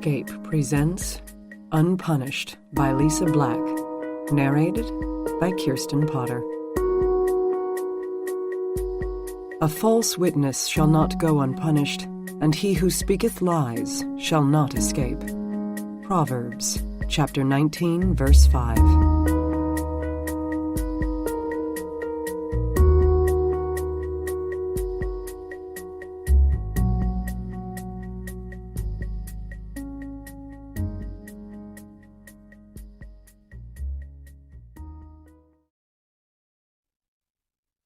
Escape presents Unpunished by Lisa Black, narrated by Kirsten Potter. A false witness shall not go unpunished, and he who speaketh lies shall not escape. Proverbs, chapter 19, verse 5.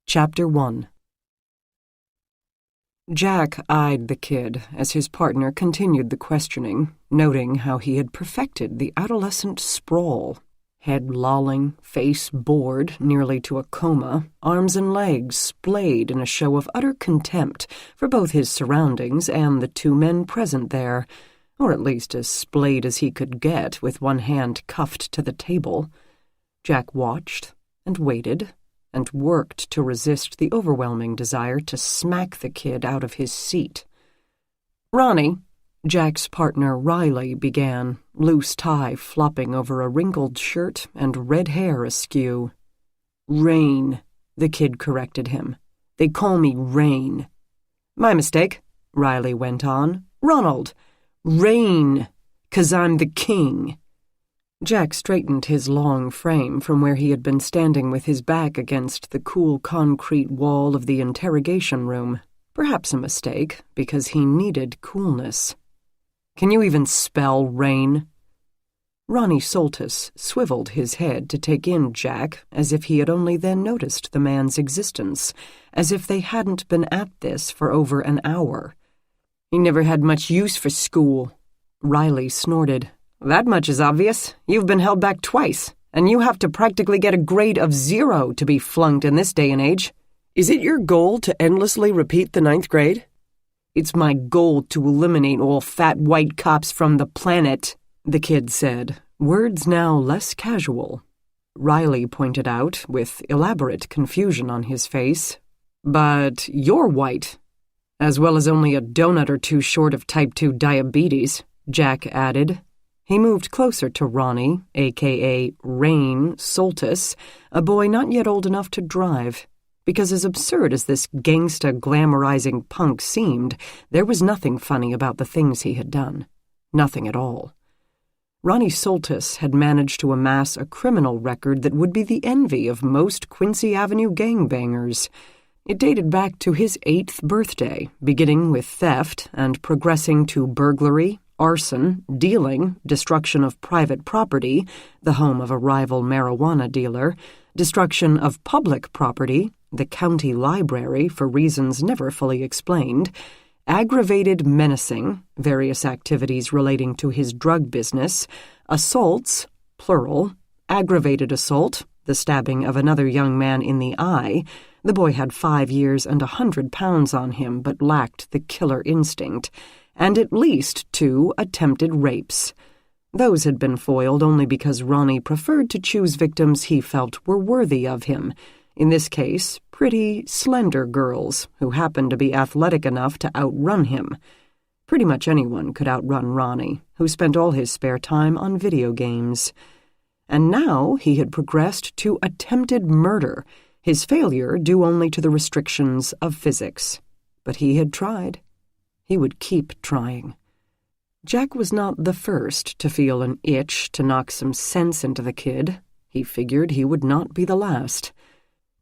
Chapter 1. Jack eyed the kid as his partner continued the questioning, noting how he had perfected the adolescent sprawl. Head lolling, face bored nearly to a coma, arms and legs splayed in a show of utter contempt for both his surroundings and the two men present there, or at least as splayed as he could get with one hand cuffed to the table. Jack watched and waited and worked to resist the overwhelming desire to smack the kid out of his seat. "Ronnie," Jack's partner Riley began, loose tie flopping over a wrinkled shirt and red hair askew. "Rain," the kid corrected him. "They call me Rain." "My mistake," Riley went on. "Ronald. Rain, 'cause I'm the king." Jack straightened his long frame from where he had been standing with his back against the cool concrete wall of the interrogation room. Perhaps a mistake, because he needed coolness. "Can you even spell rain?" Ronnie Soltis swiveled his head to take in Jack as if he had only then noticed the man's existence, as if they hadn't been at this for over an hour. "He never had much use for school," Riley snorted. "That much is obvious. You've been held back twice, and you have to practically get a grade of 0 to be flunked in this day and age. Is it your goal to endlessly repeat the 9th grade?" "It's my goal to eliminate all fat white cops from the planet," the kid said, words now less casual. Riley pointed out, with elaborate confusion on his face, "But you're white, as well as only a donut or two short of type 2 diabetes," Jack added. He moved closer to Ronnie, a.k.a. Rain Soltis, a boy not yet old enough to drive. Because as absurd as this gangsta glamorizing punk seemed, there was nothing funny about the things he had done. Nothing at all. Ronnie Soltis had managed to amass a criminal record that would be the envy of most Quincy Avenue gangbangers. It dated back to his 8th birthday, beginning with theft and progressing to burglary, arson, dealing, destruction of private property, the home of a rival marijuana dealer, destruction of public property, the county library for reasons never fully explained, aggravated menacing, various activities relating to his drug business, assaults, plural, aggravated assault, the stabbing of another young man in the eye. The boy had 5 years and 100 pounds on him but lacked the killer instinct, and at least 2 attempted rapes. Those had been foiled only because Ronnie preferred to choose victims he felt were worthy of him, in this case, pretty, slender girls who happened to be athletic enough to outrun him. Pretty much anyone could outrun Ronnie, who spent all his spare time on video games. And now he had progressed to attempted murder, his failure due only to the restrictions of physics. But he had tried. He would keep trying. Jack was not the first to feel an itch to knock some sense into the kid. He figured he would not be the last.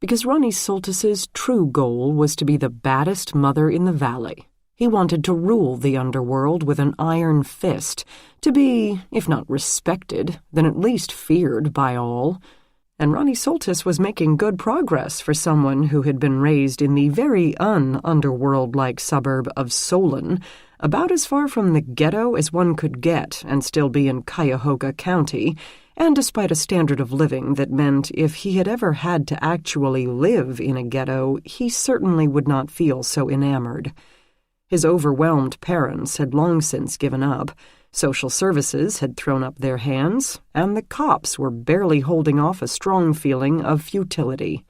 Because Ronnie Soltis's true goal was to be the baddest mother in the valley. He wanted to rule the underworld with an iron fist, to be, if not respected, then at least feared by all. And Ronnie Soltis was making good progress for someone who had been raised in the very un-underworld-like suburb of Solon, about as far from the ghetto as one could get and still be in Cuyahoga County, and despite a standard of living that meant if he had ever had to actually live in a ghetto, he certainly would not feel so enamored. His overwhelmed parents had long since given up. Social services had thrown up their hands, and the cops were barely holding off a strong feeling of futility.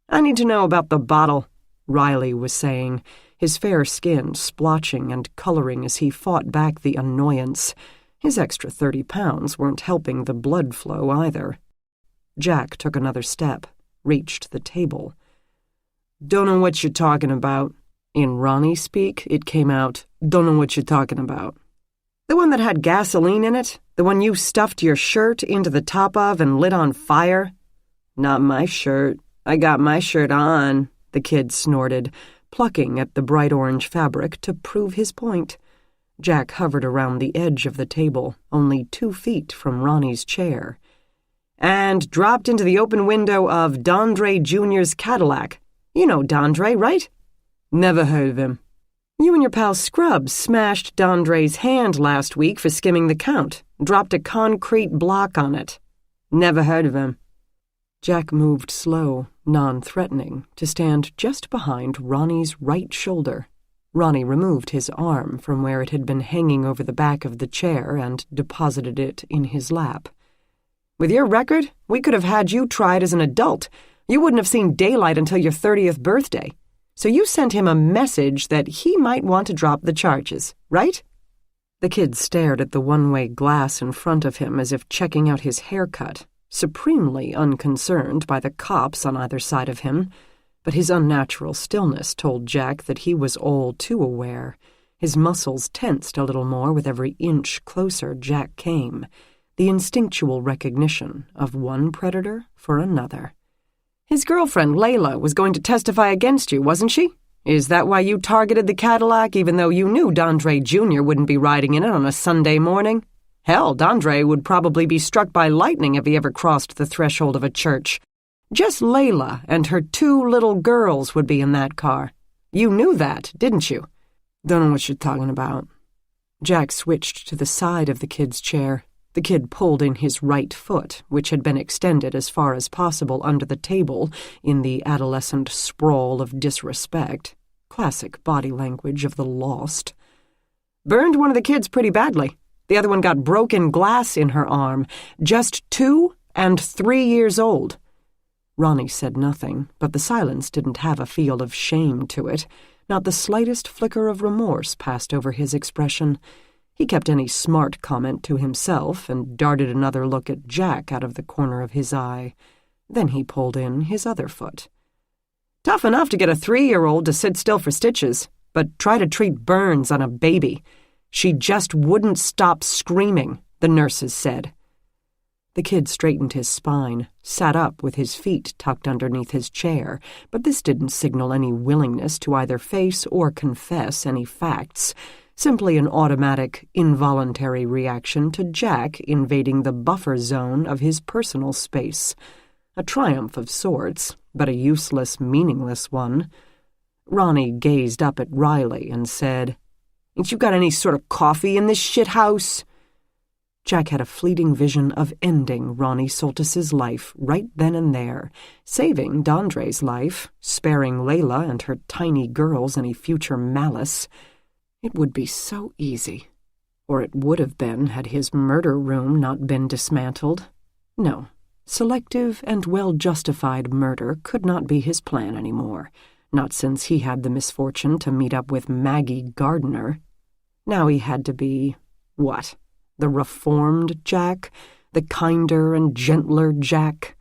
"I need to know about the bottle," Riley was saying, his fair skin splotching and coloring as he fought back the annoyance. His extra 30 pounds weren't helping the blood flow either. Jack took another step, reached the table. "Don't know what you're talking about." In Ronnie speak, it came out, "Don't know what you're talking about." "The one that had gasoline in it? The one you stuffed your shirt into the top of and lit on fire?" "Not my shirt. I got my shirt on," the kid snorted, plucking at the bright orange fabric to prove his point. Jack hovered around the edge of the table, only 2 feet from Ronnie's chair. "And dropped into the open window of Dondre Jr.'s Cadillac. You know Dondre, right?" "Never heard of him." "You and your pal Scrubs smashed Dondre's hand last week for skimming the count. Dropped a concrete block on it." "Never heard of him." Jack moved slow, non-threatening, to stand just behind Ronnie's right shoulder. Ronnie removed his arm from where it had been hanging over the back of the chair and deposited it in his lap. "With your record, we could have had you tried as an adult. You wouldn't have seen daylight until your 30th birthday. So you sent him a message that he might want to drop the charges, right?" The kid stared at the one-way glass in front of him as if checking out his haircut, supremely unconcerned by the cops on either side of him, but his unnatural stillness told Jack that he was all too aware. His muscles tensed a little more with every inch closer Jack came, the instinctual recognition of one predator for another. "His girlfriend, Layla, was going to testify against you, wasn't she? Is that why you targeted the Cadillac even though you knew Dondre Jr. wouldn't be riding in it on a Sunday morning? Hell, Dondre would probably be struck by lightning if he ever crossed the threshold of a church. Just Layla and her 2 little girls would be in that car. You knew that, didn't you?" "Don't know what you're talking about." Jack switched to the side of the kid's chair. The kid pulled in his right foot, which had been extended as far as possible under the table in the adolescent sprawl of disrespect. Classic body language of the lost. "Burned one of the kids pretty badly. The other one got broken glass in her arm. Just 2 and 3 years old." Ronnie said nothing, but the silence didn't have a feel of shame to it. Not the slightest flicker of remorse passed over his expression. He kept any smart comment to himself and darted another look at Jack out of the corner of his eye. Then he pulled in his other foot. "Tough enough to get a 3-year-old to sit still for stitches, but try to treat burns on a baby. She just wouldn't stop screaming," the nurses said. The kid straightened his spine, sat up with his feet tucked underneath his chair, but this didn't signal any willingness to either face or confess any facts, simply an automatic, involuntary reaction to Jack invading the buffer zone of his personal space. A triumph of sorts, but a useless, meaningless one. Ronnie gazed up at Riley and said, "Ain't you got any sort of coffee in this shithouse?" Jack had a fleeting vision of ending Ronnie Soltis's life right then and there, saving Dondre's life, sparing Layla and her tiny girls any future malice. It would be so easy. Or it would have been had his murder room not been dismantled. No, selective and well-justified murder could not be his plan anymore, not since he had the misfortune to meet up with Maggie Gardner. Now he had to be, what? The reformed Jack? The kinder and gentler Jack?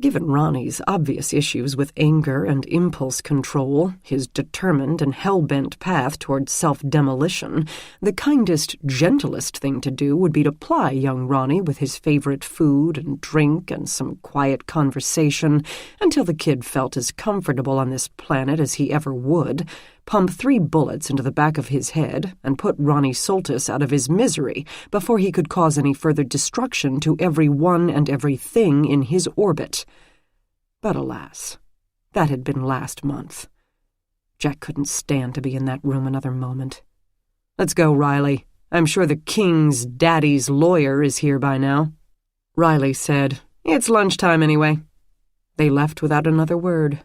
Given Ronnie's obvious issues with anger and impulse control, his determined and hell-bent path toward self-demolition, the kindest, gentlest thing to do would be to ply young Ronnie with his favorite food and drink and some quiet conversation until the kid felt as comfortable on this planet as he ever would, pump 3 bullets into the back of his head, and put Ronnie Soltis out of his misery before he could cause any further destruction to every one and everything in his orbit. But alas, that had been last month. Jack couldn't stand to be in that room another moment. "Let's go, Riley. I'm sure the King's daddy's lawyer is here by now." Riley said, "It's lunchtime anyway." They left without another word.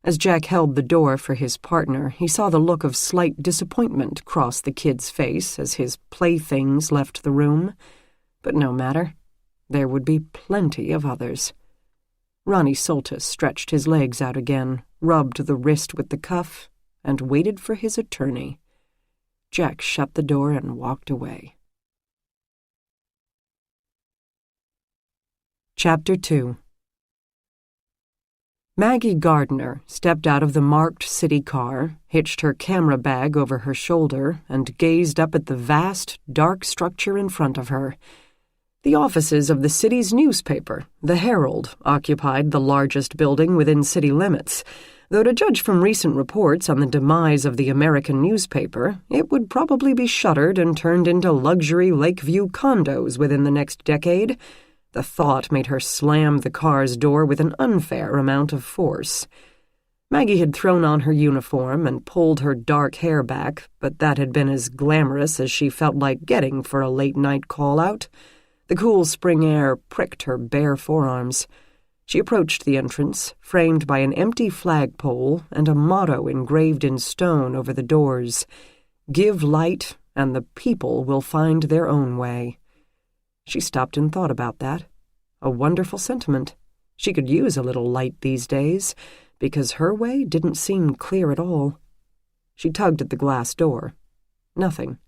As Jack held the door for his partner, he saw the look of slight disappointment cross the kid's face as his playthings left the room. But no matter. There would be plenty of others. Ronnie Soltis stretched his legs out again, rubbed the wrist with the cuff, and waited for his attorney. Jack shut the door and walked away. Chapter 2. Maggie Gardner stepped out of the marked city car, hitched her camera bag over her shoulder, and gazed up at the vast, dark structure in front of her. The offices of the city's newspaper, the Herald, occupied the largest building within city limits, though to judge from recent reports on the demise of the American newspaper, it would probably be shuttered and turned into luxury Lakeview condos within the next decade. The thought made her slam the car's door with an unfair amount of force. Maggie had thrown on her uniform and pulled her dark hair back, but that had been as glamorous as she felt like getting for a late-night call-out. The cool spring air pricked her bare forearms. She approached the entrance, framed by an empty flagpole and a motto engraved in stone over the doors: "Give light, and the people will find their own way." She stopped and thought about that. A wonderful sentiment. She could use a little light these days, because her way didn't seem clear at all. She tugged at the glass door. Nothing.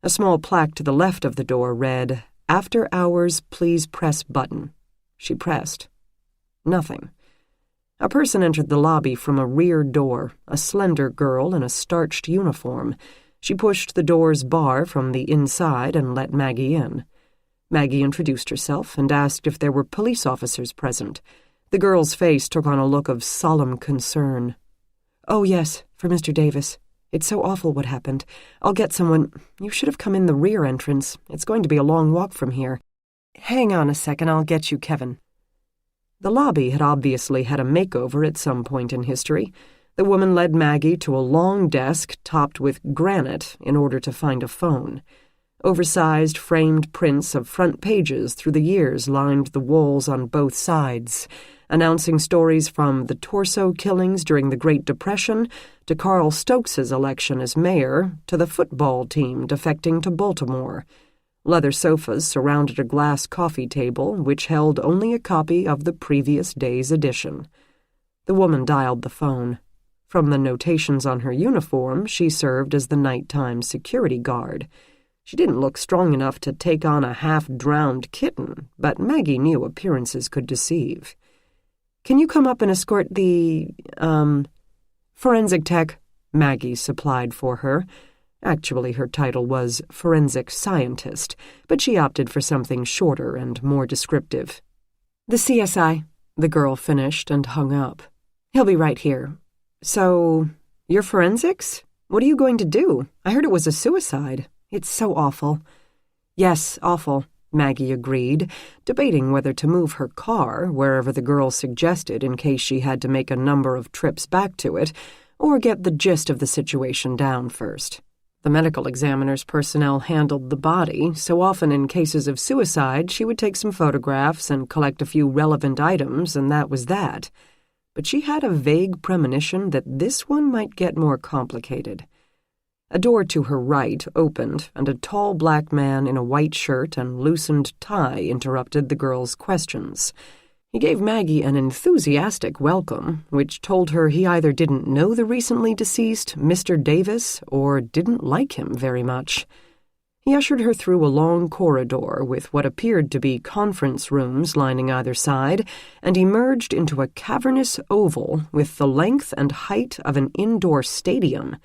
A small plaque to the left of the door read, "After hours, please press button." She pressed. Nothing. A person entered the lobby from a rear door, a slender girl in a starched uniform. She pushed the door's bar from the inside and let Maggie in. Maggie introduced herself and asked if there were police officers present. The girl's face took on a look of solemn concern. "Oh, yes, for Mr. Davis. It's so awful what happened. I'll get someone. You should have come in the rear entrance. It's going to be a long walk from here. Hang on a second, I'll get you Kevin." The lobby had obviously had a makeover at some point in history. The woman led Maggie to a long desk topped with granite in order to find a phone. Oversized framed prints of front pages through the years lined the walls on both sides, announcing stories from the torso killings during the Great Depression to Carl Stokes's election as mayor to the football team defecting to Baltimore. Leather sofas surrounded a glass coffee table which held only a copy of the previous day's edition. The woman dialed the phone. From the notations on her uniform, she served as the nighttime security guard. She didn't look strong enough to take on a half-drowned kitten, but Maggie knew appearances could deceive. "Can you come up and escort the, forensic tech?" Maggie supplied for her. Actually, her title was forensic scientist, but she opted for something shorter and more descriptive. "The CSI," the girl finished and hung up. "He'll be right here. So, you're forensics? What are you going to do? I heard it was a suicide. It's so awful." "Yes, awful," Maggie agreed, debating whether to move her car wherever the girl suggested in case she had to make a number of trips back to it, or get the gist of the situation down first. The medical examiner's personnel handled the body, so often in cases of suicide she would take some photographs and collect a few relevant items, and that was that. But she had a vague premonition that this one might get more complicated. A door to her right opened, and a tall black man in a white shirt and loosened tie interrupted the girl's questions. He gave Maggie an enthusiastic welcome, which told her he either didn't know the recently deceased Mr. Davis or didn't like him very much. He ushered her through a long corridor with what appeared to be conference rooms lining either side, and emerged into a cavernous oval with the length and height of an indoor stadium.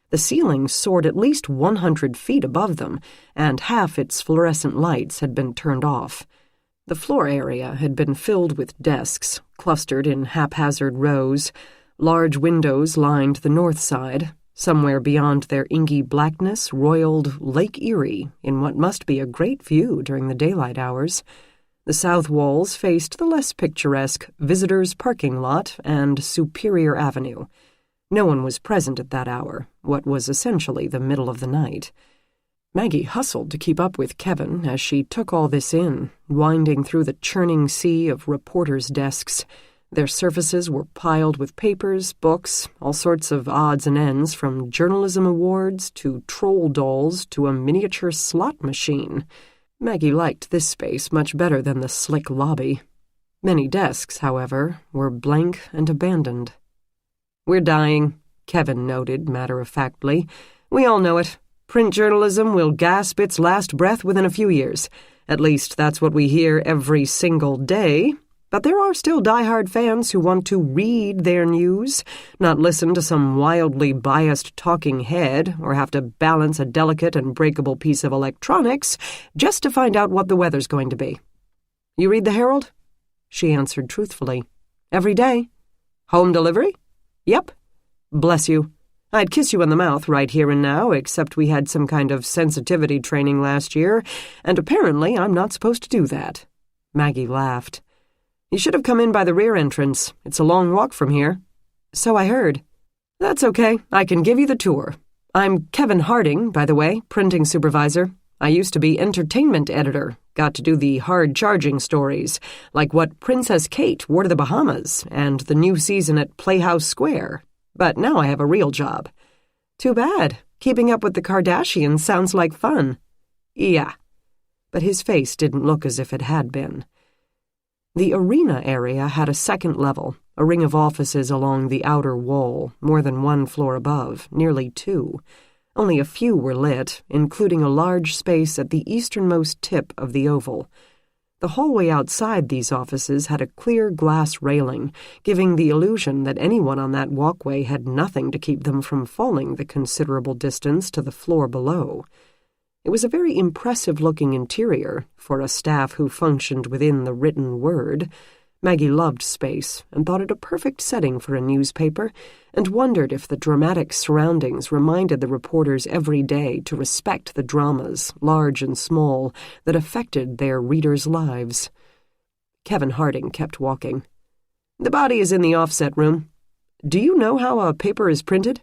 The ceiling soared at least 100 feet above them, and half its fluorescent lights had been turned off. The floor area had been filled with desks, clustered in haphazard rows. Large windows lined the north side. Somewhere beyond their inky blackness roiled Lake Erie in what must be a great view during the daylight hours. The south walls faced the less picturesque visitors' parking lot and Superior Avenue. No one was present at that hour, what was essentially the middle of the night. Maggie hustled to keep up with Kevin as she took all this in, winding through the churning sea of reporters' desks. Their surfaces were piled with papers, books, all sorts of odds and ends, from journalism awards to troll dolls to a miniature slot machine. Maggie liked this space much better than the slick lobby. Many desks, however, were blank and abandoned. "We're dying," Kevin noted matter-of-factly. "We all know it. Print journalism will gasp its last breath within a few years. At least that's what we hear every single day. But there are still die-hard fans who want to read their news, not listen to some wildly biased talking head or have to balance a delicate and breakable piece of electronics just to find out what the weather's going to be." "You read the Herald?" She answered truthfully. "Every day." "Home delivery?" "Yep." "Bless you. I'd kiss you on the mouth right here and now, except we had some kind of sensitivity training last year, and apparently I'm not supposed to do that." Maggie laughed. "You should have come in by the rear entrance. It's a long walk from here." "So I heard." "That's okay. I can give you the tour. I'm Kevin Harding, by the way, printing supervisor. I used to be entertainment editor. Got to do the hard-charging stories, like what Princess Kate wore to the Bahamas and the new season at Playhouse Square. But now I have a real job." "Too bad. Keeping up with the Kardashians sounds like fun." "Yeah." But his face didn't look as if it had been. The arena area had a second level, a ring of offices along the outer wall, more than one floor above, nearly two. Only a few were lit, including a large space at the easternmost tip of the oval. The hallway outside these offices had a clear glass railing, giving the illusion that anyone on that walkway had nothing to keep them from falling the considerable distance to the floor below. It was a very impressive-looking interior for a staff who functioned within the written word. Maggie loved space and thought it a perfect setting for a newspaper, and wondered if the dramatic surroundings reminded the reporters every day to respect the dramas, large and small, that affected their readers' lives. Kevin Harding kept walking. "The body is in the offset room. Do you know how a paper is printed?"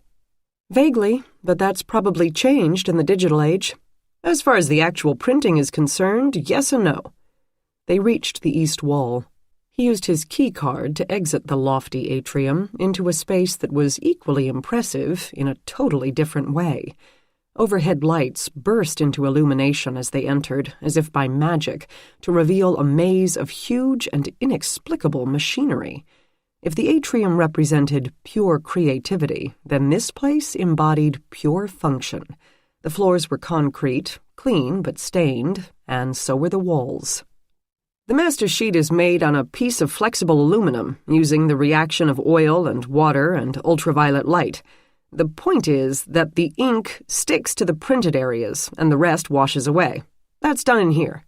"Vaguely, but that's probably changed in the digital age. As far as the actual printing is concerned, yes and no." They reached the east wall. He used his key card to exit the lofty atrium into a space that was equally impressive in a totally different way. Overhead lights burst into illumination as they entered, as if by magic, to reveal a maze of huge and inexplicable machinery. If the atrium represented pure creativity, then this place embodied pure function. The floors were concrete, clean but stained, and so were the walls. "The master sheet is made on a piece of flexible aluminum, using the reaction of oil and water and ultraviolet light. The point is that the ink sticks to the printed areas, and the rest washes away. That's done in here."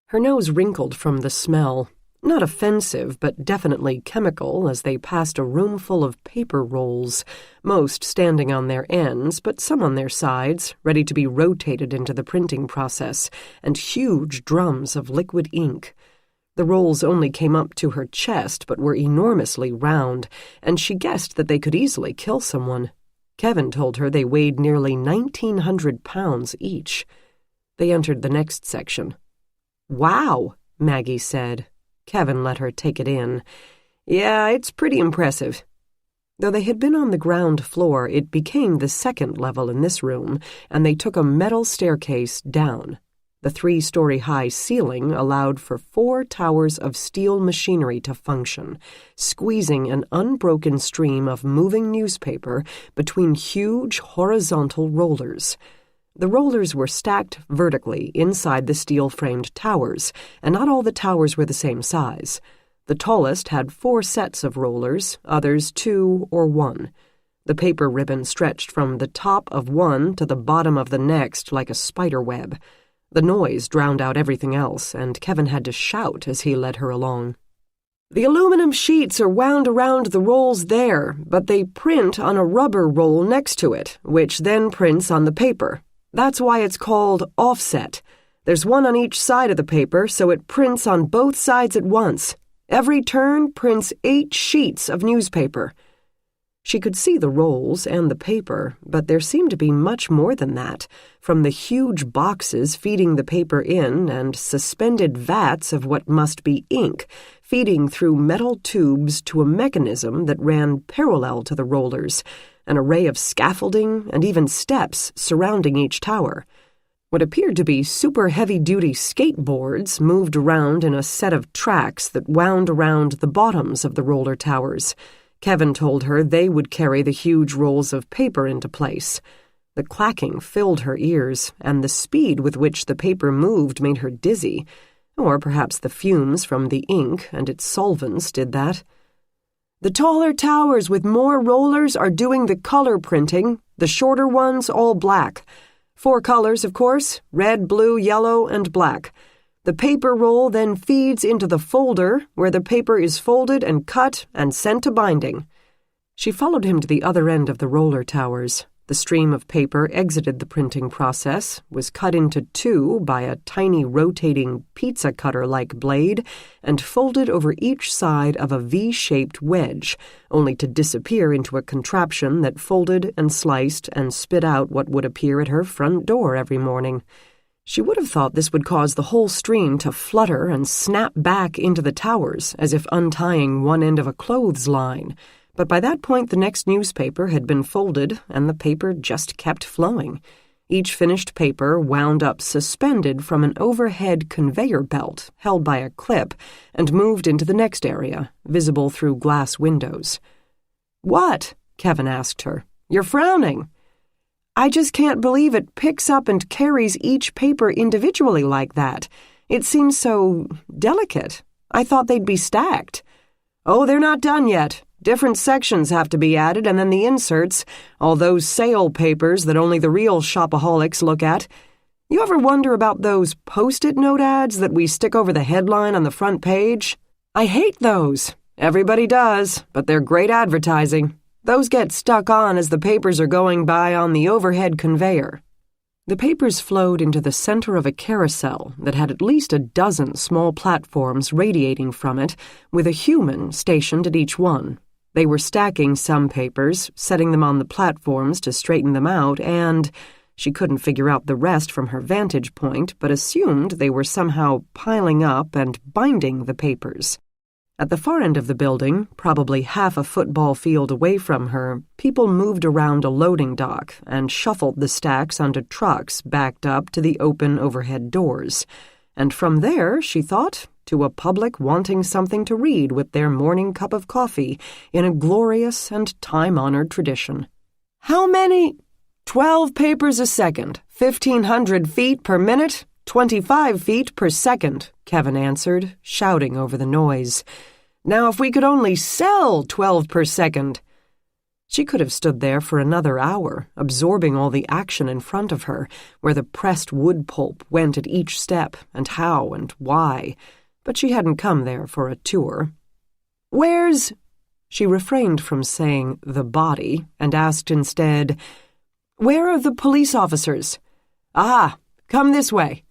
Her nose wrinkled from the smell. Not offensive, but definitely chemical, as they passed a room full of paper rolls, most standing on their ends, but some on their sides, ready to be rotated into the printing process, and huge drums of liquid ink. The rolls only came up to her chest, but were enormously round, and she guessed that they could easily kill someone. Kevin told her they weighed nearly 1,900 pounds each. They entered the next section. "Wow," Maggie said. Kevin let her take it in. "Yeah, it's pretty impressive." Though they had been on the ground floor, it became the second level in this room, and they took a metal staircase down. The 3-story-high ceiling allowed for 4 towers of steel machinery to function, squeezing an unbroken stream of moving newspaper between huge horizontal rollers. The rollers were stacked vertically inside the steel-framed towers, and not all the towers were the same size. The tallest had 4 sets of rollers, others 2 or 1. The paper ribbon stretched from the top of one to the bottom of the next like a spider web. The noise drowned out everything else, and Kevin had to shout as he led her along. "The aluminum sheets are wound around the rolls there, but they print on a rubber roll next to it, which then prints on the paper. That's why it's called offset. There's one on each side of the paper, so it prints on both sides at once. Every turn prints 8 sheets of newspaper." She could see the rolls and the paper, but there seemed to be much more than that, from the huge boxes feeding the paper in and suspended vats of what must be ink, feeding through metal tubes to a mechanism that ran parallel to the rollers, an array of scaffolding and even steps surrounding each tower. What appeared to be super heavy-duty skateboards moved around in a set of tracks that wound around the bottoms of the roller towers. Kevin told her they would carry the huge rolls of paper into place. The clacking filled her ears, and the speed with which the paper moved made her dizzy. Or perhaps the fumes from the ink and its solvents did that. The taller towers with more rollers are doing the color printing, the shorter ones all black. 4 colors, of course, red, blue, yellow, and black. The paper roll then feeds into the folder, where the paper is folded and cut and sent to binding. She followed him to the other end of the roller towers. The stream of paper exited the printing process, was cut into 2 by a tiny rotating pizza cutter-like blade, and folded over each side of a V-shaped wedge, only to disappear into a contraption that folded and sliced and spit out what would appear at her front door every morning. She would have thought this would cause the whole stream to flutter and snap back into the towers, as if untying one end of a clothesline. But by that point the next newspaper had been folded, and the paper just kept flowing. Each finished paper wound up suspended from an overhead conveyor belt held by a clip and moved into the next area, visible through glass windows. "What?" Kevin asked her. "You're frowning." "I just can't believe it picks up and carries each paper individually like that. It seems so delicate. I thought they'd be stacked." "Oh, they're not done yet. Different sections have to be added, and then the inserts, all those sale papers that only the real shopaholics look at. You ever wonder about those Post-it note ads that we stick over the headline on the front page? I hate those. Everybody does, but they're great advertising. Those get stuck on as the papers are going by on the overhead conveyor." The papers flowed into the center of a carousel that had at least a dozen small platforms radiating from it, with a human stationed at each one. They were stacking some papers, setting them on the platforms to straighten them out, and she couldn't figure out the rest from her vantage point, but assumed they were somehow piling up and binding the papers. At the far end of the building, probably half a football field away from her, people moved around a loading dock and shuffled the stacks onto trucks backed up to the open overhead doors. And from there, she thought, to a public wanting something to read with their morning cup of coffee in a glorious and time-honored tradition. "How many?" 12 papers a second, 1,500 feet per minute, 25 feet per second, Kevin answered, shouting over the noise. "Now if we could only sell 12 per second." She could have stood there for another hour, absorbing all the action in front of her, where the pressed wood pulp went at each step, and how and why. But she hadn't come there for a tour. "Where's—" She refrained from saying the body, and asked instead, "Where are the police officers?" "Ah, come this way."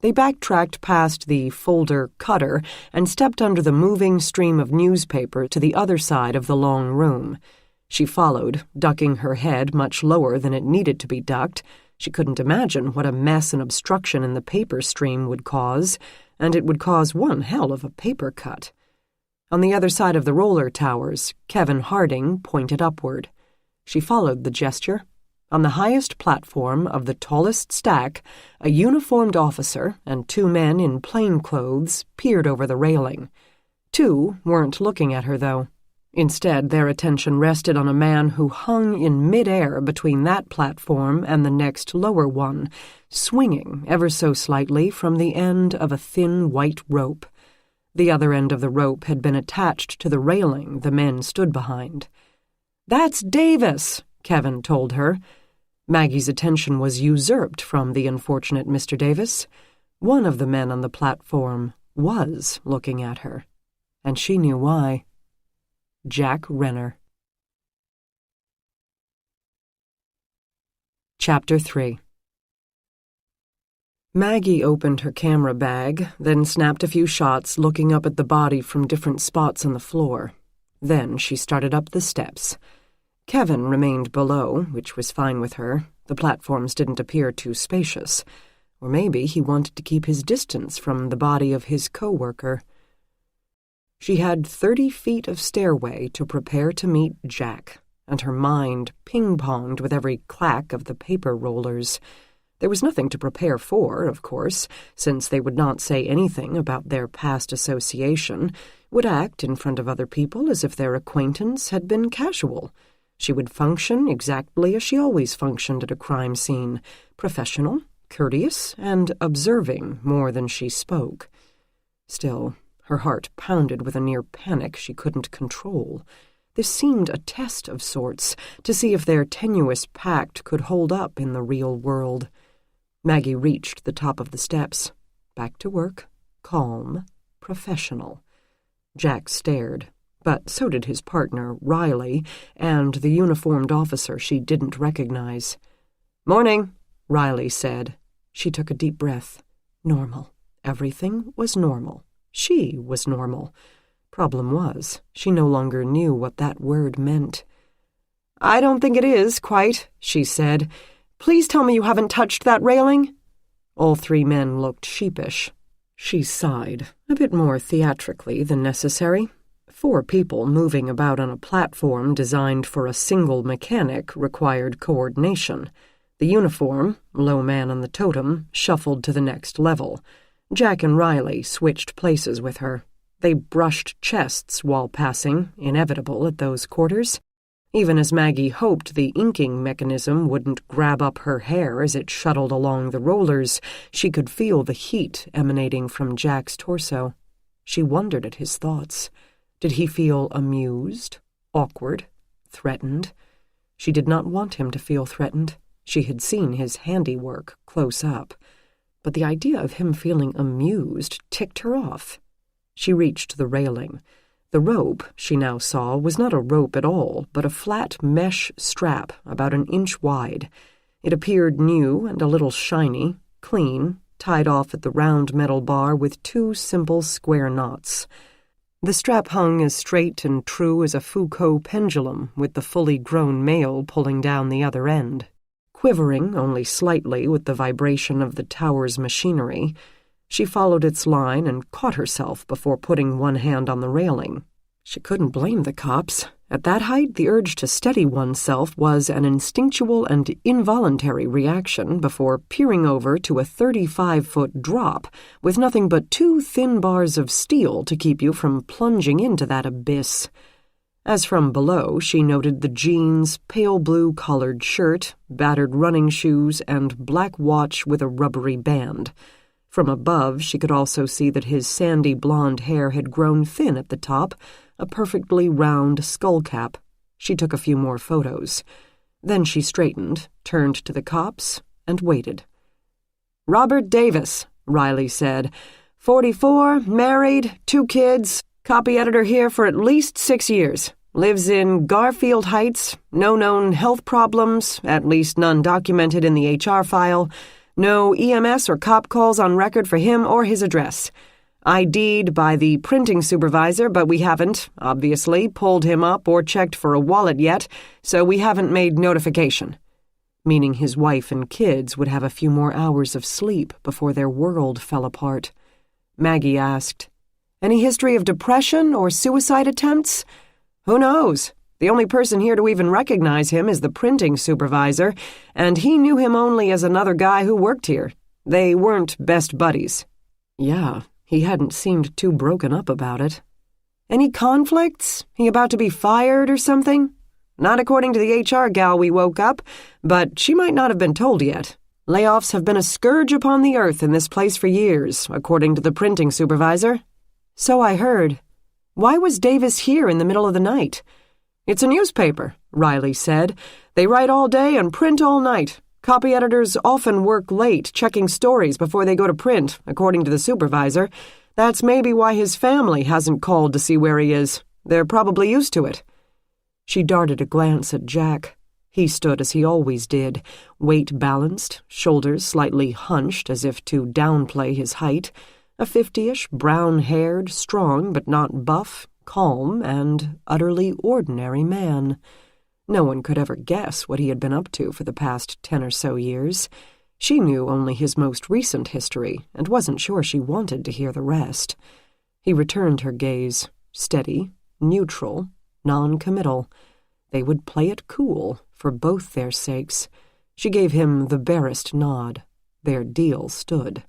They backtracked past the folder cutter and stepped under the moving stream of newspaper to the other side of the long room. She followed, ducking her head much lower than it needed to be ducked. She couldn't imagine what a mess and obstruction in the paper stream would cause, and it would cause one hell of a paper cut. On the other side of the roller towers, Kevin Harding pointed upward. She followed the gesture. On the highest platform of the tallest stack, a uniformed officer and 2 men in plain clothes peered over the railing. 2 weren't looking at her, though. Instead, their attention rested on a man who hung in mid-air between that platform and the next lower one, swinging ever so slightly from the end of a thin white rope. The other end of the rope had been attached to the railing the men stood behind. "That's Davis," Kevin told her. Maggie's attention was usurped from the unfortunate Mr. Davis. One of the men on the platform was looking at her, and she knew why. Jack Renner. Chapter 3. Maggie opened her camera bag, then snapped a few shots looking up at the body from different spots on the floor. Then she started up the steps. Kevin remained below, which was fine with her. The platforms didn't appear too spacious. Or maybe he wanted to keep his distance from the body of his co-worker. She had 30 feet of stairway to prepare to meet Jack, and her mind ping-ponged with every clack of the paper rollers. There was nothing to prepare for, of course, since they would not say anything about their past association, would act in front of other people as if their acquaintance had been casual. She would function exactly as she always functioned at a crime scene, professional, courteous, and observing more than she spoke. Still, her heart pounded with a near panic she couldn't control. This seemed a test of sorts, to see if their tenuous pact could hold up in the real world. Maggie reached the top of the steps. Back to work, calm, professional. Jack stared, but so did his partner, Riley, and the uniformed officer she didn't recognize. "Morning," Riley said. She took a deep breath. Normal. Everything was normal. She was normal. Problem was, she no longer knew what that word meant. "I don't think it is, quite," she said. "Please tell me you haven't touched that railing?" All three men looked sheepish. She sighed, a bit more theatrically than necessary. 4 people moving about on a platform designed for a single mechanic required coordination. The uniform, low man on the totem, shuffled to the next level. Jack and Riley switched places with her. They brushed chests while passing, inevitable at those quarters. Even as Maggie hoped the inking mechanism wouldn't grab up her hair as it shuttled along the rollers, she could feel the heat emanating from Jack's torso. She wondered at his thoughts. Did he feel amused, awkward, threatened? She did not want him to feel threatened. She had seen his handiwork close up. But the idea of him feeling amused ticked her off. She reached the railing. The rope, she now saw, was not a rope at all, but a flat mesh strap about an inch wide. It appeared new and a little shiny, clean, tied off at the round metal bar with 2 simple square knots. The strap hung as straight and true as a Foucault pendulum, with the fully grown male pulling down the other end. Quivering only slightly with the vibration of the tower's machinery, she followed its line and caught herself before putting one hand on the railing. She couldn't blame the cops. At that height, the urge to steady oneself was an instinctual and involuntary reaction before peering over to a 35-foot drop with nothing but 2 thin bars of steel to keep you from plunging into that abyss. As from below, she noted the jeans, pale blue collared shirt, battered running shoes, and black watch with a rubbery band. From above, she could also see that his sandy blonde hair had grown thin at the top, a perfectly round skull cap. She took a few more photos. Then she straightened, turned to the cops, and waited. "Robert Davis," Riley said. 44, married, 2 kids, copy editor here for at least 6 years. Lives in Garfield Heights, no known health problems, at least none documented in the HR file. No EMS or cop calls on record for him or his address. ID'd by the printing supervisor, but we haven't, obviously, pulled him up or checked for a wallet yet, so we haven't made notification." Meaning his wife and kids would have a few more hours of sleep before their world fell apart. Maggie asked, "Any history of depression or suicide attempts?" "Who knows? The only person here to even recognize him is the printing supervisor, and he knew him only as another guy who worked here. They weren't best buddies." Yeah, he hadn't seemed too broken up about it. "Any conflicts? He about to be fired or something?" "Not according to the HR gal we woke up, but she might not have been told yet. Layoffs have been a scourge upon the earth in this place for years, according to the printing supervisor." "So I heard. Why was Davis here in the middle of the night?" "It's a newspaper," Riley said. "They write all day and print all night. Copy editors often work late, checking stories before they go to print, according to the supervisor. That's maybe why his family hasn't called to see where he is. They're probably used to it." She darted a glance at Jack. He stood as he always did, weight balanced, shoulders slightly hunched as if to downplay his height, a 50-ish, brown-haired, strong but not buff, calm, and utterly ordinary man. No one could ever guess what he had been up to for the past 10 or so years. She knew only his most recent history, and wasn't sure she wanted to hear the rest. He returned her gaze, steady, neutral, non-committal. They would play it cool, for both their sakes. She gave him the barest nod. Their deal stood.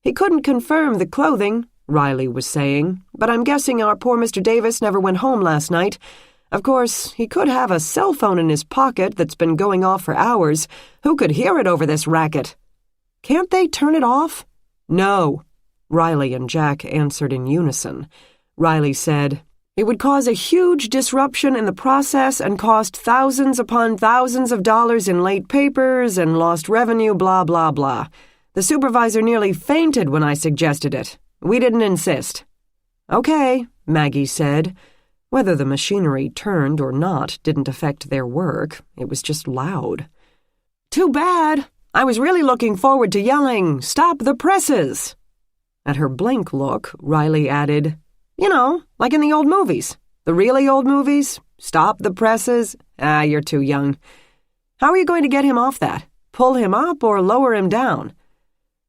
"He couldn't confirm the clothing," Riley was saying, "but I'm guessing our poor Mr. Davis never went home last night. Of course, he could have a cell phone in his pocket that's been going off for hours. Who could hear it over this racket?" "Can't they turn it off?" "No," Riley and Jack answered in unison. Riley said, "It would cause a huge disruption in the process and cost thousands upon thousands of dollars in late papers and lost revenue, blah, blah, blah. The supervisor nearly fainted when I suggested it. We didn't insist." "Okay," Maggie said. Whether the machinery turned or not didn't affect their work. It was just loud. "Too bad. I was really looking forward to yelling, 'Stop the presses!'" At her blank look, Riley added, "You know, like in the old movies. The really old movies. Stop the presses. Ah, you're too young. How are you going to get him off that? Pull him up or lower him down?"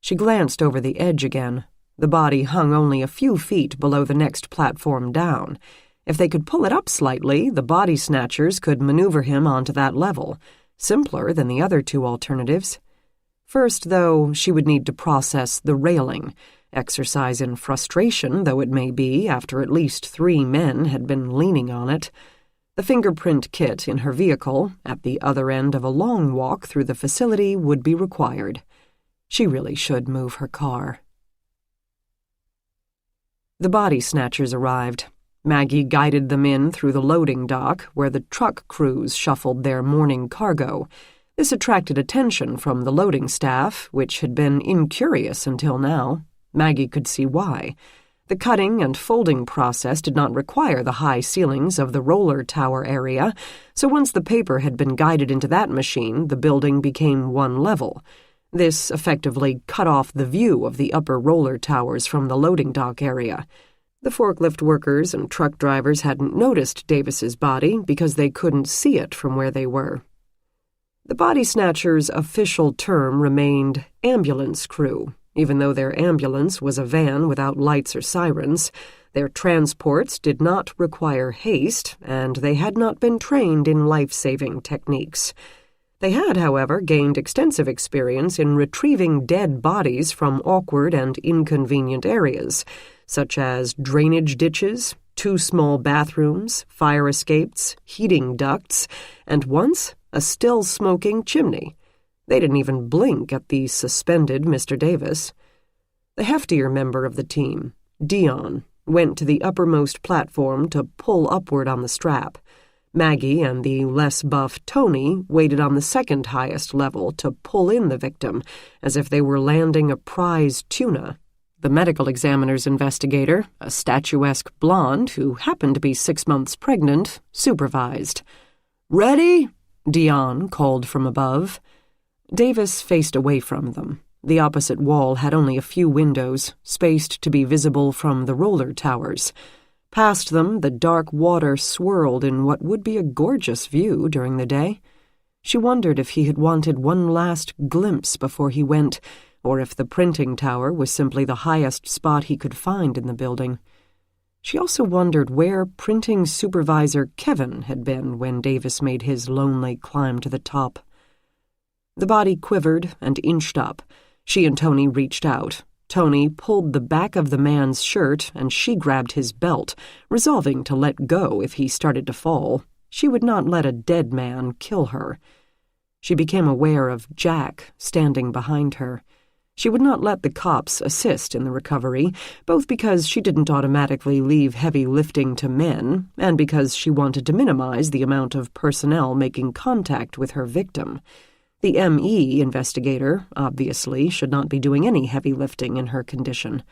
She glanced over the edge again. The body hung only a few feet below the next platform down. If they could pull it up slightly, the body snatchers could maneuver him onto that level. Simpler than the other two alternatives. First, though, she would need to process the railing. Exercise in frustration, though it may be, after at least 3 men had been leaning on it. The fingerprint kit in her vehicle, at the other end of a long walk through the facility, would be required. She really should move her car. The body snatchers arrived. Maggie guided them in through the loading dock, where the truck crews shuffled their morning cargo. This attracted attention from the loading staff, which had been incurious until now. Maggie could see why. The cutting and folding process did not require the high ceilings of the roller tower area, so once the paper had been guided into that machine, the building became one level. This effectively cut off the view of the upper roller towers from the loading dock area. The forklift workers and truck drivers hadn't noticed Davis's body because they couldn't see it from where they were. The body snatchers' official term remained ambulance crew. Even though their ambulance was a van without lights or sirens, their transports did not require haste, and they had not been trained in life-saving techniques. They had, however, gained extensive experience in retrieving dead bodies from awkward and inconvenient areas, such as drainage ditches, 2 small bathrooms, fire escapes, heating ducts, and once a still-smoking chimney. They didn't even blink at the suspended Mr. Davis. The heftier member of the team, Dion, went to the uppermost platform to pull upward on the strap. Maggie and the less buff Tony waited on the second highest level to pull in the victim, as if they were landing a prize tuna. The medical examiner's investigator, a statuesque blonde who happened to be 6 months pregnant, supervised. "Ready?" Dion called from above. Davis faced away from them. The opposite wall had only a few windows, spaced to be visible from the roller towers. Past them, the dark water swirled in what would be a gorgeous view during the day. She wondered if he had wanted one last glimpse before he went, or if the printing tower was simply the highest spot he could find in the building. She also wondered where printing supervisor Kevin had been when Davis made his lonely climb to the top. The body quivered and inched up. She and Tony reached out. Tony pulled the back of the man's shirt, and she grabbed his belt, resolving to let go if he started to fall. She would not let a dead man kill her. She became aware of Jack standing behind her. She would not let the cops assist in the recovery, both because she didn't automatically leave heavy lifting to men, and because she wanted to minimize the amount of personnel making contact with her victim. The ME investigator, obviously, should not be doing any heavy lifting in her condition.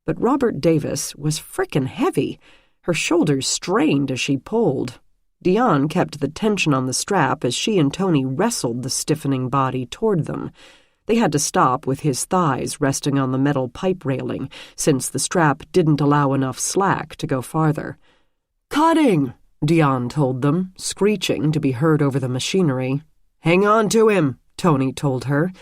But Robert Davis was frickin' heavy. Her shoulders strained as she pulled. Dion kept the tension on the strap as she and Tony wrestled the stiffening body toward them. They had to stop with his thighs resting on the metal pipe railing, since the strap didn't allow enough slack to go farther. "Cutting!" Dion told them, screeching to be heard over the machinery. "Hang on to him," Tony told her.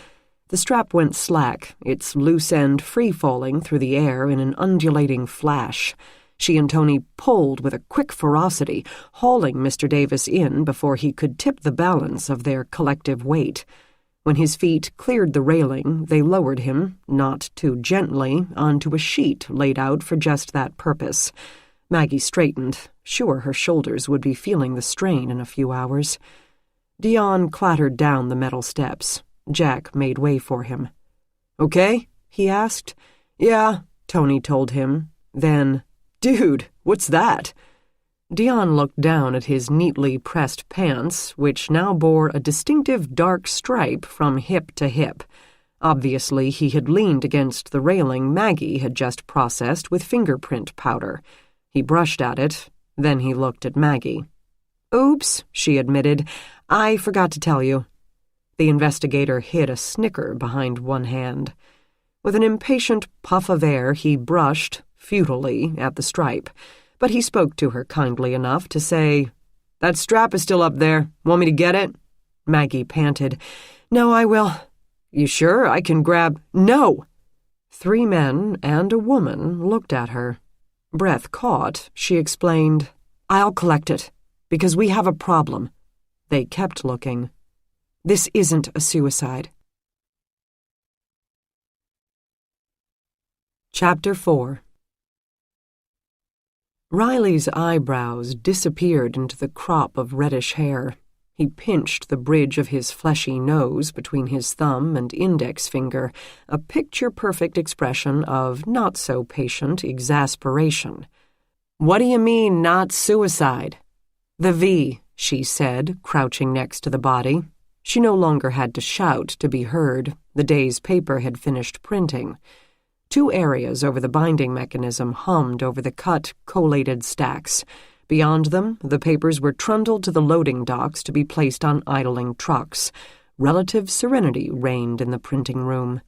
The strap went slack, its loose end free-falling through the air in an undulating flash. She and Tony pulled with a quick ferocity, hauling Mr. Davis in before he could tip the balance of their collective weight. When his feet cleared the railing, they lowered him, not too gently, onto a sheet laid out for just that purpose. Maggie straightened, sure her shoulders would be feeling the strain in a few hours. Dion clattered down the metal steps. Jack made way for him. "Okay?" he asked. "Yeah," Tony told him. Then, "Dude, what's that?" Dion looked down at his neatly pressed pants, which now bore a distinctive dark stripe from hip to hip. Obviously, he had leaned against the railing Maggie had just processed with fingerprint powder. He brushed at it, then he looked at Maggie. "Oops," she admitted. "I forgot to tell you." The investigator hid a snicker behind one hand. With an impatient puff of air, he brushed, futilely, at the stripe, but he spoke to her kindly enough to say, "That strap is still up there. Want me to get it?" Maggie panted. "No, I will." "You sure? I can grab—" "No!" 3 men and a woman looked at her. Breath caught, she explained, "I'll collect it, because we have a problem." They kept looking. "This isn't a suicide." Chapter 4. Riley's eyebrows disappeared into the crop of reddish hair. He pinched the bridge of his fleshy nose between his thumb and index finger, a picture-perfect expression of not-so-patient exasperation. "What do you mean, not suicide?" "The V," she said, crouching next to the body. She no longer had to shout to be heard. The day's paper had finished printing. 2 areas over the binding mechanism hummed over the cut, collated stacks. Beyond them, the papers were trundled to the loading docks to be placed on idling trucks. Relative serenity reigned in the printing room.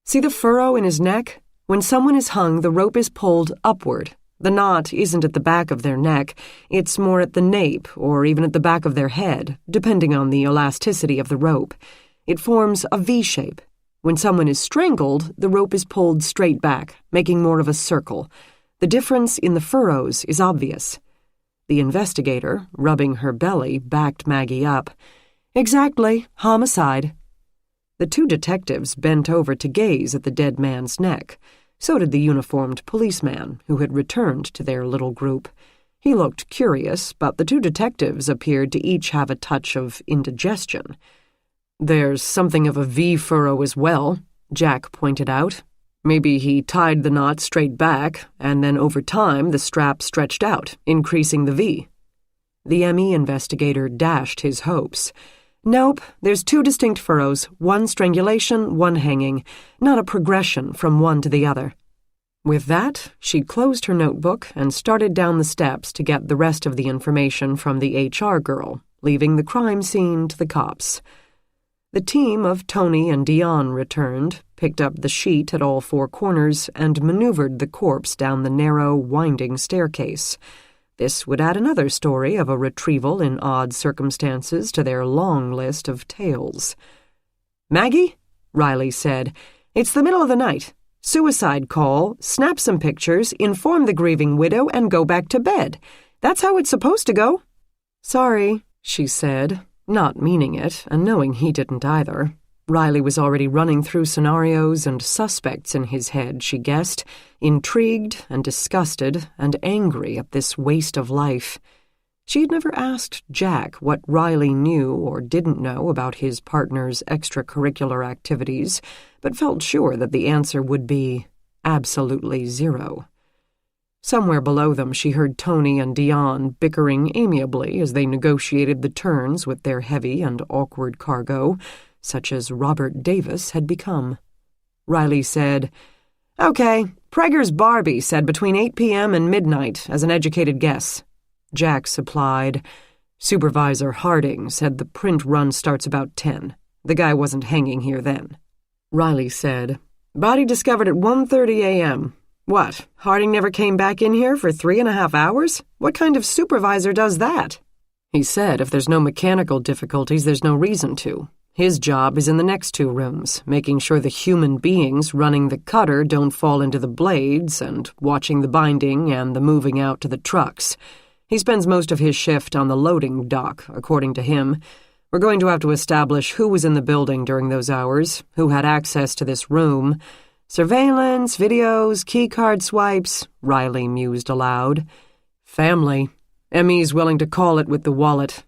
"See the furrow in his neck? When someone is hung, the rope is pulled upward. The knot isn't at the back of their neck, it's more at the nape or even at the back of their head, depending on the elasticity of the rope. It forms a V shape. When someone is strangled, the rope is pulled straight back, making more of a circle. The difference in the furrows is obvious." The investigator, rubbing her belly, backed Maggie up. "Exactly, homicide." The 2 detectives bent over to gaze at the dead man's neck. So did the uniformed policeman, who had returned to their little group. He looked curious, but the 2 detectives appeared to each have a touch of indigestion. "There's something of a V furrow as well," Jack pointed out. "Maybe he tied the knot straight back, and then over time the strap stretched out, increasing the V." The ME investigator dashed his hopes. "Nope, there's 2 distinct furrows, one strangulation, one hanging, not a progression from one to the other." With that, she closed her notebook and started down the steps to get the rest of the information from the HR girl, leaving the crime scene to the cops. The team of Tony and Dion returned, picked up the sheet at all 4 corners, and maneuvered the corpse down the narrow, winding staircase. This would add another story of a retrieval in odd circumstances to their long list of tales. "Maggie," Riley said, "it's the middle of the night. Suicide call, snap some pictures, inform the grieving widow, and go back to bed. That's how it's supposed to go." "Sorry," she said, not meaning it, and knowing he didn't either. Riley was already running through scenarios and suspects in his head, she guessed, intrigued and disgusted and angry at this waste of life. She had never asked Jack what Riley knew or didn't know about his partner's extracurricular activities, but felt sure that the answer would be absolutely 0. Somewhere below them she heard Tony and Dion bickering amiably as they negotiated the turns with their heavy and awkward cargo, such as Robert Davis had become. Riley said, "Okay, Prager's Barbie said between 8 p.m. and midnight as an educated guess." Jack supplied, "Supervisor Harding said the print run starts about 10. The guy wasn't hanging here then." Riley said, "Body discovered at 1:30 a.m. What, Harding never came back in here for 3.5 hours? What kind of supervisor does that?" "He said if there's no mechanical difficulties, there's no reason to. His job is in the next 2 rooms, making sure the human beings running the cutter don't fall into the blades and watching the binding and the moving out to the trucks. He spends most of his shift on the loading dock, according to him. We're going to have to establish who was in the building during those hours, who had access to this room. Surveillance, videos, keycard swipes, Riley mused aloud. Family. Emmy's willing to call it with the wallet.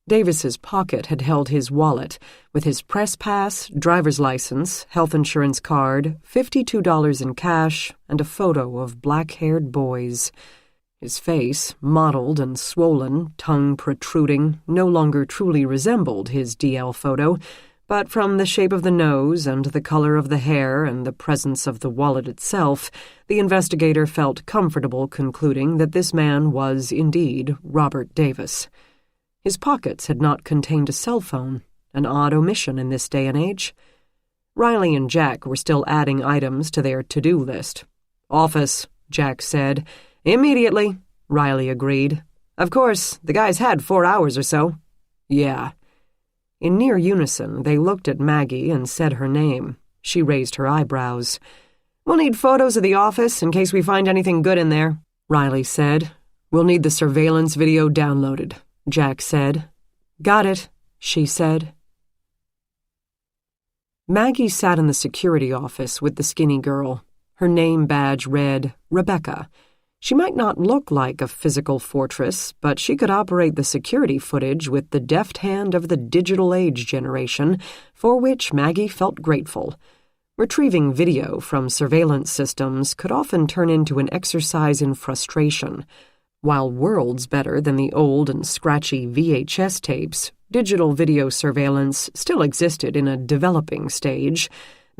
Davis's pocket had held his wallet, with his press pass, driver's license, health insurance card, $52 in cash, and a photo of black-haired boys. His face, mottled and swollen, tongue protruding, no longer truly resembled his DL photo, but from the shape of the nose and the color of the hair and the presence of the wallet itself, the investigator felt comfortable concluding that this man was indeed Robert Davis. His pockets had not contained a cell phone, an odd omission in this day and age. Riley and Jack were still adding items to their to-do list. "Office," Jack said. "Immediately," Riley agreed. "Of course, the guy's had 4 hours or so." "Yeah." In near unison, they looked at Maggie and said her name. She raised her eyebrows. "We'll need photos of the office in case we find anything good in there," Riley said. "We'll need the surveillance video downloaded," Jack said. "Got it," she said. Maggie sat in the security office with the skinny girl. Her name badge read Rebecca. She might not look like a physical fortress, but she could operate the security footage with the deft hand of the digital age generation, for which Maggie felt grateful. Retrieving video from surveillance systems could often turn into an exercise in frustration. While worlds better than the old and scratchy VHS tapes, digital video surveillance still existed in a developing stage.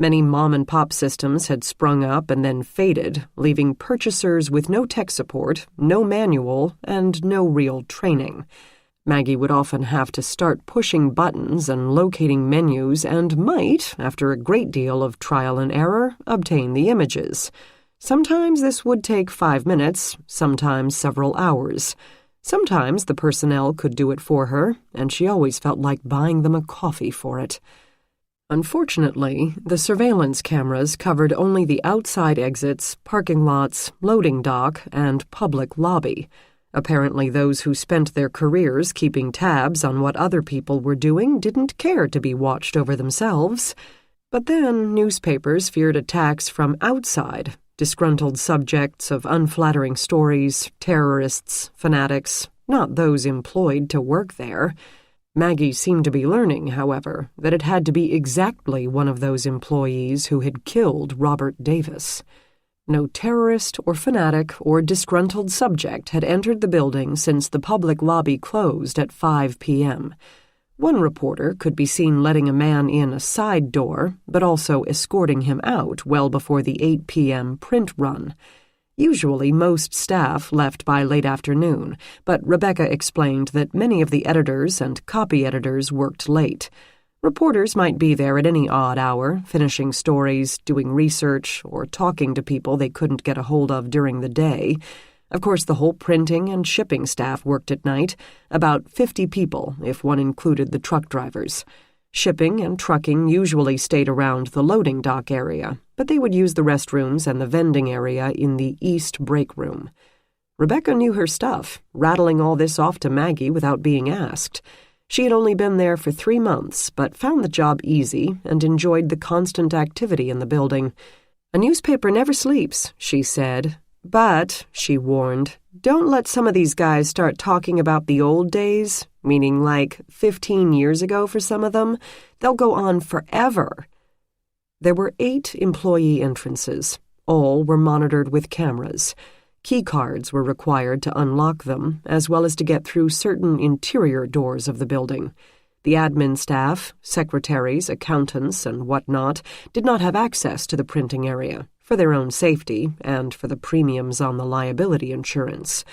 Many mom-and-pop systems had sprung up and then faded, leaving purchasers with no tech support, no manual, and no real training. Maggie would often have to start pushing buttons and locating menus and might, after a great deal of trial and error, obtain the images. Sometimes this would take 5 minutes, sometimes several hours. Sometimes the personnel could do it for her, and she always felt like buying them a coffee for it. Unfortunately, the surveillance cameras covered only the outside exits, parking lots, loading dock, and public lobby. Apparently those who spent their careers keeping tabs on what other people were doing didn't care to be watched over themselves. But then newspapers feared attacks from outside, disgruntled subjects of unflattering stories, terrorists, fanatics, not those employed to work there. Maggie seemed to be learning, however, that it had to be exactly one of those employees who had killed Robert Davis. No terrorist or fanatic or disgruntled subject had entered the building since the public lobby closed at 5 p.m. One reporter could be seen letting a man in a side door, but also escorting him out well before the 8 p.m. print run. Usually most staff left by late afternoon, but Rebecca explained that many of the editors and copy editors worked late. Reporters might be there at any odd hour, finishing stories, doing research, or talking to people they couldn't get a hold of during the day. Of course, the whole printing and shipping staff worked at night, about 50 people if one included the truck drivers. Shipping and trucking usually stayed around the loading dock area, but they would use the restrooms and the vending area in the east break room. Rebecca knew her stuff, rattling all this off to Maggie without being asked. She had only been there for 3 months, but found the job easy and enjoyed the constant activity in the building. "A newspaper never sleeps," she said. "But," she warned, "don't let some of these guys start talking about the old days, meaning like 15 years ago for some of them. They'll go on forever." There were 8 employee entrances. All were monitored with cameras. Key cards were required to unlock them, as well as to get through certain interior doors of the building. The admin staff, secretaries, accountants, and whatnot did not have access to the printing area, for their own safety and for the premiums on the liability insurance.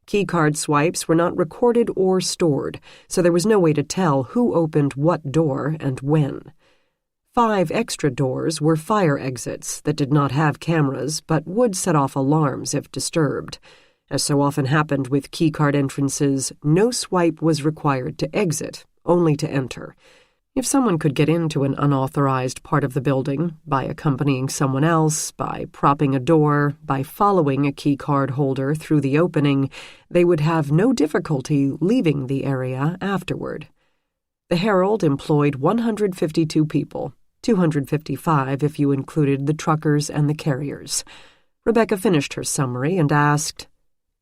Keycard swipes were not recorded or stored, so there was no way to tell who opened what door and when. 5 extra doors were fire exits that did not have cameras but would set off alarms if disturbed. As so often happened with keycard entrances, no swipe was required to exit, only to enter. If someone could get into an unauthorized part of the building, by accompanying someone else, by propping a door, by following a keycard holder through the opening, they would have no difficulty leaving the area afterward. The Herald employed 152 people, 255 if you included the truckers and the carriers. Rebecca finished her summary and asked,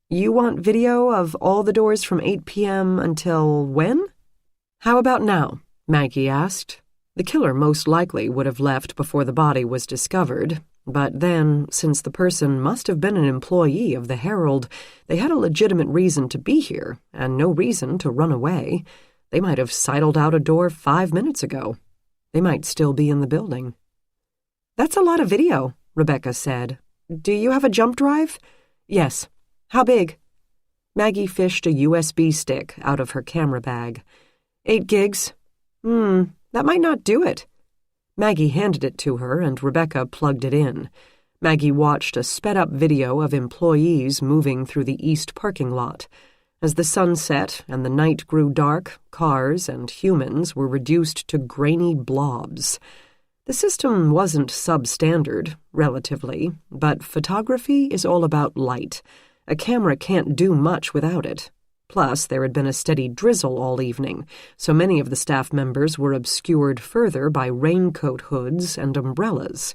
"You want video of all the doors from 8 p.m. until when?" "How about now?" Maggie asked. The killer most likely would have left before the body was discovered, but then, since the person must have been an employee of the Herald, they had a legitimate reason to be here and no reason to run away. They might have sidled out a door 5 minutes ago. They might still be in the building. "That's a lot of video," Rebecca said. "Do you have a jump drive?" "Yes." "How big?" Maggie fished a USB stick out of her camera bag. 8 gigs. That might not do it." Maggie handed it to her, and Rebecca plugged it in. Maggie watched a sped-up video of employees moving through the east parking lot. As the sun set and the night grew dark, cars and humans were reduced to grainy blobs. The system wasn't substandard, relatively, but photography is all about light. A camera can't do much without it. Plus, there had been a steady drizzle all evening, so many of the staff members were obscured further by raincoat hoods and umbrellas.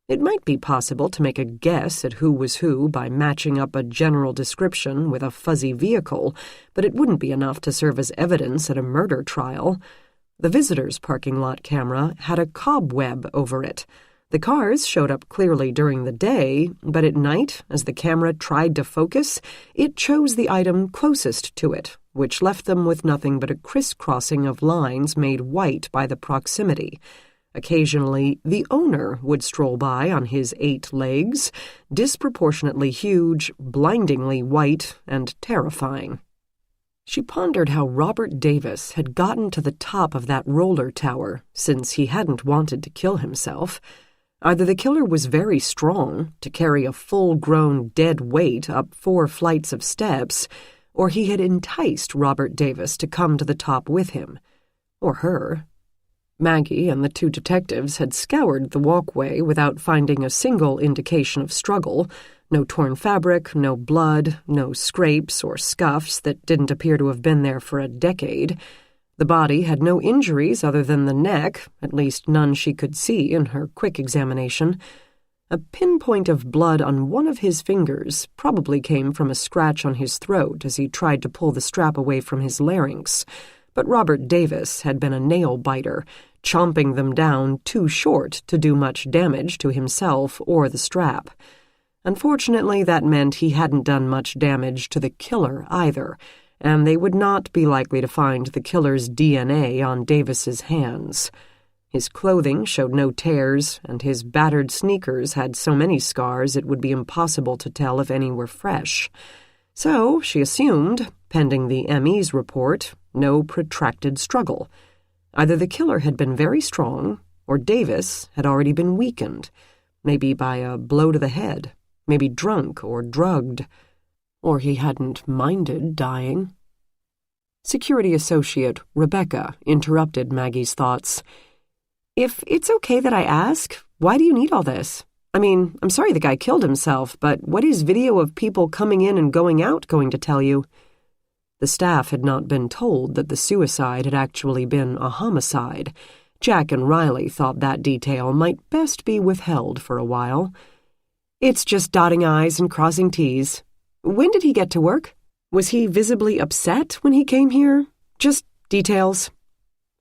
It might be possible to make a guess at who was who by matching up a general description with a fuzzy vehicle, but it wouldn't be enough to serve as evidence at a murder trial. The visitors' parking lot camera had a cobweb over it. The cars showed up clearly during the day, but at night, as the camera tried to focus, it chose the item closest to it, which left them with nothing but a crisscrossing of lines made white by the proximity. Occasionally, the owner would stroll by on his 8 legs, disproportionately huge, blindingly white, and terrifying. She pondered how Robert Davis had gotten to the top of that roller tower, since he hadn't wanted to kill himself. Either the killer was very strong, to carry a full-grown dead weight up 4 flights of steps, or he had enticed Robert Davis to come to the top with him. Or her. Maggie and the 2 detectives had scoured the walkway without finding a single indication of struggle. No torn fabric, no blood, no scrapes or scuffs that didn't appear to have been there for a decade. The body had no injuries other than the neck, at least none she could see in her quick examination. A pinpoint of blood on one of his fingers probably came from a scratch on his throat as he tried to pull the strap away from his larynx, but Robert Davis had been a nail-biter, chomping them down too short to do much damage to himself or the strap. Unfortunately, that meant he hadn't done much damage to the killer either, and they would not be likely to find the killer's DNA on Davis's hands. His clothing showed no tears, and his battered sneakers had so many scars it would be impossible to tell if any were fresh. So, she assumed, pending the ME's report, no protracted struggle. Either the killer had been very strong, or Davis had already been weakened, maybe by a blow to the head, maybe drunk or drugged. Or he hadn't minded dying. Security associate Rebecca interrupted Maggie's thoughts. "If it's okay that I ask, why do you need all this? I mean, I'm sorry the guy killed himself, but what is video of people coming in and going out going to tell you?" The staff had not been told that the suicide had actually been a homicide. Jack and Riley thought that detail might best be withheld for a while. "It's just dotting I's and crossing T's. When did he get to work? Was he visibly upset when he came here? Just details."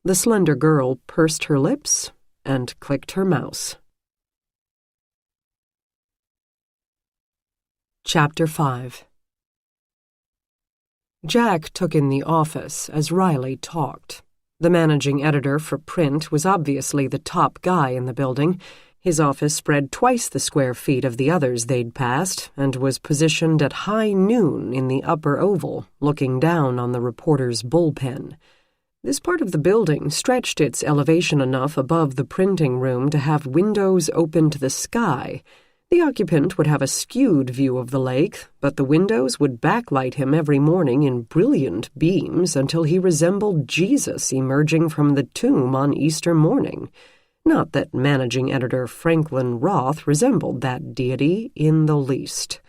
The slender girl pursed her lips and clicked her mouse. Chapter 5. Jack took in the office as Riley talked. The managing editor for print was obviously the top guy in the building. His office spread twice the square feet of the others they'd passed, and was positioned at high noon in the upper oval, looking down on the reporter's bullpen. This part of the building stretched its elevation enough above the printing room to have windows open to the sky. The occupant would have a skewed view of the lake, but the windows would backlight him every morning in brilliant beams until he resembled Jesus emerging from the tomb on Easter morning. Not that managing editor Franklin Roth resembled that deity in the least.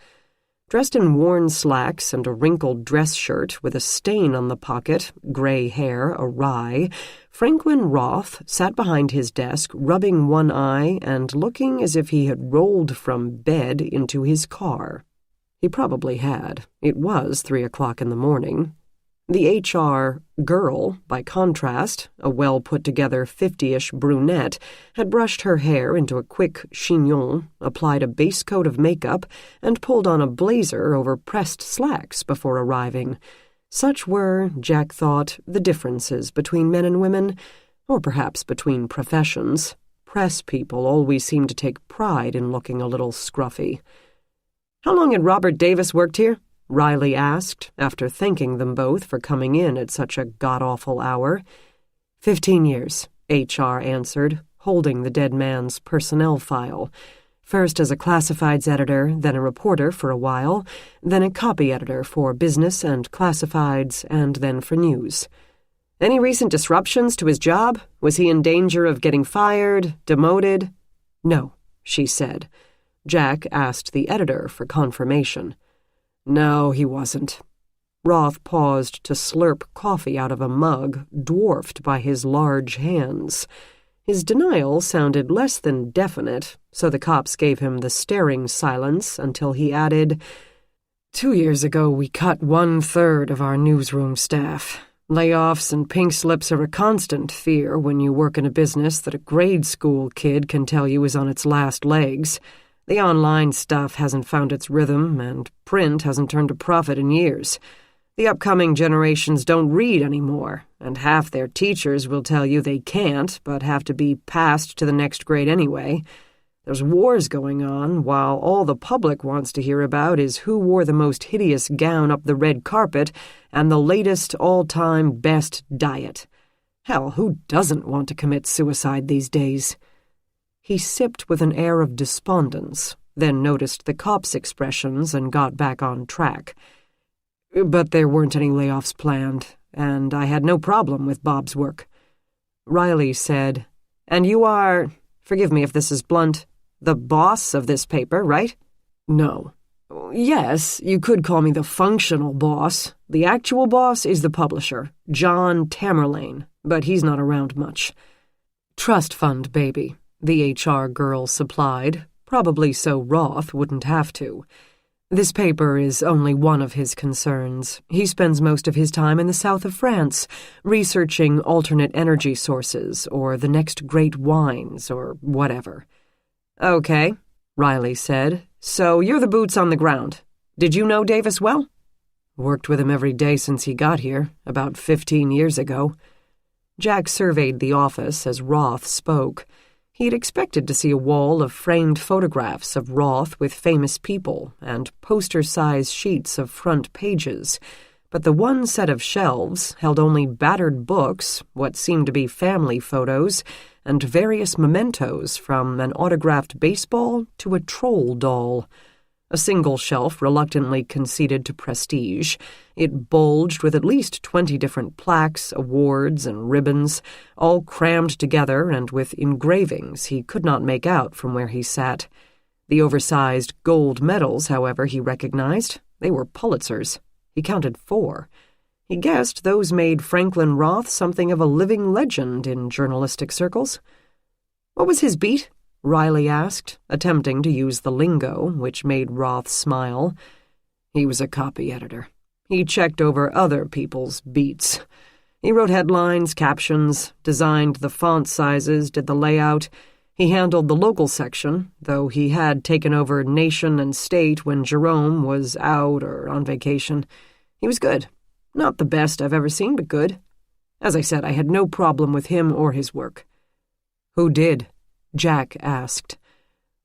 Dressed in worn slacks and a wrinkled dress shirt with a stain on the pocket, gray hair awry, Franklin Roth sat behind his desk, rubbing one eye and looking as if he had rolled from bed into his car. He probably had. It was 3 o'clock in the morning. The HR girl, by contrast, a well-put-together 50-ish brunette, had brushed her hair into a quick chignon, applied a base coat of makeup, and pulled on a blazer over pressed slacks before arriving. Such were, Jack thought, the differences between men and women, or perhaps between professions. Press people always seemed to take pride in looking a little scruffy. "How long had Robert Davis worked here?" Riley asked, after thanking them both for coming in at such a god-awful hour. 15 years, HR answered, holding the dead man's personnel file. First as a classifieds editor, then a reporter for a while, then a copy editor for business and classifieds, and then for news. Any recent disruptions to his job? Was he in danger of getting fired, demoted? No, she said. Jack asked the editor for confirmation. No, he wasn't. Roth paused to slurp coffee out of a mug, dwarfed by his large hands. His denial sounded less than definite, so the cops gave him the staring silence until he added, 2 years ago we cut 1/3 of our newsroom staff. Layoffs and pink slips are a constant fear when you work in a business that a grade school kid can tell you is on its last legs. The online stuff hasn't found its rhythm, and print hasn't turned a profit in years. The upcoming generations don't read anymore, and half their teachers will tell you they can't, but have to be passed to the next grade anyway. There's wars going on, while all the public wants to hear about is who wore the most hideous gown up the red carpet and the latest all-time best diet. Hell, who doesn't want to commit suicide these days? He sipped with an air of despondence, then noticed the cops' expressions and got back on track. But there weren't any layoffs planned, and I had no problem with Bob's work. Riley said, "And you are, forgive me if this is blunt, the boss of this paper, right?" "No. Yes, you could call me the functional boss. The actual boss is the publisher, John Tamerlane, but he's not around much." "Trust fund, baby," the HR girl supplied, probably so Roth wouldn't have to. This paper is only one of his concerns. He spends most of his time in the south of France, researching alternate energy sources, or the next great wines, or whatever. "Okay," Riley said. "So you're the boots on the ground. Did you know Davis well?" "Worked with him every day since he got here, about 15 years ago." Jack surveyed the office as Roth spoke. He'd expected to see a wall of framed photographs of Roth with famous people and poster-size sheets of front pages, but the one set of shelves held only battered books, what seemed to be family photos, and various mementos from an autographed baseball to a troll doll. A single shelf reluctantly conceded to prestige. It bulged with at least 20 different plaques, awards, and ribbons, all crammed together and with engravings he could not make out from where he sat. The oversized gold medals, however, he recognized. They were Pulitzers. He counted 4. He guessed those made Franklin Roth something of a living legend in journalistic circles. "What was his beat?" Riley asked, attempting to use the lingo, which made Roth smile. He was a copy editor. He checked over other people's beats. He wrote headlines, captions, designed the font sizes, did the layout. He handled the local section, though he had taken over Nation and State when Jerome was out or on vacation. He was good. Not the best I've ever seen, but good. As I said, I had no problem with him or his work. "Who did?" Jack asked.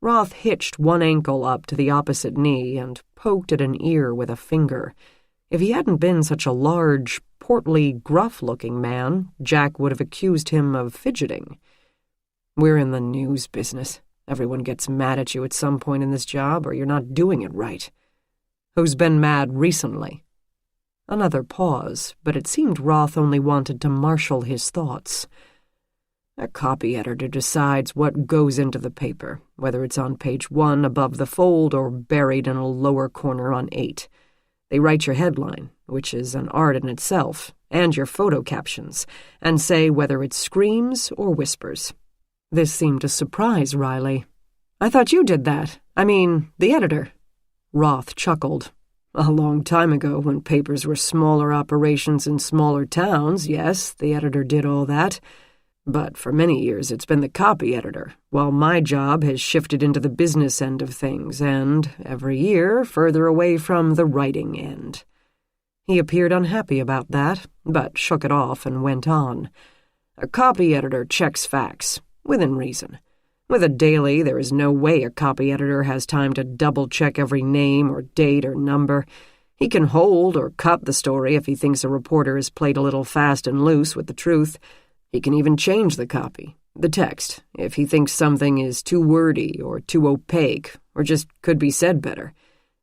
Roth hitched one ankle up to the opposite knee and poked at an ear with a finger. If he hadn't been such a large, portly, gruff-looking man, Jack would have accused him of fidgeting. "We're in the news business. Everyone gets mad at you at some point in this job, or you're not doing it right." "Who's been mad recently?" Another pause, but it seemed Roth only wanted to marshal his thoughts. A copy editor decides what goes into the paper, whether it's on page 1 above the fold or buried in a lower corner on 8. They write your headline, which is an art in itself, and your photo captions, and say whether it screams or whispers. This seemed to surprise Riley. "I thought you did that. I mean, the editor." Roth chuckled. "A long time ago, when papers were smaller operations in smaller towns, yes, the editor did all that. But for many years it's been the copy editor, while my job has shifted into the business end of things and, every year, further away from the writing end." He appeared unhappy about that, but shook it off and went on. "A copy editor checks facts, within reason. With a daily, there is no way a copy editor has time to double-check every name or date or number. He can hold or cut the story if he thinks a reporter has played a little fast and loose with the truth. He can even change the copy, the text, if he thinks something is too wordy or too opaque or just could be said better.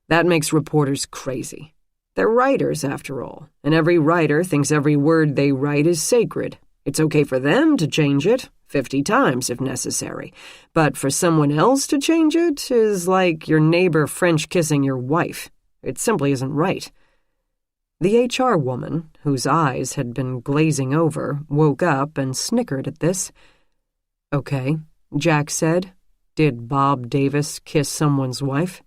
That makes reporters crazy. They're writers, after all, and every writer thinks every word they write is sacred. It's okay for them to change it, 50 times if necessary, but for someone else to change it is like your neighbor French kissing your wife. It simply isn't right." The HR woman, whose eyes had been glazing over, woke up and snickered at this. "Okay," Jack said. "Did Bob Davis kiss someone's wife?"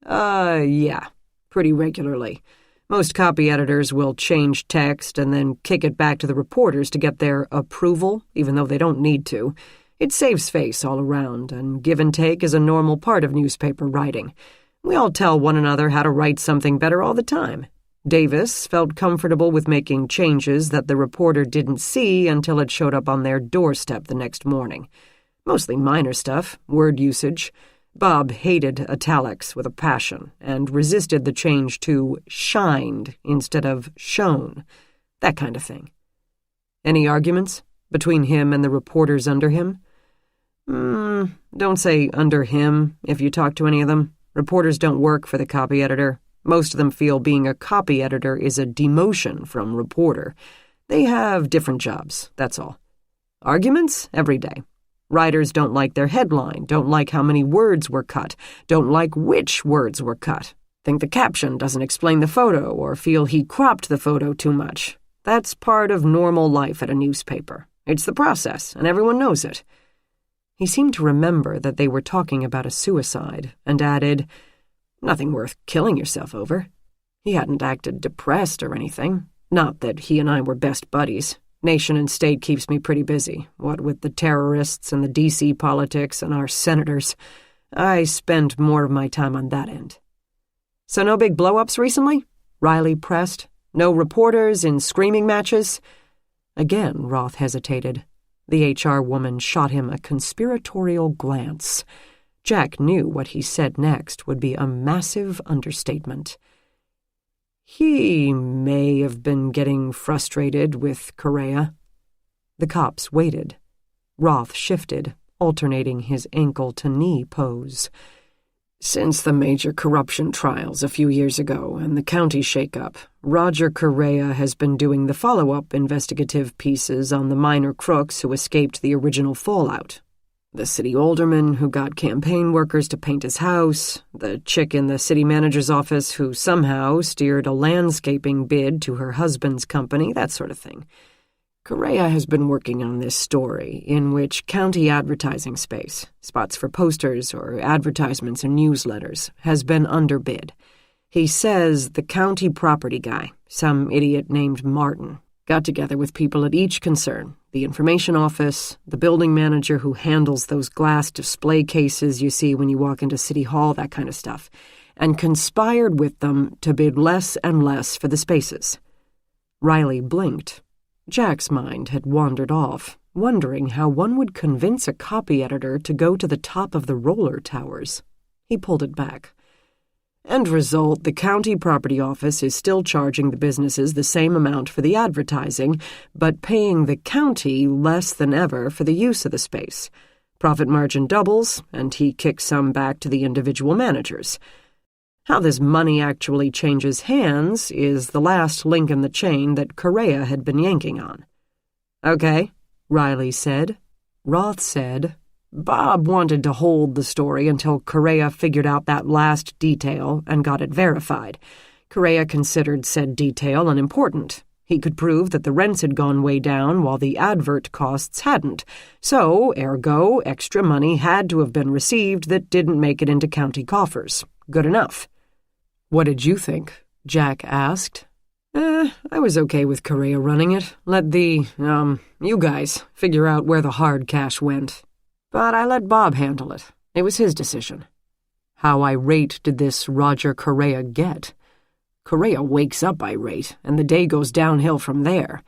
Yeah, pretty regularly. Most copy editors will change text and then kick it back to the reporters to get their approval, even though they don't need to. It saves face all around, and give and take is a normal part of newspaper writing. We all tell one another how to write something better all the time. Davis felt comfortable with making changes that the reporter didn't see until it showed up on their doorstep the next morning. Mostly minor stuff, word usage. Bob hated italics with a passion and resisted the change to shined instead of shone. That kind of thing. Any arguments between him and the reporters under him? Don't say under him if you talk to any of them. Reporters don't work for the copy editor. Most of them feel being a copy editor is a demotion from reporter. They have different jobs, that's all. Arguments? Every day. Writers don't like their headline, don't like how many words were cut, don't like which words were cut, think the caption doesn't explain the photo, or feel he cropped the photo too much. That's part of normal life at a newspaper. It's the process, and everyone knows it. He seemed to remember that they were talking about a suicide, and added, "Nothing worth killing yourself over." He hadn't acted depressed or anything. Not that he and I were best buddies. Nation and state keeps me pretty busy, what with the terrorists and the D.C. politics and our senators. I spend more of my time on that end. "So no big blow-ups recently?" Riley pressed. "No reporters in screaming matches?" Again, Roth hesitated. The HR woman shot him a conspiratorial glance. Jack knew what he said next would be a massive understatement. "He may have been getting frustrated with Correa." The cops waited. Roth shifted, alternating his ankle-to-knee pose. "Since the major corruption trials a few years ago and the county shakeup, Roger Correa has been doing the follow-up investigative pieces on the minor crooks who escaped the original fallout. The city alderman who got campaign workers to paint his house, the chick in the city manager's office who somehow steered a landscaping bid to her husband's company, that sort of thing. Correa has been working on this story in which county advertising space, spots for posters or advertisements in newsletters, has been underbid. He says the county property guy, some idiot named Martin, got together with people at each concern, the information office, the building manager who handles those glass display cases you see when you walk into City Hall, that kind of stuff, and conspired with them to bid less and less for the spaces. Riley blinked. Jack's mind had wandered off, wondering how one would convince a copy editor to go to the top of the roller towers. He pulled it back. End result, the county property office is still charging the businesses the same amount for the advertising, but paying the county less than ever for the use of the space. Profit margin doubles, and he kicks some back to the individual managers. How this money actually changes hands is the last link in the chain that Correa had been yanking on. "Okay," Riley said. Roth said, Bob wanted to hold the story until Correa figured out that last detail and got it verified. Correa considered said detail unimportant. He could prove that the rents had gone way down while the advert costs hadn't. So, ergo, extra money had to have been received that didn't make it into county coffers. Good enough. What did you think? Jack asked. I was okay with Correa running it. Let you guys figure out where the hard cash went. But I let Bob handle it. It was his decision. How irate did this Roger Correa get? Correa wakes up irate, and the day goes downhill from there.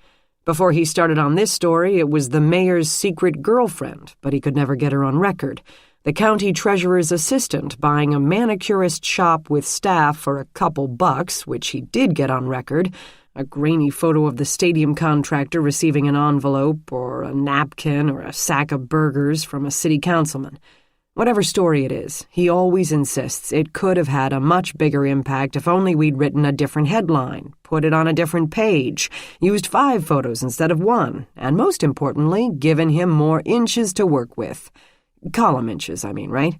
Before he started on this story, it was the mayor's secret girlfriend, but he could never get her on record. The county treasurer's assistant buying a manicurist shop with staff for a couple bucks, which he did get on record, a grainy photo of the stadium contractor receiving an envelope or a napkin or a sack of burgers from a city councilman. Whatever story it is, he always insists it could have had a much bigger impact if only we'd written a different headline, put it on a different page, used 5 photos instead of 1, and most importantly, given him more inches to work with. Column inches, I mean, right?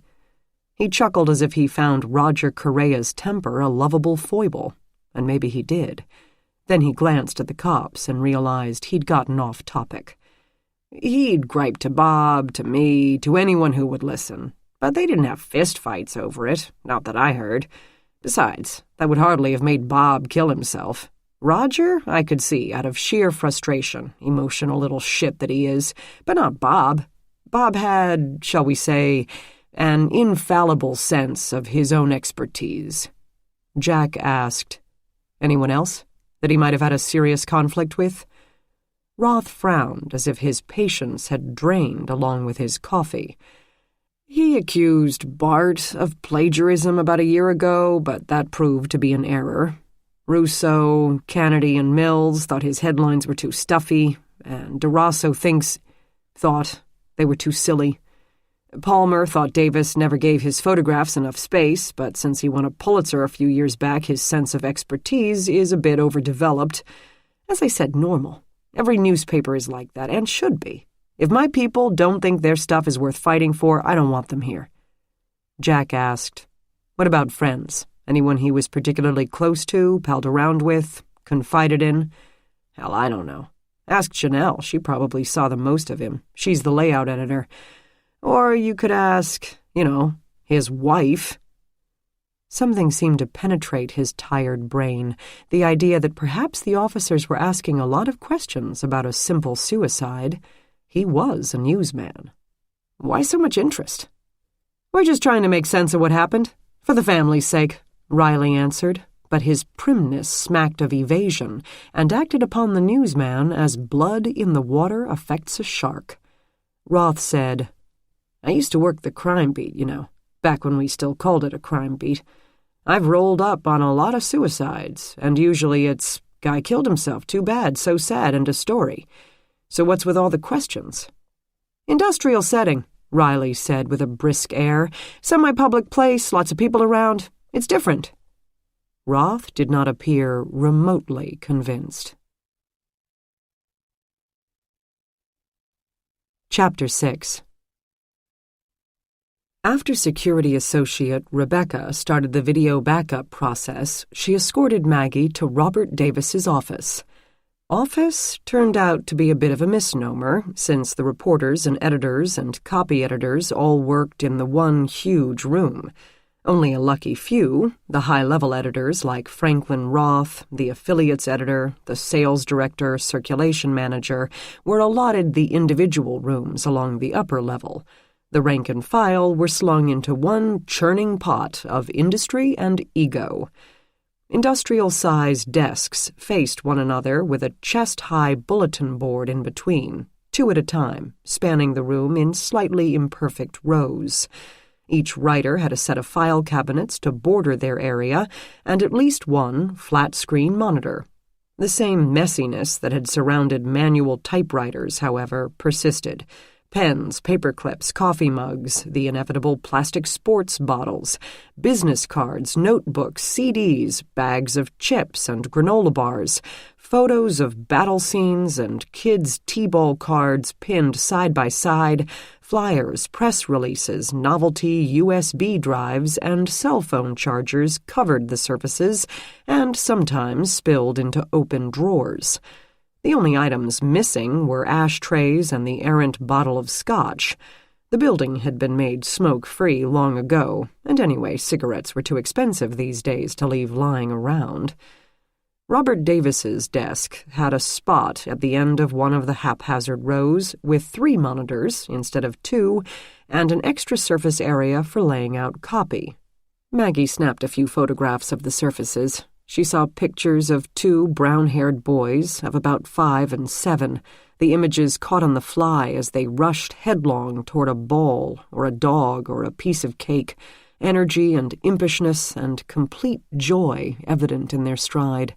He chuckled as if he found Roger Correa's temper a lovable foible, and maybe he did. Then he glanced at the cops and realized he'd gotten off topic. He'd gripe to Bob, to me, to anyone who would listen, but they didn't have fistfights over it, not that I heard. Besides, that would hardly have made Bob kill himself. Roger, I could see, out of sheer frustration, emotional little shit that he is, but not Bob. Bob had, shall we say, an infallible sense of his own expertise. Jack asked, anyone else that he might have had a serious conflict with? Roth frowned as if his patience had drained along with his coffee. He accused Bart of plagiarism about a year ago, but that proved to be an error. Russo, Kennedy, and Mills thought his headlines were too stuffy, and DeRosso thought they were too silly. Palmer thought Davis never gave his photographs enough space, but since he won a Pulitzer a few years back, his sense of expertise is a bit overdeveloped. As I said, normal. Every newspaper is like that, and should be. If my people don't think their stuff is worth fighting for, I don't want them here. Jack asked, what about friends? Anyone he was particularly close to, palled around with, confided in? Hell, I don't know. Ask Janelle. She probably saw the most of him. She's the layout editor. Or you could ask, his wife. Something seemed to penetrate his tired brain, the idea that perhaps the officers were asking a lot of questions about a simple suicide. He was a newsman. Why so much interest? We're just trying to make sense of what happened. For the family's sake, Riley answered, but his primness smacked of evasion and acted upon the newsman as blood in the water affects a shark. Roth said, I used to work the crime beat, back when we still called it a crime beat. I've rolled up on a lot of suicides, and usually it's, guy killed himself, too bad, so sad, and a story. So what's with all the questions? Industrial setting, Riley said with a brisk air. Semi-public place, lots of people around. It's different. Roth did not appear remotely convinced. Chapter 6. After security associate Rebecca started the video backup process, she escorted Maggie to Robert Davis's office. Office turned out to be a bit of a misnomer, since the reporters and editors and copy editors all worked in the one huge room. Only a lucky few, the high-level editors like Franklin Roth, the affiliates editor, the sales director, circulation manager, were allotted the individual rooms along the upper level. The rank and file were slung into one churning pot of industry and ego. Industrial-sized desks faced one another with a chest-high bulletin board in between, 2 at a time, spanning the room in slightly imperfect rows. Each writer had a set of file cabinets to border their area and at least one flat-screen monitor. The same messiness that had surrounded manual typewriters, however, persisted. Pens, paper clips, coffee mugs, the inevitable plastic sports bottles, business cards, notebooks, CDs, bags of chips and granola bars, photos of battle scenes and kids' T-ball cards pinned side by side, flyers, press releases, novelty USB drives, and cell phone chargers covered the surfaces and sometimes spilled into open drawers. The only items missing were ashtrays and the errant bottle of scotch. The building had been made smoke-free long ago, and anyway, cigarettes were too expensive these days to leave lying around. Robert Davis's desk had a spot at the end of one of the haphazard rows with 3 monitors instead of 2, and an extra surface area for laying out copy. Maggie snapped a few photographs of the surfaces. She saw pictures of 2 brown-haired boys of about 5 and 7, the images caught on the fly as they rushed headlong toward a ball or a dog or a piece of cake, energy and impishness and complete joy evident in their stride.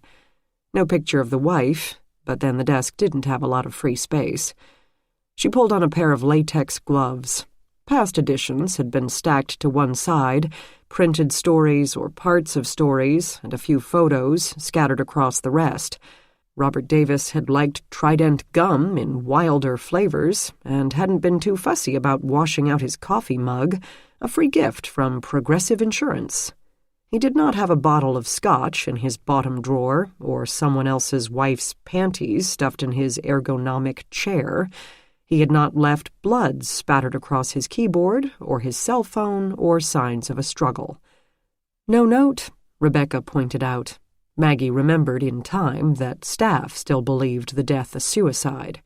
No picture of the wife, but then the desk didn't have a lot of free space. She pulled on a pair of latex gloves. Past editions had been stacked to one side, printed stories or parts of stories, and a few photos scattered across the rest. Robert Davis had liked Trident gum in wilder flavors and hadn't been too fussy about washing out his coffee mug, a free gift from Progressive Insurance. He did not have a bottle of scotch in his bottom drawer or someone else's wife's panties stuffed in his ergonomic chair. He had not left blood spattered across his keyboard or his cell phone or signs of a struggle. "No note," Rebecca pointed out. Maggie remembered in time that staff still believed the death a suicide.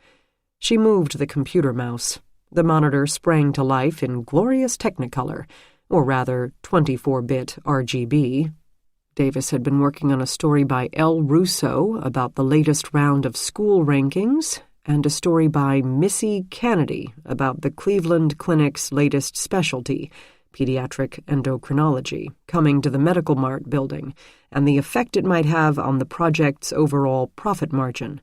She moved the computer mouse. The monitor sprang to life in glorious Technicolor, or rather 24-bit RGB. Davis had been working on a story by L. Russo about the latest round of school rankings, and a story by Missy Kennedy about the Cleveland Clinic's latest specialty, pediatric endocrinology, coming to the Medical Mart building, and the effect it might have on the project's overall profit margin.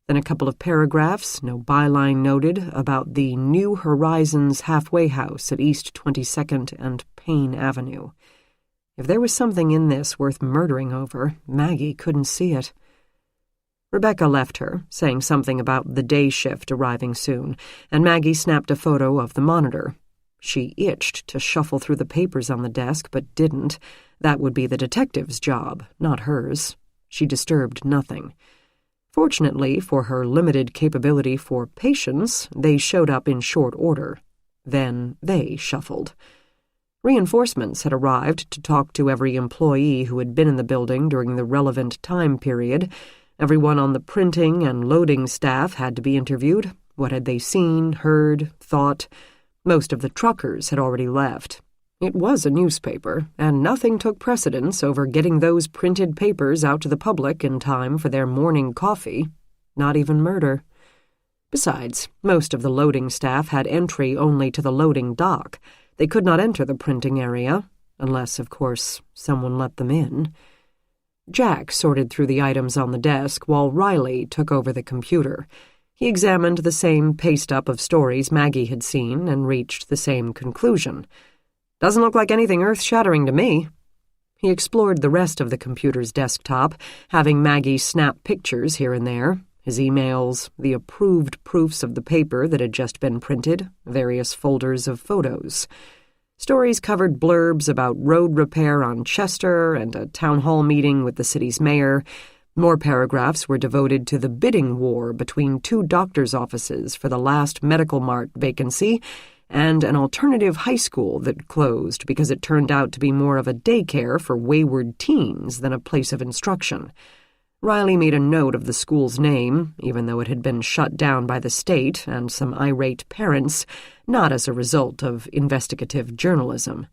Then a couple of paragraphs, no byline noted, about the New Horizons halfway house at East 22nd and Payne Avenue. If there was something in this worth murdering over, Maggie couldn't see it. Rebecca left her, saying something about the day shift arriving soon, and Maggie snapped a photo of the monitor. She itched to shuffle through the papers on the desk, but didn't. That would be the detective's job, not hers. She disturbed nothing. Fortunately for her limited capability for patience, they showed up in short order. Then they shuffled. Reinforcements had arrived to talk to every employee who had been in the building during the relevant time period. Everyone on the printing and loading staff had to be interviewed. What had they seen, heard, thought? Most of the truckers had already left. It was a newspaper, and nothing took precedence over getting those printed papers out to the public in time for their morning coffee. Not even murder. Besides, most of the loading staff had entry only to the loading dock. They could not enter the printing area, unless, of course, someone let them in. Jack sorted through the items on the desk while Riley took over the computer. He examined the same paste-up of stories Maggie had seen and reached the same conclusion. "Doesn't look like anything earth-shattering to me." He explored the rest of the computer's desktop, having Maggie snap pictures here and there, his emails, the approved proofs of the paper that had just been printed, various folders of photos. Stories covered blurbs about road repair on Chester and a town hall meeting with the city's mayor. More paragraphs were devoted to the bidding war between 2 doctors' offices for the last Medical Mart vacancy and an alternative high school that closed because it turned out to be more of a daycare for wayward teens than a place of instruction. Riley made a note of the school's name, even though it had been shut down by the state and some irate parents, not as a result of investigative journalism.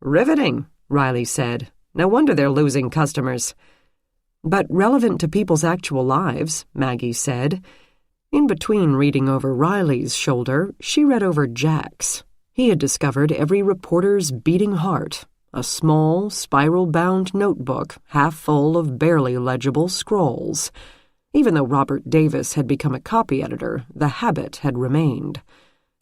"Riveting," Riley said. "No wonder they're losing customers." "But relevant to people's actual lives," Maggie said. In between reading over Riley's shoulder, she read over Jack's. He had discovered every reporter's beating heart, a small, spiral-bound notebook half full of barely legible scrawls. Even though Robert Davis had become a copy editor, the habit had remained.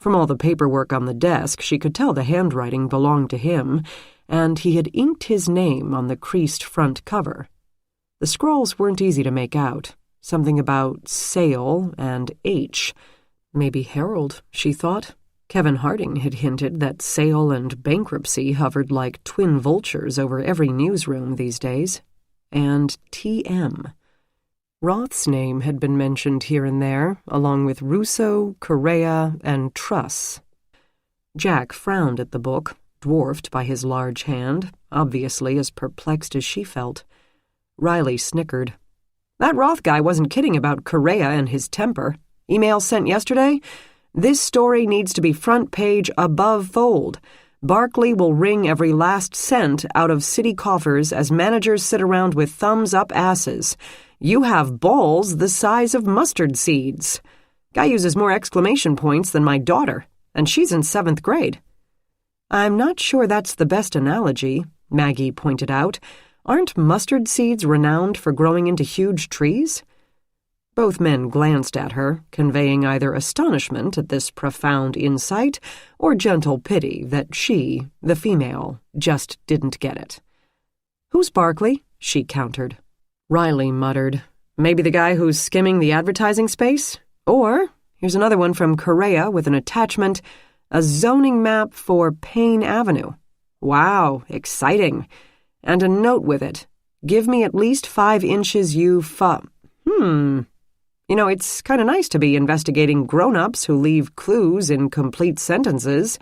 From all the paperwork on the desk, she could tell the handwriting belonged to him, and he had inked his name on the creased front cover. The scrawls weren't easy to make out. Something about Sale and H. Maybe Harold, she thought. Kevin Harding had hinted that sale and bankruptcy hovered like twin vultures over every newsroom these days. And TM. Roth's name had been mentioned here and there, along with Russo, Correa, and Truss. Jack frowned at the book, dwarfed by his large hand, obviously as perplexed as she felt. Riley snickered. That Roth guy wasn't kidding about Correa and his temper. Email sent yesterday? This story needs to be front page above fold. Barkley will wring every last cent out of city coffers as managers sit around with thumbs-up asses. You have balls the size of mustard seeds. Guy uses more exclamation points than my daughter, and she's in 7th grade. I'm not sure that's the best analogy, Maggie pointed out. Aren't mustard seeds renowned for growing into huge trees? Both men glanced at her, conveying either astonishment at this profound insight or gentle pity that she, the female, just didn't get it. Who's Barkley? She countered. Riley muttered, maybe the guy who's skimming the advertising space? Or, here's another one from Correa with an attachment, a zoning map for Payne Avenue. Wow, exciting. And a note with it. Give me at least 5 inches You know, it's kind of nice to be investigating grown-ups who leave clues in complete sentences.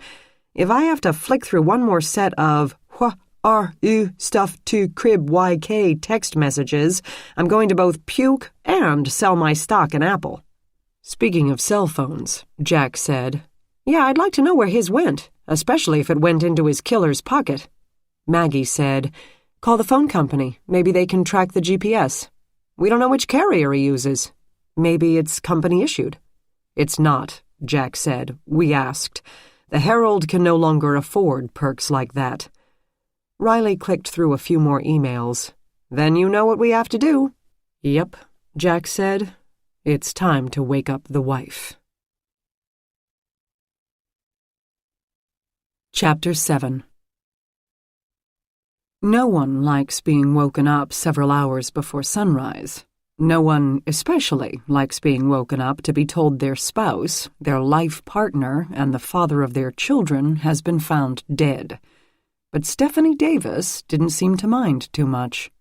If I have to flick through one more set of "Wha are you stuff to crib YK" text messages, I'm going to both puke and sell my stock in Apple. Speaking of cell phones, Jack said, yeah, I'd like to know where his went, especially if it went into his killer's pocket. Maggie said, call the phone company. Maybe they can track the GPS. We don't know which carrier he uses. Maybe it's company-issued. It's not, Jack said. We asked. The Herald can no longer afford perks like that. Riley clicked through a few more emails. Then you know what we have to do. Yep, Jack said. It's time to wake up the wife. Chapter 7. No one likes being woken up several hours before sunrise. No one especially likes being woken up to be told their spouse, their life partner, and the father of their children has been found dead. But Stephanie Davis didn't seem to mind too much.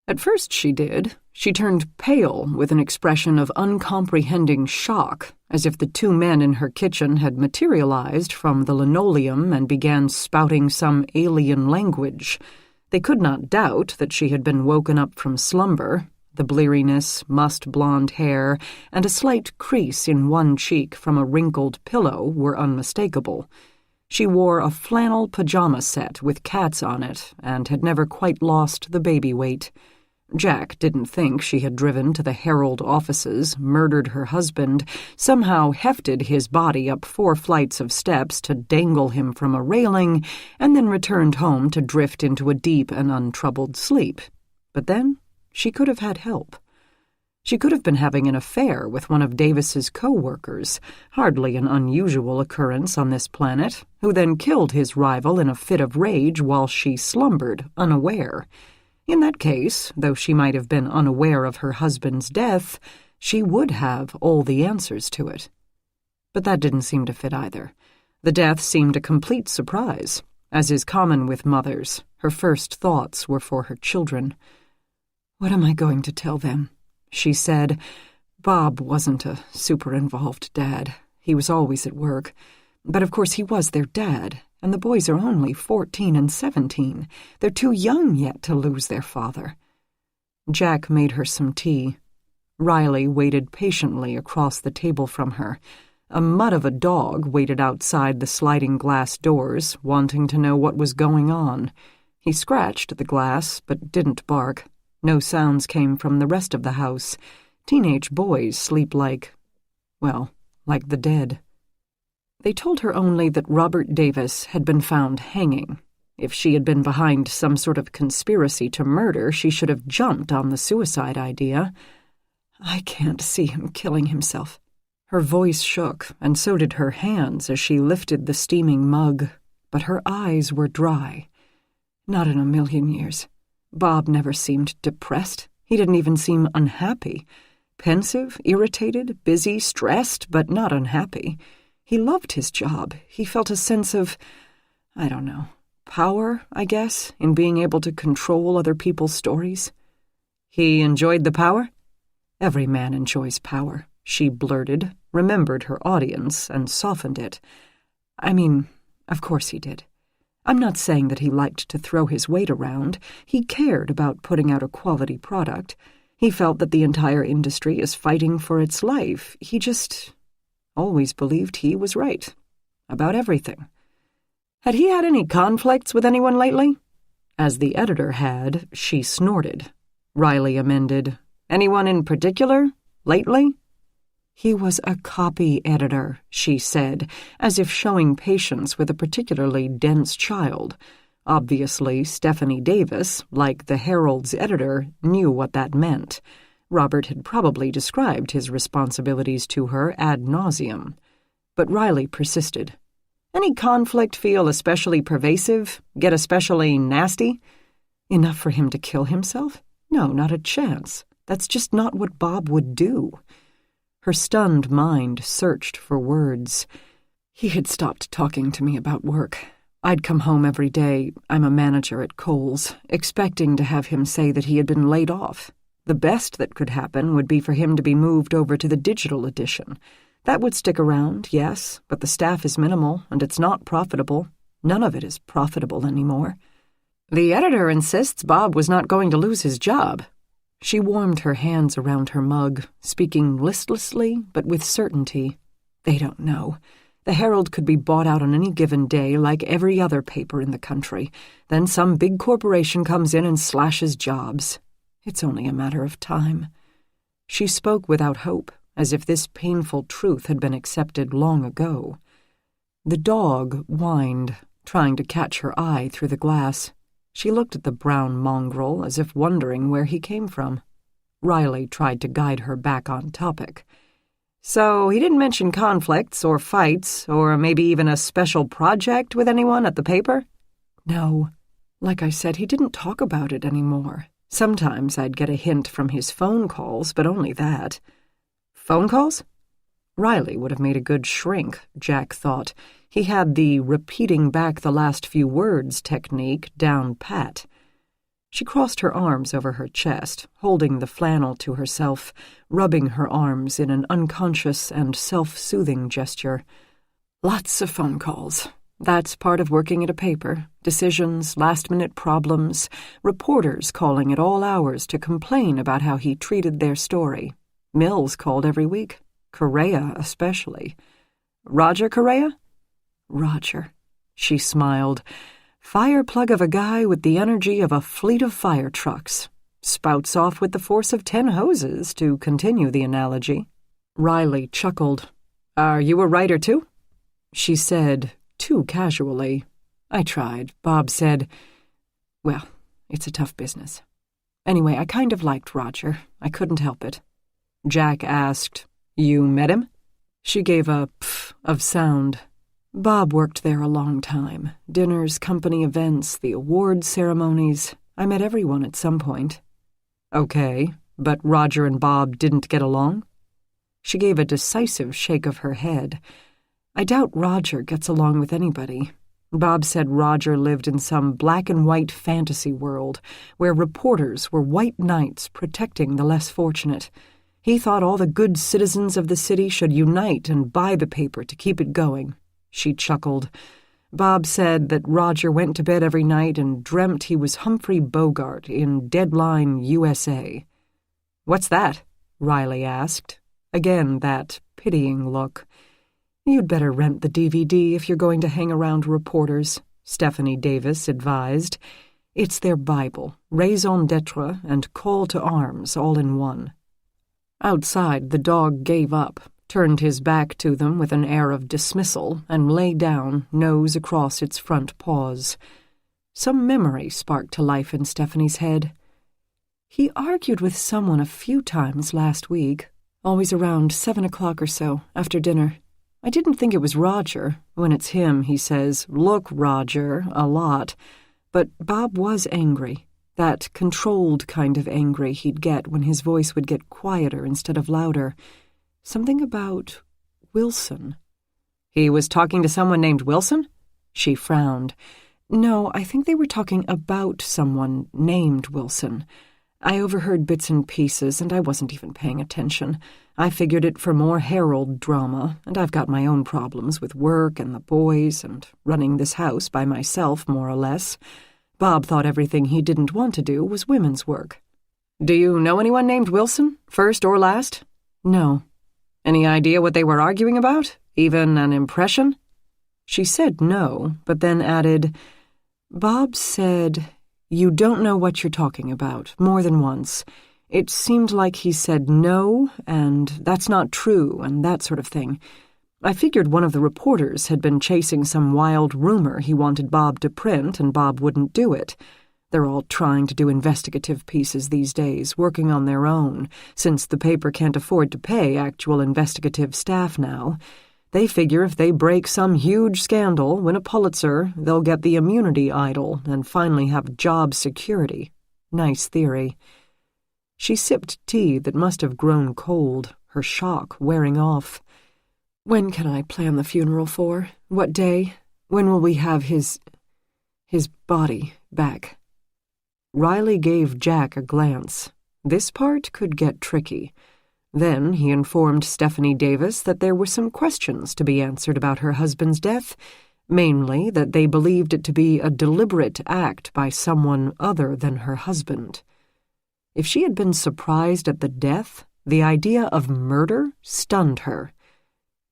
At first she did. She turned pale with an expression of uncomprehending shock, as if the 2 men in her kitchen had materialized from the linoleum and began spouting some alien language. They could not doubt that she had been woken up from slumber. The bleariness, musk-blonde hair, and a slight crease in one cheek from a wrinkled pillow were unmistakable. She wore a flannel pajama set with cats on it and had never quite lost the baby weight. Jack didn't think she had driven to the Herald offices, murdered her husband, somehow hefted his body up 4 flights of steps to dangle him from a railing, and then returned home to drift into a deep and untroubled sleep. But then she could have had help. She could have been having an affair with one of Davis's co-workers, hardly an unusual occurrence on this planet, who then killed his rival in a fit of rage while she slumbered, unaware. In that case, though she might have been unaware of her husband's death, she would have all the answers to it. But that didn't seem to fit either. The death seemed a complete surprise. As is common with mothers, her first thoughts were for her children. "What am I going to tell them?" she said. Bob wasn't a super-involved dad. He was always at work. But of course he was their dad, and the boys are only 14 and 17. They're too young yet to lose their father. Jack made her some tea. Riley waited patiently across the table from her. A mutt of a dog waited outside the sliding glass doors, wanting to know what was going on. He scratched at the glass, but didn't bark. No sounds came from the rest of the house. Teenage boys sleep like the dead. They told her only that Robert Davis had been found hanging. If she had been behind some sort of conspiracy to murder, she should have jumped on the suicide idea. "I can't see him killing himself." Her voice shook, and so did her hands as she lifted the steaming mug, but her eyes were dry. Not in a million years. Bob never seemed depressed. He didn't even seem unhappy. Pensive, irritated, busy, stressed, but not unhappy. He loved his job. He felt a sense of, I don't know, power, I guess, in being able to control other people's stories. He enjoyed the power? Every man enjoys power, she blurted, remembered her audience, and softened it. I mean, of course he did. I'm not saying that he liked to throw his weight around. He cared about putting out a quality product. He felt that the entire industry is fighting for its life. He just always believed he was right about everything. Had he had any conflicts with anyone lately? As the editor had, she snorted. Riley amended, Anyone in particular, lately? He was a copy editor, she said, as if showing patience with a particularly dense child. Obviously, Stephanie Davis, like the Herald's editor, knew what that meant. Robert had probably described his responsibilities to her ad nauseum. But Riley persisted. Any conflict feel especially pervasive? Get especially nasty? Enough for him to kill himself? No, not a chance. That's just not what Bob would do. Her stunned mind searched for words. He had stopped talking to me about work. I'd come home every day, I'm a manager at Kohl's, expecting to have him say that he had been laid off. The best that could happen would be for him to be moved over to the digital edition. That would stick around, yes, but the staff is minimal, and it's not profitable. None of it is profitable anymore. The editor insists Bob was not going to lose his job. She warmed her hands around her mug, speaking listlessly but with certainty. They don't know. The Herald could be bought out on any given day like every other paper in the country. Then some big corporation comes in and slashes jobs. It's only a matter of time. She spoke without hope, as if this painful truth had been accepted long ago. The dog whined, trying to catch her eye through the glass. She looked at the brown mongrel as if wondering where he came from. Riley tried to guide her back on topic. So he didn't mention conflicts or fights or maybe even a special project with anyone at the paper? No. Like I said, he didn't talk about it anymore. Sometimes I'd get a hint from his phone calls, but only that. Phone calls? Riley would have made a good shrink, Jack thought. He had the repeating back the last few words technique down pat. She crossed her arms over her chest, holding the flannel to herself, rubbing her arms in an unconscious and self-soothing gesture. Lots of phone calls. That's part of working at a paper. Decisions, last-minute problems, reporters calling at all hours to complain about how he treated their story. Mills called every week. Correa especially. Roger Correa? Roger. She smiled. Fireplug of a guy with the energy of a fleet of fire trucks. Spouts off with the force of 10 hoses, to continue the analogy. Riley chuckled. Are you a writer too? She said, too casually. I tried. Bob said, well, it's a tough business. Anyway, I kind of liked Roger. I couldn't help it. Jack asked, You met him? She gave a pff of sound. Bob worked there a long time. Dinners, company events, the award ceremonies. I met everyone at some point. Okay, but Roger and Bob didn't get along? She gave a decisive shake of her head. I doubt Roger gets along with anybody. Bob said Roger lived in some black-and-white fantasy world where reporters were white knights protecting the less fortunate. He thought all the good citizens of the city should unite and buy the paper to keep it going. She chuckled. Bob said that Roger went to bed every night and dreamt he was Humphrey Bogart in Deadline USA. What's that? Riley asked. Again, that pitying look. You'd better rent the DVD if you're going to hang around reporters, Stephanie Davis advised. It's their Bible, raison d'etre and call to arms all in one. Outside, the dog gave up, turned his back to them with an air of dismissal, and lay down, nose across its front paws. Some memory sparked to life in Stephanie's head. He argued with someone a few times last week. Always around 7 o'clock or so, after dinner. I didn't think it was Roger. When it's him, he says, "Look, Roger," a lot. But Bob was angry. That controlled kind of angry he'd get when his voice would get quieter instead of louder. Something about Wilson. He was talking to someone named Wilson? She frowned. No, I think they were talking about someone named Wilson. I overheard bits and pieces, and I wasn't even paying attention. I figured it for more Harold drama, and I've got my own problems with work and the boys and running this house by myself, more or less. Bob thought everything he didn't want to do was women's work. Do you know anyone named Wilson, first or last? No. Any idea what they were arguing about? Even an impression? She said no, but then added, Bob said, "You don't know what you're talking about," more than once. It seemed like he said no, and that's not true, and that sort of thing. I figured one of the reporters had been chasing some wild rumor he wanted Bob to print, and Bob wouldn't do it. They're all trying to do investigative pieces these days, working on their own, since the paper can't afford to pay actual investigative staff now. They figure if they break some huge scandal, win a Pulitzer, they'll get the immunity idol and finally have job security. Nice theory. She sipped tea that must have grown cold, her shock wearing off. When can I plan the funeral for? What day? When will we have his body back? Riley gave Jack a glance. This part could get tricky. Then he informed Stephanie Davis that there were some questions to be answered about her husband's death, mainly that they believed it to be a deliberate act by someone other than her husband. If she had been surprised at the death, the idea of murder stunned her.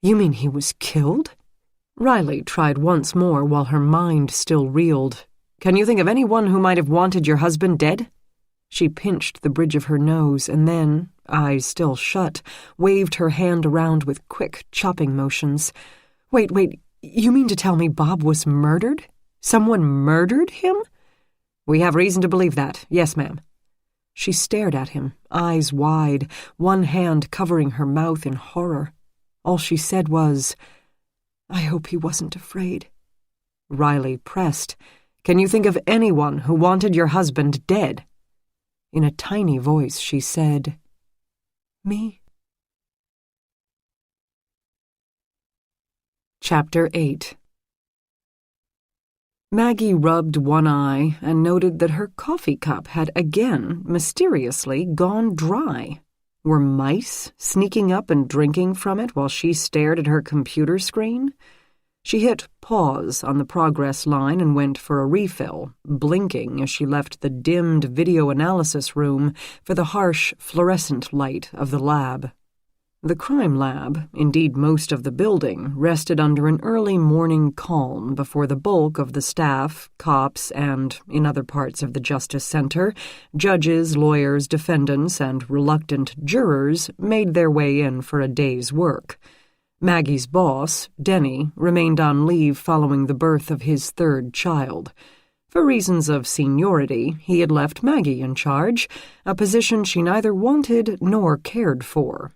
You mean he was killed? Riley tried once more while her mind still reeled. Can you think of anyone who might have wanted your husband dead? She pinched the bridge of her nose and then, eyes still shut, waved her hand around with quick, chopping motions. Wait, you mean to tell me Bob was murdered? Someone murdered him? We have reason to believe that, yes, ma'am. She stared at him, eyes wide, one hand covering her mouth in horror. All she said was, I hope he wasn't afraid. Riley pressed. Can you think of anyone who wanted your husband dead? In a tiny voice, she said, Me. Chapter 8. Maggie rubbed one eye and noted that her coffee cup had again, mysteriously, gone dry. Were mice sneaking up and drinking from it while she stared at her computer screen? She hit pause on the progress line and went for a refill, blinking as she left the dimmed video analysis room for the harsh fluorescent light of the lab. The crime lab, indeed most of the building, rested under an early morning calm before the bulk of the staff, cops, and, in other parts of the Justice Center, judges, lawyers, defendants, and reluctant jurors made their way in for a day's work. Maggie's boss, Denny, remained on leave following the birth of his third child. For reasons of seniority, he had left Maggie in charge, a position she neither wanted nor cared for.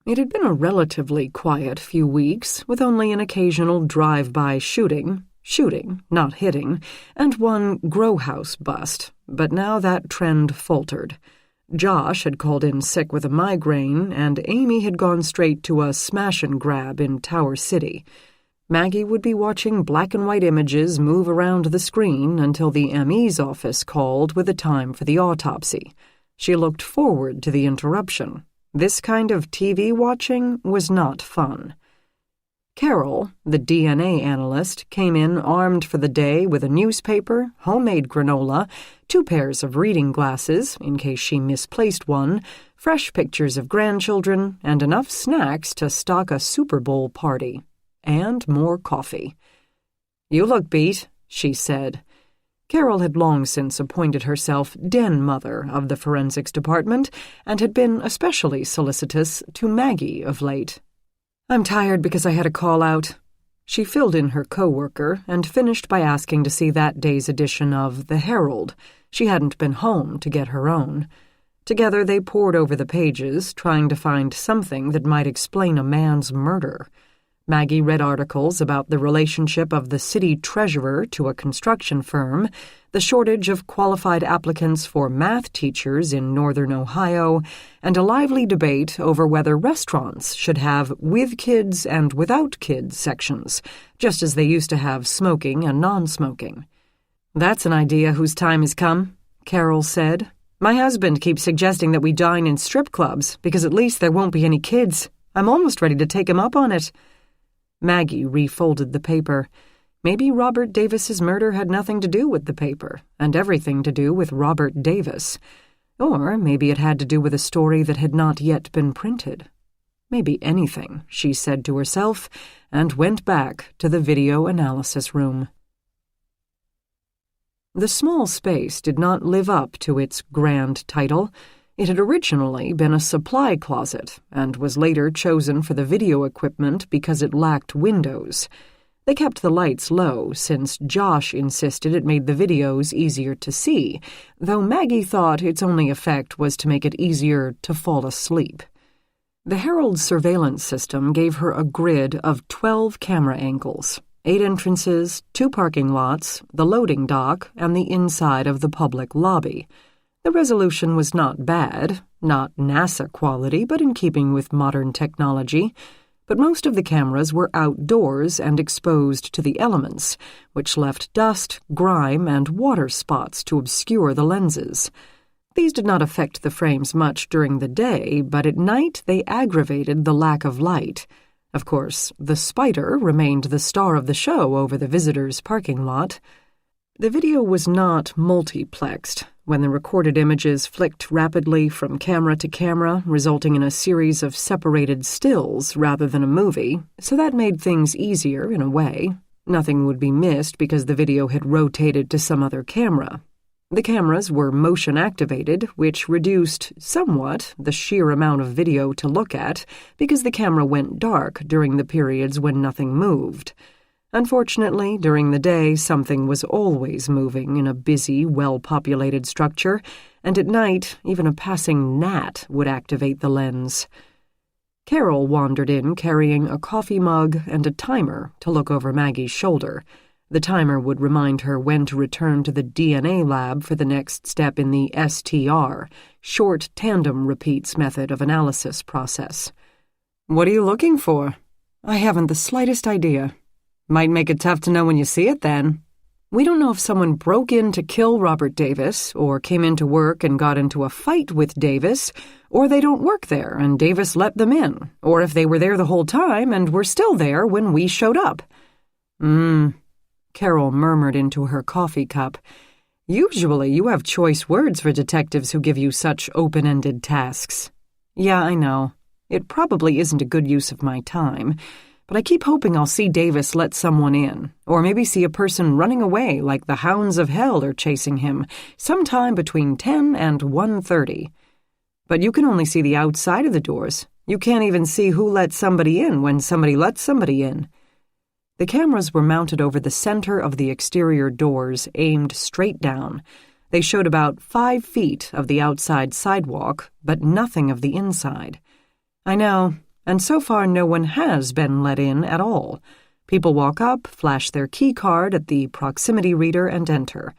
It had been a relatively quiet few weeks, with only an occasional drive-by shooting, not hitting, and one grow-house bust, but now that trend faltered. Josh had called in sick with a migraine, and Amy had gone straight to a smash-and-grab in Tower City. Maggie would be watching black-and-white images move around the screen until the ME's office called with a time for the autopsy. She looked forward to the interruption. This kind of TV watching was not fun. Carol, the DNA analyst, came in armed for the day with a newspaper, homemade granola, 2 pairs of reading glasses, in case she misplaced one, fresh pictures of grandchildren, and enough snacks to stock a Super Bowl party. And more coffee. You look beat, she said. Carol had long since appointed herself den mother of the forensics department and had been especially solicitous to Maggie of late. I'm tired because I had a call out. She filled in her coworker and finished by asking to see that day's edition of The Herald. She hadn't been home to get her own. Together they pored over the pages, trying to find something that might explain a man's murder. Maggie read articles about the relationship of the city treasurer to a construction firm, the shortage of qualified applicants for math teachers in northern Ohio, and a lively debate over whether restaurants should have with kids and without kids sections, just as they used to have smoking and non-smoking. "That's an idea whose time has come," Carol said. "My husband keeps suggesting that we dine in strip clubs, because at least there won't be any kids. I'm almost ready to take him up on it." Maggie refolded the paper. Maybe Robert Davis's murder had nothing to do with the paper, and everything to do with Robert Davis. Or maybe it had to do with a story that had not yet been printed. Maybe anything, she said to herself, and went back to the video analysis room. The small space did not live up to its grand title. It had originally been a supply closet and was later chosen for the video equipment because it lacked windows. They kept the lights low since Josh insisted it made the videos easier to see, though Maggie thought its only effect was to make it easier to fall asleep. The Herald surveillance system gave her a grid of 12 camera angles, 8 entrances, 2 parking lots, the loading dock, and the inside of the public lobby. The resolution was not bad, not NASA quality, but in keeping with modern technology. But most of the cameras were outdoors and exposed to the elements, which left dust, grime, and water spots to obscure the lenses. These did not affect the frames much during the day, but at night they aggravated the lack of light. Of course, the spider remained the star of the show over the visitors' parking lot. The video was not multiplexed. When the recorded images flicked rapidly from camera to camera, resulting in a series of separated stills rather than a movie, so that made things easier in a way. Nothing would be missed because the video had rotated to some other camera. The cameras were motion-activated, which reduced, somewhat, the sheer amount of video to look at because the camera went dark during the periods when nothing moved. Unfortunately, during the day, something was always moving in a busy, well-populated structure, and at night, even a passing gnat would activate the lens. Carol wandered in carrying a coffee mug and a timer to look over Maggie's shoulder. The timer would remind her when to return to the DNA lab for the next step in the STR, short tandem repeats method of analysis process. "What are you looking for?" "I haven't the slightest idea." "Might make it tough to know when you see it, then." "We don't know if someone broke in to kill Robert Davis, or came into work and got into a fight with Davis, or they don't work there and Davis let them in, or if they were there the whole time and were still there when we showed up." Carol murmured into her coffee cup. "Usually you have choice words for detectives who give you such open-ended tasks." "Yeah, I know. It probably isn't a good use of my time. But I keep hoping I'll see Davis let someone in, or maybe see a person running away like the hounds of hell are chasing him, sometime between 10 and 1:30. But you can only see the outside of the doors. You can't even see who let somebody in when somebody lets somebody in." The cameras were mounted over the center of the exterior doors, aimed straight down. They showed about 5 feet of the outside sidewalk, but nothing of the inside. "I know. And so far no one has been let in at all. People walk up, flash their key card at the proximity reader, and enter.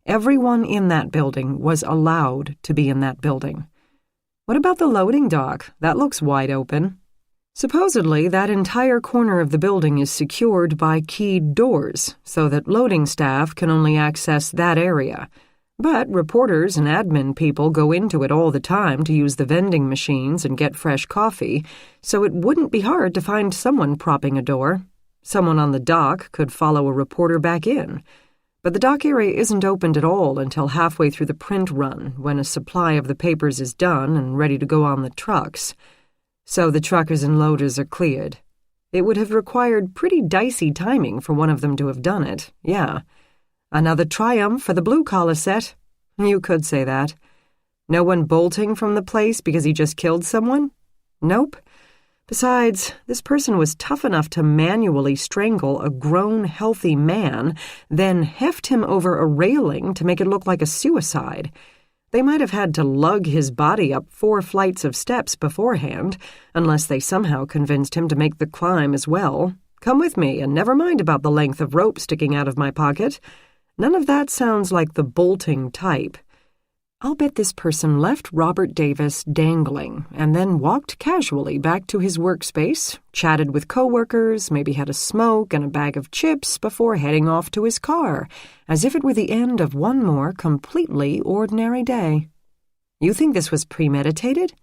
Everyone in that building was allowed to be in that building." "What about the loading dock? That looks wide open." "Supposedly that entire corner of the building is secured by keyed doors, so that loading staff can only access that area. But reporters and admin people go into it all the time to use the vending machines and get fresh coffee, so it wouldn't be hard to find someone propping a door. Someone on the dock could follow a reporter back in. But the dock area isn't opened at all until halfway through the print run, when a supply of the papers is done and ready to go on the trucks. So the truckers and loaders are cleared. It would have required pretty dicey timing for one of them to have done it, yeah. Another triumph for the blue-collar set. You could say that. No one bolting from the place because he just killed someone? Nope. Besides, this person was tough enough to manually strangle a grown, healthy man, then heft him over a railing to make it look like a suicide. They might have had to lug his body up 4 flights of steps beforehand, unless they somehow convinced him to make the climb as well. Come with me, and never mind about the length of rope sticking out of my pocket. None of that sounds like the bolting type. I'll bet this person left Robert Davis dangling and then walked casually back to his workspace, chatted with coworkers, maybe had a smoke and a bag of chips before heading off to his car, as if it were the end of one more completely ordinary day. You think this was premeditated?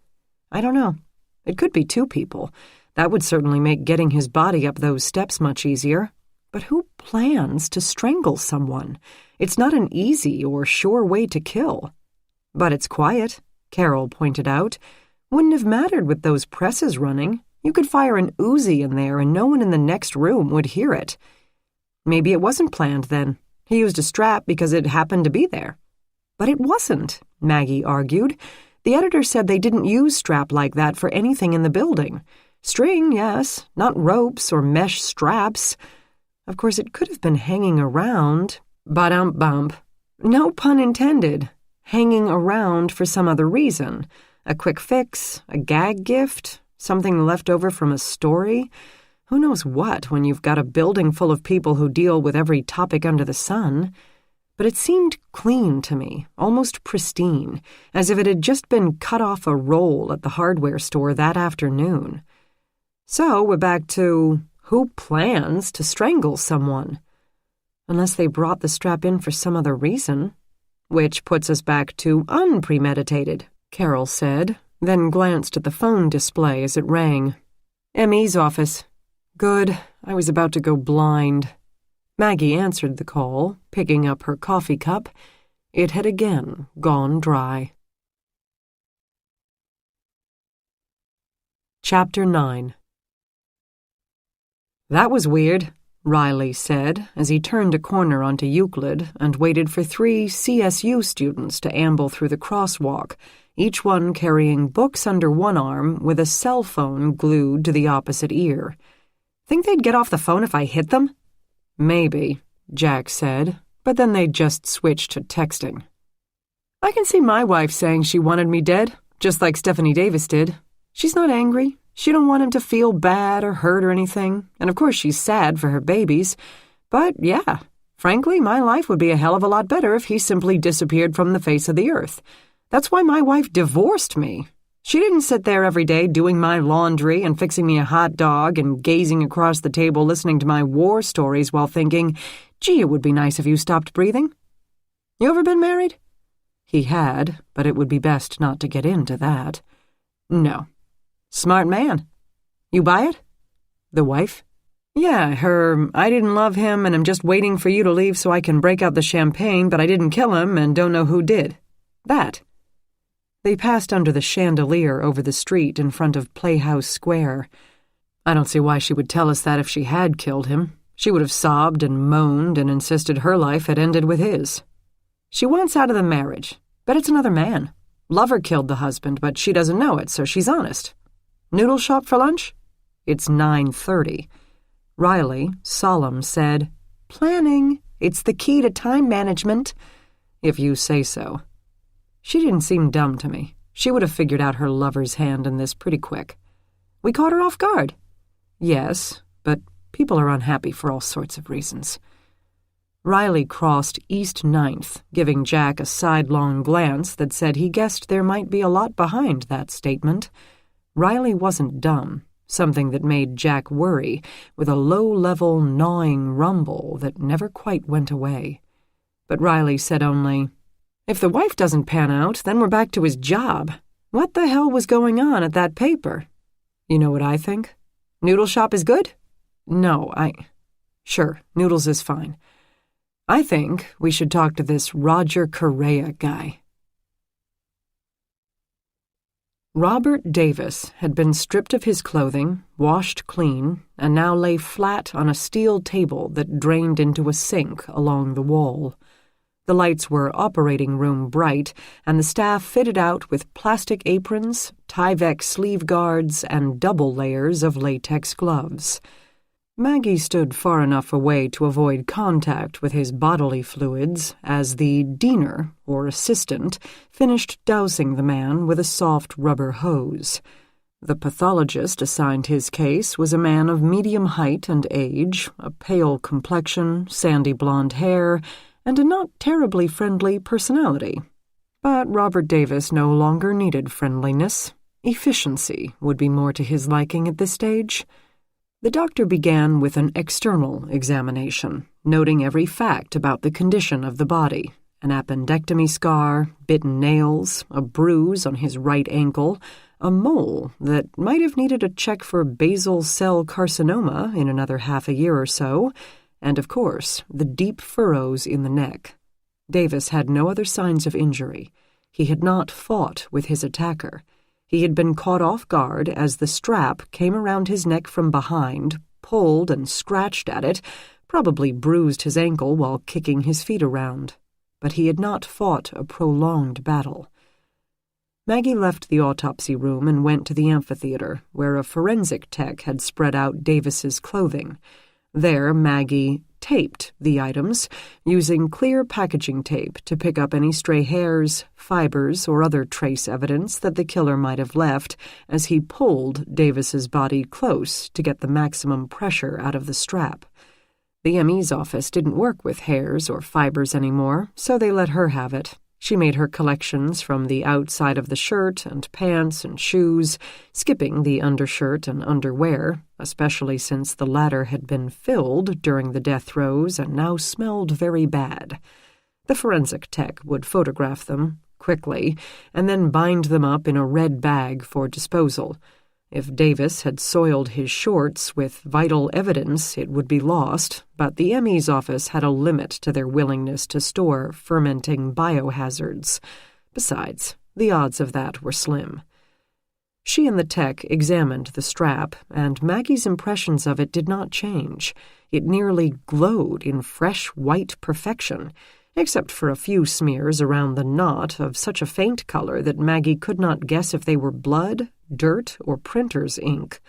I don't know. It could be 2 people. That would certainly make getting his body up those steps much easier. But who plans to strangle someone? It's not an easy or sure way to kill. But it's quiet, Carol pointed out. Wouldn't have mattered with those presses running. You could fire an Uzi in there and no one in the next room would hear it. Maybe it wasn't planned then. He used a strap because it happened to be there. But it wasn't, Maggie argued. The editor said they didn't use strap like that for anything in the building. String, yes, not ropes or mesh straps. Of course, it could have been hanging around. Ba-dum-bump. No pun intended. Hanging around for some other reason. A quick fix, a gag gift, something left over from a story. Who knows what when you've got a building full of people who deal with every topic under the sun. But it seemed clean to me, almost pristine, as if it had just been cut off a roll at the hardware store that afternoon. So we're back to who plans to strangle someone? Unless they brought the strap in for some other reason. Which puts us back to unpremeditated, Carol said, then glanced at the phone display as it rang. M.E.'s office. Good. I was about to go blind. Maggie answered the call, picking up her coffee cup. It had again gone dry. Chapter 9. That was weird, Riley said as he turned a corner onto Euclid and waited for 3 CSU students to amble through the crosswalk, each one carrying books under one arm with a cell phone glued to the opposite ear. Think they'd get off the phone if I hit them? Maybe, Jack said, but then they'd just switch to texting. I can see my wife saying she wanted me dead, just like Stephanie Davis did. She's not angry. She don't want him to feel bad or hurt or anything, and of course she's sad for her babies. But yeah, frankly, my life would be a hell of a lot better if he simply disappeared from the face of the earth. That's why my wife divorced me. She didn't sit there every day doing my laundry and fixing me a hot dog and gazing across the table listening to my war stories while thinking, gee, it would be nice if you stopped breathing. You ever been married? He had, but it would be best not to get into that. No. Smart man. You buy it? The wife? Yeah, I didn't love him and I'm just waiting for you to leave so I can break out the champagne, but I didn't kill him and don't know who did. That. They passed under the chandelier over the street in front of Playhouse Square. I don't see why she would tell us that if she had killed him. She would have sobbed and moaned and insisted her life had ended with his. She wants out of the marriage, but it's another man. Lover killed the husband, but she doesn't know it, so she's honest. Noodle shop for lunch? It's 9:30. Riley, solemn, said, Planning. It's the key to time management. If you say so. She didn't seem dumb to me. She would have figured out her lover's hand in this pretty quick. We caught her off guard. Yes, but people are unhappy for all sorts of reasons. Riley crossed East 9th, giving Jack a sidelong glance that said he guessed there might be a lot behind that statement. Riley wasn't dumb, something that made Jack worry, with a low-level gnawing rumble that never quite went away. But Riley said only, If the wife doesn't pan out, then we're back to his job. What the hell was going on at that paper? You know what I think? Noodle shop is good? No, Sure, noodles is fine. I think we should talk to this Roger Correa guy. Robert Davis had been stripped of his clothing, washed clean, and now lay flat on a steel table that drained into a sink along the wall. The lights were operating room bright, and the staff fitted out with plastic aprons, Tyvek sleeve guards, and double layers of latex gloves. Maggie stood far enough away to avoid contact with his bodily fluids as the diener, or assistant, finished dousing the man with a soft rubber hose. The pathologist assigned his case was a man of medium height and age, a pale complexion, sandy blonde hair, and a not terribly friendly personality. But Robert Davis no longer needed friendliness. Efficiency would be more to his liking at this stage. The doctor began with an external examination, noting every fact about the condition of the body: an appendectomy scar, bitten nails, a bruise on his right ankle, a mole that might have needed a check for basal cell carcinoma in another half a year or so, and, of course, the deep furrows in the neck. Davis had no other signs of injury. He had not fought with his attacker. He had been caught off guard as the strap came around his neck from behind, pulled and scratched at it, probably bruised his ankle while kicking his feet around. But he had not fought a prolonged battle. Maggie left the autopsy room and went to the amphitheater, where a forensic tech had spread out Davis's clothing. There, Maggie taped the items, using clear packaging tape to pick up any stray hairs, fibers, or other trace evidence that the killer might have left as he pulled Davis's body close to get the maximum pressure out of the strap. The ME's office didn't work with hairs or fibers anymore, so they let her have it. She made her collections from the outside of the shirt and pants and shoes, skipping the undershirt and underwear, especially since the latter had been filled during the death throes and now smelled very bad. The forensic tech would photograph them, quickly, and then bind them up in a red bag for disposal. If Davis had soiled his shorts with vital evidence, it would be lost, but the ME's office had a limit to their willingness to store fermenting biohazards. Besides, the odds of that were slim. She and the tech examined the strap, and Maggie's impressions of it did not change. It nearly glowed in fresh white perfection, except for a few smears around the knot of such a faint color that Maggie could not guess if they were blood, dirt, or printer's ink.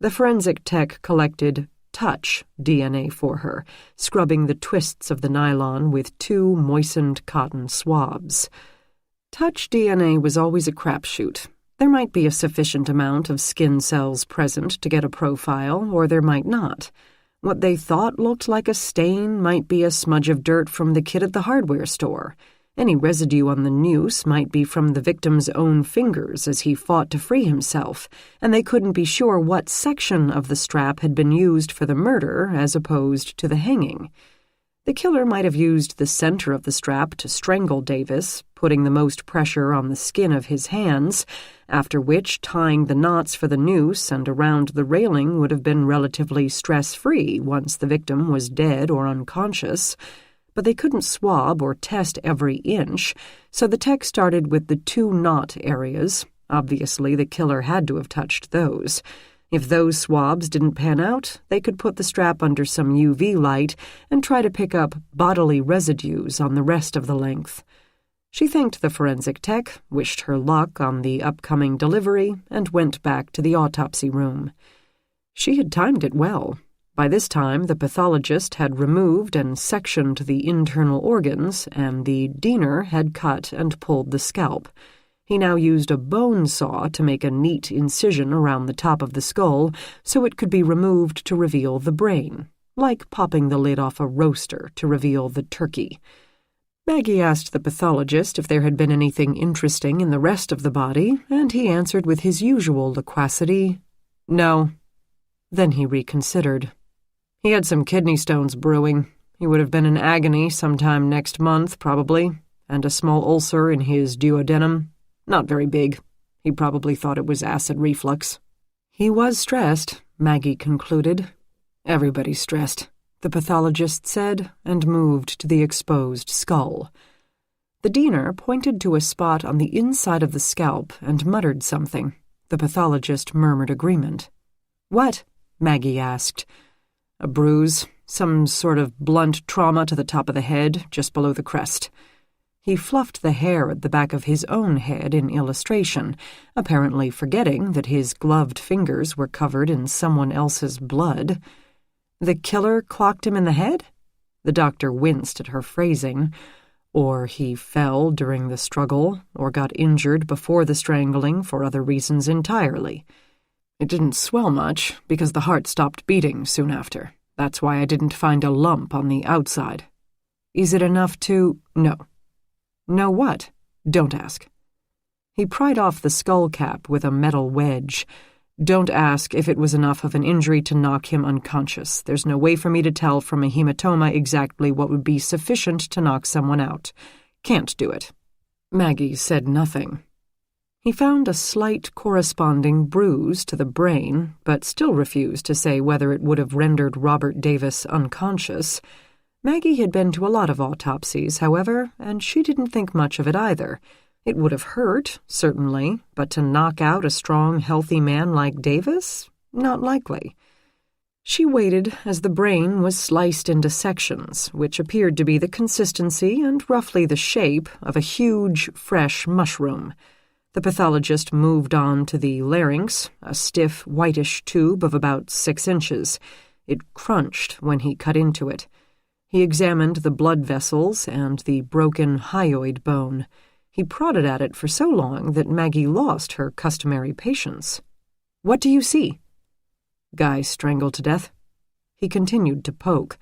The forensic tech collected touch DNA for her, scrubbing the twists of the nylon with 2 moistened cotton swabs. Touch DNA was always a crapshoot. There might be a sufficient amount of skin cells present to get a profile, or there might not. What they thought looked like a stain might be a smudge of dirt from the kid at the hardware store. Any residue on the noose might be from the victim's own fingers as he fought to free himself, and they couldn't be sure what section of the strap had been used for the murder as opposed to the hanging. The killer might have used the center of the strap to strangle Davis, putting the most pressure on the skin of his hands, after which tying the knots for the noose and around the railing would have been relatively stress-free once the victim was dead or unconscious. But they couldn't swab or test every inch, so the tech started with the 2 knot areas. Obviously, the killer had to have touched those. If those swabs didn't pan out, they could put the strap under some UV light and try to pick up bodily residues on the rest of the length. She thanked the forensic tech, wished her luck on the upcoming delivery, and went back to the autopsy room. She had timed it well. By this time, the pathologist had removed and sectioned the internal organs, and the diener had cut and pulled the scalp. He now used a bone saw to make a neat incision around the top of the skull so it could be removed to reveal the brain, like popping the lid off a roaster to reveal the turkey. Maggie asked the pathologist if there had been anything interesting in the rest of the body, and he answered with his usual loquacity, "No." Then he reconsidered. He had some kidney stones brewing. He would have been in agony sometime next month, probably, and a small ulcer in his duodenum. Not very big. He probably thought it was acid reflux. He was stressed, Maggie concluded. Everybody's stressed, the pathologist said, and moved to the exposed skull. The diener pointed to a spot on the inside of the scalp and muttered something. The pathologist murmured agreement. "What?" Maggie asked. "A bruise, some sort of blunt trauma to the top of the head, just below the crest." He fluffed the hair at the back of his own head in illustration, apparently forgetting that his gloved fingers were covered in someone else's blood. The killer clocked him in the head? The doctor winced at her phrasing. Or he fell during the struggle, or got injured before the strangling for other reasons entirely. It didn't swell much, because the heart stopped beating soon after. That's why I didn't find a lump on the outside. Is it enough to— No. No what? Don't ask. He pried off the skull cap with a metal wedge. Don't ask if it was enough of an injury to knock him unconscious. There's no way for me to tell from a hematoma exactly what would be sufficient to knock someone out. Can't do it. Maggie said nothing. He found a slight corresponding bruise to the brain, but still refused to say whether it would have rendered Robert Davis unconscious. Maggie had been to a lot of autopsies, however, and she didn't think much of it either. It would have hurt, certainly, but to knock out a strong, healthy man like Davis? Not likely. She waited as the brain was sliced into sections, which appeared to be the consistency and roughly the shape of a huge, fresh mushroom. The pathologist moved on to the larynx, a stiff, whitish tube of about 6 inches. It crunched when he cut into it. He examined the blood vessels and the broken hyoid bone. He prodded at it for so long that Maggie lost her customary patience. "What do you see?" "Guy strangled to death." He continued to poke.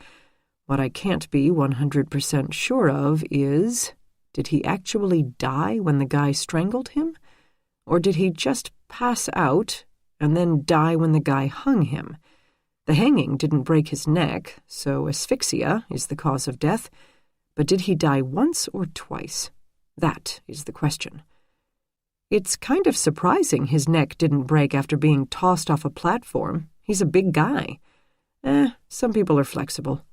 "What I can't be 100% sure of is, did he actually die when the guy strangled him? Or did he just pass out and then die when the guy hung him? The hanging didn't break his neck, so asphyxia is the cause of death. But did he die once or twice? That is the question. It's kind of surprising his neck didn't break after being tossed off a platform. He's a big guy. Some people are flexible."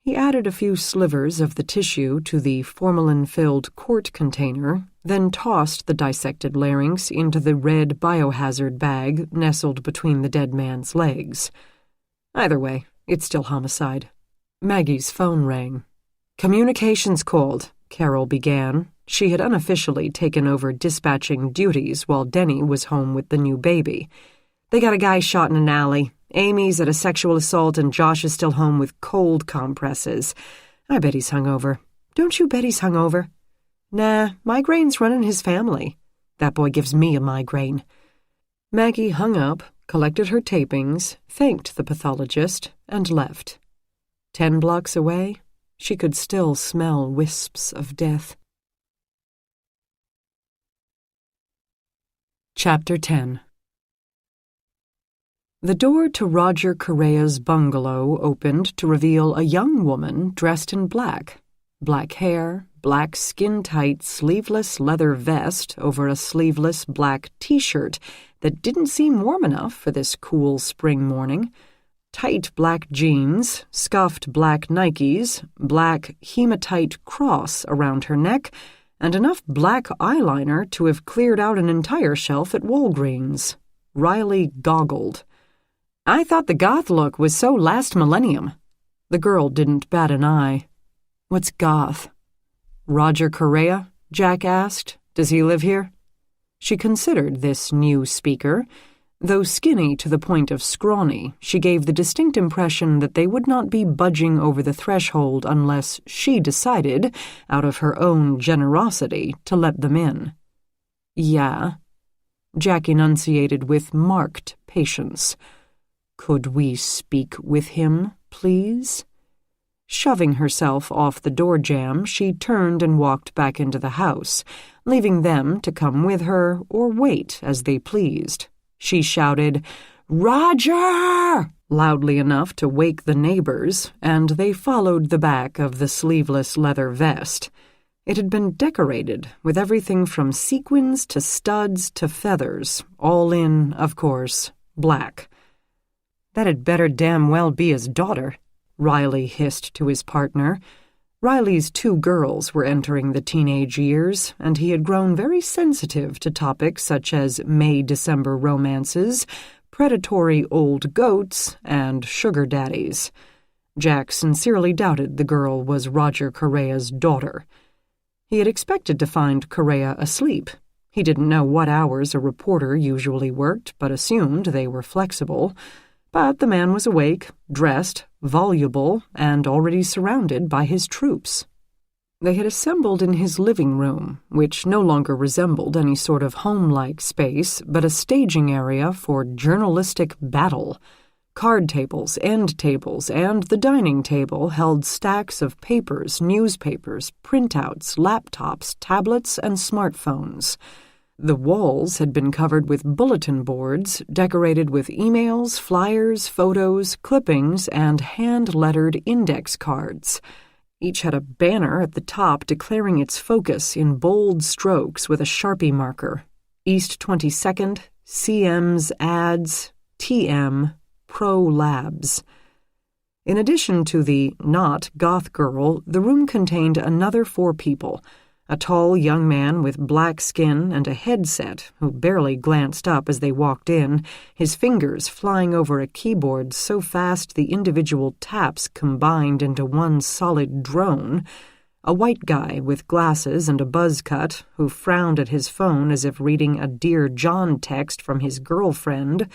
He added a few slivers of the tissue to the formalin-filled quart container, then tossed the dissected larynx into the red biohazard bag nestled between the dead man's legs. Either way, it's still homicide. Maggie's phone rang. "Communications called," Carol began. She had unofficially taken over dispatching duties while Denny was home with the new baby. "They got a guy shot in an alley. Amy's at a sexual assault and Josh is still home with cold compresses. I bet he's hungover. Don't you bet he's hungover?" "Nah, migraine's running his family. That boy gives me a migraine." Maggie hung up, collected her tapings, thanked the pathologist, and left. 10 blocks away, she could still smell wisps of death. Chapter 10. The door to Roger Correa's bungalow opened to reveal a young woman dressed in black. Black hair, black skin-tight sleeveless leather vest over a sleeveless black t-shirt that didn't seem warm enough for this cool spring morning. Tight black jeans, scuffed black Nikes, black hematite cross around her neck, and enough black eyeliner to have cleared out an entire shelf at Walgreens. Riley goggled. "I thought the goth look was so last millennium." The girl didn't bat an eye. "What's goth?" "Roger Correa?" Jack asked. "Does he live here?" She considered this new speaker. Though skinny to the point of scrawny, she gave the distinct impression that they would not be budging over the threshold unless she decided, out of her own generosity, to let them in. "Yeah," Jack enunciated with marked patience. "Could we speak with him, please?" Shoving herself off the door jamb, she turned and walked back into the house, leaving them to come with her or wait as they pleased. She shouted, "Roger!" loudly enough to wake the neighbors, and they followed the back of the sleeveless leather vest. It had been decorated with everything from sequins to studs to feathers, all in, of course, black. "That had better damn well be his daughter," Riley hissed to his partner. Riley's 2 girls were entering the teenage years, and he had grown very sensitive to topics such as May-December romances, predatory old goats, and sugar daddies. Jack sincerely doubted the girl was Roger Correa's daughter. He had expected to find Correa asleep. He didn't know what hours a reporter usually worked, but assumed they were flexible. But the man was awake, dressed, voluble, and already surrounded by his troops. They had assembled in his living room, which no longer resembled any sort of home-like space, but a staging area for journalistic battle. Card tables, end tables, and the dining table held stacks of papers, newspapers, printouts, laptops, tablets, and smartphones. The walls had been covered with bulletin boards, decorated with emails, flyers, photos, clippings, and hand-lettered index cards. Each had a banner at the top declaring its focus in bold strokes with a Sharpie marker. East 22nd, CM's Ads, TM, Pro Labs. In addition to the not goth girl, the room contained another 4 people. A tall young man with black skin and a headset who barely glanced up as they walked in, his fingers flying over a keyboard so fast the individual taps combined into one solid drone. A white guy with glasses and a buzz cut who frowned at his phone as if reading a Dear John text from his girlfriend.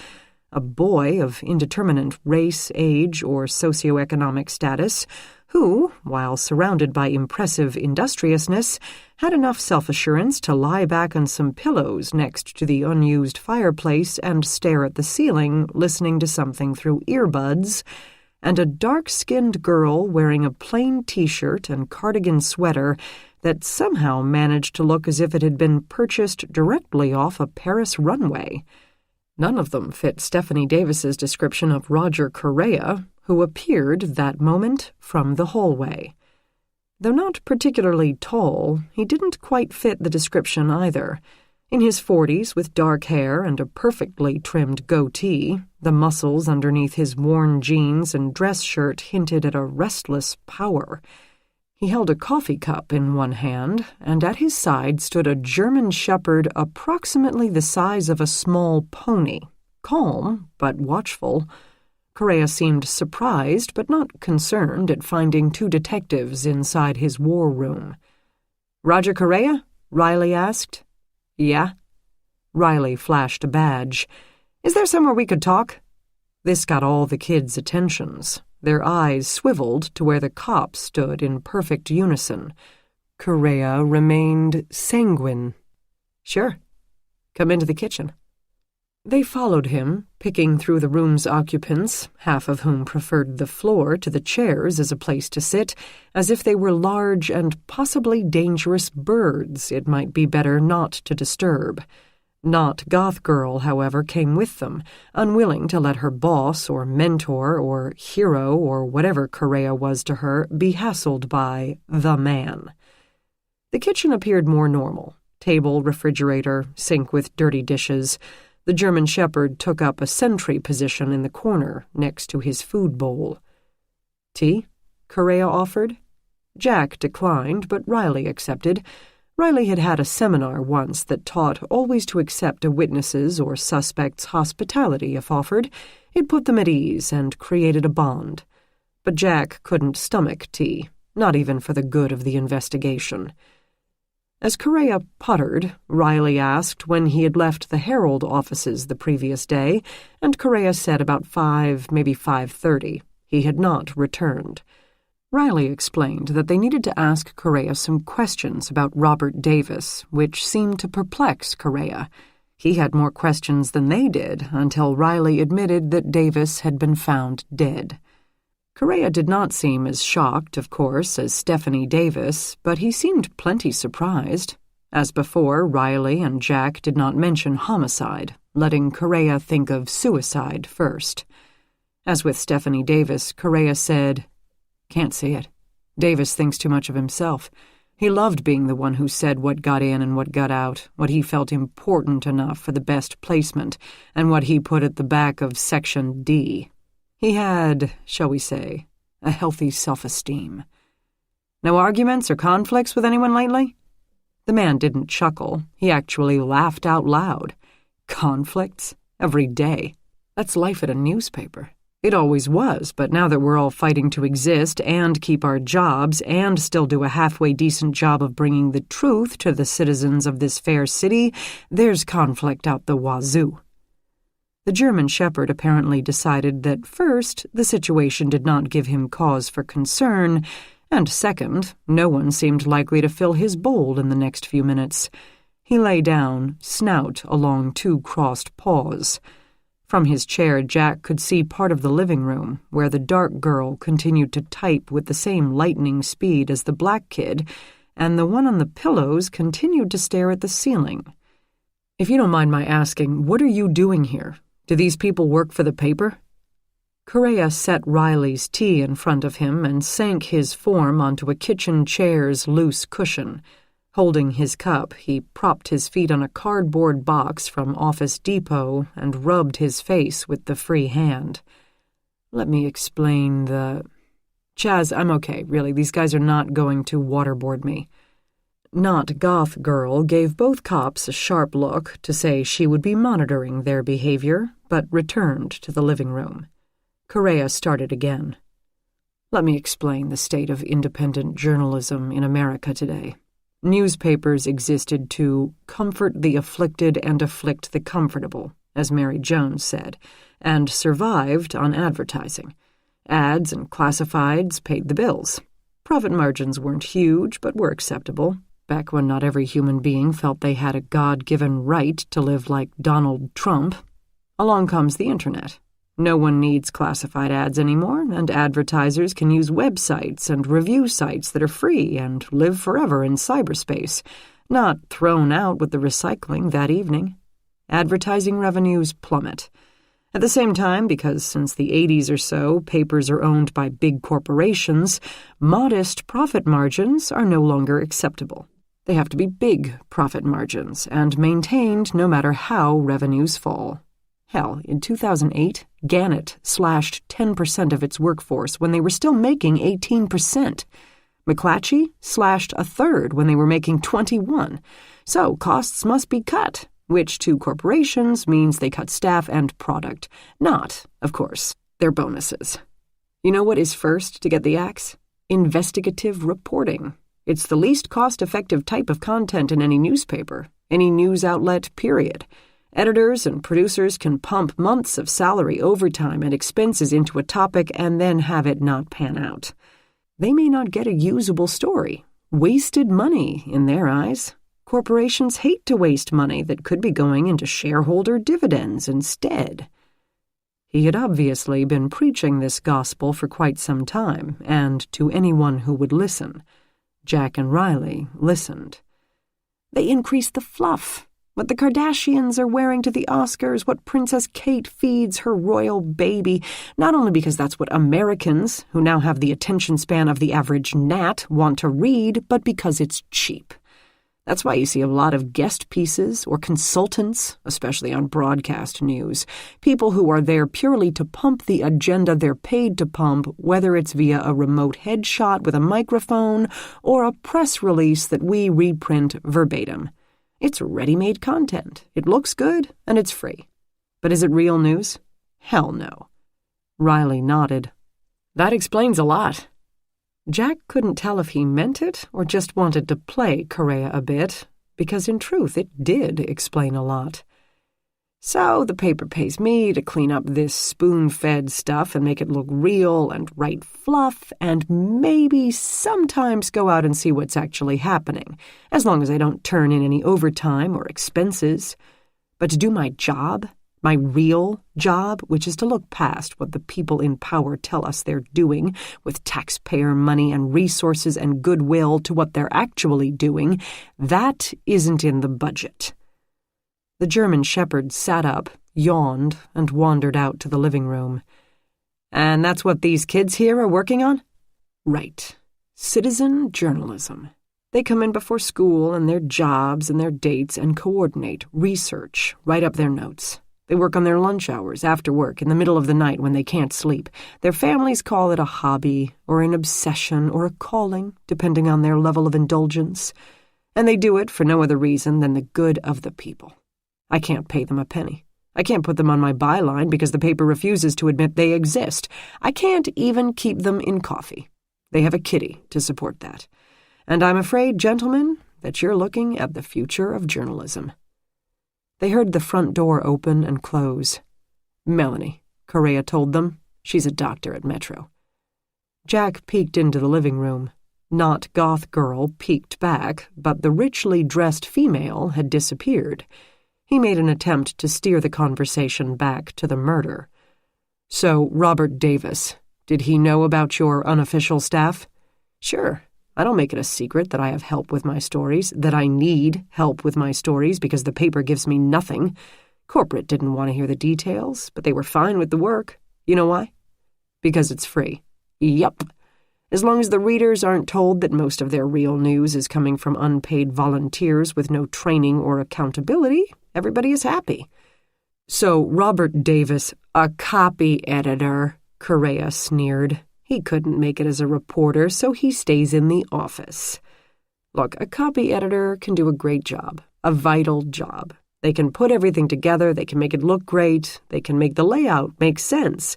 A boy of indeterminate race, age, or socioeconomic status who, while surrounded by impressive industriousness, had enough self-assurance to lie back on some pillows next to the unused fireplace and stare at the ceiling, listening to something through earbuds, and a dark-skinned girl wearing a plain T-shirt and cardigan sweater that somehow managed to look as if it had been purchased directly off a Paris runway. None of them fit Stephanie Davis's description of Roger Correa, who appeared that moment from the hallway. Though not particularly tall, he didn't quite fit the description either. In his 40s, with dark hair and a perfectly trimmed goatee, the muscles underneath his worn jeans and dress shirt hinted at a restless power. He held a coffee cup in one hand, and at his side stood a German shepherd approximately the size of a small pony, calm but watchful. Correa seemed surprised but not concerned at finding 2 detectives inside his war room. "Roger Correa?" Riley asked. "Yeah." Riley flashed a badge. "Is there somewhere we could talk?" This got all the kids' attentions. Their eyes swiveled to where the cops stood in perfect unison. Correa remained sanguine. "Sure. Come into the kitchen." They followed him, picking through the room's occupants, half of whom preferred the floor to the chairs as a place to sit, as if they were large and possibly dangerous birds it might be better not to disturb. Not Goth Girl, however, came with them, unwilling to let her boss or mentor or hero or whatever Correa was to her be hassled by the man. The kitchen appeared more normal. Table, refrigerator, sink with dirty dishes. The German shepherd took up a sentry position in the corner next to his food bowl. "Tea?" Correa offered. Jack declined, but Riley accepted. Riley had had a seminar once that taught always to accept a witness's or suspect's hospitality if offered. It put them at ease and created a bond. But Jack couldn't stomach tea, not even for the good of the investigation. As Correa puttered, Riley asked when he had left the Herald offices the previous day, and Correa said about 5, maybe 5:30. He had not returned. Riley explained that they needed to ask Correa some questions about Robert Davis, which seemed to perplex Correa. He had more questions than they did until Riley admitted that Davis had been found dead. Correa did not seem as shocked, of course, as Stephanie Davis, but he seemed plenty surprised. As before, Riley and Jack did not mention homicide, letting Correa think of suicide first. As with Stephanie Davis, Correa said, "Can't see it. Davis thinks too much of himself. He loved being the one who said what got in and what got out, what he felt important enough for the best placement, and what he put at the back of Section D. He had, shall we say, a healthy self-esteem. No arguments or conflicts with anyone lately?" The man didn't chuckle. He actually laughed out loud. "Conflicts? Every day. That's life at a newspaper. It always was, but now that we're all fighting to exist and keep our jobs and still do a halfway decent job of bringing the truth to the citizens of this fair city, there's conflict out the wazoo." The German shepherd apparently decided that first, the situation did not give him cause for concern, and second, no one seemed likely to fill his bowl in the next few minutes. He lay down, snout along two crossed paws. From his chair, Jack could see part of the living room, where the dark girl continued to type with the same lightning speed as the black kid, and the one on the pillows continued to stare at the ceiling. "If you don't mind my asking, what are you doing here? Do these people work for the paper?" Correa set Riley's tea in front of him and sank his form onto a kitchen chair's loose cushion. Holding his cup, he propped his feet on a cardboard box from Office Depot and rubbed his face with the free hand. "Let me explain the—" "Chaz, I'm okay, really. These guys are not going to waterboard me." Not Goth Girl gave both cops a sharp look to say she would be monitoring their behavior, but returned to the living room. Correa started again. "Let me explain the state of independent journalism in America today. Newspapers existed to comfort the afflicted and afflict the comfortable, as Mary Jones said, and survived on advertising. Ads and classifieds paid the bills. Profit margins weren't huge, but were acceptable, back when not every human being felt they had a God-given right to live like Donald Trump. Along comes the internet. No one needs classified ads anymore, and advertisers can use websites and review sites that are free and live forever in cyberspace, not thrown out with the recycling that evening. Advertising revenues plummet. At the same time, because since the 80s or so, papers are owned by big corporations, modest profit margins are no longer acceptable. They have to be big profit margins and maintained no matter how revenues fall. Hell, in 2008, Gannett slashed 10% of its workforce when they were still making 18%. McClatchy slashed a third when they were making 21%. So costs must be cut, which to corporations means they cut staff and product. Not, of course, their bonuses. You know what is first to get the axe? Investigative reporting. It's the least cost-effective type of content in any newspaper, any news outlet, period. Editors and producers can pump months of salary, overtime, and expenses into a topic and then have it not pan out. They may not get a usable story. Wasted money, in their eyes. Corporations hate to waste money that could be going into shareholder dividends instead. He had obviously been preaching this gospel for quite some time, and to anyone who would listen. Jack and Riley listened. They increased the fluff. What the Kardashians are wearing to the Oscars, what Princess Kate feeds her royal baby, not only because that's what Americans, who now have the attention span of the average gnat, want to read, but because it's cheap. That's why you see a lot of guest pieces or consultants, especially on broadcast news, people who are there purely to pump the agenda they're paid to pump, whether it's via a remote headshot with a microphone or a press release that we reprint verbatim. It's ready-made content. It looks good, and it's free. But is it real news? Hell no. Riley nodded. That explains a lot. Jack couldn't tell if he meant it or just wanted to play Correa a bit, because in truth it did explain a lot. So the paper pays me to clean up this spoon-fed stuff and make it look real and write fluff and maybe sometimes go out and see what's actually happening, as long as I don't turn in any overtime or expenses. But to do my job, my real job, which is to look past what the people in power tell us they're doing with taxpayer money and resources and goodwill to what they're actually doing, that isn't in the budget. The German shepherd sat up, yawned, and wandered out to the living room. And that's what these kids here are working on? Right. Citizen journalism. They come in before school and their jobs and their dates and coordinate, research, write up their notes. They work on their lunch hours, after work, in the middle of the night when they can't sleep. Their families call it a hobby, or an obsession, or a calling, depending on their level of indulgence. And they do it for no other reason than the good of the people. I can't pay them a penny. I can't put them on my byline because the paper refuses to admit they exist. I can't even keep them in coffee. They have a kitty to support that. And I'm afraid, gentlemen, that you're looking at the future of journalism. They heard the front door open and close. "Melanie," Correa told them. "She's a doctor at Metro." Jack peeked into the living room. Not goth girl peeked back, but the richly dressed female had disappeared. He made an attempt to steer the conversation back to the murder. "So, Robert Davis, did he know about your unofficial staff?" "Sure. I don't make it a secret that I have help with my stories, that I need help with my stories because the paper gives me nothing. Corporate didn't want to hear the details, but they were fine with the work. You know why? Because it's free. Yup. As long as the readers aren't told that most of their real news is coming from unpaid volunteers with no training or accountability, everybody is happy." "So Robert Davis, a copy editor," Correa sneered. "He couldn't make it as a reporter, so he stays in the office." "Look, a copy editor can do a great job, a vital job. They can put everything together, they can make it look great, they can make the layout make sense.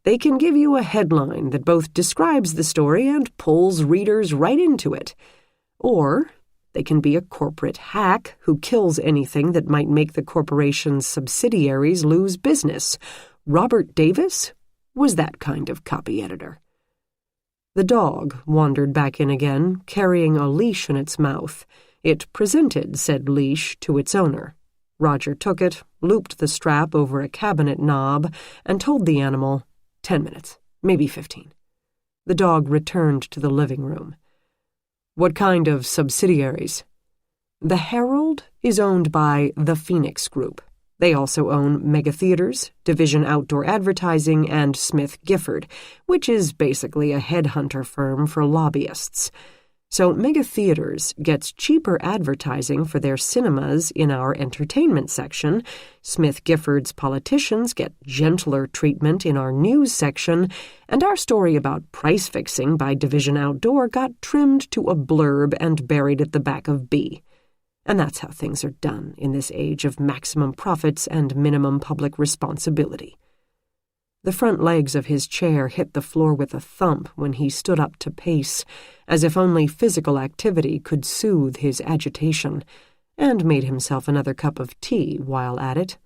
They can give you a headline that both describes the story and pulls readers right into it. Or they can be a corporate hack who kills anything that might make the corporation's subsidiaries lose business. Robert Davis was that kind of copy editor." The dog wandered back in again, carrying a leash in its mouth. It presented said leash to its owner. Roger took it, looped the strap over a cabinet knob, and told the animal, 10 minutes, maybe 15. The dog returned to the living room. "What kind of subsidiaries?" "The Herald is owned by the Phoenix Group. They also own Mega Theaters, Division Outdoor Advertising, and Smith Gifford, which is basically a headhunter firm for lobbyists. So Mega Theaters gets cheaper advertising for their cinemas in our entertainment section, Smith Gifford's politicians get gentler treatment in our news section, and our story about price fixing by Division Outdoor got trimmed to a blurb and buried at the back of B. And that's how things are done in this age of maximum profits and minimum public responsibility." The front legs of his chair hit the floor with a thump when he stood up to pace, as if only physical activity could soothe his agitation, and made himself another cup of tea while at it.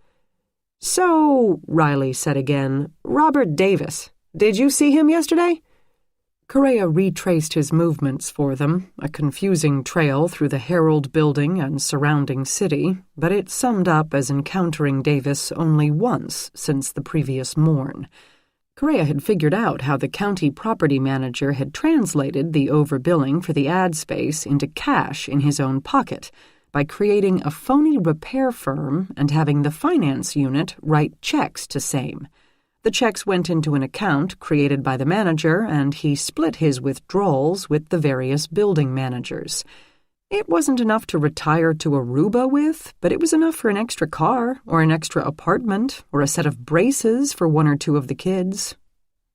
"So," Riley said again, "Robert Davis, did you see him yesterday?" Correa retraced his movements for them, a confusing trail through the Herald building and surrounding city, but it summed up as encountering Davis only once since the previous morn. Correa had figured out how the county property manager had translated the overbilling for the ad space into cash in his own pocket by creating a phony repair firm and having the finance unit write checks to same. The checks went into an account created by the manager, and he split his withdrawals with the various building managers. It wasn't enough to retire to Aruba with, but it was enough for an extra car, or an extra apartment, or a set of braces for one or two of the kids.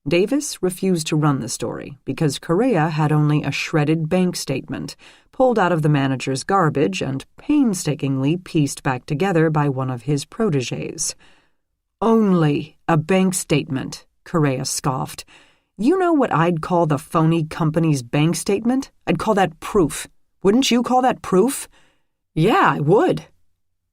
Davis refused to run the story because Correa had only a shredded bank statement, pulled out of the manager's garbage and painstakingly pieced back together by one of his protégés. "Only a bank statement," Correa scoffed. "You know what I'd call the phony company's bank statement? I'd call that proof. Wouldn't you call that proof?" "Yeah, I would."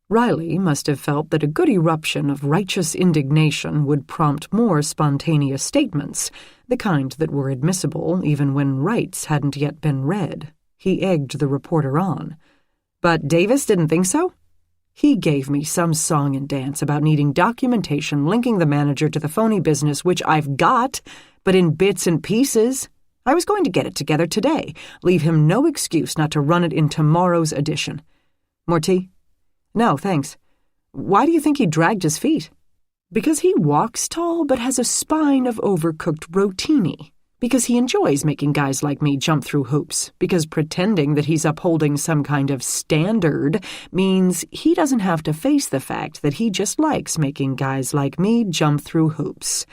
Riley must have felt that a good eruption of righteous indignation would prompt more spontaneous statements, the kind that were admissible even when rights hadn't yet been read. He egged the reporter on. "But Davis didn't think so?" "He gave me some song and dance about needing documentation linking the manager to the phony business, which I've got, but in bits and pieces. I was going to get it together today, leave him no excuse not to run it in tomorrow's edition. More tea?" "No, thanks." "Why do you think he dragged his feet?" "Because he walks tall but has a spine of overcooked rotini. Because he enjoys making guys like me jump through hoops. Because pretending that he's upholding some kind of standard means he doesn't have to face the fact that he just likes making guys like me jump through hoops.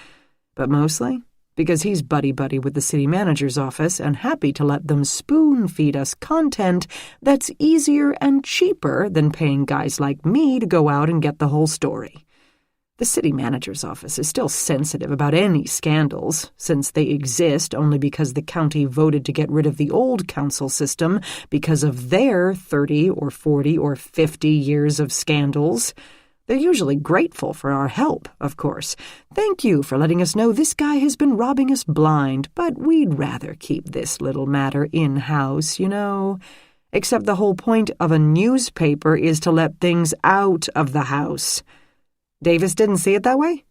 But mostly because he's buddy-buddy with the city manager's office and happy to let them spoon-feed us content that's easier and cheaper than paying guys like me to go out and get the whole story. The city manager's office is still sensitive about any scandals, since they exist only because the county voted to get rid of the old council system because of their 30 or 40 or 50 years of scandals. They're usually grateful for our help, of course. Thank you for letting us know this guy has been robbing us blind, but we'd rather keep this little matter in-house, you know. Except the whole point of a newspaper is to let things out of the house. Davis didn't see it that way?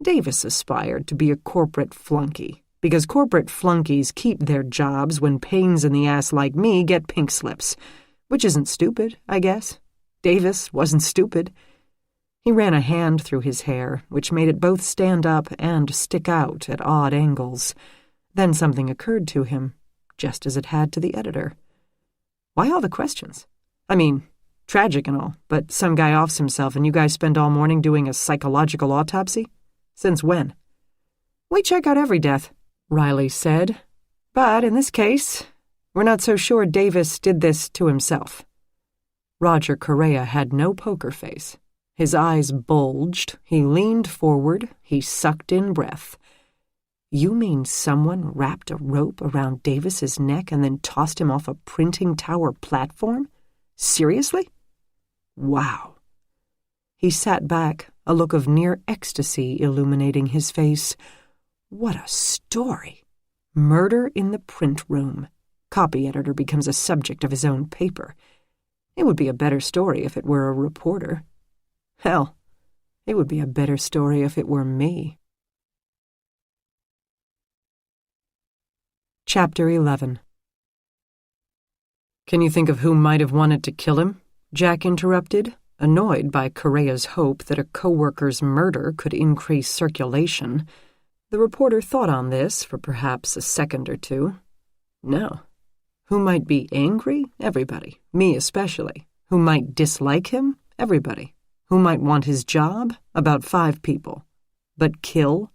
Davis aspired to be a corporate flunky, because corporate flunkies keep their jobs when pains in the ass like me get pink slips, which isn't stupid, I guess. Davis wasn't stupid. He ran a hand through his hair, which made it both stand up and stick out at odd angles. Then something occurred to him, just as it had to the editor. Why all the questions? I mean, tragic and all, but some guy offs himself and you guys spend all morning doing a psychological autopsy? Since when? We check out every death, Riley said. But in this case, we're not so sure Davis did this to himself. Roger Correa had no poker face. His eyes bulged, he leaned forward, he sucked in breath. You mean someone wrapped a rope around Davis's neck and then tossed him off a printing tower platform? Seriously? Wow. He sat back, a look of near ecstasy illuminating his face. What a story. Murder in the print room. Copy editor becomes a subject of his own paper. It would be a better story if it were a reporter. Hell, it would be a better story if it were me. Chapter 11. Can you think of who might have wanted to kill him? Jack interrupted, annoyed by Correa's hope that a co-worker's murder could increase circulation. The reporter thought on this for perhaps a second or two. No. Who might be angry? Everybody. Me especially. Who might dislike him? Everybody. Who might want his job? About 5 people. But kill?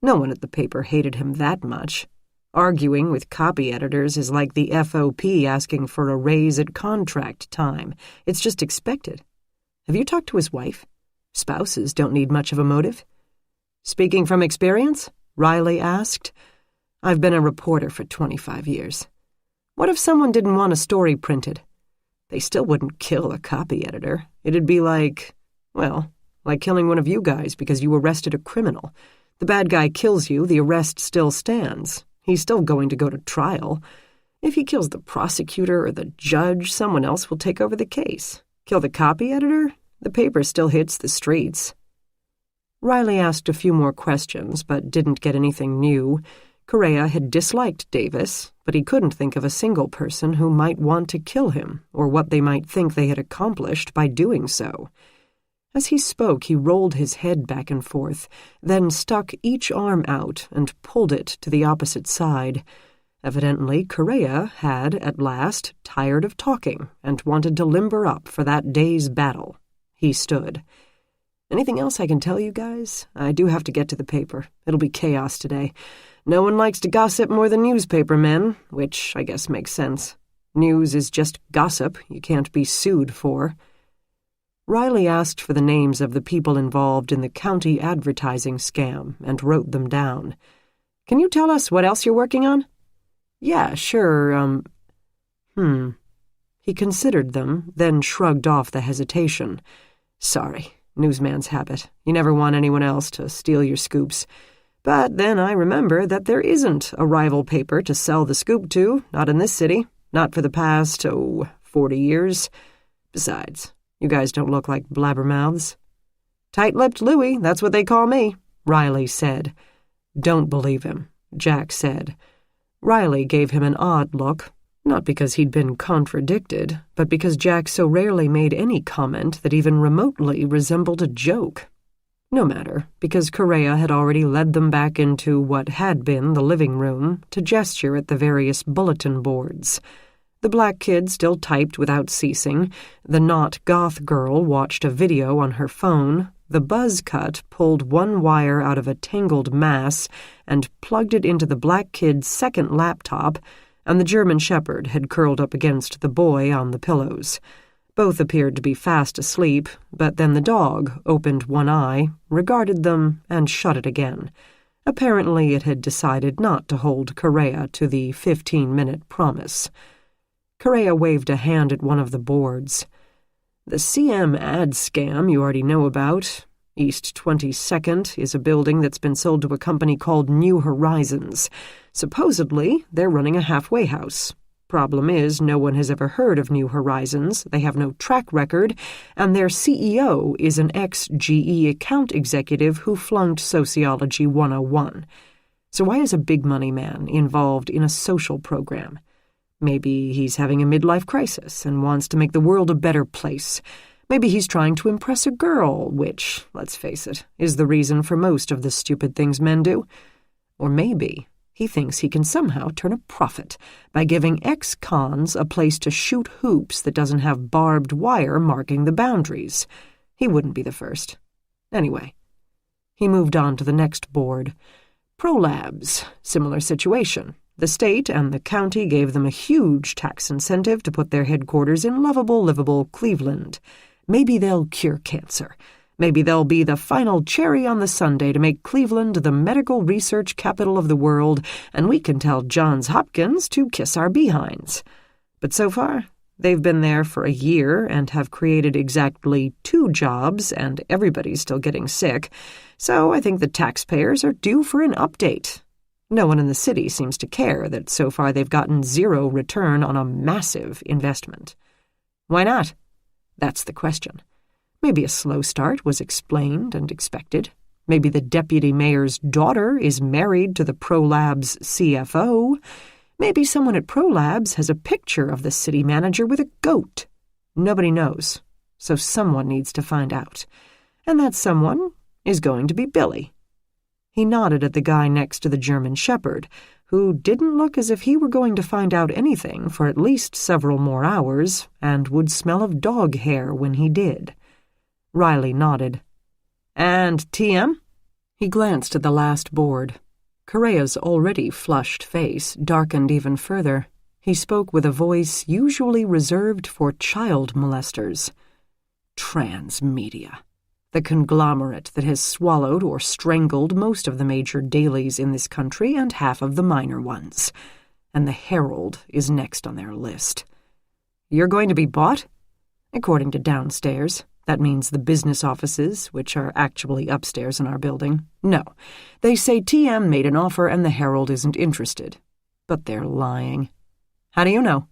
No one at the paper hated him that much. Arguing with copy editors is like the FOP asking for a raise at contract time. It's just expected. Have you talked to his wife? Spouses don't need much of a motive. Speaking from experience? Riley asked. I've been a reporter for 25 years. What if someone didn't want a story printed? They still wouldn't kill a copy editor. It'd be like, well, like killing one of you guys because you arrested a criminal. The bad guy kills you, the arrest still stands. He's still going to go to trial. If he kills the prosecutor or the judge, someone else will take over the case. Kill the copy editor? The paper still hits the streets. Riley asked a few more questions, but didn't get anything new. Correa had disliked Davis, but he couldn't think of a single person who might want to kill him, or what they might think they had accomplished by doing so. As he spoke, he rolled his head back and forth, then stuck each arm out and pulled it to the opposite side. Evidently, Correa had, at last, tired of talking and wanted to limber up for that day's battle. He stood. Anything else I can tell you guys? I do have to get to the paper. It'll be chaos today. No one likes to gossip more than newspaper men, which I guess makes sense. News is just gossip you can't be sued for. Riley asked for the names of the people involved in the county advertising scam and wrote them down. Can you tell us what else you're working on? Yeah, sure, He considered them, then shrugged off the hesitation. Sorry, newsman's habit. You never want anyone else to steal your scoops. But then I remember that there isn't a rival paper to sell the scoop to, not in this city, not for the past, 40 years. Besides, you guys don't look like blabbermouths. Tight-lipped Louie, that's what they call me, Riley said. Don't believe him, Jack said. Riley gave him an odd look, not because he'd been contradicted, but because Jack so rarely made any comment that even remotely resembled a joke. No matter, because Correa had already led them back into what had been the living room to gesture at the various bulletin boards. The black kid still typed without ceasing, the not goth girl watched a video on her phone, the buzz cut pulled one wire out of a tangled mass and plugged it into the black kid's second laptop, and the German shepherd had curled up against the boy on the pillows. Both appeared to be fast asleep, but then the dog opened one eye, regarded them, and shut it again. Apparently it had decided not to hold Correa to the 15-minute promise. Correa waved a hand at one of the boards. The CM ad scam you already know about. East 22nd is a building that's been sold to a company called New Horizons. Supposedly, they're running a halfway house. Problem is, no one has ever heard of New Horizons, they have no track record, and their CEO is an ex-GE account executive who flunked Sociology 101. So why is a big-money man involved in a social program? Maybe he's having a midlife crisis and wants to make the world a better place. Maybe he's trying to impress a girl, which, let's face it, is the reason for most of the stupid things men do. Or maybe he thinks he can somehow turn a profit by giving ex-cons a place to shoot hoops that doesn't have barbed wire marking the boundaries. He wouldn't be the first. Anyway, he moved on to the next board. ProLabs, similar situation. The state and the county gave them a huge tax incentive to put their headquarters in lovable, livable Cleveland. Maybe they'll cure cancer. Maybe they'll be the final cherry on the sundae to make Cleveland the medical research capital of the world, and we can tell Johns Hopkins to kiss our behinds. But so far, they've been there for a year and have created exactly 2 jobs, and everybody's still getting sick, so I think the taxpayers are due for an update. No one in the city seems to care that so far they've gotten 0 return on a massive investment. Why not? That's the question. Maybe a slow start was explained and expected. Maybe the deputy mayor's daughter is married to the ProLabs CFO. Maybe someone at ProLabs has a picture of the city manager with a goat. Nobody knows, so someone needs to find out. And that someone is going to be Billy. He nodded at the guy next to the German Shepherd, who didn't look as if he were going to find out anything for at least several more hours, and would smell of dog hair when he did. Riley nodded. And TM? He glanced at the last board. Correa's already flushed face darkened even further. He spoke with a voice usually reserved for child molesters. Transmedia. The conglomerate that has swallowed or strangled most of the major dailies in this country and half of the minor ones. And the Herald is next on their list. You're going to be bought? According to downstairs. That means the business offices, which are actually upstairs in our building. No, they say TM made an offer and the Herald isn't interested. But they're lying. How do you know?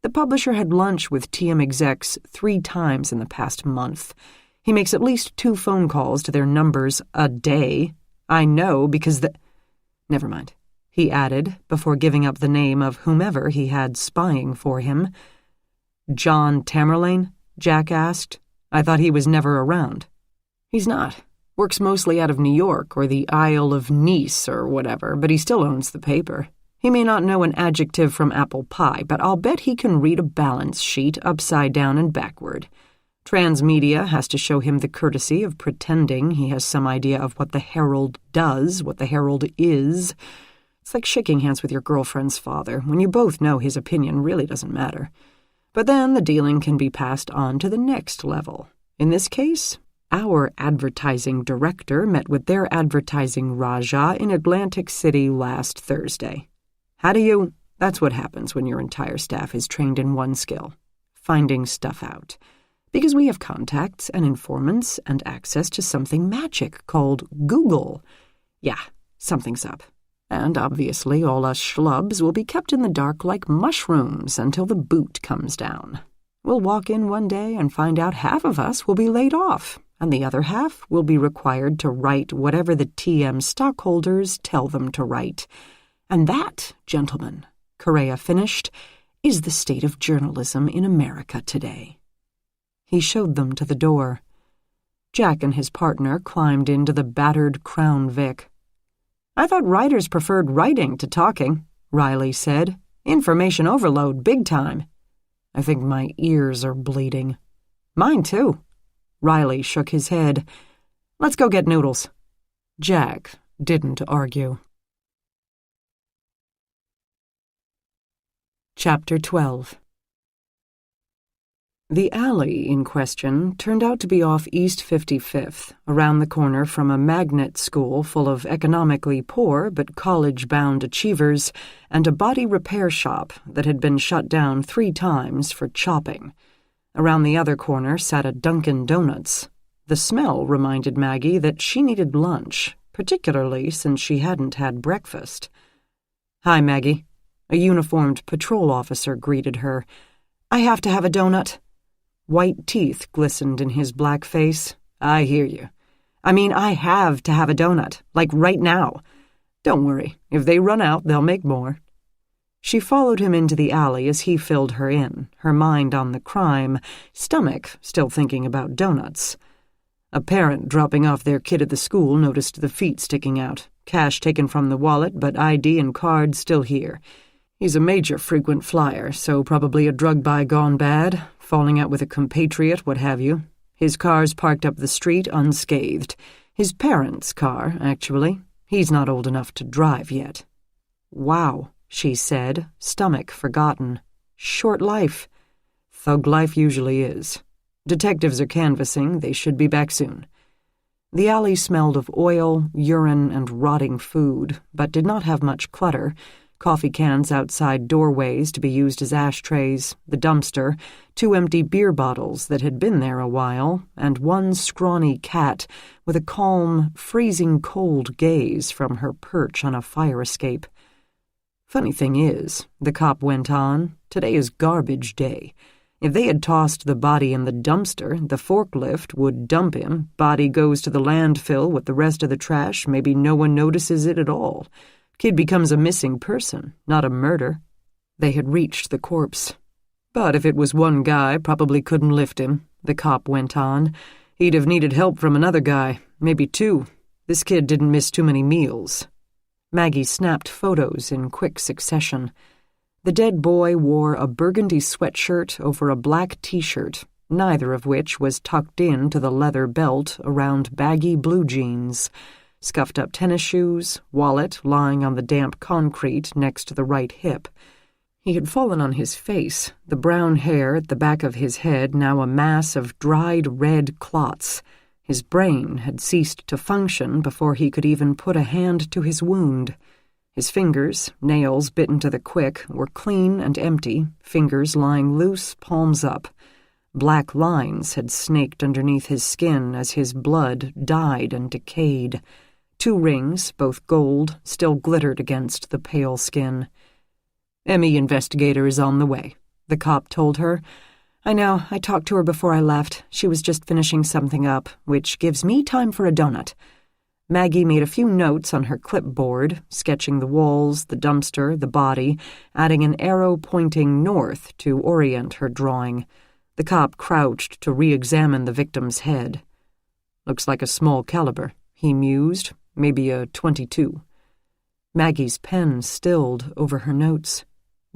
The publisher had lunch with TM execs 3 times in the past month. He makes at least 2 phone calls to their numbers a day. I know because Never mind, he added, before giving up the name of whomever he had spying for him. John Tamerlane? Jack asked. I thought he was never around. He's not. Works mostly out of New York or the Isle of Nice or whatever, but he still owns the paper. He may not know an adjective from apple pie, but I'll bet he can read a balance sheet upside down and backward. Transmedia has to show him the courtesy of pretending he has some idea of what the Herald does, what the Herald is. It's like shaking hands with your girlfriend's father, when you both know his opinion really doesn't matter. But then the dealing can be passed on to the next level. In this case, our advertising director met with their advertising Raja in Atlantic City last Thursday. That's what happens when your entire staff is trained in one skill, finding stuff out. Because we have contacts and informants and access to something magic called Google. Yeah, something's up. And obviously all us schlubs will be kept in the dark like mushrooms until the boot comes down. We'll walk in one day and find out half of us will be laid off, and the other half will be required to write whatever the TM stockholders tell them to write. And that, gentlemen, Correa finished, is the state of journalism in America today. He showed them to the door. Jack and his partner climbed into the battered Crown Vic. I thought writers preferred writing to talking, Riley said. Information overload, big time. I think my ears are bleeding. Mine too. Riley shook his head. Let's go get noodles. Jack didn't argue. Chapter 12. The alley in question turned out to be off East 55th, around the corner from a magnet school full of economically poor but college-bound achievers and a body repair shop that had been shut down 3 times for chopping. Around the other corner sat a Dunkin' Donuts. The smell reminded Maggie that she needed lunch, particularly since she hadn't had breakfast. "Hi, Maggie." A uniformed patrol officer greeted her. "I have to have a donut." White teeth glistened in his black face. "I hear you. I have to have a donut, like right now. Don't worry, if they run out, they'll make more." She followed him into the alley as he filled her in, her mind on the crime, stomach still thinking about donuts. A parent dropping off their kid at the school noticed the feet sticking out, cash taken from the wallet, but ID and card still here. He's a major frequent flyer, so probably a drug buy gone bad, falling out with a compatriot, what have you. His car's parked up the street unscathed. His parents' car, actually. He's not old enough to drive yet. "Wow," she said, stomach forgotten. "Short life." Thug life usually is. Detectives are canvassing. They should be back soon. The alley smelled of oil, urine, and rotting food, but did not have much clutter. Coffee cans outside doorways to be used as ashtrays, the dumpster, 2 empty beer bottles that had been there a while, and one scrawny cat with a calm, freezing cold gaze from her perch on a fire escape. "Funny thing is," the cop went on, "today is garbage day. If they had tossed the body in the dumpster, the forklift would dump him, body goes to the landfill with the rest of the trash, maybe no one notices it at all. Kid becomes a missing person, not a murder." They had reached the corpse. "But if it was one guy, probably couldn't lift him," the cop went on. "He'd have needed help from another guy, maybe 2. This kid didn't miss too many meals." Maggie snapped photos in quick succession. The dead boy wore a burgundy sweatshirt over a black t-shirt, neither of which was tucked into the leather belt around baggy blue jeans. Scuffed-up tennis shoes, wallet lying on the damp concrete next to the right hip. He had fallen on his face, the brown hair at the back of his head now a mass of dried red clots. His brain had ceased to function before he could even put a hand to his wound. His fingers, nails bitten to the quick, were clean and empty, fingers lying loose, palms up. Black lines had snaked underneath his skin as his blood died and decayed. 2 rings, both gold, still glittered against the pale skin. "Emmy investigator is on the way," the cop told her. "I know, I talked to her before I left. She was just finishing something up, which gives me time for a donut." Maggie made a few notes on her clipboard, sketching the walls, the dumpster, the body, adding an arrow pointing north to orient her drawing. The cop crouched to re-examine the victim's head. "Looks like a small caliber," he mused. "Maybe a .22. Maggie's pen stilled over her notes.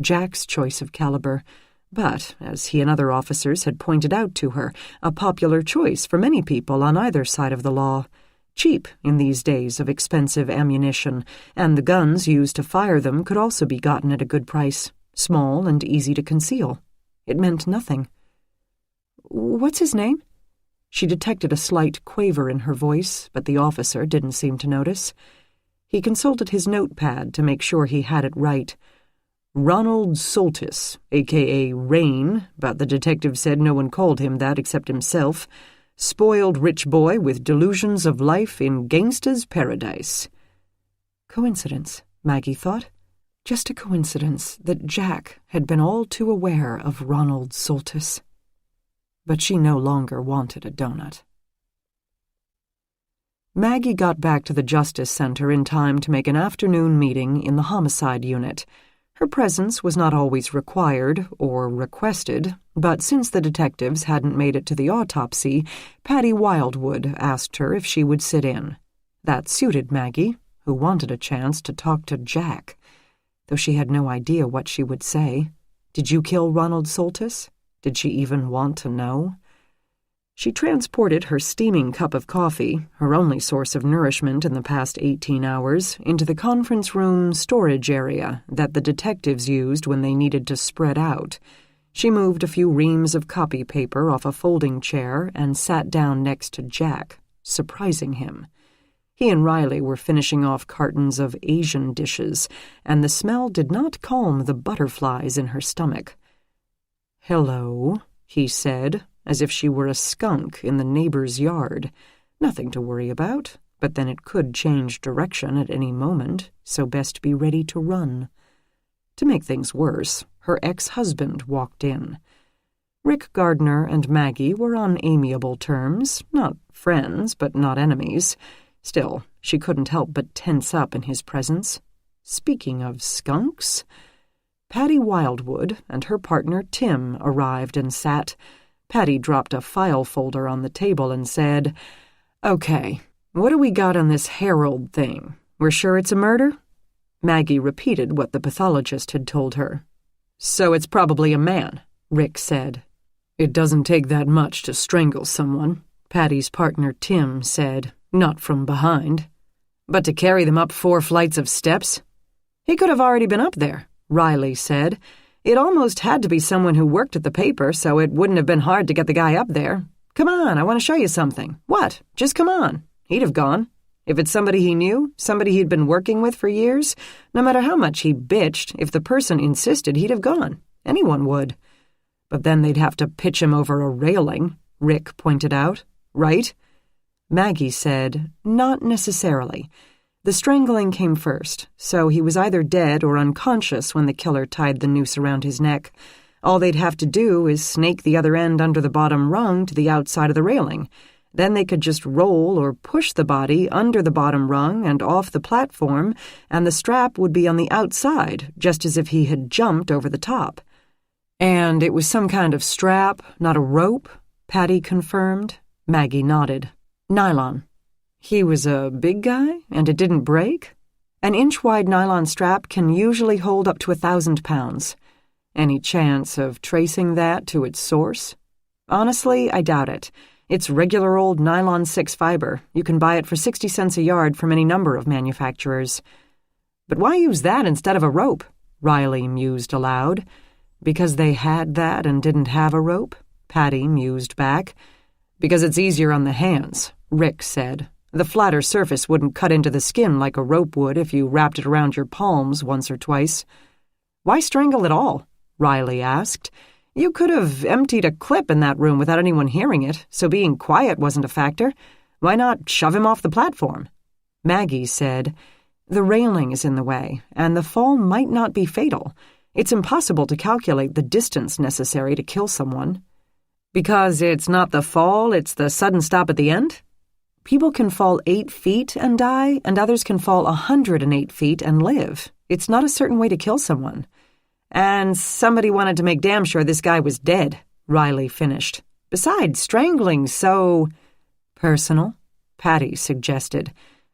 Jack's choice of caliber, but, as he and other officers had pointed out to her, a popular choice for many people on either side of the law. Cheap in these days of expensive ammunition, and the guns used to fire them could also be gotten at a good price, small and easy to conceal. It meant nothing. "What's his name?" She detected a slight quaver in her voice, but the officer didn't seem to notice. He consulted his notepad to make sure he had it right. "Ronald Soltis, a.k.a. Rain, but the detective said no one called him that except himself. Spoiled rich boy with delusions of life in gangsta's paradise." Coincidence, Maggie thought. Just a coincidence that Jack had been all too aware of Ronald Soltis. But she no longer wanted a donut. Maggie got back to the Justice Center in time to make an afternoon meeting in the homicide unit. Her presence was not always required or requested, but since the detectives hadn't made it to the autopsy, Patty Wildwood asked her if she would sit in. That suited Maggie, who wanted a chance to talk to Jack, though she had no idea what she would say. Did you kill Ronald Soltis? Did she even want to know? She transported her steaming cup of coffee, her only source of nourishment in the past 18 hours, into the conference room storage area that the detectives used when they needed to spread out. She moved a few reams of copy paper off a folding chair and sat down next to Jack, surprising him. He and Riley were finishing off cartons of Asian dishes, and the smell did not calm the butterflies in her stomach. "Hello," he said, as if she were a skunk in the neighbor's yard. Nothing to worry about, but then it could change direction at any moment, so best be ready to run. To make things worse, her ex-husband walked in. Rick Gardner and Maggie were on amiable terms, not friends, but not enemies. Still, she couldn't help but tense up in his presence. Speaking of skunks, Patty Wildwood and her partner Tim arrived and sat. Patty dropped a file folder on the table and said, "Okay, what do we got on this Harold thing? We're sure it's a murder?" Maggie repeated what the pathologist had told her. "So it's probably a man," Rick said. "It doesn't take that much to strangle someone," Patty's partner Tim said, "not from behind." "But to carry them up 4 flights of steps?" "He could have already been up there," Riley said. "It almost had to be someone who worked at the paper, so it wouldn't have been hard to get the guy up there. Come on, I want to show you something." "What? Just come on." He'd have gone. If it's somebody he knew, somebody he'd been working with for years, no matter how much he bitched, if the person insisted, he'd have gone. Anyone would. "But then they'd have to pitch him over a railing," Rick pointed out. "Right?" Maggie said, "Not necessarily. The strangling came first, so he was either dead or unconscious when the killer tied the noose around his neck. All they'd have to do is snake the other end under the bottom rung to the outside of the railing. Then they could just roll or push the body under the bottom rung and off the platform, and the strap would be on the outside, just as if he had jumped over the top." "And it was some kind of strap, not a rope?" Patty confirmed. Maggie nodded. "Nylon." "He was a big guy, and it didn't break?" "An inch-wide nylon strap can usually hold up to 1,000 pounds. "Any chance of tracing that to its source?" "Honestly, I doubt it. It's regular old nylon 6 fiber. You can buy it for 60 cents a yard from any number of manufacturers." "But why use that instead of a rope?" Riley mused aloud. "Because they had that and didn't have a rope?" Patty mused back. "Because it's easier on the hands," Rick said. "The flatter surface wouldn't cut into the skin like a rope would if you wrapped it around your palms once or twice." "Why strangle at all?" Riley asked. "You could have emptied a clip in that room without anyone hearing it, so being quiet wasn't a factor. Why not shove him off the platform?" Maggie said, "The railing is in the way, and the fall might not be fatal. It's impossible to calculate the distance necessary to kill someone." "Because it's not the fall, it's the sudden stop at the end?" "People can fall 8 feet and die, and others can fall 108 feet and live. It's not a certain way to kill someone." "And somebody wanted to make damn sure this guy was dead," Riley finished. "Besides, strangling's so—" "Personal?" Patty suggested.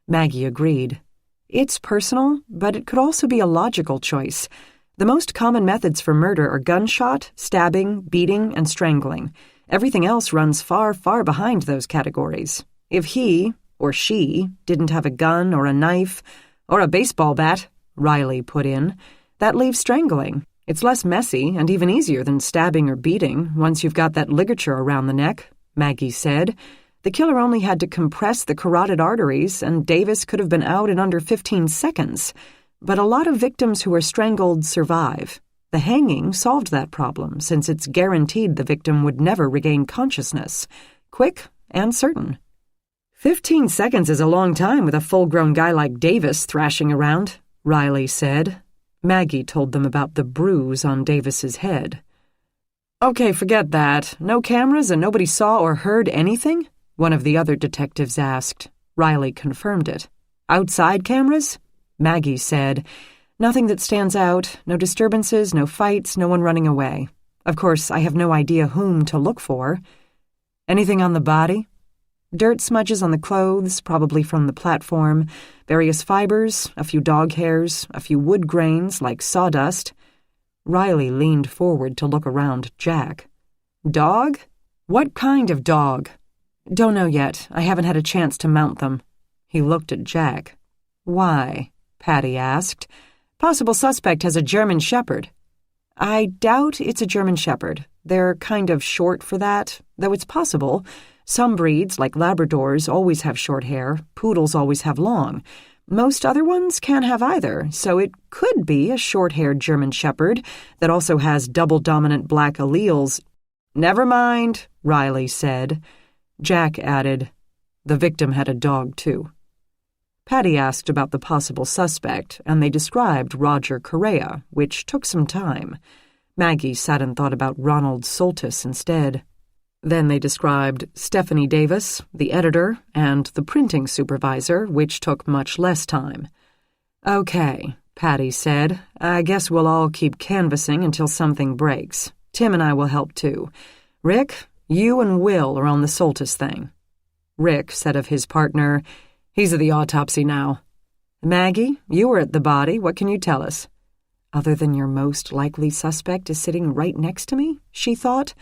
Maggie agreed. "It's personal, but it could also be a logical choice. The most common methods for murder are gunshot, stabbing, beating, and strangling. Everything else runs far, far behind those categories. If he, or she, didn't have a gun or a knife, or a baseball bat," Riley put in, "that leaves strangling. It's less messy and even easier than stabbing or beating once you've got that ligature around the neck," Maggie said. "The killer only had to compress the carotid arteries, and Davis could have been out in under 15 seconds. But a lot of victims who are strangled survive. The hanging solved that problem, since it's guaranteed the victim would never regain consciousness. Quick and certain." 15 seconds is a long time with a full-grown guy like Davis thrashing around, Riley said. Maggie told them about the bruise on Davis's head. "Okay, forget that. No cameras and nobody saw or heard anything?" one of the other detectives asked. Riley confirmed it. "Outside cameras?" Maggie said, "Nothing that stands out. No disturbances, no fights, no one running away. Of course, I have no idea whom to look for." "Anything on the body?" "Dirt smudges on the clothes, probably from the platform, various fibers, a few dog hairs, a few wood grains like sawdust." Riley leaned forward to look around Jack. "Dog? What kind of dog?" "Don't know yet. I haven't had a chance to mount them." He looked at Jack. "Why?" Patty asked. "Possible suspect has a German Shepherd." "I doubt it's a German Shepherd. They're kind of short for that, though it's possible. Some breeds, like Labradors, always have short hair. Poodles always have long. Most other ones can't have either, so it could be a short-haired German Shepherd that also has double-dominant black alleles." "Never mind," Riley said. Jack added, "The victim had a dog, too." Patty asked about the possible suspect, and they described Roger Correa, which took some time. Maggie sat and thought about Ronald Soltis instead. Then they described Stephanie Davis, the editor, and the printing supervisor, which took much less time. "Okay," Patty said. "I guess we'll all keep canvassing until something breaks. Tim and I will help too. Rick, you and Will are on the Soltis thing." Rick said of his partner, "He's at the autopsy now." "Maggie, you were at the body. What can you tell us?" "Other than your most likely suspect is sitting right next to me," she thought.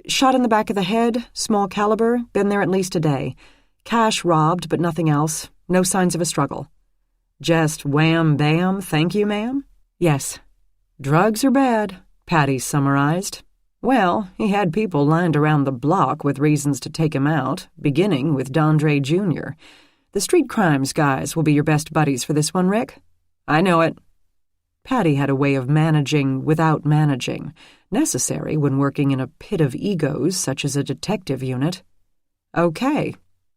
"Shot in the back of the head, small caliber, been there at least a day. Cash robbed, but nothing else. No signs of a struggle." "Just wham, bam, thank you, ma'am?" "Yes." "Drugs are bad," Patty summarized. "Well, he had people lined around the block with reasons to take him out, beginning with Dondre Jr. The street crimes guys will be your best buddies for this one, Rick." "I know it." Patty had a way of managing without managing, necessary when working in a pit of egos such as a detective unit. "Okay.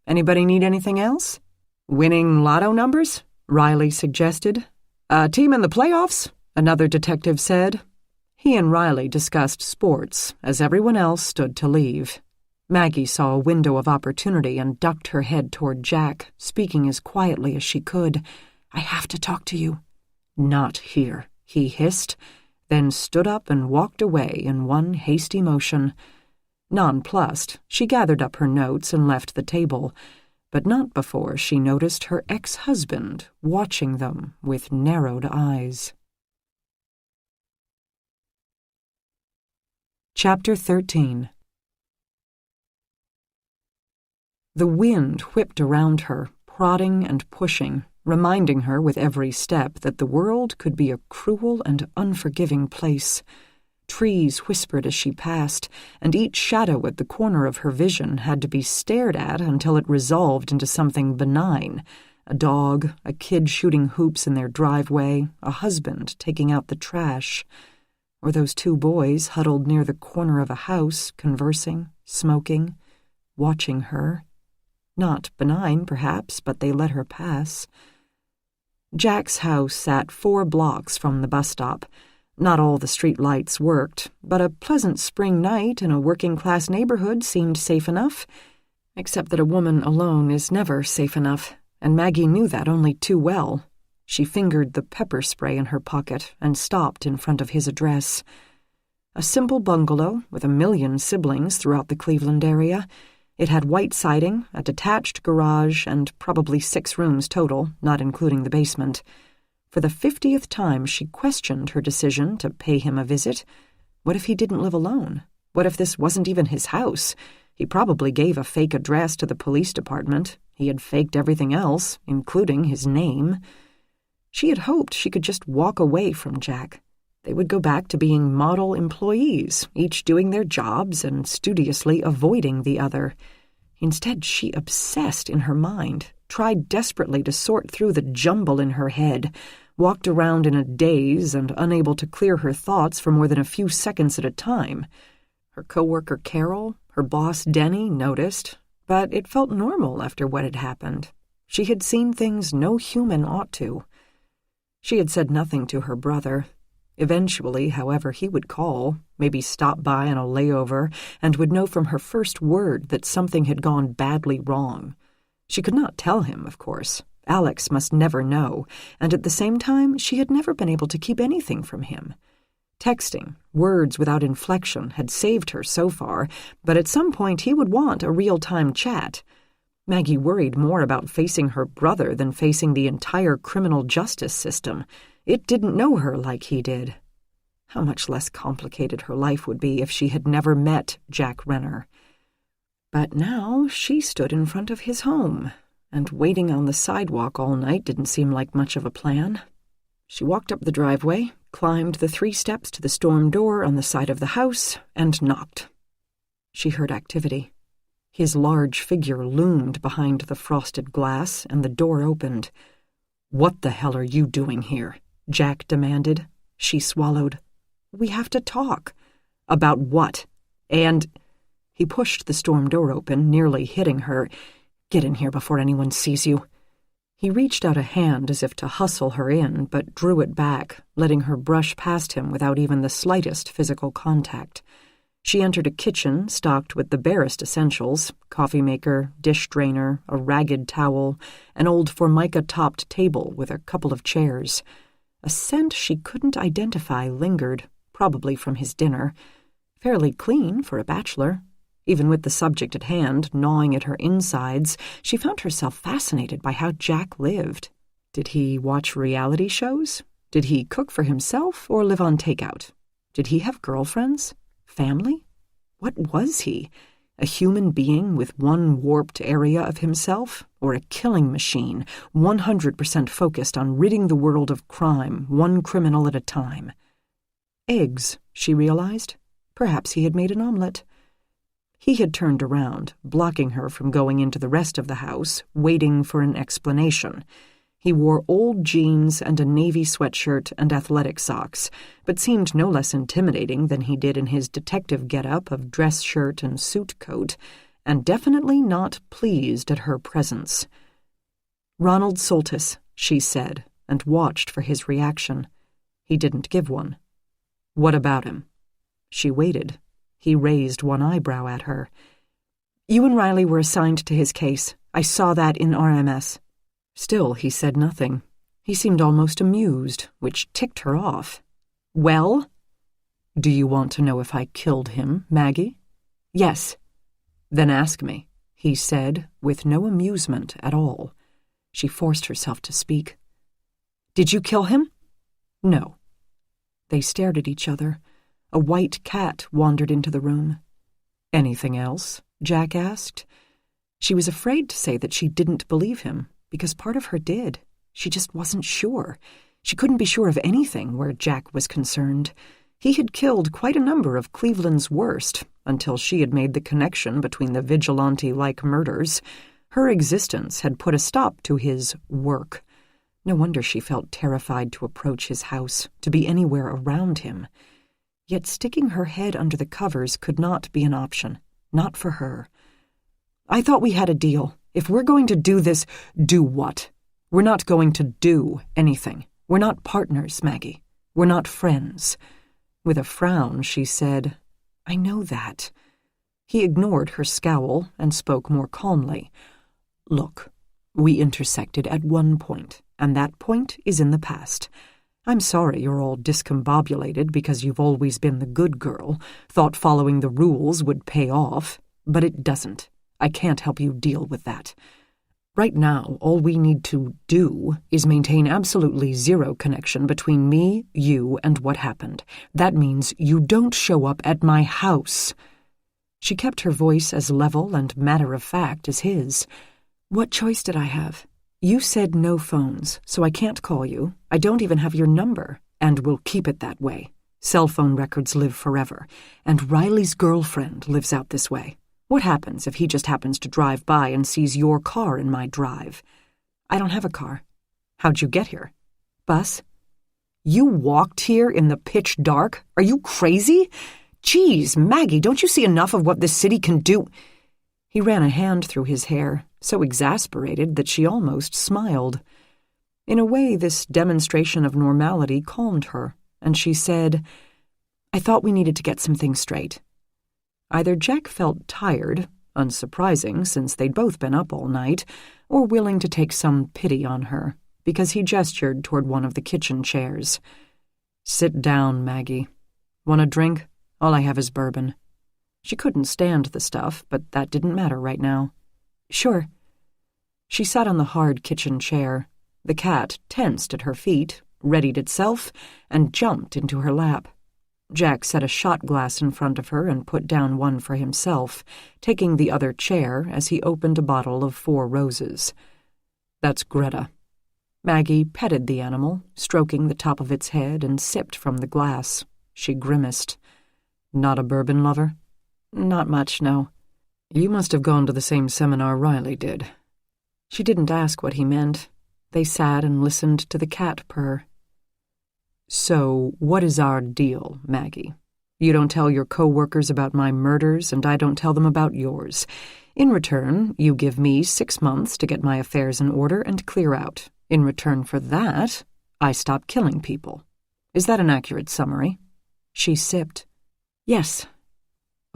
Anybody need anything else?" "Winning lotto numbers?" Riley suggested. "A team in the playoffs?" another detective said. He and Riley discussed sports as everyone else stood to leave. Maggie saw a window of opportunity and ducked her head toward Jack, speaking as quietly as she could. "I have to talk to you." "Not here," he hissed, then stood up and walked away in one hasty motion. Nonplussed, she gathered up her notes and left the table, but not before she noticed her ex-husband watching them with narrowed eyes. Chapter 13. The wind whipped around her, prodding and pushing, reminding her with every step that the world could be a cruel and unforgiving place. Trees whispered as she passed, and each shadow at the corner of her vision had to be stared at until it resolved into something benign. A dog, a kid shooting hoops in their driveway, a husband taking out the trash. Or those two boys huddled near the corner of a house, conversing, smoking, watching her. Not benign, perhaps, but they let her pass. Jack's house sat 4 blocks from the bus stop. Not all the street lights worked, but a pleasant spring night in a working-class neighborhood seemed safe enough, except that a woman alone is never safe enough, and Maggie knew that only too well. She fingered the pepper spray in her pocket and stopped in front of his address. A simple bungalow with 1,000,000 siblings throughout the Cleveland area. It had white siding, a detached garage, and probably 6 rooms total, not including the basement. For the 50th time she questioned her decision to pay him a visit. What if he didn't live alone? What if this wasn't even his house? He probably gave a fake address to the police department. He had faked everything else, including his name. She had hoped she could just walk away from Jack. They would go back to being model employees, each doing their jobs and studiously avoiding the other. Instead, she obsessed in her mind, tried desperately to sort through the jumble in her head, walked around in a daze and unable to clear her thoughts for more than a few seconds at a time. Her coworker Carol, her boss Denny noticed, but it felt normal after what had happened. She had seen things no human ought to. She had said nothing to her brother. Eventually, however, he would call, maybe stop by on a layover, and would know from her first word that something had gone badly wrong. She could not tell him, of course. Alex must never know, and at the same time, she had never been able to keep anything from him. Texting, words without inflection, had saved her so far, but at some point he would want a real-time chat. Maggie worried more about facing her brother than facing the entire criminal justice system. It didn't know her like he did. How much less complicated her life would be if she had never met Jack Renner. But now she stood in front of his home, and waiting on the sidewalk all night didn't seem like much of a plan. She walked up the driveway, climbed the 3 steps to the storm door on the side of the house, and knocked. She heard activity. His large figure loomed behind the frosted glass, and the door opened. "What the hell are you doing here?" Jack demanded. She swallowed. "We have to talk." "About what?" And he pushed the storm door open, nearly hitting her. "Get in here before anyone sees you." He reached out a hand as if to hustle her in, but drew it back, letting her brush past him without even the slightest physical contact. She entered a kitchen stocked with the barest essentials: coffee maker, dish drainer, a ragged towel, an old formica-topped table with a couple of chairs. A scent she couldn't identify lingered, probably from his dinner. Fairly clean for a bachelor. Even with the subject at hand gnawing at her insides, she found herself fascinated by how Jack lived. Did he watch reality shows? Did he cook for himself or live on takeout? Did he have girlfriends? Family? What was he? A human being with one warped area of himself? Or a killing machine, 100% focused on ridding the world of crime, one criminal at a time? Eggs, she realized. Perhaps he had made an omelet. He had turned around, blocking her from going into the rest of the house, waiting for an explanation. He wore old jeans and a navy sweatshirt and athletic socks, but seemed no less intimidating than he did in his detective getup of dress shirt and suit coat, and definitely not pleased at her presence. "Ronald Soltis," she said, and watched for his reaction. He didn't give one. "What about him?" She waited. He raised one eyebrow at her. "You and Riley were assigned to his case. I saw that in RMS." Still, he said nothing. He seemed almost amused, which ticked her off. "Well?" "Do you want to know if I killed him, Maggie?" "Yes." "Then ask me," he said, with no amusement at all. She forced herself to speak. "Did you kill him?" "No." They stared at each other. A white cat wandered into the room. "Anything else?" Jack asked. She was afraid to say that she didn't believe him, because part of her did. She just wasn't sure. She couldn't be sure of anything where Jack was concerned. He had killed quite a number of Cleveland's worst, until she had made the connection between the vigilante-like murders. Her existence had put a stop to his work. No wonder she felt terrified to approach his house, to be anywhere around him. Yet sticking her head under the covers could not be an option. Not for her. "I thought we had a deal. If we're going to do this, do what? We're not going to do anything. We're not partners, Maggie. We're not friends." With a frown, she said, "I know that." He ignored her scowl and spoke more calmly. "Look, we intersected at one point, and that point is in the past. I'm sorry you're all discombobulated because you've always been the good girl, thought following the rules would pay off, but it doesn't. I can't help you deal with that. Right now, all we need to do is maintain absolutely zero connection between me, you, and what happened. That means you don't show up at my house." She kept her voice as level and matter-of-fact as his. "What choice did I have? You said no phones, so I can't call you. I don't even have your number, and we'll keep it that way. Cell phone records live forever, and Riley's girlfriend lives out this way. What happens if he just happens to drive by and sees your car in my drive?" "I don't have a car." "How'd you get here?" "Bus." "You walked here in the pitch dark? Are you crazy? Geez, Maggie, don't you see enough of what this city can do?" He ran a hand through his hair, so exasperated that she almost smiled. In a way, this demonstration of normality calmed her, and she said, "I thought we needed to get some things straight." Either Jack felt tired, unsurprising since they'd both been up all night, or willing to take some pity on her, because he gestured toward one of the kitchen chairs. "Sit down, Maggie. Want a drink? All I have is bourbon." She couldn't stand the stuff, but that didn't matter right now. "Sure." She sat on the hard kitchen chair. The cat tensed at her feet, readied itself, and jumped into her lap. Jack set a shot glass in front of her and put down one for himself, taking the other chair as he opened a bottle of 4 Roses. "That's Greta." Maggie petted the animal, stroking the top of its head, and sipped from the glass. She grimaced. "Not a bourbon lover?" "Not much, no." "You must have gone to the same seminar Riley did." She didn't ask what he meant. They sat and listened to the cat purr. "So, what is our deal, Maggie? You don't tell your co-workers about my murders, and I don't tell them about yours. In return, you give me 6 months to get my affairs in order and clear out. In return for that, I stop killing people. Is that an accurate summary?" She sipped. "Yes."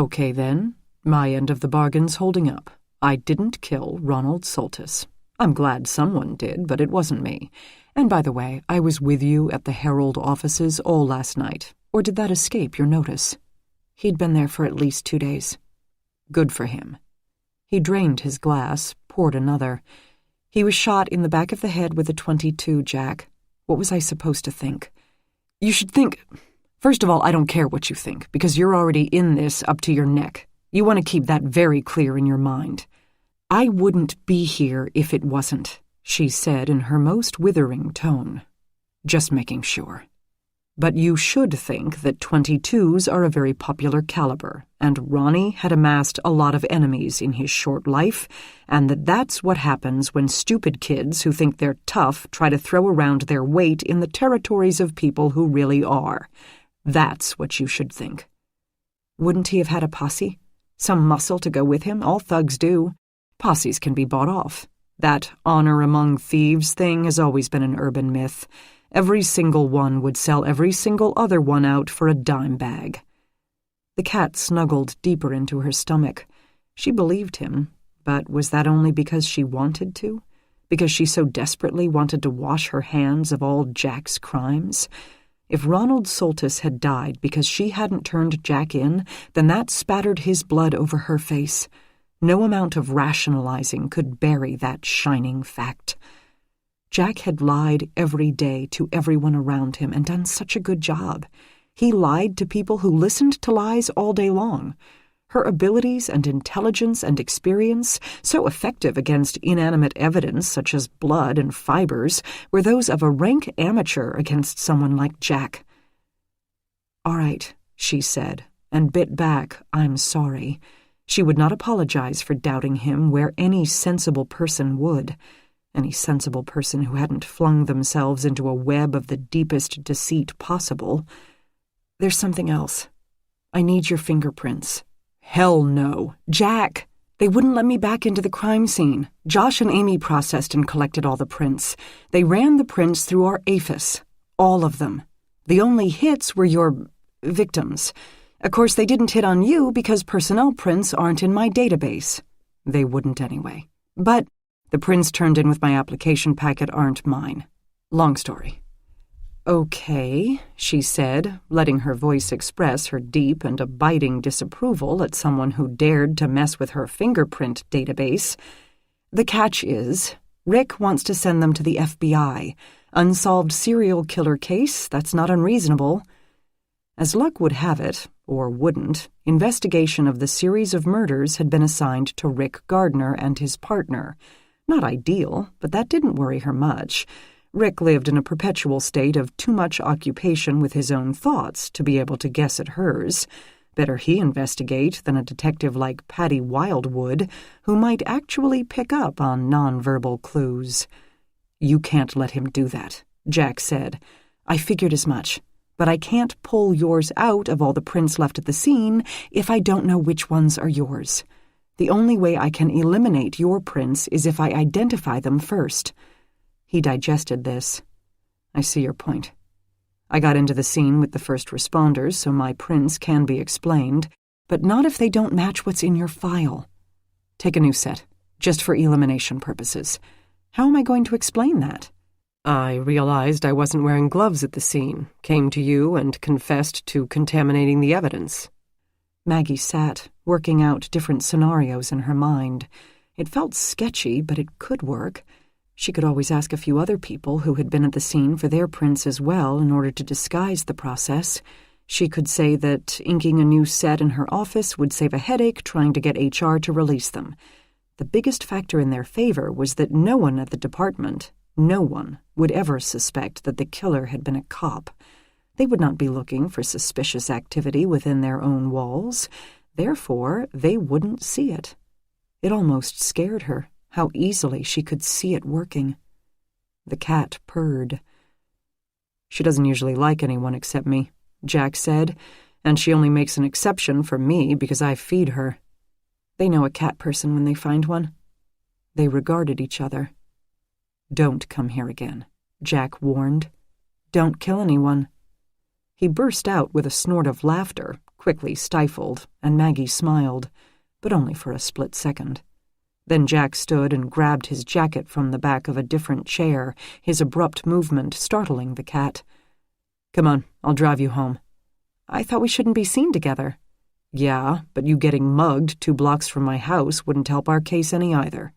"Okay, then. My end of the bargain's holding up. I didn't kill Ronald Soltis. I'm glad someone did, but it wasn't me. And by the way, I was with you at the Herald offices all last night. Or did that escape your notice?" He'd been there for at least 2 days. "Good for him." He drained his glass, poured another. "He was shot in the back of the head with a .22, Jack. What was I supposed to think?" "You should think... First of all, I don't care what you think, because you're already in this up to your neck. You want to keep that very clear in your mind." "I wouldn't be here if it wasn't," she said in her most withering tone. "Just making sure. But you should think that .22s are a very popular caliber, and Ronnie had amassed a lot of enemies in his short life, and that's what happens when stupid kids who think they're tough try to throw around their weight in the territories of people who really are. That's what you should think." "Wouldn't he have had a posse? Some muscle to go with him? All thugs do. Posses can be bought off. That honor among thieves thing has always been an urban myth. Every single one would sell every single other one out for a dime bag." The cat snuggled deeper into her stomach. She believed him, but was that only because she wanted to? Because she so desperately wanted to wash her hands of all Jack's crimes? If Ronald Soltis had died because she hadn't turned Jack in, then that spattered his blood over her face. No amount of rationalizing could bury that shining fact. Jack had lied every day to everyone around him and done such a good job. He lied to people who listened to lies all day long. Her abilities and intelligence and experience, so effective against inanimate evidence such as blood and fibers, were those of a rank amateur against someone like Jack. "All right," she said, and bit back, "I'm sorry." She would not apologize for doubting him where any sensible person would. Any sensible person who hadn't flung themselves into a web of the deepest deceit possible. "There's something else. I need your fingerprints." "Hell no. Jack! They wouldn't let me back into the crime scene. Josh and Amy processed and collected all the prints. They ran the prints through our APHIS. All of them. The only hits were your victims. Of course, they didn't hit on you because personnel prints aren't in my database. They wouldn't anyway. But the prints turned in with my application packet aren't mine. Long story." "Okay," she said, letting her voice express her deep and abiding disapproval at someone who dared to mess with her fingerprint database. "The catch is, Rick wants to send them to the FBI. Unsolved serial killer case, that's not unreasonable." As luck would have it, or wouldn't, investigation of the series of murders had been assigned to Rick Gardner and his partner. Not ideal, but that didn't worry her much. Rick lived in a perpetual state of too much occupation with his own thoughts to be able to guess at hers. Better he investigate than a detective like Patty Wildwood, who might actually pick up on nonverbal clues. "You can't let him do that," Jack said. "I figured as much, but I can't pull yours out of all the prints left at the scene if I don't know which ones are yours. The only way I can eliminate your prints is if I identify them first." He digested this. "I see your point. I got into the scene with the first responders, so my prints can be explained, but not if they don't match what's in your file. Take a new set, just for elimination purposes. How am I going to explain that?" "I realized I wasn't wearing gloves at the scene, came to you and confessed to contaminating the evidence." Maggie sat, working out different scenarios in her mind. It felt sketchy, but it could work. She could always ask a few other people who had been at the scene for their prints as well in order to disguise the process. She could say that inking a new set in her office would save a headache trying to get HR to release them. The biggest factor in their favor was that no one at the department, no one, would ever suspect that the killer had been a cop. They would not be looking for suspicious activity within their own walls. Therefore, they wouldn't see it. It almost scared her, how easily she could see it working. The cat purred. "She doesn't usually like anyone except me," Jack said, And she only makes an exception for me because I feed her. They know a cat person when they find one. They regarded each other. Don't come here again, Jack warned. Don't kill anyone. He burst out with a snort of laughter, quickly stifled, and Maggie smiled, but only for a split second. Then Jack stood and grabbed his jacket from the back of a different chair, his abrupt movement startling the cat. Come on, I'll drive you home. I thought we shouldn't be seen together. Yeah, but you getting mugged 2 blocks from my house wouldn't help our case any either.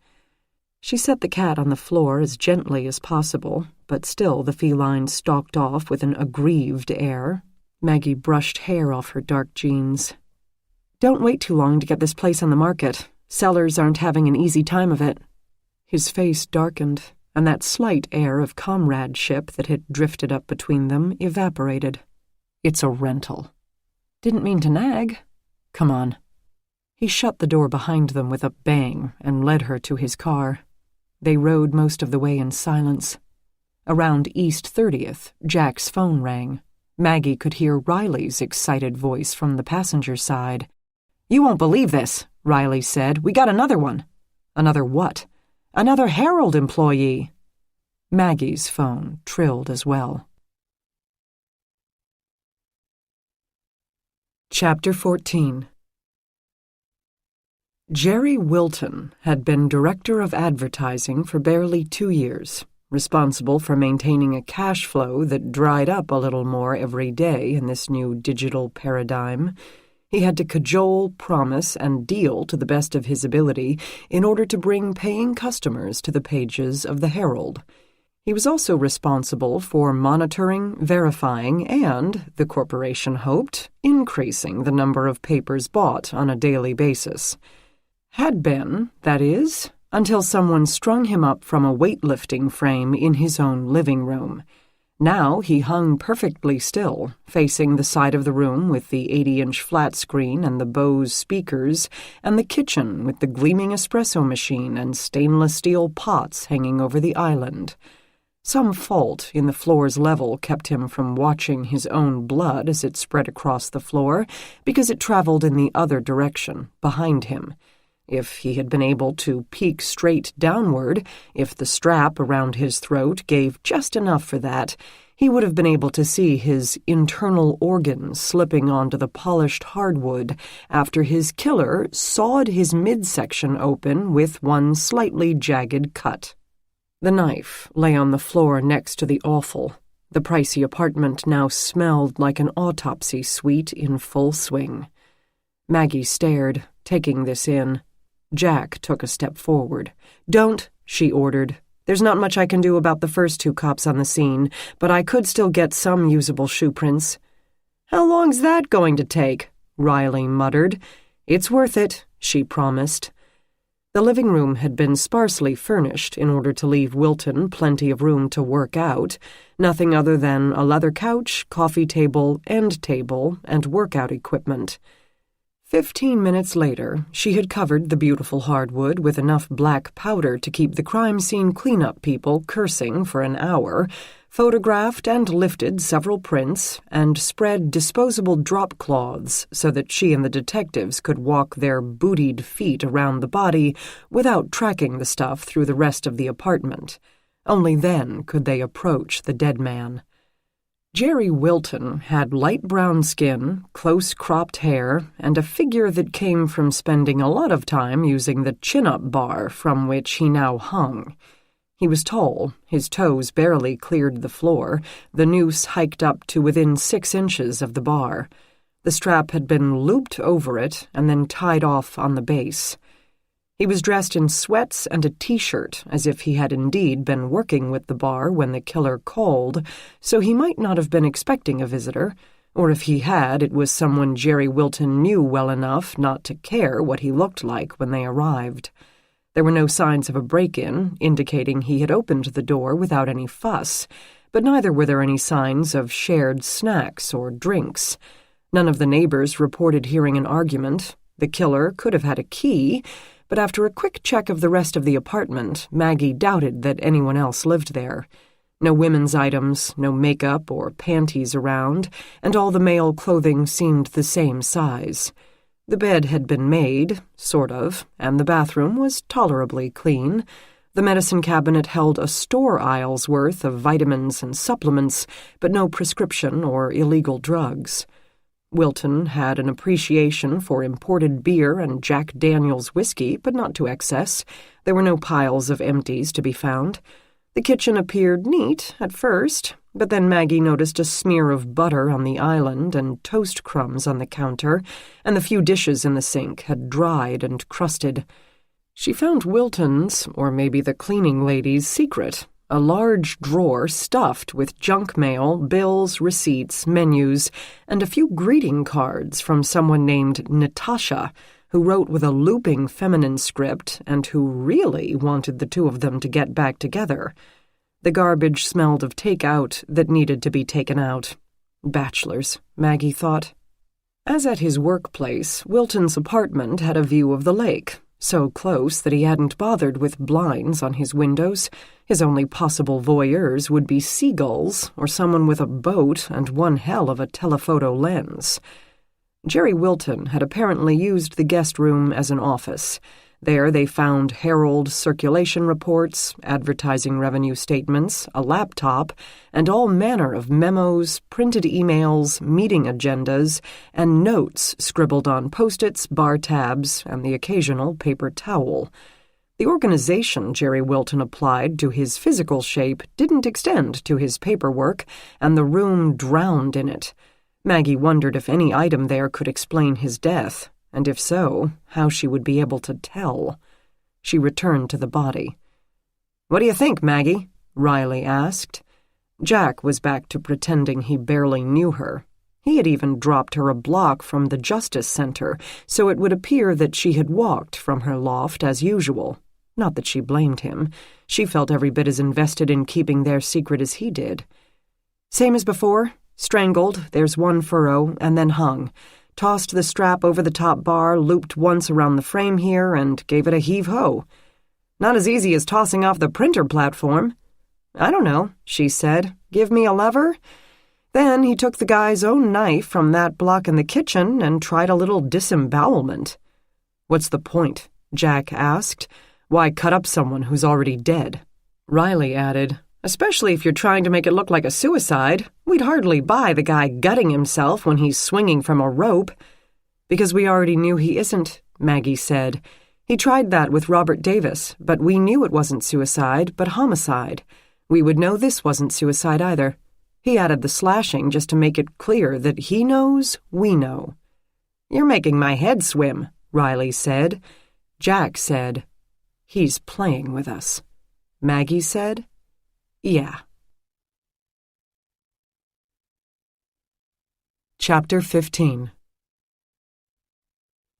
She set the cat on the floor as gently as possible, but still the feline stalked off with an aggrieved air. Maggie brushed hair off her dark jeans. Don't wait too long to get this place on the market. Sellers aren't having an easy time of it. His face darkened, and that slight air of comradeship that had drifted up between them evaporated. It's a rental. Didn't mean to nag. Come on. He shut the door behind them with a bang and led her to his car. They rode most of the way in silence. Around East 30th, Jack's phone rang. Maggie could hear Riley's excited voice from the passenger side. You won't believe this, Riley said. We got another one. Another what? Another Herald employee. Maggie's phone trilled as well. Chapter 14. Jerry Wilton had been director of advertising for barely 2 years, responsible for maintaining a cash flow that dried up a little more every day in this new digital paradigm. He had to cajole, promise, and deal to the best of his ability in order to bring paying customers to the pages of the Herald. He was also responsible for monitoring, verifying, and, the corporation hoped, increasing the number of papers bought on a daily basis. Had been, that is, until someone strung him up from a weightlifting frame in his own living room. Now he hung perfectly still, facing the side of the room with the 80-inch flat screen and the Bose speakers, and the kitchen with the gleaming espresso machine and stainless steel pots hanging over the island. Some fault in the floor's level kept him from watching his own blood as it spread across the floor, because it traveled in the other direction, behind him. If he had been able to peek straight downward, if the strap around his throat gave just enough for that, he would have been able to see his internal organs slipping onto the polished hardwood after his killer sawed his midsection open with one slightly jagged cut. The knife lay on the floor next to the offal. The pricey apartment now smelled like an autopsy suite in full swing. Maggie stared, taking this in. Jack took a step forward. Don't, she ordered. There's not much I can do about the first 2 cops on the scene, but I could still get some usable shoe prints. How long's that going to take? Riley muttered. It's worth it, she promised. The living room had been sparsely furnished in order to leave Wilton plenty of room to work out, nothing other than a leather couch, coffee table, end table, and workout equipment. 15 minutes later, she had covered the beautiful hardwood with enough black powder to keep the crime scene cleanup people cursing for an hour, photographed and lifted several prints, and spread disposable drop cloths so that she and the detectives could walk their bootied feet around the body without tracking the stuff through the rest of the apartment. Only then could they approach the dead man. Jerry Wilton had light brown skin, close-cropped hair, and a figure that came from spending a lot of time using the chin-up bar from which he now hung. He was tall, his toes barely cleared the floor, the noose hiked up to within 6 inches of the bar. The strap had been looped over it and then tied off on the base. He was dressed in sweats and a T-shirt, as if he had indeed been working with the bar when the killer called, so he might not have been expecting a visitor, or if he had, it was someone Jerry Wilton knew well enough not to care what he looked like when they arrived. There were no signs of a break-in, indicating he had opened the door without any fuss, but neither were there any signs of shared snacks or drinks. None of the neighbors reported hearing an argument. The killer could have had a key, but after a quick check of the rest of the apartment, Maggie doubted that anyone else lived there. No women's items, no makeup or panties around, and all the male clothing seemed the same size. The bed had been made, sort of, and the bathroom was tolerably clean. The medicine cabinet held a store aisle's worth of vitamins and supplements, but no prescription or illegal drugs. Wilton had an appreciation for imported beer and Jack Daniels whiskey, but not to excess. There were no piles of empties to be found. The kitchen appeared neat at first, but then Maggie noticed a smear of butter on the island and toast crumbs on the counter, and the few dishes in the sink had dried and crusted. She found Wilton's, or maybe the cleaning lady's, secret, a large drawer stuffed with junk mail, bills, receipts, menus, and a few greeting cards from someone named Natasha, who wrote with a looping feminine script and who really wanted the two of them to get back together. The garbage smelled of takeout that needed to be taken out. Bachelors, Maggie thought. As at his workplace, Wilton's apartment had a view of the lake, so close that he hadn't bothered with blinds on his windows. His only possible voyeurs would be seagulls or someone with a boat and one hell of a telephoto lens. Jerry Wilton had apparently used the guest room as an office. There they found Herald circulation reports, advertising revenue statements, a laptop, and all manner of memos, printed emails, meeting agendas, and notes scribbled on Post-its, bar tabs, and the occasional paper towel. The organization Jerry Wilton applied to his physical shape didn't extend to his paperwork, and the room drowned in it. Maggie wondered if any item there could explain his death, and if so, how she would be able to tell. She returned to the body. "What do you think, Maggie?" Riley asked. Jack was back to pretending he barely knew her. He had even dropped her a block from the Justice Center, so it would appear that she had walked from her loft as usual. Not that she blamed him. She felt every bit as invested in keeping their secret as he did. "Same as before. Strangled, there's one furrow, and then hung. Tossed the strap over the top bar, looped once around the frame here, and gave it a heave-ho. Not as easy as tossing off the printer platform." "I don't know," she said. "Give me a lever?" Then he took the guy's own knife from that block in the kitchen and tried a little disembowelment. "What's the point?" Jack asked. "Why cut up someone who's already dead?" Riley added, "Especially if you're trying to make it look like a suicide. We'd hardly buy the guy gutting himself when he's swinging from a rope." "Because we already knew he isn't," Maggie said. "He tried that with Robert Davis, but we knew it wasn't suicide, but homicide. We would know this wasn't suicide either. He added the slashing just to make it clear that he knows, we know." "You're making my head swim," Riley said. Jack said, "He's playing with us." Maggie said, "Yeah." Chapter 15.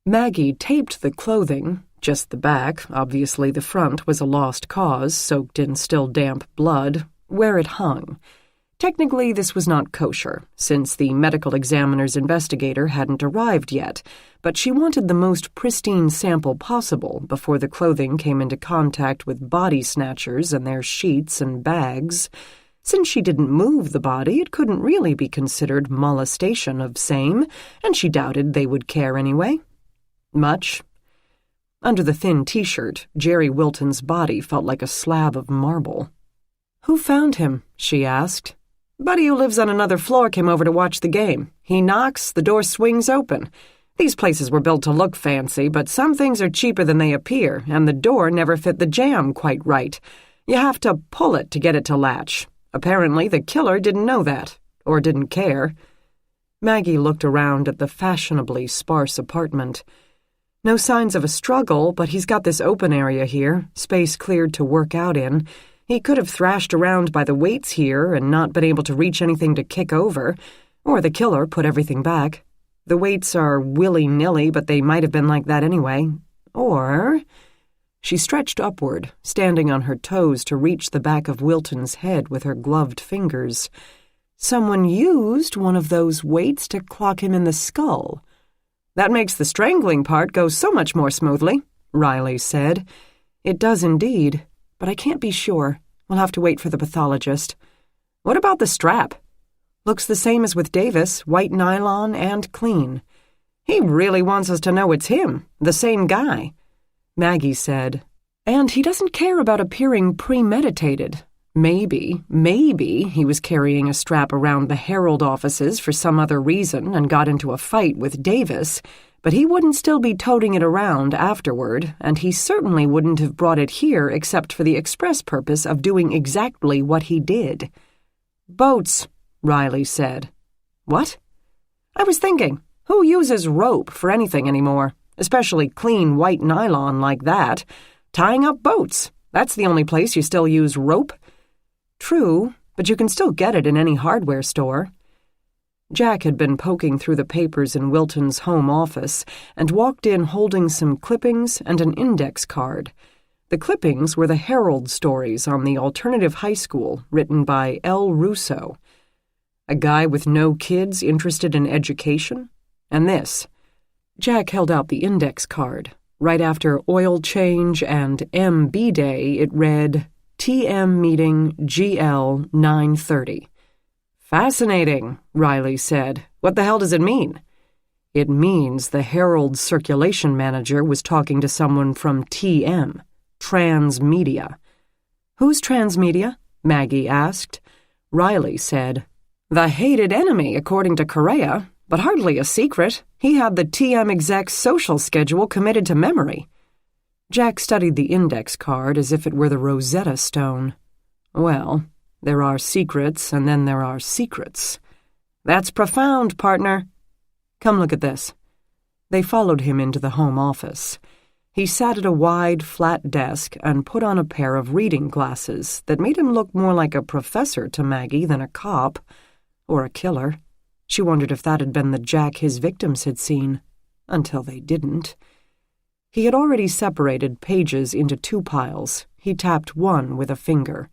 Maggie taped the clothing, just the back, obviously the front was a lost cause, soaked in still damp blood, where it hung. Technically, this was not kosher, since the medical examiner's investigator hadn't arrived yet, but she wanted the most pristine sample possible before the clothing came into contact with body snatchers and their sheets and bags. Since she didn't move the body, it couldn't really be considered molestation of same, and she doubted they would care anyway. Much. Under the thin T-shirt, Jerry Wilton's body felt like a slab of marble. "Who found him?" she asked. "Buddy who lives on another floor came over to watch the game. He knocks, the door swings open. These places were built to look fancy, but some things are cheaper than they appear, and the door never fit the jamb quite right. You have to pull it to get it to latch. Apparently the killer didn't know that, or didn't care." Maggie looked around at the fashionably sparse apartment. "No signs of a struggle, but he's got this open area here, space cleared to work out in. He could have thrashed around by the weights here and not been able to reach anything to kick over, or the killer put everything back. The weights are willy-nilly, but they might have been like that anyway. Or—" She stretched upward, standing on her toes to reach the back of Wilton's head with her gloved fingers. "Someone used one of those weights to clock him in the skull." "That makes the strangling part go so much more smoothly," Riley said. "It does indeed, but I can't be sure." We'll have to wait for the pathologist. What about the strap? Looks the same as with Davis, white nylon and clean. He really wants us to know it's him, the same guy. Maggie said, and he doesn't care about appearing premeditated. Maybe he was carrying a strap around the Herald offices for some other reason and got into a fight with Davis, but he wouldn't still be toting it around afterward, and he certainly wouldn't have brought it here except for the express purpose of doing exactly what he did. Boats, Riley said. What? I was thinking, who uses rope for anything anymore, especially clean white nylon like that? Tying up boats, that's the only place you still use rope. True, but you can still get it in any hardware store. Jack had been poking through the papers in Wilton's home office and walked in holding some clippings and an index card. The clippings were the Herald stories on the alternative high school written by L. Russo. A guy with no kids interested in education? And this. Jack held out the index card. Right after oil change and MB Day, it read, TM meeting GL 9:30. Fascinating, Riley said. What the hell does it mean? It means the Herald circulation manager was talking to someone from TM, Transmedia. Who's Transmedia? Maggie asked. Riley said, the hated enemy, according to Correa, but hardly a secret. He had the TM exec's social schedule committed to memory. Jack studied the index card as if it were the Rosetta Stone. Well, there are secrets, and then there are secrets. That's profound, partner. Come look at this. They followed him into the home office. He sat at a wide, flat desk and put on a pair of reading glasses that made him look more like a professor to Maggie than a cop, or a killer. She wondered if that had been the Jack his victims had seen, until they didn't. He had already separated pages into two piles. He tapped one with a finger.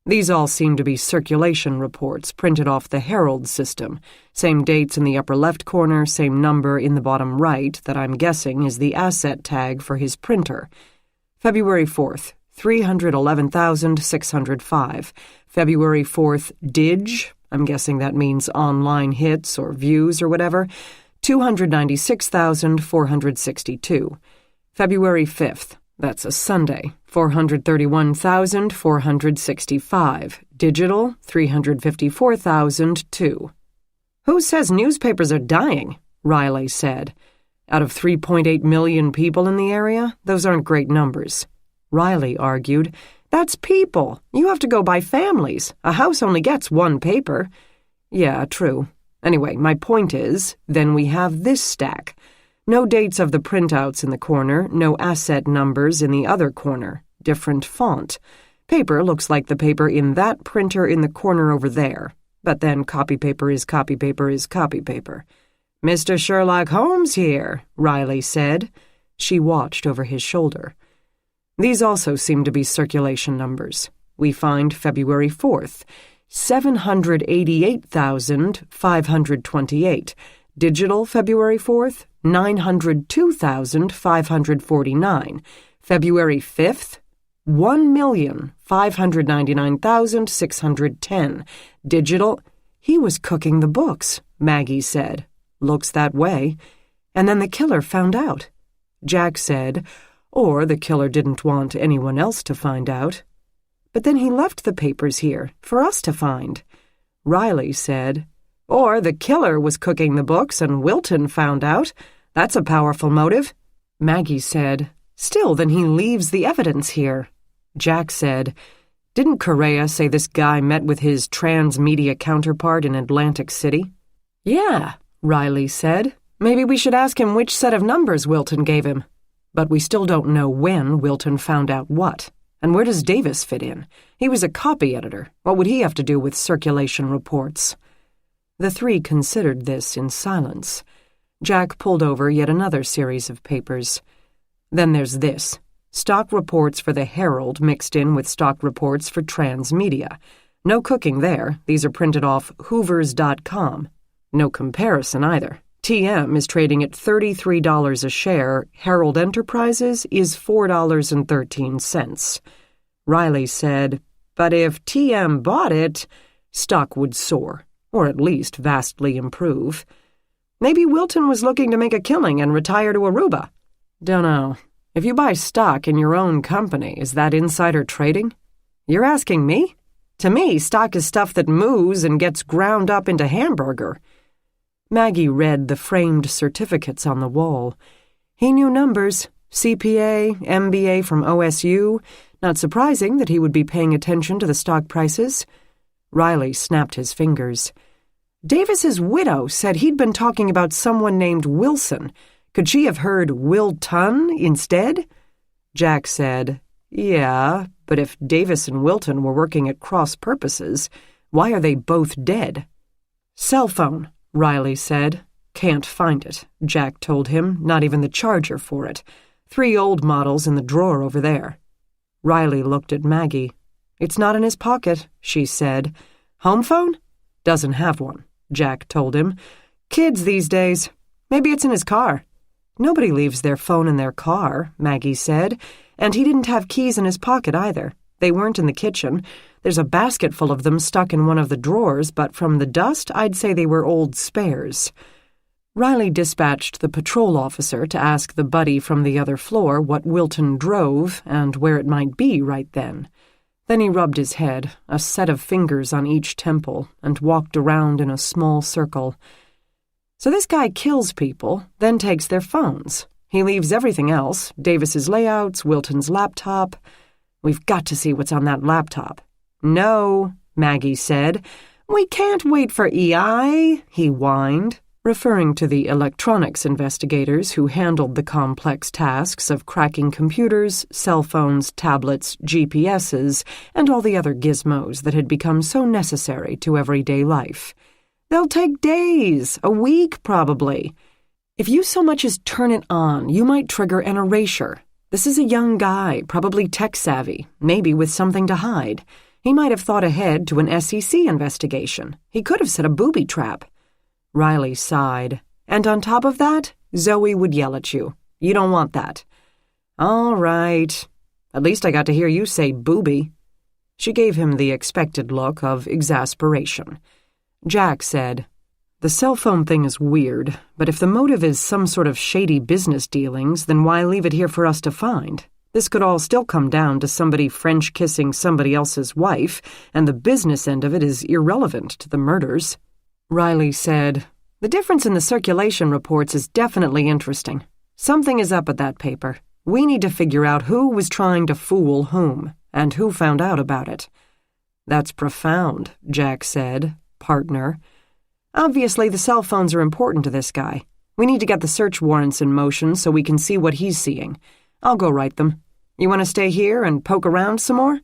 These all seem to be circulation reports printed off the Herald system. Same dates in the upper left corner, same number in the bottom right that I'm guessing is the asset tag for his printer. February 4th, 311,605. February 4th, dig, I'm guessing that means online hits or views or whatever, 296,462. February 5th, that's a Sunday, 431,465. Digital, 354,002. Who says newspapers are dying? Riley said. Out of 3.8 million people in the area, those aren't great numbers. Riley argued, that's people. You have to go by families. A house only gets one paper. Yeah, true. Anyway, my point is, then we have this stack. No dates of the printouts in the corner, no asset numbers in the other corner. Different font. Paper looks like the paper in that printer in the corner over there. But then copy paper is copy paper is copy paper. Mr. Sherlock Holmes here, Riley said. She watched over his shoulder. These also seem to be circulation numbers. We find February 4th. 788,528. Digital February 4th, 902,549. February 5th, 1,599,610. Digital, he was cooking the books, Maggie said. Looks that way. And then the killer found out. Jack said, or the killer didn't want anyone else to find out. But then he left the papers here for us to find. Riley said, or the killer was cooking the books and Wilton found out. That's a powerful motive. Maggie said, still, then he leaves the evidence here. Jack said, didn't Correa say this guy met with his transmedia counterpart in Atlantic City? Yeah, Riley said. Maybe we should ask him which set of numbers Wilton gave him. But we still don't know when Wilton found out what. And where does Davis fit in? He was a copy editor. What would he have to do with circulation reports? The three considered this in silence. Jack pulled over yet another series of papers. Then there's this. Stock reports for the Herald mixed in with stock reports for Transmedia. No cooking there. These are printed off hoovers.com. No comparison either. TM is trading at $33 a share. Herald Enterprises is $4.13. Riley said, But if TM bought it, stock would soar, or at least vastly improve. Maybe Wilton was looking to make a killing and retire to Aruba. Dunno. If you buy stock in your own company, is that insider trading? You're asking me? To me, stock is stuff that moves and gets ground up into hamburger. Maggie read the framed certificates on the wall. He knew numbers. CPA, MBA from OSU. Not surprising that he would be paying attention to the stock prices. Riley snapped his fingers. Davis's widow said he'd been talking about someone named Wilson. Could she have heard Wilton instead? Jack said, Yeah, but if Davis and Wilton were working at cross purposes, why are they both dead? Cell phone, Riley said. Can't find it, Jack told him, not even the charger for it. 3 old models in the drawer over there. Riley looked at Maggie. It's not in his pocket, she said. Home phone? Doesn't have one, Jack told him. Kids these days. Maybe it's in his car. Nobody leaves their phone in their car, Maggie said, and he didn't have keys in his pocket either. They weren't in the kitchen. There's a basket full of them stuck in one of the drawers, but from the dust, I'd say they were old spares. Riley dispatched the patrol officer to ask the buddy from the other floor what Wilton drove and where it might be right then. Then he rubbed his head, a set of fingers on each temple, and walked around in a small circle. So this guy kills people, then takes their phones. He leaves everything else, Davis's layouts, Wilton's laptop. We've got to see what's on that laptop. No, Maggie said. We can't wait for EI, he whined, referring to the electronics investigators who handled the complex tasks of cracking computers, cell phones, tablets, GPSs, and all the other gizmos that had become so necessary to everyday life. They'll take days, a week probably. If you so much as turn it on, you might trigger an erasure. This is a young guy, probably tech-savvy, maybe with something to hide. He might have thought ahead to an SEC investigation. He could have set a booby trap. Riley sighed. And on top of that, Zoe would yell at you. You don't want that. All right. At least I got to hear you say booby. She gave him the expected look of exasperation. Jack said, The cell phone thing is weird, but if the motive is some sort of shady business dealings, then why leave it here for us to find? This could all still come down to somebody French-kissing somebody else's wife, and the business end of it is irrelevant to the murders. Riley said, The difference in the circulation reports is definitely interesting. Something is up at that paper. We need to figure out who was trying to fool whom, and who found out about it. That's profound, Jack said. Partner. Obviously, the cell phones are important to this guy. We need to get the search warrants in motion so we can see what he's seeing. I'll go write them. You want to stay here and poke around some more?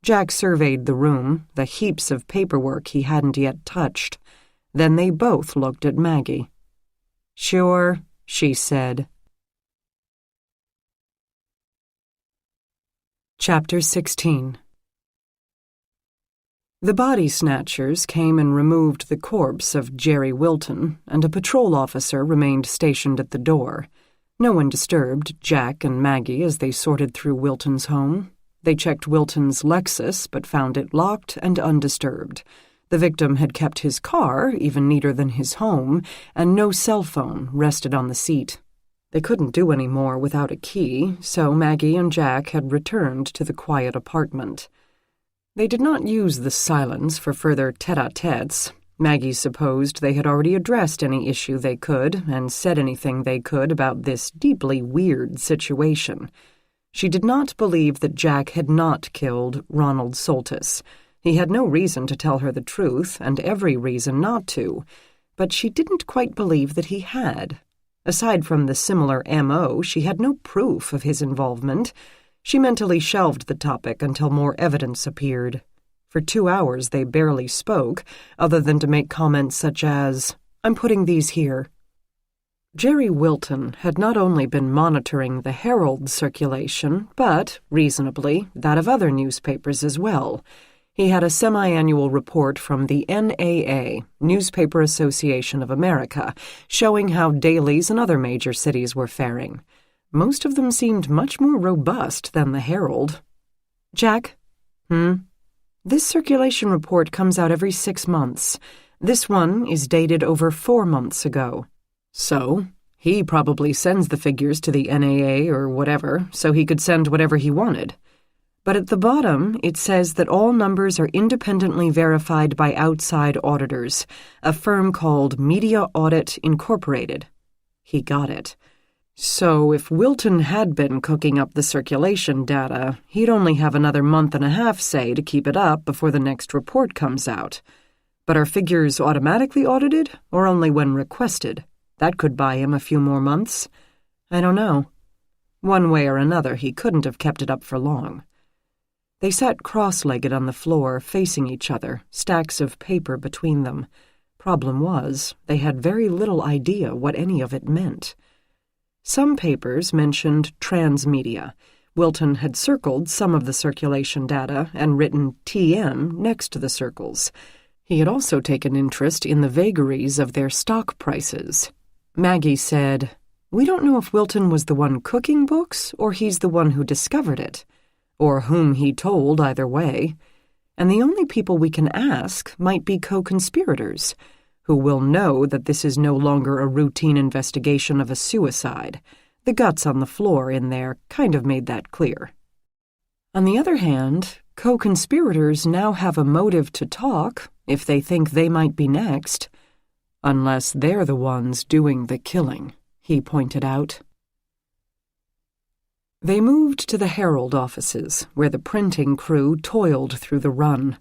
Jack surveyed the room, the heaps of paperwork he hadn't yet touched. Then they both looked at Maggie. Sure, she said. Chapter 16. The body snatchers came and removed the corpse of Jerry Wilton, and a patrol officer remained stationed at the door. No one disturbed Jack and Maggie as they sorted through Wilton's home. They checked Wilton's Lexus, but found it locked and undisturbed. The victim had kept his car, even neater than his home, and no cell phone rested on the seat. They couldn't do any more without a key, so Maggie and Jack had returned to the quiet apartment. They did not use the silence for further tete-a-tetes. Maggie supposed they had already addressed any issue they could and said anything they could about this deeply weird situation. She did not believe that Jack had not killed Ronald Soltis. He had no reason to tell her the truth, and every reason not to, but she didn't quite believe that he had. Aside from the similar M.O., she had no proof of his involvement. She mentally shelved the topic until more evidence appeared. For 2 hours they barely spoke, other than to make comments such as, "I'm putting these here." Jerry Wilton had not only been monitoring the Herald circulation, but, reasonably, that of other newspapers as well. He had a semi-annual report from the NAA, Newspaper Association of America, showing how dailies in other major cities were faring. Most of them seemed much more robust than the Herald. "Jack?" This circulation report comes out every 6 months. This one is dated over 4 months ago. So, he probably sends the figures to the NAA or whatever, so he could send whatever he wanted. But at the bottom, it says that all numbers are independently verified by outside auditors, a firm called Media Audit Incorporated. He got it. So if Wilton had been cooking up the circulation data, he'd only have another month and a half, say, to keep it up before the next report comes out. But are figures automatically audited, or only when requested? That could buy him a few more months. I don't know. One way or another, he couldn't have kept it up for long. They sat cross-legged on the floor, facing each other, stacks of paper between them. Problem was, they had very little idea what any of it meant. Some papers mentioned transmedia. Wilton had circled some of the circulation data and written TM next to the circles. He had also taken interest in the vagaries of their stock prices. Maggie said, "We don't know if Wilton was the one cooking books or he's the one who discovered it, or whom he told either way. And the only people we can ask might be co-conspirators, who will know that this is no longer a routine investigation of a suicide. The guts on the floor in there kind of made that clear. On the other hand, co-conspirators now have a motive to talk if they think they might be next. Unless they're the ones doing the killing," he pointed out. They moved to the Herald offices, where the printing crew toiled through the run.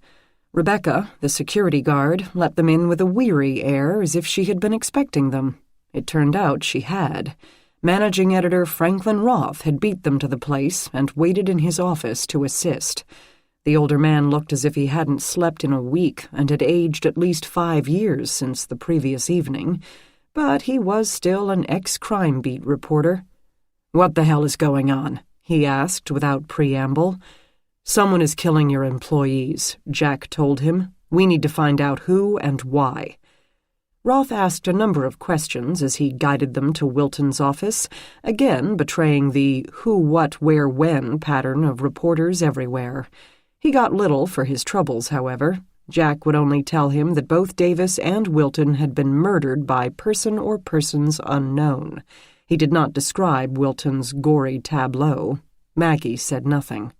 Rebecca, the security guard, let them in with a weary air as if she had been expecting them. It turned out she had. Managing editor Franklin Roth had beat them to the place and waited in his office to assist. The older man looked as if he hadn't slept in a week and had aged at least 5 years since the previous evening, but he was still an ex-crime beat reporter. "What the hell is going on?" he asked without preamble. "Someone is killing your employees," Jack told him. "We need to find out who and why." Roth asked a number of questions as he guided them to Wilton's office, again betraying the who, what, where, when pattern of reporters everywhere. He got little for his troubles, however. Jack would only tell him that both Davis and Wilton had been murdered by person or persons unknown. He did not describe Wilton's gory tableau. Maggie said nothing.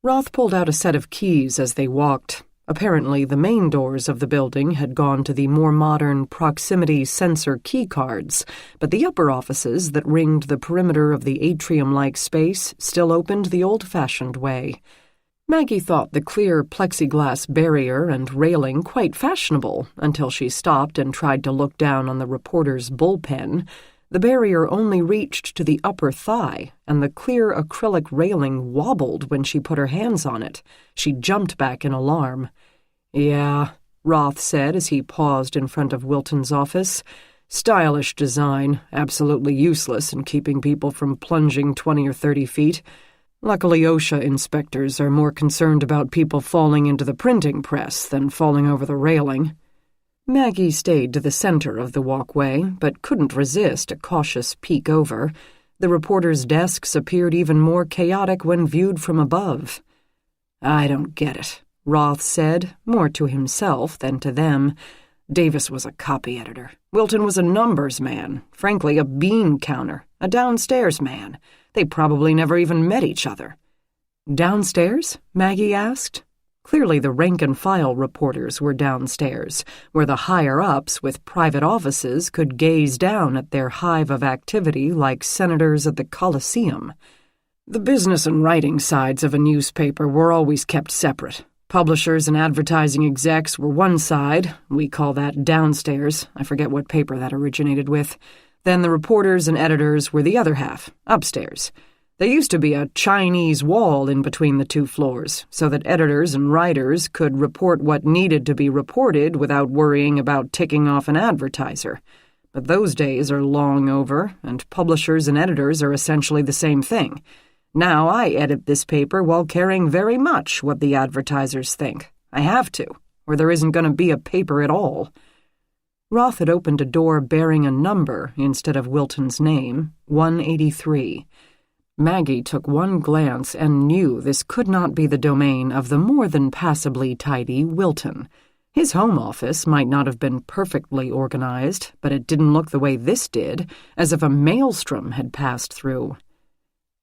Roth pulled out a set of keys as they walked. Apparently, the main doors of the building had gone to the more modern proximity sensor key cards, but the upper offices that ringed the perimeter of the atrium-like space still opened the old-fashioned way. Maggie thought the clear plexiglass barrier and railing quite fashionable until she stopped and tried to look down on the reporter's bullpen. The barrier only reached to the upper thigh, and the clear acrylic railing wobbled when she put her hands on it. She jumped back in alarm. "Yeah," Roth said as he paused in front of Wilton's office. "Stylish design, absolutely useless in keeping people from plunging 20 or 30 feet. Luckily, OSHA inspectors are more concerned about people falling into the printing press than falling over the railing." Maggie stayed to the center of the walkway, but couldn't resist a cautious peek over. The reporters' desks appeared even more chaotic when viewed from above. "I don't get it," Roth said, more to himself than to them. "Davis was a copy editor. Wilton was a numbers man, frankly a bean counter, a downstairs man. They probably never even met each other." "Downstairs?" Maggie asked. Clearly the rank-and-file reporters were downstairs, where the higher-ups with private offices could gaze down at their hive of activity like senators at the Coliseum. "The business and writing sides of a newspaper were always kept separate. Publishers and advertising execs were one side, we call that downstairs, I forget what paper that originated with. Then the reporters and editors were the other half, upstairs. There used to be a Chinese wall in between the two floors, so that editors and writers could report what needed to be reported without worrying about ticking off an advertiser. But those days are long over, and publishers and editors are essentially the same thing. Now I edit this paper while caring very much what the advertisers think. I have to, or there isn't going to be a paper at all." Roth had opened a door bearing a number instead of Wilton's name, 183. Maggie took one glance and knew this could not be the domain of the more than passably tidy Wilton. His home office might not have been perfectly organized, but it didn't look the way this did, as if a maelstrom had passed through.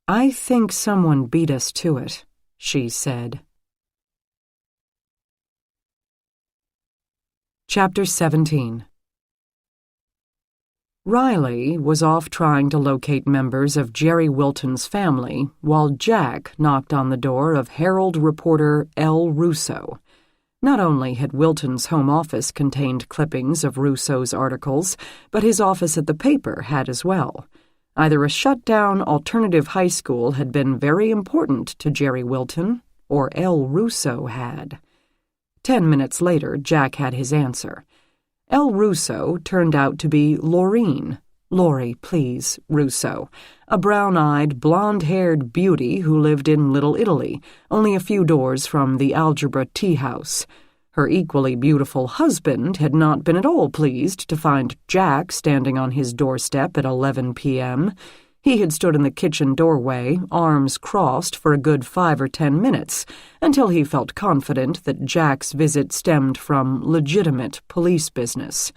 "I think someone beat us to it," she said. Chapter 17. Riley was off trying to locate members of Jerry Wilton's family while Jack knocked on the door of Herald reporter L. Russo. Not only had Wilton's home office contained clippings of Russo's articles, but his office at the paper had as well. Either a shut-down alternative high school had been very important to Jerry Wilton, or L. Russo had. 10 minutes later, Jack had his answer. L. Russo turned out to be Laureen, Laurie, please, Russo, a brown-eyed, blonde-haired beauty who lived in Little Italy, only a few doors from the Algebra Tea House. Her equally beautiful husband had not been at all pleased to find Jack standing on his doorstep at 11 p.m. He had stood in the kitchen doorway, arms crossed, for a good 5 or 10 minutes, until he felt confident that Jack's visit stemmed from legitimate police business.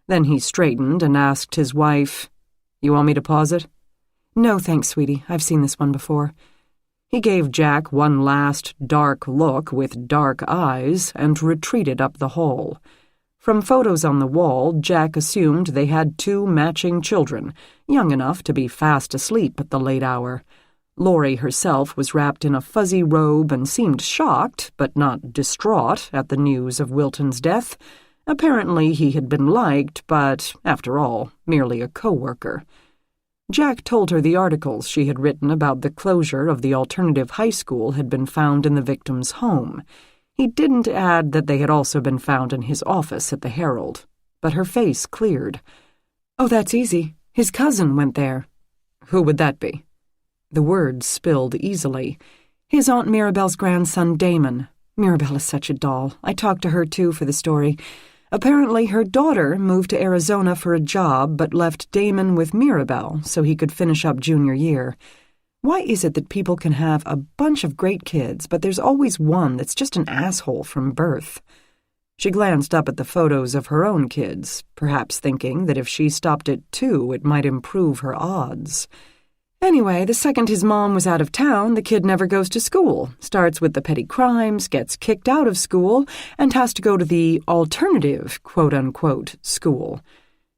Then he straightened and asked his wife, "You want me to pause it?" "No, thanks, sweetie. I've seen this one before." He gave Jack one last dark look with dark eyes and retreated up the hall. From photos on the wall, Jack assumed they had 2 matching children, young enough to be fast asleep at the late hour. Laurie herself was wrapped in a fuzzy robe and seemed shocked, but not distraught, at the news of Wilton's death. Apparently he had been liked, but, after all, merely a co-worker. Jack told her the articles she had written about the closure of the alternative high school had been found in the victim's home. He didn't add that they had also been found in his office at the Herald, but her face cleared. "Oh, that's easy. His cousin went there." "Who would that be?" The words spilled easily. "His Aunt Mirabelle's grandson, Damon. Mirabelle is such a doll. I talked to her, too, for the story. Apparently her daughter moved to Arizona for a job but left Damon with Mirabelle so he could finish up junior year. Why is it that people can have a bunch of great kids, but there's always one that's just an asshole from birth?" She glanced up at the photos of her own kids, perhaps thinking that if she stopped at 2, it might improve her odds. "Anyway, the second his mom was out of town, the kid never goes to school, starts with the petty crimes, gets kicked out of school, and has to go to the alternative, quote-unquote, school.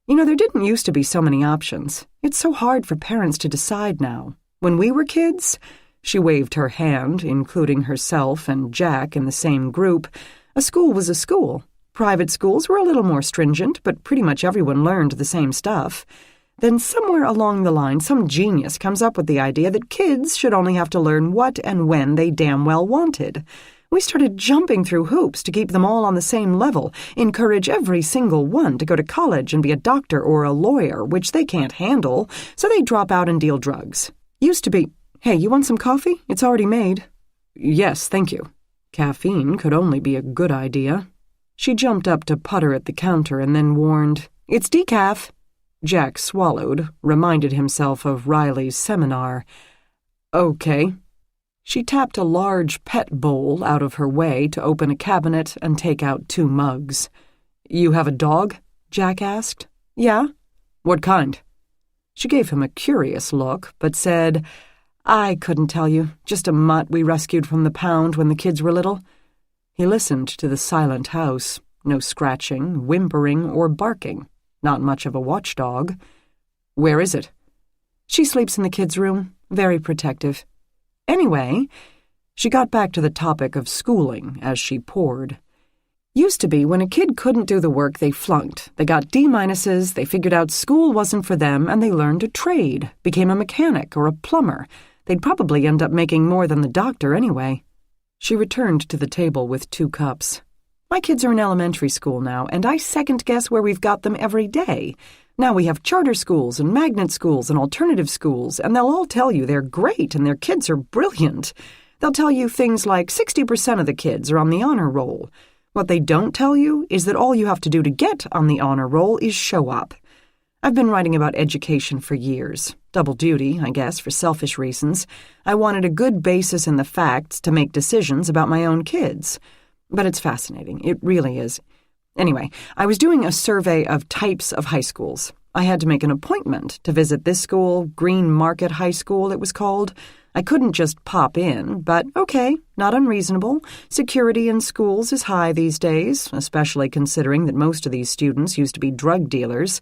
You know, there didn't used to be so many options. It's so hard for parents to decide now. When we were kids," she waved her hand, including herself and Jack in the same group, "a school was a school. Private schools were a little more stringent, but pretty much everyone learned the same stuff. Then somewhere along the line, some genius comes up with the idea that kids should only have to learn what and when they damn well wanted. We started jumping through hoops to keep them all on the same level, encourage every single one to go to college and be a doctor or a lawyer, which they can't handle, so they drop out and deal drugs. Used to be, 'Hey, you want some coffee? It's already made.' 'Yes, thank you.' Caffeine could only be a good idea. She jumped up to putter at the counter and then warned, 'It's decaf.' Jack swallowed, reminded himself of Riley's seminar. "Okay." She tapped a large pet bowl out of her way to open a cabinet and take out 2 mugs. "You have a dog?" Jack asked. "Yeah." "What kind?" She gave him a curious look, but said, "I couldn't tell you. Just a mutt we rescued from the pound when the kids were little." He listened to the silent house. No scratching, whimpering, or barking. Not much of a watchdog. "Where is it?" "She sleeps in the kids' room. Very protective." Anyway, she got back to the topic of schooling as she poured. "Used to be when a kid couldn't do the work, they flunked. They got D-minuses, they figured out school wasn't for them, and they learned a trade, became a mechanic or a plumber. They'd probably end up making more than the doctor anyway." She returned to the table with 2 cups. "My kids are in elementary school now, and I second-guess where we've got them every day. Now we have charter schools and magnet schools and alternative schools, and they'll all tell you they're great and their kids are brilliant. They'll tell you things like 60% of the kids are on the honor roll. What they don't tell you is that all you have to do to get on the honor roll is show up. I've been writing about education for years. Double duty, I guess, for selfish reasons. I wanted a good basis in the facts to make decisions about my own kids. But it's fascinating. It really is. Anyway, I was doing a survey of types of high schools. I had to make an appointment to visit this school, Green Market High School it was called. I couldn't just pop in, but okay, not unreasonable. Security in schools is high these days, especially considering that most of these students used to be drug dealers.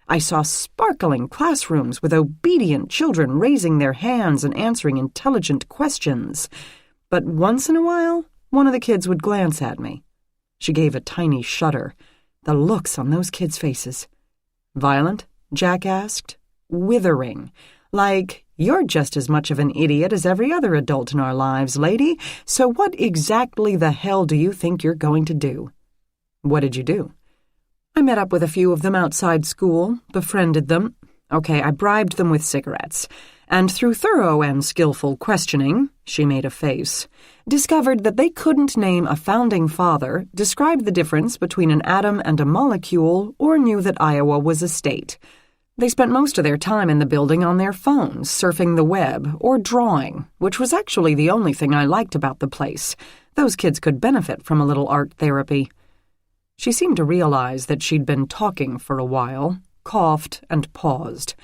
I saw sparkling classrooms with obedient children raising their hands and answering intelligent questions. But once in a while, one of the kids would glance at me. She gave a tiny shudder. The looks on those kids' faces. Violent? Jack asked. Withering. Like, you're just as much of an idiot as every other adult in our lives, lady, so what exactly the hell do you think you're going to do? What did you do? I met up with a few of them outside school, befriended them. Okay, I bribed them with cigarettes, and through thorough and skillful questioning, she made a face, discovered that they couldn't name a founding father, describe the difference between an atom and a molecule, or knew that Iowa was a state. They spent most of their time in the building on their phones, surfing the web, or drawing, which was actually the only thing I liked about the place. Those kids could benefit from a little art therapy. She seemed to realize that she'd been talking for a while, coughed and paused.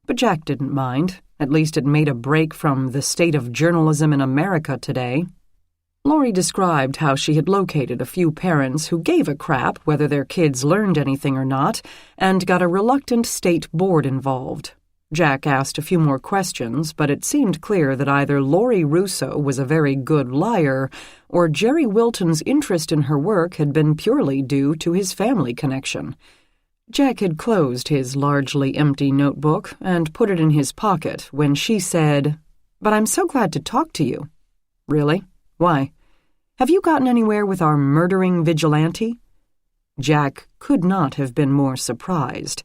But Jack didn't mind. At least it made a break from the state of journalism in America today. Laurie described how she had located a few parents who gave a crap whether their kids learned anything or not, and got a reluctant state board involved. Jack asked a few more questions, but it seemed clear that either Laurie Russo was a very good liar, or Jerry Wilton's interest in her work had been purely due to his family connection. Jack had closed his largely empty notebook and put it in his pocket when she said, "But I'm so glad to talk to you." "Really? Why? Have you gotten anywhere with our murdering vigilante?" Jack could not have been more surprised.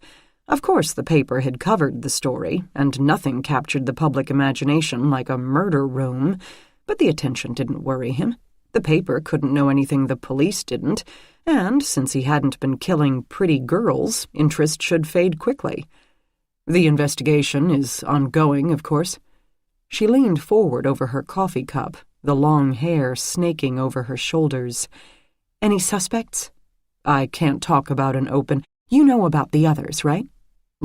Of course the paper had covered the story, and nothing captured the public imagination like a murder room, but the attention didn't worry him. The paper couldn't know anything the police didn't, and since he hadn't been killing pretty girls, interest should fade quickly. "The investigation is ongoing, of course." She leaned forward over her coffee cup, the long hair snaking over her shoulders. "Any suspects?" "I can't talk about an open—" "You know about the others, right?"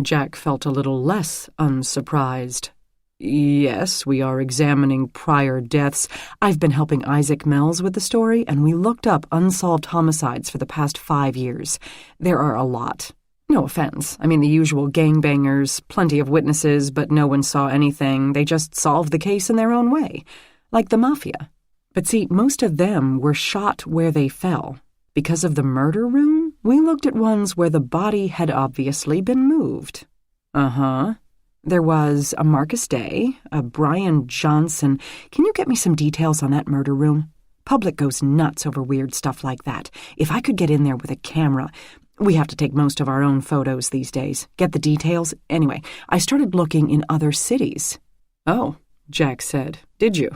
Jack felt a little less unsurprised. "Yes, we are examining prior deaths. I've been helping Isaac Mells with the story, and we looked up unsolved homicides for the past 5 years. There are a lot. No offense. I mean, the usual gangbangers, plenty of witnesses, but no one saw anything. They just solved the case in their own way. Like the mafia. But see, most of them were shot where they fell. Because of the murder room, we looked at ones where the body had obviously been moved." "Uh-huh. There was a Marcus Day, a Brian Johnson. Can you get me some details on that murder room? Public goes nuts over weird stuff like that. If I could get in there with a camera. We have to take most of our own photos these days. Get the details. Anyway, I started looking in other cities." "Oh," Jack said. "Did you?"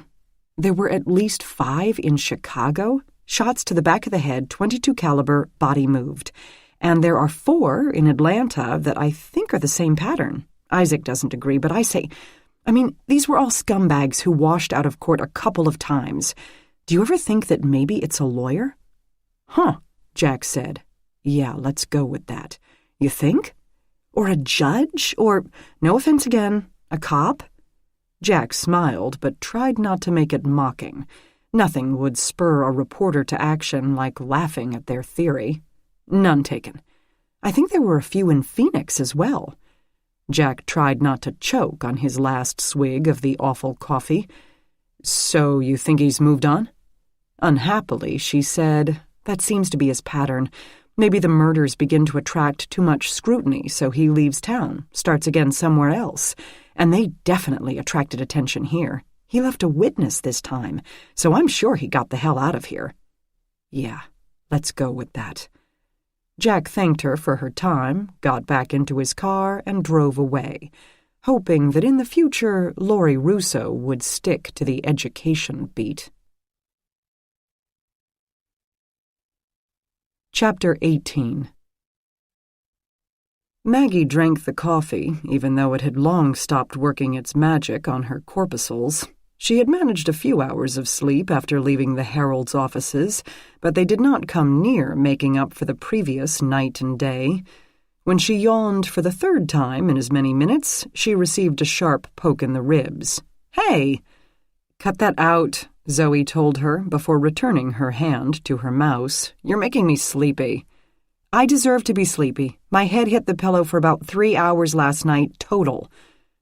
"There were at least 5 in Chicago. Shots to the back of the head, .22 caliber, body moved. And there are 4 in Atlanta that I think are the same pattern. Isaac doesn't agree, but these were all scumbags who washed out of court a couple of times. Do you ever think that maybe it's a lawyer?" "Huh," Jack said. "Yeah, let's go with that. You think? Or a judge? Or, no offense again, a cop?" Jack smiled, but tried not to make it mocking. Nothing would spur a reporter to action like laughing at their theory. "None taken. I think there were a few in Phoenix as well." Jack tried not to choke on his last swig of the awful coffee. "So you think he's moved on?" Unhappily, she said, "That seems to be his pattern. Maybe the murders begin to attract too much scrutiny, so he leaves town, starts again somewhere else. And they definitely attracted attention here. He left a witness this time, so I'm sure he got the hell out of here." "Yeah, let's go with that." Jack thanked her for her time, got back into his car, and drove away, hoping that in the future Laurie Russo would stick to the education beat. Chapter 18. Maggie drank the coffee, even though it had long stopped working its magic on her corpuscles. She had managed a few hours of sleep after leaving the Herald's offices, but they did not come near making up for the previous night and day. When she yawned for the third time in as many minutes, she received a sharp poke in the ribs. "Hey!" "Cut that out," Zoe told her before returning her hand to her mouse. "You're making me sleepy." "I deserve to be sleepy. My head hit the pillow for about 3 hours last night, total."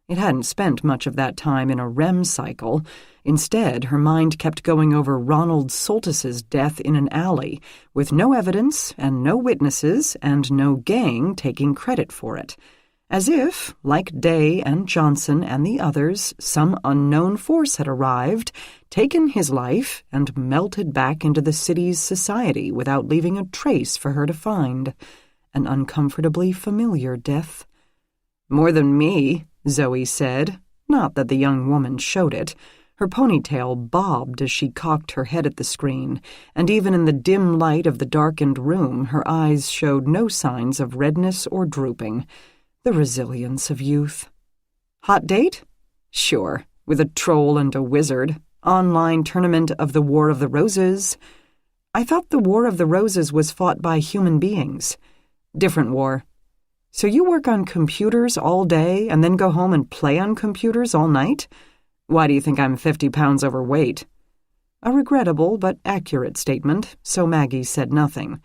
It hadn't spent much of that time in a REM cycle. Instead, her mind kept going over Ronald Soltis's death in an alley, with no evidence and no witnesses and no gang taking credit for it. As if, like Day and Johnson and the others, some unknown force had arrived, taken his life, and melted back into the city's society without leaving a trace for her to find. An uncomfortably familiar death. "More than me," Zoe said. Not that the young woman showed it. Her ponytail bobbed as she cocked her head at the screen, and even in the dim light of the darkened room, her eyes showed no signs of redness or drooping. The resilience of youth. "Hot date?" "Sure, with a troll and a wizard. Online tournament of the War of the Roses." "I thought the War of the Roses was fought by human beings." "Different war." "So you work on computers all day and then go home and play on computers all night? Why do you think I'm 50 pounds overweight?" A regrettable but accurate statement, so Maggie said nothing.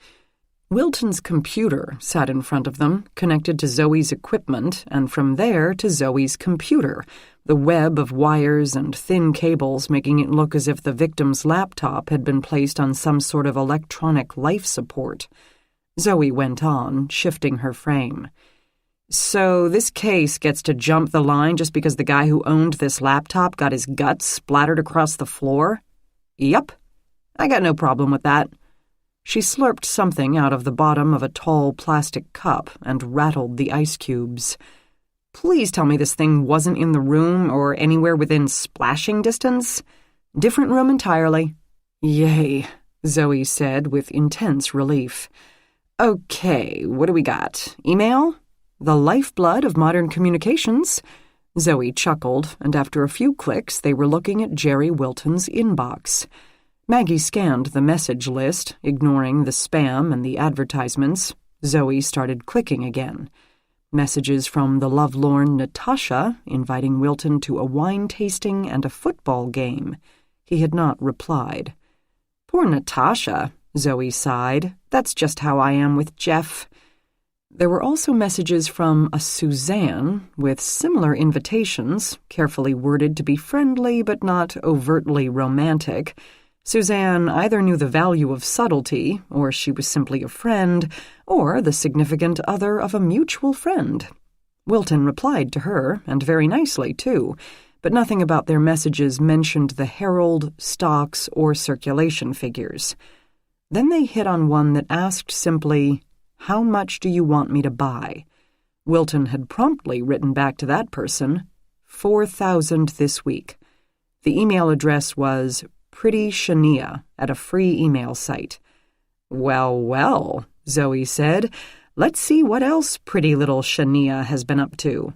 Wilton's computer sat in front of them, connected to Zoe's equipment, and from there to Zoe's computer, the web of wires and thin cables making it look as if the victim's laptop had been placed on some sort of electronic life support. Zoe went on, shifting her frame. "So this case gets to jump the line just because the guy who owned this laptop got his guts splattered across the floor?" "Yup. I got no problem with that." She slurped something out of the bottom of a tall plastic cup and rattled the ice cubes. "Please tell me this thing wasn't in the room or anywhere within splashing distance." "Different room entirely." "Yay," Zoe said with intense relief. "Okay, what do we got? Email? The lifeblood of modern communications." Zoe chuckled, and after a few clicks they were looking at Jerry Wilton's inbox. Maggie scanned the message list, ignoring the spam and the advertisements. Zoe started clicking again. Messages from the lovelorn Natasha inviting Wilton to a wine tasting and a football game. He had not replied. "Poor Natasha," Zoe sighed. "That's just how I am with Jeff." There were also messages from a Suzanne with similar invitations, carefully worded to be friendly but not overtly romantic. Suzanne either knew the value of subtlety, or she was simply a friend, or the significant other of a mutual friend. Wilton replied to her, and very nicely, too, but nothing about their messages mentioned the Herald, stocks, or circulation figures. Then they hit on one that asked simply, "How much do you want me to buy?" Wilton had promptly written back to that person, 4,000 this week. The email address was Pretty Shania at a free email site. "Well, well," Zoe said. "Let's see what else pretty little Shania has been up to."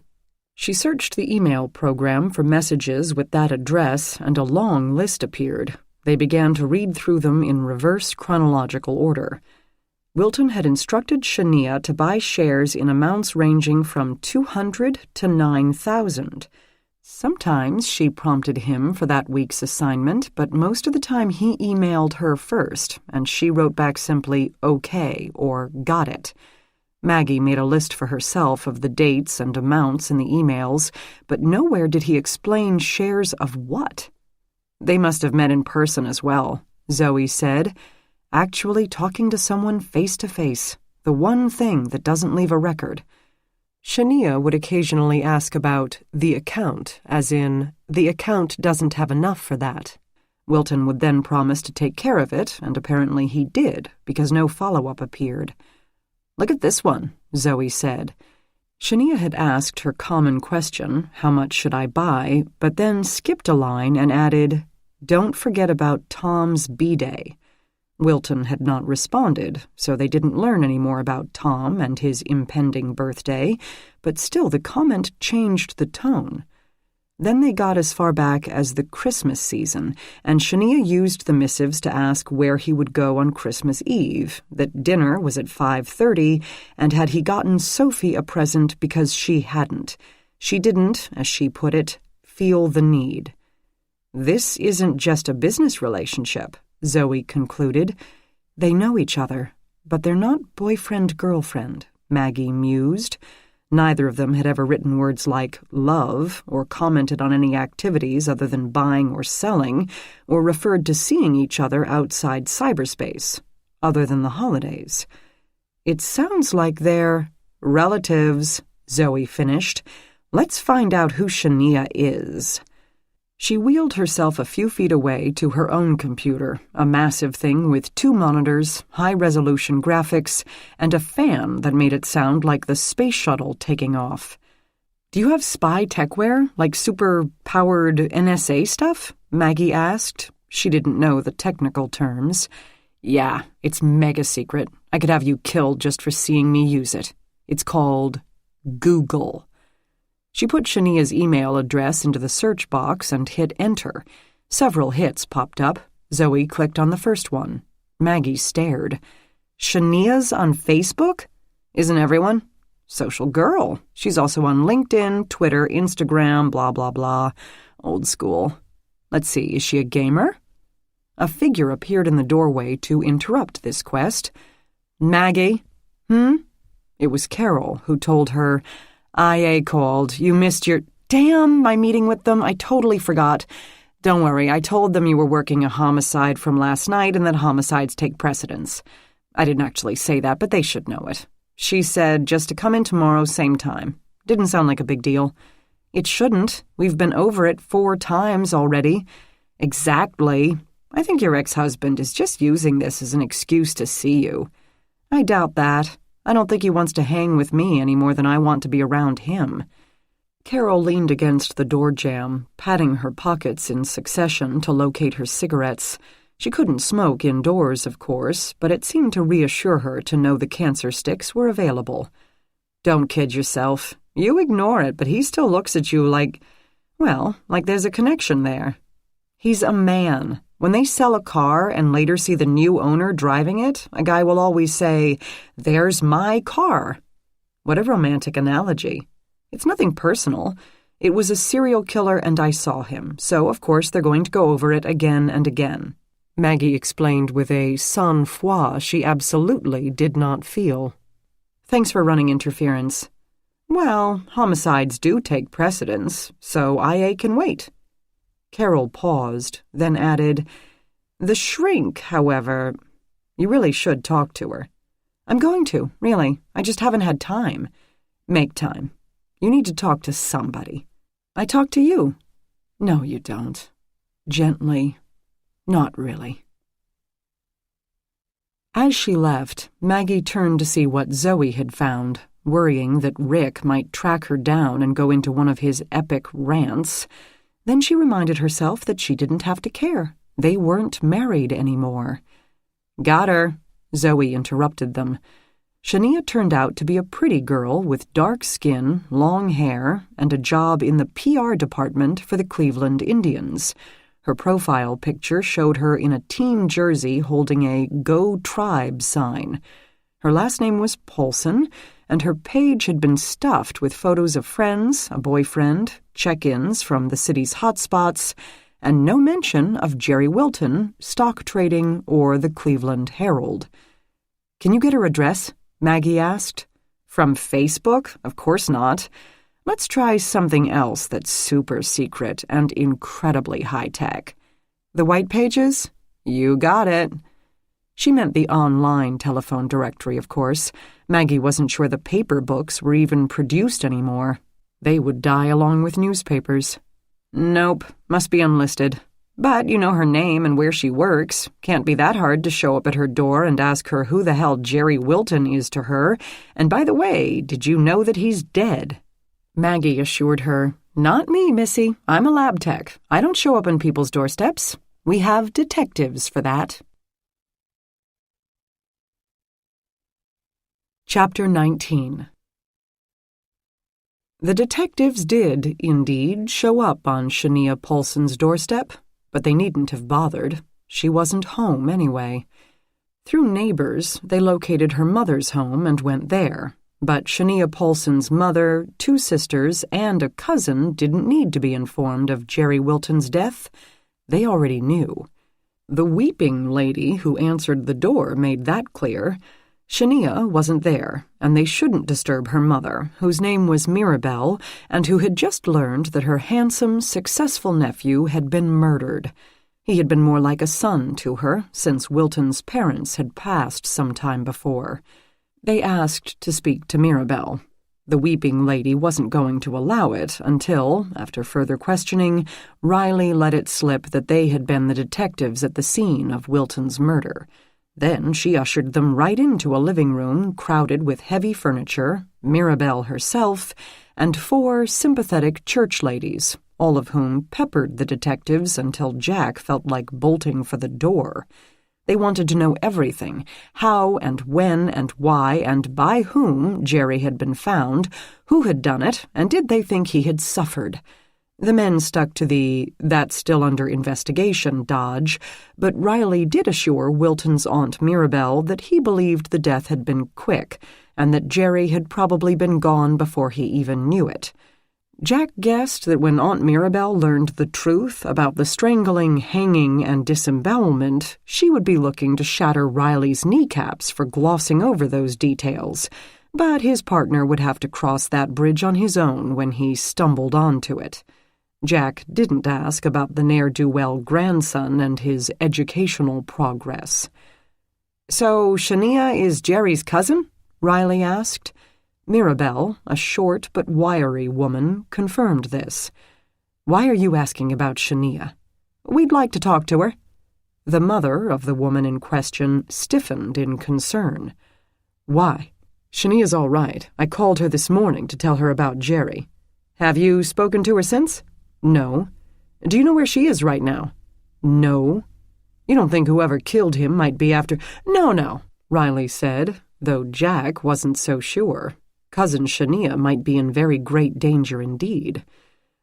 She searched the email program for messages with that address, and a long list appeared. They began to read through them in reverse chronological order. Wilton had instructed Shania to buy shares in amounts ranging from 200 to 9,000. Sometimes she prompted him for that week's assignment, but most of the time he emailed her first, and she wrote back simply, "Okay," or "Got it." Maggie made a list for herself of the dates and amounts in the emails, but nowhere did he explain shares of what. "They must have met in person as well," Zoe said. "Actually talking to someone face to face, the one thing that doesn't leave a record." Shania would occasionally ask about the account, as in, "The account doesn't have enough for that." Wilton would then promise to take care of it, and apparently he did, because no follow-up appeared. "Look at this one," Zoe said. Shania had asked her common question, "How much should I buy?" but then skipped a line and added, "Don't forget about Tom's B-Day." Wilton had not responded, so they didn't learn any more about Tom and his impending birthday, but still the comment changed the tone. Then they got as far back as the Christmas season, and Shania used the missives to ask where he would go on Christmas Eve, that dinner was at 5:30, and had he gotten Sophie a present because she hadn't. She didn't, as she put it, feel the need. This isn't just a business relationship, Zoe concluded. They know each other, but they're not boyfriend-girlfriend, Maggie mused. Neither of them had ever written words like love or commented on any activities other than buying or selling, or referred to seeing each other outside cyberspace, other than the holidays. It sounds like they're relatives, Zoe finished. Let's find out who Shania is. She wheeled herself a few feet away to her own computer, a massive thing with 2 monitors, high-resolution graphics, and a fan that made it sound like the space shuttle taking off. "Do you have spy techwear, like super-powered NSA stuff?" Maggie asked. She didn't know the technical terms. "Yeah, it's mega secret. I could have you killed just for seeing me use it. It's called Google." She put Shania's email address into the search box and hit enter. Several hits popped up. Zoe clicked on the first one. Maggie stared. "Shania's on Facebook? Isn't everyone? Social girl. She's also on LinkedIn, Twitter, Instagram, blah, blah, blah. Old school. Let's see, is she a gamer?" A figure appeared in the doorway to interrupt this quest. "Maggie? It was Carol, who told her, "IA called. You missed your—" "Damn, my meeting with them. I totally forgot. Don't worry, I told them you were working a homicide from last night and that homicides take precedence. I didn't actually say that, but they should know it. She said just to come in tomorrow, same time. Didn't sound like a big deal." "It shouldn't. We've been over it 4 times already." "Exactly. I think your ex-husband is just using this as an excuse to see you." "I doubt that. I don't think he wants to hang with me any more than I want to be around him." Carol leaned against the door jamb, patting her pockets in succession to locate her cigarettes. She couldn't smoke indoors, of course, but it seemed to reassure her to know the cancer sticks were available. "Don't kid yourself. You ignore it, but he still looks at you like there's a connection there. He's a man. When they sell a car and later see the new owner driving it, a guy will always say, 'There's my car.' What a romantic analogy. It's nothing personal. It was a serial killer and I saw him, so of course they're going to go over it again and again." Maggie explained with a sang-froid she absolutely did not feel. "Thanks for running interference." "Well, homicides do take precedence, so IA can wait." Carol paused, then added, "The shrink, however, you really should talk to her." "I'm going to, really. I just haven't had time." "Make time. You need to talk to somebody." "I talk to you." "No, you don't." Gently. "Not really." As she left, Maggie turned to see what Zoe had found, worrying that Rick might track her down and go into one of his epic rants. Then she reminded herself that she didn't have to care. They weren't married anymore. "Got her," Zoe interrupted them. Shania turned out to be a pretty girl with dark skin, long hair, and a job in the PR department for the Cleveland Indians. Her profile picture showed her in a team jersey holding a Go Tribe sign. Her last name was Paulson, and her page had been stuffed with photos of friends, a boyfriend, check-ins from the city's hotspots, and no mention of Jerry Wilton, stock trading, or the Cleveland Herald. "Can you get her address?" Maggie asked. "From Facebook? Of course not. Let's try something else that's super secret and incredibly high-tech." "The white pages?" "You got it." She meant the online telephone directory, of course. Maggie wasn't sure the paper books were even produced anymore. They would die along with newspapers. "Nope, must be unlisted. But you know her name and where she works. Can't be that hard to show up at her door and ask her who the hell Jerry Wilton is to her. And by the way, did you know that he's dead?" Maggie assured her, "Not me, Missy. I'm a lab tech. I don't show up on people's doorsteps. We have detectives for that." Chapter 19. The detectives did, indeed, show up on Shania Paulson's doorstep, but they needn't have bothered. She wasn't home anyway. Through neighbors, they located her mother's home and went there, but Shania Paulson's mother, 2 sisters, and a cousin didn't need to be informed of Jerry Wilton's death. They already knew. The weeping lady who answered the door made that clear. Shania wasn't there, and they shouldn't disturb her mother, whose name was Mirabelle, and who had just learned that her handsome, successful nephew had been murdered. He had been more like a son to her, since Wilton's parents had passed some time before. They asked to speak to Mirabelle. The weeping lady wasn't going to allow it until, after further questioning, Riley let it slip that they had been the detectives at the scene of Wilton's murder. Then she ushered them right into a living room crowded with heavy furniture, Mirabelle herself, and 4 sympathetic church ladies, all of whom peppered the detectives until Jack felt like bolting for the door. They wanted to know everything, how and when and why and by whom Jerry had been found, who had done it, and did they think he had suffered. The men stuck to the "that's still under investigation" dodge, but Riley did assure Wilton's Aunt Mirabelle that he believed the death had been quick, and that Jerry had probably been gone before he even knew it. Jack guessed that when Aunt Mirabelle learned the truth about the strangling, hanging, and disembowelment, she would be looking to shatter Riley's kneecaps for glossing over those details, but his partner would have to cross that bridge on his own when he stumbled onto it. Jack didn't ask about the ne'er-do-well grandson and his educational progress. "So Shania is Jerry's cousin?" Riley asked. Mirabelle, a short but wiry woman, confirmed this. "Why are you asking about Shania?" "We'd like to talk to her." The mother of the woman in question stiffened in concern. "Why? Shania's all right. I called her this morning to tell her about Jerry." "Have you spoken to her since?" "No." "Do you know where she is right now?" "No." "You don't think whoever killed him might be after—" No, Riley said, though Jack wasn't so sure. Cousin Shania might be in very great danger indeed.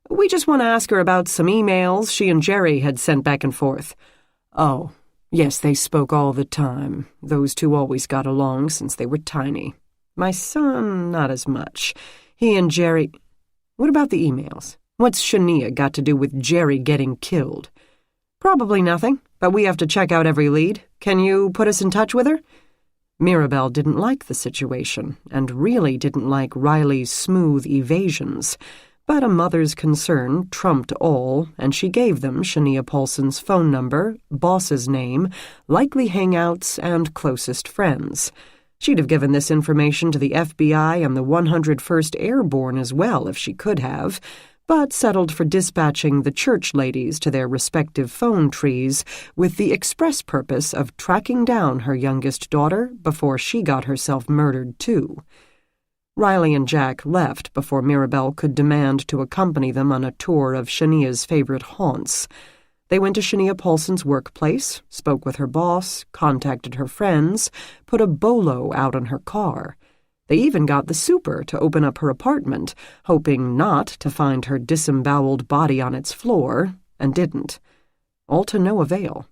"We just want to ask her about some emails she and Jerry had sent back and forth." "Oh, yes, they spoke all the time. Those 2 always got along since they were tiny. My son, not as much. He and Jerry—" "What about the emails? What's Shania got to do with Jerry getting killed?" "Probably nothing, but we have to check out every lead. Can you put us in touch with her?" Mirabelle didn't like the situation, and really didn't like Riley's smooth evasions, but a mother's concern trumped all, and she gave them Shania Paulson's phone number, boss's name, likely hangouts, and closest friends. She'd have given this information to the FBI and the 101st Airborne as well if she could have, but settled for dispatching the church ladies to their respective phone trees with the express purpose of tracking down her youngest daughter before she got herself murdered too. Riley and Jack left before Mirabelle could demand to accompany them on a tour of Shania's favorite haunts. They went to Shania Paulson's workplace, spoke with her boss, contacted her friends, put a bolo out on her car. They even got the super to open up her apartment, hoping not to find her disemboweled body on its floor, and didn't. All to no avail.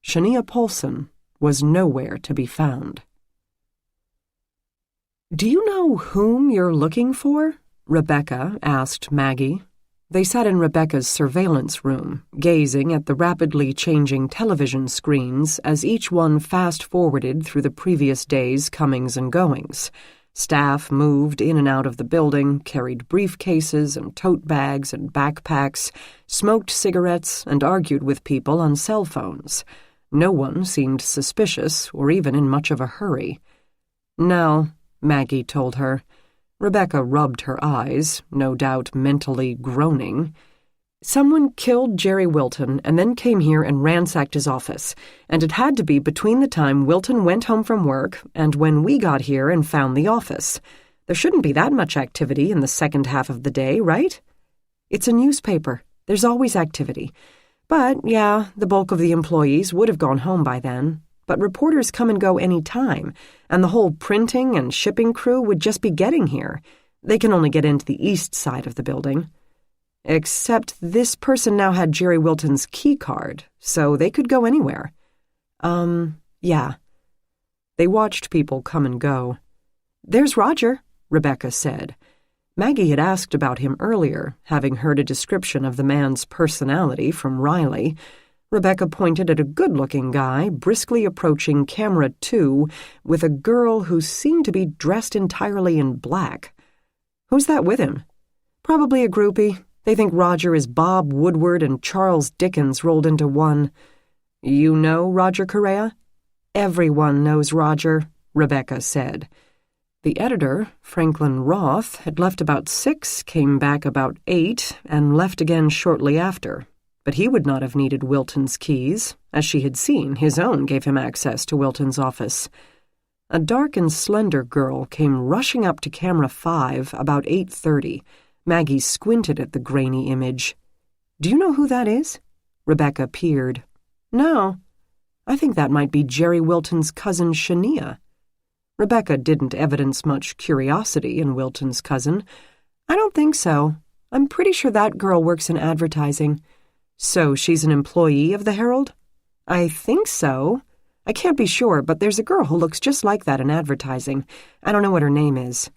Shania Paulson was nowhere to be found. "Do you know whom you're looking for?" Rebecca asked Maggie. They sat in Rebecca's surveillance room, gazing at the rapidly changing television screens as each one fast-forwarded through the previous day's comings and goings. Staff moved in and out of the building, carried briefcases and tote bags and backpacks, smoked cigarettes, and argued with people on cell phones. No one seemed suspicious or even in much of a hurry. "No," Maggie told her. Rebecca rubbed her eyes, no doubt mentally groaning. "Someone killed Jerry Wilton and then came here and ransacked his office, and it had to be between the time Wilton went home from work and when we got here and found the office. There shouldn't be that much activity in the second half of the day, right?" "It's a newspaper. There's always activity. But, yeah, the bulk of the employees would have gone home by then. but reporters come and go any time, and the whole printing and shipping crew would just be getting here. They can only get into the east side of the building. Except this person now had Jerry Wilton's key card, so they could go anywhere. Yeah. They watched people come and go. "There's Roger," Rebecca said. Maggie had asked about him earlier, having heard a description of the man's personality from Riley. Rebecca pointed at a good-looking guy briskly approaching camera 2 with a girl who seemed to be dressed entirely in black. "Who's that with him?" "Probably a groupie. They think Roger is Bob Woodward and Charles Dickens rolled into one." "You know Roger Correa?" "Everyone knows Roger," Rebecca said. The editor, Franklin Roth, had left about 6, came back about 8, and left again shortly after. But he would not have needed Wilton's keys. As she had seen, his own gave him access to Wilton's office. A dark and slender girl came rushing up to camera 5 about 8:30. Maggie squinted at the grainy image. "Do you know who that is?" Rebecca peered. "No. I think that might be Jerry Wilton's cousin Shania." Rebecca didn't evidence much curiosity in Wilton's cousin. "I don't think so. I'm pretty sure that girl works in advertising." "So she's an employee of the Herald?" "I think so. I can't be sure, but there's a girl who looks just like that in advertising. I don't know what her name is."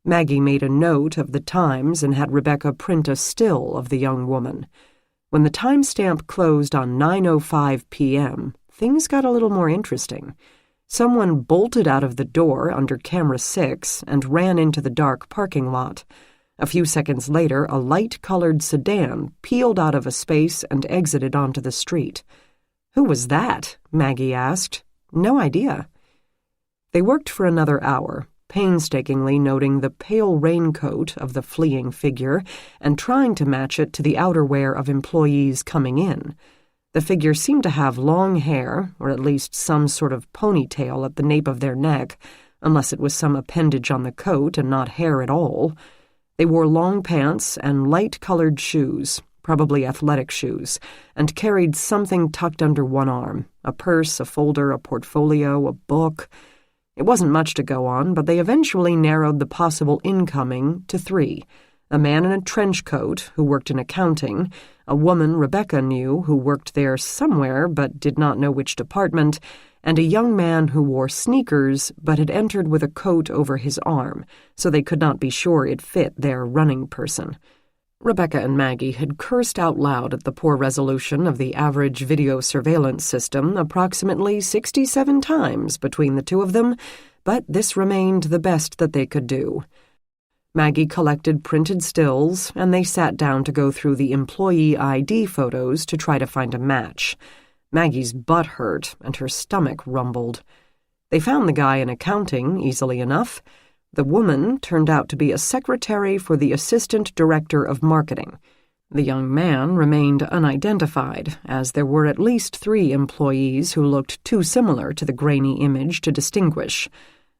Maggie made a note of the times and had Rebecca print a still of the young woman. When the timestamp closed on 9:05 p.m., things got a little more interesting. Someone bolted out of the door under camera 6 and ran into the dark parking lot. A few seconds later, a light-colored sedan peeled out of a space and exited onto the street. "Who was that?" Maggie asked. "No idea." They worked for another hour, painstakingly noting the pale raincoat of the fleeing figure and trying to match it to the outerwear of employees coming in. The figure seemed to have long hair, or at least some sort of ponytail at the nape of their neck, unless it was some appendage on the coat and not hair at all. They wore long pants and light-colored shoes, probably athletic shoes, and carried something tucked under one arm, a purse, a folder, a portfolio, a book. It wasn't much to go on, but they eventually narrowed the possible incoming to 3. A man in a trench coat who worked in accounting, a woman Rebecca knew who worked there somewhere but did not know which department, and a young man who wore sneakers but had entered with a coat over his arm, so they could not be sure it fit their running person. Rebecca and Maggie had cursed out loud at the poor resolution of the average video surveillance system approximately 67 times between the two of them, but this remained the best that they could do. Maggie collected printed stills, and they sat down to go through the employee ID photos to try to find a match. Maggie's butt hurt, and her stomach rumbled. They found the guy in accounting easily enough. The woman turned out to be a secretary for the assistant director of marketing. The young man remained unidentified, as there were at least 3 employees who looked too similar to the grainy image to distinguish.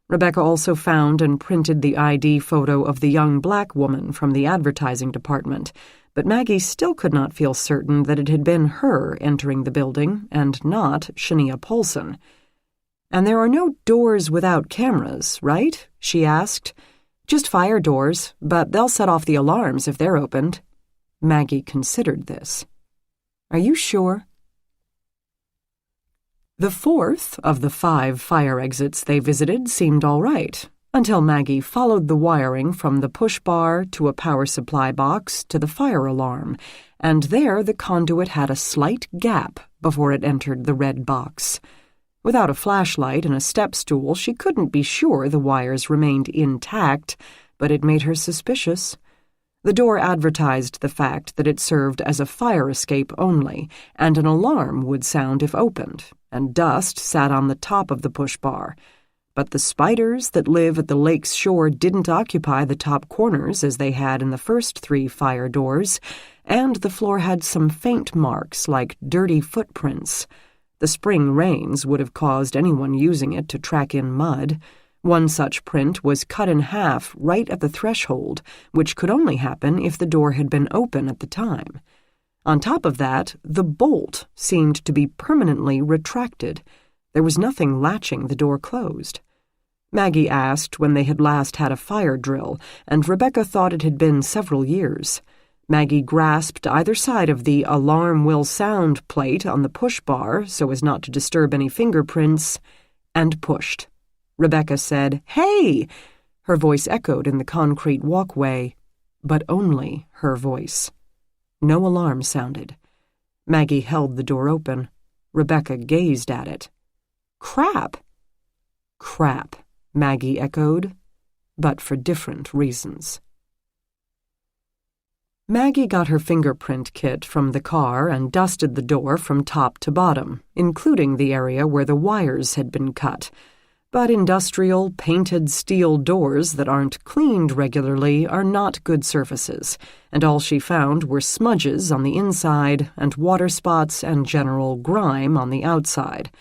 Rebecca also found and printed the ID photo of the young black woman from the advertising department, but Maggie still could not feel certain that it had been her entering the building and not Shania Paulson. "And there are no doors without cameras, right?" she asked. "Just fire doors, but they'll set off the alarms if they're opened." Maggie considered this. "Are you sure?" The 4th of the 5 fire exits they visited seemed all right, until Maggie followed the wiring from the push bar to a power supply box to the fire alarm, and there the conduit had a slight gap before it entered the red box. Without a flashlight and a step stool, she couldn't be sure the wires remained intact, but it made her suspicious. The door advertised the fact that it served as a fire escape only, and an alarm would sound if opened, and dust sat on the top of the push bar. But the spiders that live at the lake's shore didn't occupy the top corners as they had in the first 3 fire doors, and the floor had some faint marks like dirty footprints. The spring rains would have caused anyone using it to track in mud. One such print was cut in half right at the threshold, which could only happen if the door had been open at the time. On top of that, the bolt seemed to be permanently retracted. There was nothing latching the door closed. Maggie asked when they had last had a fire drill, and Rebecca thought it had been several years. Maggie grasped either side of the alarm will sound plate on the push bar so as not to disturb any fingerprints, and pushed. Rebecca said, "Hey!" Her voice echoed in the concrete walkway, but only her voice. No alarm sounded. Maggie held the door open. Rebecca gazed at it. "Crap!" "Crap," Maggie echoed, but for different reasons. Maggie got her fingerprint kit from the car and dusted the door from top to bottom, including the area where the wires had been cut. But industrial, painted steel doors that aren't cleaned regularly are not good surfaces, and all she found were smudges on the inside and water spots and general grime on the outside.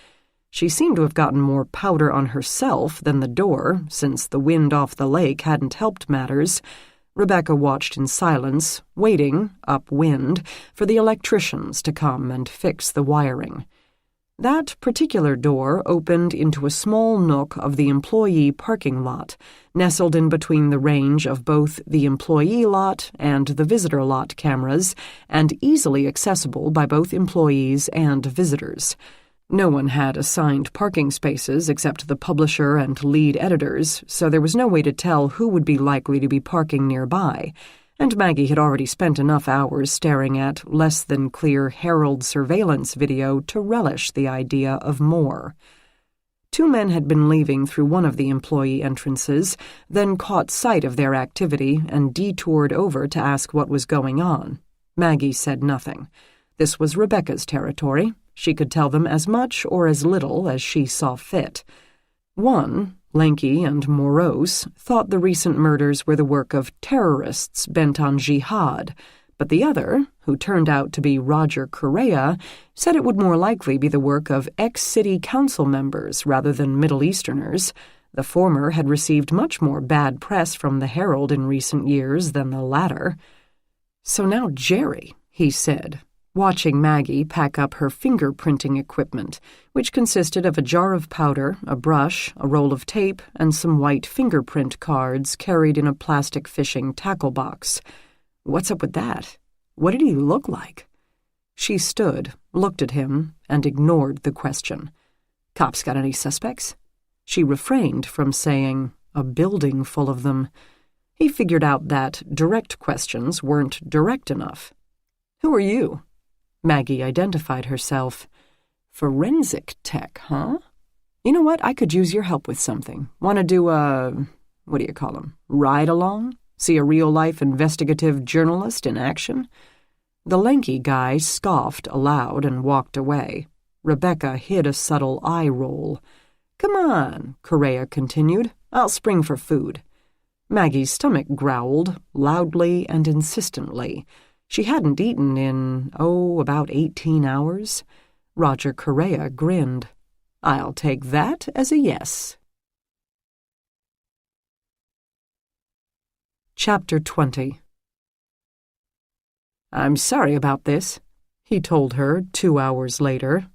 She seemed to have gotten more powder on herself than the door, since the wind off the lake hadn't helped matters. Rebecca watched in silence, waiting, upwind, for the electricians to come and fix the wiring. That particular door opened into a small nook of the employee parking lot, nestled in between the range of both the employee lot and the visitor lot cameras, and easily accessible by both employees and visitors. No one had assigned parking spaces except the publisher and lead editors, so there was no way to tell who would be likely to be parking nearby, and Maggie had already spent enough hours staring at less-than-clear Herald surveillance video to relish the idea of more. Two men had been leaving through one of the employee entrances, then caught sight of their activity and detoured over to ask what was going on. Maggie said nothing. This was Rebecca's territory. She could tell them as much or as little as she saw fit. One, lanky and morose, thought the recent murders were the work of terrorists bent on jihad, but the other, who turned out to be Roger Correa, said it would more likely be the work of ex-city council members rather than Middle Easterners. The former had received much more bad press from the Herald in recent years than the latter. "So now Jerry," he said, watching Maggie pack up her fingerprinting equipment, which consisted of a jar of powder, a brush, a roll of tape, and some white fingerprint cards carried in a plastic fishing tackle box. "What's up with that? What did he look like?" She stood, looked at him, and ignored the question. "Cops got any suspects?" She refrained from saying, "A building full of them." He figured out that direct questions weren't direct enough. "Who are you?" Maggie identified herself. "Forensic tech, huh? You know what? I could use your help with something. Want to do a, what do you call 'em, ride-along? See a real-life investigative journalist in action?" The lanky guy scoffed aloud and walked away. Rebecca hid a subtle eye roll. "Come on," Correa continued. "I'll spring for food." Maggie's stomach growled, loudly and insistently. She hadn't eaten in, about 18 hours. Roger Correa grinned. "I'll take that as a yes." Chapter 20. "I'm sorry about this," he told her 2 hours later.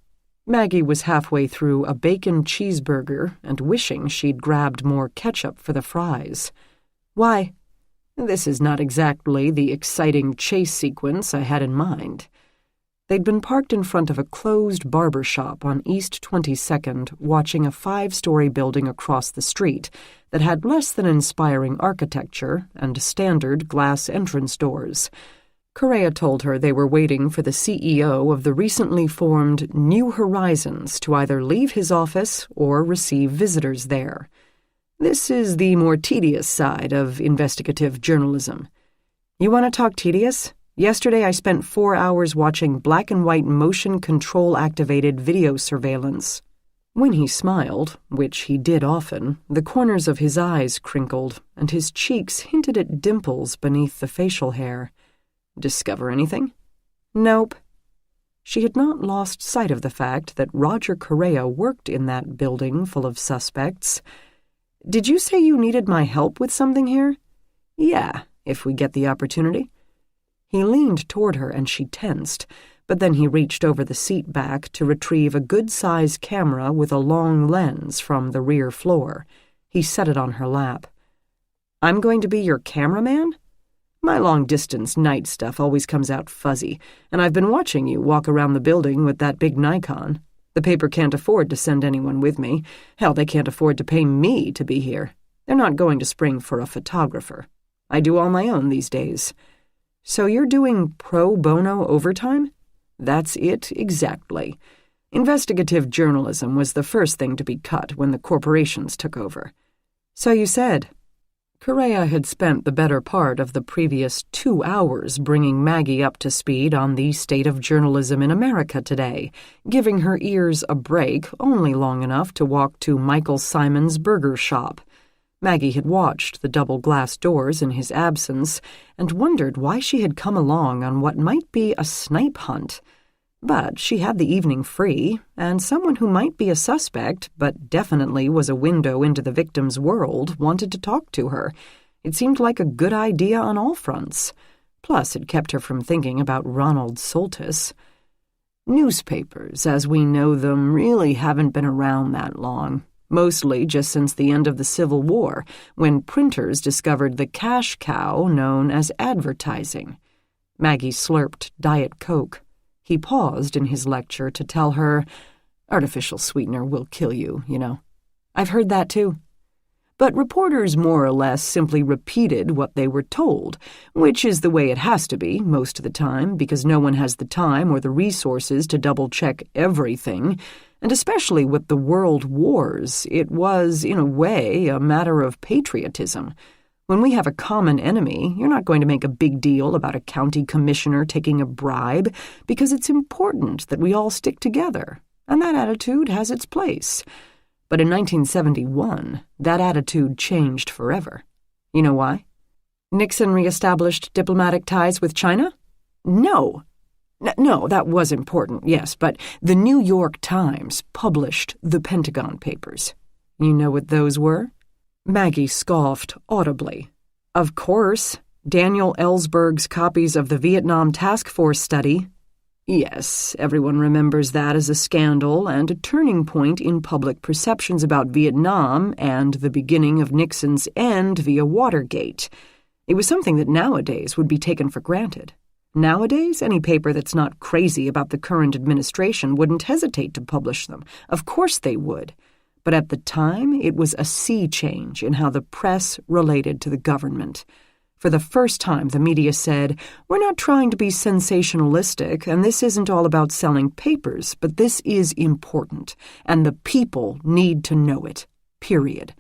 Maggie was halfway through a bacon cheeseburger and wishing she'd grabbed more ketchup for the fries. "Why?" "This is not exactly the exciting chase sequence I had in mind." They'd been parked in front of a closed barber shop on East 22nd, watching a 5-story building across the street that had less than inspiring architecture and standard glass entrance doors. Correa told her they were waiting for the CEO of the recently formed New Horizons to either leave his office or receive visitors there. "This is the more tedious side of investigative journalism." "You want to talk tedious? Yesterday I spent 4 hours watching black-and-white motion control-activated video surveillance." When he smiled, which he did often, the corners of his eyes crinkled, and his cheeks hinted at dimples beneath the facial hair. "Discover anything?" "Nope." She had not lost sight of the fact that Roger Correa worked in that building full of suspects. "Did you say you needed my help with something here?" "Yeah, if we get the opportunity." He leaned toward her and she tensed, But then he reached over the seat back to retrieve a good-sized camera with a long lens from the rear floor. He set it on her lap. "I'm going to be your cameraman? My long-distance night stuff always comes out fuzzy, and I've been watching you walk around the building with that big Nikon. The paper can't afford to send anyone with me. Hell, they can't afford to pay me to be here. They're not going to spring for a photographer. I do all my own these days." "So you're doing pro bono overtime?" "That's it, exactly. Investigative journalism was the first thing to be cut when the corporations took over." "So you said." Correa had spent the better part of the previous 2 hours bringing Maggie up to speed on the state of journalism in America today, giving her ears a break only long enough to walk to Michael Simon's burger shop. Maggie had watched the double glass doors in his absence and wondered why she had come along on what might be a snipe hunt. But she had the evening free, and someone who might be a suspect, but definitely was a window into the victim's world, wanted to talk to her. It seemed like a good idea on all fronts. Plus, it kept her from thinking about Ronald Soltis. Newspapers, as we know them, really haven't been around that long. Mostly just since the end of the Civil War, when printers discovered the cash cow known as advertising. Maggie slurped Diet Coke. He paused in his lecture to tell her, "Artificial sweetener will kill you, you know." "I've heard that too." But reporters more or less simply repeated what they were told, which is the way it has to be most of the time, because no one has the time or the resources to double-check everything, and especially with the world wars, it was, in a way, a matter of patriotism. When we have a common enemy, you're not going to make a big deal about a county commissioner taking a bribe, because it's important that we all stick together, and that attitude has its place. But in 1971, that attitude changed forever. You know why? Nixon reestablished diplomatic ties with China? No. No, that was important, yes, but the New York Times published the Pentagon Papers. You know what those were? Maggie scoffed audibly. Of course, Daniel Ellsberg's copies of the Vietnam Task Force study. Yes, everyone remembers that as a scandal and a turning point in public perceptions about Vietnam and the beginning of Nixon's end via Watergate. It was something that nowadays would be taken for granted. Nowadays, any paper that's not crazy about the current administration wouldn't hesitate to publish them. Of course they would. But at the time, it was a sea change in how the press related to the government. For the first time, the media said, "We're not trying to be sensationalistic, and this isn't all about selling papers, but this is important, and the people need to know it, period."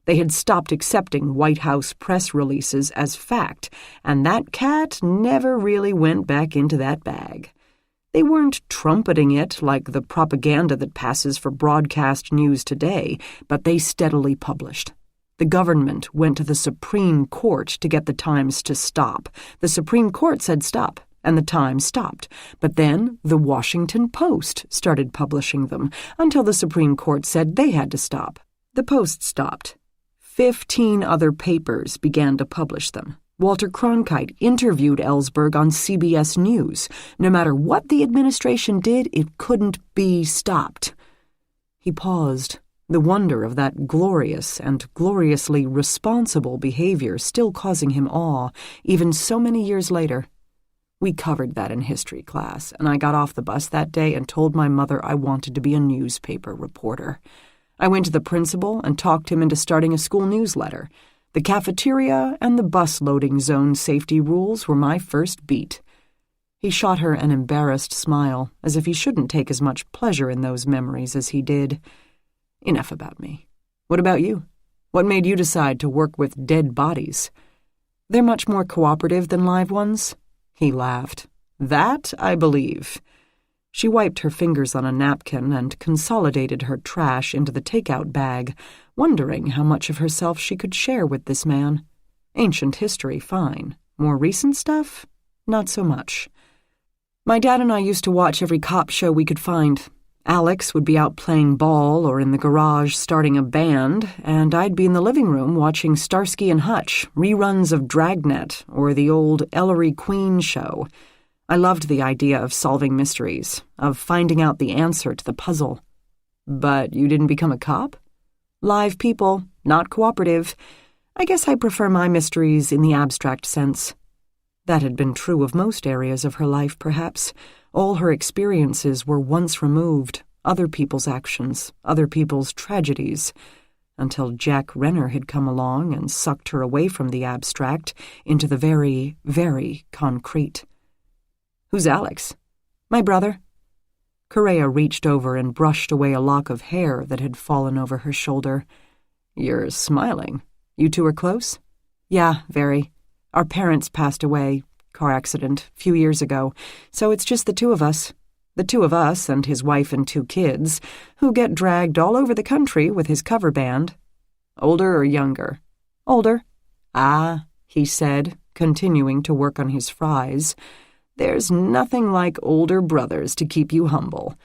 They had stopped accepting White House press releases as fact, and that cat never really went back into that bag. They weren't trumpeting it like the propaganda that passes for broadcast news today, but they steadily published. The government went to the Supreme Court to get the Times to stop. The Supreme Court said stop, and the Times stopped. But then the Washington Post started publishing them until the Supreme Court said they had to stop. The Post stopped. 15 other papers began to publish them. Walter Cronkite interviewed Ellsberg on CBS News. No matter what the administration did, it couldn't be stopped. He paused, the wonder of that glorious and gloriously responsible behavior still causing him awe, even so many years later. We covered that in history class, and I got off the bus that day and told my mother I wanted to be a newspaper reporter. I went to the principal and talked him into starting a school newsletter. The cafeteria and the bus loading zone safety rules were my first beat. He shot her an embarrassed smile, as if he shouldn't take as much pleasure in those memories as he did. Enough about me. What about you? What made you decide to work with dead bodies? They're much more cooperative than live ones? He laughed. That I believe. She wiped her fingers on a napkin and consolidated her trash into the takeout bag, wondering how much of herself she could share with this man. Ancient history, fine. More recent stuff? Not so much. My dad and I used to watch every cop show we could find. Alex would be out playing ball or in the garage starting a band, and I'd be in the living room watching Starsky and Hutch, reruns of Dragnet, or the old Ellery Queen show. I loved the idea of solving mysteries, of finding out the answer to the puzzle. But you didn't become a cop? Live people, not cooperative. I guess I prefer my mysteries in the abstract sense. That had been true of most areas of her life, perhaps. All her experiences were once removed, other people's actions, other people's tragedies, until Jack Renner had come along and sucked her away from the abstract into the very, very concrete. "Who's Alex?" "My brother." Correa reached over and brushed away a lock of hair that had fallen over her shoulder. "You're smiling. You two are close?" "Yeah, very. Our parents passed away, car accident, few years ago, so it's just the two of us. The two of us and his wife and 2 kids, who get dragged all over the country with his cover band." "Older or younger?" "Older." "Ah," he said, continuing to work on his fries. "There's nothing like older brothers to keep you humble.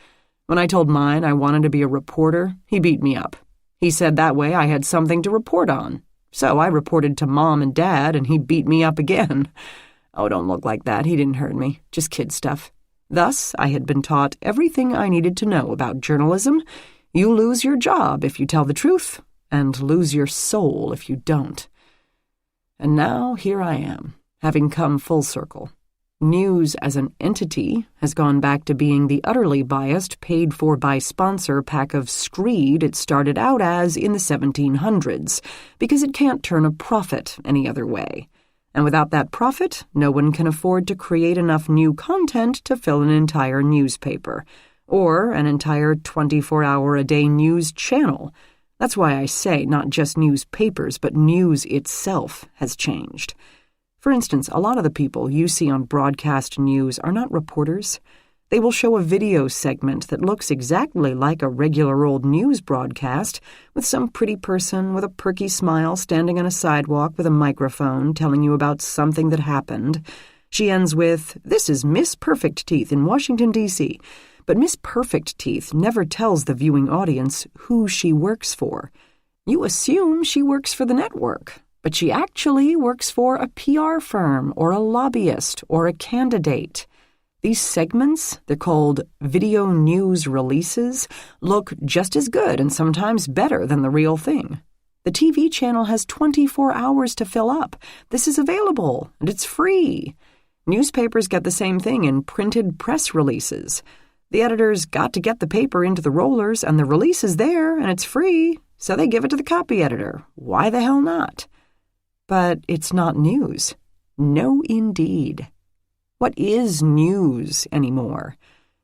When I told mine I wanted to be a reporter, he beat me up. He said that way I had something to report on. So I reported to Mom and Dad, and he beat me up again. Oh, don't look like that. He didn't hurt me. Just kid stuff. Thus, I had been taught everything I needed to know about journalism. You lose your job if you tell the truth, and lose your soul if you don't. And now here I am, having come full circle. News as an entity has gone back to being the utterly biased, paid-for-by-sponsor pack of screed it started out as in the 1700s, because it can't turn a profit any other way. And without that profit, no one can afford to create enough new content to fill an entire newspaper, or an entire 24-hour-a-day news channel. That's why I say not just newspapers, but news itself has changed. For instance, a lot of the people you see on broadcast news are not reporters. They will show a video segment that looks exactly like a regular old news broadcast, with some pretty person with a perky smile standing on a sidewalk with a microphone telling you about something that happened. She ends with, "This is Miss Perfect Teeth in Washington, D.C., but Miss Perfect Teeth never tells the viewing audience who she works for. You assume she works for the network, but she actually works for a PR firm or a lobbyist or a candidate. These segments, they're called video news releases, look just as good and sometimes better than the real thing. The TV channel has 24 hours to fill up. This is available, and it's free. Newspapers get the same thing in printed press releases. The editors got to get the paper into the rollers, and the release is there, and it's free, so they give it to the copy editor. Why the hell not? But it's not news. No, indeed. What is news anymore?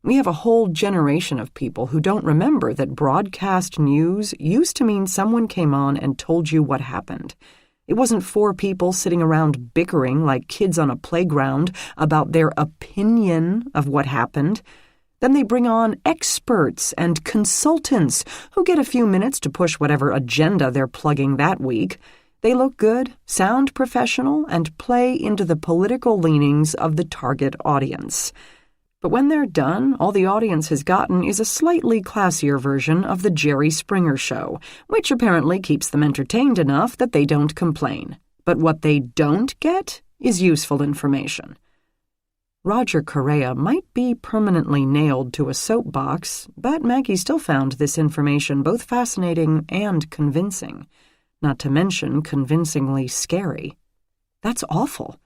We have a whole generation of people who don't remember that broadcast news used to mean someone came on and told you what happened. It wasn't 4 people sitting around bickering like kids on a playground about their opinion of what happened. Then they bring on experts and consultants who get a few minutes to push whatever agenda they're plugging that week. They look good, sound professional, and play into the political leanings of the target audience. But when they're done, all the audience has gotten is a slightly classier version of the Jerry Springer Show, which apparently keeps them entertained enough that they don't complain. But what they don't get is useful information. Roger Correa might be permanently nailed to a soapbox, but Maggie still found this information both fascinating and convincing. Not to mention convincingly scary. That's awful.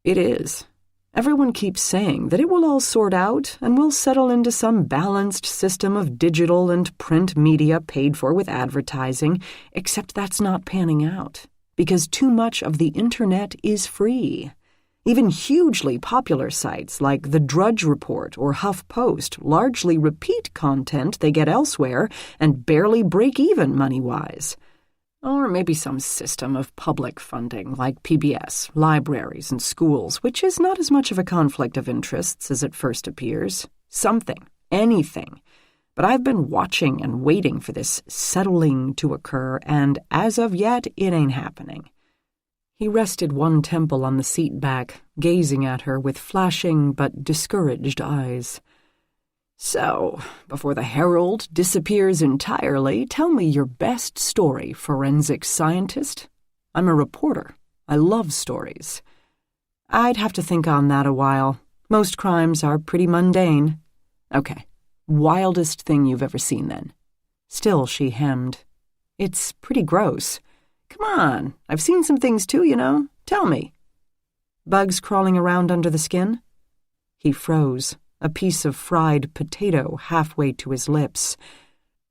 It is. Everyone keeps saying that it will all sort out and we'll settle into some balanced system of digital and print media paid for with advertising, except that's not panning out, because too much of the internet is free. Even hugely popular sites like The Drudge Report or HuffPost largely repeat content they get elsewhere and barely break even money-wise. Or maybe some system of public funding like PBS, libraries, and schools, which is not as much of a conflict of interests as it first appears. Something, anything. But I've been watching and waiting for this settling to occur, and as of yet, it ain't happening. He rested one temple on the seat back, gazing at her with flashing but discouraged eyes. "So, before the Herald disappears entirely, tell me your best story, forensic scientist. I'm a reporter. I love stories." "I'd have to think on that a while. Most crimes are pretty mundane. Okay, wildest thing you've ever seen then. Still, she hemmed. It's pretty gross. Come on, I've seen some things too, you know. Tell me. Bugs crawling around under the skin? He froze, a piece of fried potato halfway to his lips.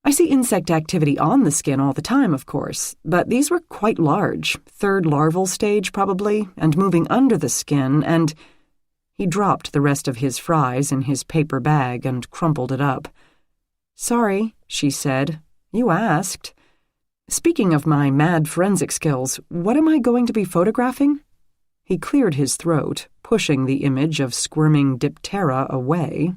I see insect activity on the skin all the time, of course, but these were quite large, third larval stage probably, and moving under the skin, and... He dropped the rest of his fries in his paper bag and crumpled it up. Sorry, she said. You asked. Speaking of my mad forensic skills, what am I going to be photographing? He cleared his throat, pushing the image of squirming Diptera away.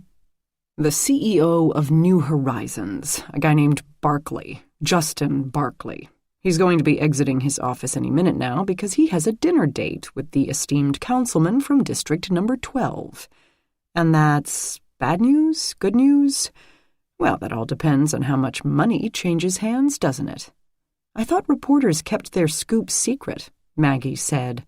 The CEO of New Horizons, a guy named Barkley, Justin Barkley. He's going to be exiting his office any minute now because he has a dinner date with the esteemed councilman from District Number 12. And that's bad news? Good news? Well, that all depends on how much money changes hands, doesn't it? I thought reporters kept their scoop secret, Maggie said.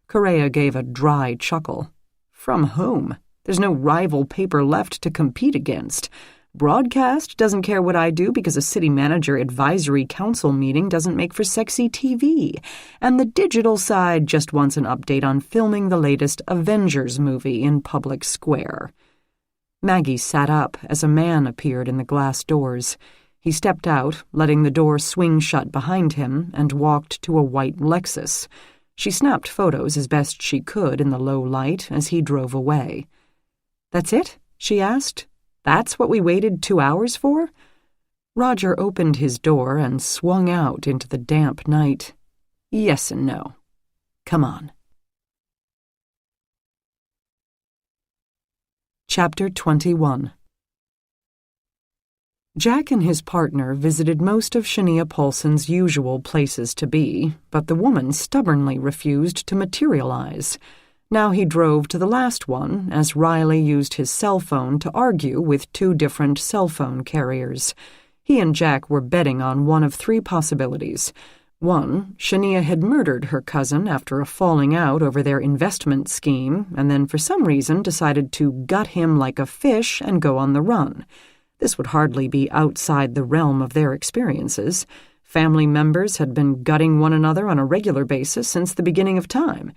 Correa gave a dry chuckle. From whom? There's no rival paper left to compete against. Broadcast doesn't care what I do because a city manager advisory council meeting doesn't make for sexy TV. And the digital side just wants an update on filming the latest Avengers movie in public square. Maggie sat up as a man appeared in the glass doors. He stepped out, letting the door swing shut behind him, and walked to a white Lexus. She snapped photos as best she could in the low light as he drove away. That's it? She asked. That's what we waited 2 hours for? Roger opened his door and swung out into the damp night. Yes and no. Come on. Chapter 21. Jack and his partner visited most of Shania Paulson's usual places to be, but the woman stubbornly refused to materialize. Now he drove to the last one, as Riley used his cell phone to argue with 2 different cell phone carriers. He and Jack were betting on one of 3 possibilities. 1, Shania had murdered her cousin after a falling out over their investment scheme, and then for some reason decided to gut him like a fish and go on the run. This would hardly be outside the realm of their experiences. Family members had been gutting one another on a regular basis since the beginning of time.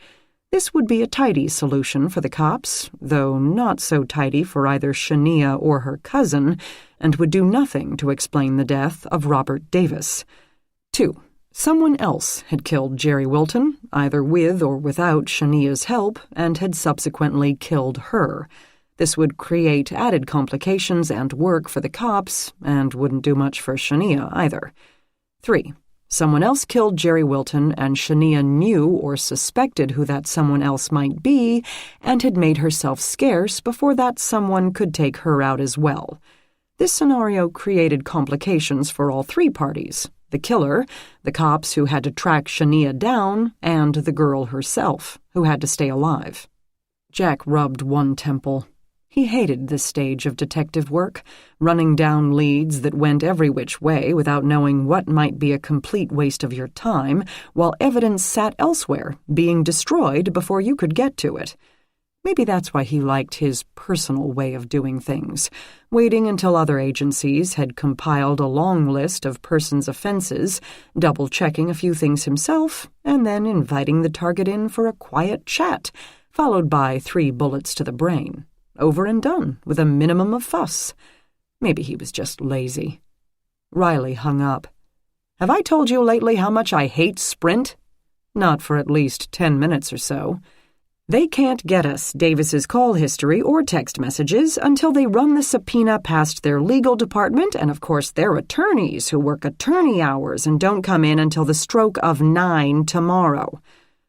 This would be a tidy solution for the cops, though not so tidy for either Shania or her cousin, and would do nothing to explain the death of Robert Davis. 2, someone else had killed Jerry Wilton, either with or without Shania's help, and had subsequently killed her. This would create added complications and work for the cops, and wouldn't do much for Shania either. 3, someone else killed Jerry Wilton, and Shania knew or suspected who that someone else might be, and had made herself scarce before that someone could take her out as well. This scenario created complications for all 3 parties: the killer, the cops who had to track Shania down, and the girl herself, who had to stay alive. Jack rubbed one temple. He hated this stage of detective work, running down leads that went every which way without knowing what might be a complete waste of your time, while evidence sat elsewhere, being destroyed before you could get to it. Maybe that's why he liked his personal way of doing things, waiting until other agencies had compiled a long list of persons' offenses, double-checking a few things himself, and then inviting the target in for a quiet chat, followed by 3 bullets to the brain. Over and done, with a minimum of fuss. Maybe he was just lazy. Riley hung up. Have I told you lately how much I hate Sprint? Not for at least 10 minutes or so. They can't get us Davis's call history or text messages until they run the subpoena past their legal department and, of course, their attorneys who work attorney hours and don't come in until the stroke of 9 tomorrow.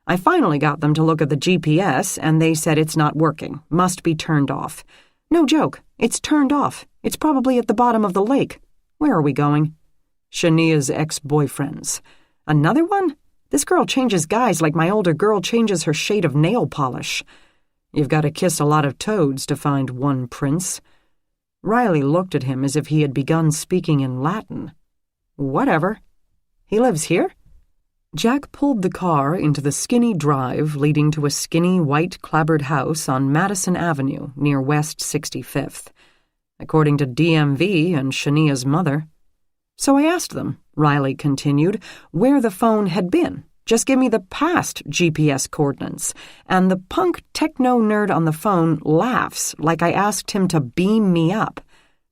I finally got them to look at the GPS, and they said it's not working, must be turned off. No joke, it's turned off. It's probably at the bottom of the lake. Where are we going? Shania's ex-boyfriends. Another one? This girl changes guys like my older girl changes her shade of nail polish. You've got to kiss a lot of toads to find one prince. Riley looked at him as if he had begun speaking in Latin. Whatever. He lives here? Jack pulled the car into the skinny drive leading to a skinny white clapboard house on Madison Avenue near West 65th. According to DMV and Shania's mother. So I asked them, Riley continued, where the phone had been. Just give me the past GPS coordinates. And the punk techno nerd on the phone laughs like I asked him to beam me up.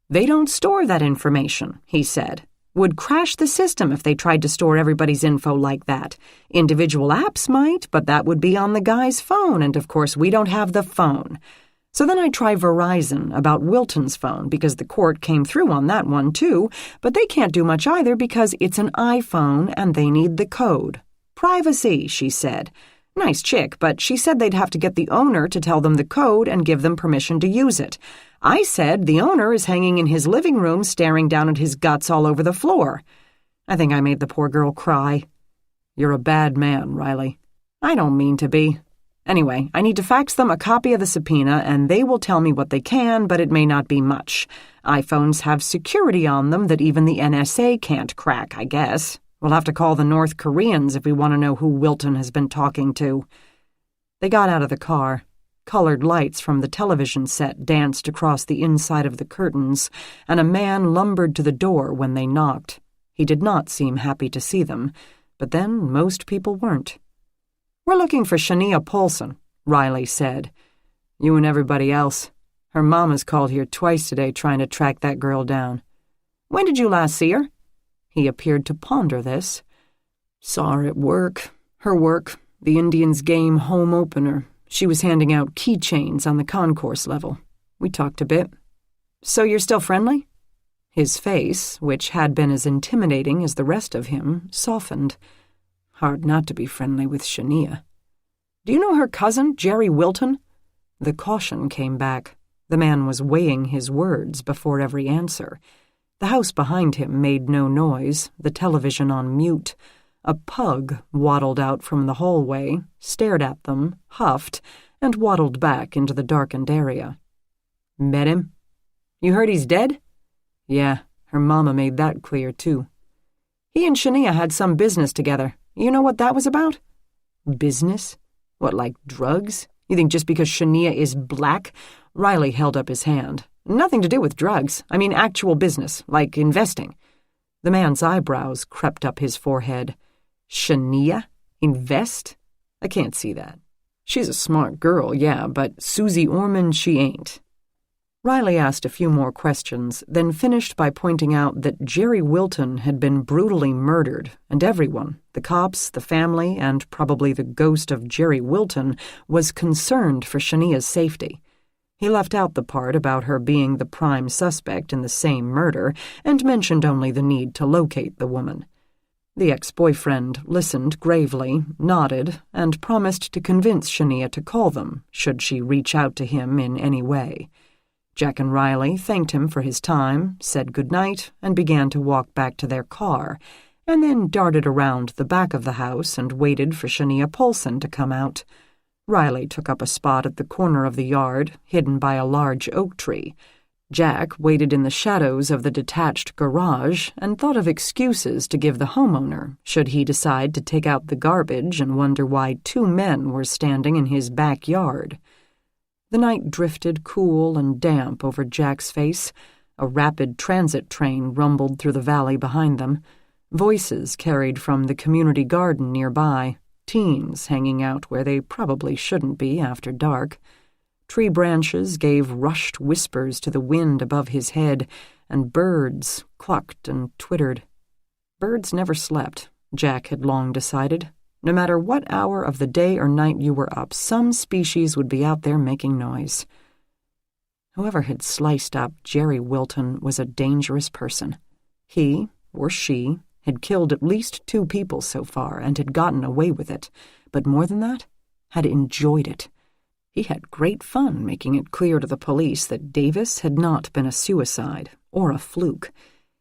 They don't store that information, he said. Would crash the system if they tried to store everybody's info like that. Individual apps might, but that would be on the guy's phone, and of course we don't have the phone. So then I try Verizon about Wilton's phone because the court came through on that one too, but they can't do much either because it's an iPhone and they need the code. Privacy, she said. Nice chick, but she said they'd have to get the owner to tell them the code and give them permission to use it. I said the owner is hanging in his living room staring down at his guts all over the floor. I think I made the poor girl cry. You're a bad man, Riley. I don't mean to be. Anyway, I need to fax them a copy of the subpoena and they will tell me what they can, but it may not be much. iPhones have security on them that even the NSA can't crack, I guess. We'll have to call the North Koreans if we want to know who Wilton has been talking to. They got out of the car. Colored lights from the television set danced across the inside of the curtains, and a man lumbered to the door when they knocked. He did not seem happy to see them, but then most people weren't. We're looking for Shania Paulson, Riley said. You and everybody else. Her mom has called here twice today trying to track that girl down. When did you last see her? He appeared to ponder this. Saw her at work. Her work, the Indians' game home opener. She was handing out keychains on the concourse level. We talked a bit. So you're still friendly? His face, which had been as intimidating as the rest of him, softened. Hard not to be friendly with Shania. Do you know her cousin, Jerry Wilton? The caution came back. The man was weighing his words before every answer. The house behind him made no noise, the television on mute. A pug waddled out from the hallway, stared at them, huffed, and waddled back into the darkened area. Met him? You heard he's dead? Yeah, her mama made that clear, too. He and Shania had some business together. You know what that was about? Business? What, like drugs? You think just because Shania is black? Riley held up his hand. Nothing to do with drugs. I mean actual business, like investing. The man's eyebrows crept up his forehead. Shania? Invest? I can't see that. She's a smart girl, yeah, but Susie Orman she ain't. Riley asked a few more questions, then finished by pointing out that Jerry Wilton had been brutally murdered, and everyone, the cops, the family, and probably the ghost of Jerry Wilton, was concerned for Shania's safety. He left out the part about her being the prime suspect in the same murder, and mentioned only the need to locate the woman. The ex-boyfriend listened gravely, nodded, and promised to convince Shania to call them, should she reach out to him in any way. Jack and Riley thanked him for his time, said goodnight, and began to walk back to their car, and then darted around the back of the house and waited for Shania Paulson to come out. Riley took up a spot at the corner of the yard, hidden by a large oak tree. Jack waited in the shadows of the detached garage and thought of excuses to give the homeowner, should he decide to take out the garbage and wonder why two men were standing in his backyard. The night drifted cool and damp over Jack's face. A rapid transit train rumbled through the valley behind them. Voices carried from the community garden nearby, teens hanging out where they probably shouldn't be after dark. Tree branches gave rushed whispers to the wind above his head, and birds clucked and twittered. Birds never slept, Jack had long decided. No matter what hour of the day or night you were up, some species would be out there making noise. Whoever had sliced up Jerry Wilton was a dangerous person. He, or she, had killed at least 2 people so far and had gotten away with it, but more than that, had enjoyed it. He had great fun making it clear to the police that Davis had not been a suicide or a fluke.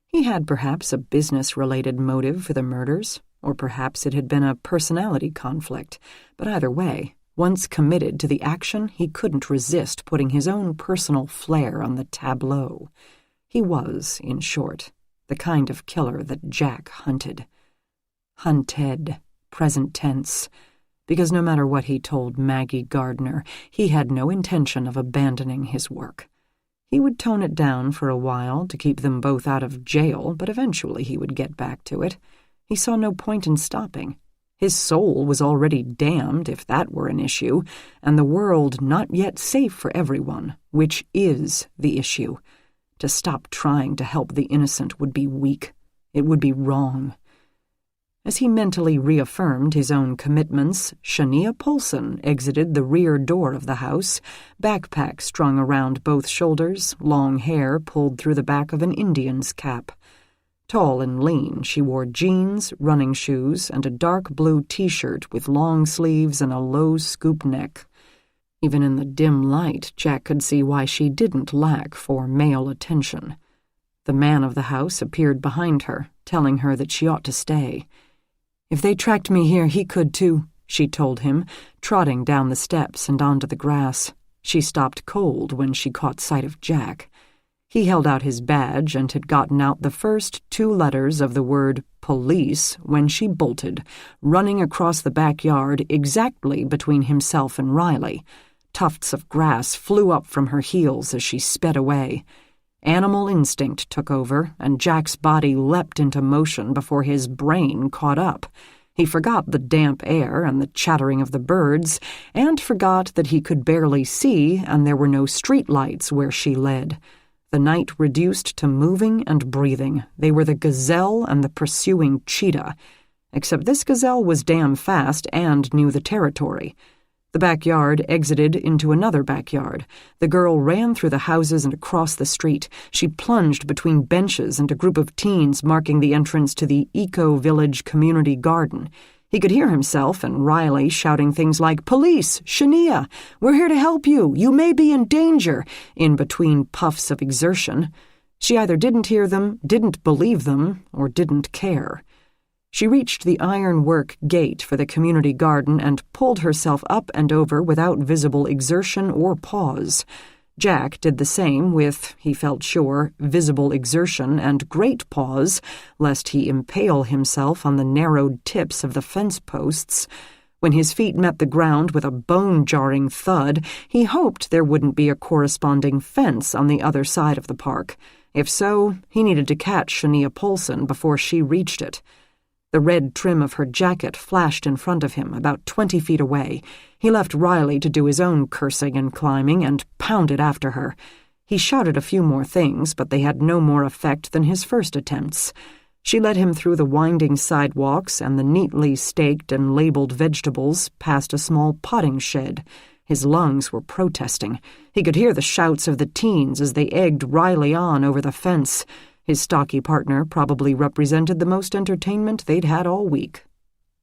He had perhaps a business-related motive for the murders, or perhaps it had been a personality conflict, but either way, once committed to the action, he couldn't resist putting his own personal flair on the tableau. He was, in short, the kind of killer that Jack hunted. Hunted. present tense, because no matter what he told Maggie Gardner, he had no intention of abandoning his work. He would tone it down for a while to keep them both out of jail, but eventually he would get back to it. He saw no point in stopping. His soul was already damned, if that were an issue, and the world not yet safe for everyone, which is the issue. To stop trying to help the innocent would be weak. It would be wrong. As he mentally reaffirmed his own commitments, Shania Polson exited the rear door of the house, backpack strung around both shoulders, long hair pulled through the back of an Indian's cap. Tall and lean, she wore jeans, running shoes, and a dark blue T-shirt with long sleeves and a low scoop neck. Even in the dim light, Jack could see why she didn't lack for male attention. The man of the house appeared behind her, telling her that she ought to stay. "If they tracked me here, he could too," she told him, trotting down the steps and onto the grass. She stopped cold when she caught sight of Jack. He held out his badge and had gotten out the first 2 letters of the word police when she bolted, running across the backyard exactly between himself and Riley. Tufts of grass flew up from her heels as she sped away. Animal instinct took over, and Jack's body leapt into motion before his brain caught up. He forgot the damp air and the chattering of the birds, and forgot that he could barely see and there were no street lights where she led. The night reduced to moving and breathing. They were the gazelle and the pursuing cheetah. Except this gazelle was damn fast and knew the territory. The backyard exited into another backyard. The girl ran through the houses and across the street. She plunged between benches and a group of teens marking the entrance to the Eco-Village Community Garden. He could hear himself and Riley shouting things like, "Police! Shania! We're here to help you! You may be in danger!" in between puffs of exertion. She either didn't hear them, didn't believe them, or didn't care. She reached the ironwork gate for the community garden and pulled herself up and over without visible exertion or pause. Jack did the same with, he felt sure, visible exertion and great pause, lest he impale himself on the narrowed tips of the fence posts. When his feet met the ground with a bone-jarring thud, he hoped there wouldn't be a corresponding fence on the other side of the park. If so, he needed to catch Shania Polson before she reached it. The red trim of her jacket flashed in front of him, about 20 feet away. He left Riley to do his own cursing and climbing and pounded after her. He shouted a few more things, but they had no more effect than his first attempts. She led him through the winding sidewalks and the neatly staked and labeled vegetables past a small potting shed. His lungs were protesting. He could hear the shouts of the teens as they egged Riley on over the fence. His stocky partner probably represented the most entertainment they'd had all week.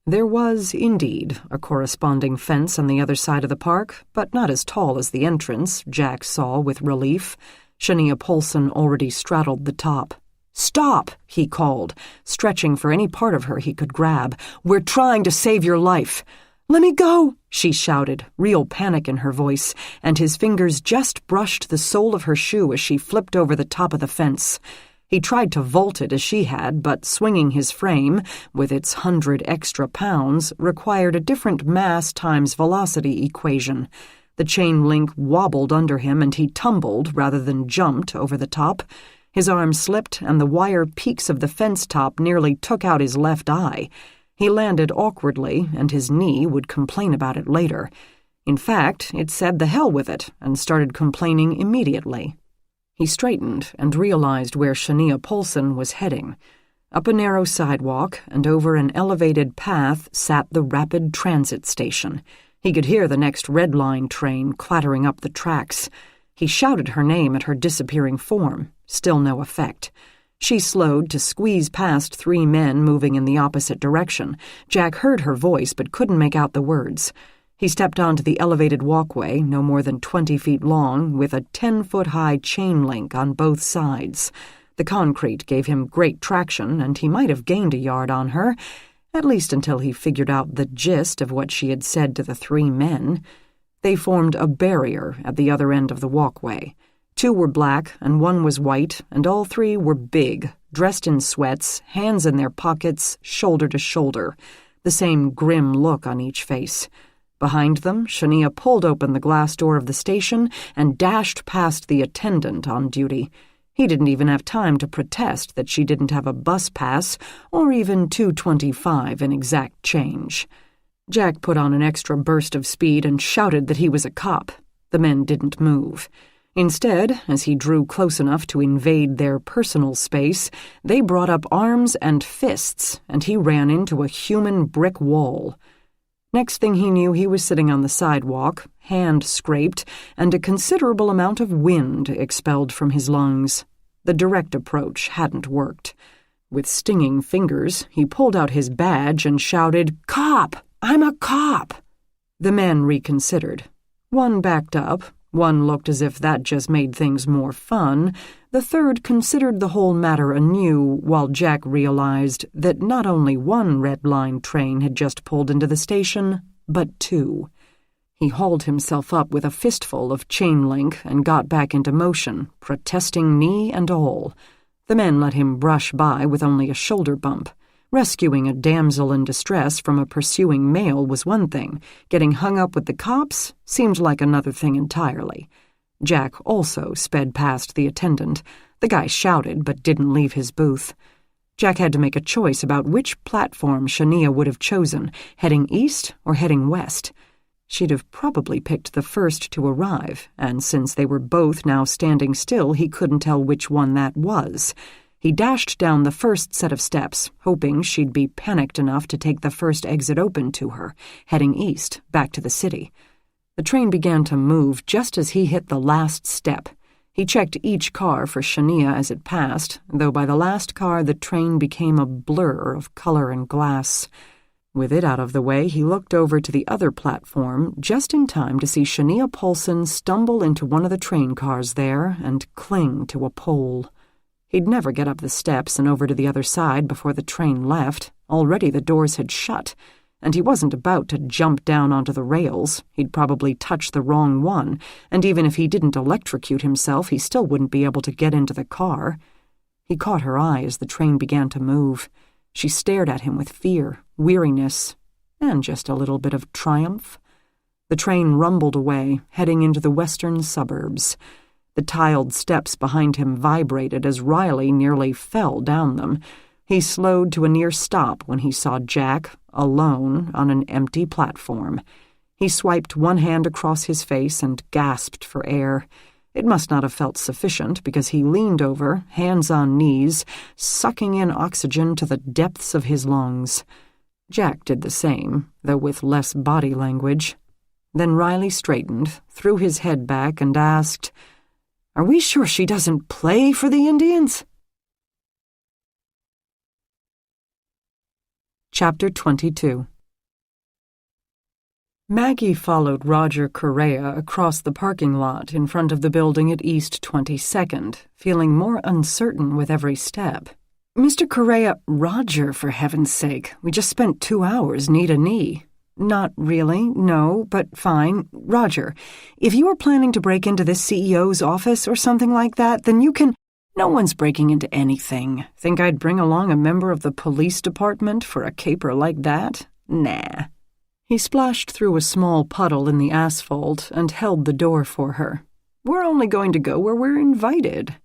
There was, indeed, a corresponding fence on the other side of the park, but not as tall as the entrance, Jack saw with relief. Shania Polson already straddled the top. "Stop!" he called, stretching for any part of her he could grab. "We're trying to save your life." "Let me go!" she shouted, real panic in her voice, and his fingers just brushed the sole of her shoe as she flipped over the top of the fence. He tried to vault it as she had, but swinging his frame, with its 100 extra pounds, required a different mass times velocity equation. The chain link wobbled under him and he tumbled rather than jumped over the top. His arm slipped and the wire peaks of the fence top nearly took out his left eye. He landed awkwardly and his knee would complain about it later. In fact, it said the hell with it and started complaining immediately. He straightened and realized where Shania Polson was heading. Up a narrow sidewalk and over an elevated path sat the rapid transit station. He could hear the next Red Line train clattering up the tracks. He shouted her name at her disappearing form. Still no effect. She slowed to squeeze past 3 men moving in the opposite direction. Jack heard her voice but couldn't make out the words. He stepped onto the elevated walkway, no more than 20 feet long, with a 10-foot-high chain link on both sides. The concrete gave him great traction, and he might have gained a yard on her, at least until he figured out the gist of what she had said to the 3 men. They formed a barrier at the other end of the walkway. 2 were black and 1 was white, and all 3 were big, dressed in sweats, hands in their pockets, shoulder to shoulder. the same grim look on each face. Behind them, Shania pulled open the glass door of the station and dashed past the attendant on duty. He didn't even have time to protest that she didn't have a bus pass or even $2.25 in exact change. Jack put on an extra burst of speed and shouted that he was a cop. The men didn't move. Instead, as he drew close enough to invade their personal space, they brought up arms and fists, and he ran into a human brick wall. Next thing he knew, he was sitting on the sidewalk, hand scraped, and a considerable amount of wind expelled from his lungs. The direct approach hadn't worked. With stinging fingers, he pulled out his badge and shouted, "Cop! I'm a cop!" The men reconsidered. One backed up. One looked as if that just made things more fun. The third considered the whole matter anew, while Jack realized that not only one Red Line train had just pulled into the station, but two. He hauled himself up with a fistful of chain link and got back into motion, protesting knee and all. The men let him brush by with only a shoulder bump. Rescuing a damsel in distress from a pursuing male was one thing. Getting hung up with the cops seemed like another thing entirely. Jack also sped past the attendant. The guy shouted but didn't leave his booth. Jack had to make a choice about which platform Shania would have chosen, heading east or heading west. She'd have probably picked the first to arrive, and since they were both now standing still, he couldn't tell which one that was. He dashed down the first set of steps, hoping she'd be panicked enough to take the first exit open to her, heading east, back to the city. The train began to move just as he hit the last step. He checked each car for Shania as it passed, though by the last car the train became a blur of color and glass. With it out of the way, he looked over to the other platform just in time to see Shania Paulson stumble into one of the train cars there and cling to a pole. He'd never get up the steps and over to the other side before the train left. Already the doors had shut, and he wasn't about to jump down onto the rails. He'd probably touch the wrong one, and even if he didn't electrocute himself, he still wouldn't be able to get into the car. He caught her eye as the train began to move. She stared at him with fear, weariness, and just a little bit of triumph. The train rumbled away, heading into the western suburbs. The tiled steps behind him vibrated as Riley nearly fell down them. He slowed to a near stop when he saw Jack, alone, on an empty platform. He swiped one hand across his face and gasped for air. It must not have felt sufficient because he leaned over, hands on knees, sucking in oxygen to the depths of his lungs. Jack did the same, though with less body language. Then Riley straightened, threw his head back, and asked, "Are we sure she doesn't play for the Indians?" Chapter 22. Maggie followed Roger Correa across the parking lot in front of the building at East 22nd, feeling more uncertain with every step. "Mr. Correa—" "Roger, for heaven's sake. We just spent 2 hours knee to knee." "Not really, no, but fine. Roger, if you are planning to break into this CEO's office or something like that, then you can—" "No one's breaking into anything. Think I'd bring along a member of the police department for a caper like that? Nah." He splashed through a small puddle in the asphalt and held the door for her. "We're only going to go where we're invited."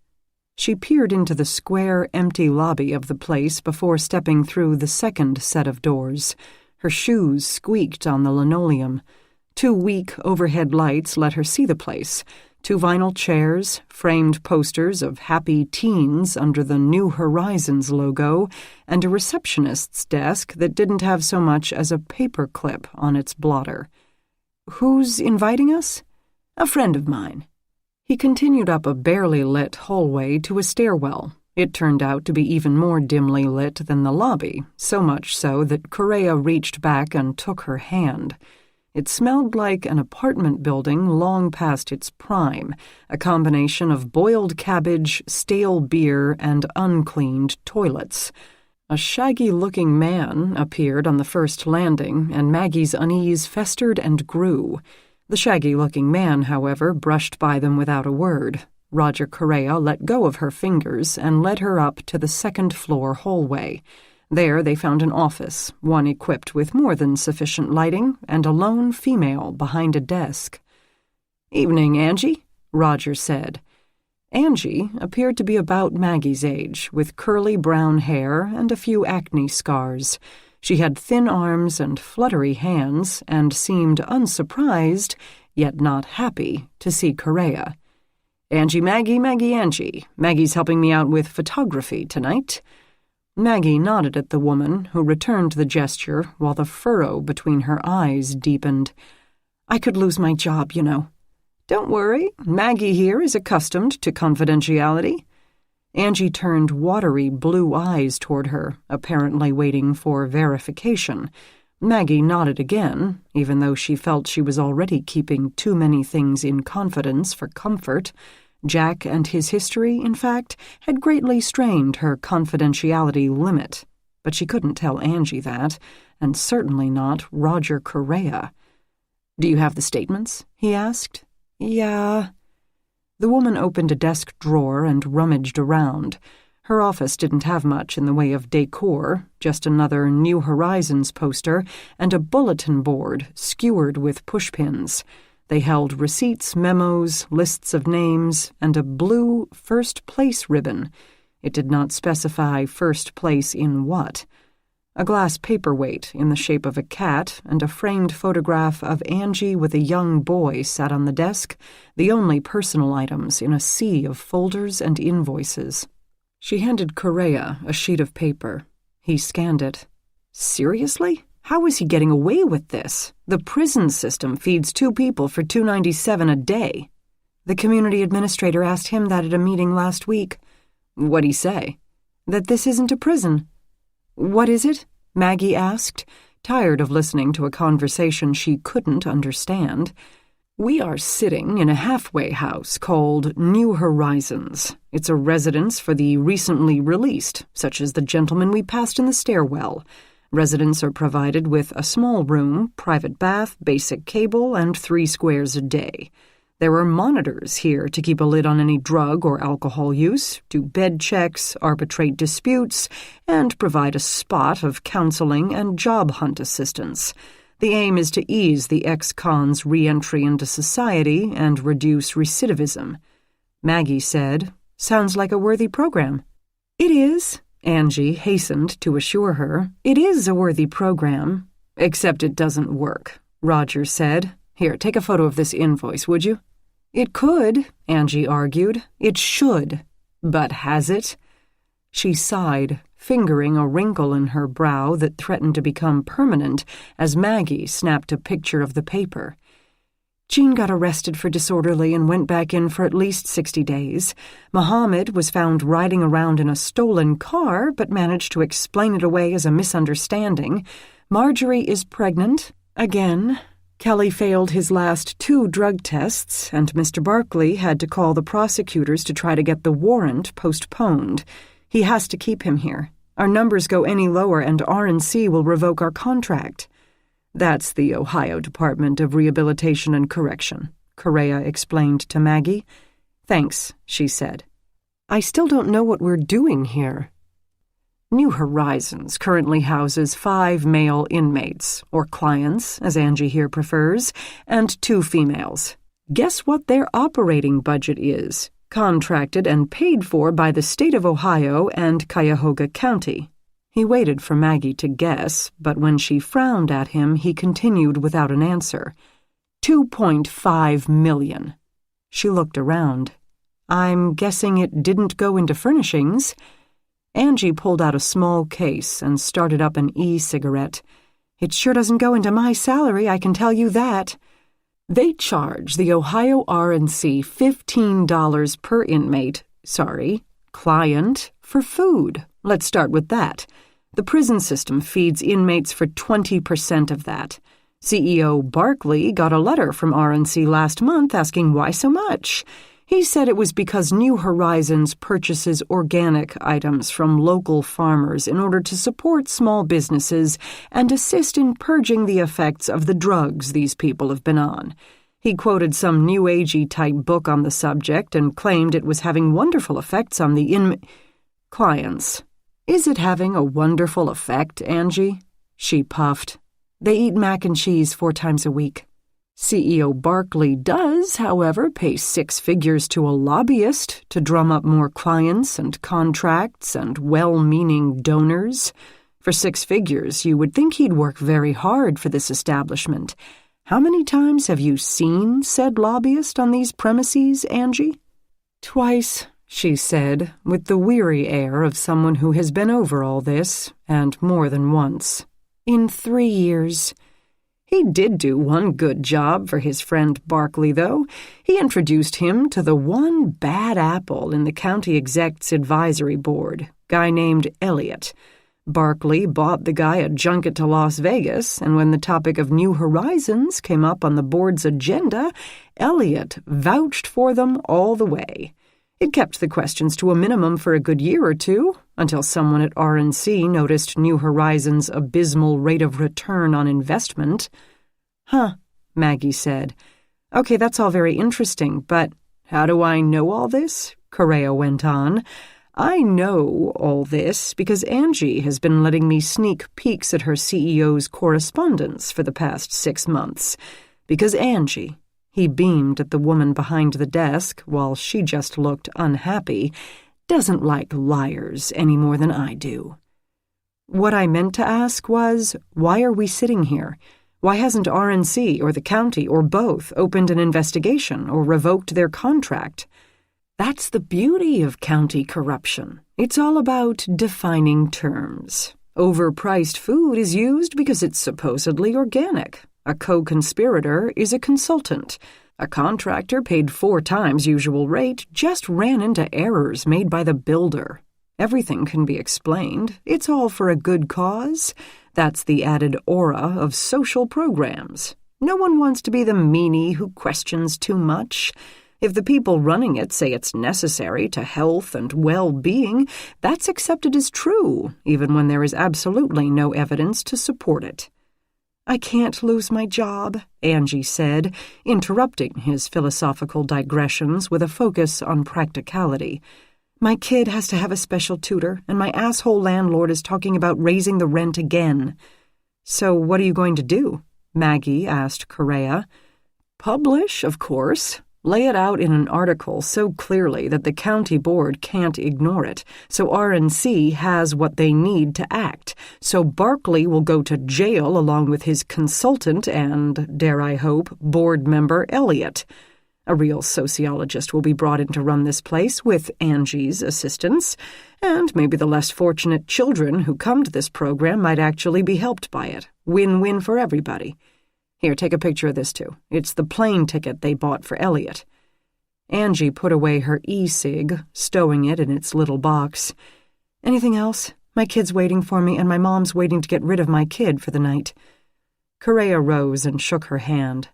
She peered into the square, empty lobby of the place before stepping through the second set of doors. Her shoes squeaked on the linoleum. 2 weak overhead lights let her see the place. 2 vinyl chairs, framed posters of happy teens under the New Horizons logo, and a receptionist's desk that didn't have so much as a paper clip on its blotter. "Who's inviting us?" "A friend of mine." He continued up a barely lit hallway to a stairwell. It turned out to be even more dimly lit than the lobby, so much so that Correa reached back and took her hand. It smelled like an apartment building long past its prime, a combination of boiled cabbage, stale beer, and uncleaned toilets. A shaggy-looking man appeared on the first landing, and Maggie's unease festered and grew. The shaggy-looking man, however, brushed by them without a word. Roger Correa let go of her fingers and led her up to the second-floor hallway. There they found an office, one equipped with more than sufficient lighting, and a lone female behind a desk. "Evening, Angie," Roger said. Angie appeared to be about Maggie's age, with curly brown hair and a few acne scars. She had thin arms and fluttery hands, and seemed unsurprised, yet not happy, to see Correa. "Angie, Maggie, Maggie, Angie. Maggie's helping me out with photography tonight." Maggie nodded at the woman, who returned the gesture while the furrow between her eyes deepened. "I could lose my job, you know." "Don't worry, Maggie here is accustomed to confidentiality." Angie turned watery blue eyes toward her, apparently waiting for verification. Maggie nodded again, even though she felt she was already keeping too many things in confidence for comfort. Jack and his history, in fact, had greatly strained her confidentiality limit, but she couldn't tell Angie that, and certainly not Roger Correa. "Do you have the statements?" he asked. "Yeah." The woman opened a desk drawer and rummaged around. Her office didn't have much in the way of decor, just another New Horizons poster and a bulletin board skewered with pushpins. They held receipts, memos, lists of names, and a blue first place ribbon. It did not specify first place in what. A glass paperweight in the shape of a cat and a framed photograph of Angie with a young boy sat on the desk, the only personal items in a sea of folders and invoices. She handed Correa a sheet of paper. He scanned it. "Seriously? How is he getting away with this? The prison system feeds 2 people for $2.97 a day." The community administrator asked him that at a meeting last week. "What'd he say?" "That this isn't a prison." "What is it?" Maggie asked, tired of listening to a conversation she couldn't understand. "We are sitting in a halfway house called New Horizons. It's a residence for the recently released, such as the gentleman we passed in the stairwell. Residents are provided with a small room, private bath, basic cable, and 3 squares a day. There are monitors here to keep a lid on any drug or alcohol use, do bed checks, arbitrate disputes, and provide a spot of counseling and job hunt assistance. The aim is to ease the ex-cons' re-entry into society and reduce recidivism." Maggie said, "Sounds like a worthy program." "It is," Angie hastened to assure her. "It is a worthy program." "Except it doesn't work," Roger said. "Here, take a photo of this invoice, would you?" "It could," Angie argued. "It should. But has it?" She sighed, fingering a wrinkle in her brow that threatened to become permanent as Maggie snapped a picture of the paper. "Jean got arrested for disorderly and went back in for at least 60 days. Mohammed was found riding around in a stolen car but managed to explain it away as a misunderstanding. Marjorie is pregnant, again. Kelly failed his last 2 drug tests, and Mr. Barkley had to call the prosecutors to try to get the warrant postponed. He has to keep him here. Our numbers go any lower and R&C will revoke our contract." "That's the Ohio Department of Rehabilitation and Correction," Correa explained to Maggie. "Thanks," she said. "I still don't know what we're doing here." New Horizons currently houses 5 male inmates, or clients, as Angie here prefers, and 2 females. Guess what their operating budget is? Contracted and paid for by the state of Ohio and Cuyahoga County. He waited for Maggie to guess, but when she frowned at him, he continued without an answer. $2.5 million. She looked around. "I'm guessing it didn't go into furnishings." Angie pulled out a small case and started up an e-cigarette. "It sure doesn't go into my salary, I can tell you that." "They charge the Ohio R&C $15 per client, for food. Let's start with that. The prison system feeds inmates for 20% of that. CEO Barkley got a letter from R&C last month asking why so much. He said it was because New Horizons purchases organic items from local farmers in order to support small businesses and assist in purging the effects of the drugs these people have been on. He quoted some New Agey type book on the subject and claimed it was having wonderful effects on the clients. "Is it having a wonderful effect, Angie?" She puffed. "They eat mac and cheese 4 times a week. CEO Barkley does, however, pay 6 figures to a lobbyist to drum up more clients and contracts and well-meaning donors. For 6 figures, you would think he'd work very hard for this establishment. How many times have you seen said lobbyist on these premises, Angie?" "Twice," she said, with the weary air of someone who has been over all this, and more than once. "In 3 years. He did do one good job for his friend Barkley, though. He introduced him to the one bad apple in the county exec's advisory board, guy named Elliot. Barkley bought the guy a junket to Las Vegas, and when the topic of New Horizons came up on the board's agenda, Elliot vouched for them all the way. It kept the questions to a minimum for a good year or 2, until someone at RNC noticed New Horizons' abysmal rate of return on investment. "Huh," Maggie said. "Okay, that's all very interesting, but how do I know all this?" Correa went on. "I know all this because Angie has been letting me sneak peeks at her CEO's correspondence for the past 6 months. Because Angie," he beamed at the woman behind the desk while she just looked unhappy, "doesn't like liars any more than I do." What I meant to ask was, why are we sitting here? Why hasn't RNC or the county or both opened an investigation or revoked their contract? That's the beauty of county corruption. It's all about defining terms. Overpriced food is used because it's supposedly organic. A co-conspirator is a consultant. A contractor paid 4 times usual rate just ran into errors made by the builder. Everything can be explained. It's all for a good cause. That's the added aura of social programs. No one wants to be the meanie who questions too much. If the people running it say it's necessary to health and well-being, that's accepted as true, even when there is absolutely no evidence to support it. "I can't lose my job," Angie said, interrupting his philosophical digressions with a focus on practicality. "My kid has to have a special tutor, and my asshole landlord is talking about raising the rent again." "So what are you going to do?" Maggie asked Correa. "Publish, of course. Lay it out in an article so clearly that the county board can't ignore it, so RNC has what they need to act, so Barkley will go to jail along with his consultant and, dare I hope, board member Elliot. A real sociologist will be brought in to run this place with Angie's assistance, and maybe the less fortunate children who come to this program might actually be helped by it. Win-win for everybody. Here, take a picture of this, too. It's the plane ticket they bought for Elliot." Angie put away her e-cig, stowing it in its little box. "Anything else? My kid's waiting for me, and my mom's waiting to get rid of my kid for the night." Correa rose and shook her hand.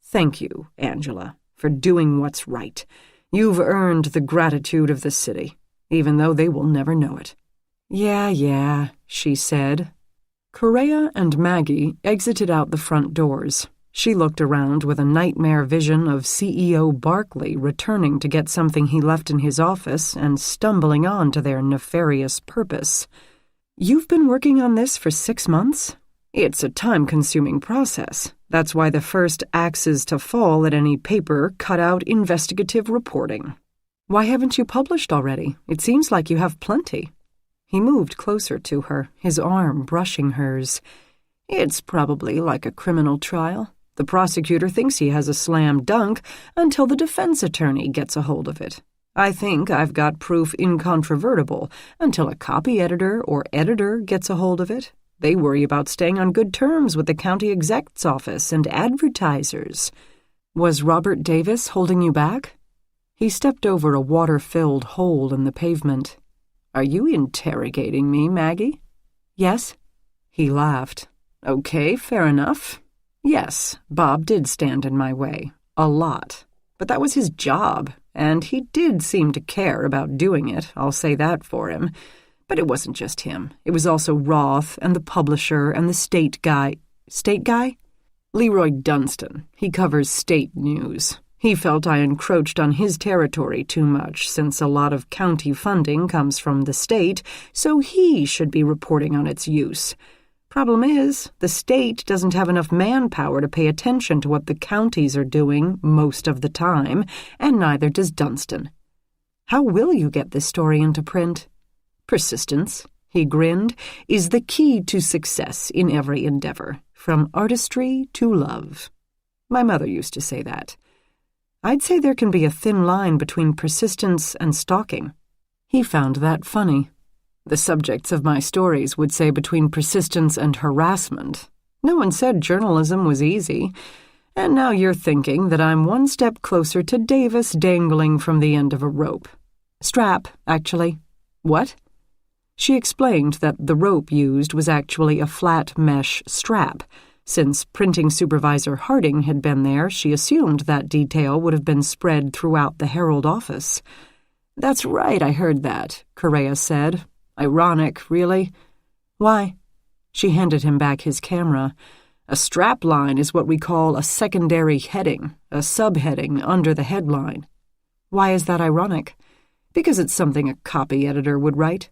"Thank you, Angela, for doing what's right. You've earned the gratitude of the city, even though they will never know it." Yeah, she said. Correa and Maggie exited out the front doors. She looked around with a nightmare vision of CEO Barkley returning to get something he left in his office and stumbling on to their nefarious purpose. "You've been working on this for 6 months? It's a time-consuming process. That's why the first axes to fall at any paper cut out investigative reporting. Why haven't you published already? It seems like you have plenty." He moved closer to her, his arm brushing hers. "It's probably like a criminal trial. The prosecutor thinks he has a slam dunk until the defense attorney gets a hold of it. I think I've got proof incontrovertible until a copy editor or editor gets a hold of it. They worry about staying on good terms with the county exec's office and advertisers." "Was Robert Davis holding you back?" He stepped over a water-filled hole in the pavement. "Are you interrogating me, Maggie?" "Yes." He laughed. "Okay, fair enough. Yes, Bob did stand in my way. A lot. But that was his job, and he did seem to care about doing it, I'll say that for him. But it wasn't just him. It was also Roth and the publisher and the state guy." "State guy?" "Leroy Dunstan. He covers state news. He felt I encroached on his territory too much, since a lot of county funding comes from the state, so he should be reporting on its use. Problem is, the state doesn't have enough manpower to pay attention to what the counties are doing most of the time, and neither does Dunstan. How will you get this story into print? Persistence, he grinned, is the key to success in every endeavor, from artistry to love. My mother used to say that. I'd say there can be a thin line between persistence and stalking. He found that funny. The subjects of my stories would say between persistence and harassment. No one said journalism was easy. And now you're thinking that I'm one step closer to Davis dangling from the end of a rope. Strap, actually. What? She explained that the rope used was actually a flat mesh strap. Since printing supervisor Harding had been there, she assumed that detail would have been spread throughout the Herald office. That's right, I heard that, Correa said. Ironic, really. Why? She handed him back his camera. A strap line is what we call a secondary heading, a subheading under the headline. Why is that ironic? Because it's something a copy editor would write.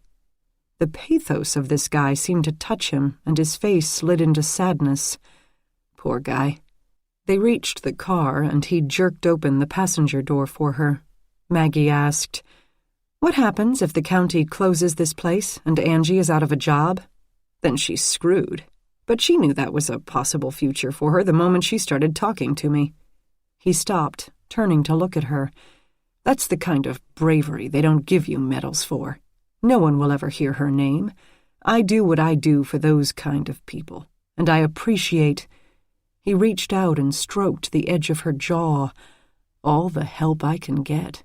The pathos of this guy seemed to touch him, and his face slid into sadness. Poor guy. They reached the car, and he jerked open the passenger door for her. Maggie asked, "What happens if the county closes this place and Angie is out of a job?" Then she's screwed. But she knew that was a possible future for her the moment she started talking to me. He stopped, turning to look at her. That's the kind of bravery they don't give you medals for. No one will ever hear her name. I do what I do for those kind of people, and I appreciate—" He reached out and stroked the edge of her jaw. "All the help I can get."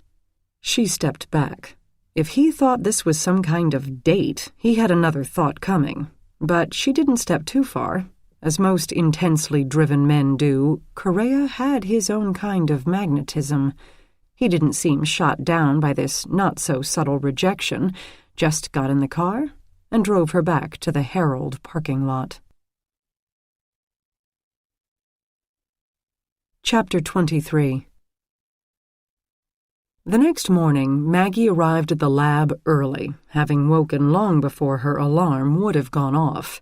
She stepped back. If he thought this was some kind of date, he had another thought coming. But she didn't step too far. As most intensely driven men do, Correa had his own kind of magnetism. He didn't seem shot down by this not-so-subtle rejection, just got in the car and drove her back to the Herald parking lot. Chapter 23. The next morning, Maggie arrived at the lab early, having woken long before her alarm would have gone off.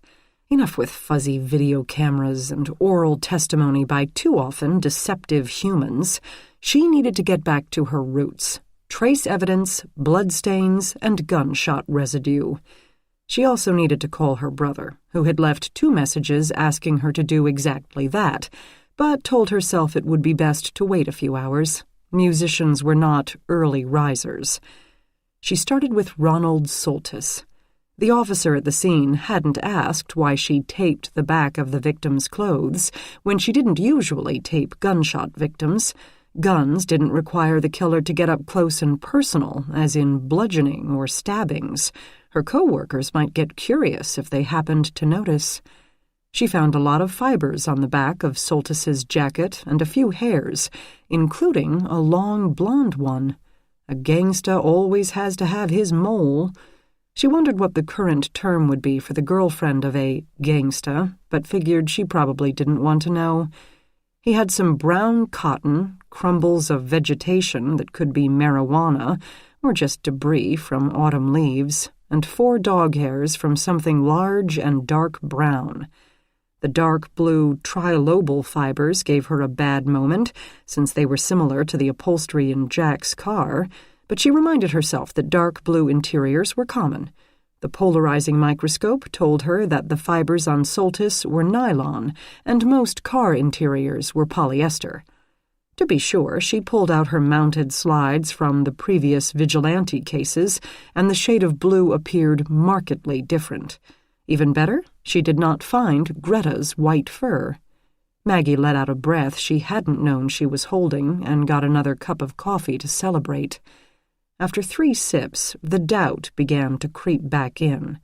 Enough with fuzzy video cameras and oral testimony by too often deceptive humans. She needed to get back to her roots. Trace evidence, bloodstains, and gunshot residue. She also needed to call her brother, who had left 2 messages asking her to do exactly that, but told herself it would be best to wait a few hours. Musicians were not early risers. She started with Ronald Soltis. The officer at the scene hadn't asked why she taped the back of the victim's clothes when she didn't usually tape gunshot victims. Guns didn't require the killer to get up close and personal, as in bludgeoning or stabbings. Her co-workers might get curious if they happened to notice. She found a lot of fibers on the back of Soltis's jacket and a few hairs, including a long blonde one. A gangsta always has to have his mole. She wondered what the current term would be for the girlfriend of a gangsta, but figured she probably didn't want to know. He had some brown cotton, crumbles of vegetation that could be marijuana, or just debris from autumn leaves, and 4 dog hairs from something large and dark brown. The dark blue trilobal fibers gave her a bad moment, since they were similar to the upholstery in Jack's car, but she reminded herself that dark blue interiors were common. The polarizing microscope told her that the fibers on Soltis were nylon, and most car interiors were polyester. To be sure, she pulled out her mounted slides from the previous vigilante cases, and the shade of blue appeared markedly different. Even better, she did not find Greta's white fur. Maggie let out a breath she hadn't known she was holding and got another cup of coffee to celebrate. After 3 sips, the doubt began to creep back in.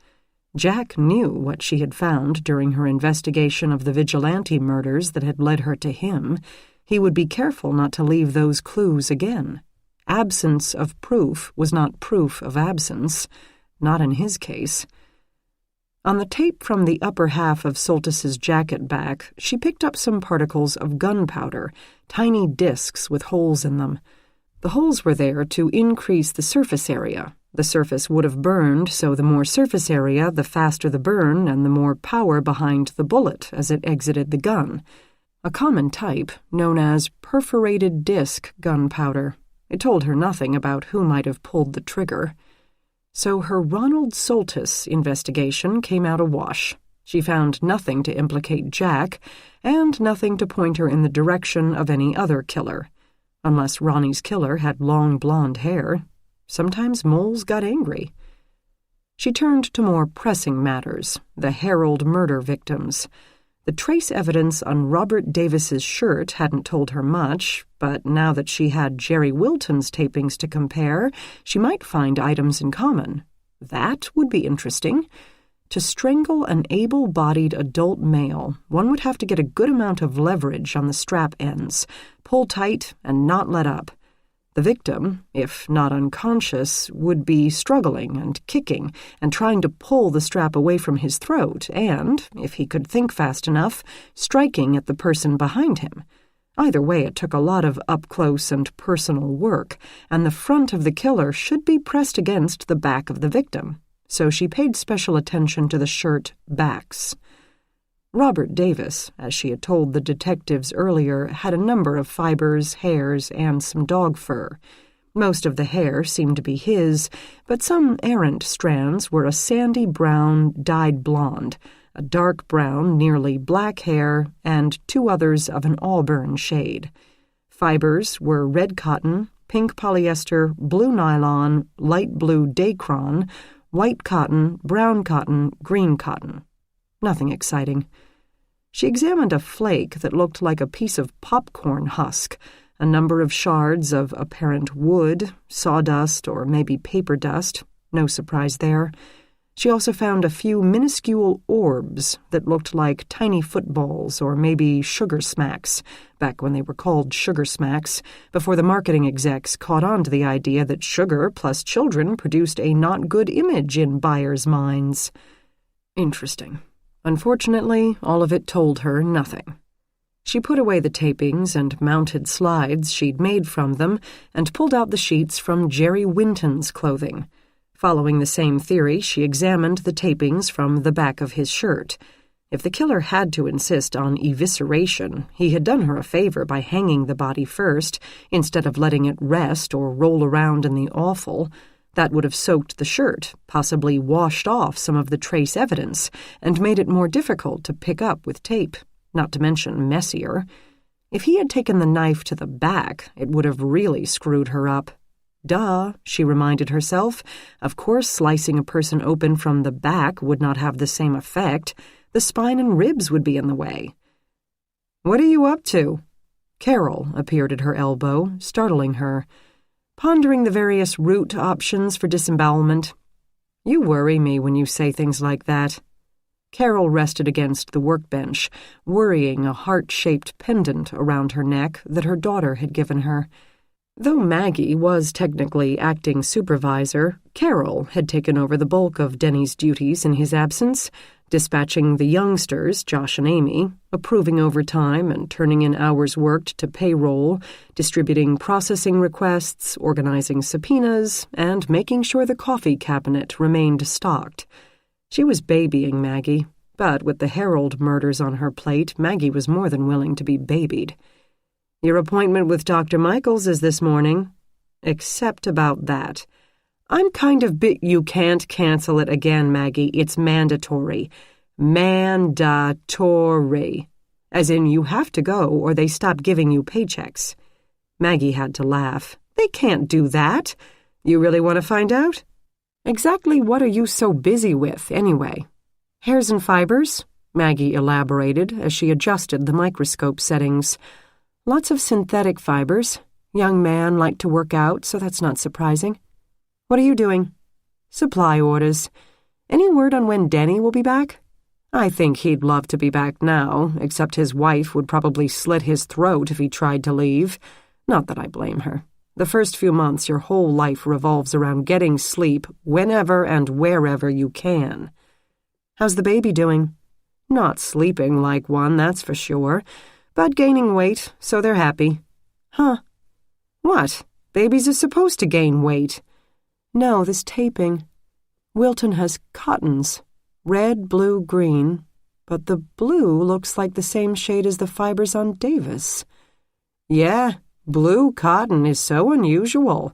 Jack knew what she had found during her investigation of the vigilante murders that had led her to him. He would be careful not to leave those clues again. Absence of proof was not proof of absence, not in his case. On the tape from the upper half of Soltis's jacket back, she picked up some particles of gunpowder, tiny discs with holes in them. The holes were there to increase the surface area. The surface would have burned, so the more surface area, the faster the burn and the more power behind the bullet as it exited the gun. A common type, known as perforated disc gunpowder. It told her nothing about who might have pulled the trigger. So her Ronald Soltis investigation came out a wash. She found nothing to implicate Jack, and nothing to point her in the direction of any other killer. Unless Ronnie's killer had long blonde hair. Sometimes moles got angry. She turned to more pressing matters, the Harold murder victims. The trace evidence on Robert Davis's shirt hadn't told her much, but now that she had Jerry Wilton's tapings to compare, she might find items in common. That would be interesting. To strangle an able-bodied adult male, one would have to get a good amount of leverage on the strap ends, pull tight and not let up. The victim, if not unconscious, would be struggling and kicking and trying to pull the strap away from his throat and, if he could think fast enough, striking at the person behind him. Either way, it took a lot of up-close and personal work, and the front of the killer should be pressed against the back of the victim, so she paid special attention to the shirt backs. Robert Davis, as she had told the detectives earlier, had a number of fibers, hairs, and some dog fur. Most of the hair seemed to be his, but some errant strands were a sandy brown dyed blonde, a dark brown, nearly black hair, and two others of an auburn shade. Fibers were red cotton, pink polyester, blue nylon, light blue dacron, white cotton, brown cotton, green cotton. Nothing exciting. She examined a flake that looked like a piece of popcorn husk, a number of shards of apparent wood, sawdust, or maybe paper dust. No surprise there. She also found a few minuscule orbs that looked like tiny footballs or maybe sugar smacks, back when they were called sugar smacks, before the marketing execs caught on to the idea that sugar plus children produced a not good image in buyers' minds. Interesting. Unfortunately, all of it told her nothing. She put away the tapings and mounted slides she'd made from them and pulled out the sheets from Jerry Winton's clothing. Following the same theory, she examined the tapings from the back of his shirt. If the killer had to insist on evisceration, he had done her a favor by hanging the body first, instead of letting it rest or roll around in the offal. That would have soaked the shirt, possibly washed off some of the trace evidence, and made it more difficult to pick up with tape, not to mention messier. If he had taken the knife to the back, it would have really screwed her up. Duh, she reminded herself. Of course, slicing a person open from the back would not have the same effect. The spine and ribs would be in the way. "What are you up to?" Carol appeared at her elbow, startling her. Pondering the various route options for disembowelment. "You worry me when you say things like that." Carol rested against the workbench, worrying a heart-shaped pendant around her neck that her daughter had given her. Though Maggie was technically acting supervisor, Carol had taken over the bulk of Denny's duties in his absence, dispatching the youngsters, Josh and Amy, approving overtime and turning in hours worked to payroll, distributing processing requests, organizing subpoenas, and making sure the coffee cabinet remained stocked. She was babying Maggie, but with the Harold murders on her plate, Maggie was more than willing to be babied. "Your appointment with Dr. Michaels is this morning." "Except about that." "I'm kind of you can't cancel it again, Maggie. It's mandatory." "Mandatory. As in you have to go or they stop giving you paychecks." Maggie had to laugh. "They can't do that. You really want to find out?" "Exactly what are you so busy with, anyway?" "Hairs and fibers," Maggie elaborated as she adjusted the microscope settings. "Lots of synthetic fibers. Young man liked to work out, so that's not surprising." "What are you doing?" "Supply orders. Any word on when Denny will be back?" "I think he'd love to be back now, except his wife would probably slit his throat if he tried to leave. Not that I blame her. The first few months, your whole life revolves around getting sleep whenever and wherever you can." How's the baby doing?" "Not sleeping like one, that's for sure, but gaining weight, so they're happy." "Huh. What? Babies are supposed to gain weight." "No, this taping. Wilton has cottons. Red, blue, green. But the blue looks like the same shade as the fibers on Davis." "Yeah, blue cotton is so unusual."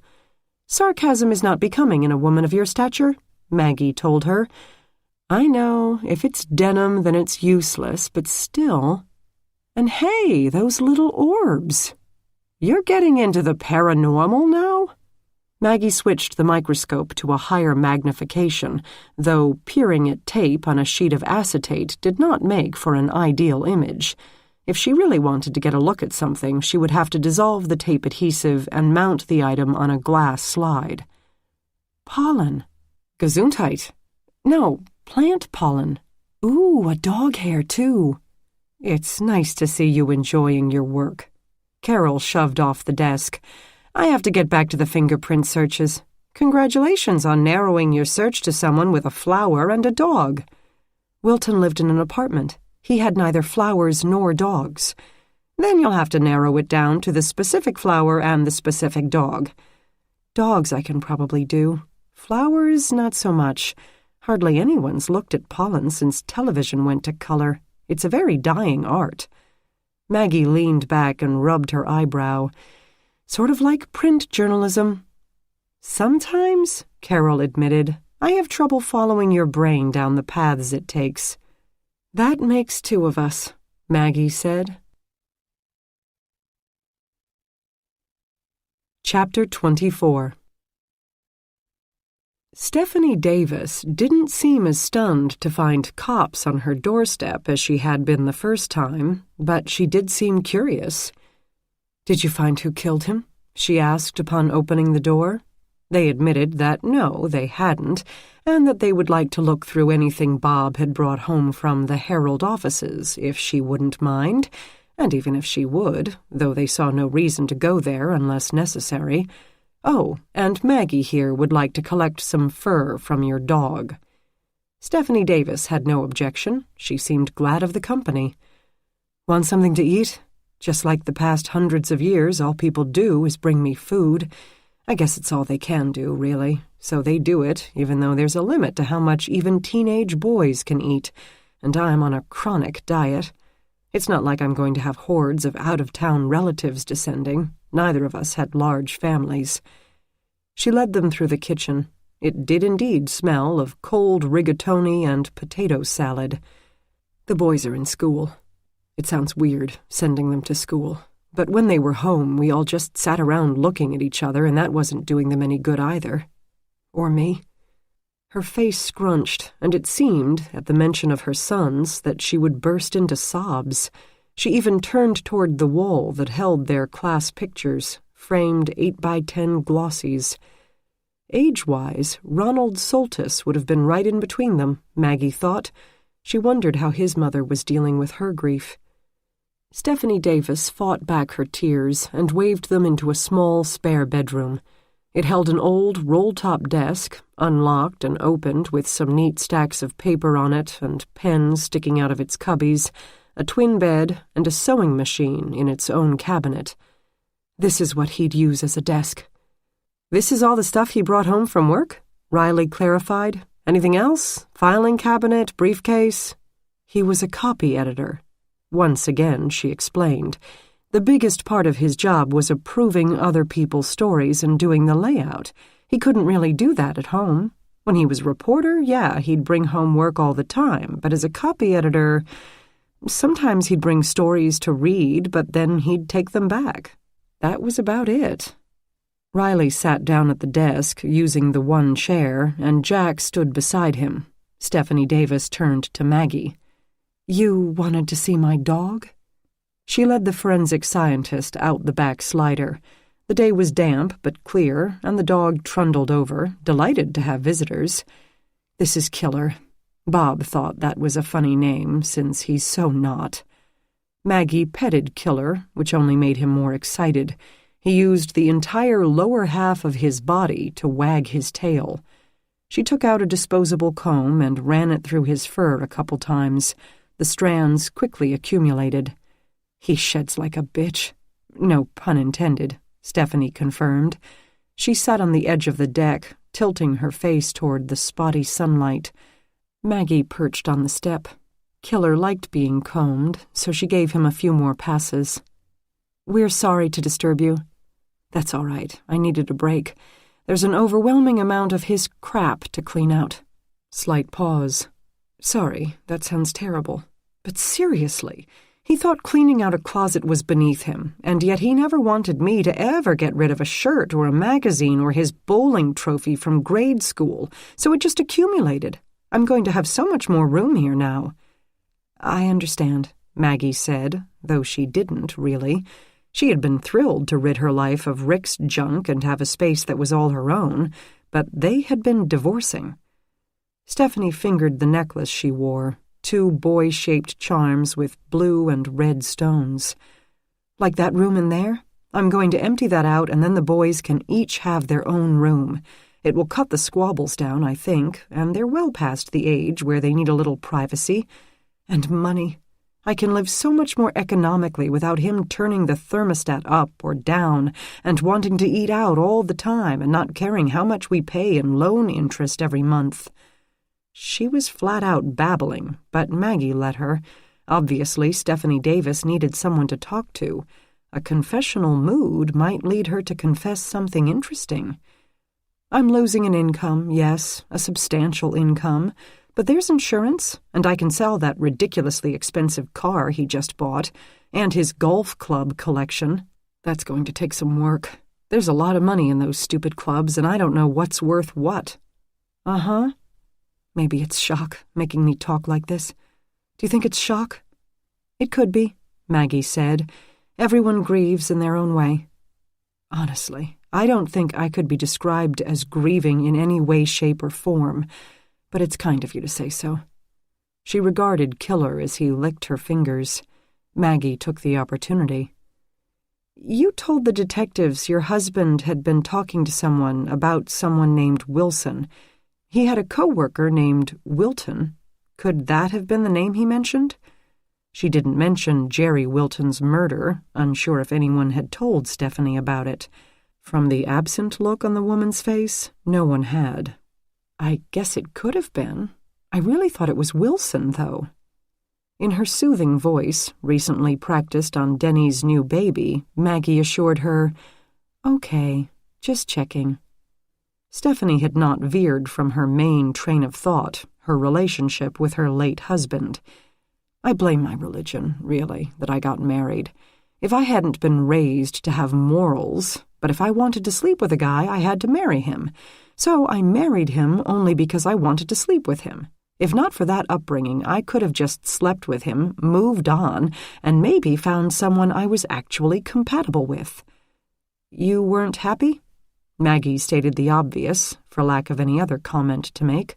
"Sarcasm is not becoming in a woman of your stature," Maggie told her. "I know, if it's denim then it's useless, but still. And hey, those little orbs. You're getting into the paranormal now?" Maggie switched the microscope to a higher magnification, though peering at tape on a sheet of acetate did not make for an ideal image. If she really wanted to get a look at something, she would have to dissolve the tape adhesive and mount the item on a glass slide. "Pollen. Gesundheit. No, plant pollen. Ooh, a dog hair, too." "It's nice to see you enjoying your work." Carol shoved off the desk. "I have to get back to the fingerprint searches. Congratulations on narrowing your search to someone with a flower and a dog." Wilton lived in an apartment. He had neither flowers nor dogs. "Then you'll have to narrow it down to the specific flower and the specific dog." "Dogs I can probably do. Flowers, not so much. Hardly anyone's looked at pollen since television went to color. It's a very dying art." Maggie leaned back and rubbed her eyebrow. "Sort of like print journalism." "Sometimes," Carol admitted, "I have trouble following your brain down the paths it takes." "That makes two of us," Maggie said. Chapter 24. Stephanie Davis didn't seem as stunned to find cops on her doorstep as she had been the first time, but she did seem curious. "Did you find who killed him?" she asked upon opening the door. They admitted that no, they hadn't, and that they would like to look through anything Bob had brought home from the Herald offices, if she wouldn't mind, and even if she would, though they saw no reason to go there unless necessary. "Oh, and Maggie here would like to collect some fur from your dog." Stephanie Davis had no objection. She seemed glad of the company. "Want something to eat? Just like the past hundreds of years, all people do is bring me food. I guess it's all they can do, really. So they do it, even though there's a limit to how much even teenage boys can eat, and I'm on a chronic diet. It's not like I'm going to have hordes of out-of-town relatives descending. Neither of us had large families." She led them through the kitchen. It did indeed smell of cold rigatoni and potato salad. "The boys are in school. It sounds weird, sending them to school. But when they were home, we all just sat around looking at each other, and that wasn't doing them any good either. Or me." Her face scrunched, and it seemed, at the mention of her sons, that she would burst into sobs. She even turned toward the wall that held their class pictures, framed 8x10 glossies. Age-wise, Ronald Soltis would have been right in between them, Maggie thought. She wondered how his mother was dealing with her grief. Stephanie Davis fought back her tears and waved them into a small, spare bedroom. It held an old roll-top desk, unlocked and opened with some neat stacks of paper on it and pens sticking out of its cubbies, a twin bed, and a sewing machine in its own cabinet. This is what he'd use as a desk. "This is all the stuff he brought home from work?" Riley clarified. "Anything else? Filing cabinet, briefcase?" He was a copy editor. Once again, she explained. The biggest part of his job was approving other people's stories and doing the layout. He couldn't really do that at home. When he was a reporter, yeah, he'd bring home work all the time, but as a copy editor, sometimes he'd bring stories to read, but then he'd take them back. That was about it. Riley sat down at the desk, using the one chair, and Jack stood beside him. Stephanie Davis turned to Maggie. "You wanted to see my dog?" She led the forensic scientist out the back slider. The day was damp but clear, and the dog trundled over, delighted to have visitors. "This is Killer." Bob thought that was a funny name, since he's so not. Maggie petted Killer, which only made him more excited. He used the entire lower half of his body to wag his tail. She took out a disposable comb and ran it through his fur a couple times. The strands quickly accumulated. "He sheds like a bitch." "No pun intended," Stephanie confirmed. She sat on the edge of the deck, tilting her face toward the spotty sunlight. Maggie perched on the step. Killer liked being combed, so she gave him a few more passes. "We're sorry to disturb you." "That's all right. I needed a break. There's an overwhelming amount of his crap to clean out." Slight pause. "Sorry, that sounds terrible. But seriously, he thought cleaning out a closet was beneath him, and yet he never wanted me to ever get rid of a shirt or a magazine or his bowling trophy from grade school, so it just accumulated. I'm going to have so much more room here now." "I understand," Maggie said, though she didn't, really. She had been thrilled to rid her life of Rick's junk and have a space that was all her own, but they had been divorcing. Stephanie fingered the necklace she wore, 2 boy-shaped charms with blue and red stones. "Like that room in there? I'm going to empty that out, and then the boys can each have their own room. It will cut the squabbles down, I think, and they're well past the age where they need a little privacy. And money. I can live so much more economically without him turning the thermostat up or down and wanting to eat out all the time and not caring how much we pay in loan interest every month." She was flat out babbling, but Maggie let her. Obviously, Stephanie Davis needed someone to talk to. A confessional mood might lead her to confess something interesting. "I'm losing an income, yes, a substantial income. But there's insurance, and I can sell that ridiculously expensive car he just bought, and his golf club collection. That's going to take some work. There's a lot of money in those stupid clubs, and I don't know what's worth what." "Uh-huh. Maybe it's shock, making me talk like this. Do you think it's shock?" "It could be," Maggie said. "Everyone grieves in their own way." "Honestly, I don't think I could be described as grieving in any way, shape, or form. But it's kind of you to say so." She regarded Killer as he licked her fingers. Maggie took the opportunity. "You told the detectives your husband had been talking to someone about someone named Wilson. He had a co-worker named Wilton. Could that have been the name he mentioned?" She didn't mention Jerry Wilton's murder, unsure if anyone had told Stephanie about it. From the absent look on the woman's face, no one had. "I guess it could have been. I really thought it was Wilson, though." In her soothing voice, recently practiced on Denny's new baby, Maggie assured her, "Okay, just checking." Stephanie had not veered from her main train of thought, her relationship with her late husband. "I blame my religion, really, that I got married. If I hadn't been raised to have morals, but if I wanted to sleep with a guy, I had to marry him. So I married him only because I wanted to sleep with him. If not for that upbringing, I could have just slept with him, moved on, and maybe found someone I was actually compatible with." "You weren't happy?" Maggie stated the obvious, for lack of any other comment to make.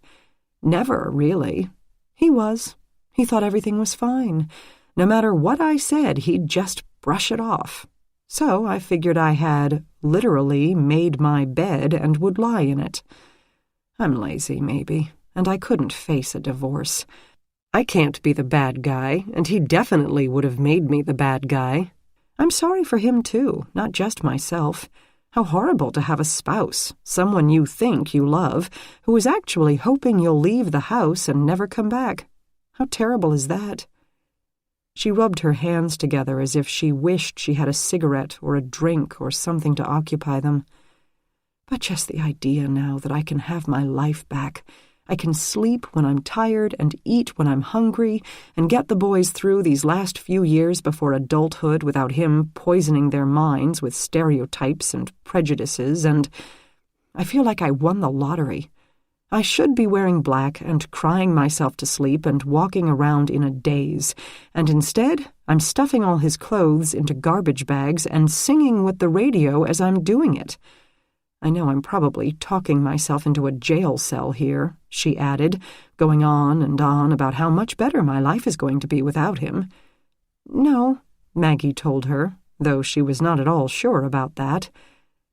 "Never, really. He was. He thought everything was fine. No matter what I said, he'd just brush it off. So I figured I had literally made my bed and would lie in it. I'm lazy, maybe, and I couldn't face a divorce. I can't be the bad guy, and he definitely would have made me the bad guy. I'm sorry for him, too, not just myself. How horrible to have a spouse, someone you think you love, who is actually hoping you'll leave the house and never come back. How terrible is that?" She rubbed her hands together as if she wished she had a cigarette or a drink or something to occupy them. "But just the idea now that I can have my life back. I can sleep when I'm tired and eat when I'm hungry and get the boys through these last few years before adulthood without him poisoning their minds with stereotypes and prejudices, and I feel like I won the lottery. I should be wearing black and crying myself to sleep and walking around in a daze, and instead I'm stuffing all his clothes into garbage bags and singing with the radio as I'm doing it. I know I'm probably talking myself into a jail cell here," she added, going on and on about how much better my life is going to be without him. "No," Maggie told her, though she was not at all sure about that.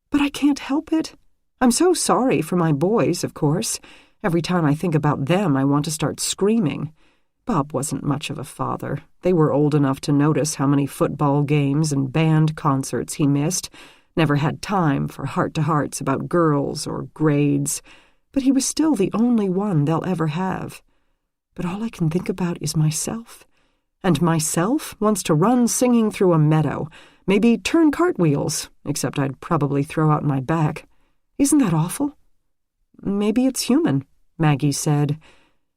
"But I can't help it. I'm so sorry for my boys, of course, Every time I think about them, I want to start screaming. Bob wasn't much of a father. They were old enough to notice how many football games and band concerts he missed, never had time for heart-to-hearts about girls or grades, but he was still the only one they'll ever have. But all I can think about is myself. And myself wants to run singing through a meadow, maybe turn cartwheels, except I'd probably throw out my back. Isn't that awful? Maybe it's human, Maggie said.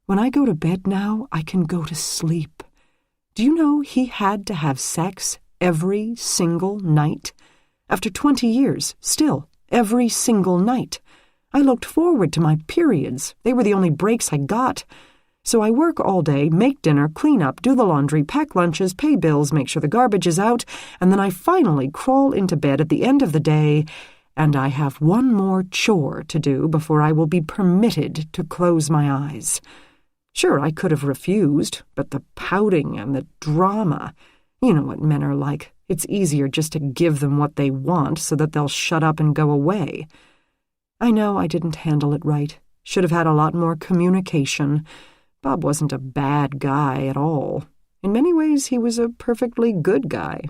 When I go to bed now, I can go to sleep. Do you know he had to have sex every single night? After 20 years, still, every single night. I looked forward to my periods. They were the only breaks I got. So I work all day, make dinner, clean up, do the laundry, pack lunches, pay bills, make sure the garbage is out, and then I finally crawl into bed at the end of the day, and I have one more chore to do before I will be permitted to close my eyes. Sure, I could have refused, but the pouting and the drama, you know what men are like. It's easier just to give them what they want so that they'll shut up and go away. I know I didn't handle it right. Should have had a lot more communication. Bob wasn't a bad guy at all. In many ways, he was a perfectly good guy.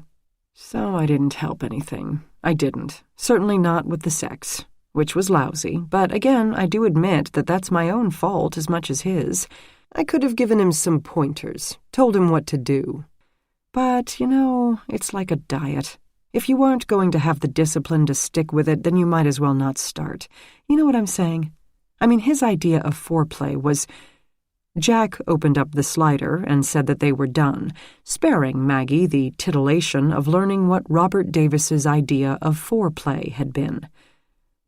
So I didn't help anything. I didn't. Certainly not with the sex, which was lousy. But again, I do admit that that's my own fault as much as his. I could have given him some pointers, told him what to do. But, you know, it's like a diet. If you weren't going to have the discipline to stick with it, then you might as well not start. You know what I'm saying? I mean, his idea of foreplay was... Jack opened up the slider and said that they were done, sparing Maggie the titillation of learning what Robert Davis's idea of foreplay had been.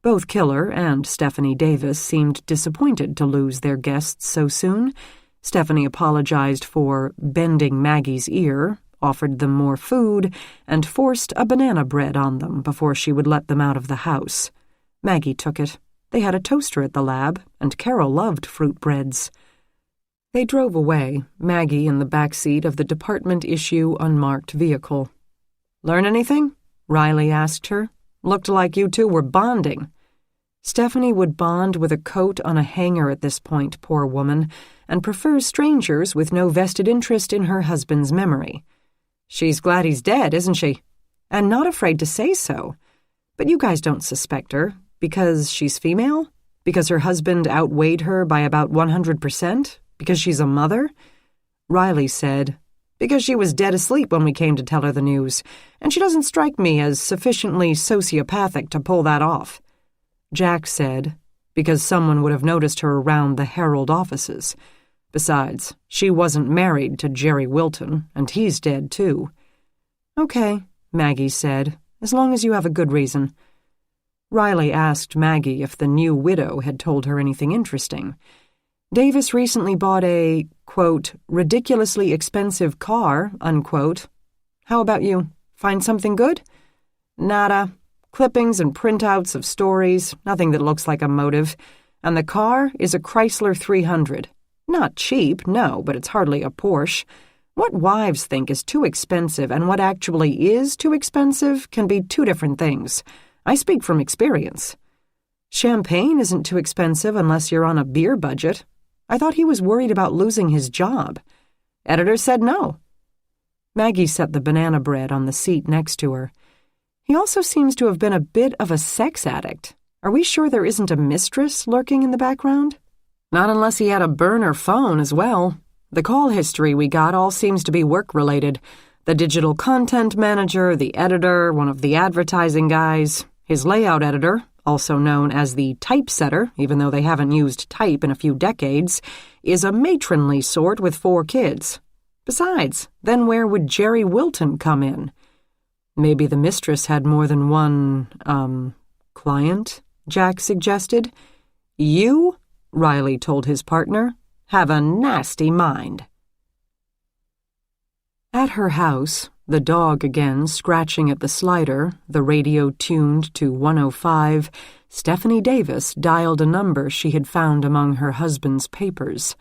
Both Killer and Stephanie Davis seemed disappointed to lose their guests so soon. Stephanie apologized for bending Maggie's ear, offered them more food, and forced a banana bread on them before she would let them out of the house. Maggie took it. They had a toaster at the lab, and Carol loved fruit breads. They drove away, Maggie in the back seat of the department-issue unmarked vehicle. "Learn anything?" Riley asked her. "Looked like you two were bonding." Stephanie would bond with a coat on a hanger at this point, poor woman, and prefers strangers with no vested interest in her husband's memory. She's glad he's dead, isn't she? And not afraid to say so. But you guys don't suspect her, because she's female? Because her husband outweighed her by about 100%? Because she's a mother? Riley said, "Because she was dead asleep when we came to tell her the news, and she doesn't strike me as sufficiently sociopathic to pull that off." Jack said, "Because someone would have noticed her around the Herald offices. Besides, she wasn't married to Jerry Wilton, and he's dead too." "Okay," Maggie said, "as long as you have a good reason." Riley asked Maggie if the new widow had told her anything interesting. Davis recently bought a, quote, ridiculously expensive car, unquote. How about you? Find something good? Nada. Clippings and printouts of stories, nothing that looks like a motive. And the car is a Chrysler 300. Not cheap, no, but it's hardly a Porsche. What wives think is too expensive and what actually is too expensive can be two different things. I speak from experience. Champagne isn't too expensive unless you're on a beer budget. I thought he was worried about losing his job. Editor said no. Maggie set the banana bread on the seat next to her. He also seems to have been a bit of a sex addict. Are we sure there isn't a mistress lurking in the background? Not unless he had a burner phone as well. The call history we got all seems to be work-related. The digital content manager, the editor, one of the advertising guys, his layout editor, also known as the typesetter, even though they haven't used type in a few decades, is a matronly sort with 4 kids. Besides, then where would Jerry Wilton come in? Maybe the mistress had more than one, client, Jack suggested. You, Riley told his partner, have a nasty mind. At her house, the dog again scratching at the slider, the radio tuned to 105, Stephanie Davis dialed a number she had found among her husband's papers.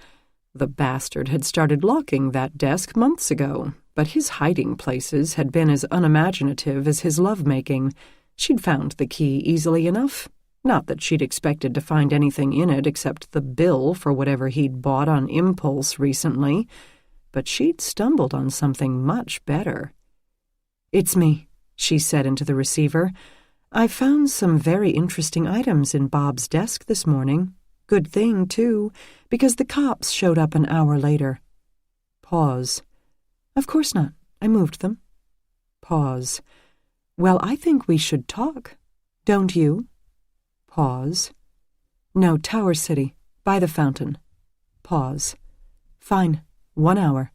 The bastard had started locking that desk months ago, but his hiding places had been as unimaginative as his lovemaking. She'd found the key easily enough. Not that she'd expected to find anything in it except the bill for whatever he'd bought on impulse recently, but she'd stumbled on something much better. "It's me," she said into the receiver. "I found some very interesting items in Bob's desk this morning. Good thing, too, because the cops showed up an hour later." Pause. "Of course not. I moved them." Pause. "Well, I think we should talk. Don't you?" Pause. "No, Tower City, by the fountain." Pause. "Fine. 1 hour."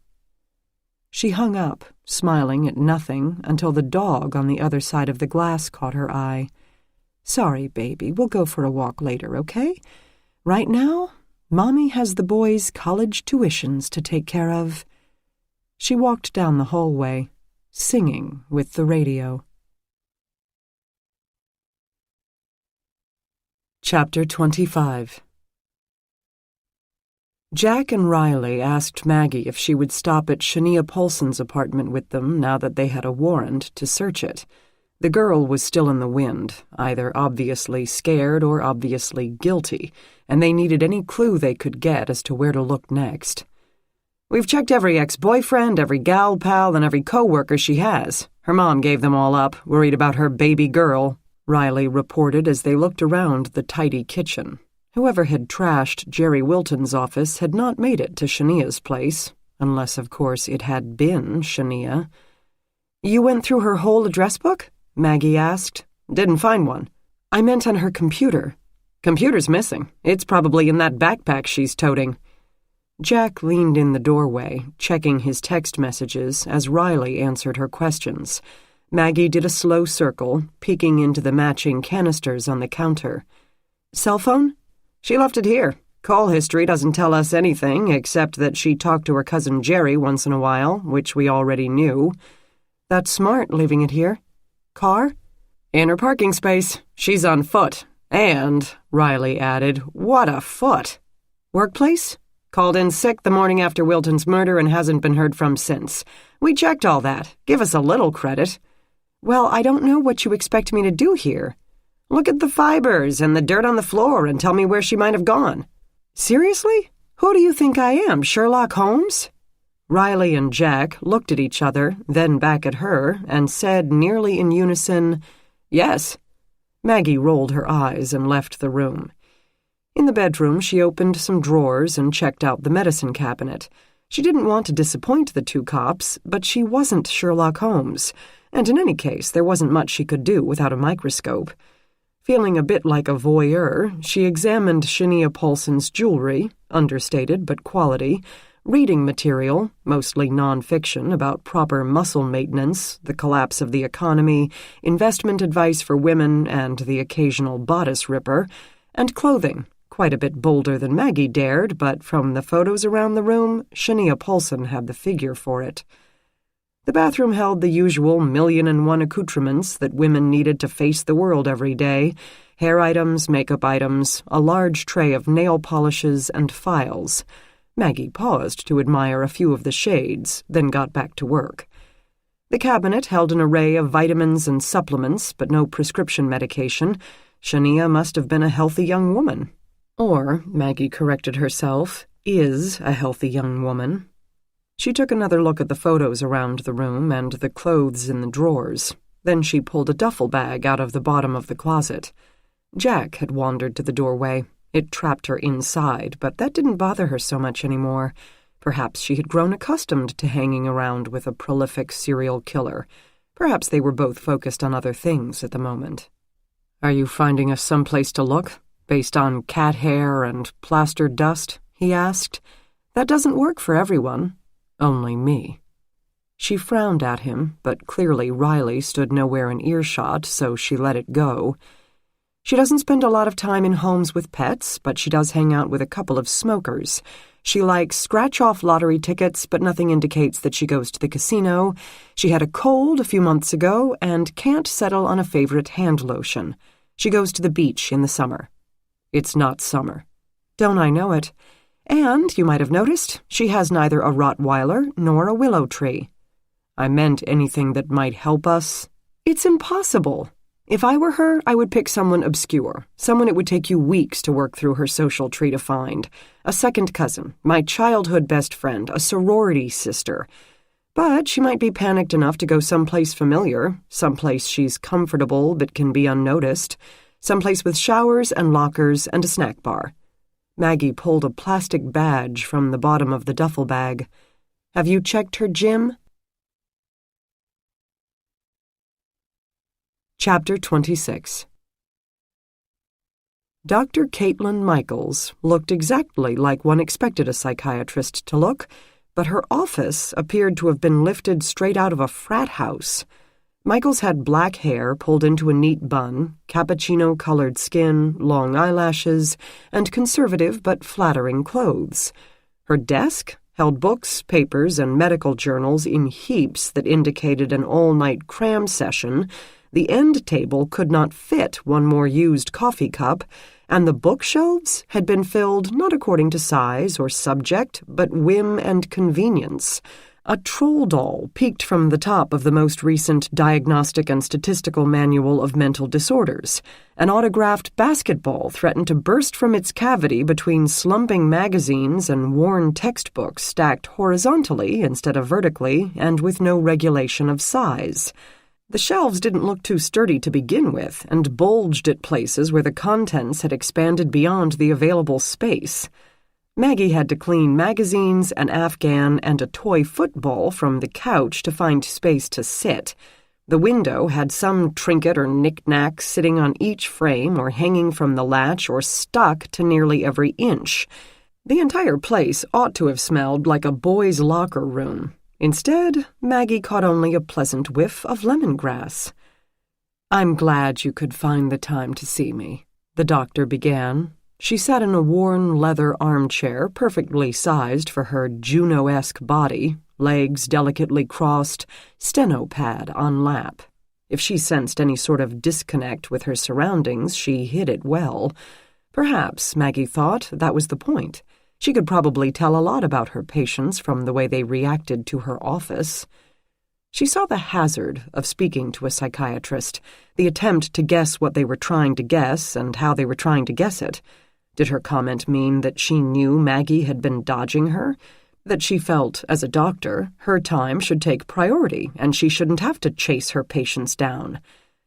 She hung up, smiling at nothing, until the dog on the other side of the glass caught her eye. "Sorry, baby, we'll go for a walk later, okay? Right now, Mommy has the boys' college tuitions to take care of." She walked down the hallway, singing with the radio. Chapter 25. Jack and Riley asked Maggie if she would stop at Shania Paulson's apartment with them now that they had a warrant to search it. The girl was still in the wind, either obviously scared or obviously guilty, and they needed any clue they could get as to where to look next. "We've checked every ex-boyfriend, every gal pal, and every co-worker she has. Her mom gave them all up, worried about her baby girl," Riley reported as they looked around the tidy kitchen. Whoever had trashed Jerry Wilton's office had not made it to Shania's place, unless, of course, it had been Shania. "You went through her whole address book?" Maggie asked. "Didn't find one." "I meant on her computer." "Computer's missing. It's probably in that backpack she's toting." Jack leaned in the doorway, checking his text messages as Riley answered her questions. Maggie did a slow circle, peeking into the matching canisters on the counter. "Cell phone?" "She left it here. Call history doesn't tell us anything except that she talked to her cousin Jerry once in a while, which we already knew." "That's smart, leaving it here. Car?" "In her parking space. She's on foot. And," Riley added, "what a foot." "Workplace?" "Called in sick the morning after Wilton's murder and hasn't been heard from since. We checked all that. Give us a little credit." "Well, I don't know what you expect me to do here." "Look at the fibers and the dirt on the floor and tell me where she might have gone." "Seriously? Who do you think I am, Sherlock Holmes?" Riley and Jack looked at each other, then back at her, and said nearly in unison, "Yes." Maggie rolled her eyes and left the room. In the bedroom, she opened some drawers and checked out the medicine cabinet. She didn't want to disappoint the two cops, but she wasn't Sherlock Holmes, and in any case, there wasn't much she could do without a microscope. Feeling a bit like a voyeur, she examined Shania Paulson's jewelry, understated but quality, reading material, mostly non-fiction, about proper muscle maintenance, the collapse of the economy, investment advice for women, and the occasional bodice ripper, and clothing, quite a bit bolder than Maggie dared, but from the photos around the room, Shania Paulson had the figure for it. The bathroom held the usual 1,000,001 accoutrements that women needed to face the world every day: hair items, makeup items, a large tray of nail polishes, and files. Maggie paused to admire a few of the shades, then got back to work. The cabinet held an array of vitamins and supplements, but no prescription medication. Shania must have been a healthy young woman. Or, Maggie corrected herself, is a healthy young woman. She took another look at the photos around the room and the clothes in the drawers. Then she pulled a duffel bag out of the bottom of the closet. Jack had wandered to the doorway. It trapped her inside, but that didn't bother her so much anymore. Perhaps she had grown accustomed to hanging around with a prolific serial killer. Perhaps they were both focused on other things at the moment. "Are you finding us someplace to look, based on cat hair and plastered dust?" he asked. "That doesn't work for everyone. Only me." She frowned at him, but clearly Riley stood nowhere in earshot, so she let it go. "She doesn't spend a lot of time in homes with pets, but she does hang out with a couple of smokers. She likes scratch-off lottery tickets, but nothing indicates that she goes to the casino. She had a cold a few months ago and can't settle on a favorite hand lotion. She goes to the beach in the summer." "It's not summer." "Don't I know it? And, you might have noticed, she has neither a Rottweiler nor a willow tree." "I meant anything that might help us." "It's impossible. If I were her, I would pick someone obscure, someone it would take you weeks to work through her social tree to find. A second cousin, my childhood best friend, a sorority sister. But she might be panicked enough to go someplace familiar, someplace she's comfortable but can be unnoticed, someplace with showers and lockers and a snack bar. Maggie pulled a plastic badge from the bottom of the duffel bag. Have you checked her gym? Chapter 26. Dr. Caitlin Michaels looked exactly like one expected a psychiatrist to look, but her office appeared to have been lifted straight out of a frat house. Michaels had black hair pulled into a neat bun, cappuccino-colored skin, long eyelashes, and conservative but flattering clothes. Her desk held books, papers, and medical journals in heaps that indicated an all-night cram session. The end table could not fit one more used coffee cup, and the bookshelves had been filled not according to size or subject, but whim and convenience. A troll doll peeked from the top of the most recent Diagnostic and Statistical Manual of Mental Disorders. An autographed basketball threatened to burst from its cavity between slumping magazines and worn textbooks stacked horizontally instead of vertically and with no regulation of size. The shelves didn't look too sturdy to begin with and bulged at places where the contents had expanded beyond the available space. Maggie had to clean magazines, an Afghan, and a toy football from the couch to find space to sit. The window had some trinket or knick-knack sitting on each frame or hanging from the latch or stuck to nearly every inch. The entire place ought to have smelled like a boys' locker room. Instead, Maggie caught only a pleasant whiff of lemongrass. "I'm glad you could find the time to see me," the doctor began. She sat in a worn leather armchair perfectly sized for her Juno-esque body, legs delicately crossed, steno pad on lap. If she sensed any sort of disconnect with her surroundings, she hid it well. Perhaps, Maggie thought, that was the point. She could probably tell a lot about her patients from the way they reacted to her office. She saw the hazard of speaking to a psychiatrist, the attempt to guess what they were trying to guess and how they were trying to guess it. Did her comment mean that she knew Maggie had been dodging her? That she felt, as a doctor, her time should take priority and she shouldn't have to chase her patients down?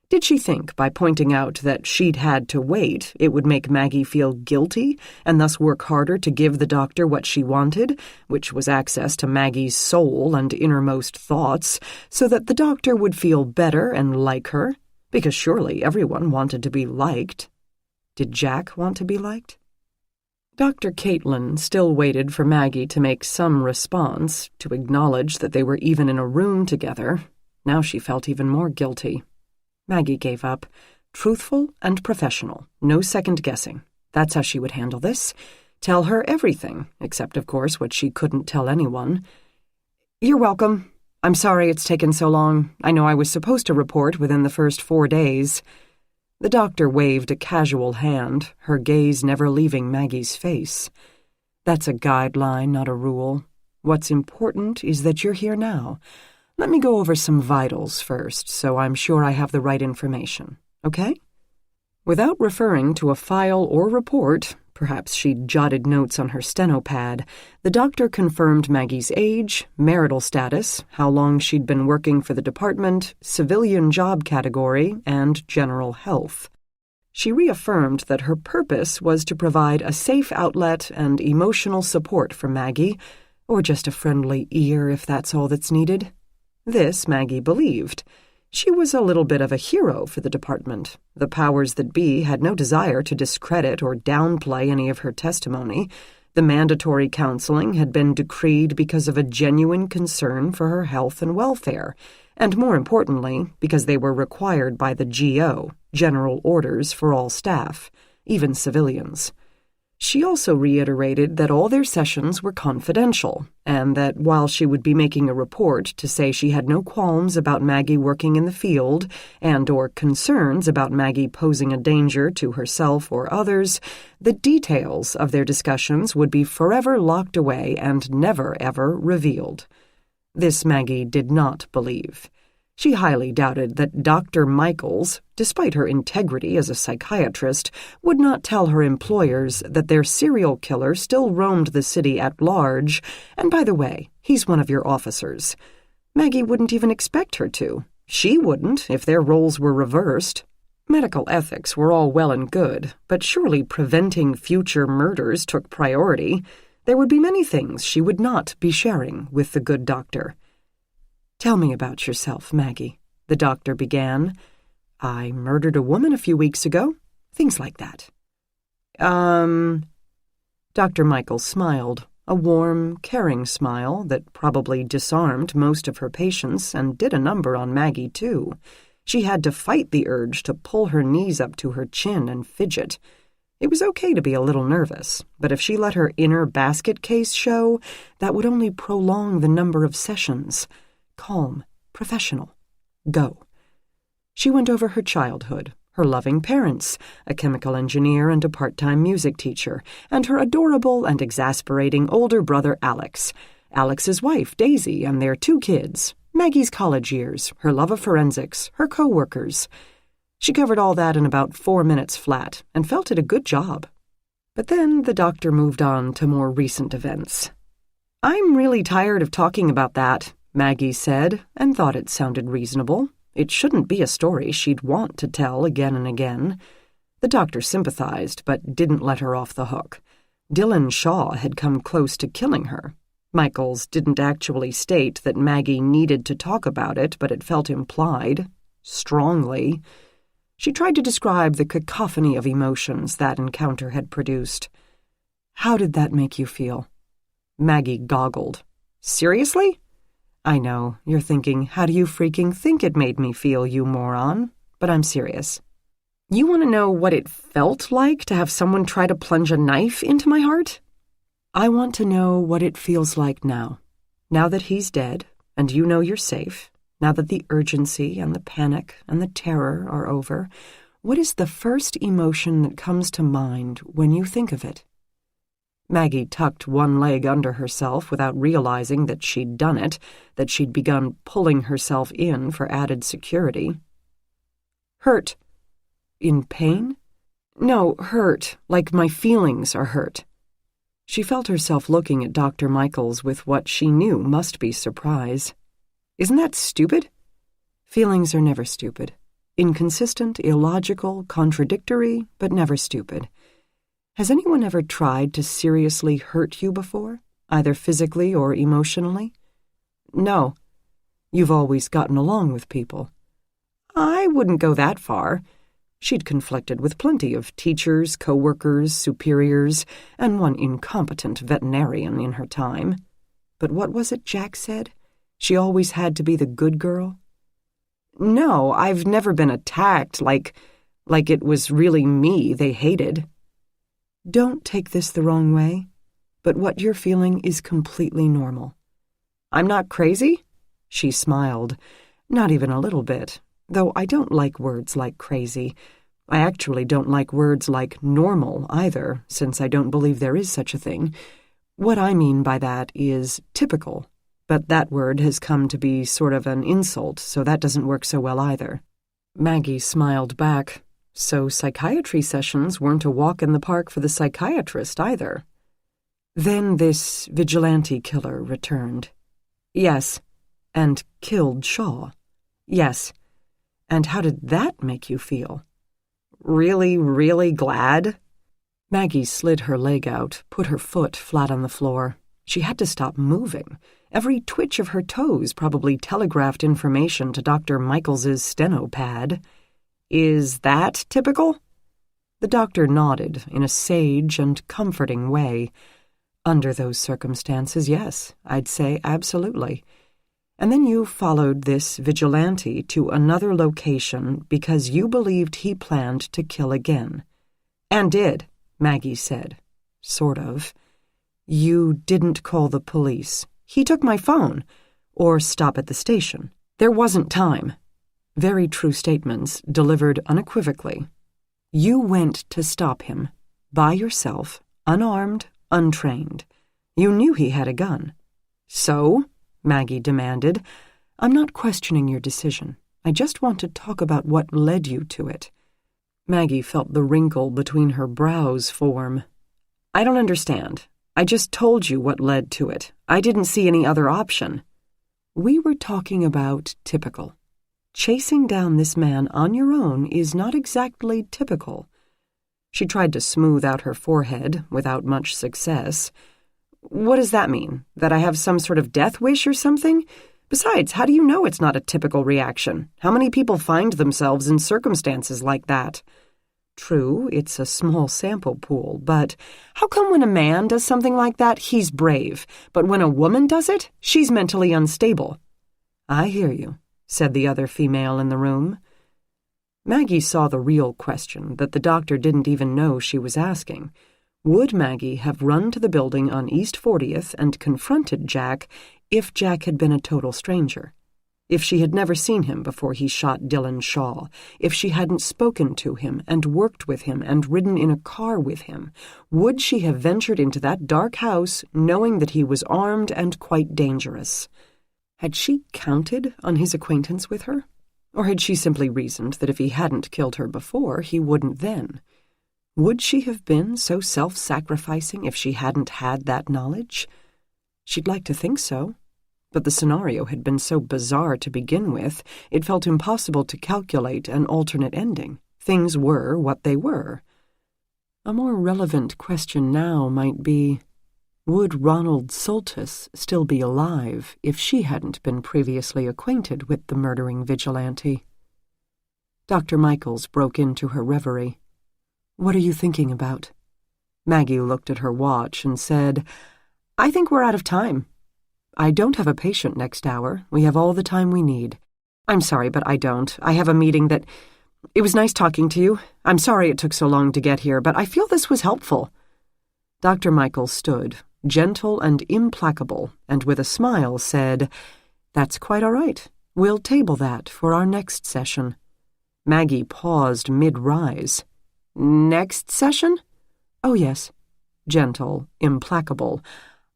Did she think by pointing out that she'd had to wait, it would make Maggie feel guilty and thus work harder to give the doctor what she wanted, which was access to Maggie's soul and innermost thoughts, so that the doctor would feel better and like her? Because surely everyone wanted to be liked. Did Jack want to be liked? Dr. Caitlin still waited for Maggie to make some response, to acknowledge that they were even in a room together. Now she felt even more guilty. Maggie gave up. Truthful and professional. No second-guessing. That's how she would handle this. Tell her everything, except, of course, what she couldn't tell anyone. "You're welcome. I'm sorry it's taken so long. I know I was supposed to report within the first 4 days." The doctor waved a casual hand, her gaze never leaving Maggie's face. "That's a guideline, not a rule. What's important is that you're here now. Let me go over some vitals first, so I'm sure I have the right information, okay?" Without referring to a file or report, perhaps she'd jotted notes on her steno pad, the doctor confirmed Maggie's age, marital status, how long she'd been working for the department, civilian job category, and general health. She reaffirmed that her purpose was to provide a safe outlet and emotional support for Maggie, or just a friendly ear if that's all that's needed. This Maggie believed. She was a little bit of a hero for the department. The powers that be had no desire to discredit or downplay any of her testimony. The mandatory counseling had been decreed because of a genuine concern for her health and welfare, and more importantly, because they were required by the GO, General Orders for all staff, even civilians. She also reiterated that all their sessions were confidential, and that while she would be making a report to say she had no qualms about Maggie working in the field and/or concerns about Maggie posing a danger to herself or others, the details of their discussions would be forever locked away and never ever revealed. This Maggie did not believe. She highly doubted that Dr. Michaels, despite her integrity as a psychiatrist, would not tell her employers that their serial killer still roamed the city at large, and by the way, he's one of your officers. Maggie wouldn't even expect her to. She wouldn't if their roles were reversed. Medical ethics were all well and good, but surely preventing future murders took priority. There would be many things she would not be sharing with the good doctor. "Tell me about yourself, Maggie," the doctor began. "I murdered a woman a few weeks ago." Things like that. Dr. Michael smiled, a warm, caring smile that probably disarmed most of her patients and did a number on Maggie, too. She had to fight the urge to pull her knees up to her chin and fidget. It was okay to be a little nervous, but if she let her inner basket case show, that would only prolong the number of sessions. Calm, professional. Go. She went over her childhood, her loving parents, a chemical engineer and a part-time music teacher, and her adorable and exasperating older brother Alex, Alex's wife Daisy, and their 2 kids, Maggie's college years, her love of forensics, her co-workers. She covered all that in about 4 minutes flat, and felt it a good job. But then the doctor moved on to more recent events. "I'm really tired of talking about that," Maggie said, and thought it sounded reasonable. It shouldn't be a story she'd want to tell again and again. The doctor sympathized, but didn't let her off the hook. Dylan Shaw had come close to killing her. Michaels didn't actually state that Maggie needed to talk about it, but it felt implied. Strongly. She tried to describe the cacophony of emotions that encounter had produced. "How did that make you feel?" Maggie goggled. "Seriously?" "I know, you're thinking, how do you freaking think it made me feel, you moron? But I'm serious. You want to know what it felt like to have someone try to plunge a knife into my heart? I want to know what it feels like now. Now that he's dead, and you know you're safe, now that the urgency and the panic and the terror are over, what is the first emotion that comes to mind when you think of it?" Maggie tucked one leg under herself without realizing that she'd done it, that she'd begun pulling herself in for added security. "Hurt." "In pain?" "No, hurt, like my feelings are hurt." She felt herself looking at Dr. Michaels with what she knew must be surprise. "Isn't that stupid?" "Feelings are never stupid. Inconsistent, illogical, contradictory, but never stupid. Has anyone ever tried to seriously hurt you before, either physically or emotionally?" "No." "You've always gotten along with people." "I wouldn't go that far." She'd conflicted with plenty of teachers, co-workers, superiors, and one incompetent veterinarian in her time. But what was it Jack said? She always had to be the good girl? "No, I've never been attacked like it was really me they hated." Don't take this the wrong way, but what you're feeling is completely normal. "I'm not crazy?" She smiled. "Not even a little bit, though I don't like words like crazy. I actually don't like words like normal either, since I don't believe there is such a thing. What I mean by that is typical, but that word has come to be sort of an insult, so that doesn't work so well either." Maggie smiled back. So psychiatry sessions weren't a walk in the park for the psychiatrist either. Then this vigilante killer returned. "Yes." "And killed Shaw." "Yes." "And how did that make you feel?" "Really, really glad." Maggie slid her leg out, put her foot flat on the floor. She had to stop moving. Every twitch of her toes probably telegraphed information to Dr. Michaels's steno pad. "Is that typical?" The doctor nodded in a sage and comforting way. "Under those circumstances, yes, I'd say absolutely. And then you followed this vigilante to another location because you believed he planned to kill again." "And did," Maggie said. "Sort of. You didn't call the police. He took my phone. Or stop at the station. There wasn't time." Very true statements, delivered unequivocally. "You went to stop him, by yourself, unarmed, untrained. You knew he had a gun." "So?" Maggie demanded. I'm not questioning your decision. I just want to talk about what led you to it." Maggie felt the wrinkle between her brows form. "I don't understand. I just told you what led to it. I didn't see any other option." "We were talking about typical. Chasing down this man on your own is not exactly typical." She tried to smooth out her forehead without much success. "What does that mean? That I have some sort of death wish or something? Besides, how do you know it's not a typical reaction? How many people find themselves in circumstances like that?" "True, it's a small sample pool, but how come when a man does something like that, he's brave, but when a woman does it, she's mentally unstable?" "I hear you," said the other female in the room. Maggie saw the real question that the doctor didn't even know she was asking. Would Maggie have run to the building on East 40th and confronted Jack if Jack had been a total stranger? If she had never seen him before he shot Dylan Shaw, if she hadn't spoken to him and worked with him and ridden in a car with him, would she have ventured into that dark house knowing that he was armed and quite dangerous? Had she counted on his acquaintance with her? Or had she simply reasoned that if he hadn't killed her before, he wouldn't then? Would she have been so self-sacrificing if she hadn't had that knowledge? She'd like to think so. But the scenario had been so bizarre to begin with, it felt impossible to calculate an alternate ending. Things were what they were. A more relevant question now might be, would Ronald Soltis still be alive if she hadn't been previously acquainted with the murdering vigilante? Dr. Michaels broke into her reverie. "What are you thinking about?" Maggie looked at her watch and said, "I think we're out of time. I don't have a patient next hour. We have all the time we need. I'm sorry, but I don't. I have a meeting that... It was nice talking to you. I'm sorry it took so long to get here, but I feel this was helpful." Dr. Michael stood, gentle and implacable, and with a smile said, "That's quite all right. We'll table that for our next session." Maggie paused mid-rise. "Next session?" "Oh, yes." Gentle, implacable.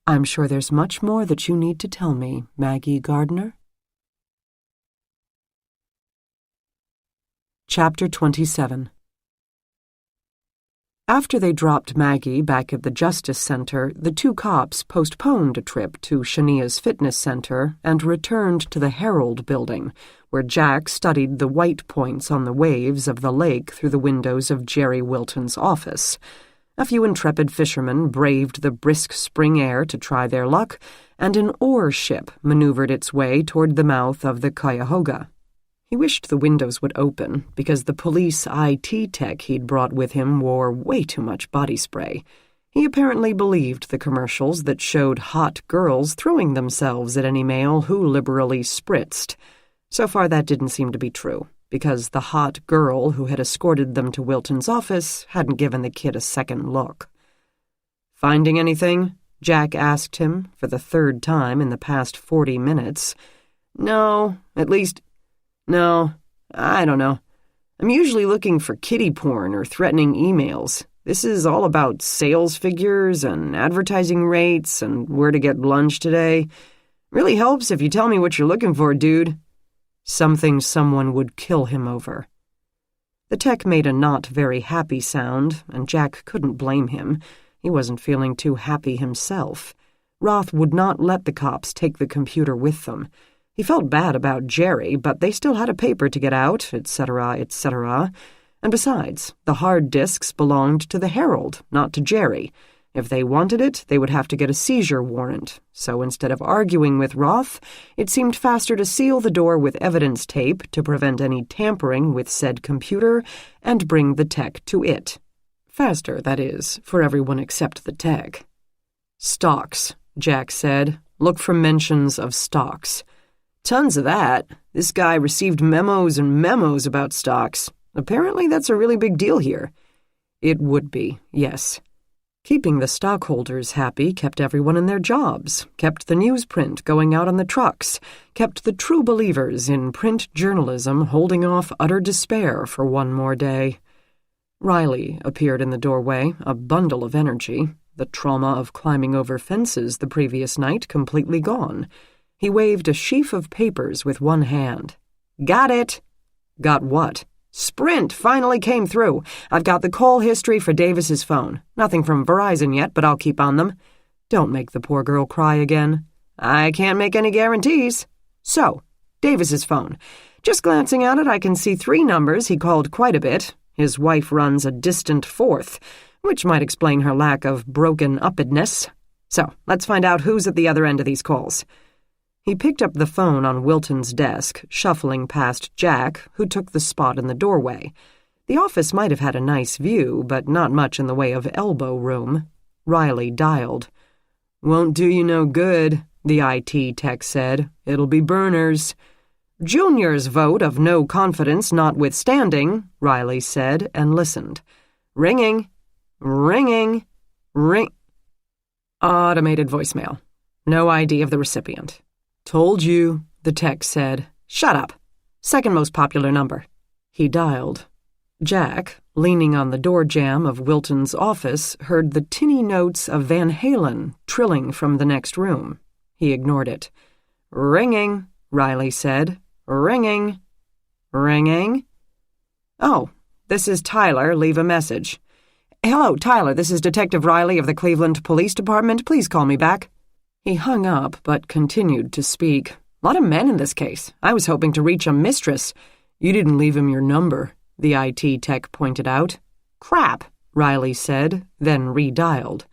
"I'm sure there's much more that you need to tell me, Maggie Gardner." Chapter 27. After they dropped Maggie back at the Justice Center, the two cops postponed a trip to Shania's fitness center and returned to the Herald building, where Jack studied the white points on the waves of the lake through the windows of Jerry Wilton's office. A few intrepid fishermen braved the brisk spring air to try their luck, and an ore ship maneuvered its way toward the mouth of the Cuyahoga. He wished the windows would open, because the police IT tech he'd brought with him wore way too much body spray. He apparently believed the commercials that showed hot girls throwing themselves at any male who liberally spritzed. So far that didn't seem to be true, because the hot girl who had escorted them to Wilton's office hadn't given the kid a second look. "Finding anything?" Jack asked him for the third time in the past 40 minutes. No, I don't know. I'm usually looking for kiddie porn or threatening emails. This is all about sales figures and advertising rates and where to get lunch today. Really helps if you tell me what you're looking for, dude." Something someone would kill him over. The tech made a not very happy sound, and Jack couldn't blame him. He wasn't feeling too happy himself. Roth would not let the cops take the computer with them. He felt bad about Jerry, but they still had a paper to get out, etc., etc. And besides, the hard disks belonged to the Herald, not to Jerry. If they wanted it, they would have to get a seizure warrant. So instead of arguing with Roth, it seemed faster to seal the door with evidence tape to prevent any tampering with said computer and bring the tech to it. Faster, that is, for everyone except the tech. "Stocks," Jack said. "Look for mentions of stocks." "Tons of that. This guy received memos and memos about stocks. Apparently that's a really big deal here." "It would be, yes." Keeping the stockholders happy kept everyone in their jobs, kept the newsprint going out on the trucks, kept the true believers in print journalism holding off utter despair for one more day. Riley appeared in the doorway, a bundle of energy, the trauma of climbing over fences the previous night completely gone. He waved a sheaf of papers with one hand. "Got it." "Got what?" "Sprint finally came through. I've got the call history for Davis's phone. Nothing from Verizon yet, but I'll keep on them." "Don't make the poor girl cry again." "I can't make any guarantees." "So, Davis's phone. Just glancing at it, I can see 3 numbers he called quite a bit. His wife runs a distant 4th, which might explain her lack of broken-uppedness. So, let's find out who's at the other end of these calls." He picked up the phone on Wilton's desk, shuffling past Jack, who took the spot in the doorway. The office might have had a nice view, but not much in the way of elbow room. Riley dialed. "Won't do you no good," the IT tech said. "It'll be burners." "Junior's vote of no confidence notwithstanding," Riley said, and listened. "Ringing. Ringing. Ring." Automated voicemail. No ID of the recipient. "Told you," the tech said. "Shut up. Second most popular number." He dialed. Jack, leaning on the door jamb of Wilton's office, heard the tinny notes of Van Halen trilling from the next room. He ignored it. "Ringing," Riley said. "Ringing. Ringing." "Oh, this is Tyler. Leave a message." "Hello, Tyler. This is Detective Riley of the Cleveland Police Department. Please call me back." He hung up, but continued to speak. "A lot of men in this case. I was hoping to reach a mistress." "You didn't leave him your number," the IT tech pointed out. "Crap," Riley said, then redialed.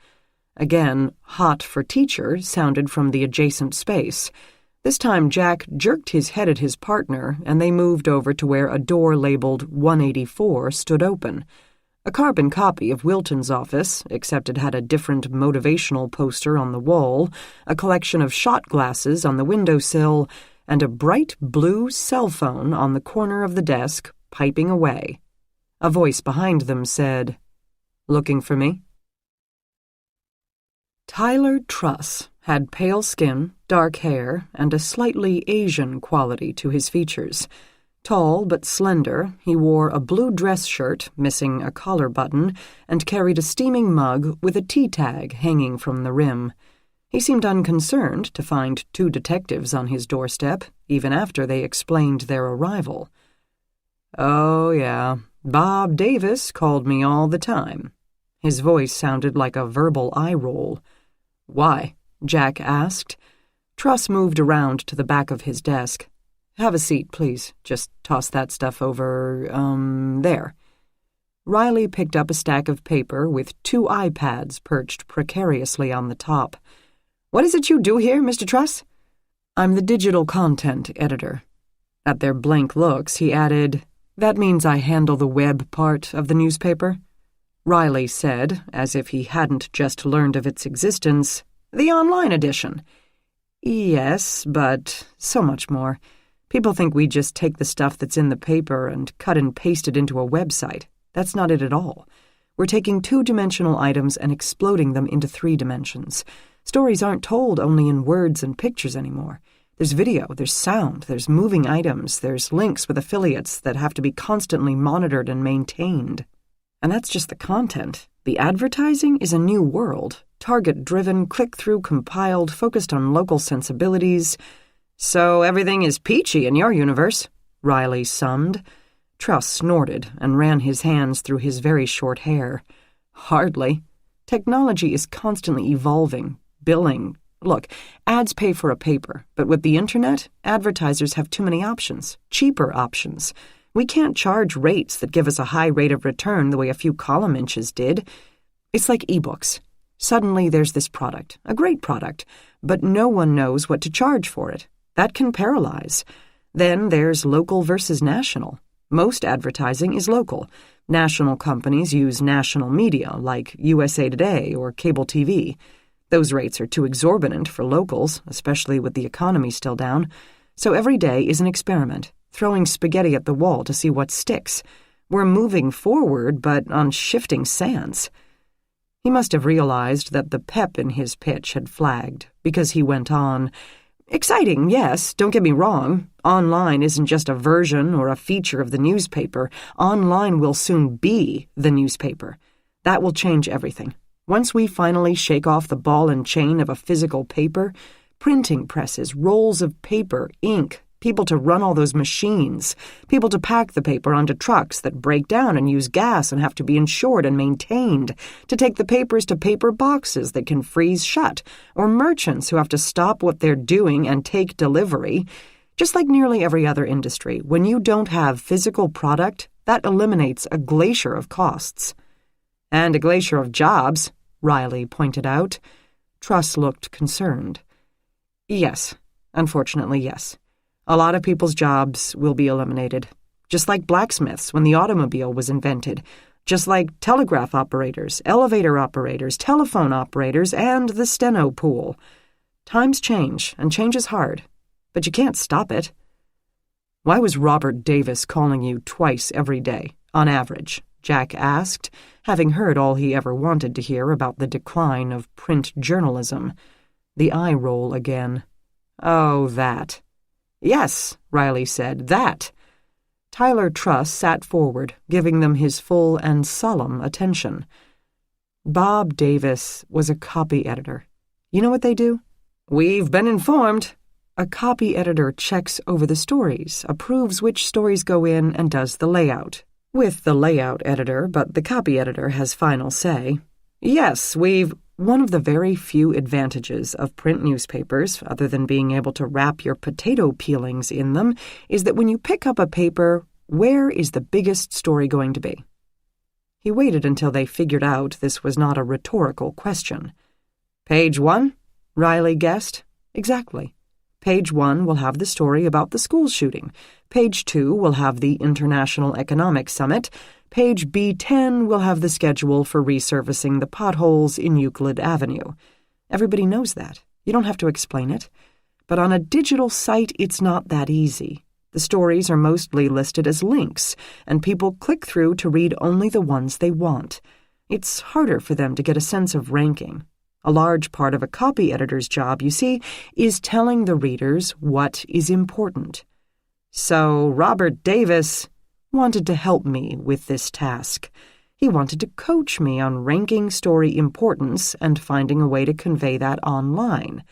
Again, "hot for teacher" sounded from the adjacent space. This time Jack jerked his head at his partner, and they moved over to where a door labeled 184 stood open. A carbon copy of Wilton's office, except it had a different motivational poster on the wall, a collection of shot glasses on the windowsill, and a bright blue cell phone on the corner of the desk, piping away. A voice behind them said, "Looking for me?" Tyler Truss had pale skin, dark hair, and a slightly Asian quality to his features. Tall but slender, he wore a blue dress shirt missing a collar button and carried a steaming mug with a tea tag hanging from the rim. He seemed unconcerned to find 2 detectives on his doorstep, even after they explained their arrival. "Oh, yeah, Bob Davis called me all the time." His voice sounded like a verbal eye roll. "Why?" Jack asked. Truss moved around to the back of his desk. "Have a seat, please. Just toss that stuff over, there." Riley picked up a stack of paper with 2 iPads perched precariously on the top. "What is it you do here, Mr. Truss?" "I'm the digital content editor." At their blank looks, he added, "That means I handle the web part of the newspaper." Riley said, as if he hadn't just learned of its existence, "The online edition." "Yes, but so much more. People think we just take the stuff that's in the paper and cut and paste it into a website. That's not it at all. We're taking 2-dimensional items and exploding them into 3 dimensions. Stories aren't told only in words and pictures anymore. There's video, there's sound, there's moving items, there's links with affiliates that have to be constantly monitored and maintained. And that's just the content. The advertising is a new world, target-driven, click-through, compiled, focused on local sensibilities. So everything is peachy in your universe," Riley summed. Truss snorted and ran his hands through his very short hair. "Hardly. Technology is constantly evolving, billing. Look, ads pay for a paper, but with the internet, advertisers have too many options, cheaper options. We can't charge rates that give us a high rate of return the way a few column inches did. It's like ebooks. Suddenly there's this product, a great product, but no one knows what to charge for it. That can paralyze. Then there's local versus national. Most advertising is local. National companies use national media like USA Today or cable TV. Those rates are too exorbitant for locals, especially with the economy still down. So every day is an experiment, throwing spaghetti at the wall to see what sticks. We're moving forward, but on shifting sands." He must have realized that the pep in his pitch had flagged, because he went on, "Exciting, yes, don't get me wrong. Online isn't just a version or a feature of the newspaper. Online will soon be the newspaper. That will change everything. Once we finally shake off the ball and chain of a physical paper, Printing presses, rolls of paper, ink, people to run all those machines, people to pack the paper onto trucks that break down and use gas and have to be insured and maintained, to take the papers to paper boxes that can freeze shut, or merchants who have to stop what they're doing and take delivery. Just like nearly every other industry, when you don't have physical product, that eliminates a glacier of costs. And a glacier of jobs, Riley pointed out. Truss looked concerned. Yes, unfortunately, yes. A lot of people's jobs will be eliminated, just like blacksmiths when the automobile was invented, just like telegraph operators, elevator operators, telephone operators, and the steno pool. Times change, and change is hard, but you can't stop it. Why was Robert Davis calling you twice every day, on average? Jack asked, having heard all he ever wanted to hear about the decline of print journalism. The eye roll again. Oh, that. Yes, Riley said, that. Tyler Truss sat forward, giving them his full and solemn attention. Bob Davis was a copy editor. You know what they do? We've been informed. A copy editor checks over the stories, approves which stories go in, and does the layout. With the layout editor, but the copy editor has final say. Yes, one of the very few advantages of print newspapers, other than being able to wrap your potato peelings in them, is that when you pick up a paper, where is the biggest story going to be? He waited until they figured out this was not a rhetorical question. Page 1? Riley guessed. Exactly. Page 1 will have the story about the school shooting. Page 2 will have the International Economic Summit. Page B10 will have the schedule for resurfacing the potholes in Euclid Avenue. Everybody knows that. You don't have to explain it. But on a digital site, it's not that easy. The stories are mostly listed as links, and people click through to read only the ones they want. It's harder for them to get a sense of ranking. A large part of a copy editor's job, you see, is telling the readers what is important. So Robert Davis wanted to help me with this task. He wanted to coach me on ranking story importance and finding a way to convey that online.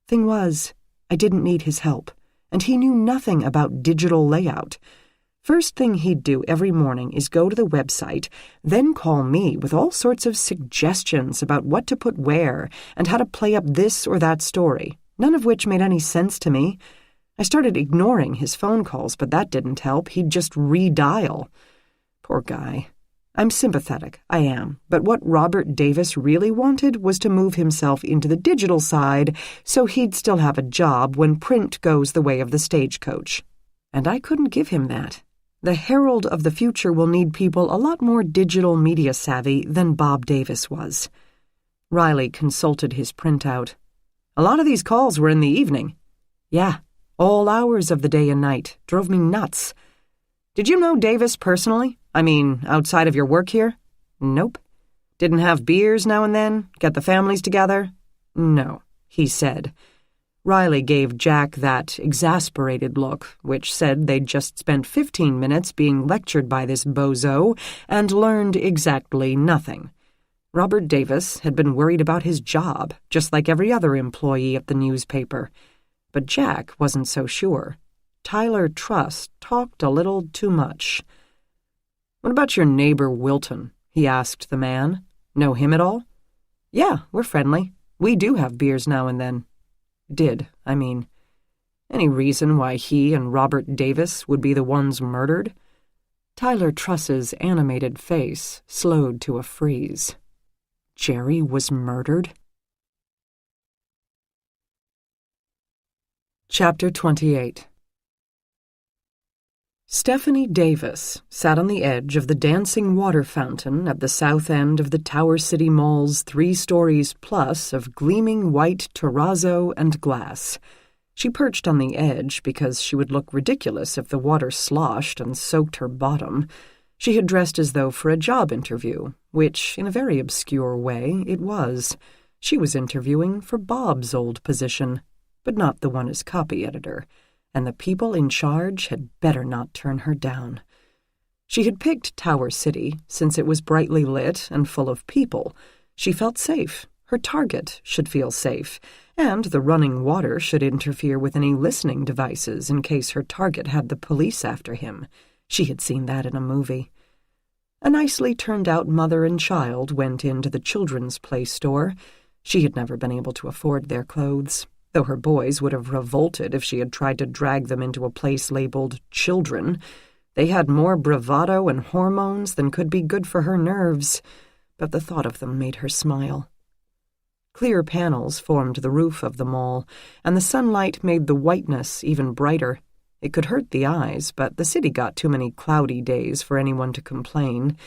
Thing was, I didn't need his help, and he knew nothing about digital layout. First thing he'd do every morning is go to the website, then call me with all sorts of suggestions about what to put where and how to play up this or that story, none of which made any sense to me. I started ignoring his phone calls, but that didn't help. He'd just redial. Poor guy. I'm sympathetic, I am, but what Robert Davis really wanted was to move himself into the digital side so he'd still have a job when print goes the way of the stagecoach. And I couldn't give him that. The herald of the future will need people a lot more digital media savvy than Bob Davis was. Riley consulted his printout. A lot of these calls were in the evening. Yeah, all hours of the day and night. Drove me nuts. Did you know Davis personally? I mean, outside of your work here? Nope. Didn't have beers now and then? Get the families together? No, he said. Riley gave Jack that exasperated look, which said they'd just spent 15 minutes being lectured by this bozo and learned exactly nothing. Robert Davis had been worried about his job, just like every other employee at the newspaper. But Jack wasn't so sure. Tyler Truss talked a little too much. "What about your neighbor Wilton?" he asked the man. "Know him at all?" "Yeah, we're friendly. We do have beers now and then." I mean. Any reason why he and Robert Davis would be the ones murdered? Tyler Truss's animated face slowed to a freeze. Jerry was murdered? Chapter 28. Stephanie Davis sat on the edge of the dancing water fountain at the south end of the Tower City Mall's 3 stories plus of gleaming white terrazzo and glass. She perched on the edge because she would look ridiculous if the water sloshed and soaked her bottom. She had dressed as though for a job interview, which, in a very obscure way, it was. She was interviewing for Bob's old position, but not the one as copy editor, and the people in charge had better not turn her down. She had picked Tower City since it was brightly lit and full of people. She felt safe, Her target should feel safe, and the running water should interfere with any listening devices in case her target had the police after him. She had seen that in a movie. A nicely turned-out mother and child went into the children's play store. She had never been able to afford their clothes, though her boys would have revolted if she had tried to drag them into a place labeled children. They had more bravado and hormones than could be good for her nerves, but the thought of them made her smile. Clear panels formed the roof of the mall, and the sunlight made the whiteness even brighter. It could hurt the eyes, but the city got too many cloudy days for anyone to complain.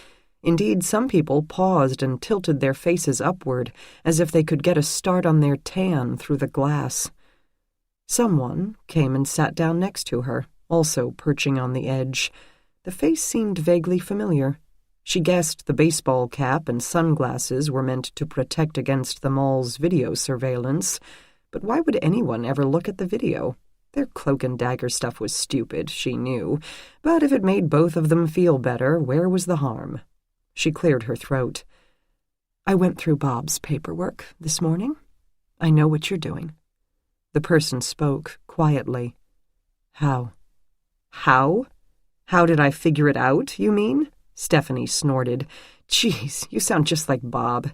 Indeed, some people paused and tilted their faces upward, as if they could get a start on their tan through the glass. Someone came and sat down next to her, also perching on the edge. The face seemed vaguely familiar. She guessed the baseball cap and sunglasses were meant to protect against the mall's video surveillance, but why would anyone ever look at the video? Their cloak-and-dagger stuff was stupid, she knew, but if it made both of them feel better, where was the harm? She cleared her throat. I went through Bob's paperwork this morning. I know what you're doing. The person spoke quietly. How? How? How did I figure it out, you mean? Stephanie snorted. Geez, you sound just like Bob.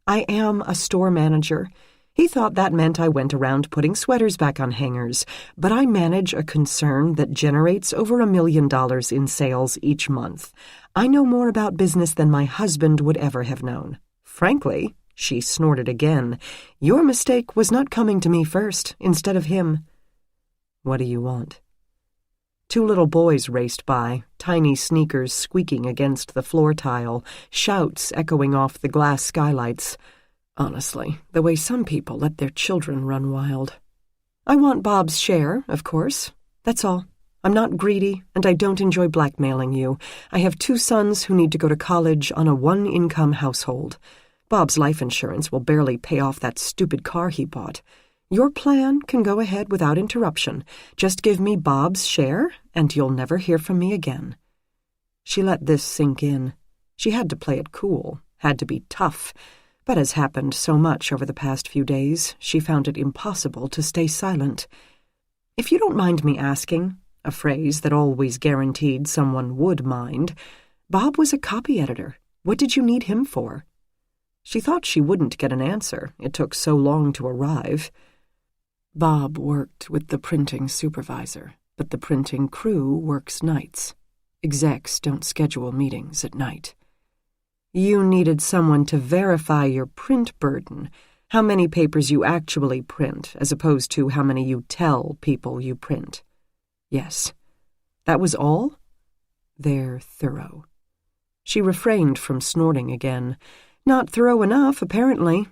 I am a store manager. He thought that meant I went around putting sweaters back on hangers, but I manage a concern that generates over $1 million in sales each month. I know more about business than my husband would ever have known. Frankly, she snorted again, your mistake was not coming to me first instead of him. What do you want? Two little boys raced by, tiny sneakers squeaking against the floor tile, shouts echoing off the glass skylights. Honestly, the way some people let their children run wild. I want Bob's share, of course. That's all. I'm not greedy, and I don't enjoy blackmailing you. I have 2 sons who need to go to college on a one-income household. Bob's life insurance will barely pay off that stupid car he bought. Your plan can go ahead without interruption. Just give me Bob's share, and you'll never hear from me again. She let this sink in. She had to play it cool, had to be tough, but as happened so much over the past few days, she found it impossible to stay silent. If you don't mind me asking, a phrase that always guaranteed someone would mind, Bob was a copy editor. What did you need him for? She thought she wouldn't get an answer. It took so long to arrive. Bob worked with the printing supervisor, but the printing crew works nights. Execs don't schedule meetings at night. You needed someone to verify your print burden, how many papers you actually print, as opposed to how many you tell people you print. Yes. That was all? They're thorough. She refrained from snorting again. Not thorough enough, apparently.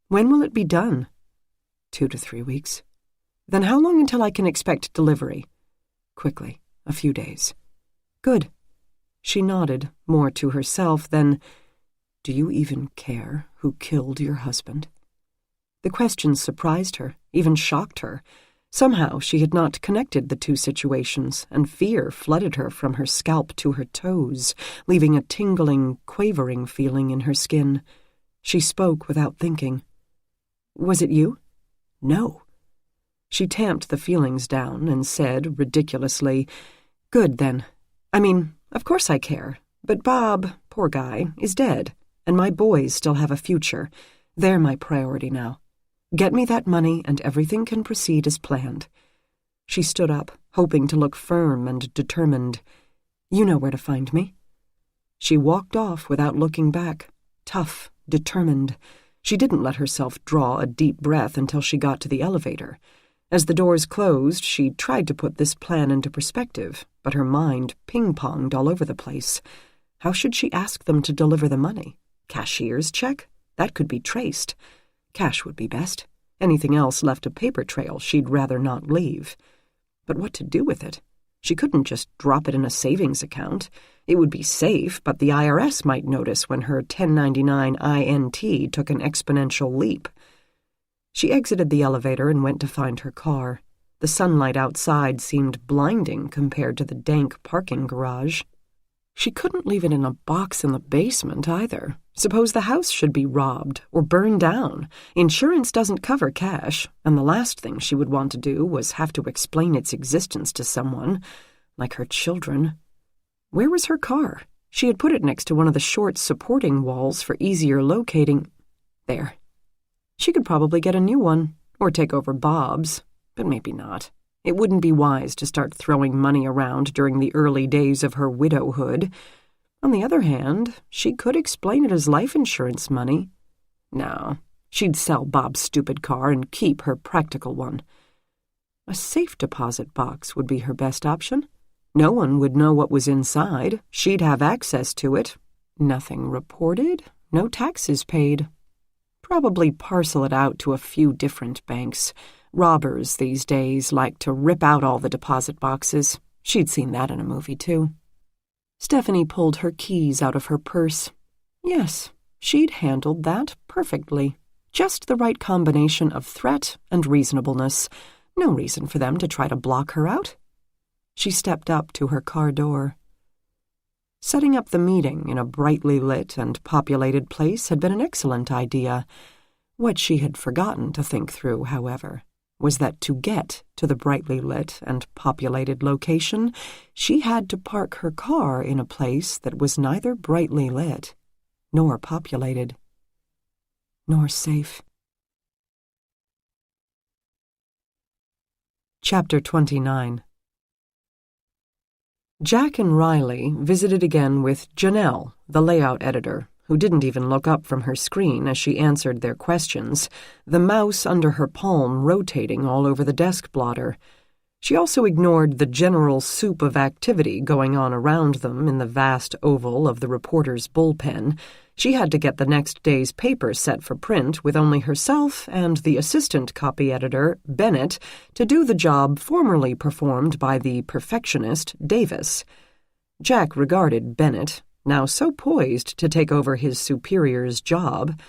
When will it be done? 2 to 3 weeks. Then how long until I can expect delivery? Quickly, a few days. Good. She nodded, more to herself than, do you even care who killed your husband? The question surprised her, even shocked her. Somehow she had not connected the two situations, and fear flooded her from her scalp to her toes, leaving a tingling, quavering feeling in her skin. She spoke without thinking. Was it you? No. She tamped the feelings down and said, ridiculously, Good, then. I mean, of course I care, but Bob, poor guy, is dead, and my boys still have a future. They're my priority now. Get me that money and everything can proceed as planned. She stood up, hoping to look firm and determined. You know where to find me. She walked off without looking back, tough, determined. She didn't let herself draw a deep breath until she got to the elevator. As the doors closed, she tried to put this plan into perspective, but her mind ping-ponged all over the place. How should she ask them to deliver the money? Cashier's check? That could be traced. Cash would be best. Anything else left a paper trail she'd rather not leave. But what to do with it? She couldn't just drop it in a savings account. It would be safe, but the IRS might notice when her 1099 INT took an exponential leap. She exited the elevator and went to find her car. The sunlight outside seemed blinding compared to the dank parking garage. She couldn't leave it in a box in the basement either. Suppose the house should be robbed or burned down. Insurance doesn't cover cash, and the last thing she would want to do was have to explain its existence to someone, like her children. Where was her car? She had put it next to one of the short supporting walls for easier locating. There. She could probably get a new one, or take over Bob's, but maybe not. It wouldn't be wise to start throwing money around during the early days of her widowhood. On the other hand, she could explain it as life insurance money. No, she'd sell Bob's stupid car and keep her practical one. A safe deposit box would be her best option. No one would know what was inside. She'd have access to it. Nothing reported, no taxes paid. Probably parcel it out to a few different banks. Robbers these days like to rip out all the deposit boxes. She'd seen that in a movie, too. Stephanie pulled her keys out of her purse. Yes, she'd handled that perfectly. Just the right combination of threat and reasonableness. No reason for them to try to block her out. She stepped up to her car door. Setting up the meeting in a brightly lit and populated place had been an excellent idea. What she had forgotten to think through, however, was that to get to the brightly lit and populated location, she had to park her car in a place that was neither brightly lit, nor populated, nor safe. Chapter 29. Jack and Riley visited again with Janelle, the layout editor, who didn't even look up from her screen as she answered their questions, the mouse under her palm rotating all over the desk blotter. She also ignored the general soup of activity going on around them in the vast oval of the reporter's bullpen. She had to get the next day's paper set for print with only herself and the assistant copy editor, Bennett, to do the job formerly performed by the perfectionist, Davis. Jack regarded Bennett, now so poised to take over his superior's job.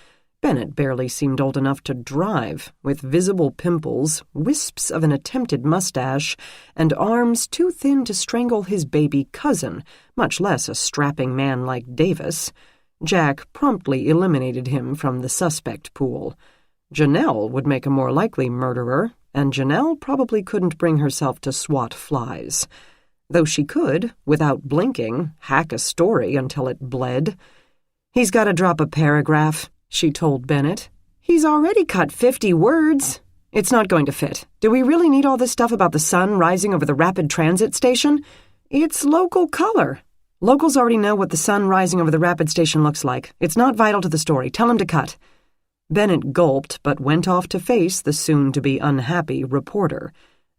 Bennett barely seemed old enough to drive, with visible pimples, wisps of an attempted mustache, and arms too thin to strangle his baby cousin, much less a strapping man like Davis. Jack promptly eliminated him from the suspect pool. Janelle would make a more likely murderer, and Janelle probably couldn't bring herself to swat flies. Though she could, without blinking, hack a story until it bled. "He's got to drop a paragraph," she told Bennett. "He's already cut 50 words. It's not going to fit. Do we really need all this stuff about the sun rising over the rapid transit station? It's local color. Locals already know what the sun rising over the rapid station looks like. It's not vital to the story. Tell him to cut." Bennett gulped but went off to face the soon-to-be unhappy reporter.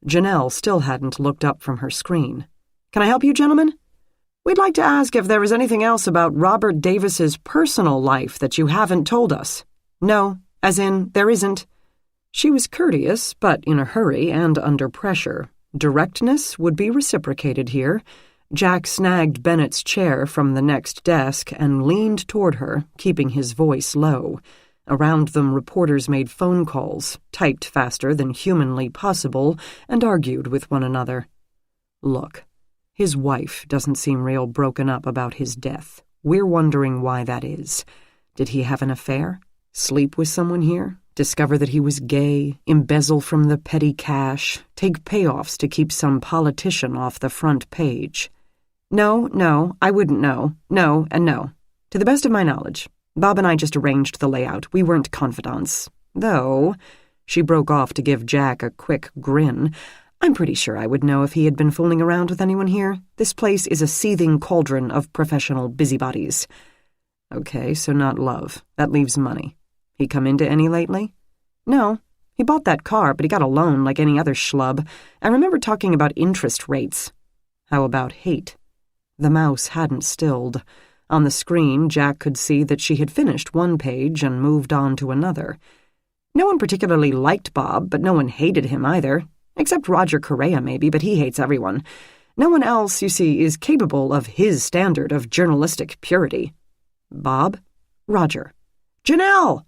Janelle still hadn't looked up from her screen. "Can I help you, gentlemen? We'd like to ask if there is anything else about Robert Davis's personal life that you haven't told us." "No, as in, there isn't." She was courteous, but in a hurry and under pressure. Directness would be reciprocated here. Jack snagged Bennett's chair from the next desk and leaned toward her, keeping his voice low. Around them, reporters made phone calls, typed faster than humanly possible, and argued with one another. "Look, his wife doesn't seem real broken up about his death. We're wondering why that is. Did he have an affair? Sleep with someone here? Discover that he was gay? Embezzle from the petty cash? Take payoffs to keep some politician off the front page?" No, I wouldn't know. No, and no. To the best of my knowledge. Bob and I just arranged the layout. We weren't confidants. Though," she broke off to give Jack a quick grin, "I'm pretty sure I would know if he had been fooling around with anyone here. This place is a seething cauldron of professional busybodies." "Okay, so not love. That leaves money. He come into any lately?" "No. He bought that car, but he got a loan like any other schlub. I remember talking about interest rates." "How about hate?" The mouse hadn't stilled. On the screen, Jack could see that she had finished one page and moved on to another. "No one particularly liked Bob, but no one hated him either. Except Roger Correa, maybe, but he hates everyone. No one else, you see, is capable of his standard of journalistic purity." "Bob?" "Roger." "Janelle!"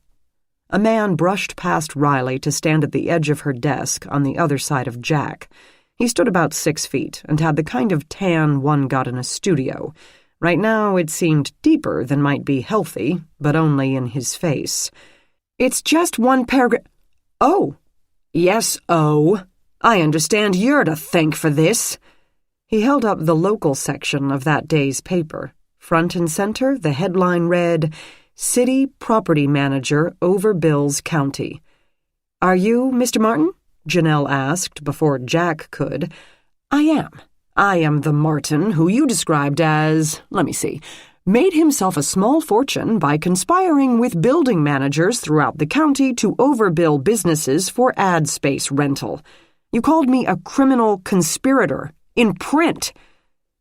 A man brushed past Riley to stand at the edge of her desk on the other side of Jack. He stood about 6 feet and had the kind of tan one got in a studio. Right now it seemed deeper than might be healthy, but only in his face. "It's just one paragraph." "Oh. Yes, oh. I understand you're to thank for this." He held up the local section of that day's paper. Front and center, the headline read, "City Property Manager Overbills County." "Are you Mr. Martin?" Janelle asked before Jack could. "I am. I am the Martin who you described as, let me see, made himself a small fortune by conspiring with building managers throughout the county to overbill businesses for ad space rental. You called me a criminal conspirator. In print."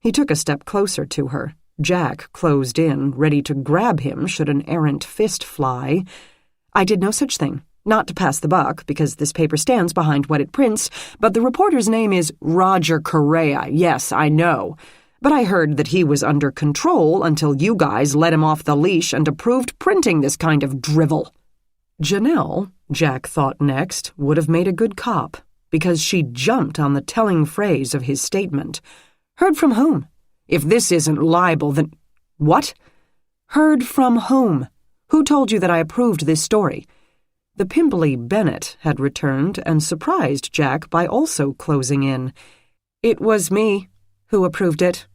He took a step closer to her. Jack closed in, ready to grab him should an errant fist fly. "I did no such thing. Not to pass the buck, because this paper stands behind what it prints, but the reporter's name is Roger Correa. Yes, I know. But I heard that he was under control until you guys let him off the leash and approved printing this kind of drivel." Janelle, Jack thought next, would have made a good cop, because she jumped on the telling phrase of his statement. "Heard from whom? If this isn't libel, then—" "What?" "Heard from whom? Who told you that I approved this story?" The pimply Bennett had returned and surprised Jack by also closing in. "It was me who approved it."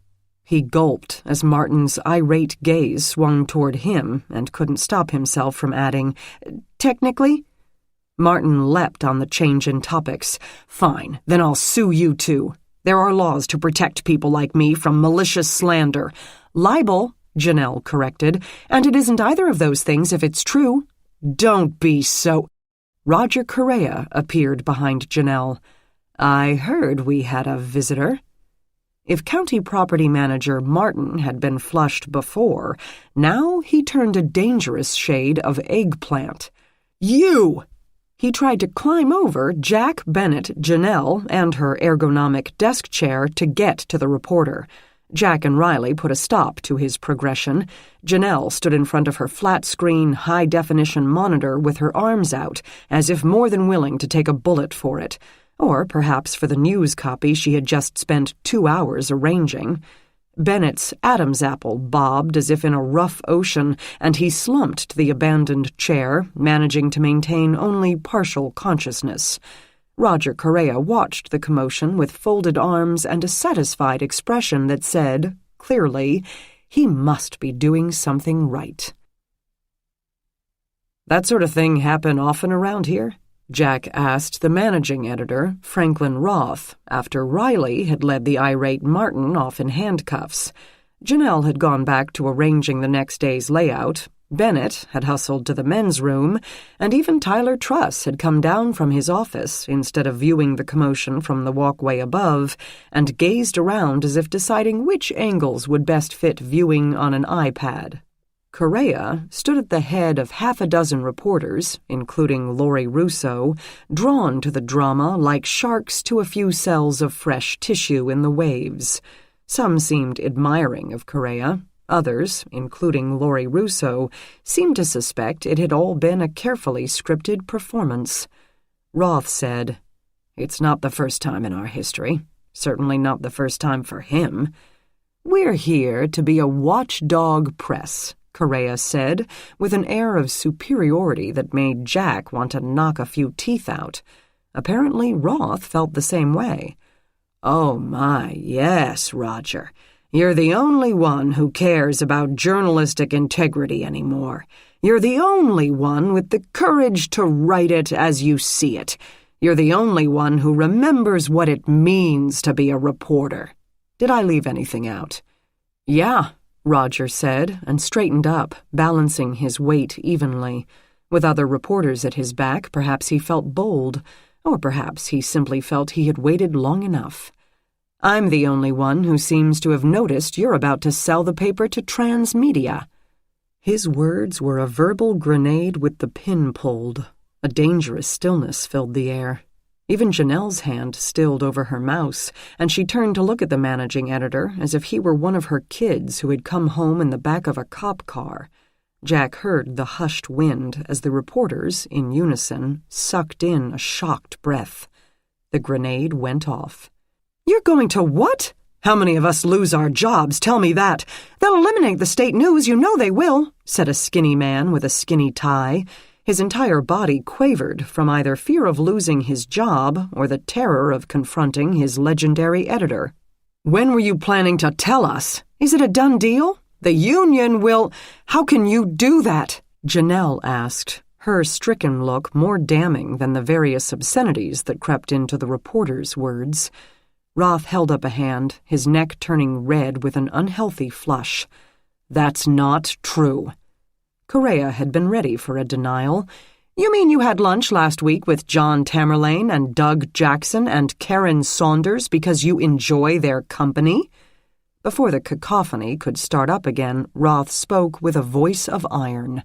He gulped as Martin's irate gaze swung toward him and couldn't stop himself from adding, "Technically?" Martin leapt on the change in topics. "Fine, then I'll sue you too. There are laws to protect people like me from malicious slander." "Libel," Janelle corrected, "and it isn't either of those things if it's true." "Don't be so—" Roger Correa appeared behind Janelle. "I heard we had a visitor." If county property manager Martin had been flushed before, now he turned a dangerous shade of eggplant. "You!" He tried to climb over Jack, Bennett, Janelle, and her ergonomic desk chair to get to the reporter. Jack and Riley put a stop to his progression. Janelle stood in front of her flat-screen, high-definition monitor with her arms out, as if more than willing to take a bullet for it. Or perhaps for the news copy she had just spent 2 hours arranging. Bennett's Adam's apple bobbed as if in a rough ocean, and he slumped to the abandoned chair, managing to maintain only partial consciousness. Roger Correa watched the commotion with folded arms and a satisfied expression that said, clearly, he must be doing something right. "That sort of thing happen often around here?" Jack asked the managing editor, Franklin Roth, after Riley had led the irate Martin off in handcuffs. Janelle had gone back to arranging the next day's layout. Bennett had hustled to the men's room, and even Tyler Truss had come down from his office instead of viewing the commotion from the walkway above, and gazed around as if deciding which angles would best fit viewing on an iPad. Correa stood at the head of half a dozen reporters, including Lori Russo, drawn to the drama like sharks to a few cells of fresh tissue in the waves. Some seemed admiring of Correa. Others, including Lori Russo, seemed to suspect it had all been a carefully scripted performance. Roth said, "It's not the first time in our history. Certainly not the first time for him. We're here to be a watchdog press," Correa said, with an air of superiority that made Jack want to knock a few teeth out. Apparently Roth felt the same way. "Oh my, yes, Roger. You're the only one who cares about journalistic integrity anymore. You're the only one with the courage to write it as you see it. You're the only one who remembers what it means to be a reporter. Did I leave anything out?" "Yeah," Roger said, and straightened up, balancing his weight evenly. With other reporters at his back, perhaps he felt bold, or perhaps he simply felt he had waited long enough. "I'm the only one who seems to have noticed you're about to sell the paper to Transmedia." His words were a verbal grenade with the pin pulled. A dangerous stillness filled the air. Even Janelle's hand stilled over her mouse, and she turned to look at the managing editor as if he were one of her kids who had come home in the back of a cop car. Jack heard the hushed wind as the reporters, in unison, sucked in a shocked breath. The grenade went off. "You're going to what? How many of us lose our jobs? Tell me that. They'll eliminate the state news, you know they will, said a skinny man with a skinny tie. His entire body quavered from either fear of losing his job or the terror of confronting his legendary editor. When were you planning to tell us? Is it a done deal? The union will— How can you do that? Janelle asked, her stricken look more damning than the various obscenities that crept into the reporter's words. Roth held up a hand, his neck turning red with an unhealthy flush. That's not true. Correa had been ready for a denial. You mean you had lunch last week with John Tamerlane and Doug Jackson and Karen Saunders because you enjoy their company? Before the cacophony could start up again, Roth spoke with a voice of iron.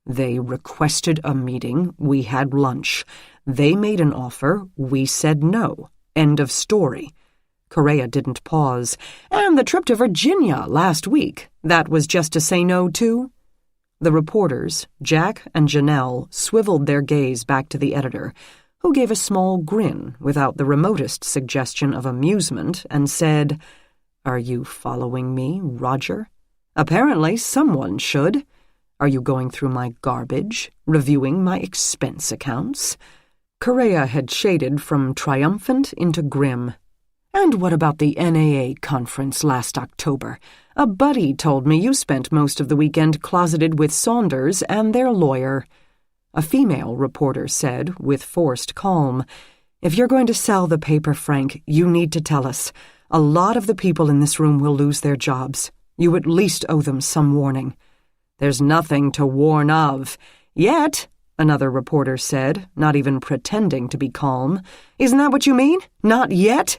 They requested a meeting, we had lunch. They made an offer, we said no. End of story. Correa didn't pause. And the trip to Virginia last week, that was just to say no too? The reporters, Jack and Janelle, swiveled their gaze back to the editor, who gave a small grin without the remotest suggestion of amusement and said, Are you following me, Roger? Apparently someone should. Are you going through my garbage, reviewing my expense accounts? Correa had shaded from triumphant into grim. And what about the NAA conference last October? A buddy told me you spent most of the weekend closeted with Saunders and their lawyer. A female reporter said, with forced calm, If you're going to sell the paper, Frank, you need to tell us. A lot of the people in this room will lose their jobs. You at least owe them some warning. There's nothing to warn of. Yet, another reporter said, not even pretending to be calm. Isn't that what you mean? Not yet?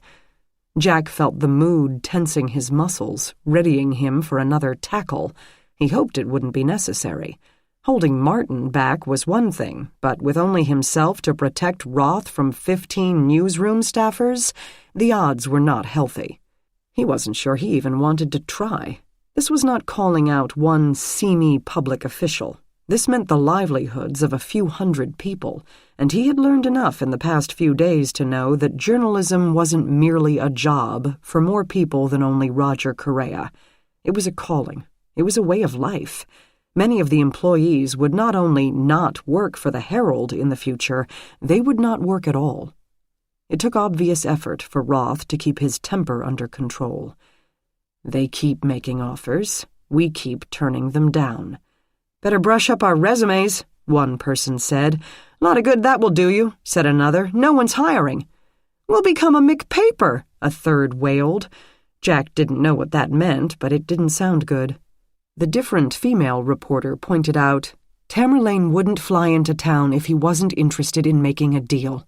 Jack felt the mood tensing his muscles, readying him for another tackle. He hoped it wouldn't be necessary. Holding Martin back was one thing, but with only himself to protect Roth from 15 newsroom staffers, the odds were not healthy. He wasn't sure he even wanted to try. This was not calling out one seamy public official. This meant the livelihoods of a few hundred people, and he had learned enough in the past few days to know that journalism wasn't merely a job for more people than only Roger Correa. It was a calling. It was a way of life. Many of the employees would not only not work for the Herald in the future, they would not work at all. It took obvious effort for Roth to keep his temper under control. They keep making offers. We keep turning them down. Better brush up our resumes, one person said. Lot of good that will do you, said another. No one's hiring. We'll become a McPaper, a third wailed. Jack didn't know what that meant, but it didn't sound good. The different female reporter pointed out, Tamerlane wouldn't fly into town if he wasn't interested in making a deal.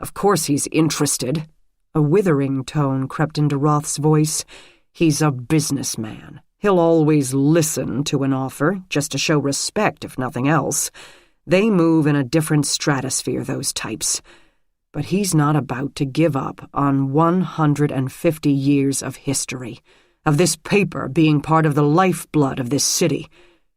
Of course he's interested. A withering tone crept into Roth's voice. He's a businessman. He'll always listen to an offer, just to show respect, if nothing else. They move in a different stratosphere, those types. But he's not about to give up on 150 years of history, of this paper being part of the lifeblood of this city.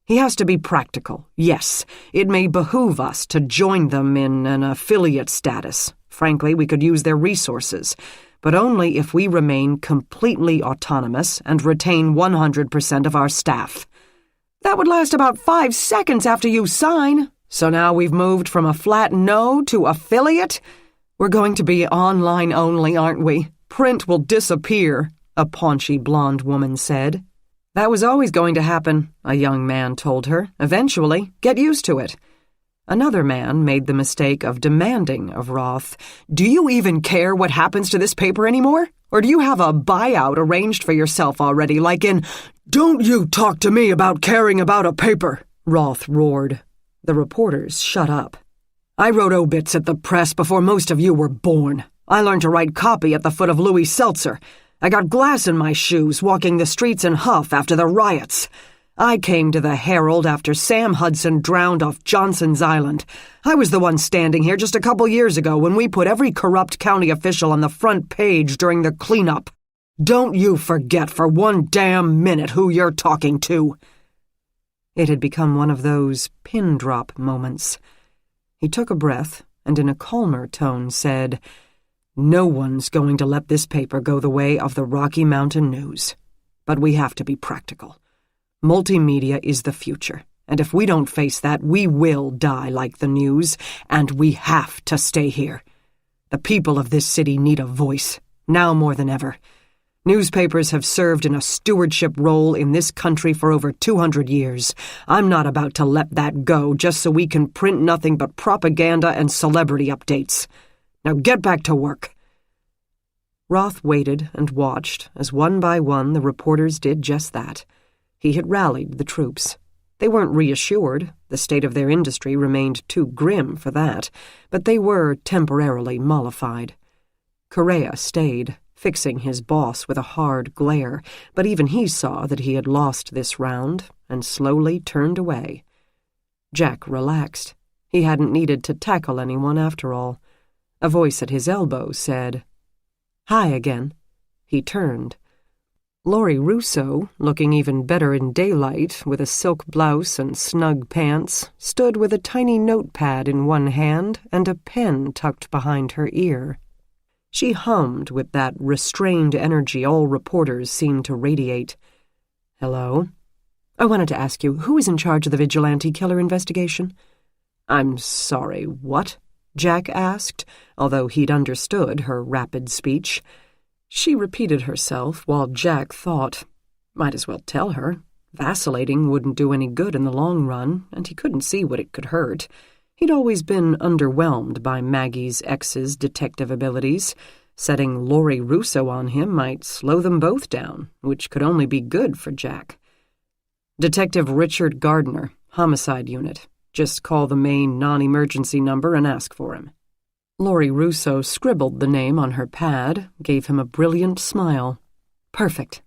He has to be practical. Yes, it may behoove us to join them in an affiliate status. Frankly, we could use their resources, but only if we remain completely autonomous and retain 100% of our staff. That would last about 5 seconds after you sign. So now we've moved from a flat no to affiliate? We're going to be online only, aren't we? Print will disappear, a paunchy blonde woman said. That was always going to happen, a young man told her. Eventually, get used to it. Another man made the mistake of demanding of Roth, Do you even care what happens to this paper anymore? Or do you have a buyout arranged for yourself already, like in, Don't you talk to me about caring about a paper, Roth roared. The reporters shut up. I wrote obits at the press before most of you were born. I learned to write copy at the foot of Louis Seltzer. I got glass in my shoes walking the streets in Huff after the riots. I came to the Herald after Sam Hudson drowned off Johnson's Island. I was the one standing here just a couple years ago when we put every corrupt county official on the front page during the cleanup. Don't you forget for one damn minute who you're talking to. It had become one of those pin-drop moments. He took a breath and in a calmer tone said, No one's going to let this paper go the way of the Rocky Mountain News. But we have to be practical. Multimedia is the future, and if we don't face that, we will die like the news, and we have to stay here. The people of this city need a voice, now more than ever. Newspapers have served in a stewardship role in this country for over 200 years. I'm not about to let that go just so we can print nothing but propaganda and celebrity updates. Now get back to work." Roth waited and watched as one by one the reporters did just that. He had rallied the troops. They weren't reassured. The state of their industry remained too grim for that, but they were temporarily mollified. Correa stayed, fixing his boss with a hard glare, but even he saw that he had lost this round and slowly turned away. Jack relaxed. He hadn't needed to tackle anyone after all. A voice at his elbow said, "Hi again." He turned. Laurie Russo, looking even better in daylight with a silk blouse and snug pants, stood with a tiny notepad in one hand and a pen tucked behind her ear. She hummed with that restrained energy all reporters seem to radiate. "Hello? I wanted to ask you, who is in charge of the vigilante killer investigation?" "I'm sorry, what?" Jack asked, although he'd understood her rapid speech. She repeated herself while Jack thought, might as well tell her. Vacillating wouldn't do any good in the long run, and he couldn't see what it could hurt. He'd always been underwhelmed by Maggie's ex's detective abilities. Setting Laurie Russo on him might slow them both down, which could only be good for Jack. "Detective Richard Gardner, Homicide Unit. Just call the main non-emergency number and ask for him." Laurie Russo scribbled the name on her pad, gave him a brilliant smile. "Perfect."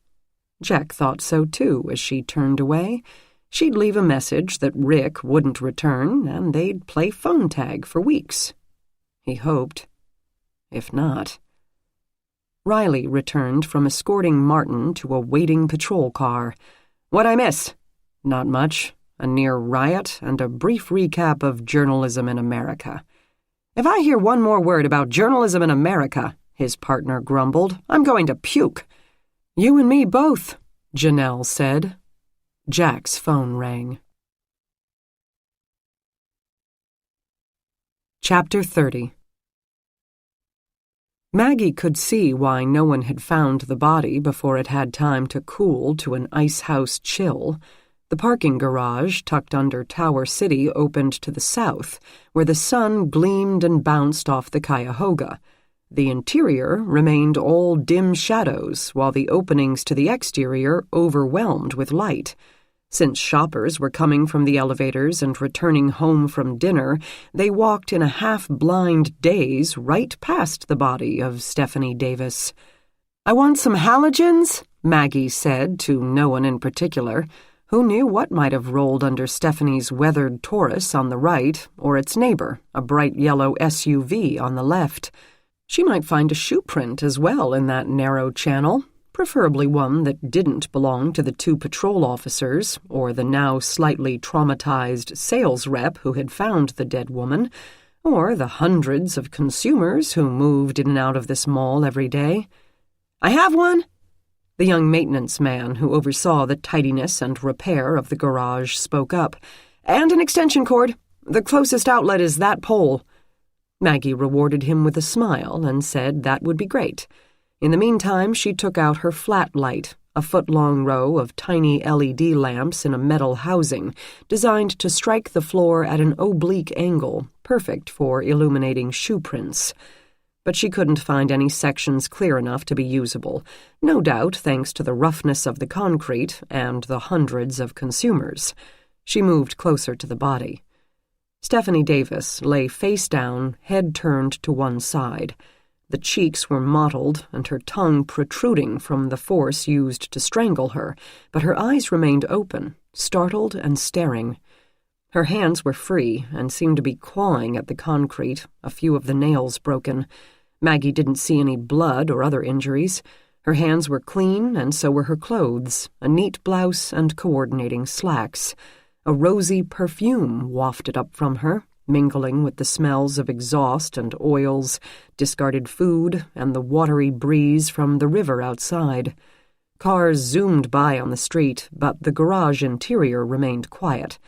Jack thought so too as she turned away. She'd leave a message that Rick wouldn't return, and they'd play phone tag for weeks. He hoped. If not... Riley returned from escorting Martin to a waiting patrol car. "What'd I miss?" "Not much. A near riot and a brief recap of journalism in America." "If I hear one more word about journalism in America," his partner grumbled, "I'm going to puke." "You and me both," Janelle said. Jack's phone rang. Chapter 30. Maggie could see why no one had found the body before it had time to cool to an icehouse chill. The parking garage, tucked under Tower City, opened to the south, where the sun gleamed and bounced off the Cuyahoga. The interior remained all dim shadows, while the openings to the exterior overwhelmed with light. Since shoppers were coming from the elevators and returning home from dinner, they walked in a half-blind daze right past the body of Stephanie Davis. "I want some halogens," Maggie said to no one in particular. Who knew what might have rolled under Stephanie's weathered Taurus on the right, or its neighbor, a bright yellow SUV on the left. She might find a shoe print as well in that narrow channel, preferably one that didn't belong to the two patrol officers or the now slightly traumatized sales rep who had found the dead woman, or the hundreds of consumers who moved in and out of this mall every day. "I have one!" The young maintenance man who oversaw the tidiness and repair of the garage spoke up. "And an extension cord. The closest outlet is that pole." Maggie rewarded him with a smile and said that would be great. In the meantime, she took out her flat light, a foot-long row of tiny LED lamps in a metal housing, designed to strike the floor at an oblique angle, perfect for illuminating shoe prints. But she couldn't find any sections clear enough to be usable, no doubt thanks to the roughness of the concrete and the hundreds of consumers. She moved closer to the body. Stephanie Davis lay face down, head turned to one side. The cheeks were mottled and her tongue protruding from the force used to strangle her, but her eyes remained open, startled and staring. Her hands were free and seemed to be clawing at the concrete, a few of the nails broken. Maggie didn't see any blood or other injuries. Her hands were clean, and so were her clothes, a neat blouse and coordinating slacks. A rosy perfume wafted up from her, mingling with the smells of exhaust and oils, discarded food, and the watery breeze from the river outside. Cars zoomed by on the street, but the garage interior remained quiet.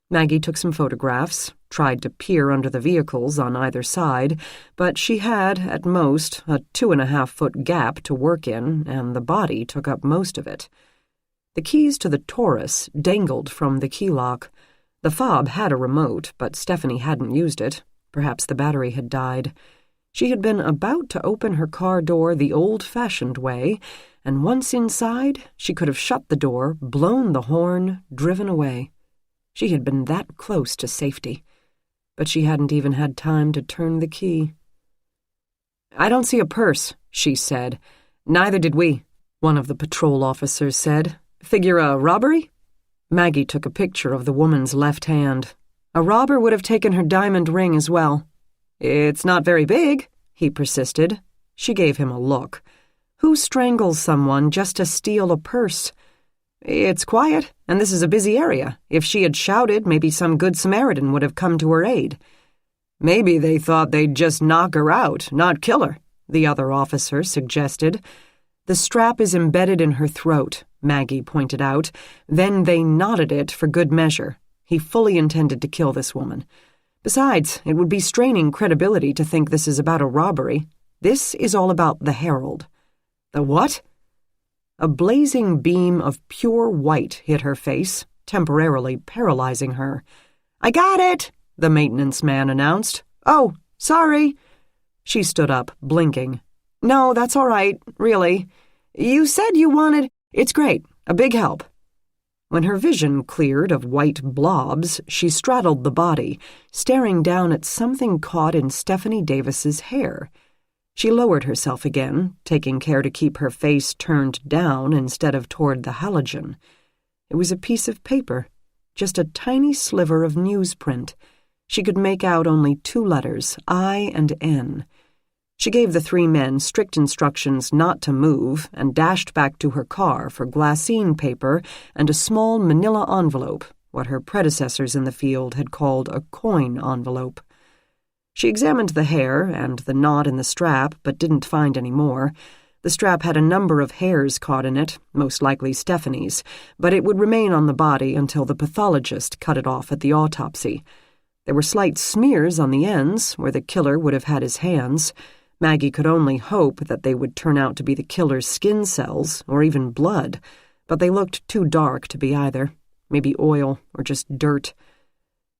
Maggie took some photographs, tried to peer under the vehicles on either side, but she had, at most, a 2.5-foot gap to work in, and the body took up most of it. The keys to the Taurus dangled from the key lock. The fob had a remote, but Stephanie hadn't used it. Perhaps the battery had died. She had been about to open her car door the old-fashioned way, and once inside, she could have shut the door, blown the horn, driven away. She had been that close to safety, but she hadn't even had time to turn the key. "I don't see a purse," she said. "Neither did we," one of the patrol officers said. "Figure a robbery?" Maggie took a picture of the woman's left hand. A robber would have taken her diamond ring as well. "It's not very big," he persisted. She gave him a look. Who strangles someone just to steal a purse? "It's quiet, and this is a busy area. If she had shouted, maybe some good Samaritan would have come to her aid." "Maybe they thought they'd just knock her out, not kill her," the other officer suggested. "The strap is embedded in her throat," Maggie pointed out. "Then they knotted it for good measure. He fully intended to kill this woman. Besides, it would be straining credibility to think this is about a robbery. This is all about the Herald." "The what?" A blazing beam of pure white hit her face, temporarily paralyzing her. "I got it," the maintenance man announced. "Oh, sorry." She stood up, blinking. "No, that's all right, really. You said you wanted—" "It's great, a big help." When her vision cleared of white blobs, she straddled the body, staring down at something caught in Stephanie Davis's hair. She lowered herself again, taking care to keep her face turned down instead of toward the halogen. It was a piece of paper, just a tiny sliver of newsprint. She could make out only 2 letters, I and N. She gave the 3 men strict instructions not to move and dashed back to her car for glassine paper and a small manila envelope, what her predecessors in the field had called a coin envelope. She examined the hair and the knot in the strap, but didn't find any more. The strap had a number of hairs caught in it, most likely Stephanie's, but it would remain on the body until the pathologist cut it off at the autopsy. There were slight smears on the ends, where the killer would have had his hands. Maggie could only hope that they would turn out to be the killer's skin cells, or even blood, but they looked too dark to be either. Maybe oil, or just dirt.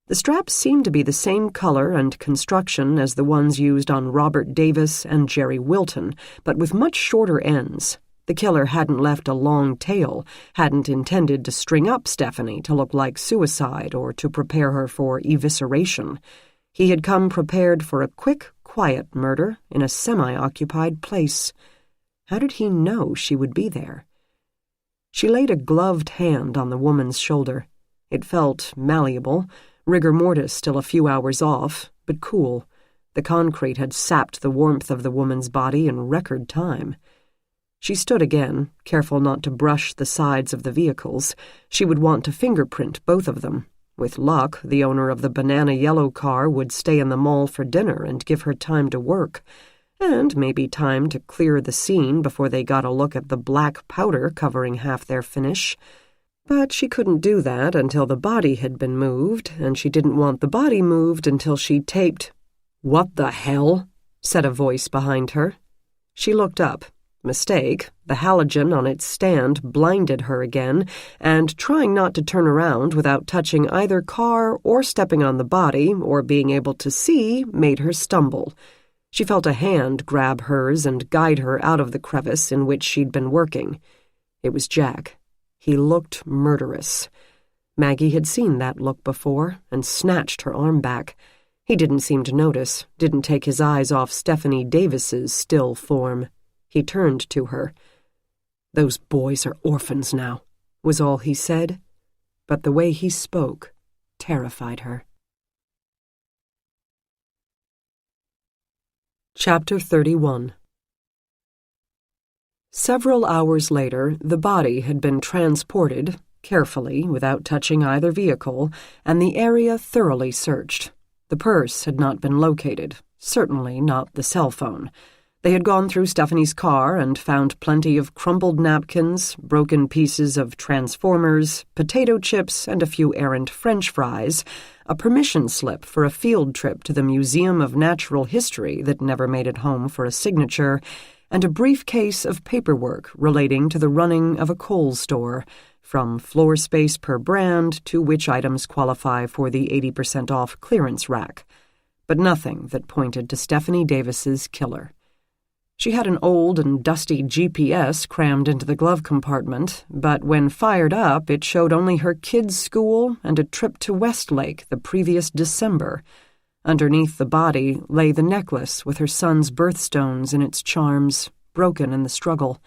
The straps seemed to be the same color and construction as the ones used on Robert Davis and Jerry Wilton, but with much shorter ends. The killer hadn't left a long tail, hadn't intended to string up Stephanie to look like suicide or to prepare her for evisceration. He had come prepared for a quick, quiet murder in a semi-occupied place. How did he know she would be there? She laid a gloved hand on the woman's shoulder. It felt malleable, rigor mortis still a few hours off, but cool. The concrete had sapped the warmth of the woman's body in record time. She stood again, careful not to brush the sides of the vehicles. She would want to fingerprint both of them. With luck, the owner of the banana yellow car would stay in the mall for dinner and give her time to work, and maybe time to clear the scene before they got a look at the black powder covering half their finish. But she couldn't do that until the body had been moved, and she didn't want the body moved until she taped. "What the hell?" said a voice behind her. She looked up. Mistake. The halogen on its stand blinded her again, and trying not to turn around without touching either car or stepping on the body or being able to see made her stumble. She felt a hand grab hers and guide her out of the crevice in which she'd been working. It was Jack. He looked murderous. Maggie had seen that look before and snatched her arm back. He didn't seem to notice, didn't take his eyes off Stephanie Davis's still form. He turned to her. "Those boys are orphans now," was all he said, but the way he spoke terrified her. Chapter 31. Several hours later, the body had been transported, carefully, without touching either vehicle, and the area thoroughly searched. The purse had not been located, certainly not the cell phone. They had gone through Stephanie's car and found plenty of crumpled napkins, broken pieces of Transformers, potato chips, and a few errant French fries, a permission slip for a field trip to the Museum of Natural History that never made it home for a signature, and a briefcase of paperwork relating to the running of a coal store, from floor space per brand to which items qualify for the 80% off clearance rack, but nothing that pointed to Stephanie Davis's killer. She had an old and dusty GPS crammed into the glove compartment, but when fired up, it showed only her kids' school and a trip to Westlake the previous December. Underneath the body lay the necklace with her son's birthstones and its charms, broken in the struggle.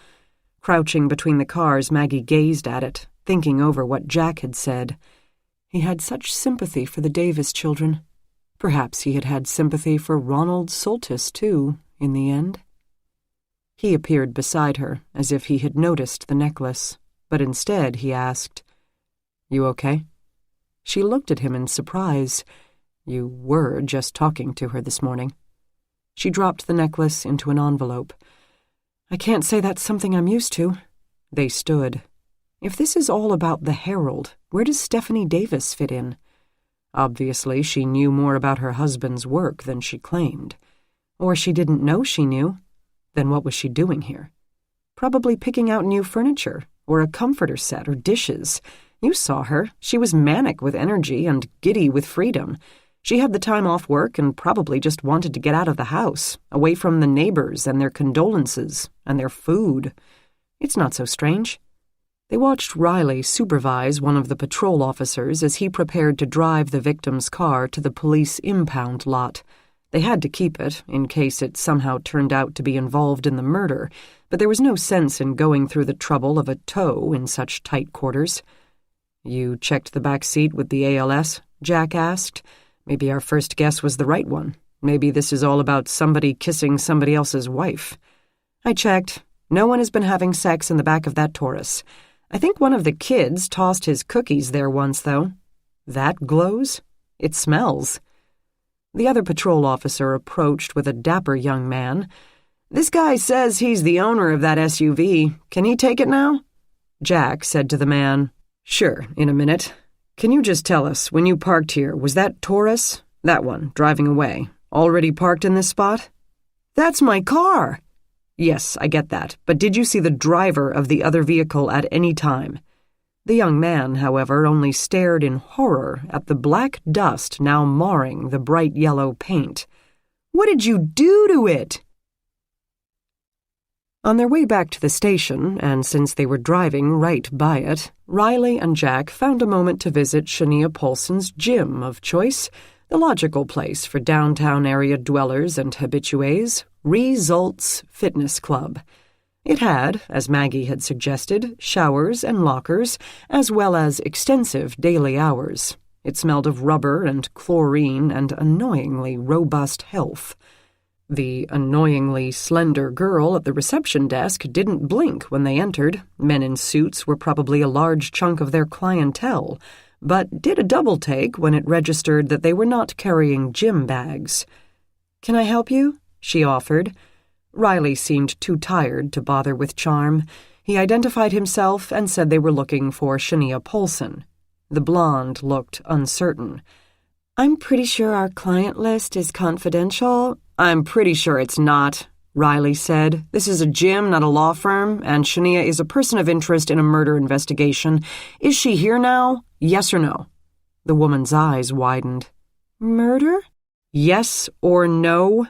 Crouching between the cars, Maggie gazed at it, thinking over what Jack had said. He had such sympathy for the Davis children. Perhaps he had had sympathy for Ronald Soltis, too, in the end. He appeared beside her, as if he had noticed the necklace, but instead he asked, "You okay?" She looked at him in surprise. "You were just talking to her this morning." She dropped the necklace into an envelope. "I can't say that's something I'm used to." They stood. If this is all about the Herald, where does Stephanie Davis fit in? Obviously, she knew more about her husband's work than she claimed. Or she didn't know she knew. Then what was she doing here? Probably picking out new furniture, or a comforter set, or dishes. You saw her. She was manic with energy and giddy with freedom. She had the time off work and probably just wanted to get out of the house, away from the neighbors and their condolences, and their food. It's not so strange. They watched Riley supervise one of the patrol officers as he prepared to drive the victim's car to the police impound lot. They had to keep it, in case it somehow turned out to be involved in the murder, but there was no sense in going through the trouble of a tow in such tight quarters. "You checked the back seat with the ALS?" Jack asked. "Maybe our first guess was the right one. Maybe this is all about somebody kissing somebody else's wife." "I checked. No one has been having sex in the back of that Taurus. I think one of the kids tossed his cookies there once, though. That glows? It smells." The other patrol officer approached with a dapper young man. "This guy says he's the owner of that SUV. Can he take it now?" Jack said to the man, "Sure, in a minute. Can you just tell us, when you parked here, was that Taurus, that one, driving away, already parked in this spot?" "That's my car." "Yes, I get that, but did you see the driver of the other vehicle at any time?" The young man, however, only stared in horror at the black dust now marring the bright yellow paint. "What did you do to it?" On their way back to the station, and since they were driving right by it, Riley and Jack found a moment to visit Shania Paulson's gym of choice, the logical place for downtown area dwellers and habitués, Results Fitness Club. It had, as Maggie had suggested, showers and lockers, as well as extensive daily hours. It smelled of rubber and chlorine and annoyingly robust health. The annoyingly slender girl at the reception desk didn't blink when they entered. Men in suits were probably a large chunk of their clientele, but did a double take when it registered that they were not carrying gym bags. "Can I help you?" she offered. Riley seemed too tired to bother with charm. He identified himself and said they were looking for Shania Paulson. The blonde looked uncertain. "I'm pretty sure our client list is confidential." "I'm pretty sure it's not," Riley said. "This is a gym, not a law firm, and Shania is a person of interest in a murder investigation. Is she here now? Yes or no?" The woman's eyes widened. "Murder?" "Yes or no?"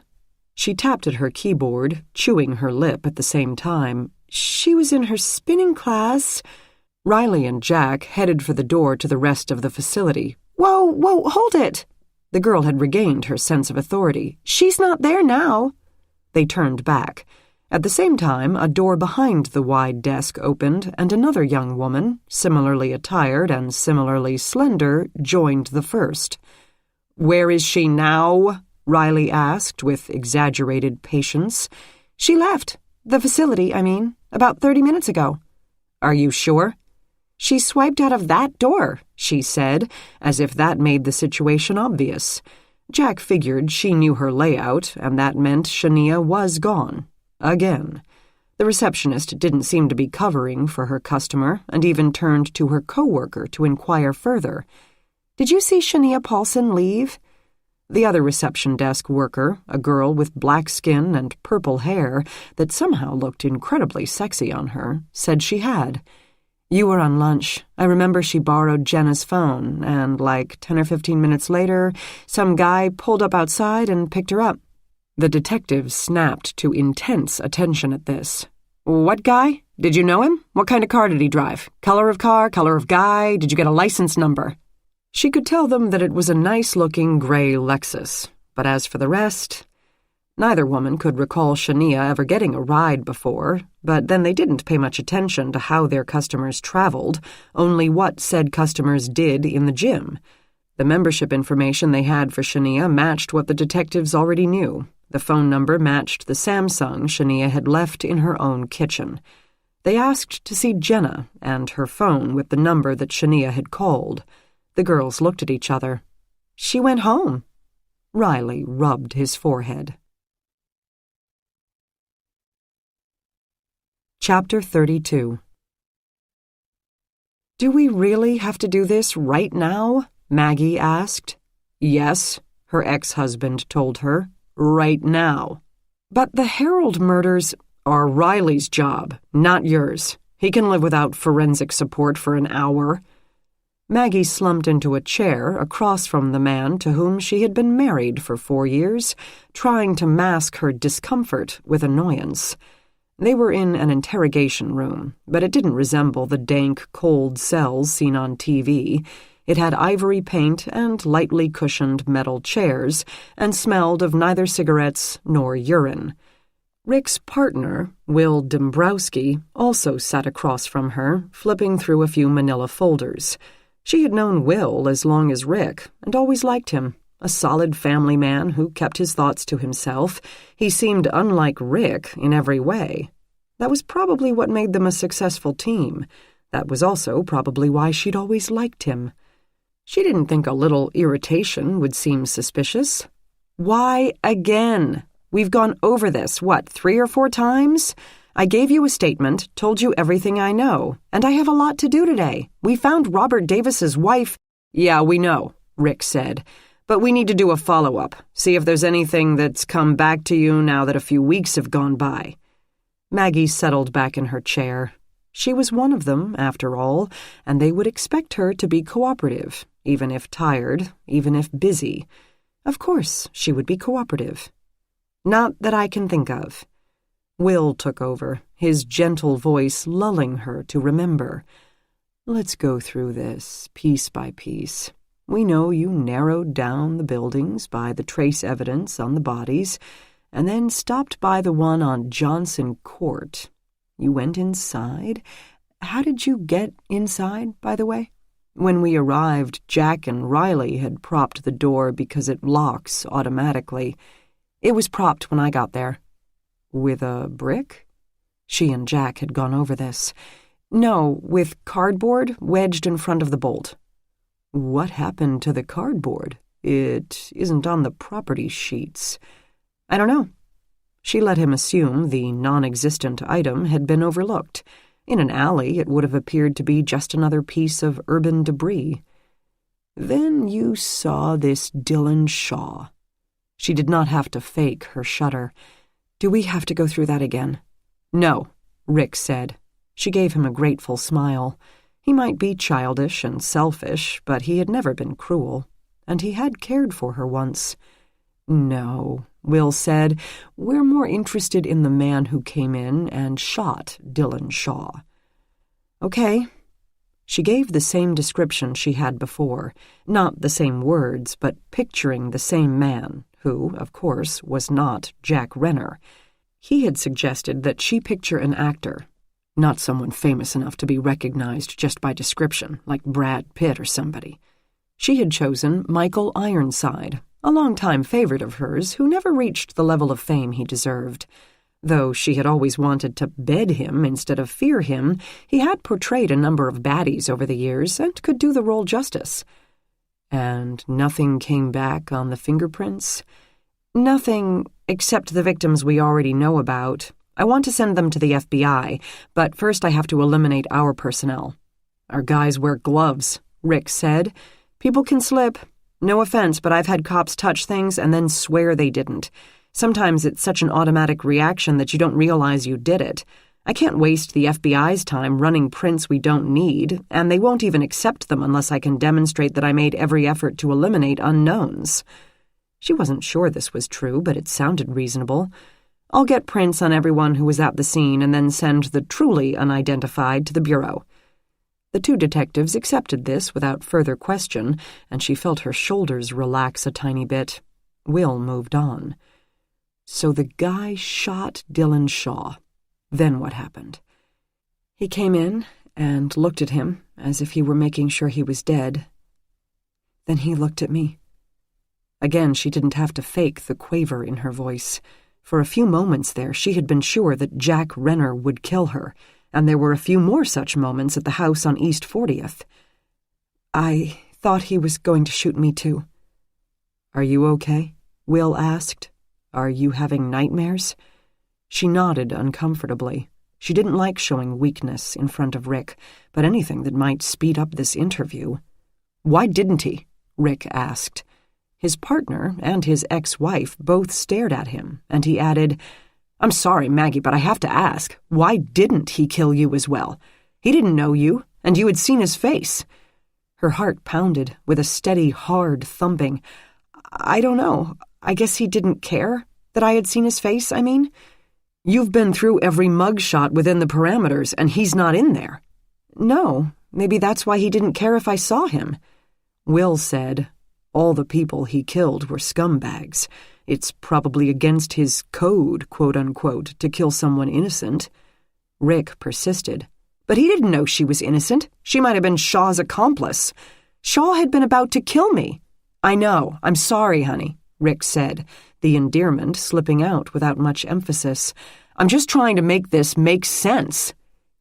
She tapped at her keyboard, chewing her lip at the same time. "She was in her spinning class." Riley and Jack headed for the door to the rest of the facility. Whoa, hold it!" The girl had regained her sense of authority. "She's not there now." They turned back. At the same time, a door behind the wide desk opened, and another young woman, similarly attired and similarly slender, joined the first. "Where is she now?" Riley asked with exaggerated patience. "She left. The facility, I mean, about 30 minutes ago." "Are you sure?" "She swiped out of that door," she said, as if that made the situation obvious. Jack figured she knew her layout, and that meant Shania was gone. Again. The receptionist didn't seem to be covering for her customer, and even turned to her coworker to inquire further. "Did you see Shania Paulson leave?" The other reception desk worker, a girl with black skin and purple hair that somehow looked incredibly sexy on her, said she had. "You were on lunch. I remember she borrowed Jenna's phone, and 10 or 15 minutes later, some guy pulled up outside and picked her up." The detective snapped to intense attention at this. "What guy? Did you know him? What kind of car did he drive? Color of car, color of guy? Did you get a license number?" She could tell them that it was a nice-looking gray Lexus, but as for the rest, neither woman could recall Shania ever getting a ride before, but then they didn't pay much attention to how their customers traveled, only what said customers did in the gym. The membership information they had for Shania matched what the detectives already knew. The phone number matched the Samsung Shania had left in her own kitchen. They asked to see Jenna and her phone with the number that Shania had called. The girls looked at each other. "She went home." Riley rubbed his forehead. Chapter 32. "Do we really have to do this right now?" Maggie asked. "Yes," her ex-husband told her. "Right now." "But the Harold murders are Riley's job, not yours. He can live without forensic support for an hour." Maggie slumped into a chair across from the man to whom she had been married for 4 years, trying to mask her discomfort with annoyance. They were in an interrogation room, but it didn't resemble the dank, cold cells seen on TV. It had ivory paint and lightly cushioned metal chairs, and smelled of neither cigarettes nor urine. Rick's partner, Will Dombrowski, also sat across from her, flipping through a few manila folders. She had known Will as long as Rick, and always liked him. A solid family man who kept his thoughts to himself, he seemed unlike Rick in every way. That was probably what made them a successful team. That was also probably why she'd always liked him. She didn't think a little irritation would seem suspicious. "Why again? We've gone over this, 3 or 4 times? I gave you a statement, told you everything I know, and I have a lot to do today. We found Robert Davis's wife." "Yeah, we know," Rick said. "But we need to do a follow-up, see if there's anything that's come back to you now that a few weeks have gone by." Maggie settled back in her chair. She was one of them, after all, and they would expect her to be cooperative, even if tired, even if busy. Of course, she would be cooperative. "Not that I can think of." Will took over, his gentle voice lulling her to remember. "Let's go through this, piece by piece. We know you narrowed down the buildings by the trace evidence on the bodies, and then stopped by the one on Johnson Court. You went inside. How did you get inside, by the way?" "When we arrived, Jack and Riley had propped the door because it locks automatically. It was propped when I got there." "With a brick?" She and Jack had gone over this. "No, with cardboard wedged in front of the bolt." "What happened to the cardboard? It isn't on the property sheets." "I don't know." She let him assume the non-existent item had been overlooked. In an alley, it would have appeared to be just another piece of urban debris. "Then you saw this Dylan Shaw." She did not have to fake her shudder. "Do we have to go through that again?" "No," Rick said. She gave him a grateful smile. He might be childish and selfish, but he had never been cruel, and he had cared for her once. "No," Will said. "We're more interested in the man who came in and shot Dylan Shaw." "Okay." She gave the same description she had before, not the same words, but picturing the same man, who, of course, was not Jack Renner. He had suggested that she picture an actor, not someone famous enough to be recognized just by description, like Brad Pitt or somebody. She had chosen Michael Ironside, a longtime favorite of hers who never reached the level of fame he deserved. Though she had always wanted to bed him instead of fear him, he had portrayed a number of baddies over the years and could do the role justice. And nothing came back on the fingerprints? Nothing except the victims we already know about. I want to send them to the FBI, but first I have to eliminate our personnel. Our guys wear gloves, Rick said. People can slip. No offense, but I've had cops touch things and then swear they didn't. Sometimes it's such an automatic reaction that you don't realize you did it. I can't waste the FBI's time running prints we don't need, and they won't even accept them unless I can demonstrate that I made every effort to eliminate unknowns. She wasn't sure this was true, but it sounded reasonable. I'll get prints on everyone who was at the scene and then send the truly unidentified to the Bureau. The two detectives accepted this without further question, and she felt her shoulders relax a tiny bit. Will moved on. So the guy shot Dylan Shaw. Then what happened? He came in and looked at him as if he were making sure he was dead. Then he looked at me. Again, she didn't have to fake the quaver in her voice. For a few moments there, she had been sure that Jack Renner would kill her, and there were a few more such moments at the house on East 40th. I thought he was going to shoot me too. Are you okay? Will asked. Are you having nightmares? She nodded uncomfortably. She didn't like showing weakness in front of Rick, but anything that might speed up this interview. Why didn't he? Rick asked. His partner and his ex-wife both stared at him, and he added, I'm sorry, Maggie, but I have to ask, why didn't he kill you as well? He didn't know you, and you had seen his face. Her heart pounded with a steady, hard thumping. I don't know. I guess he didn't care that I had seen his face, I mean. You've been through every mugshot within the parameters, and he's not in there. No, maybe that's why he didn't care if I saw him. Will said, all the people he killed were scumbags. It's probably against his code, quote-unquote, to kill someone innocent. Rick persisted. But he didn't know she was innocent. She might have been Shaw's accomplice. Shaw had been about to kill me. I know. I'm sorry, honey, Rick said, the endearment slipping out without much emphasis. I'm just trying to make this make sense.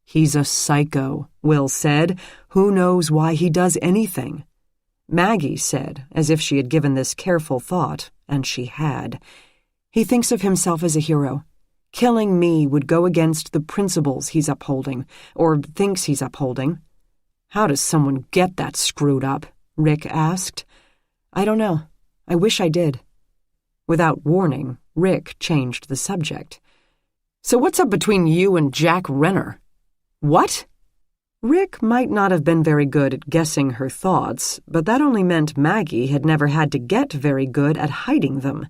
He's a psycho, Will said. Who knows why he does anything? Maggie said, as if she had given this careful thought, and she had. He thinks of himself as a hero. Killing me would go against the principles he's upholding, or thinks he's upholding. How does someone get that screwed up? Rick asked. I don't know. I wish I did. Without warning, Rick changed the subject. So what's up between you and Jack Renner? What? Rick might not have been very good at guessing her thoughts, but that only meant Maggie had never had to get very good at hiding them.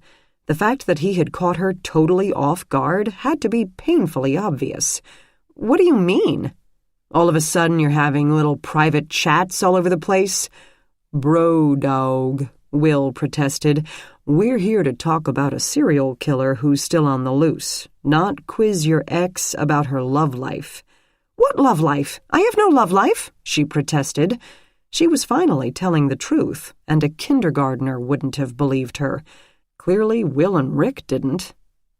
The fact that he had caught her totally off guard had to be painfully obvious. What do you mean? All of a sudden you're having little private chats all over the place? Bro dog, Will protested. We're here to talk about a serial killer who's still on the loose, not quiz your ex about her love life. What love life? I have no love life, she protested. She was finally telling the truth, and a kindergartner wouldn't have believed her. Clearly, Will and Rick didn't.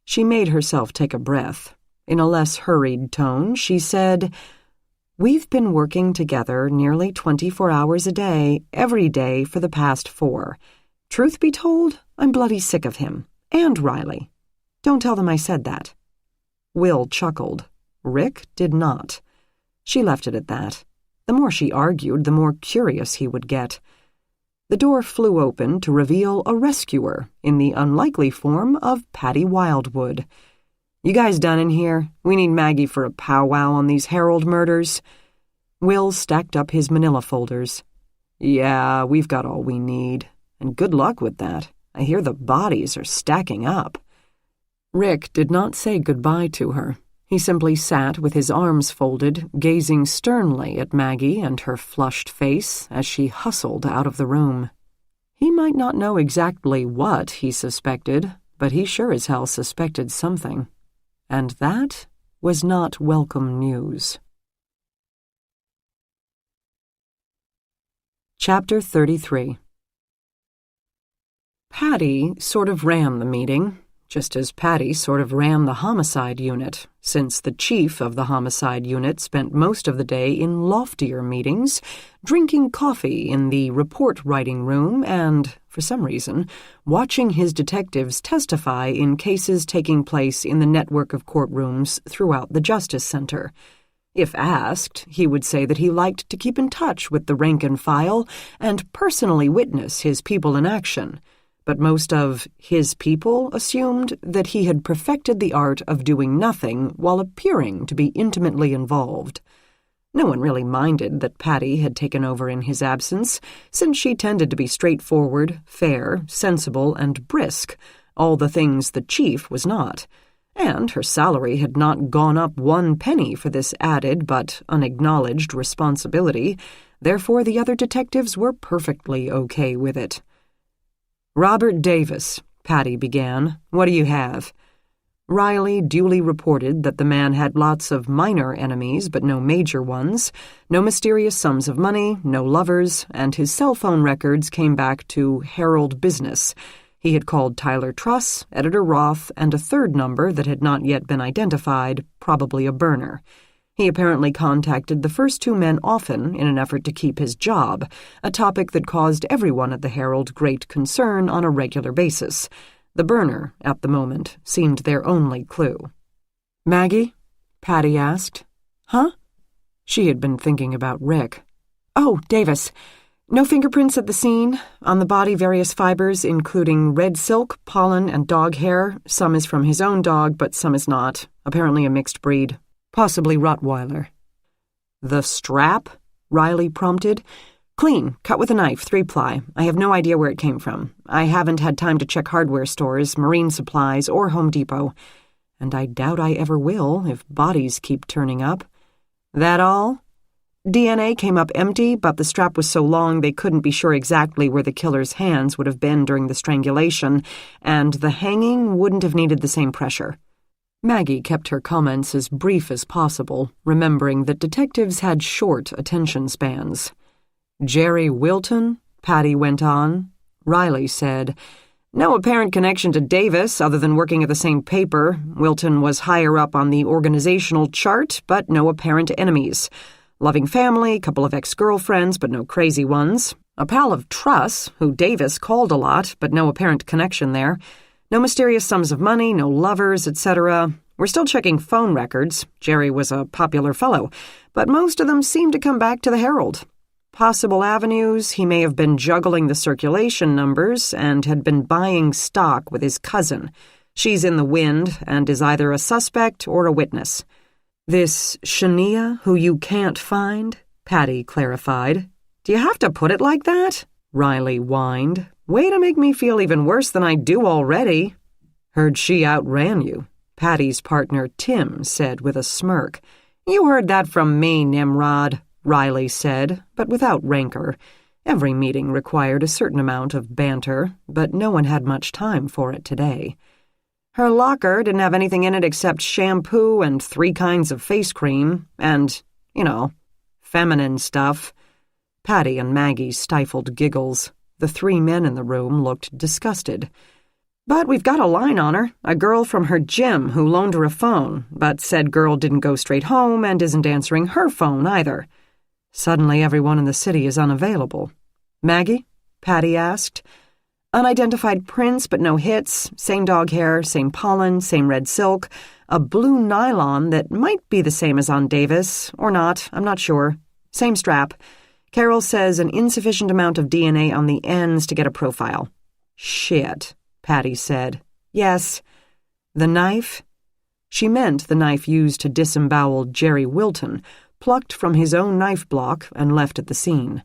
She made herself take a breath. In a less hurried tone, she said, We've been working together nearly 24 hours a day, every day for the past 4. Truth be told, I'm bloody sick of him. And Riley. Don't tell them I said that. Will chuckled. Rick did not. She left it at that. The more she argued, the more curious he would get. The door flew open to reveal a rescuer in the unlikely form of Patty Wildwood. You guys done in here? We need Maggie for a powwow on these Harold murders. Will stacked up his manila folders. Yeah, we've got all we need. And good luck with that. I hear the bodies are stacking up. Rick did not say goodbye to her. He simply sat with his arms folded, gazing sternly at Maggie and her flushed face as she hustled out of the room. He might not know exactly what he suspected, but he sure as hell suspected something. And that was not welcome news. Chapter 33. Patty sort of ran the meeting. just as Patty sort of ran the homicide unit, since the chief of the homicide unit spent most of the day in loftier meetings, drinking coffee in the report-writing room and, for some reason, watching his detectives testify in cases taking place in the network of courtrooms throughout the Justice Center. If asked, he would say that he liked to keep in touch with the rank and file and personally witness his people in action. But most of his people assumed that he had perfected the art of doing nothing while appearing to be intimately involved. No one really minded that Patty had taken over in his absence, since she tended to be straightforward, fair, sensible, and brisk, all the things the chief was not. And her salary had not gone up 1 penny for this added but unacknowledged responsibility, therefore the other detectives were perfectly okay with it. "Robert Davis," Patty began. "What do you have?" Riley duly reported that the man had lots of minor enemies but no major ones, no mysterious sums of money, no lovers, and his cell phone records came back to Herald Business. He had called Tyler Truss, Editor Roth, and a third number that had not yet been identified, probably a burner. He apparently contacted the first 2 men often in an effort to keep his job, a topic that caused everyone at the Herald great concern on a regular basis. The burner, at the moment, seemed their only clue. "Maggie?" Patty asked. "Huh?" She had been thinking about Rick. "Oh, Davis. No fingerprints at the scene. On the body, various fibers, including red silk, pollen, and dog hair. Some is from his own dog, but some is not. Apparently a mixed breed. Possibly Rottweiler." "The strap?" Riley prompted. "Clean, cut with a knife, 3-ply. I have no idea where it came from. I haven't had time to check hardware stores, marine supplies, or Home Depot. And I doubt I ever will if bodies keep turning up." "That all?" "DNA came up empty, but the strap was so long they couldn't be sure exactly where the killer's hands would have been during the strangulation, and the hanging wouldn't have needed the same pressure." Maggie kept her comments as brief as possible, remembering that detectives had short attention spans. "Jerry Wilton?" Patty went on. Riley said, "No apparent connection to Davis other than working at the same paper. Wilton was higher up on the organizational chart, but no apparent enemies. Loving family, couple of ex-girlfriends, but no crazy ones. A pal of Truss, who Davis called a lot, but no apparent connection there. No mysterious sums of money, no lovers, etc. We're still checking phone records. Jerry was a popular fellow, but most of them seem to come back to the Herald. Possible avenues, he may have been juggling the circulation numbers and had been buying stock with his cousin. She's in the wind and is either a suspect or a witness." "This Shania, who you can't find?" Patty clarified. "Do you have to put it like that?" Riley whined. "Way to make me feel even worse than I do already." "Heard she outran you," Patty's partner Tim said with a smirk. "You heard that from me, Nimrod," Riley said, but without rancor. Every meeting required a certain amount of banter, but no one had much time for it today. "Her locker didn't have anything in it except shampoo and 3 kinds of face cream, and, feminine stuff." Patty and Maggie stifled giggles. The 3 men in the room looked disgusted. "But we've got a line on her, a girl from her gym who loaned her a phone, but said girl didn't go straight home and isn't answering her phone either." Suddenly everyone in the city is unavailable. "Maggie?" Patty asked. "Unidentified prints but no hits, same dog hair, same pollen, same red silk, a blue nylon that might be the same as on Davis, or not, I'm not sure. Same strap. Carol says an insufficient amount of DNA on the ends to get a profile." "Shit," Patty said. "Yes." "The knife?" She meant the knife used to disembowel Jerry Wilton, plucked from his own knife block and left at the scene.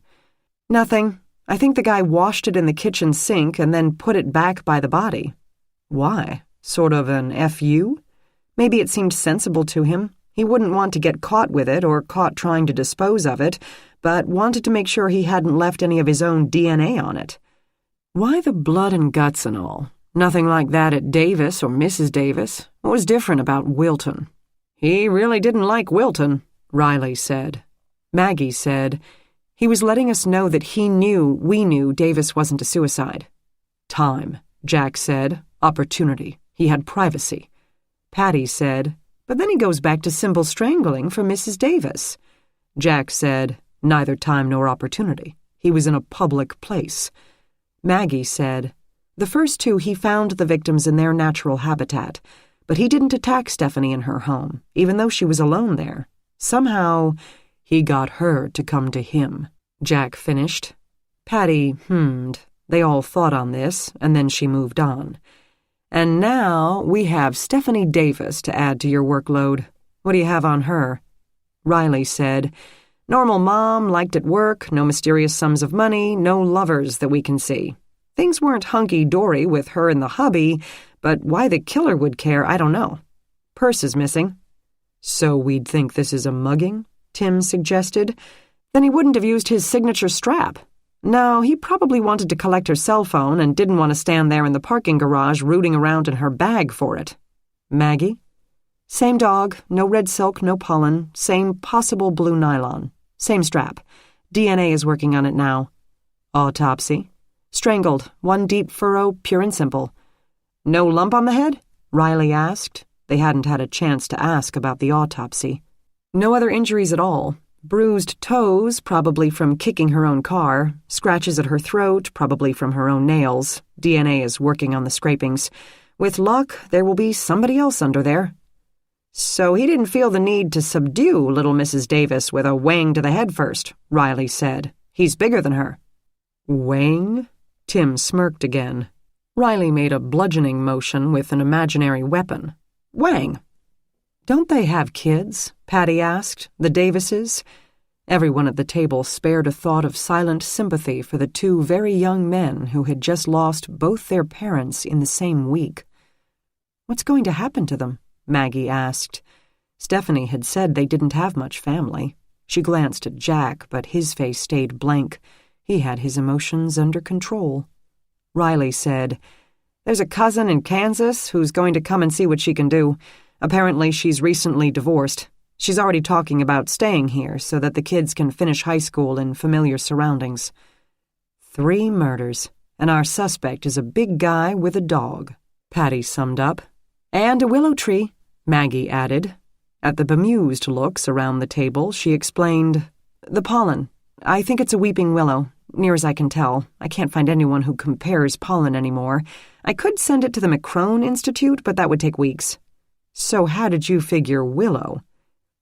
"Nothing. I think the guy washed it in the kitchen sink and then put it back by the body." "Why? Sort of an F.U.? Maybe it seemed sensible to him. He wouldn't want to get caught with it or caught trying to dispose of it, but wanted to make sure he hadn't left any of his own DNA on it." "Why the blood and guts and all? Nothing like that at Davis or Mrs. Davis. What was different about Wilton?" "He really didn't like Wilton," Riley said. Maggie said, "He was letting us know that we knew Davis wasn't a suicide." "Time," Jack said. "Opportunity. He had privacy. Patty said, "But then he goes back to simple strangling for Mrs. Davis." Jack said, "Neither time nor opportunity. He was in a public place." Maggie said, "The first two he found the victims in their natural habitat, but he didn't attack Stephanie in her home, even though she was alone there. Somehow, he got her to come to him." Jack finished. Patty hummed. They all thought on this, and then she moved on. "And now we have Stephanie Davis to add to your workload. What do you have on her?" Riley said, "Normal mom, liked at work, no mysterious sums of money, no lovers that we can see. Things weren't hunky-dory with her and the hubby, but why the killer would care, I don't know. Purse is missing." "So we'd think this is a mugging?" Tim suggested. "Then he wouldn't have used his signature strap. No, he probably wanted to collect her cell phone and didn't want to stand there in the parking garage rooting around in her bag for it." Maggie? "Same dog, no red silk, no pollen, same possible blue nylon. Same strap. DNA is working on it now." "Autopsy?" "Strangled, one deep furrow, pure and simple." "No lump on the head?" Riley asked. They hadn't had a chance to ask about the autopsy. "No other injuries at all. Bruised toes, probably from kicking her own car. Scratches at her throat, probably from her own nails. DNA is working on the scrapings. With luck, there will be somebody else under there." "So he didn't feel the need to subdue little Mrs. Davis with a wang to the head first," Riley said. "He's bigger than her." "Wang?" Tim smirked again. Riley made a bludgeoning motion with an imaginary weapon. "Wang." "Don't they have kids?" Patty asked. "The Davises?" Everyone at the table spared a thought of silent sympathy for the two very young men who had just lost both their parents in the same week. "What's going to happen to them?" Maggie asked. Stephanie had said they didn't have much family. She glanced at Jack, but his face stayed blank. He had his emotions under control. Riley said, "There's a cousin in Kansas who's going to come and see what she can do. Apparently she's recently divorced. She's already talking about staying here so that the kids can finish high school in familiar surroundings." 3 murders, and our suspect is a big guy with a dog, Patty summed up. "And a willow tree," Maggie added. At the bemused looks around the table, she explained, "The pollen. I think it's a weeping willow. Near as I can tell, I can't find anyone who compares pollen anymore. I could send it to the McCrone Institute, but that would take weeks." "So how did you figure willow?"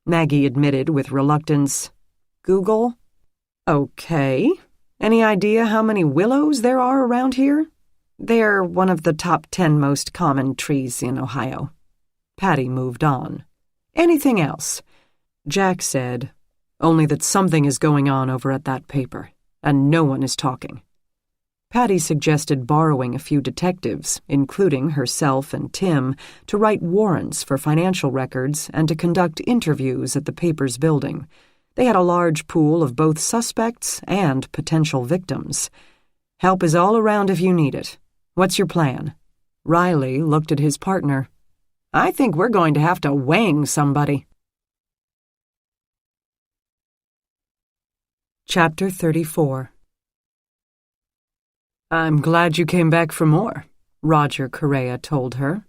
Maggie admitted with reluctance. "Google?" "Okay. Any idea how many willows there are around here?" "They're one of the top 10 most common trees in Ohio." Patty moved on. "Anything else?" Jack said, "Only that something is going on over at that paper, and no one is talking." Patty suggested borrowing a few detectives, including herself and Tim, to write warrants for financial records and to conduct interviews at the paper's building. They had a large pool of both suspects and potential victims. "Help is all around if you need it. What's your plan?" Riley looked at his partner. "I think we're going to have to wang somebody." Chapter 34. "I'm glad you came back for more," Roger Correa told her.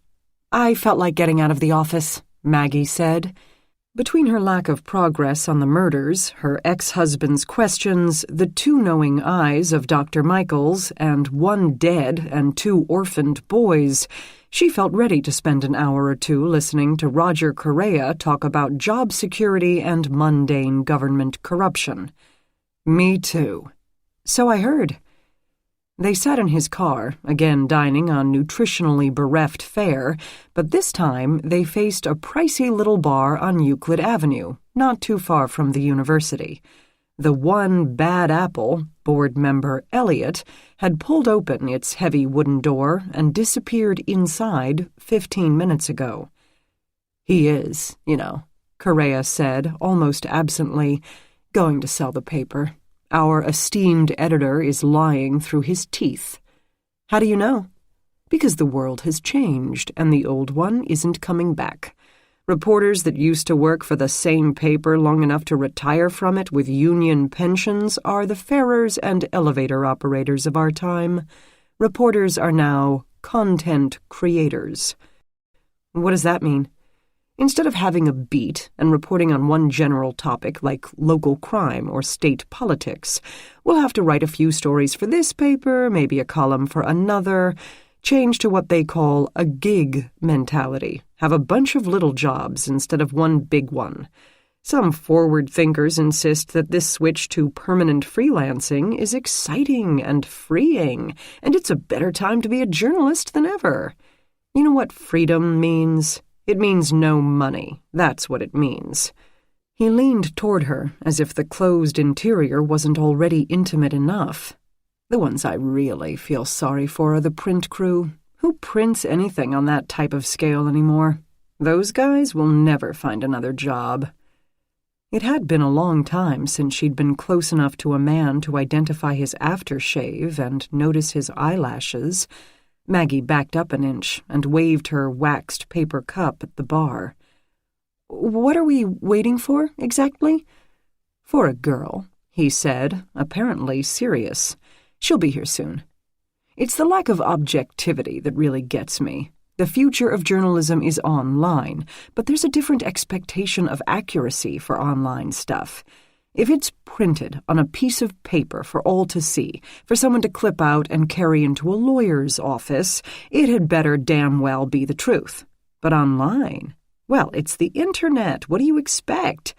"I felt like getting out of the office," Maggie said. Between her lack of progress on the murders, her ex-husband's questions, the 2 knowing eyes of Dr. Michaels, and 1 dead and 2 orphaned boys, she felt ready to spend an hour or 2 listening to Roger Correa talk about job security and mundane government corruption. "Me too." "So I heard." They sat in his car, again dining on nutritionally bereft fare, but this time they faced a pricey little bar on Euclid Avenue, not too far from the university. The one bad apple, board member Elliot, had pulled open its heavy wooden door and disappeared inside 15 minutes ago. "He is, Correa said, almost absently, "going to sell the paper. Our esteemed editor is lying through his teeth." "How do you know?" "Because the world has changed, and the old one isn't coming back. Reporters that used to work for the same paper long enough to retire from it with union pensions are the farers and elevator operators of our time. Reporters are now content creators." What does that mean? Instead of having a beat and reporting on one general topic like local crime or state politics, we'll have to write a few stories for this paper, maybe a column for another, change to what they call a gig mentality, have a bunch of little jobs instead of one big one. Some forward thinkers insist that this switch to permanent freelancing is exciting and freeing, and it's a better time to be a journalist than ever. You know what freedom means? It means no money. That's what it means. He leaned toward her, as if the closed interior wasn't already intimate enough. The ones I really feel sorry for are the print crew. Who prints anything on that type of scale anymore? Those guys will never find another job. It had been a long time since she'd been close enough to a man to identify his aftershave and notice his eyelashes. Maggie backed up an inch and waved her waxed paper cup at the bar. "What are we waiting for, exactly?" "For a girl," he said, apparently serious. "She'll be here soon." It's the lack of objectivity that really gets me. The future of journalism is online, but there's a different expectation of accuracy for online stuff. If it's printed on a piece of paper for all to see, for someone to clip out and carry into a lawyer's office, it had better damn well be the truth. But online? Well, it's the internet. What do you expect?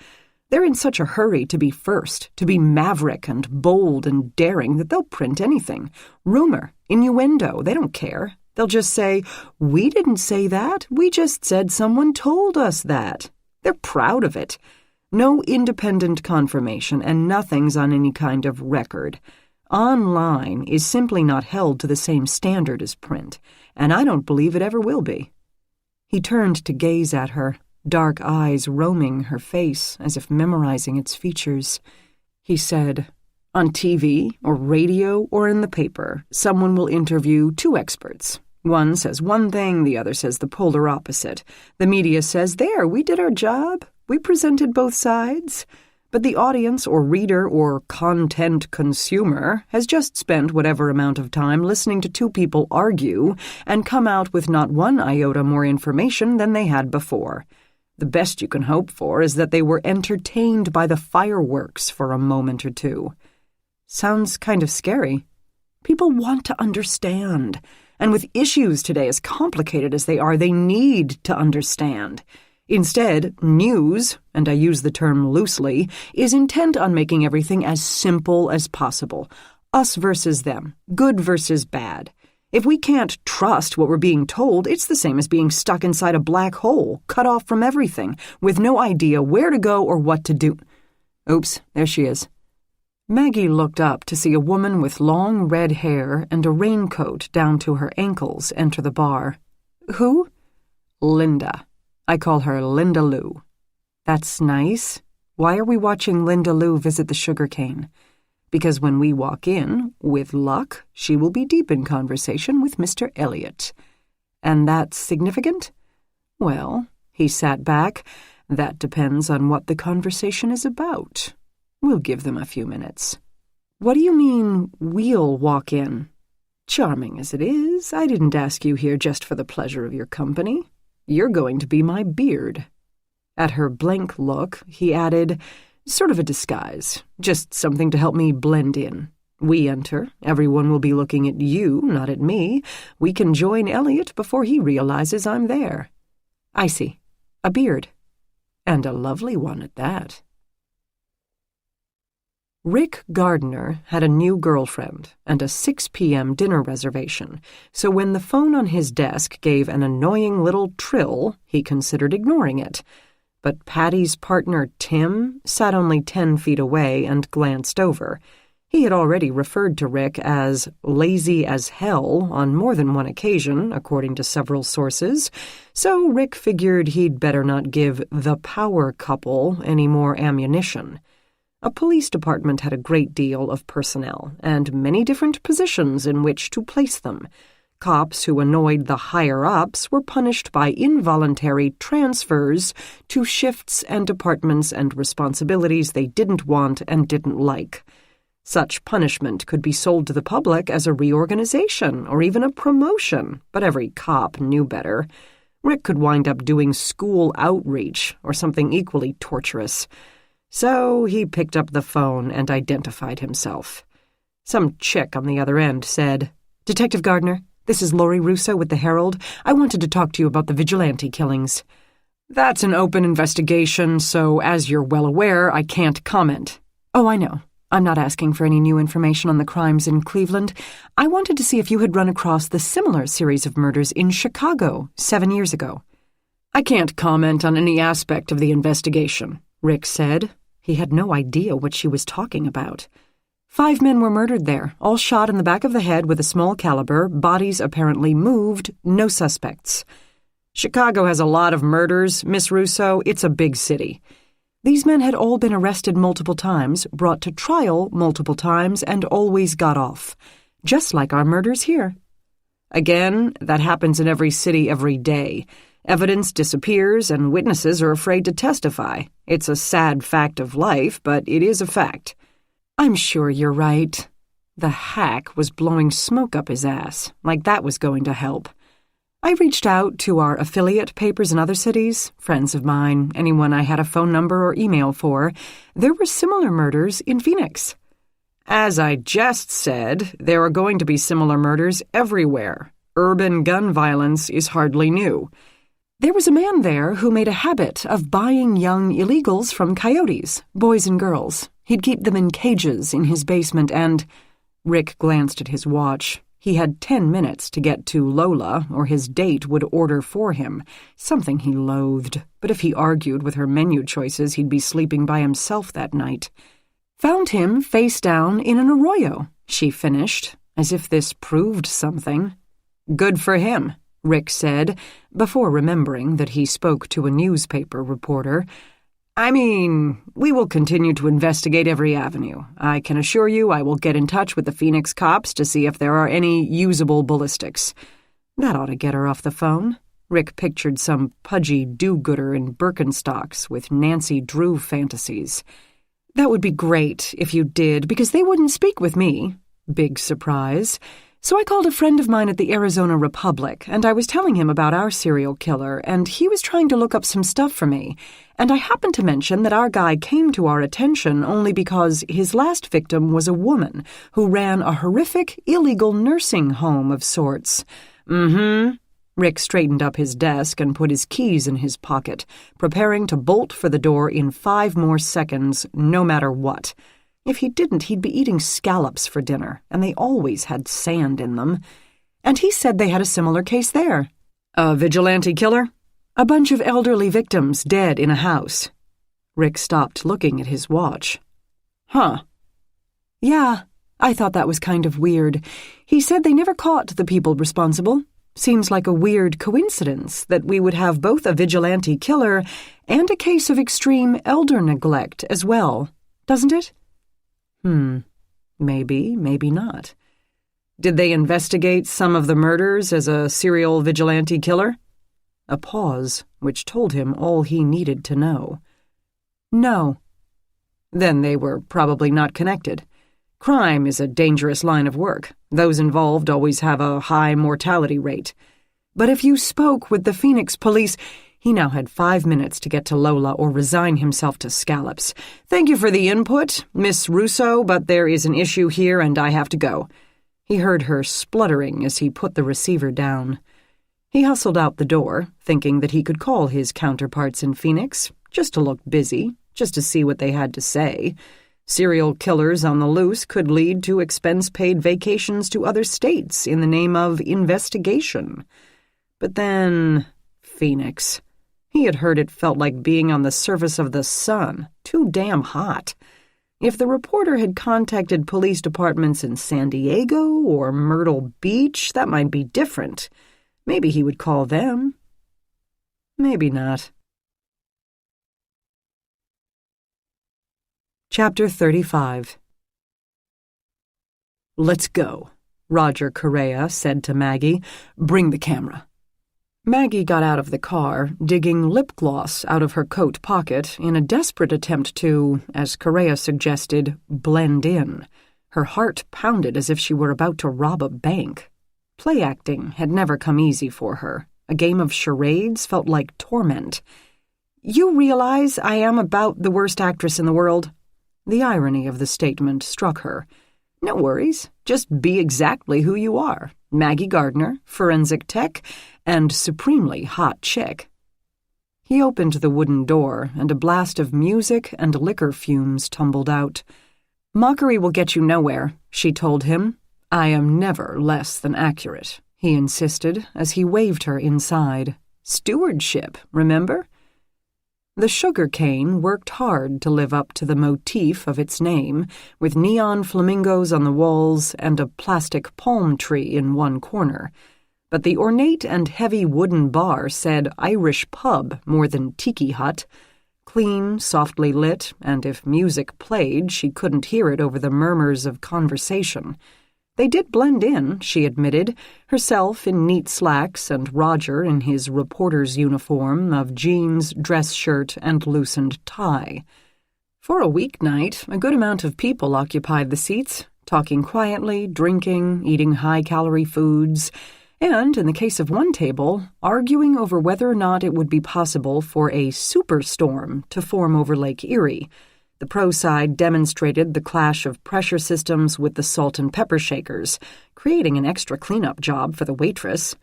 They're in such a hurry to be first, to be maverick and bold and daring that they'll print anything. Rumor, innuendo, they don't care. They'll just say, "We didn't say that. We just said someone told us that." They're proud of it. No independent confirmation, and nothing's on any kind of record. Online is simply not held to the same standard as print, and I don't believe it ever will be. He turned to gaze at her, dark eyes roaming her face as if memorizing its features. He said, "On TV or radio or in the paper, someone will interview two experts. One says one thing, the other says the polar opposite. The media says, 'There, we did our job. We presented both sides.' But the audience or reader or content consumer has just spent whatever amount of time listening to two people argue and come out with not one iota more information than they had before. The best you can hope for is that they were entertained by the fireworks for a moment or two." Sounds kind of scary. People want to understand. And with issues today as complicated as they are, they need to understand. Instead, news, and I use the term loosely, is intent on making everything as simple as possible. Us versus them, good versus bad. If we can't trust what we're being told, it's the same as being stuck inside a black hole, cut off from everything, with no idea where to go or what to do. Oops, there she is. Maggie looked up to see a woman with long red hair and a raincoat down to her ankles enter the bar. "Who?" "Linda. I call her Linda Lou." "That's nice. Why are we watching Linda Lou visit the sugarcane?" "Because when we walk in, with luck, she will be deep in conversation with Mr. Elliot." "And that's significant?" "Well," he sat back, "that depends on what the conversation is about. We'll give them a few minutes." "What do you mean, we'll walk in?" "Charming as it is, I didn't ask you here just for the pleasure of your company. You're going to be my beard." At her blank look, he added, "Sort of a disguise, just something to help me blend in. We enter, everyone will be looking at you, not at me. We can join Elliot before he realizes I'm there." "I see. A beard. And a lovely one at that." Rick Gardner had a new girlfriend and a 6 p.m. dinner reservation, so when the phone on his desk gave an annoying little trill, he considered ignoring it. But Patty's partner, Tim, sat only 10 feet away and glanced over. He had already referred to Rick as lazy as hell on more than one occasion, according to several sources, so Rick figured he'd better not give the power couple any more ammunition. A police department had a great deal of personnel, and many different positions in which to place them. Cops who annoyed the higher-ups were punished by involuntary transfers to shifts and departments and responsibilities they didn't want and didn't like. Such punishment could be sold to the public as a reorganization or even a promotion, but every cop knew better. Rick could wind up doing school outreach or something equally torturous. So he picked up the phone and identified himself. Some chick on the other end said, "Detective Gardner, this is Lori Russo with the Herald. I wanted to talk to you about the vigilante killings." "That's an open investigation, so as you're well aware, I can't comment." "Oh, I know. I'm not asking for any new information on the crimes in Cleveland. I wanted to see if you had run across the similar series of murders in Chicago 7 years ago." "I can't comment on any aspect of the investigation," Rick said. He had no idea what she was talking about. 5 men were murdered there, all shot in the back of the head with a small caliber, bodies apparently moved, no suspects. "Chicago has a lot of murders, Miss Russo. It's a big city." These men had all been arrested multiple times, brought to trial multiple times, and always got off. Just like our murders here. Again, that happens in every city every day. Evidence disappears, and witnesses are afraid to testify. It's a sad fact of life, but it is a fact. "I'm sure you're right." The hack was blowing smoke up his ass, like that was going to help. "I reached out to our affiliate papers in other cities, friends of mine, anyone I had a phone number or email for. There were similar murders in Phoenix." "As I just said, there are going to be similar murders everywhere. Urban gun violence is hardly new." "There was a man there who made a habit of buying young illegals from coyotes, boys and girls. He'd keep them in cages in his basement and—" Rick glanced at his watch. He had 10 minutes to get to Lola, or his date would order for him, something he loathed, but if he argued with her menu choices, he'd be sleeping by himself that night. "Found him face down in an arroyo," she finished, as if this proved something. "Good for him," Rick said, before remembering that he spoke to a newspaper reporter. "I mean, we will continue to investigate every avenue. I can assure you I will get in touch with the Phoenix cops to see if there are any usable ballistics." That ought to get her off the phone. Rick pictured some pudgy do-gooder in Birkenstocks with Nancy Drew fantasies. "That would be great if you did, because they wouldn't speak with me." Big surprise. "So I called a friend of mine at the Arizona Republic, and I was telling him about our serial killer, and he was trying to look up some stuff for me. And I happened to mention that our guy came to our attention only because his last victim was a woman who ran a horrific, illegal nursing home of sorts." "Mm-hmm." Rick straightened up his desk and put his keys in his pocket, preparing to bolt for the door in 5 more seconds, no matter what. If he didn't, he'd be eating scallops for dinner, and they always had sand in them. "And he said they had a similar case there." "A vigilante killer?" "A bunch of elderly victims dead in a house." Rick stopped looking at his watch. "Huh." "Yeah, I thought that was kind of weird. He said they never caught the people responsible. Seems like a weird coincidence that we would have both a vigilante killer and a case of extreme elder neglect as well, doesn't it?" Maybe, maybe not. "Did they investigate some of the murders as a serial vigilante killer?" A pause, which told him all he needed to know. "No." "Then they were probably not connected. Crime is a dangerous line of work. Those involved always have a high mortality rate. But if you spoke with the Phoenix police—" He now had 5 minutes to get to Lola or resign himself to scallops. "Thank you for the input, Miss Russo, but there is an issue here and I have to go." He heard her spluttering as he put the receiver down. He hustled out the door, thinking that he could call his counterparts in Phoenix, just to look busy, just to see what they had to say. Serial killers on the loose could lead to expense-paid vacations to other states in the name of investigation. But then, Phoenix. He had heard it felt like being on the surface of the sun, too damn hot. If the reporter had contacted police departments in San Diego or Myrtle Beach, that might be different. Maybe he would call them. Maybe not. Chapter 35. "Let's go," Roger Correa said to Maggie. "Bring the camera." Maggie got out of the car, digging lip gloss out of her coat pocket in a desperate attempt to, as Correa suggested, blend in. Her heart pounded as if she were about to rob a bank. Play acting had never come easy for her, A game of charades felt like torment. "You realize I am about the worst actress in the world?" The irony of the statement struck her. "No worries. Just be exactly who you are. Maggie Gardner, forensic tech, and supremely hot chick." He opened the wooden door, and a blast of music and liquor fumes tumbled out. "Mockery will get you nowhere," she told him. "I am never less than accurate," he insisted as he waved her inside. "Stewardship, remember?" The sugar cane worked hard to live up to the motif of its name, with neon flamingos on the walls and a plastic palm tree in one corner. But the ornate and heavy wooden bar said Irish pub more than tiki hut. Clean, softly lit, and if music played, she couldn't hear it over the murmurs of conversation. They did blend in, she admitted, herself in neat slacks and Roger in his reporter's uniform of jeans, dress shirt, and loosened tie. For a weeknight, a good amount of people occupied the seats, talking quietly, drinking, eating high-calorie foods, and, in the case of one table, arguing over whether or not it would be possible for a superstorm to form over Lake Erie. The pro side demonstrated the clash of pressure systems with the salt and pepper shakers, creating an extra cleanup job for the waitress.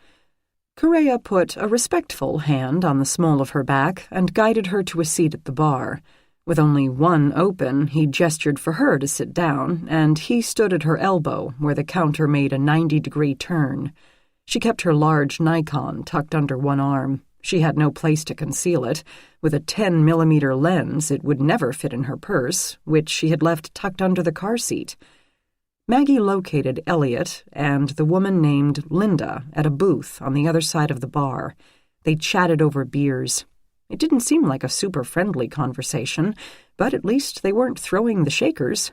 Correa put a respectful hand on the small of her back and guided her to a seat at the bar. With only one open, he gestured for her to sit down, and he stood at her elbow where the counter made a 90-degree turn. She kept her large Nikon tucked under one arm. She had no place to conceal it. With a 10-millimeter lens, it would never fit in her purse, which she had left tucked under the car seat. Maggie located Elliot and the woman named Linda at a booth on the other side of the bar. They chatted over beers. It didn't seem like a super friendly conversation, but at least they weren't throwing the shakers.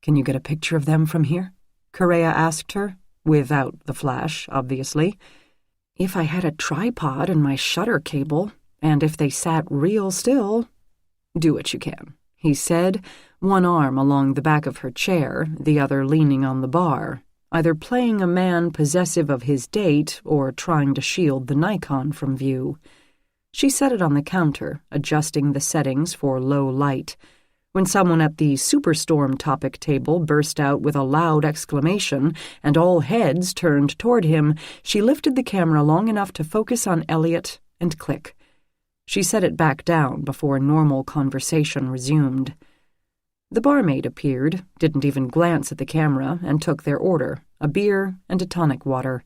"Can you get a picture of them from here?" Correa asked her, without the flash, obviously. "If I had a tripod and my shutter cable, and if they sat real still." "Do what you can," he said, one arm along the back of her chair, the other leaning on the bar, either playing a man possessive of his date or trying to shield the Nikon from view. She set it on the counter, adjusting the settings for low light. When someone at the Superstorm topic table burst out with a loud exclamation and all heads turned toward him, she lifted the camera long enough to focus on Elliot and click. She set it back down before normal conversation resumed. The barmaid appeared, didn't even glance at the camera, and took their order, a beer and a tonic water.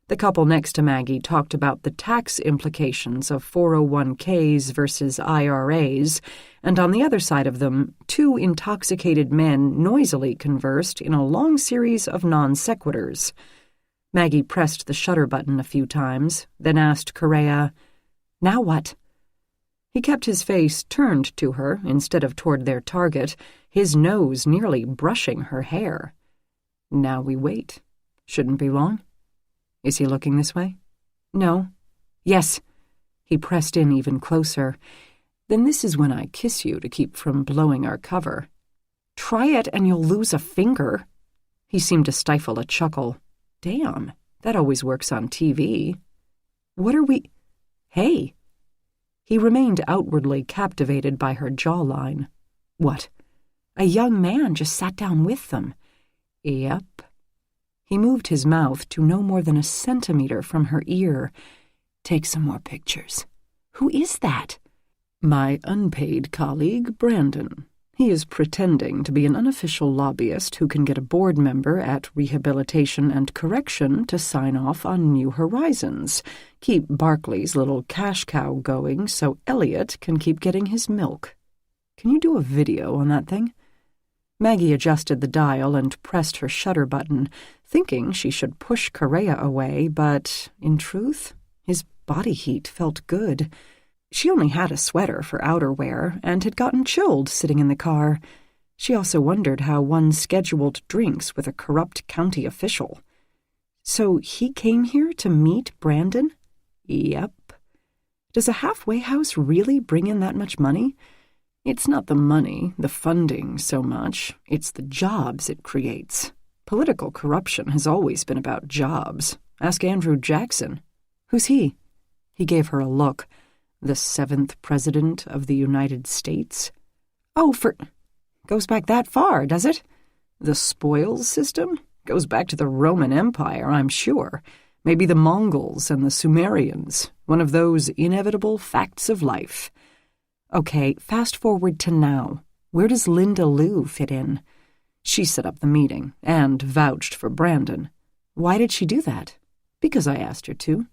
The couple next to Maggie talked about the tax implications of 401ks versus IRAs, and on the other side of them, two intoxicated men noisily conversed in a long series of non-sequiturs. Maggie pressed the shutter button a few times, then asked Correa, "Now what?" He kept his face turned to her instead of toward their target, his nose nearly brushing her hair. "Now we wait. Shouldn't be long." "Is he looking this way?" "No." "Yes." He pressed in even closer. "Then this is when I kiss you to keep from blowing our cover." "Try it and you'll lose a finger." He seemed to stifle a chuckle. "Damn, that always works on TV." "What are we—" "Hey." He remained outwardly captivated by her jawline. "What?" "A young man just sat down with them." "Yep." He moved his mouth to no more than a centimeter from her ear. "Take some more pictures." "Who is that?" "My unpaid colleague, Brandon. He is pretending to be an unofficial lobbyist who can get a board member at Rehabilitation and Correction to sign off on New Horizons, keep Barclay's little cash cow going so Elliot can keep getting his milk. Can you do a video on that thing?" Maggie adjusted the dial and pressed her shutter button, thinking she should push Correa away, but, in truth, his body heat felt good. She only had a sweater for outerwear and had gotten chilled sitting in the car. She also wondered how one scheduled drinks with a corrupt county official. So he came here to meet Brandon? Yep. Does a halfway house really bring in that much money? It's not the money, the funding so much. It's the jobs it creates. Political corruption has always been about jobs. Ask Andrew Jackson. Who's he? He gave her a look. The 7th President of the United States? Oh, goes back that far, does it? The spoils system? Goes back to the Roman Empire, I'm sure. Maybe the Mongols and the Sumerians. One of those inevitable facts of life. Okay, fast forward to now. Where does Linda Lou fit in? She set up the meeting and vouched for Brandon. Why did she do that? Because I asked her to.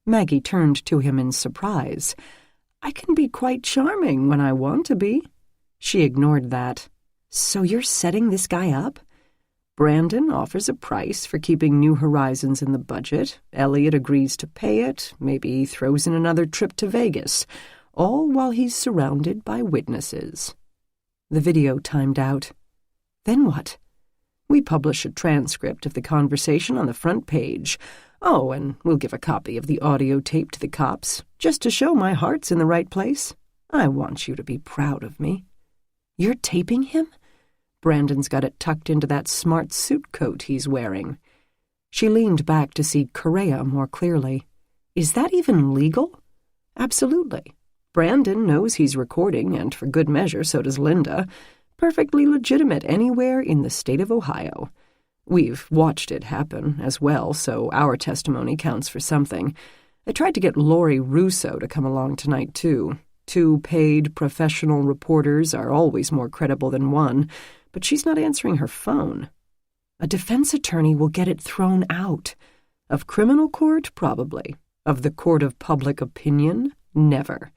Maggie turned to him in surprise. I can be quite charming when I want to be. She ignored that. So you're setting this guy up? Brandon offers a price for keeping New Horizons in the budget. Elliot agrees to pay it, maybe throws in another trip to Vegas, all while he's surrounded by witnesses. The video timed out. Then what? We publish a transcript of the conversation on the front page. Oh, and we'll give a copy of the audio tape to the cops, just to show my heart's in the right place. I want you to be proud of me. You're taping him? Brandon's got it tucked into that smart suit coat he's wearing. She leaned back to see Correa more clearly. Is that even legal? Absolutely. Brandon knows he's recording, and for good measure, so does Linda. Perfectly legitimate anywhere in the state of Ohio. We've watched it happen as well, so our testimony counts for something. I tried to get Lori Russo to come along tonight, too. 2 paid professional reporters are always more credible than one, but she's not answering her phone. A defense attorney will get it thrown out. Of criminal court, probably. Of the court of public opinion, never.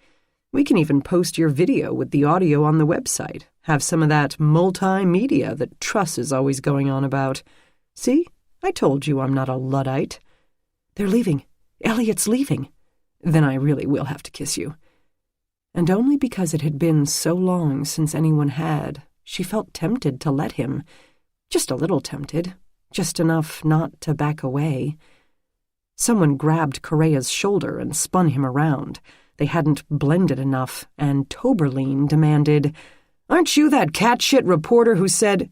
We can even post your video with the audio on the website. Have some of that multimedia that Truss is always going on about. See? I told you I'm not a Luddite. They're leaving. Elliot's leaving. Then I really will have to kiss you. And only because it had been so long since anyone had, she felt tempted to let him. Just a little tempted. Just enough not to back away. Someone grabbed Correa's shoulder and spun him around. They hadn't blended enough, and Toberline demanded, "Aren't you that catshit reporter who said—"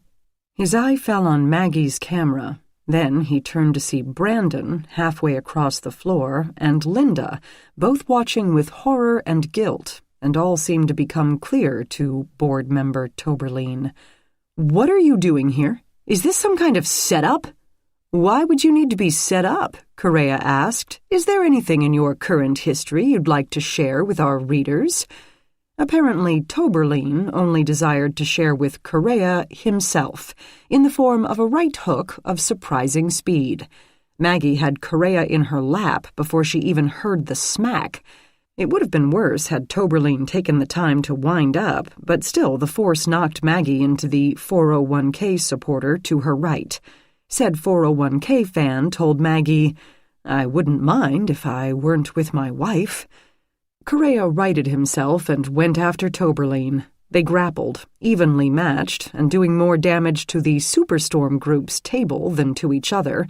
His eye fell on Maggie's camera. Then he turned to see Brandon, halfway across the floor, and Linda, both watching with horror and guilt, and all seemed to become clear to board member Toberline. "What are you doing here? Is this some kind of setup?" "Why would you need to be set up?" Correa asked. "Is there anything in your current history you'd like to share with our readers?" Apparently, Toberline only desired to share with Correa himself, in the form of a right hook of surprising speed. Maggie had Correa in her lap before she even heard the smack. It would have been worse had Toberline taken the time to wind up, but still the force knocked Maggie into the 401k supporter to her right. Said 401k fan told Maggie, "I wouldn't mind if I weren't with my wife." Correa righted himself and went after Toberline. They grappled, evenly matched, and doing more damage to the Superstorm group's table than to each other.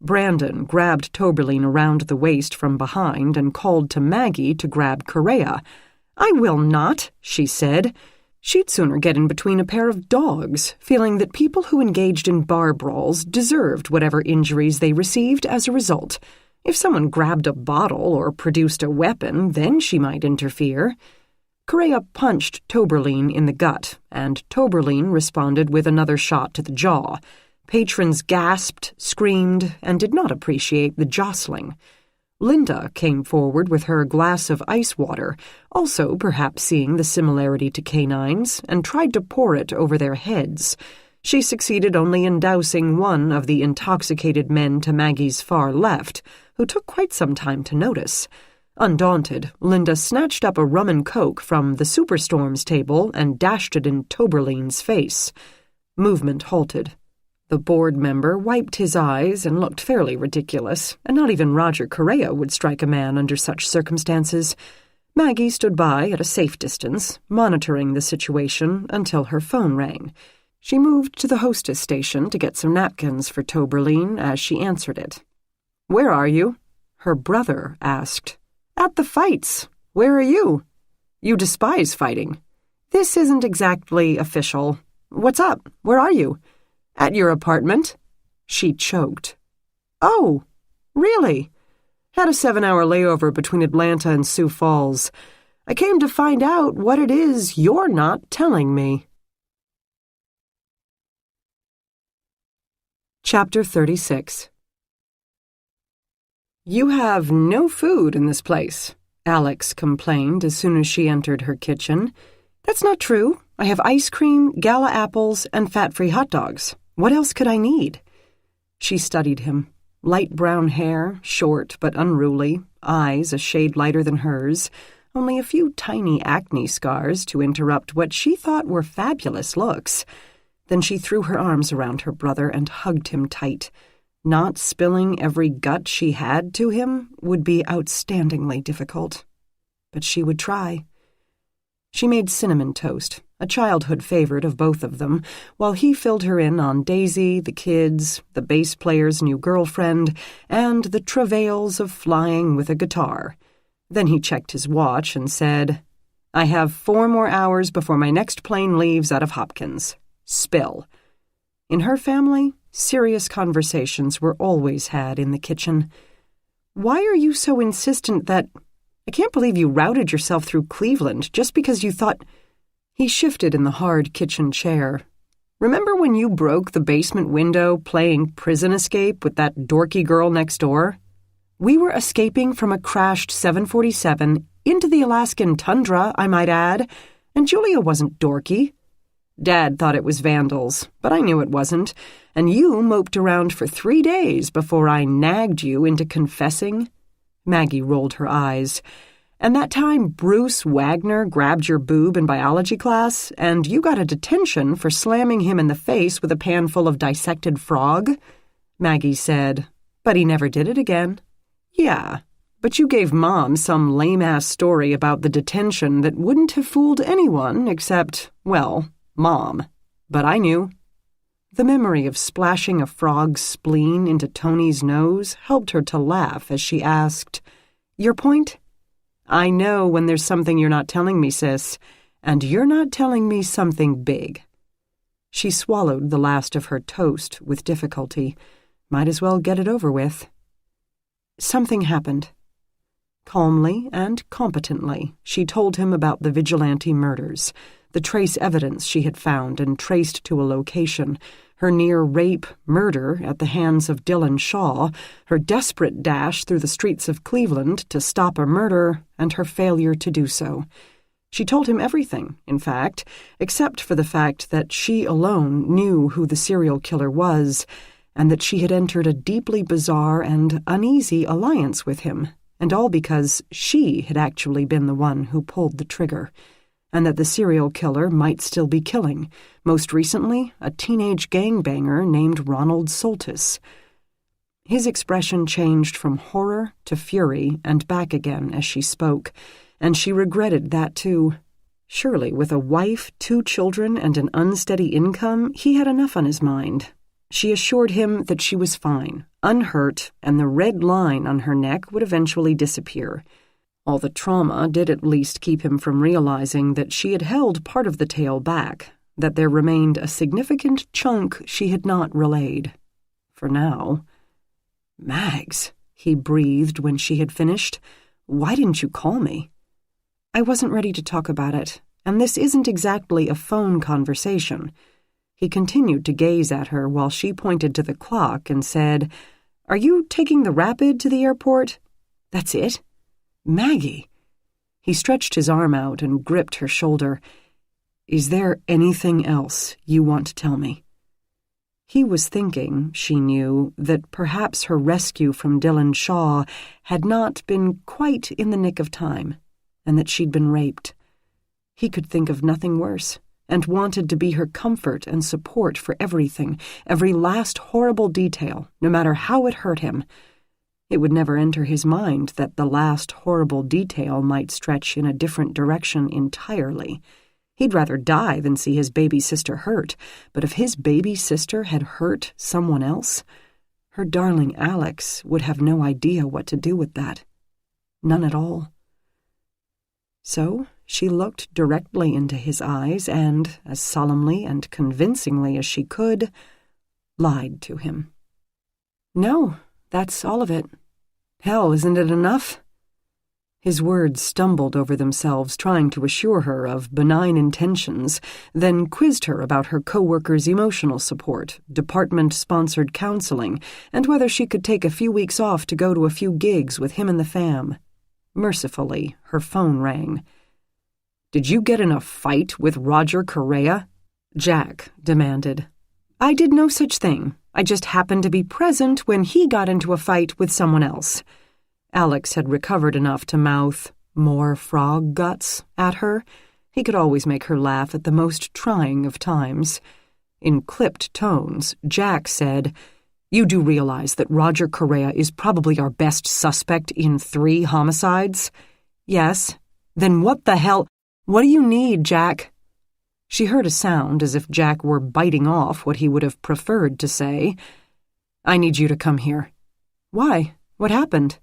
Brandon grabbed Toberline around the waist from behind and called to Maggie to grab Correa. "I will not," she said. She'd sooner get in between a pair of dogs, feeling that people who engaged in bar brawls deserved whatever injuries they received as a result. If someone grabbed a bottle or produced a weapon, then she might interfere. Correa punched Toberline in the gut, and Toberline responded with another shot to the jaw. Patrons gasped, screamed, and did not appreciate the jostling. Linda came forward with her glass of ice water, also perhaps seeing the similarity to canines, and tried to pour it over their heads. She succeeded only in dousing one of the intoxicated men to Maggie's far left, who took quite some time to notice. Undaunted, Linda snatched up a rum and coke from the Superstorm's table and dashed it in Toberline's face. Movement halted. The board member wiped his eyes and looked fairly ridiculous, and not even Roger Correa would strike a man under such circumstances. Maggie stood by at a safe distance, monitoring the situation until her phone rang. She moved to the hostess station to get some napkins for Toberline as she answered it. "Where are you?" her brother asked. "At the fights. Where are you?" "You despise fighting." "This isn't exactly official. What's up? Where are you?" "At your apartment." She choked. "Oh, really?" Had a 7-hour layover between Atlanta and Sioux Falls. I came to find out what it is you're not telling me. Chapter 36. You have no food in this place, Alex complained as soon as she entered her kitchen. That's not true. I have ice cream, gala apples, and fat-free hot dogs. What else could I need? She studied him. Light brown hair, short but unruly, eyes a shade lighter than hers, only a few tiny acne scars to interrupt what she thought were fabulous looks. Then she threw her arms around her brother and hugged him tight. Not spilling every gut she had to him would be outstandingly difficult. But she would try. She made cinnamon toast, a childhood favorite of both of them, while he filled her in on Daisy, the kids, the bass player's new girlfriend, and the travails of flying with a guitar. Then he checked his watch and said, I have 4 more hours before my next plane leaves out of Hopkins. Spill. In her family, serious conversations were always had in the kitchen. Why are you so insistent that... I can't believe you routed yourself through Cleveland just because you thought... He shifted in the hard kitchen chair. Remember when you broke the basement window playing prison escape with that dorky girl next door? We were escaping from a crashed 747 into the Alaskan tundra, I might add, and Julia wasn't dorky. Dad thought it was vandals, but I knew it wasn't, and you moped around for 3 days before I nagged you into confessing. Maggie rolled her eyes. And that time Bruce Wagner grabbed your boob in biology class, and you got a detention for slamming him in the face with a pan full of dissected frog? Maggie said, but he never did it again. Yeah, but you gave Mom some lame-ass story about the detention that wouldn't have fooled anyone except, well, Mom. But I knew. The memory of splashing a frog's spleen into Tony's nose helped her to laugh as she asked, Your point? I know when there's something you're not telling me, sis, and you're not telling me something big. She swallowed the last of her toast with difficulty. Might as well get it over with. Something happened. Calmly and competently, she told him about the vigilante murders, the trace evidence she had found and traced to a location, her near-rape murder at the hands of Dylan Shaw, her desperate dash through the streets of Cleveland to stop a murder, and her failure to do so. She told him everything, in fact, except for the fact that she alone knew who the serial killer was, and that she had entered a deeply bizarre and uneasy alliance with him, and all because she had actually been the one who pulled the trigger, and that the serial killer might still be killing, most recently a teenage gangbanger named Ronald Soltis. His expression changed from horror to fury and back again as she spoke, and she regretted that too. Surely, with a wife, 2 children, and an unsteady income, he had enough on his mind. She assured him that she was fine, unhurt, and the red line on her neck would eventually disappear. All the trauma did at least keep him from realizing that she had held part of the tale back, that there remained a significant chunk she had not relayed. For now. Mags, he breathed when she had finished. Why didn't you call me? I wasn't ready to talk about it, and this isn't exactly a phone conversation. He continued to gaze at her while she pointed to the clock and said, Are you taking the Rapid to the airport? That's it? Maggie. He stretched his arm out and gripped her shoulder. Is there anything else you want to tell me? He was thinking, she knew, that perhaps her rescue from Dylan Shaw had not been quite in the nick of time, and that she'd been raped. He could think of nothing worse, and wanted to be her comfort and support for everything, every last horrible detail, no matter how it hurt him. It would never enter his mind that the last horrible detail might stretch in a different direction entirely. He'd rather die than see his baby sister hurt, but if his baby sister had hurt someone else, her darling Alex would have no idea what to do with that. None at all. So she looked directly into his eyes and, as solemnly and convincingly as she could, lied to him. No, that's all of it. Hell, isn't it enough?" His words stumbled over themselves, trying to assure her of benign intentions, then quizzed her about her coworkers' emotional support, department-sponsored counseling, and whether she could take a few weeks off to go to a few gigs with him and the fam. Mercifully, her phone rang. "Did you get in a fight with Roger Correa?" Jack demanded. "I did no such thing. I just happened to be present when he got into a fight with someone else." Alex had recovered enough to mouth, "More frog guts," at her. He could always make her laugh at the most trying of times. In clipped tones, Jack said, "You do realize that Roger Correa is probably our best suspect in 3 homicides?" "Yes." "Then what the hell? What do you need, Jack?" She heard a sound as if Jack were biting off what he would have preferred to say. "I need you to come here." "Why? What happened?"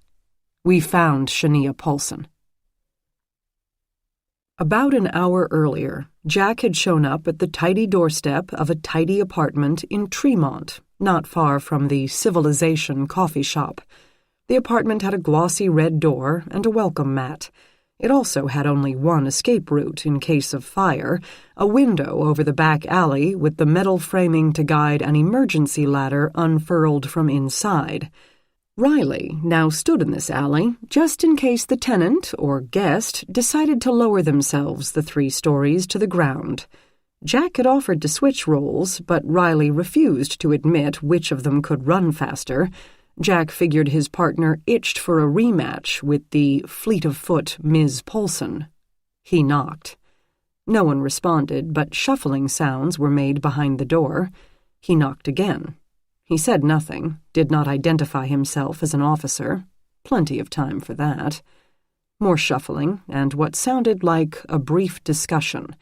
"We found Shania Paulson." About an hour earlier, Jack had shown up at the tidy doorstep of a tidy apartment in Tremont, not far from the Civilization coffee shop. The apartment had a glossy red door and a welcome mat. It also had only one escape route in case of fire, a window over the back alley with the metal framing to guide an emergency ladder unfurled from inside. Riley now stood in this alley, just in case the tenant, or guest, decided to lower themselves the 3 stories to the ground. Jack had offered to switch roles, but Riley refused to admit which of them could run faster. Jack figured his partner itched for a rematch with the fleet-of-foot Ms. Paulson. He knocked. No one responded, but shuffling sounds were made behind the door. He knocked again. He said nothing, did not identify himself as an officer. Plenty of time for that. More shuffling, and what sounded like a brief discussion.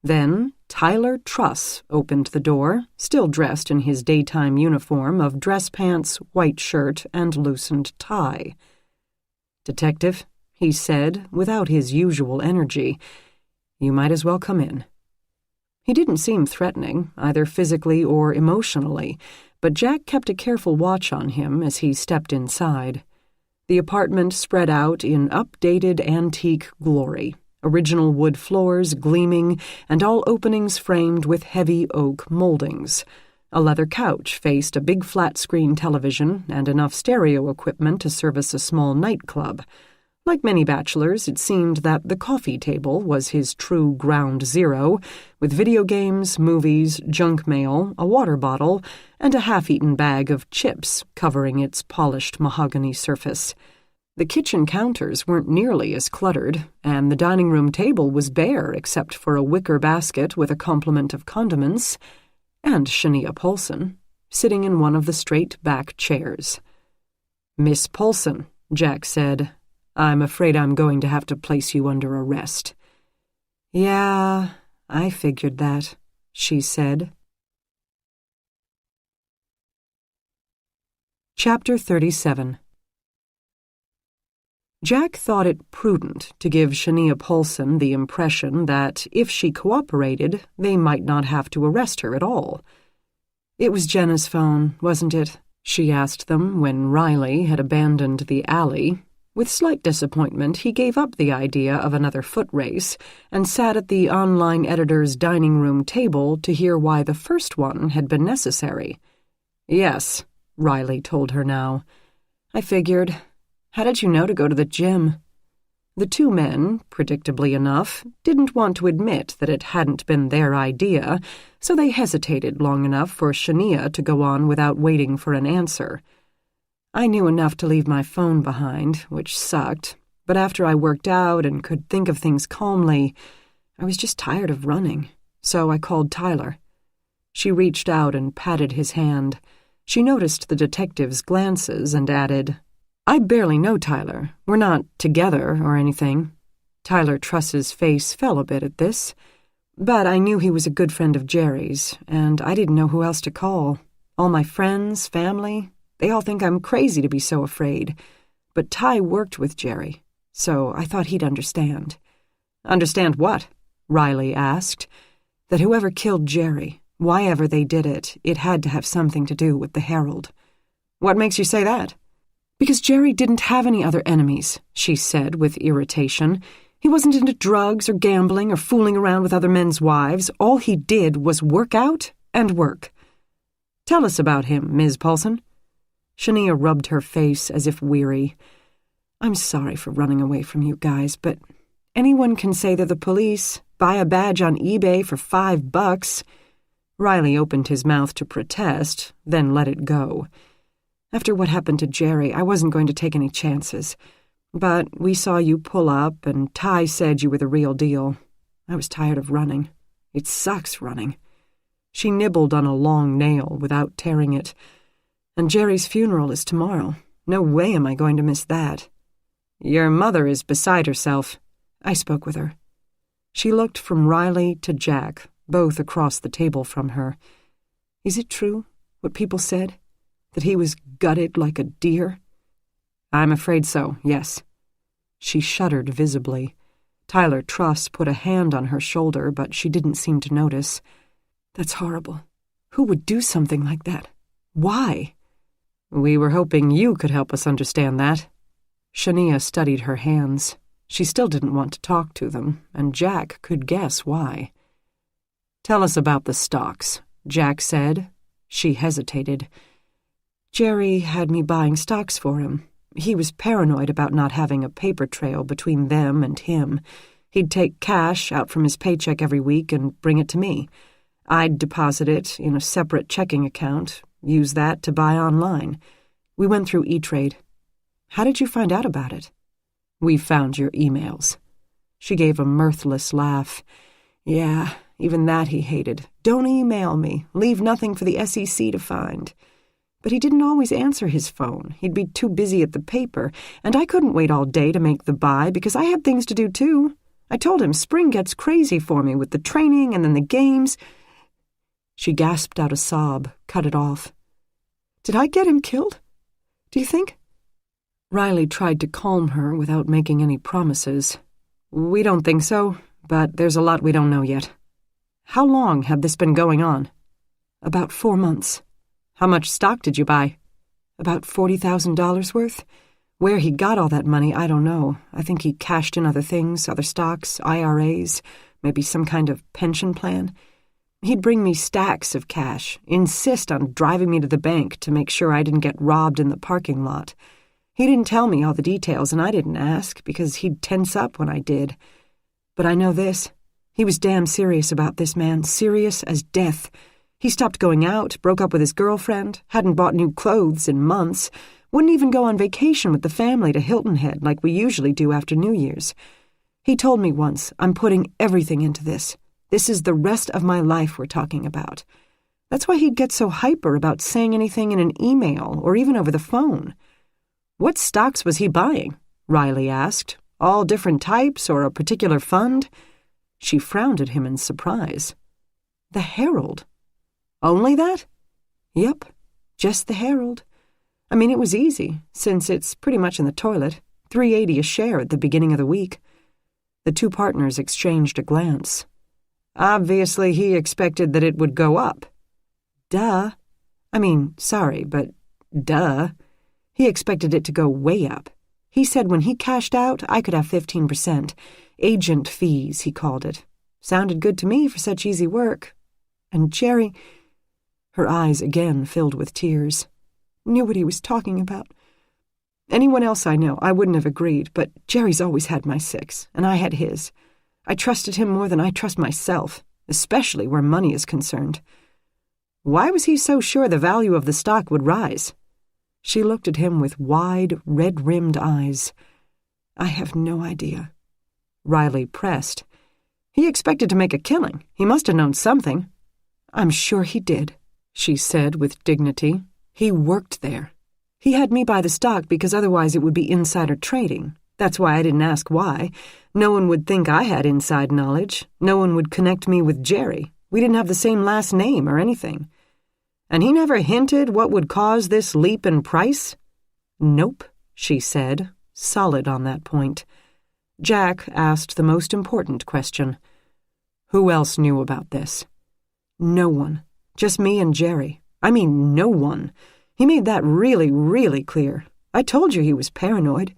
Then Tyler Truss opened the door, still dressed in his daytime uniform of dress pants, white shirt, and loosened tie. "Detective," he said, without his usual energy, "you might as well come in." He didn't seem threatening, either physically or emotionally, but Jack kept a careful watch on him as he stepped inside. The apartment spread out in updated antique glory, original wood floors gleaming and all openings framed with heavy oak moldings. A leather couch faced a big flat-screen television and enough stereo equipment to service a small nightclub. Like many bachelors, it seemed that the coffee table was his true ground zero, with video games, movies, junk mail, a water bottle, and a half-eaten bag of chips covering its polished mahogany surface. The kitchen counters weren't nearly as cluttered, and the dining room table was bare except for a wicker basket with a complement of condiments, and Shania Paulson, sitting in one of the straight-back chairs. "Miss Paulson," Jack said, "I'm afraid I'm going to have to place you under arrest." "Yeah, I figured that," she said. Chapter 37. Jack thought it prudent to give Shania Paulson the impression that, if she cooperated, they might not have to arrest her at all. "It was Jenna's phone, wasn't it?" she asked them when Riley had abandoned the alley. With slight disappointment, he gave up the idea of another foot race and sat at the online editor's dining room table to hear why the first one had been necessary. "Yes," Riley told her now. "I figured. How did you know to go to the gym?" The 2 men, predictably enough, didn't want to admit that it hadn't been their idea, so they hesitated long enough for Shania to go on without waiting for an answer. "I knew enough to leave my phone behind, which sucked, but after I worked out and could think of things calmly, I was just tired of running, so I called Tyler." She reached out and patted his hand. She noticed the detective's glances and added, "I barely know Tyler. We're not together or anything." Tyler Truss's face fell a bit at this. "But I knew he was a good friend of Jerry's, and I didn't know who else to call. All my friends, family, they all think I'm crazy to be so afraid. But Ty worked with Jerry, so I thought he'd understand." "Understand what?" Riley asked. "That whoever killed Jerry, why ever they did it, it had to have something to do with the Herald." "What makes you say that?" Because Jerry didn't have any other enemies, she said with irritation. He wasn't into drugs or gambling or fooling around with other men's wives. All he did was work out and work. Tell us about him, Ms. Paulson. Shania rubbed her face as if weary. I'm sorry for running away from you guys, but anyone can say they're the police, buy a badge on eBay for $5. Riley opened his mouth to protest, then let it go. After what happened to Jerry, I wasn't going to take any chances. But we saw you pull up, and Ty said you were the real deal. I was tired of running. It sucks running. She nibbled on a long nail without tearing it. And Jerry's funeral is tomorrow. No way am I going to miss that. Your mother is beside herself. I spoke with her. She looked from Riley to Jack, both across the table from her. Is it true, what people said? That he was gutted like a deer? I'm afraid so, yes. She shuddered visibly. Tyler Truss put a hand on her shoulder, but she didn't seem to notice. That's horrible. Who would do something like that? Why? We were hoping you could help us understand that. Shania studied her hands. She still didn't want to talk to them, and Jack could guess why. Tell us about the stocks, Jack said. She hesitated. Jerry had me buying stocks for him. He was paranoid about not having a paper trail between them and him. He'd take cash out from his paycheck every week and bring it to me. I'd deposit it in a separate checking account, use that to buy online. We went through E-Trade. How did you find out about it? We found your emails. She gave a mirthless laugh. Yeah, even that he hated. Don't email me. Leave nothing for the SEC to find. But he didn't always answer his phone. He'd be too busy at the paper, and I couldn't wait all day to make the buy because I had things to do too. I told him spring gets crazy for me with the training and then the games. She gasped out a sob, cut it off. Did I get him killed? Do you think? Riley tried to calm her without making any promises. We don't think so, but there's a lot we don't know yet. How long had this been going on? About 4 months. How much stock did you buy? About $40,000 worth. Where he got all that money, I don't know. I think he cashed in other things, other stocks, IRAs, maybe some kind of pension plan. He'd bring me stacks of cash, insist on driving me to the bank to make sure I didn't get robbed in the parking lot. He didn't tell me all the details, and I didn't ask, because he'd tense up when I did. But I know this. He was damn serious about this man, serious as death. He stopped going out, broke up with his girlfriend, hadn't bought new clothes in months, wouldn't even go on vacation with the family to Hilton Head like we usually do after New Year's. He told me once, I'm putting everything into this. This is the rest of my life we're talking about. That's why he'd get so hyper about saying anything in an email or even over the phone. What stocks was he buying? Riley asked. All different types or a particular fund? She frowned at him in surprise. The Herald. Only that? Yep, just the Herald. I mean, it was easy, since it's pretty much in the toilet. $3.80 a share at the beginning of the week. The two partners exchanged a glance. Obviously, he expected that it would go up. Duh. I mean, sorry, but duh. He expected it to go way up. He said when he cashed out, I could have 15%. Agent fees, he called it. Sounded good to me for such easy work. And Jerry... Her eyes again filled with tears. Knew what he was talking about. Anyone else I know, I wouldn't have agreed, but Jerry's always had my six, and I had his. I trusted him more than I trust myself, especially where money is concerned. Why was he so sure the value of the stock would rise? She looked at him with wide, red-rimmed eyes. I have no idea. Riley pressed. He expected to make a killing. He must have known something. I'm sure he did, she said with dignity. He worked there. He had me buy the stock because otherwise it would be insider trading. That's why I didn't ask why. No one would think I had inside knowledge. No one would connect me with Jerry. We didn't have the same last name or anything. And he never hinted what would cause this leap in price? Nope, she said, solid on that point. Jack asked the most important question. Who else knew about this? No one. Just me and Jerry. I mean, no one. He made that really, really clear. I told you he was paranoid."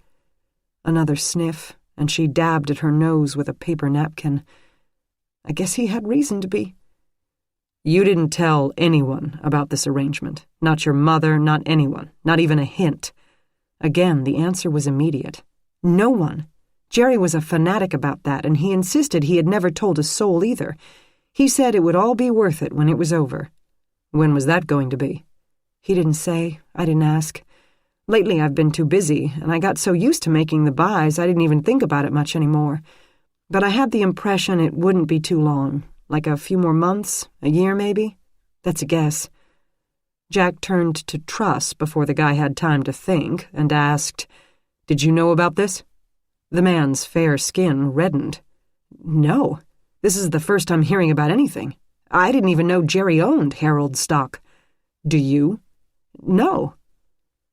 Another sniff, and she dabbed at her nose with a paper napkin. I guess he had reason to be. "You didn't tell anyone about this arrangement. Not your mother, not anyone, not even a hint." Again, the answer was immediate. No one. Jerry was a fanatic about that, and he insisted he had never told a soul either. He said it would all be worth it when it was over. When was that going to be? He didn't say. I didn't ask. Lately I've been too busy, and I got so used to making the buys I didn't even think about it much anymore. But I had the impression it wouldn't be too long, like a few more months, a year maybe. That's a guess. Jack turned to Truss before the guy had time to think and asked, "Did you know about this?" The man's fair skin reddened. "No, this is the first I'm hearing about anything. I didn't even know Jerry owned Herald stock." "Do you?" "No."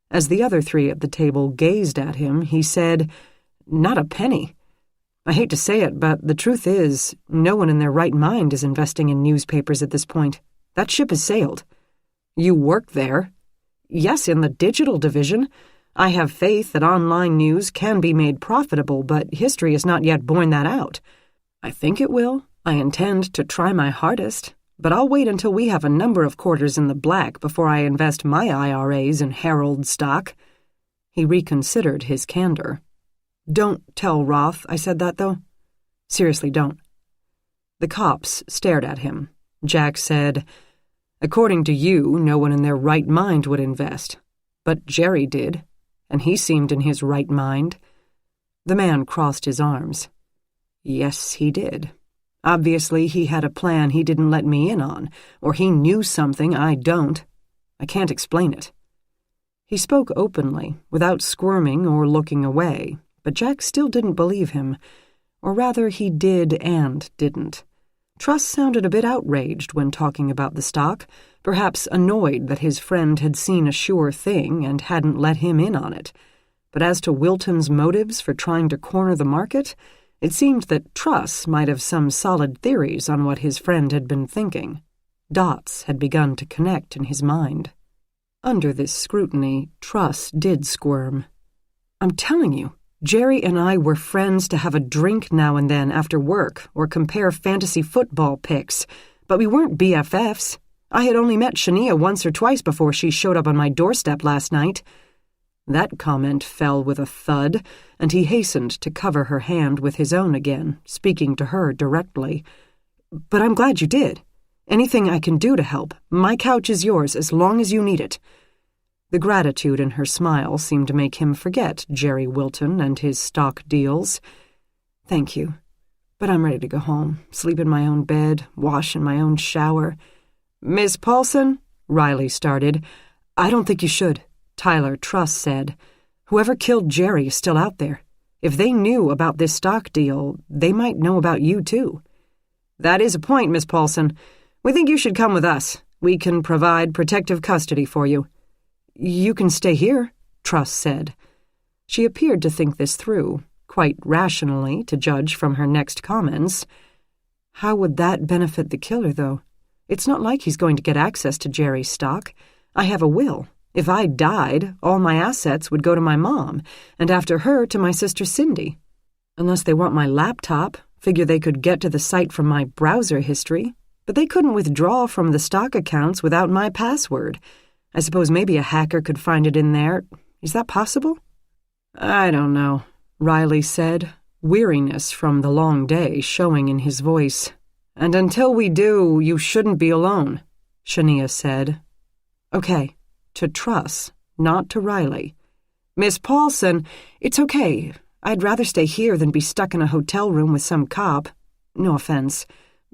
As the other three at the table gazed at him, he said, "Not a penny. I hate to say it, but the truth is, no one in their right mind is investing in newspapers at this point. That ship has sailed." "You work there?" "Yes, in the digital division. I have faith that online news can be made profitable, but history has not yet borne that out. I think it will. I intend to try my hardest, but I'll wait until we have a number of quarters in the black before I invest my IRAs in Herald stock." He reconsidered his candor. "Don't tell Roth I said that, though. Seriously, don't." The cops stared at him. Jack said, "According to you, no one in their right mind would invest. But Jerry did, and he seemed in his right mind." The man crossed his arms. "Yes, he did. Obviously, he had a plan he didn't let me in on, or he knew something I don't. I can't explain it." He spoke openly, without squirming or looking away, but Jack still didn't believe him. Or rather, he did and didn't. Truss sounded a bit outraged when talking about the stock, perhaps annoyed that his friend had seen a sure thing and hadn't let him in on it. But as to Wilton's motives for trying to corner the market, it seemed that Truss might have some solid theories on what his friend had been thinking. Dots had begun to connect in his mind. Under this scrutiny, Truss did squirm. "I'm telling you, Jerry and I were friends to have a drink now and then after work or compare fantasy football picks, but we weren't BFFs. I had only met Shania once or twice before she showed up on my doorstep last night." That comment fell with a thud, and he hastened to cover her hand with his own again, speaking to her directly. "But I'm glad you did. Anything I can do to help, my couch is yours as long as you need it." The gratitude in her smile seemed to make him forget Jerry Wilton and his stock deals. "Thank you, but I'm ready to go home, sleep in my own bed, wash in my own shower." "Miss Paulson?" Riley started. "I don't think you should," Tyler Truss said. "Whoever killed Jerry is still out there. If they knew about this stock deal, they might know about you, too." "That is a point, Miss Paulson. We think you should come with us. We can provide protective custody for you." "You can stay here," Truss said. She appeared to think this through, quite rationally, to judge from her next comments. "How would that benefit the killer, though? It's not like he's going to get access to Jerry's stock. I have a will. If I died, all my assets would go to my mom, and after her to my sister Cindy. Unless they want my laptop, figure they could get to the site from my browser history, but they couldn't withdraw from the stock accounts without my password. I suppose maybe a hacker could find it in there. Is that possible?" "I don't know," Riley said, weariness from the long day showing in his voice. "And until we do, you shouldn't be alone," Shania said. "Okay." To Truss, not to Riley. "Miss Paulson, it's okay. I'd rather stay here than be stuck in a hotel room with some cop. No offense,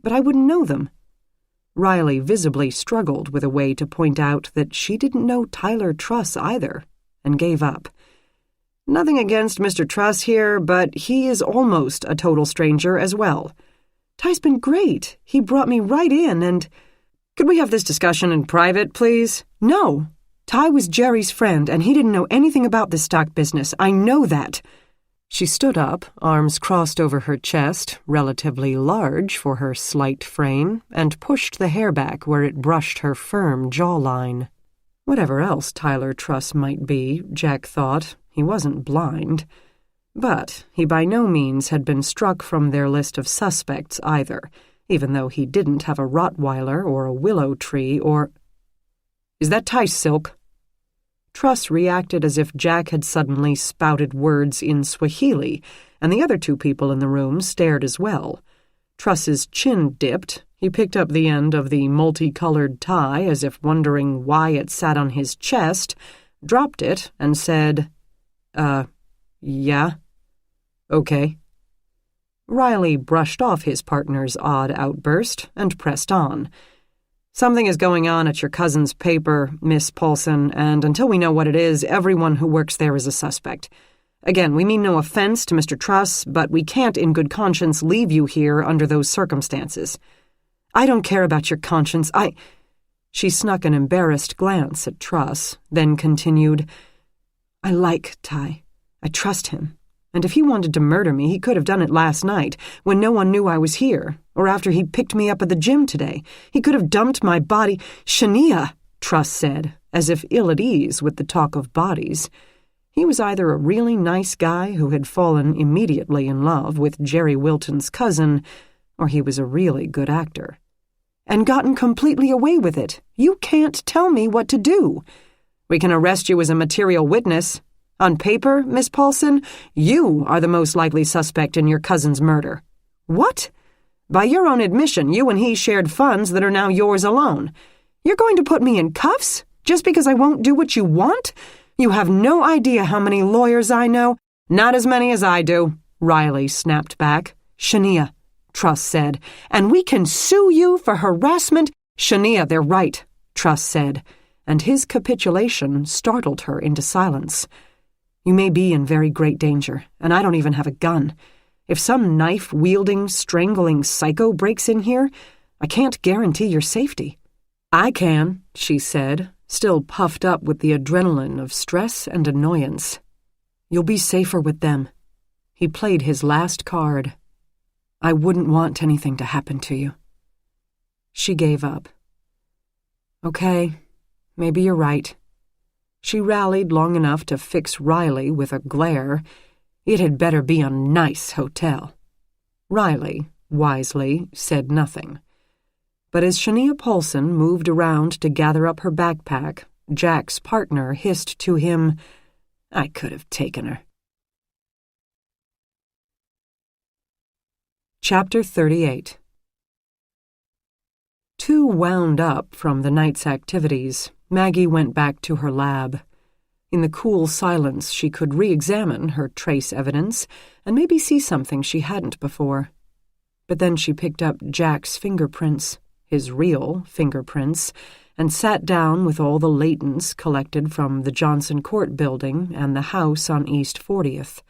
but I wouldn't know them." Riley visibly struggled with a way to point out that she didn't know Tyler Truss either, and gave up. "Nothing against Mr. Truss here, but he is almost a total stranger as well. Ty's been great. He brought me right in and—" "Could we have this discussion in private, please?" "No. Ty was Jerry's friend, and he didn't know anything about this stock business. I know that." She stood up, arms crossed over her chest, relatively large for her slight frame, and pushed the hair back where it brushed her firm jawline. Whatever else Tyler Truss might be, Jack thought, he wasn't blind. But he by no means had been struck from their list of suspects either, even though he didn't have a Rottweiler or a willow tree or— "Is that Thai silk?" Truss reacted as if Jack had suddenly spouted words in Swahili, and the other two people in the room stared as well. Truss's chin dipped. He picked up the end of the multicolored tie as if wondering why it sat on his chest, dropped it, and said, yeah. Okay." Riley brushed off his partner's odd outburst and pressed on. "Something is going on at your cousin's paper, Miss Paulson, and until we know what it is, everyone who works there is a suspect. Again, we mean no offense to Mr. Truss, but we can't in good conscience leave you here under those circumstances." "I don't care about your conscience. She snuck an embarrassed glance at Truss, then continued, "I like Ty. I trust him. And if he wanted to murder me, he could have done it last night, when no one knew I was here, or after he picked me up at the gym today. He could have dumped my body—" "Shania," Truss said, as if ill at ease with the talk of bodies. He was either a really nice guy who had fallen immediately in love with Jerry Wilton's cousin, or he was a really good actor. "And gotten completely away with it. You can't tell me what to do. We can arrest you as a material witness. On paper, Miss Paulson, you are the most likely suspect in your cousin's murder." "What?" "By your own admission, you and he shared funds that are now yours alone. You're going to put me in cuffs just because I won't do what you want? You have no idea how many lawyers I know." "Not as many as I do," Riley snapped back. "Shania," Truss said, "and we can sue you for harassment." "Shania, they're right," Truss said, and his capitulation startled her into silence. "You may be in very great danger, and I don't even have a gun. If some knife-wielding, strangling psycho breaks in here, I can't guarantee your safety." "I can," she said, still puffed up with the adrenaline of stress and annoyance. "You'll be safer with them." He played his last card. "I wouldn't want anything to happen to you." She gave up. "Okay, maybe you're right." She rallied long enough to fix Riley with a glare. It had better be a nice hotel. Riley, wisely, said nothing. But as Shania Paulson moved around to gather up her backpack, Jack's partner hissed to him, "I could have taken her." Chapter 38. Too wound up from the night's activities, Maggie went back to her lab. In the cool silence, she could re-examine her trace evidence and maybe see something she hadn't before. But then she picked up Jack's fingerprints, his real fingerprints, and sat down with all the latents collected from the Johnson Court building and the house on East 40th.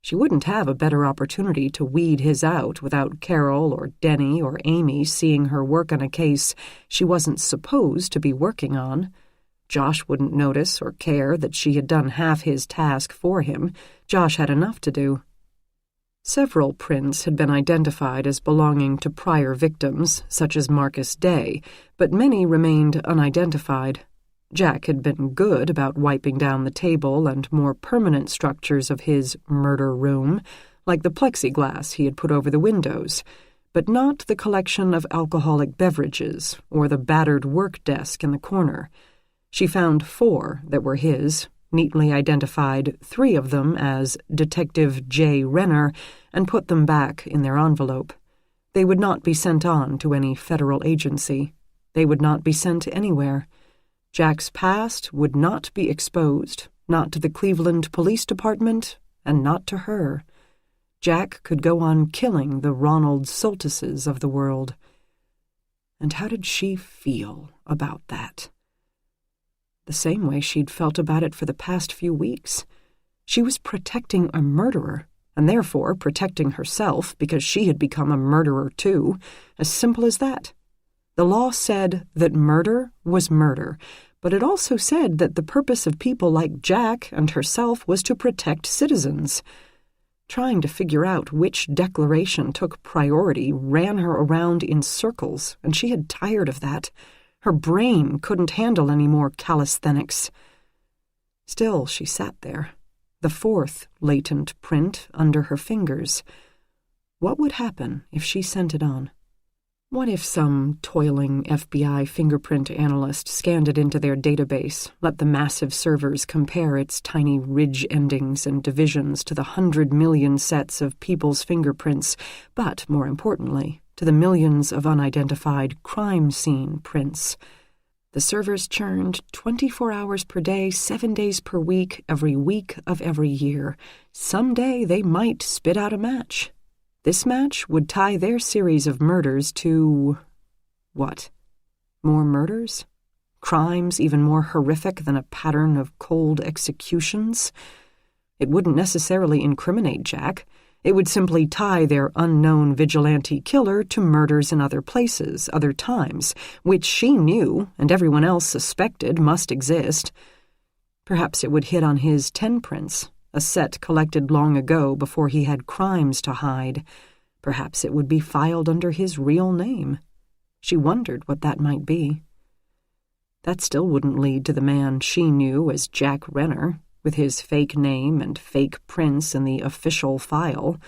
She wouldn't have a better opportunity to weed his out without Carol or Denny or Amy seeing her work on a case she wasn't supposed to be working on. Josh wouldn't notice or care that she had done half his task for him. Josh had enough to do. Several prints had been identified as belonging to prior victims, such as Marcus Day, but many remained unidentified. Jack had been good about wiping down the table and more permanent structures of his murder room, like the plexiglass he had put over the windows, but not the collection of alcoholic beverages or the battered work desk in the corner. She found 4 that were his, neatly identified 3 of them as Detective J. Renner, and put them back in their envelope. They would not be sent on to any federal agency. They would not be sent anywhere. Jack's past would not be exposed, not to the Cleveland Police Department, and not to her. Jack could go on killing the Ronald Soltises of the world. And how did she feel about that? The same way she'd felt about it for the past few weeks. She was protecting a murderer, and therefore protecting herself because she had become a murderer too, as simple as that. The law said that murder was murder, but it also said that the purpose of people like Jack and herself was to protect citizens. Trying to figure out which declaration took priority ran her around in circles, and she had tired of that. Her brain couldn't handle any more calisthenics. Still, she sat there, the fourth latent print under her fingers. What would happen if she sent it on? What if some toiling FBI fingerprint analyst scanned it into their database, let the massive servers compare its tiny ridge endings and divisions to the 100 million sets of people's fingerprints, but, more importantly, to the millions of unidentified crime scene prints? The servers churned 24 hours per day, 7 days per week, every week of every year. Someday they might spit out a match. This match would tie their series of murders to... what? More murders? Crimes even more horrific than a pattern of cold executions? It wouldn't necessarily incriminate Jack. It would simply tie their unknown vigilante killer to murders in other places, other times, which she knew and everyone else suspected must exist. Perhaps it would hit on his 10 prints, a set collected long ago before he had crimes to hide. Perhaps it would be filed under his real name. She wondered what that might be. That still wouldn't lead to the man she knew as Jack Renner, with his fake name and fake prints in the official file,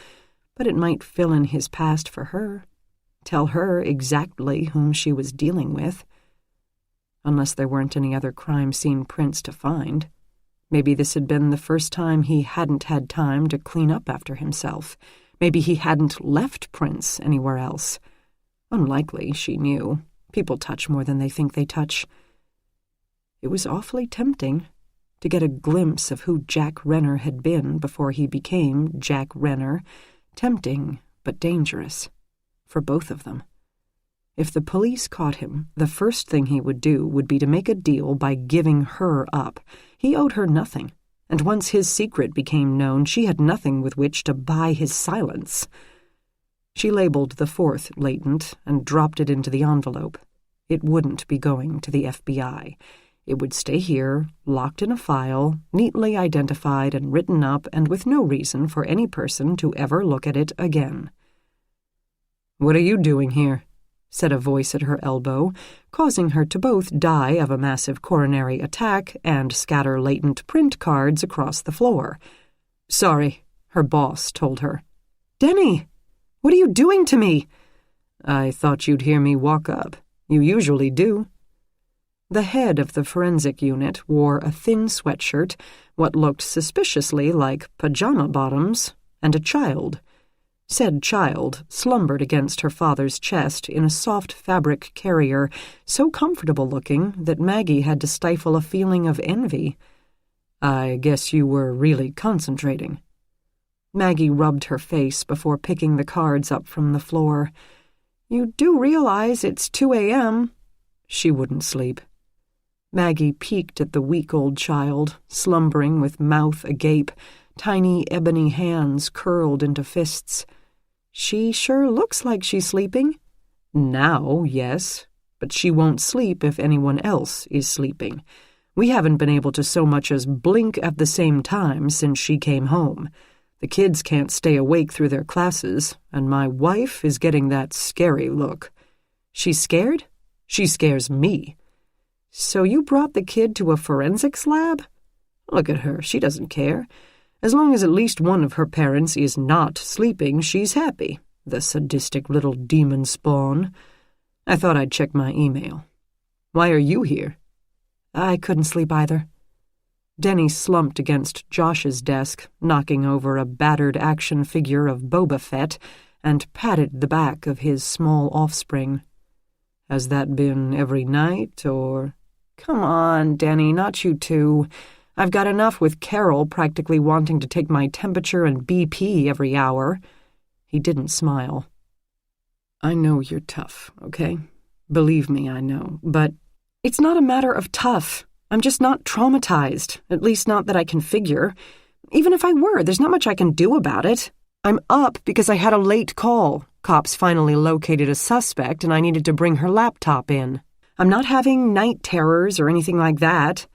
but it might fill in his past for her, tell her exactly whom she was dealing with. Unless there weren't any other crime scene prints to find. Maybe this had been the first time he hadn't had time to clean up after himself. Maybe he hadn't left prints anywhere else. Unlikely, she knew. People touch more than they think they touch. It was awfully tempting to get a glimpse of who Jack Renner had been before he became Jack Renner. Tempting, but dangerous. For both of them. If the police caught him, the first thing he would do would be to make a deal by giving her up. He owed her nothing, and once his secret became known, she had nothing with which to buy his silence. She labeled the fourth latent and dropped it into the envelope. It wouldn't be going to the FBI. It would stay here, locked in a file, neatly identified and written up, and with no reason for any person to ever look at it again. "What are you doing here?" said a voice at her elbow, causing her to both die of a massive coronary attack and scatter latent print cards across the floor. "Sorry," her boss told her. "Denny, what are you doing to me?" "I thought you'd hear me walk up. You usually do." The head of the forensic unit wore a thin sweatshirt, what looked suspiciously like pajama bottoms, and a child. Said child slumbered against her father's chest in a soft fabric carrier, so comfortable-looking that Maggie had to stifle a feeling of envy. "I guess you were really concentrating." Maggie rubbed her face before picking the cards up from the floor. "You do realize it's 2 a.m. She wouldn't sleep. Maggie peeked at the weak old child, slumbering with mouth agape, tiny ebony hands curled into fists. "She sure looks like she's sleeping." "Now, yes, but she won't sleep if anyone else is sleeping. We haven't been able to so much as blink at the same time since she came home. The kids can't stay awake through their classes, and my wife is getting that scary look." "She's scared?" "She scares me." "So you brought the kid to a forensics lab?" "Look at her, she doesn't care. As long as at least one of her parents is not sleeping, she's happy, the sadistic little demon spawn. I thought I'd check my email. Why are you here?" "I couldn't sleep either." Denny slumped against Josh's desk, knocking over a battered action figure of Boba Fett, and patted the back of his small offspring. "Has that been every night, or—" "Come on, Denny, not you too. I've got enough with Carol practically wanting to take my temperature and BP every hour." He didn't smile. "I know you're tough, okay? Believe me, I know, but—" "It's not a matter of tough. I'm just not traumatized, at least not that I can figure. Even if I were, there's not much I can do about it. I'm up because I had a late call. Cops finally located a suspect and I needed to bring her laptop in. I'm not having night terrors or anything like that."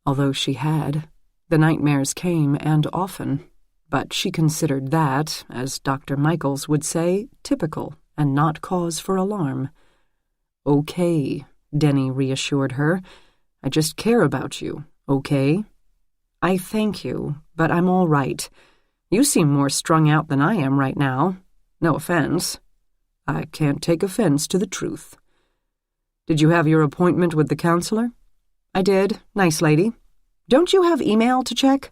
Although she had. The nightmares came, and often. But she considered that, as Dr. Michaels would say, typical and not cause for alarm. "Okay," Denny reassured her. "I just care about you, okay?" "I thank you, but I'm all right. You seem more strung out than I am right now. No offense." "I can't take offense to the truth." "Did you have your appointment with the counselor?" "I did. Nice lady. Don't you have email to check?"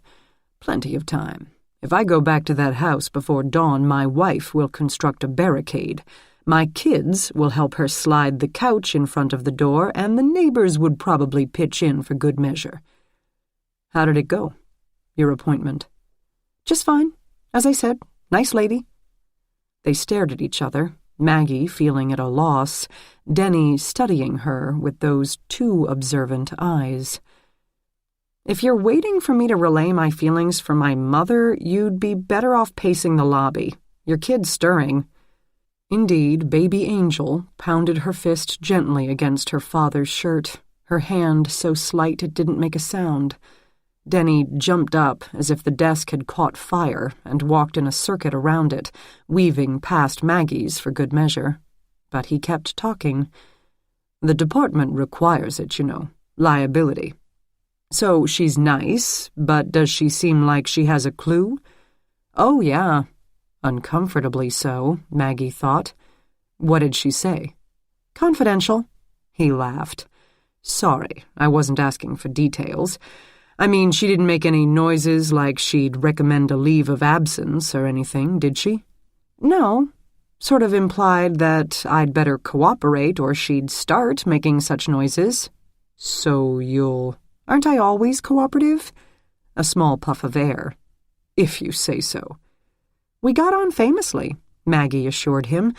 "Plenty of time. If I go back to that house before dawn, my wife will construct a barricade. My kids will help her slide the couch in front of the door, and the neighbors would probably pitch in for good measure." "How did it go, your appointment?" "Just fine. As I said, nice lady." They stared at each other, Maggie feeling at a loss, Denny studying her with those too observant eyes. "If you're waiting for me to relay my feelings for my mother, you'd be better off pacing the lobby. Your kid's stirring." Indeed, baby Angel pounded her fist gently against her father's shirt, her hand so slight it didn't make a sound. Denny jumped up as if the desk had caught fire and walked in a circuit around it, weaving past Maggie's for good measure. But he kept talking. "The department requires it, you know. Liability. So she's nice, but does she seem like she has a clue?" "Oh, yeah." Uncomfortably so, Maggie thought. "What did she say?" "Confidential." He laughed. "Sorry, I wasn't asking for details. I mean, she didn't make any noises like she'd recommend a leave of absence or anything, did she?" "No. Sort of implied that I'd better cooperate or she'd start making such noises." "So you'll—" "Aren't I always cooperative?" A small puff of air. "If you say so." "We got on famously," Maggie assured him.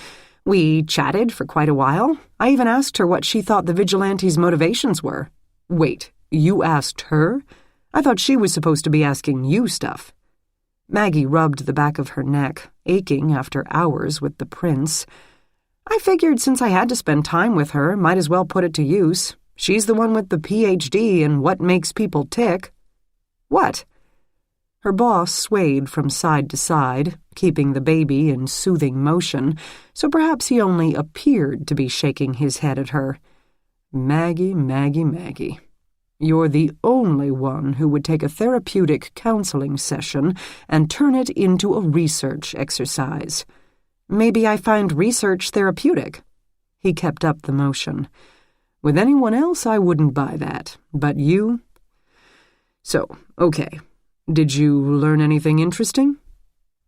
"We chatted for quite a while. I even asked her what she thought the vigilante's motivations were." "Wait, you asked her? I thought she was supposed to be asking you stuff." Maggie rubbed the back of her neck, aching after hours with the prince. "I figured since I had to spend time with her, might as well put it to use. She's the one with the PhD in what makes people tick." "What?" Her boss swayed from side to side, keeping the baby in soothing motion, so perhaps he only appeared to be shaking his head at her. "Maggie, Maggie, Maggie. You're the only one who would take a therapeutic counseling session and turn it into a research exercise." "Maybe I find research therapeutic." He kept up the motion. "With anyone else, I wouldn't buy that, but you—" "So, okay. Did you learn anything interesting?"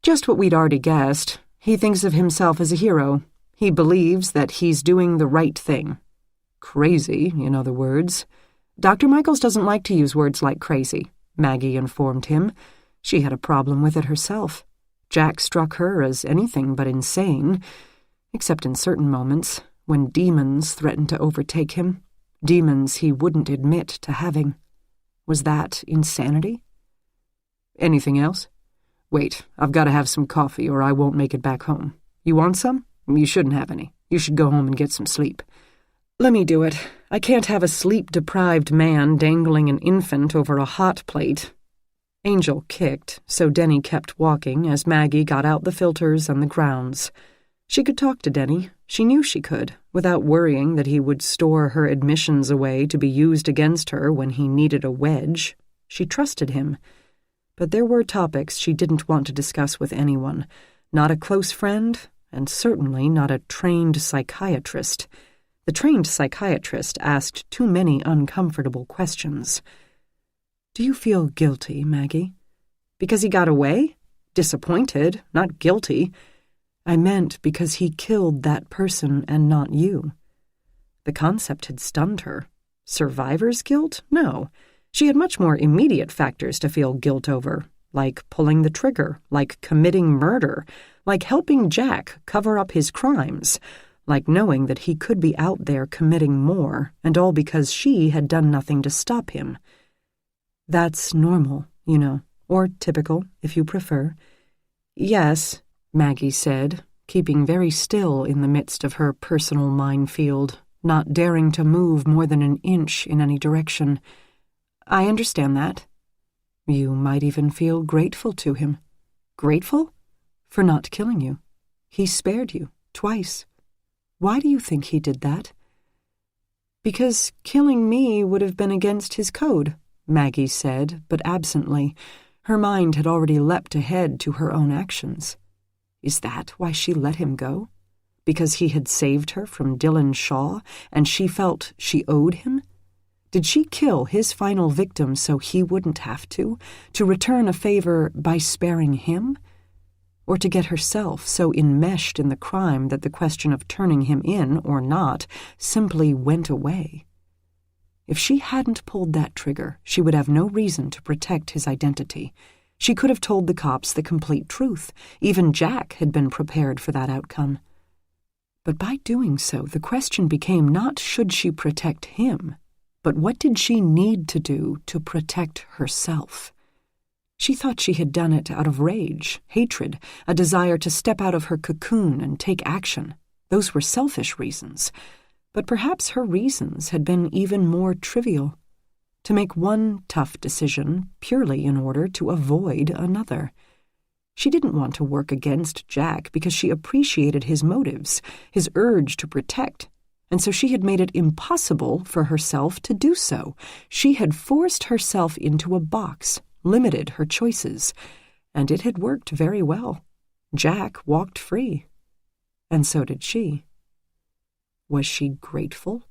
"Just what we'd already guessed. He thinks of himself as a hero. He believes that he's doing the right thing. Crazy, in other words." "Dr. Michaels doesn't like to use words like crazy," Maggie informed him. She had a problem with it herself. Jack struck her as anything but insane, except in certain moments, when demons threatened to overtake him, demons he wouldn't admit to having. Was that insanity? "Anything else?" "Wait, I've got to have some coffee or I won't make it back home. You want some? You shouldn't have any. You should go home and get some sleep." "Let me do it. I can't have a sleep-deprived man dangling an infant over a hot plate." Angel kicked, so Denny kept walking as Maggie got out the filters and the grounds. She could talk to Denny. She knew she could, without worrying that he would store her admissions away to be used against her when he needed a wedge. She trusted him. But there were topics she didn't want to discuss with anyone, not a close friend, and certainly not a trained psychiatrist. The trained psychiatrist asked too many uncomfortable questions. "Do you feel guilty, Maggie?" "Because he got away? Disappointed, not guilty." "I meant because he killed that person and not you." The concept had stunned her. Survivor's guilt? No. She had much more immediate factors to feel guilt over, like pulling the trigger, like committing murder, like helping Jack cover up his crimes, like knowing that he could be out there committing more, and all because she had done nothing to stop him. "That's normal, you know, or typical, if you prefer." "Yes," Maggie said, keeping very still in the midst of her personal minefield, not daring to move more than an inch in any direction. "I understand that." "You might even feel grateful to him." "Grateful?" "For not killing you. He spared you, twice. Why do you think he did that?" Because killing me would have been against his code, Maggie said, but absently. Her mind had already leapt ahead to her own actions. Is that why she let him go? Because he had saved her from Dylan Shaw, and she felt she owed him? Did she kill his final victim so he wouldn't have to return a favor by sparing him? Or to get herself so enmeshed in the crime that the question of turning him in or not simply went away? If she hadn't pulled that trigger, she would have no reason to protect his identity. She could have told the cops the complete truth. Even Jack had been prepared for that outcome. But by doing so, the question became not should she protect him, but what did she need to do to protect herself? She thought she had done it out of rage, hatred, a desire to step out of her cocoon and take action. Those were selfish reasons. But perhaps her reasons had been even more trivial. To make one tough decision purely in order to avoid another. She didn't want to work against Jack because she appreciated his motives, his urge to protect, and so she had made it impossible for herself to do so. She had forced herself into a box, limited her choices, and it had worked very well. Jack walked free, and so did she. Was she grateful?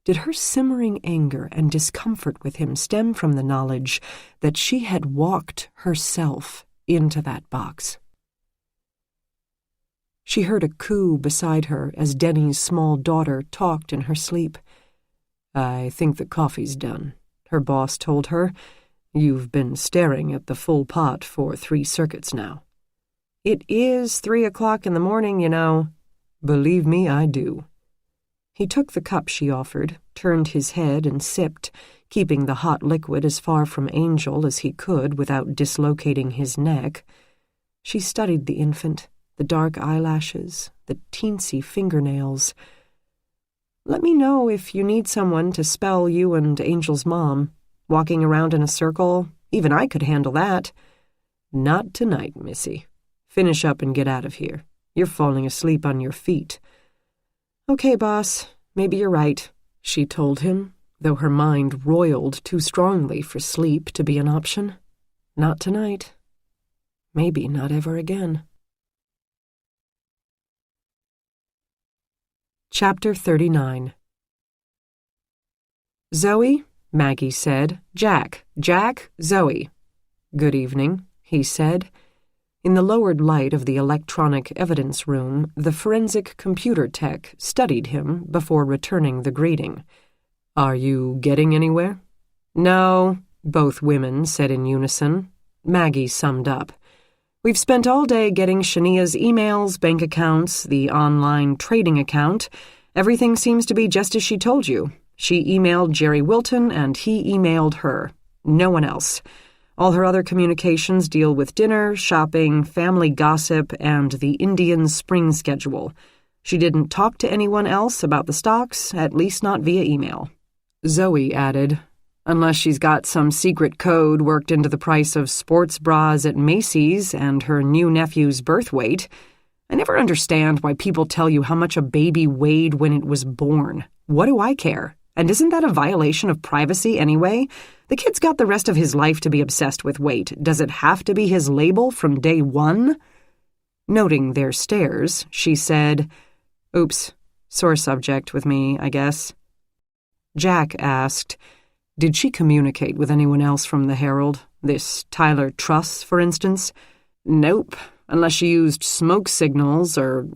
Did her simmering anger and discomfort with him stem from the knowledge that she had walked herself into that box? She heard a coo beside her as Denny's small daughter talked in her sleep. "I think the coffee's done," her boss told her. "You've been staring at the full pot for 3 circuits now." "It is 3 o'clock in the morning, you know." "Believe me, I do." He took the cup she offered, turned his head and sipped, keeping the hot liquid as far from Angel as he could without dislocating his neck. She studied the infant, the dark eyelashes, the teensy fingernails. "Let me know if you need someone to spell you and Angel's mom. Walking around in a circle, even I could handle that." "Not tonight, Missy. Finish up and get out of here. You're falling asleep on your feet." "Okay, boss, maybe you're right," she told him, though her mind roiled too strongly for sleep to be an option. Not tonight. Maybe not ever again. Chapter 39. "Zoe," Maggie said. Jack, Zoe." "Good evening," he said. In the lowered light of the electronic evidence room, the forensic computer tech studied him before returning the greeting. "Are you getting anywhere?" "No," both women said in unison. Maggie summed up. "We've spent all day getting Shania's emails, bank accounts, the online trading account. Everything seems to be just as she told you. She emailed Jerry Wilton and he emailed her. No one else. All her other communications deal with dinner, shopping, family gossip, and the Indian spring schedule. She didn't talk to anyone else about the stocks, at least not via email." Zoe added, "Unless she's got some secret code worked into the price of sports bras at Macy's and her new nephew's birth weight. I never understand why people tell you how much a baby weighed when it was born. What do I care? And isn't that a violation of privacy anyway? The kid's got the rest of his life to be obsessed with weight. Does it have to be his label from day one?" Noting their stares, she said, "Oops, sore subject with me, I guess." Jack asked, "Did she communicate with anyone else from the Herald? This Tyler Truss, for instance?" "Nope, unless she used smoke signals or,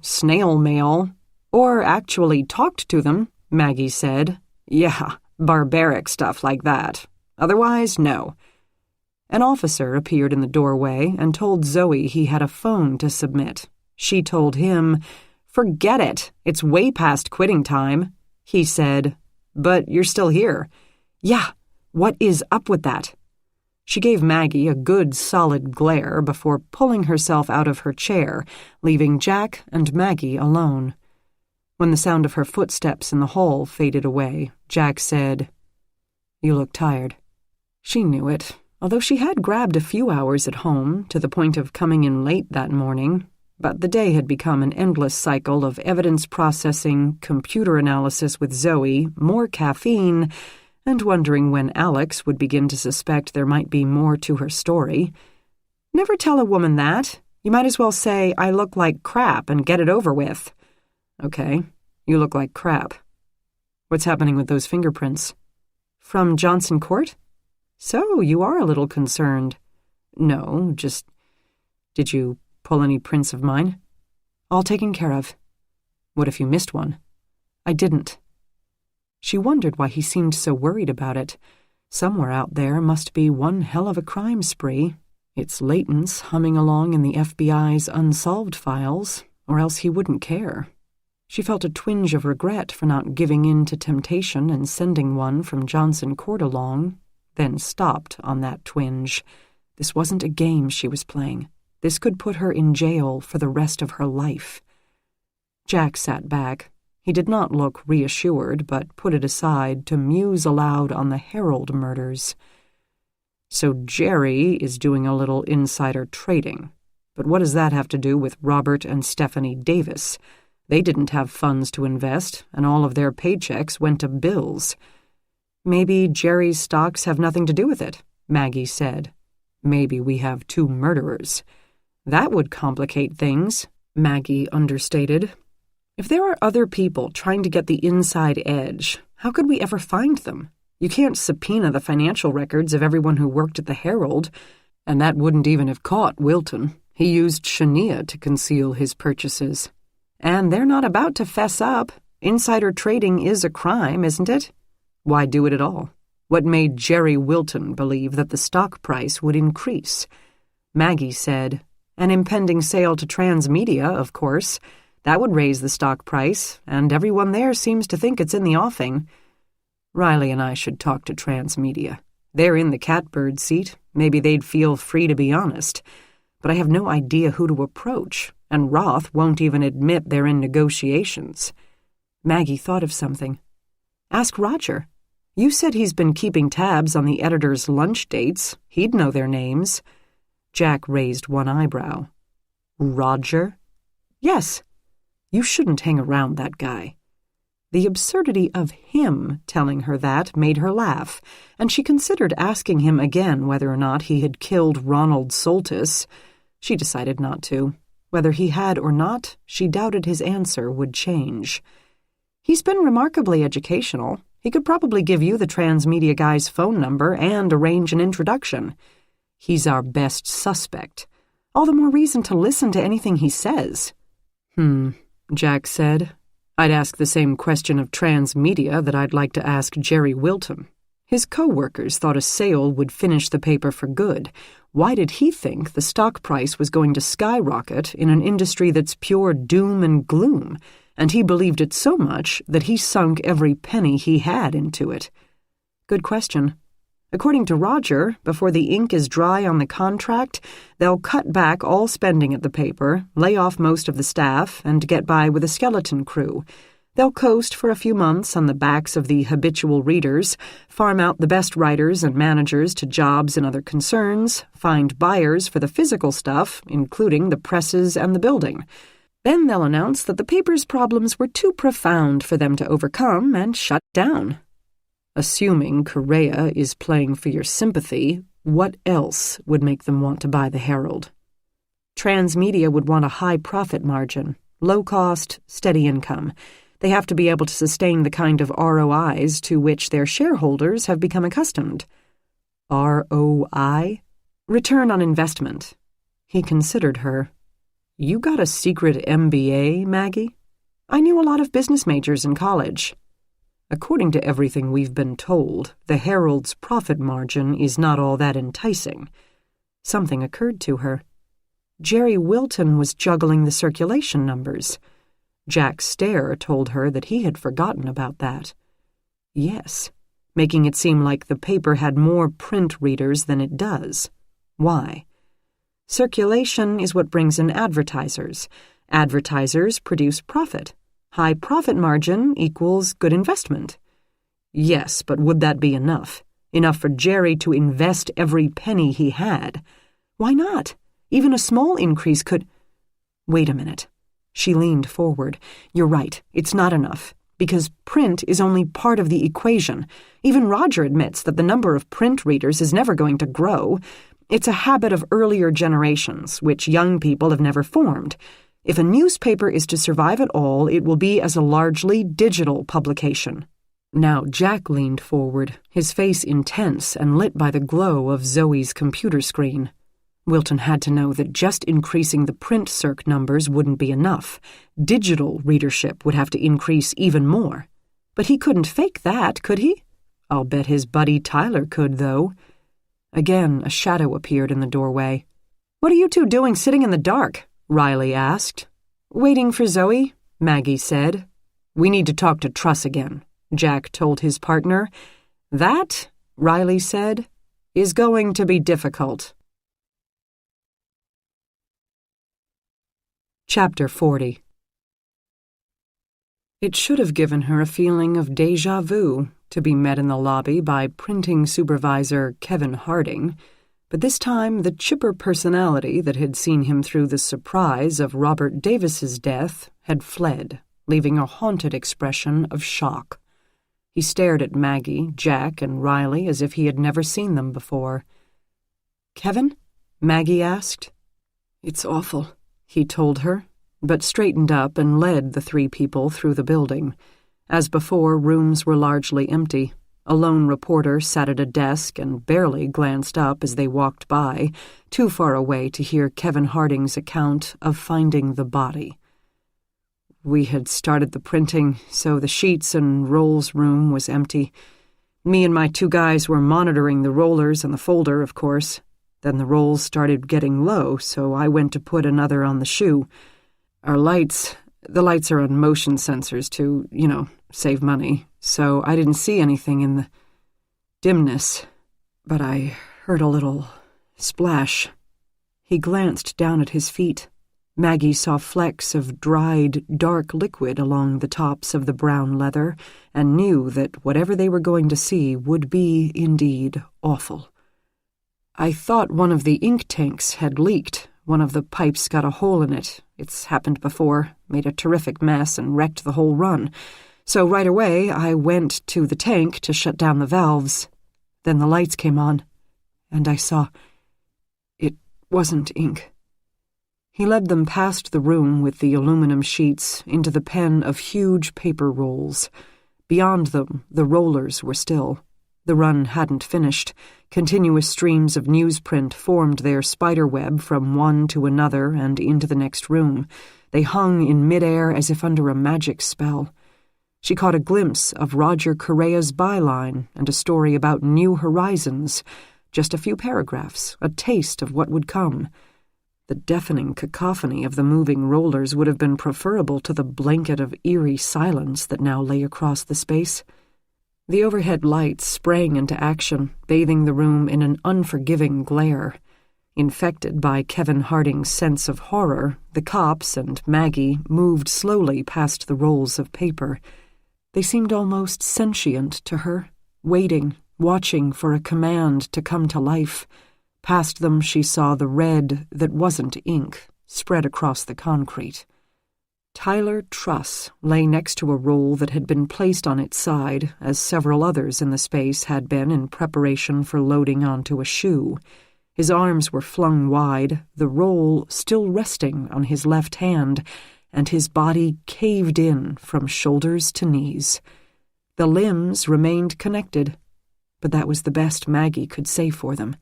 snail mail. Or actually talked to them," Maggie said. "Yeah, barbaric stuff like that. Otherwise, no." An officer appeared in the doorway and told Zoe he had a phone to submit. She told him, "Forget it. It's way past quitting time." He said, "But you're still here." "Yeah, what is up with that?" She gave Maggie a good solid glare before pulling herself out of her chair, leaving Jack and Maggie alone. When the sound of her footsteps in the hall faded away, Jack said, "You look tired." She knew it, although she had grabbed a few hours at home, to the point of coming in late that morning. but the day had become an endless cycle of evidence processing, computer analysis with Zoe, more caffeine, and wondering when Alex would begin to suspect there might be more to her story. Never tell a woman that. You might as well say, I look like crap and get it over with. Okay, you look like crap. What's happening with those fingerprints? From Johnson Court? So, you are a little concerned. No, just... Did you pull any prints of mine? All taken care of. What if you missed one? I didn't. She wondered why he seemed so worried about it. Somewhere out there must be one hell of a crime spree. Its latents humming along in the FBI's unsolved files, or else he wouldn't care. She felt a twinge of regret for not giving in to temptation and sending one from Johnson Court along, then stopped on that twinge. This wasn't a game she was playing. This could put her in jail for the rest of her life. Jack sat back. He did not look reassured, but put it aside to muse aloud on the Herald murders. So Jerry is doing a little insider trading. But what does that have to do with Robert and Stephanie Davis? They didn't have funds to invest, and all of their paychecks went to bills. Maybe Jerry's stocks have nothing to do with it, Maggie said. Maybe we have two murderers. That would complicate things, Maggie understated. If there are other people trying to get the inside edge, how could we ever find them? You can't subpoena the financial records of everyone who worked at the Herald, and that wouldn't even have caught Wilton. He used Shania to conceal his purchases. And they're not about to fess up. Insider trading is a crime, isn't it? Why do it at all? What made Jerry Wilton believe that the stock price would increase? Maggie said, an impending sale to Transmedia, of course. That would raise the stock price, and everyone there seems to think it's in the offing. Riley and I should talk to Transmedia. They're in the catbird seat. Maybe they'd feel free to be honest. But I have no idea who to approach, and Roth won't even admit they're in negotiations. Maggie thought of something. Ask Roger. You said he's been keeping tabs on the editor's lunch dates. He'd know their names. Jack raised one eyebrow. Roger? Yes. You shouldn't hang around that guy. The absurdity of him telling her that made her laugh, and she considered asking him again whether or not he had killed Ronald Soltis. She decided not to. Whether he had or not, she doubted his answer would change. He's been remarkably educational. He could probably give you the Transmedia guy's phone number and arrange an introduction. He's our best suspect. All the more reason to listen to anything he says. Jack said. I'd ask the same question of Transmedia that I'd like to ask Jerry Wilton. His co-workers thought a sale would finish the paper for good. Why did he think the stock price was going to skyrocket in an industry that's pure doom and gloom? And he believed it so much that he sunk every penny he had into it. Good question. According to Roger, before the ink is dry on the contract, they'll cut back all spending at the paper, lay off most of the staff, and get by with a skeleton crew. They'll coast for a few months on the backs of the habitual readers, farm out the best writers and managers to jobs and other concerns, find buyers for the physical stuff, including the presses and the building. Then they'll announce that the paper's problems were too profound for them to overcome and shut down. Assuming Correa is playing for your sympathy, what else would make them want to buy the Herald? Transmedia would want a high profit margin, low cost, steady income. They have to be able to sustain the kind of ROIs to which their shareholders have become accustomed. ROI? Return on investment. He considered her. You got a secret MBA, Maggie? I knew a lot of business majors in college. According to everything we've been told, the Herald's profit margin is not all that enticing. Something occurred to her. Jerry Wilton was juggling the circulation numbers. Jack's stare told her that he had forgotten about that. Yes, making it seem like the paper had more print readers than it does. Why? Circulation is what brings in advertisers. Advertisers produce profit. High profit margin equals good investment. Yes, but would that be enough? Enough for Jerry to invest every penny he had? Why not? Even a small increase could... Wait a minute. She leaned forward. You're right, it's not enough. Because print is only part of the equation. Even Roger admits that the number of print readers is never going to grow. It's a habit of earlier generations, which young people have never formed. If a newspaper is to survive at all, it will be as a largely digital publication. Now Jack leaned forward, his face intense and lit by the glow of Zoe's computer screen. Wilton had to know that just increasing the print circ numbers wouldn't be enough. Digital readership would have to increase even more. But he couldn't fake that, could he? I'll bet his buddy Tyler could, though. Again, a shadow appeared in the doorway. What are you two doing sitting in the dark? Riley asked. Waiting for Zoe, Maggie said. We need to talk to Truss again, Jack told his partner. That, Riley said, is going to be difficult. Chapter 40. It should have given her a feeling of déjà vu to be met in the lobby by printing supervisor Kevin Harding, but this time the chipper personality that had seen him through the surprise of Robert Davis's death had fled, leaving a haunted expression of shock. He stared at Maggie, Jack, and Riley as if he had never seen them before. Kevin? Maggie asked. It's awful, he told her, but straightened up and led the three people through the building. As before, rooms were largely empty. A lone reporter sat at a desk and barely glanced up as they walked by, too far away to hear Kevin Harding's account of finding the body. We had started the printing, so the sheets and rolls room was empty. Me and my two guys were monitoring the rollers and the folder, of course. Then the rolls started getting low, so I went to put another on the shoe. The lights are on motion sensors to, save money, so I didn't see anything in the dimness, but I heard a little splash. He glanced down at his feet. Maggie saw flecks of dried, dark liquid along the tops of the brown leather and knew that whatever they were going to see would be, indeed, awful. I thought one of the ink tanks had leaked. One of the pipes got a hole in it. It's happened before, made a terrific mess and wrecked the whole run. So right away, I went to the tank to shut down the valves. Then the lights came on, and I saw it wasn't ink. He led them past the room with the aluminum sheets into the pen of huge paper rolls. Beyond them, the rollers were still. The run hadn't finished. Continuous streams of newsprint formed their spiderweb from one to another and into the next room. They hung in midair as if under a magic spell. She caught a glimpse of Roger Correa's byline and a story about New Horizons. Just a few paragraphs, a taste of what would come. The deafening cacophony of the moving rollers would have been preferable to the blanket of eerie silence that now lay across the space. The overhead lights sprang into action, bathing the room in an unforgiving glare. Infected by Kevin Harding's sense of horror, the cops and Maggie moved slowly past the rolls of paper. They seemed almost sentient to her, waiting, watching for a command to come to life. Past them she saw the red that wasn't ink spread across the concrete. Tyler Truss lay next to a roll that had been placed on its side, as several others in the space had been in preparation for loading onto a shoe. His arms were flung wide, the roll still resting on his left hand, and his body caved in from shoulders to knees. The limbs remained connected, but that was the best Maggie could say for them.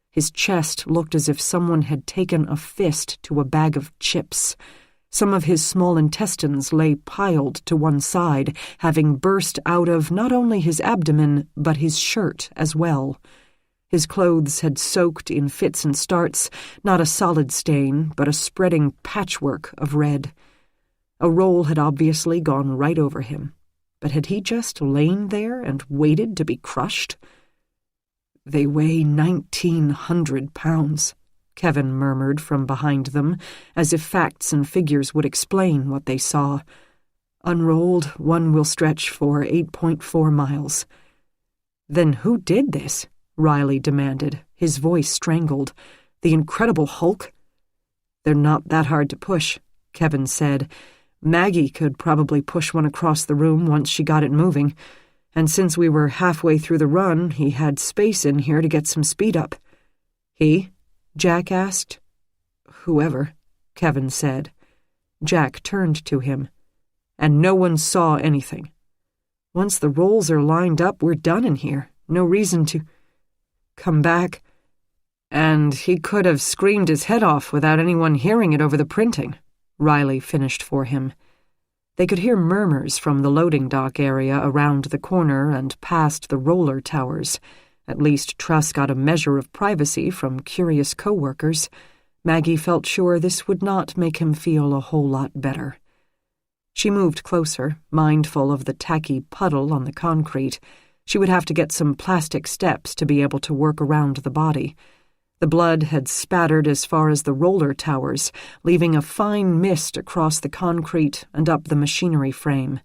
His chest looked as if someone had taken a fist to a bag of chips. Some of his small intestines lay piled to one side, having burst out of not only his abdomen, but his shirt as well. His clothes had soaked in fits and starts, not a solid stain, but a spreading patchwork of red. A roll had obviously gone right over him, but had he just lain there and waited to be crushed? "They weigh 1,900 pounds. Kevin murmured from behind them, as if facts and figures would explain what they saw. Unrolled, one will stretch for 8.4 miles. "Then who did this?" Riley demanded, his voice strangled. "The Incredible Hulk?" "They're not that hard to push," Kevin said. Maggie could probably push one across the room once she got it moving, and since we were halfway through the run, he had space in here to get some speed up. He? Jack asked. Whoever, Kevin said. Jack turned to him. And no one saw anything. Once the rolls are lined up, we're done in here. No reason to come back. And he could have screamed his head off without anyone hearing it over the printing, Riley finished for him. They could hear murmurs from the loading dock area around the corner and past the roller towers. At least Truss got a measure of privacy from curious co-workers. Maggie felt sure this would not make him feel a whole lot better. She moved closer, mindful of the tacky puddle on the concrete. She would have to get some plastic steps to be able to work around the body. The blood had spattered as far as the roller towers, leaving a fine mist across the concrete and up the machinery frame.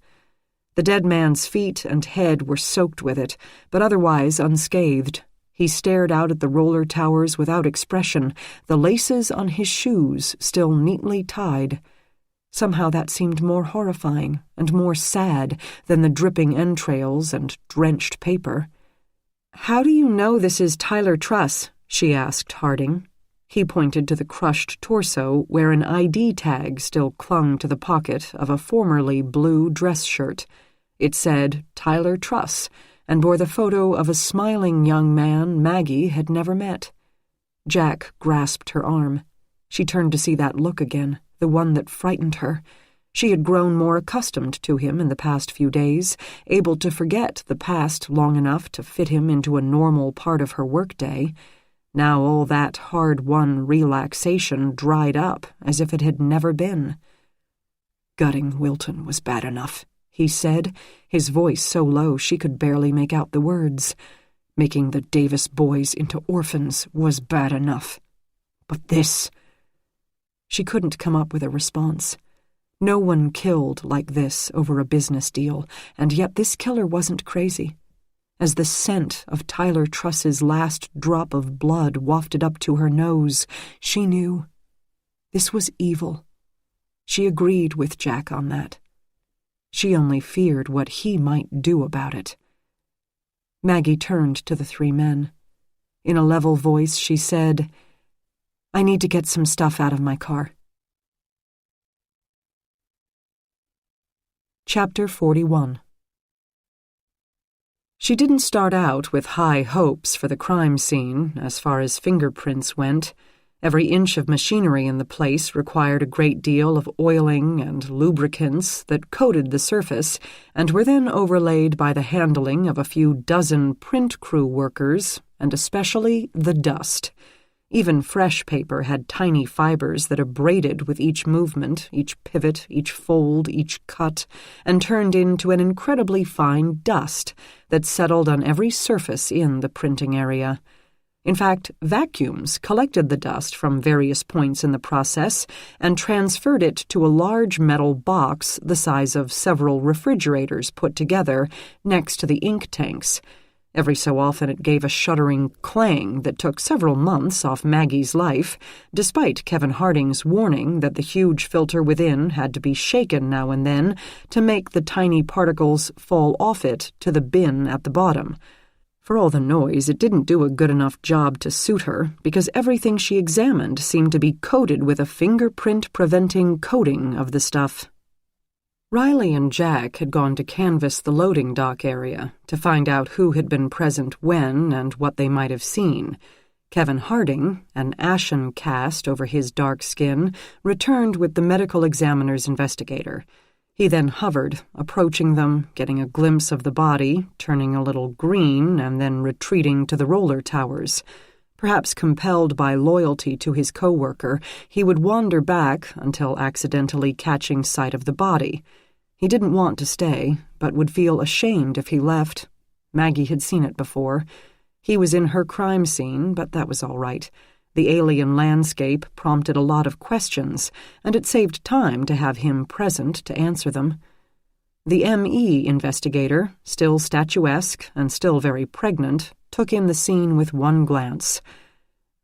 The dead man's feet and head were soaked with it, but otherwise unscathed. He stared out at the roller towers without expression, the laces on his shoes still neatly tied. Somehow that seemed more horrifying and more sad than the dripping entrails and drenched paper. "How do you know this is Tyler Truss?" she asked Harding. He pointed to the crushed torso where an ID tag still clung to the pocket of a formerly blue dress shirt. It said Tyler Truss and bore the photo of a smiling young man Maggie had never met. Jack grasped her arm. She turned to see that look again, the one that frightened her. She had grown more accustomed to him in the past few days, able to forget the past long enough to fit him into a normal part of her workday. Now all that hard-won relaxation dried up as if it had never been. Gutting Wilton was bad enough, he said, his voice so low she could barely make out the words. Making the Davis boys into orphans was bad enough. But this... She couldn't come up with a response. No one killed like this over a business deal, and yet this killer wasn't crazy. As the scent of Tyler Truss's last drop of blood wafted up to her nose, she knew. This was evil. She agreed with Jack on that. She only feared what he might do about it. Maggie turned to the three men. In a level voice, she said, "I need to get some stuff out of my car." Chapter 41. She didn't start out with high hopes for the crime scene as far as fingerprints went. Every inch of machinery in the place required a great deal of oiling and lubricants that coated the surface and were then overlaid by the handling of a few dozen print crew workers, and especially the dust. Even fresh paper had tiny fibers that abraded with each movement, each pivot, each fold, each cut, and turned into an incredibly fine dust that settled on every surface in the printing area. In fact, vacuums collected the dust from various points in the process and transferred it to a large metal box the size of several refrigerators put together next to the ink tanks. Every so often it gave a shuddering clang that took several months off Maggie's life, despite Kevin Harding's warning that the huge filter within had to be shaken now and then to make the tiny particles fall off it to the bin at the bottom. For all the noise, it didn't do a good enough job to suit her, because everything she examined seemed to be coated with a fingerprint-preventing coating of the stuff. Riley and Jack had gone to canvass the loading dock area to find out who had been present when and what they might have seen. Kevin Harding, an ashen cast over his dark skin, returned with the medical examiner's investigator. He then hovered, approaching them, getting a glimpse of the body, turning a little green, and then retreating to the roller towers. Perhaps compelled by loyalty to his co-worker, he would wander back until accidentally catching sight of the body. He didn't want to stay, but would feel ashamed if he left. Maggie had seen it before. He was in her crime scene, but that was all right. The alien landscape prompted a lot of questions, and it saved time to have him present to answer them. The M.E. investigator, still statuesque and still very pregnant, took in the scene with one glance.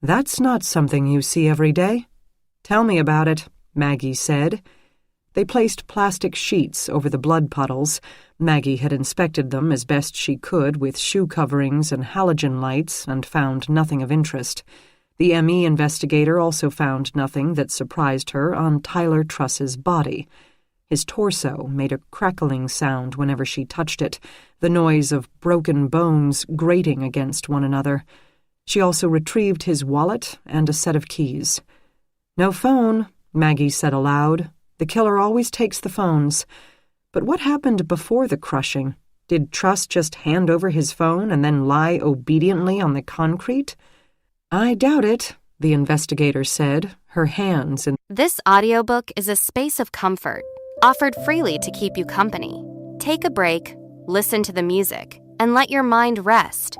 "That's not something you see every day. Tell me about it," Maggie said. They placed plastic sheets over the blood puddles. Maggie had inspected them as best she could with shoe coverings and halogen lights and found nothing of interest. The ME investigator also found nothing that surprised her on Tyler Truss's body. His torso made a crackling sound whenever she touched it, the noise of broken bones grating against one another. She also retrieved his wallet and a set of keys. "No phone," Maggie said aloud. "The killer always takes the phones." But what happened before the crushing? Did Truss just hand over his phone and then lie obediently on the concrete? "I doubt it," the investigator said, her hands in... This audiobook is a space of comfort, offered freely to keep you company. Take a break, listen to the music, and let your mind rest.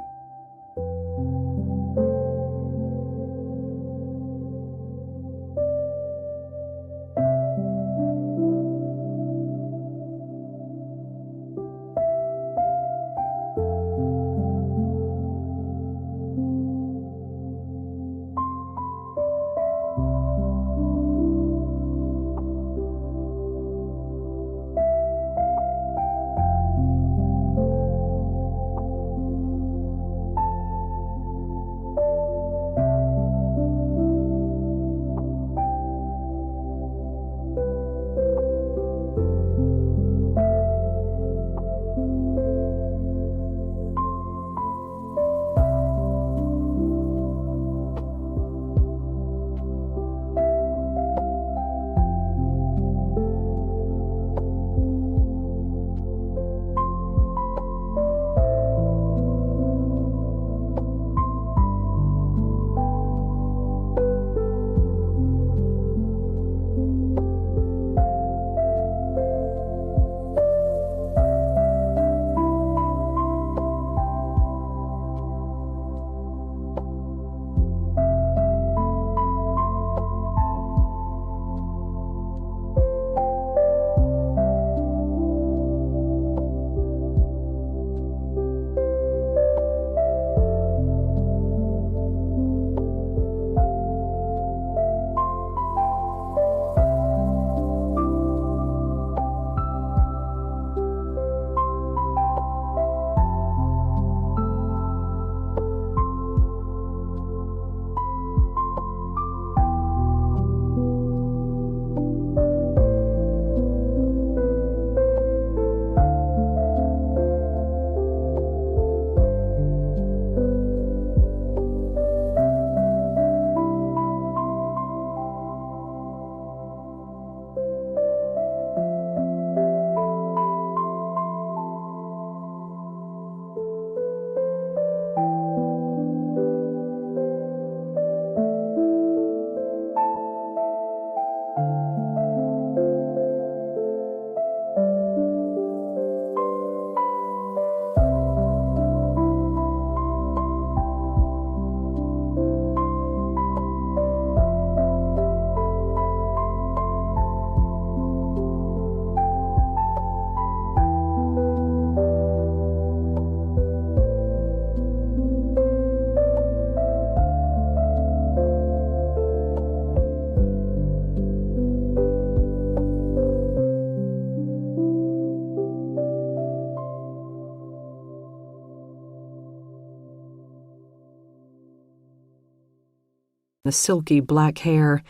The silky black hair.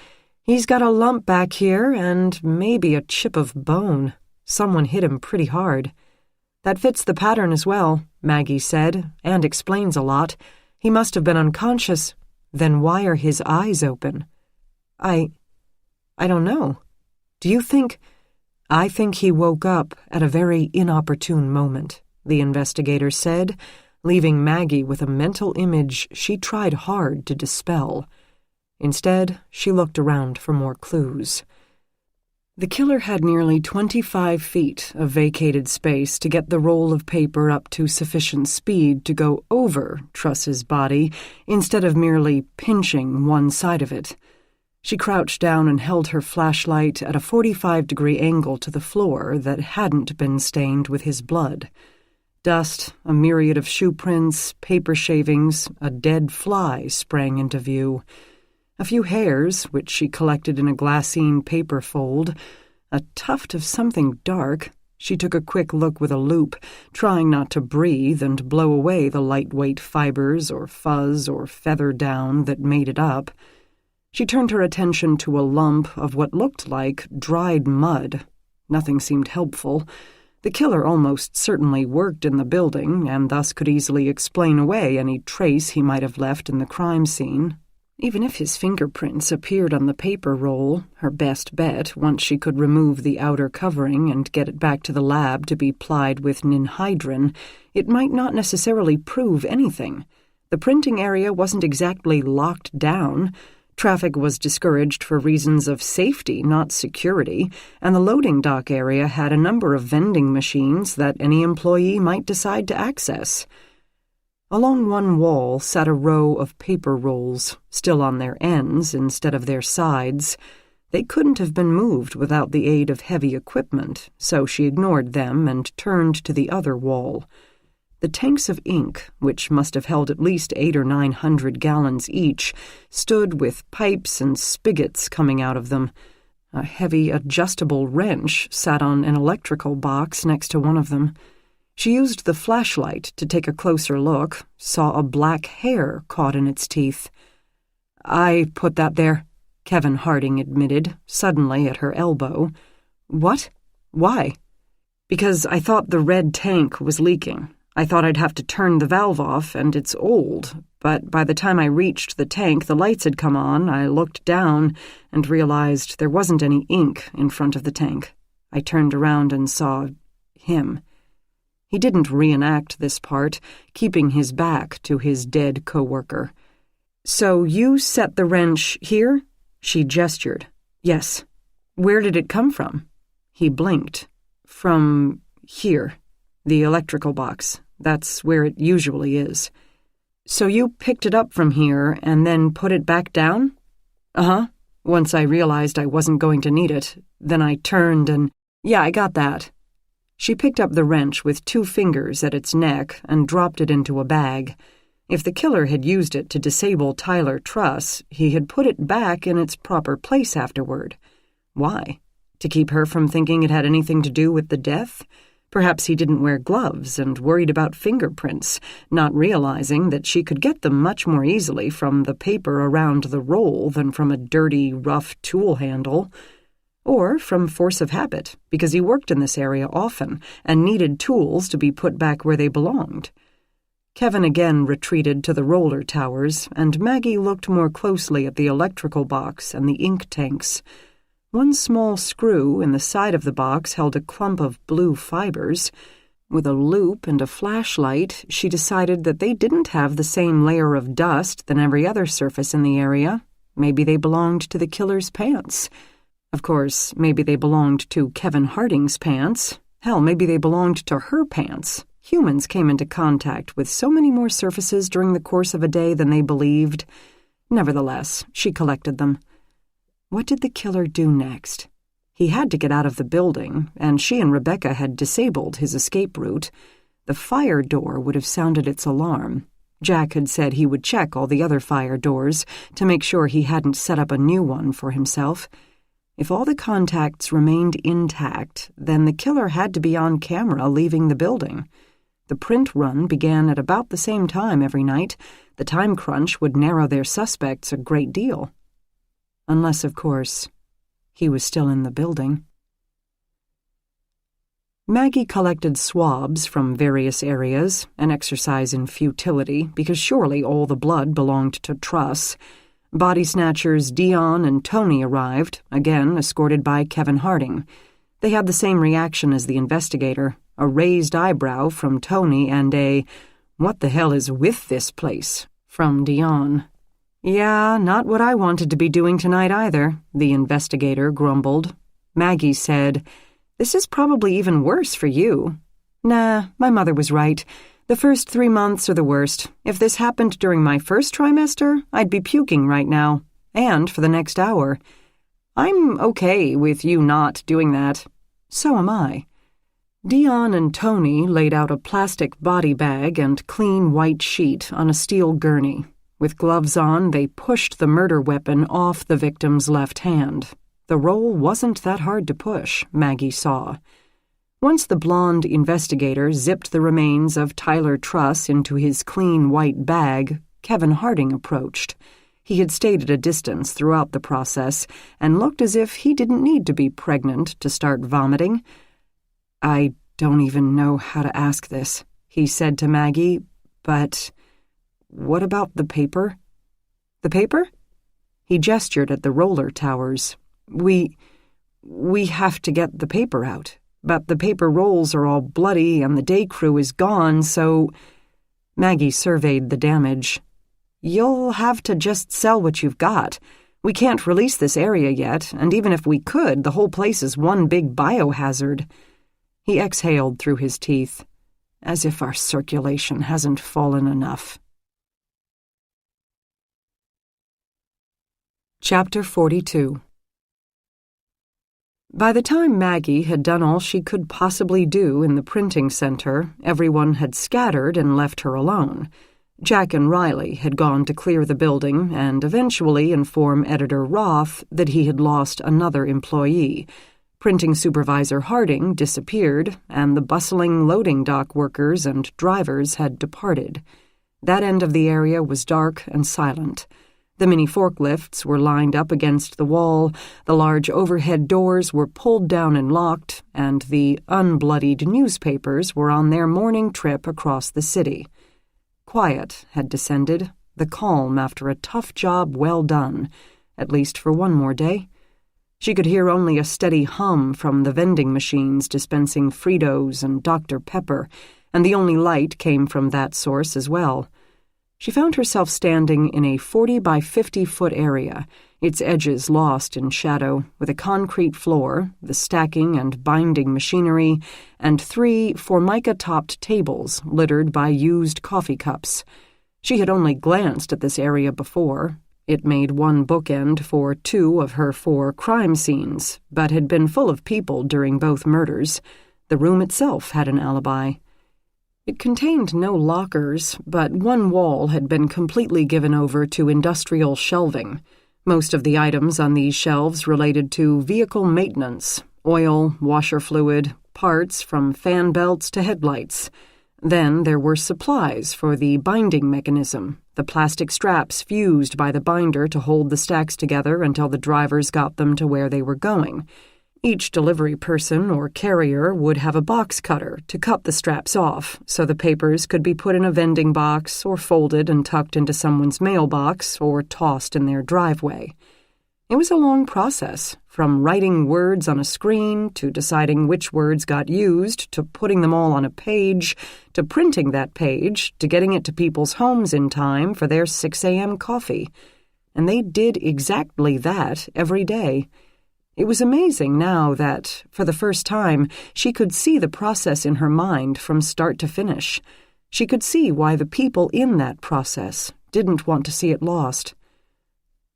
"He's got a lump back here and maybe a chip of bone. Someone hit him pretty hard." "That fits the pattern as well," Maggie said, "and explains a lot. He must have been unconscious. Then why are his eyes open?" I don't know. Do you think... "I think he woke up at a very inopportune moment," the investigator said, leaving Maggie with a mental image she tried hard to dispel. Instead, she looked around for more clues. The killer had nearly 25 feet of vacated space to get the roll of paper up to sufficient speed to go over Truss's body instead of merely pinching one side of it. She crouched down and held her flashlight at a 45-degree angle to the floor that hadn't been stained with his blood. Dust, a myriad of shoe prints, paper shavings, a dead fly sprang into view. A few hairs, which she collected in a glassine paper fold, a tuft of something dark. She took a quick look with a loupe, trying not to breathe and blow away the lightweight fibers or fuzz or feather down that made it up. She turned her attention to a lump of what looked like dried mud. Nothing seemed helpful. The killer almost certainly worked in the building, and thus could easily explain away any trace he might have left in the crime scene. Even if his fingerprints appeared on the paper roll, her best bet, once she could remove the outer covering and get it back to the lab to be plied with ninhydrin, it might not necessarily prove anything. The printing area wasn't exactly locked down. Traffic was discouraged for reasons of safety, not security, and the loading dock area had a number of vending machines that any employee might decide to access. Along one wall sat a row of paper rolls, still on their ends instead of their sides. They couldn't have been moved without the aid of heavy equipment, so she ignored them and turned to the other wall. The tanks of ink, which must have held at least 800 or 900 gallons each, stood with pipes and spigots coming out of them. A heavy adjustable wrench sat on an electrical box next to one of them. She used the flashlight to take a closer look, saw a black hair caught in its teeth. "I put that there," Kevin Harding admitted, suddenly at her elbow. "What? Why?" "Because I thought the red tank was leaking. I thought I'd have to turn the valve off, and it's old. But by the time I reached the tank, the lights had come on. I looked down and realized there wasn't any ink in front of the tank. I turned around and saw him." He didn't reenact this part, keeping his back to his dead coworker. "So you set the wrench here?" She gestured. "Yes." "Where did it come from?" He blinked. "From here. The electrical box. That's where it usually is." "So you picked it up from here and then put it back down?" "Uh-huh. Once I realized I wasn't going to need it. Then I turned and... Yeah, I got that." She picked up the wrench with 2 fingers at its neck and dropped it into a bag. If the killer had used it to disable Tyler Truss, he had put it back in its proper place afterward. Why? To keep her from thinking it had anything to do with the death? Perhaps he didn't wear gloves and worried about fingerprints, not realizing that she could get them much more easily from the paper around the roll than from a dirty, rough tool handle. Or from force of habit, because he worked in this area often and needed tools to be put back where they belonged. Kevin again retreated to the roller towers, and Maggie looked more closely at the electrical box and the ink tanks. One small screw in the side of the box held a clump of blue fibers. With a loupe and a flashlight, she decided that they didn't have the same layer of dust than every other surface in the area. Maybe they belonged to the killer's pants. Of course, maybe they belonged to Kevin Harding's pants. Hell, maybe they belonged to her pants. Humans came into contact with so many more surfaces during the course of a day than they believed. Nevertheless, she collected them. What did the killer do next? He had to get out of the building, and she and Rebecca had disabled his escape route. The fire door would have sounded its alarm. Jack had said he would check all the other fire doors to make sure he hadn't set up a new one for himself. If all the contacts remained intact, then the killer had to be on camera leaving the building. The print run began at about the same time every night. The time crunch would narrow their suspects a great deal. Unless, of course, he was still in the building. Maggie collected swabs from various areas, an exercise in futility, because surely all the blood belonged to Truss. Body snatchers Dion and Tony arrived, again escorted by Kevin Harding. They had the same reaction as the investigator, a raised eyebrow from Tony and a "What the hell is with this place?" from Dion. "Yeah, not what I wanted to be doing tonight either," the investigator grumbled. Maggie said, "This is probably even worse for you." "Nah, my mother was right. The first 3 months are the worst. If this happened during my first trimester, I'd be puking right now. And for the next hour. I'm okay with you not doing that." "So am I." Dion and Tony laid out a plastic body bag and clean white sheet on a steel gurney. With gloves on, they pushed the murder weapon off the victim's left hand. The roll wasn't that hard to push, Maggie saw. Once the blonde investigator zipped the remains of Tyler Truss into his clean white bag, Kevin Harding approached. He had stayed at a distance throughout the process and looked as if he didn't need to be pregnant to start vomiting. "I don't even know how to ask this," he said to Maggie, "but what about the paper?" "The paper?" He gestured at the roller towers. We have to get the paper out, but the paper rolls are all bloody and the day crew is gone, so—" Maggie surveyed the damage. "You'll have to just sell what you've got. We can't release this area yet, and even if we could, the whole place is one big biohazard." He exhaled through his teeth. As if our circulation hasn't fallen enough. Chapter 42. By the time Maggie had done all she could possibly do in the printing center, everyone had scattered and left her alone. Jack and Riley had gone to clear the building and eventually inform Editor Roth that he had lost another employee. Printing Supervisor Harding disappeared, and the bustling loading dock workers and drivers had departed. That end of the area was dark and silent. The mini forklifts were lined up against the wall, the large overhead doors were pulled down and locked, and the unbloodied newspapers were on their morning trip across the city. Quiet had descended, the calm after a tough job well done, at least for one more day. She could hear only a steady hum from the vending machines dispensing Fritos and Dr. Pepper, and the only light came from that source as well. She found herself standing in a 40 by 50-foot area, its edges lost in shadow, with a concrete floor, the stacking and binding machinery, and 3 formica-topped tables littered by used coffee cups. She had only glanced at this area before. It made one bookend for 2 of her 4 crime scenes, but had been full of people during both murders. The room itself had an alibi. It contained no lockers, but one wall had been completely given over to industrial shelving. Most of the items on these shelves related to vehicle maintenance, oil, washer fluid, parts from fan belts to headlights. Then there were supplies for the binding mechanism, the plastic straps fused by the binder to hold the stacks together until the drivers got them to where they were going. Each delivery person or carrier would have a box cutter to cut the straps off so the papers could be put in a vending box or folded and tucked into someone's mailbox or tossed in their driveway. It was a long process, from writing words on a screen to deciding which words got used to putting them all on a page to printing that page to getting it to people's homes in time for their 6 a.m. coffee. And they did exactly that every day. It was amazing now that, for the first time, she could see the process in her mind from start to finish. She could see why the people in that process didn't want to see it lost.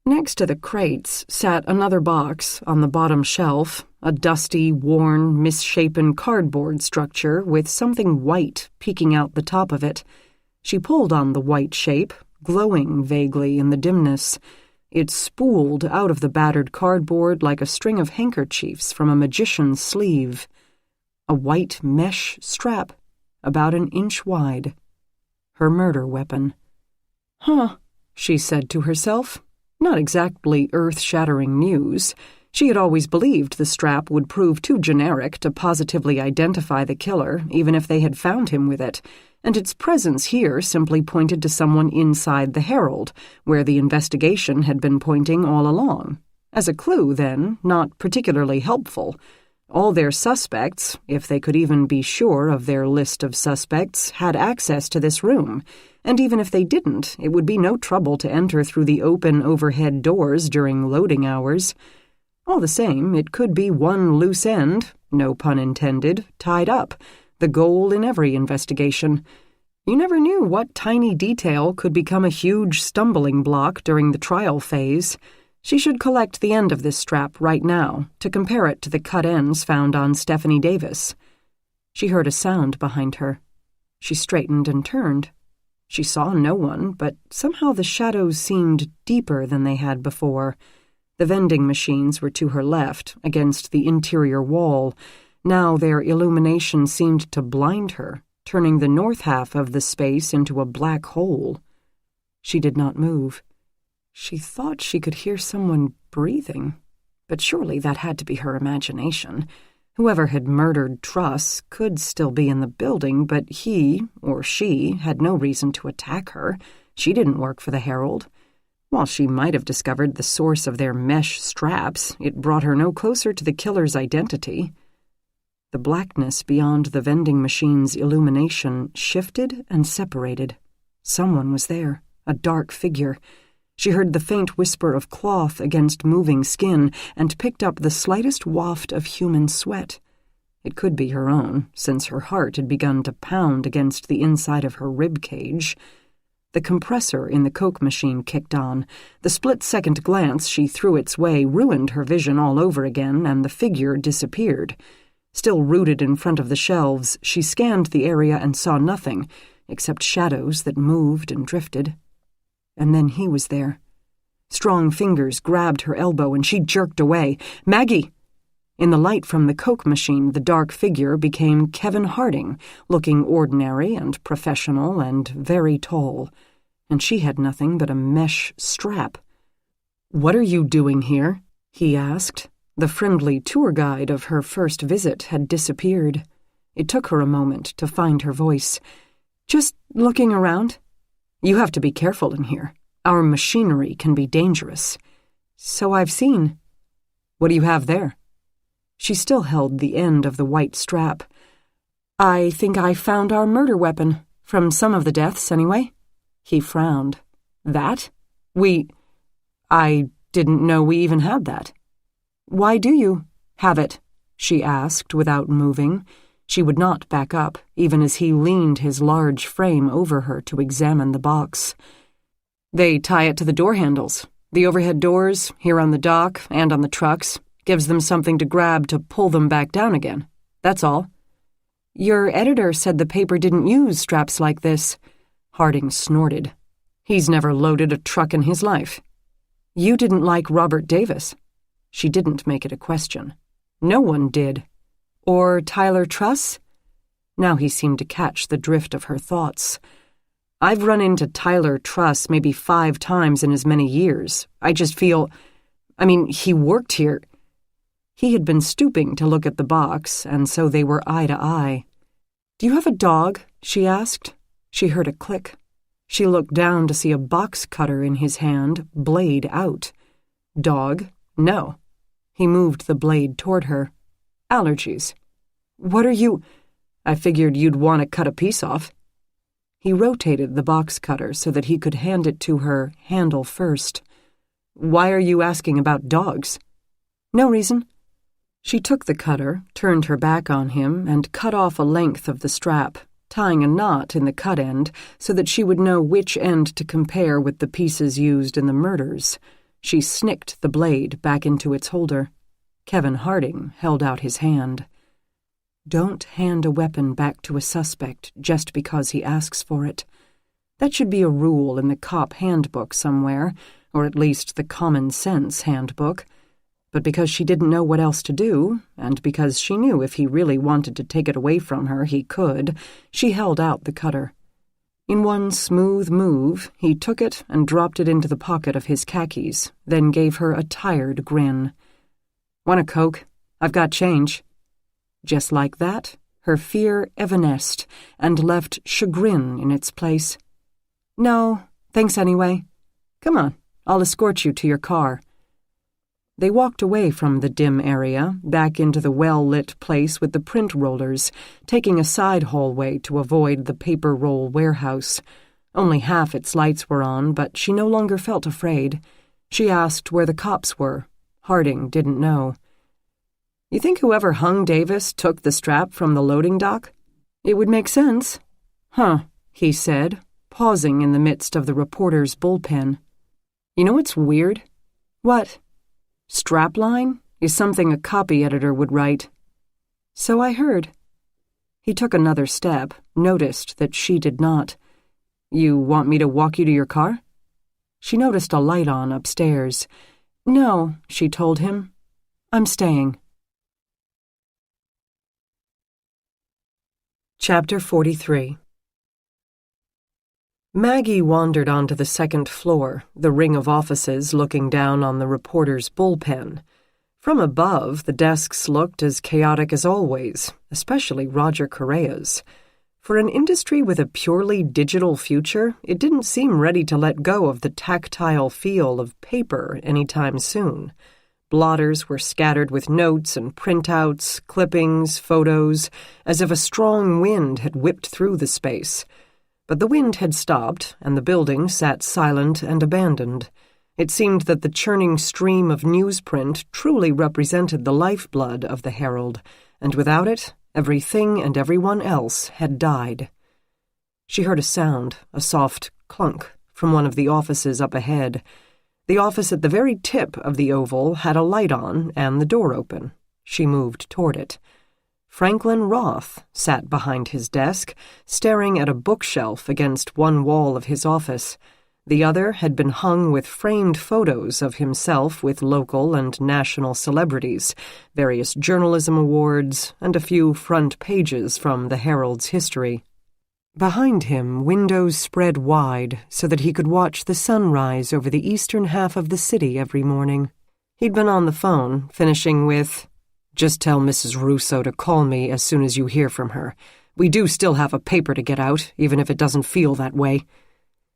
Next to the crates sat another box on the bottom shelf, a dusty, worn, misshapen cardboard structure with something white peeking out the top of it. She pulled on the white shape, glowing vaguely in the dimness. It spooled out of the battered cardboard like a string of handkerchiefs from a magician's sleeve. A white mesh strap, about an inch wide. Her murder weapon. "Huh," she said to herself. Not exactly earth-shattering news. She had always believed the strap would prove too generic to positively identify the killer, even if they had found him with it, and its presence here simply pointed to someone inside the Herald, where the investigation had been pointing all along. As a clue, then, not particularly helpful. All their suspects, if they could even be sure of their list of suspects, had access to this room, and even if they didn't, it would be no trouble to enter through the open overhead doors during loading hours. All the same, it could be one loose end, no pun intended, tied up, the goal in every investigation. You never knew what tiny detail could become a huge stumbling block during the trial phase. She should collect the end of this strap right now, to compare it to the cut ends found on Stephanie Davis. She heard a sound behind her. She straightened and turned. She saw no one, but somehow the shadows seemed deeper than they had before. The vending machines were to her left, against the interior wall. Now their illumination seemed to blind her, turning the north half of the space into a black hole. She did not move. She thought she could hear someone breathing, but surely that had to be her imagination. Whoever had murdered Truss could still be in the building, but he, or she, had no reason to attack her. She didn't work for the Herald. While she might have discovered the source of their mesh straps, it brought her no closer to the killer's identity. The blackness beyond the vending machine's illumination shifted and separated. Someone was there, a dark figure. She heard the faint whisper of cloth against moving skin and picked up the slightest waft of human sweat. It could be her own, since her heart had begun to pound against the inside of her rib cage. The compressor in the Coke machine kicked on. The split-second glance she threw its way ruined her vision all over again, and the figure disappeared. Still rooted in front of the shelves, she scanned the area and saw nothing, except shadows that moved and drifted. And then he was there. Strong fingers grabbed her elbow and she jerked away. "Maggie!" In the light from the Coke machine, the dark figure became Kevin Harding, looking ordinary and professional and very tall. And she had nothing but a mesh strap. "What are you doing here?" he asked. The friendly tour guide of her first visit had disappeared. It took her a moment to find her voice. "Just looking around. You have to be careful in here. Our machinery can be dangerous." "So I've seen." "What do you have there?" She still held the end of the white strap. "I think I found our murder weapon, from some of the deaths anyway." He frowned. "That? I didn't know we even had that." "Why do you have it?" she asked without moving. She would not back up, even as he leaned his large frame over her to examine the box. "They tie it to the door handles. The overhead doors, here on the dock and on the trucks, gives them something to grab to pull them back down again. That's all." "Your editor said the paper didn't use straps like this." Harding snorted. "He's never loaded a truck in his life." "You didn't like Robert Davis." She didn't make it a question. "No one did." "Or Tyler Truss?" Now he seemed to catch the drift of her thoughts. "I've run into Tyler Truss maybe 5 times in as many years. I just feel... he worked here." He had been stooping to look at the box, and so they were eye to eye. "Do you have a dog?" she asked. She heard a click. She looked down to see a box cutter in his hand, blade out. "Dog? No." He moved the blade toward her. "Allergies." "What are you—" "I figured you'd want to cut a piece off." He rotated the box cutter so that he could hand it to her, handle first. "Why are you asking about dogs?" "No reason." She took the cutter, turned her back on him, and cut off a length of the strap, tying a knot in the cut end so that she would know which end to compare with the pieces used in the murders. She snicked the blade back into its holder. Kevin Harding held out his hand. "Don't hand a weapon back to a suspect just because he asks for it. That should be a rule in the cop handbook somewhere, or at least the common sense handbook. But because she didn't know what else to do, and because she knew if he really wanted to take it away from her he could, she held out the cutter. In one smooth move, he took it and dropped it into the pocket of his khakis, then gave her a tired grin. "Want a Coke? I've got change." Just like that, her fear evanesced and left chagrin in its place. "No, thanks anyway. Come on, I'll escort you to your car." They walked away from the dim area, back into the well-lit place with the print rollers, taking a side hallway to avoid the paper roll warehouse. Only half its lights were on, but she no longer felt afraid. She asked where the cops were. Harding didn't know. "You think whoever hung Davis took the strap from the loading dock?" "It would make sense." "Huh," he said, pausing in the midst of the reporter's bullpen. "You know what's weird?" "What?" "Strapline is something a copy editor would write." "So I heard." He took another step, noticed that she did not. You want me to walk you to your car? She noticed a light on upstairs. No, she told him. I'm staying. Chapter 43. Maggie wandered onto the second floor, the ring of offices looking down on the reporter's bullpen. From above, the desks looked as chaotic as always, especially Roger Correa's. For an industry with a purely digital future, it didn't seem ready to let go of the tactile feel of paper anytime soon. Blotters were scattered with notes and printouts, clippings, photos, as if a strong wind had whipped through the space. But the wind had stopped, and the building sat silent and abandoned. It seemed that the churning stream of newsprint truly represented the lifeblood of the Herald, and without it, everything and everyone else had died. She heard a sound, a soft clunk, from one of the offices up ahead. The office at the very tip of the oval had a light on and the door open. She moved toward it. Franklin Roth sat behind his desk, staring at a bookshelf against one wall of his office. The other had been hung with framed photos of himself with local and national celebrities, various journalism awards, and a few front pages from the Herald's history. Behind him, windows spread wide so that he could watch the sunrise over the eastern half of the city every morning. He'd been on the phone, finishing with, "Just tell Mrs. Russo to call me as soon as you hear from her. We do still have a paper to get out, even if it doesn't feel that way."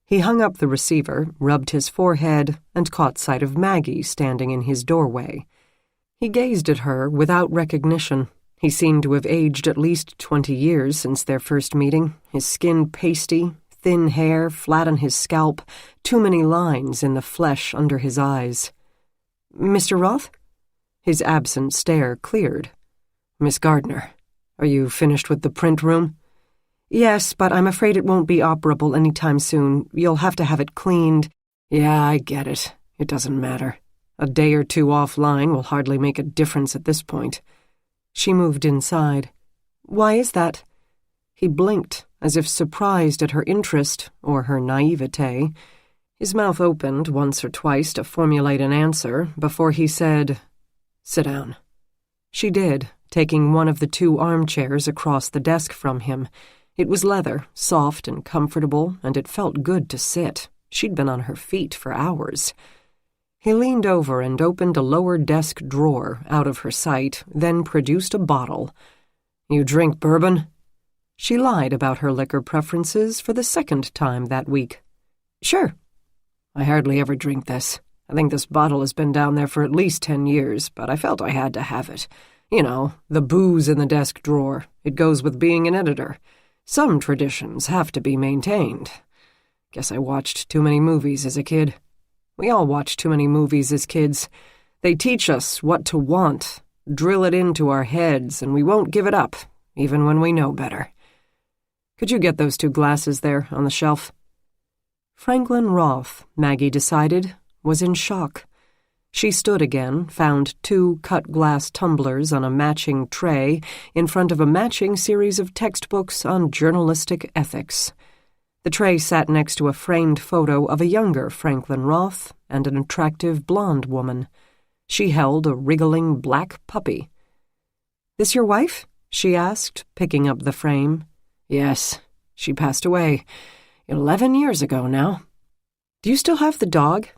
He hung up the receiver, rubbed his forehead, and caught sight of Maggie standing in his doorway. He gazed at her without recognition. He seemed to have aged at least 20 years since their first meeting, his skin pasty, thin hair flat on his scalp, too many lines in the flesh under his eyes. "Mr. Roth?" His absent stare cleared. "Miss Gardner, are you finished with the print room?" "Yes, but I'm afraid it won't be operable any time soon. You'll have to have it cleaned." "Yeah, I get it. It doesn't matter. A day or two offline will hardly make a difference at this point." She moved inside. "Why is that?" He blinked, as if surprised at her interest or her naivete. His mouth opened once or twice to formulate an answer before he said, "Sit down." She did, taking one of the two armchairs across the desk from him. It was leather, soft and comfortable, and it felt good to sit. She'd been on her feet for hours. He leaned over and opened a lower desk drawer out of her sight, then produced a bottle. "You drink bourbon?" She lied about her liquor preferences for the second time that week. "Sure." "I hardly ever drink this. I think this bottle has been down there for at least 10 years, but I felt I had to have it. You know, the booze in the desk drawer. It goes with being an editor. Some traditions have to be maintained. Guess I watched too many movies as a kid. We all watch too many movies as kids. They teach us what to want, drill it into our heads, and we won't give it up, even when we know better. Could you get those two glasses there on the shelf?" Franklin Roth, Maggie decided, was in shock. She stood again, found two cut-glass tumblers on a matching tray in front of a matching series of textbooks on journalistic ethics. The tray sat next to a framed photo of a younger Franklin Roth and an attractive blonde woman. She held a wriggling black puppy. "This your wife?" she asked, picking up the frame. "Yes, she passed away 11 years ago now." "Do you still have the dog?"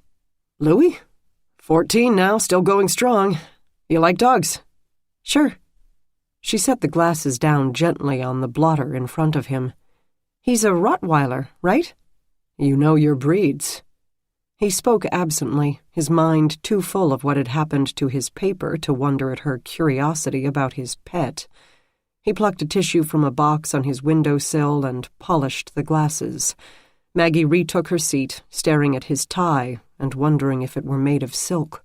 "Louis? 14 now, still going strong. You like dogs?" "Sure." She set the glasses down gently on the blotter in front of him. "He's a Rottweiler, right?" "You know your breeds." He spoke absently, his mind too full of what had happened to his paper to wonder at her curiosity about his pet. He plucked a tissue from a box on his windowsill and polished the glasses. Maggie retook her seat, staring at his tie and wondering if it were made of silk.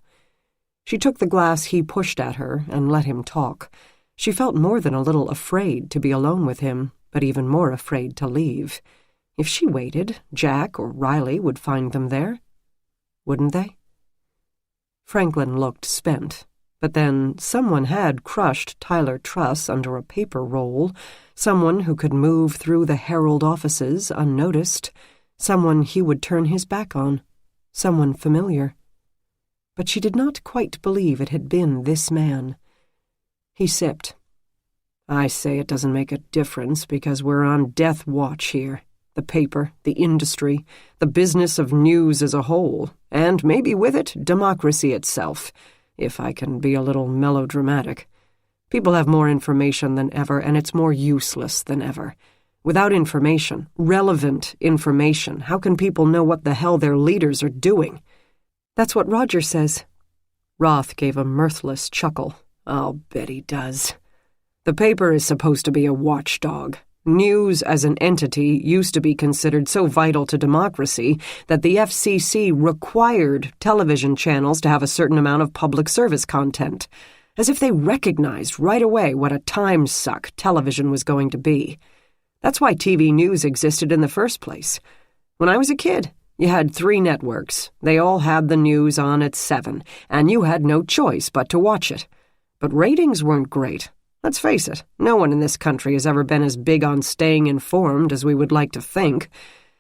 She took the glass he pushed at her and let him talk. She felt more than a little afraid to be alone with him, but even more afraid to leave. If she waited, Jack or Riley would find them there. Wouldn't they? Franklin looked spent, but then someone had crushed Tyler Truss under a paper roll, someone who could move through the Herald offices unnoticed. Someone he would turn his back on, someone familiar. But she did not quite believe it had been this man. He sipped. "I say it doesn't make a difference because we're on death watch here. The paper, the industry, the business of news as a whole, and maybe with it, democracy itself, if I can be a little melodramatic. People have more information than ever, and it's more useless than ever. Without information, relevant information, how can people know what the hell their leaders are doing?" "That's what Roger says." Roth gave a mirthless chuckle. "I'll bet he does. The paper is supposed to be a watchdog. News as an entity used to be considered so vital to democracy that the FCC required television channels to have a certain amount of public service content, as if they recognized right away what a time suck television was going to be. That's why TV news existed in the first place. When I was a kid, you had 3 networks. They all had the news on at 7, and you had no choice but to watch it. But ratings weren't great. Let's face it, no one in this country has ever been as big on staying informed as we would like to think.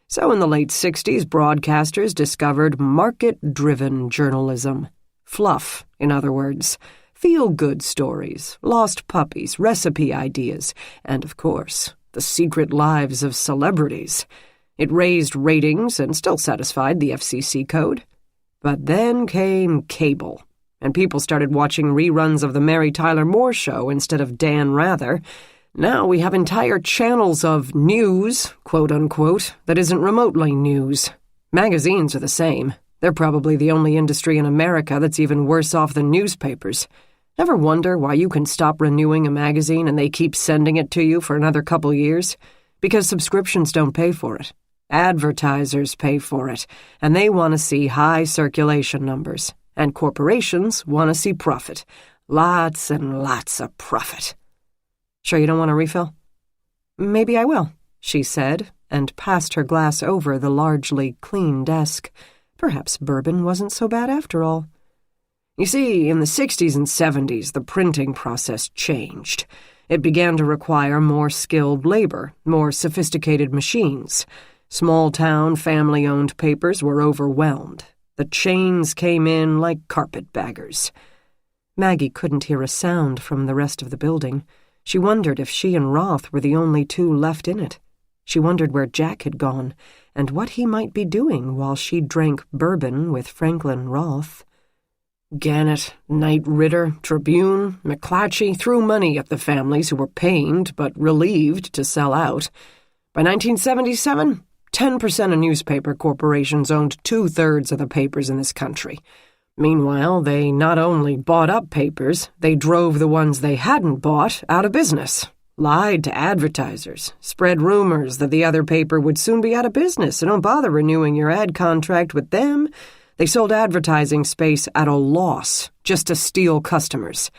So in the late 60s, broadcasters discovered market-driven journalism. Fluff, in other words. Feel-good stories, lost puppies, recipe ideas, and, of course, the secret lives of celebrities. It raised ratings and still satisfied the FCC code. But then came cable, and people started watching reruns of the Mary Tyler Moore Show instead of Dan Rather. Now we have entire channels of news, quote-unquote, that isn't remotely news. Magazines are the same. They're probably the only industry in America that's even worse off than newspapers. Ever wonder why you can stop renewing a magazine and they keep sending it to you for another couple years? Because subscriptions don't pay for it. Advertisers pay for it, and they want to see high circulation numbers. And corporations want to see profit. Lots and lots of profit. Sure you don't want a refill? Maybe I will, she said, and passed her glass over the largely clean desk. Perhaps bourbon wasn't so bad after all. You see, in the 60s and 70s, the printing process changed. It began to require more skilled labor, more sophisticated machines. Small-town, family-owned papers were overwhelmed. The chains came in like carpetbaggers. Maggie couldn't hear a sound from the rest of the building. She wondered if she and Roth were the only 2 left in it. She wondered where Jack had gone, and what he might be doing while she drank bourbon with Franklin Roth. Gannett, Knight Ridder, Tribune, McClatchy threw money at the families who were pained but relieved to sell out. By 1977, 10% of newspaper corporations owned 2/3 of the papers in this country. Meanwhile, they not only bought up papers, they drove the ones they hadn't bought out of business, lied to advertisers, spread rumors that the other paper would soon be out of business, so don't bother renewing your ad contract with them. They sold advertising space at a loss just to steal customers.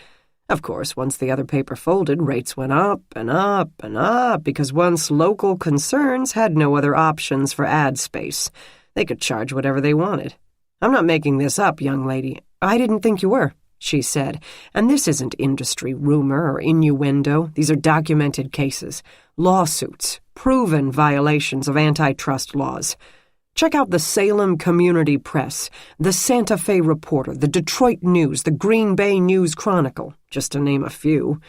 Of course, once the other paper folded, rates went up and up and up because once local concerns had no other options for ad space. They could charge whatever they wanted. I'm not making this up, young lady. I didn't think you were, she said. And this isn't industry rumor or innuendo. These are documented cases, lawsuits, proven violations of antitrust laws. Check out the Salem Community Press, the Santa Fe Reporter, the Detroit News, the Green Bay News Chronicle, just to name a few.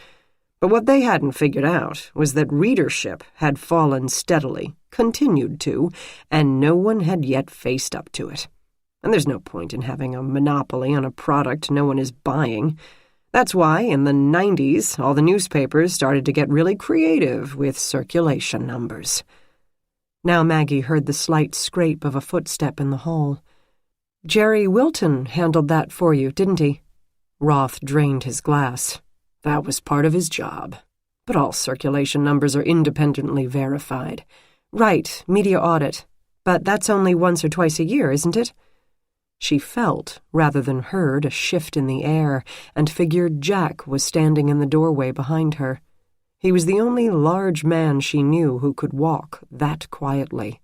But what they hadn't figured out was that readership had fallen steadily, continued to, and no one had yet faced up to it. And there's no point in having a monopoly on a product no one is buying. That's why, in the 90s, all the newspapers started to get really creative with circulation numbers. Now Maggie heard the slight scrape of a footstep in the hall. Jerry Wilton handled that for you, didn't he? Roth drained his glass. That was part of his job. But all circulation numbers are independently verified. Right, media audit. But that's only once or twice a year, isn't it? She felt, rather than heard, a shift in the air, and figured Jack was standing in the doorway behind her. He was the only large man she knew who could walk that quietly.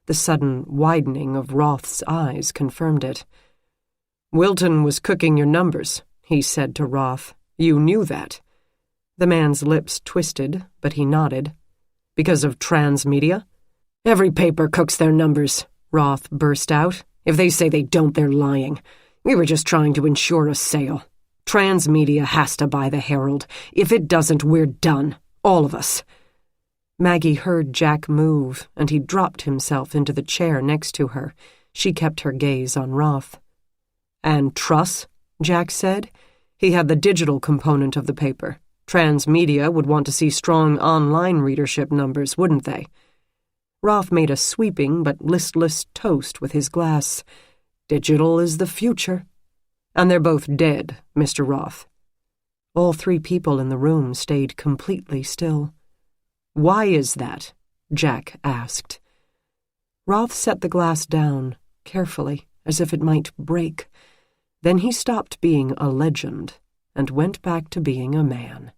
The sudden widening of Roth's eyes confirmed it. Wilton was cooking your numbers, he said to Roth. You knew that. The man's lips twisted, but he nodded. Because of transmedia? Every paper cooks their numbers, Roth burst out. If they say they don't, they're lying. We were just trying to ensure a sale. Transmedia has to buy the Herald. If it doesn't, we're done. All of us. Maggie heard Jack move, and he dropped himself into the chair next to her. She kept her gaze on Roth. And Truss, Jack said. He had the digital component of the paper. Transmedia would want to see strong online readership numbers, wouldn't they? Roth made a sweeping but listless toast with his glass. Digital is the future. And they're both dead, Mr. Roth. All three people in the room stayed completely still. Why is that? Jack asked. Roth set the glass down, carefully, as if it might break. Then he stopped being a legend and went back to being a man.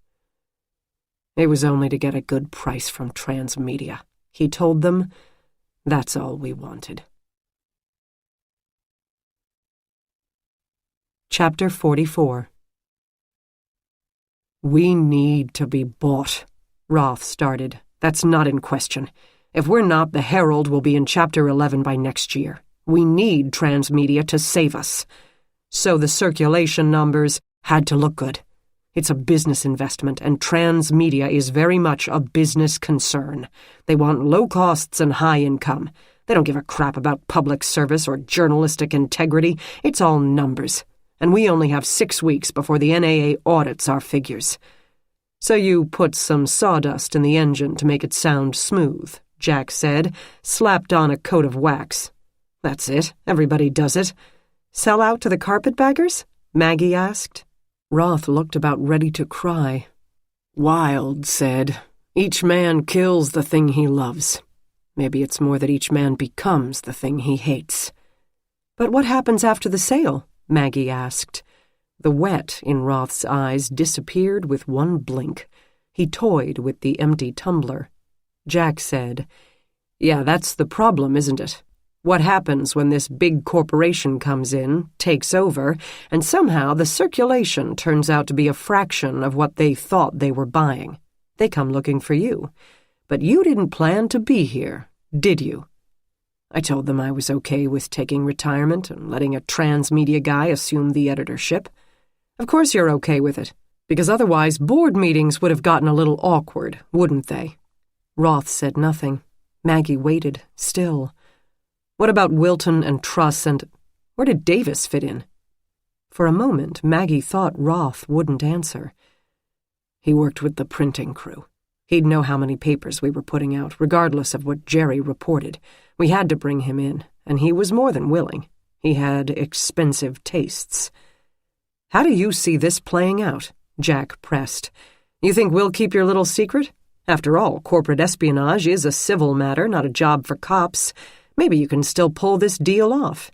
It was only to get a good price from Transmedia. He told them, that's all we wanted. Chapter 44. We need to be bought, Roth started. That's not in question. If we're not, the Herald will be in Chapter 11 by next year. We need Transmedia to save us. So the circulation numbers had to look good. It's a business investment, and Transmedia is very much a business concern. They want low costs and high income. They don't give a crap about public service or journalistic integrity. It's all numbers. And we only have 6 weeks before the NAA audits our figures. So you put some sawdust in the engine to make it sound smooth, Jack said, slapped on a coat of wax. That's it. Everybody does it. Sell out to the carpetbaggers? Maggie asked. Roth looked about ready to cry. Wilde said, each man kills the thing he loves. Maybe it's more that each man becomes the thing he hates. But what happens after the sale? Maggie asked. The wet in Roth's eyes disappeared with one blink. He toyed with the empty tumbler. Jack said, yeah, that's the problem, isn't it? What happens when this big corporation comes in, takes over, and somehow the circulation turns out to be a fraction of what they thought they were buying? They come looking for you. But you didn't plan to be here, did you? I told them I was okay with taking retirement and letting a Transmedia guy assume the editorship. Of course you're okay with it, because otherwise board meetings would have gotten a little awkward, wouldn't they? Roth said nothing. Maggie waited, still. What about Wilton and Truss and... where did Davis fit in? For a moment, Maggie thought Roth wouldn't answer. He worked with the printing crew. He'd know how many papers we were putting out, regardless of what Jerry reported. We had to bring him in, and he was more than willing. He had expensive tastes. How do you see this playing out? Jack pressed. You think we'll keep your little secret? After all, corporate espionage is a civil matter, not a job for cops. Maybe you can still pull this deal off.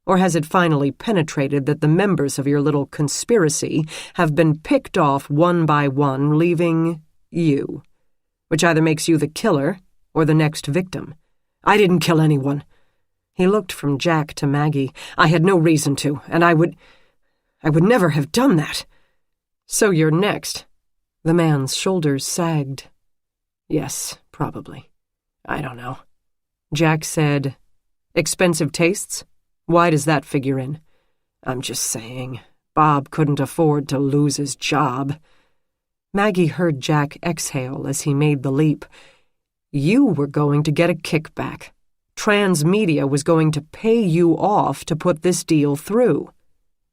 Or has it finally penetrated that the members of your little conspiracy have been picked off one by one, leaving you? Which either makes you the killer or the next victim. I didn't kill anyone. He looked from Jack to Maggie. I had no reason to, and I would never have done that. So you're next. The man's shoulders sagged. Yes, probably. I don't know. Jack said, expensive tastes? Why does that figure in? I'm just saying, Bob couldn't afford to lose his job. Maggie heard Jack exhale as he made the leap. You were going to get a kickback. Transmedia was going to pay you off to put this deal through.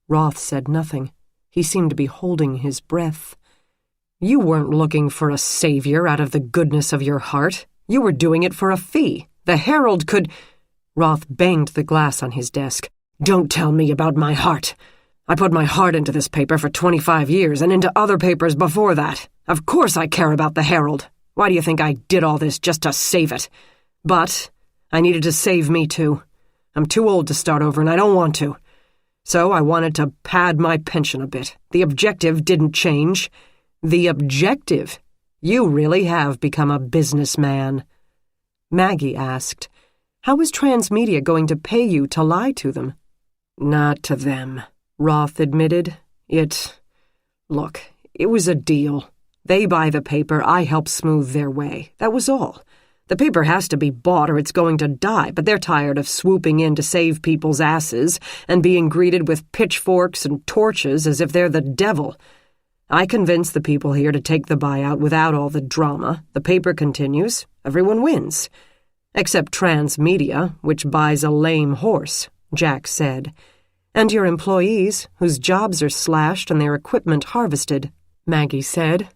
Roth said nothing. He seemed to be holding his breath. You weren't looking for a savior out of the goodness of your heart. You were doing it for a fee. The Herald could... Roth banged the glass on his desk. Don't tell me about my heart. I put my heart into this paper for 25 years and into other papers before that. Of course I care about the Herald. Why do you think I did all this just to save it? But I needed to save me too. I'm too old to start over and I don't want to. So I wanted to pad my pension a bit. The objective didn't change. The objective? You really have become a businessman. Maggie asked, how is Transmedia going to pay you to lie to them? Not to them, Roth admitted. Look, it was a deal. They buy the paper, I help smooth their way. That was all. The paper has to be bought or it's going to die, but they're tired of swooping in to save people's asses and being greeted with pitchforks and torches as if they're the devil. I convinced the people here to take the buyout without all the drama. The paper continues. Everyone wins. Except Transmedia, which buys a lame horse, Jack said. And your employees, whose jobs are slashed and their equipment harvested, Maggie said.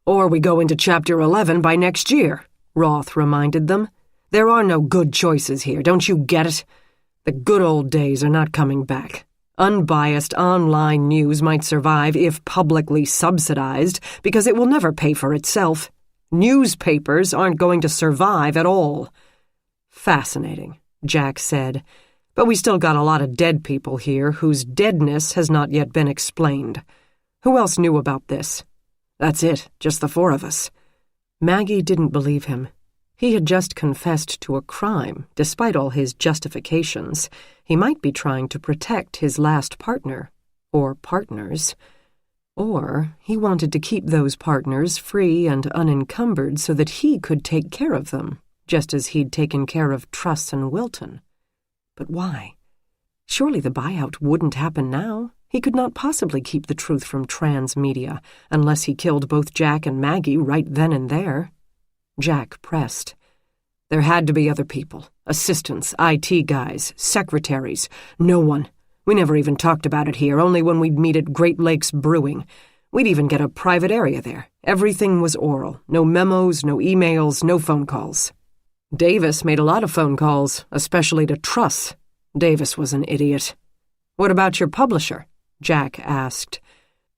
Or we go into Chapter 11 by next year, Roth reminded them. There are no good choices here, don't you get it? The good old days are not coming back. Unbiased online news might survive if publicly subsidized, because it will never pay for itself. Newspapers aren't going to survive at all. Fascinating, Jack said. But we still got a lot of dead people here whose deadness has not yet been explained. Who else knew about this? That's it, just the four of us. Maggie didn't believe him. He had just confessed to a crime, despite all his justifications. He might be trying to protect his last partner, or partners. Or he wanted to keep those partners free and unencumbered so that he could take care of them, just as he'd taken care of Truss and Wilton. But why? Surely the buyout wouldn't happen now. He could not possibly keep the truth from Transmedia, unless he killed both Jack and Maggie right then and there. Jack pressed. There had to be other people. Assistants, IT guys, secretaries. No one. We never even talked about it here, only when we'd meet at Great Lakes Brewing. We'd even get a private area there. Everything was oral. No memos, no emails, no phone calls. Davis made a lot of phone calls, especially to Truss. Davis was an idiot. What about your publisher? Jack asked.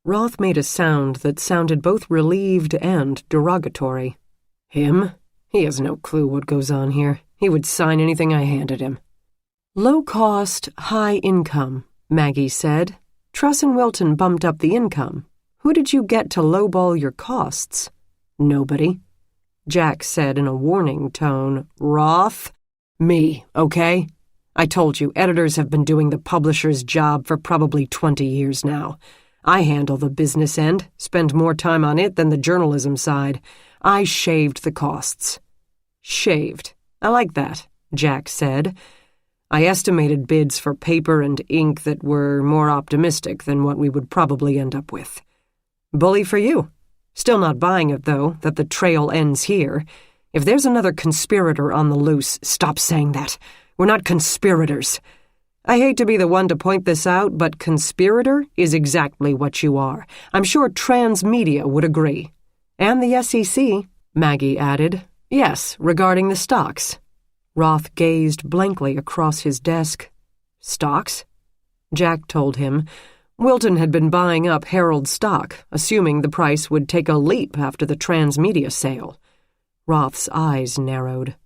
Roth made a sound that sounded both relieved and derogatory. Him? He has no clue what goes on here. He would sign anything I handed him. Low cost, high income, Maggie said. Truss and Wilton bumped up the income. Who did you get to lowball your costs? Nobody. Jack said in a warning tone. Roth? Me, okay? I told you, editors have been doing the publisher's job for probably 20 years now. I handle the business end, spend more time on it than the journalism side. I shaved the costs. Shaved. I like that, Jack said. I estimated bids for paper and ink that were more optimistic than what we would probably end up with. Bully for you. Still not buying it, though, that the trail ends here. If there's another conspirator on the loose, stop saying that. We're not conspirators. I hate to be the one to point this out, but conspirator is exactly what you are. I'm sure Transmedia would agree. And the SEC, Maggie added. Yes, regarding the stocks. Roth gazed blankly across his desk. Stocks? Jack told him. Wilton had been buying up Herald stock, assuming the price would take a leap after the Transmedia sale. Roth's eyes narrowed.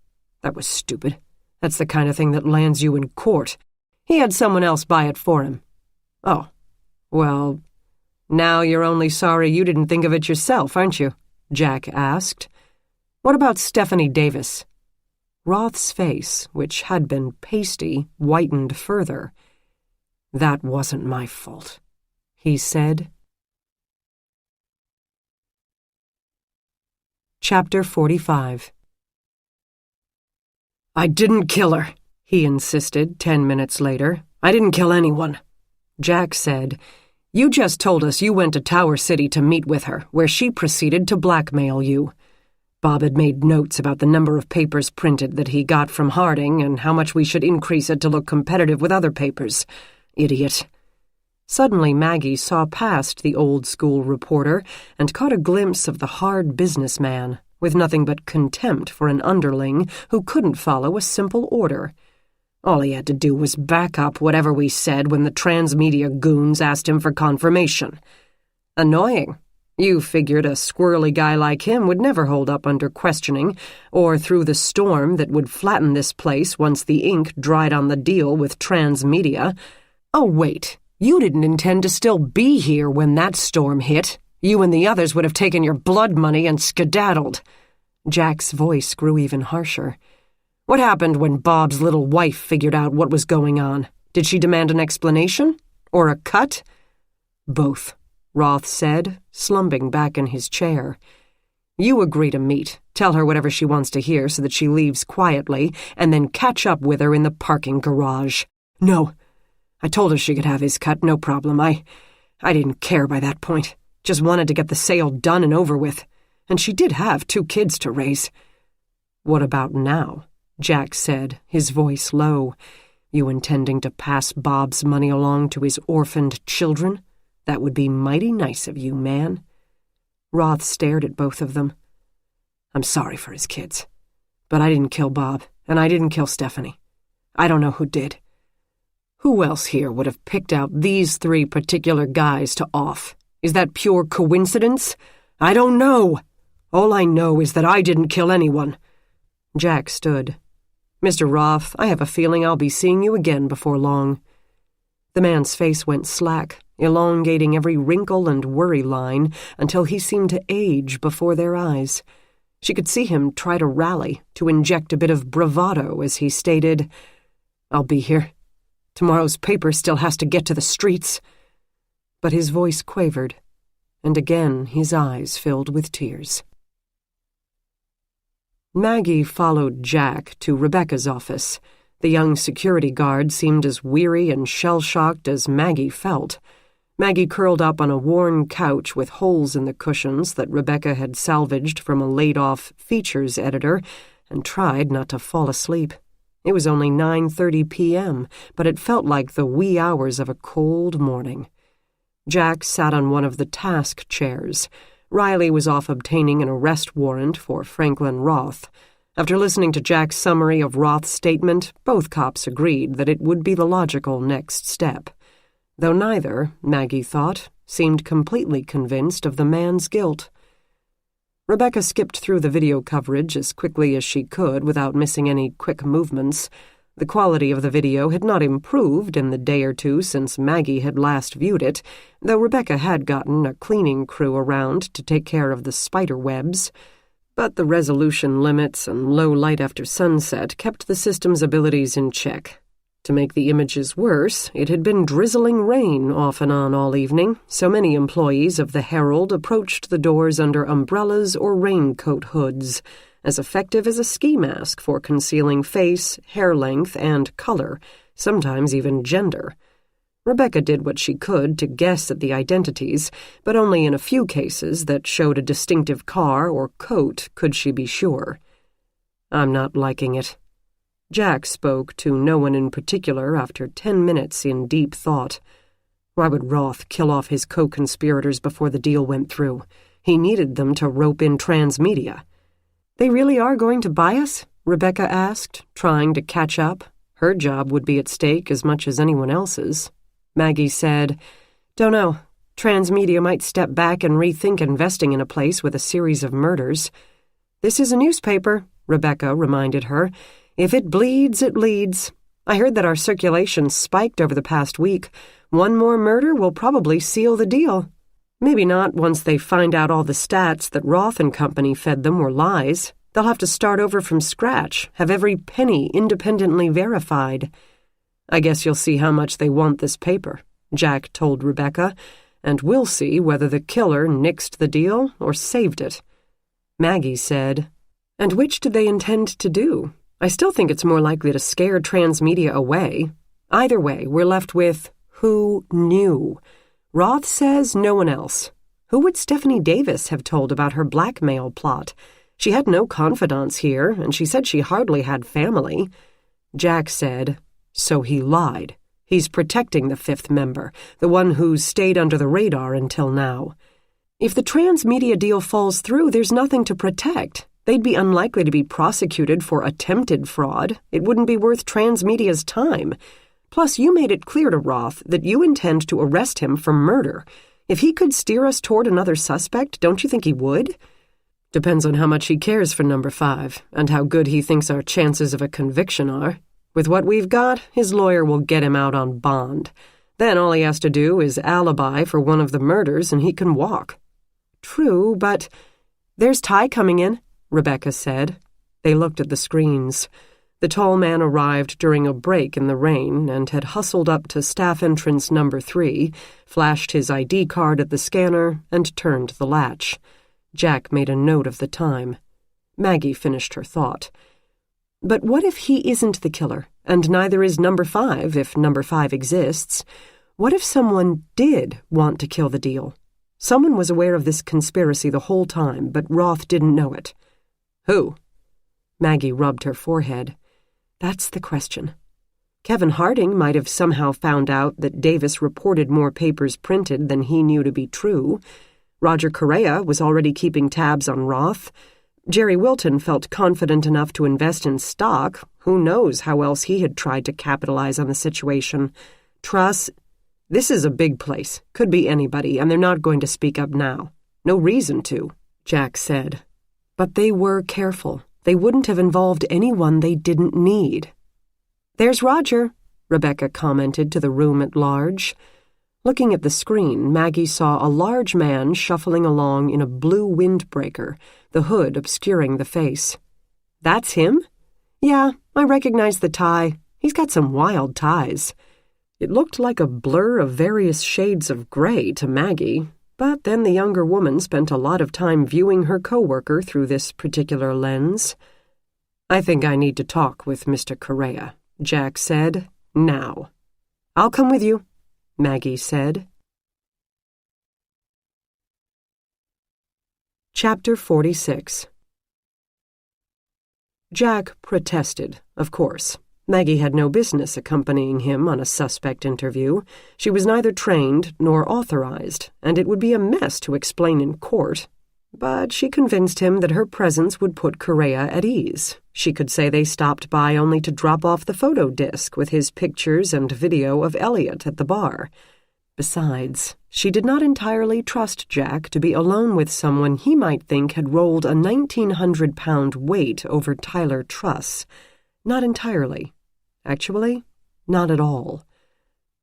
That was stupid. That's the kind of thing that lands you in court. He had someone else buy it for him. Oh, well, now you're only sorry you didn't think of it yourself, aren't you? Jack asked. What about Stephanie Davis? Roth's face, which had been pasty, whitened further. That wasn't my fault, he said. Chapter 45. I didn't kill her, he insisted 10 minutes later. I didn't kill anyone. Jack said, You just told us you went to Tower City to meet with her, where she proceeded to blackmail you. Bob had made notes about the number of papers printed that he got from Harding and how much we should increase it to look competitive with other papers. Idiot. Suddenly Maggie saw past the old-school reporter and caught a glimpse of the hard businessman, with nothing but contempt for an underling who couldn't follow a simple order. All he had to do was back up whatever we said when the Transmedia goons asked him for confirmation. Annoying. You figured a squirrely guy like him would never hold up under questioning, or through the storm that would flatten this place once the ink dried on the deal with Transmedia. Oh, wait, you didn't intend to still be here when that storm hit. You and the others would have taken your blood money and skedaddled. Jack's voice grew even harsher. What happened when Bob's little wife figured out what was going on? Did she demand an explanation? Or a cut? Both, Roth said, slumping back in his chair. You agree to meet, Tell her whatever she wants to hear so that she leaves quietly, and then catch up with her in the parking garage. No. I told her she could have his cut, no problem. I didn't care by that point. Just wanted to get the sale done and over with. And she did have 2 kids to raise. What about now? Jack said, his voice low. You intending to pass Bob's money along to his orphaned children? That would be mighty nice of you, man. Roth stared at both of them. I'm sorry for his kids. But I didn't kill Bob, and I didn't kill Stephanie. I don't know who did. Who else here would have picked out these 3 particular guys to off? Is that pure coincidence? I don't know. All I know is that I didn't kill anyone. Jack stood. Mr. Roth, I have a feeling I'll be seeing you again before long. The man's face went slack, elongating every wrinkle and worry line until he seemed to age before their eyes. She could see him try to rally, to inject a bit of bravado as he stated, I'll be here. Tomorrow's paper still has to get to the streets. But his voice quavered, and again his eyes filled with tears. Maggie followed Jack to Rebecca's office. The young security guard seemed as weary and shell-shocked as Maggie felt. Maggie curled up on a worn couch with holes in the cushions that Rebecca had salvaged from a laid-off features editor and tried not to fall asleep. It was only 9:30 p.m., but it felt like the wee hours of a cold morning. Jack sat on one of the task chairs. Riley was off obtaining an arrest warrant for Franklin Roth. After listening to Jack's summary of Roth's statement, both cops agreed that it would be the logical next step. Though neither, Maggie thought, seemed completely convinced of the man's guilt. Rebecca skipped through the video coverage as quickly as she could without missing any quick movements. The quality of the video had not improved in the day or 2 since Maggie had last viewed it, though Rebecca had gotten a cleaning crew around to take care of the spider webs. But the resolution limits and low light after sunset kept the system's abilities in check. To make the images worse, it had been drizzling rain off and on all evening, so many employees of the Herald approached the doors under umbrellas or raincoat hoods, as effective as a ski mask for concealing face, hair length, and color, sometimes even gender. Rebecca did what she could to guess at the identities, but only in a few cases that showed a distinctive car or coat could she be sure. I'm not liking it. Jack spoke to no one in particular after 10 minutes in deep thought. Why would Roth kill off his co-conspirators before the deal went through? He needed them to rope in Transmedia. They really are going to buy us? Rebecca asked, trying to catch up. Her job would be at stake as much as anyone else's. Maggie said, Don't know. Transmedia might step back and rethink investing in a place with a series of murders. This is a newspaper, Rebecca reminded her. If it bleeds, it leads. I heard that our circulation spiked over the past week. One more murder will probably seal the deal. Maybe not once they find out all the stats that Roth and Company fed them were lies. They'll have to start over from scratch, have every penny independently verified. I guess you'll see how much they want this paper, Jack told Rebecca, and we'll see whether the killer nixed the deal or saved it. Maggie said, And which did they intend to do? I still think it's more likely to scare Transmedia away. Either way, we're left with who knew. Roth says no one else. Who would Stephanie Davis have told about her blackmail plot? She had no confidants here, and she said she hardly had family. Jack said, So he lied. He's protecting the 5th member, the one who's stayed under the radar until now. If the Transmedia deal falls through, there's nothing to protect. They'd be unlikely to be prosecuted for attempted fraud. It wouldn't be worth Transmedia's time. Plus, you made it clear to Roth that you intend to arrest him for murder. If he could steer us toward another suspect, don't you think he would? Depends on how much he cares for number 5, and how good he thinks our chances of a conviction are. With what we've got, his lawyer will get him out on bond. Then all he has to do is alibi for one of the murders, and he can walk. True, but there's Ty coming in, Rebecca said. They looked at the screens. The tall man arrived during a break in the rain and had hustled up to staff entrance number 3, flashed his ID card at the scanner, and turned the latch. Jack made a note of the time. Maggie finished her thought. But what if he isn't the killer, and neither is number 5 if number 5 exists? What if someone did want to kill the deal? Someone was aware of this conspiracy the whole time, but Roth didn't know it. Who? Maggie rubbed her forehead. That's the question. Kevin Harding might have somehow found out that Davis reported more papers printed than he knew to be true. Roger Correa was already keeping tabs on Roth. Jerry Wilton felt confident enough to invest in stock. Who knows how else he had tried to capitalize on the situation. Truss, this is a big place. Could be anybody, and they're not going to speak up now. No reason to, Jack said. But they were careful. They wouldn't have involved anyone they didn't need. There's Roger, Rebecca commented to the room at large. Looking at the screen, Maggie saw a large man shuffling along in a blue windbreaker, the hood obscuring the face. That's him? Yeah, I recognize the tie. He's got some wild ties. It looked like a blur of various shades of gray to Maggie, but then the younger woman spent a lot of time viewing her coworker through this particular lens. I think I need to talk with Mr. Correa, Jack said, now. I'll come with you, Maggie said. Chapter 46. Jack protested, of course. Maggie had no business accompanying him on a suspect interview. She was neither trained nor authorized, and it would be a mess to explain in court. But she convinced him that her presence would put Correa at ease. She could say they stopped by only to drop off the photo disc with his pictures and video of Elliot at the bar. Besides, she did not entirely trust Jack to be alone with someone he might think had rolled a 1,900-pound weight over Tyler Truss. Not entirely. Actually, not at all.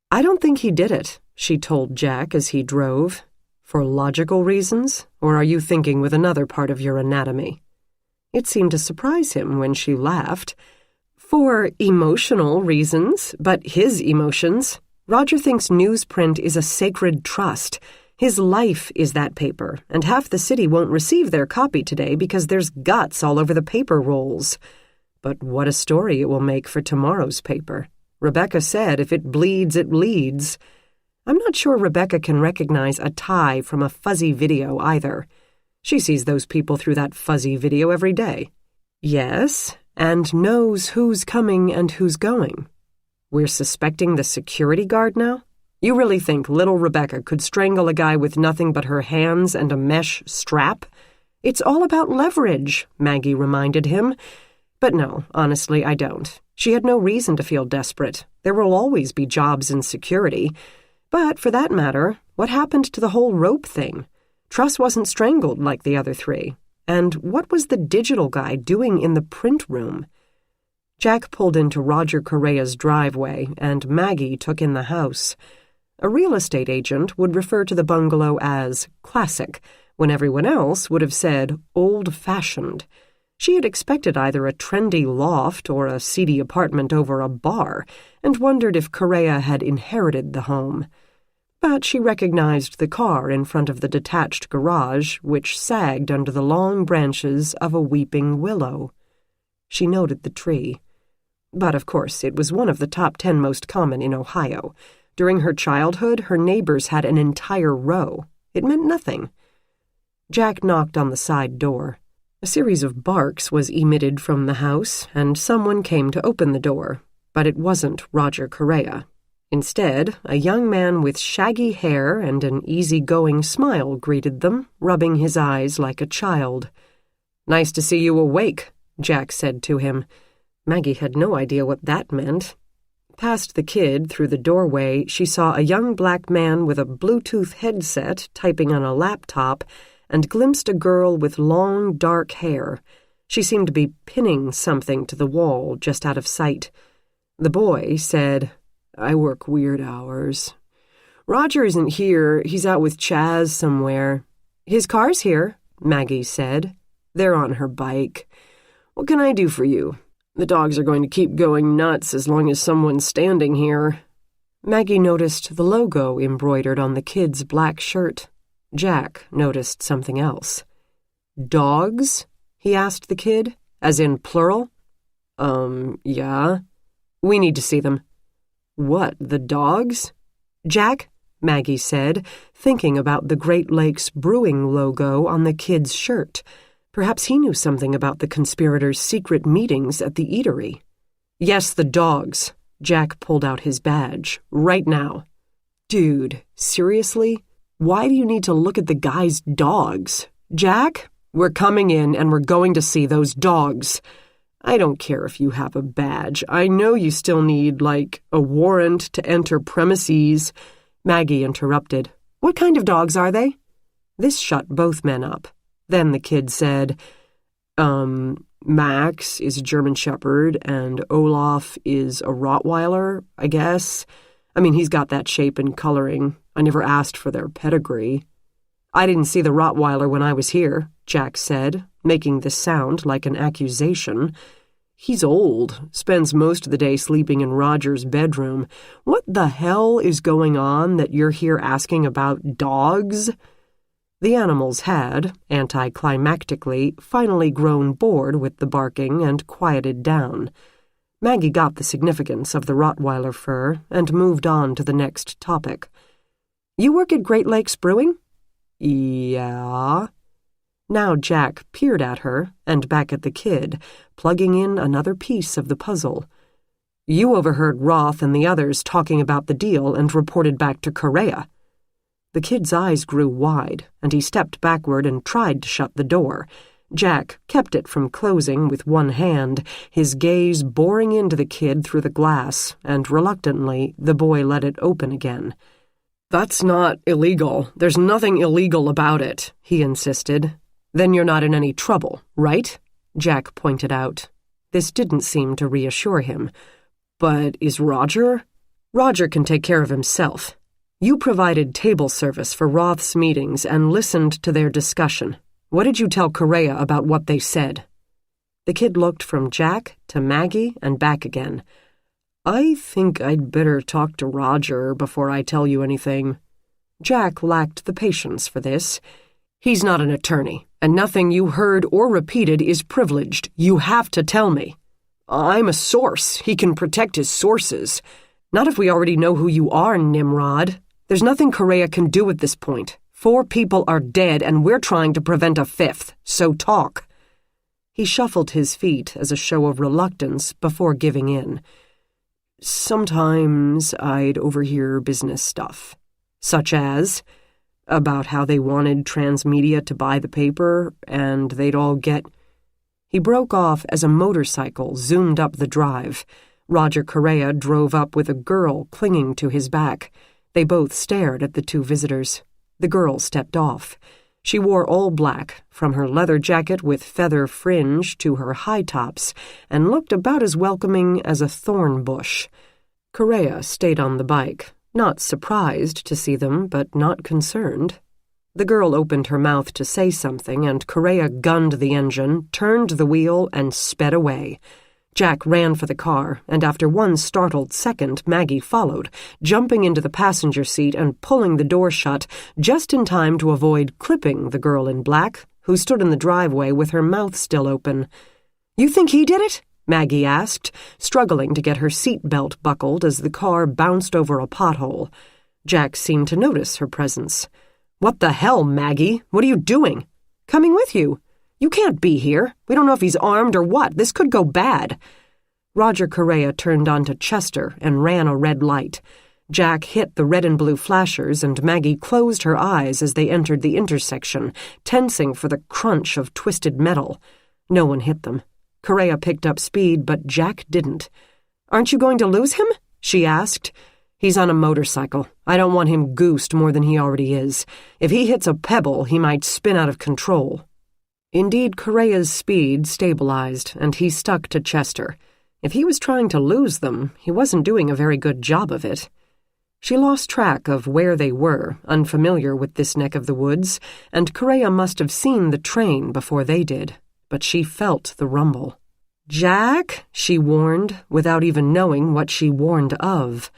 I don't think he did it, she told Jack as he drove. For logical reasons, or are you thinking with another part of your anatomy? It seemed to surprise him when she laughed. For emotional reasons, but his emotions. Roger thinks newsprint is a sacred trust. His life is that paper, and half the city won't receive their copy today because there's guts all over the paper rolls. But what a story it will make for tomorrow's paper. Rebecca said if it bleeds, it leads. I'm not sure Rebecca can recognize a tie from a fuzzy video either. She sees those people through that fuzzy video every day. Yes, and knows who's coming and who's going. We're suspecting the security guard now? You really think little Rebecca could strangle a guy with nothing but her hands and a mesh strap? It's all about leverage, Maggie reminded him. But no, honestly, I don't. She had no reason to feel desperate. There will always be jobs in security. But, for that matter, what happened to the whole rope thing? Truss wasn't strangled like the other 3. And what was the digital guy doing in the print room? Jack pulled into Roger Correa's driveway, and Maggie took in the house. A real estate agent would refer to the bungalow as classic, when everyone else would have said old-fashioned. She had expected either a trendy loft or a seedy apartment over a bar, and wondered if Correa had inherited the home. But she recognized the car in front of the detached garage, which sagged under the long branches of a weeping willow. She noted the tree. But, of course, it was one of the top 10 most common in Ohio. During her childhood, her neighbors had an entire row. It meant nothing. Jack knocked on the side door. A series of barks was emitted from the house, and someone came to open the door. But it wasn't Roger Correa. Instead, a young man with shaggy hair and an easy-going smile greeted them, rubbing his eyes like a child. "Nice to see you awake," Jack said to him. Maggie had no idea what that meant. Past the kid, through the doorway, she saw a young black man with a Bluetooth headset typing on a laptop and glimpsed a girl with long, dark hair. She seemed to be pinning something to the wall just out of sight. The boy said, "I work weird hours. Roger isn't here. He's out with Chaz somewhere." "His car's here," Maggie said. "They're on her bike. What can I do for you? The dogs are going to keep going nuts as long as someone's standing here." Maggie noticed the logo embroidered on the kid's black shirt. Jack noticed something else. "Dogs?" he asked the kid, as in plural. Yeah. We need to see them. What, the dogs? Jack, Maggie said, thinking about the Great Lakes Brewing logo on the kid's shirt. Perhaps he knew something about the conspirators' secret meetings at the eatery. Yes, the dogs. Jack pulled out his badge. Right now. Dude, seriously? Why do you need to look at the guy's dogs? Jack, we're coming in and we're going to see those dogs. I don't care if you have a badge. I know you still need, a warrant to enter premises. Maggie interrupted. What kind of dogs are they? This shut both men up. Then the kid said, Max is a German Shepherd and Olaf is a Rottweiler, I guess. I mean, he's got that shape and coloring. I never asked for their pedigree. I didn't see the Rottweiler when I was here, Jack said, making this sound like an accusation. He's old, spends most of the day sleeping in Roger's bedroom. What the hell is going on that you're here asking about dogs? The animals had, anticlimactically, finally grown bored with the barking and quieted down. Maggie got the significance of the Rottweiler fur and moved on to the next topic. You work at Great Lakes Brewing? Yeah. Now Jack peered at her and back at the kid, plugging in another piece of the puzzle. You overheard Roth and the others talking about the deal and reported back to Correa. The kid's eyes grew wide, and he stepped backward and tried to shut the door. Jack kept it from closing with one hand, his gaze boring into the kid through the glass, and reluctantly the boy let it open again. That's not illegal. There's nothing illegal about it, he insisted. Then you're not in any trouble, right? Jack pointed out. This didn't seem to reassure him. But is Roger? Roger can take care of himself. You provided table service for Roth's meetings and listened to their discussion. What did you tell Correa about what they said? The kid looked from Jack to Maggie and back again. I think I'd better talk to Roger before I tell you anything. Jack lacked the patience for this. He's not an attorney, and nothing you heard or repeated is privileged. You have to tell me. I'm a source. He can protect his sources. Not if we already know who you are, Nimrod. There's nothing Correa can do at this point. 4 people are dead, and we're trying to prevent a 5th, so talk. He shuffled his feet as a show of reluctance before giving in. Sometimes I'd overhear business stuff, such as about how they wanted Transmedia to buy the paper, and they'd all get... He broke off as a motorcycle zoomed up the drive. Roger Correa drove up with a girl clinging to his back. They both stared at the 2 visitors. The girl stepped off. She wore all black, from her leather jacket with feather fringe to her high tops, and looked about as welcoming as a thorn bush. Correa stayed on the bike, not surprised to see them, but not concerned. The girl opened her mouth to say something, and Correa gunned the engine, turned the wheel, and sped away. Jack ran for the car, and after one startled second, Maggie followed, jumping into the passenger seat and pulling the door shut, just in time to avoid clipping the girl in black, who stood in the driveway with her mouth still open. You think he did it? Maggie asked, struggling to get her seat belt buckled as the car bounced over a pothole. Jack seemed to notice her presence. What the hell, Maggie? What are you doing? Coming with you. You can't be here. We don't know if he's armed or what. This could go bad. Roger Correa turned onto Chester and ran a red light. Jack hit the red and blue flashers, and Maggie closed her eyes as they entered the intersection, tensing for the crunch of twisted metal. No one hit them. Correa picked up speed, but Jack didn't. Aren't you going to lose him? She asked. He's on a motorcycle. I don't want him goosed more than he already is. If he hits a pebble, he might spin out of control. Indeed, Correa's speed stabilized, and he stuck to Chester. If he was trying to lose them, he wasn't doing a very good job of it. She lost track of where they were, unfamiliar with this neck of the woods, and Correa must have seen the train before they did, but she felt the rumble. Jack, she warned, without even knowing what she warned of.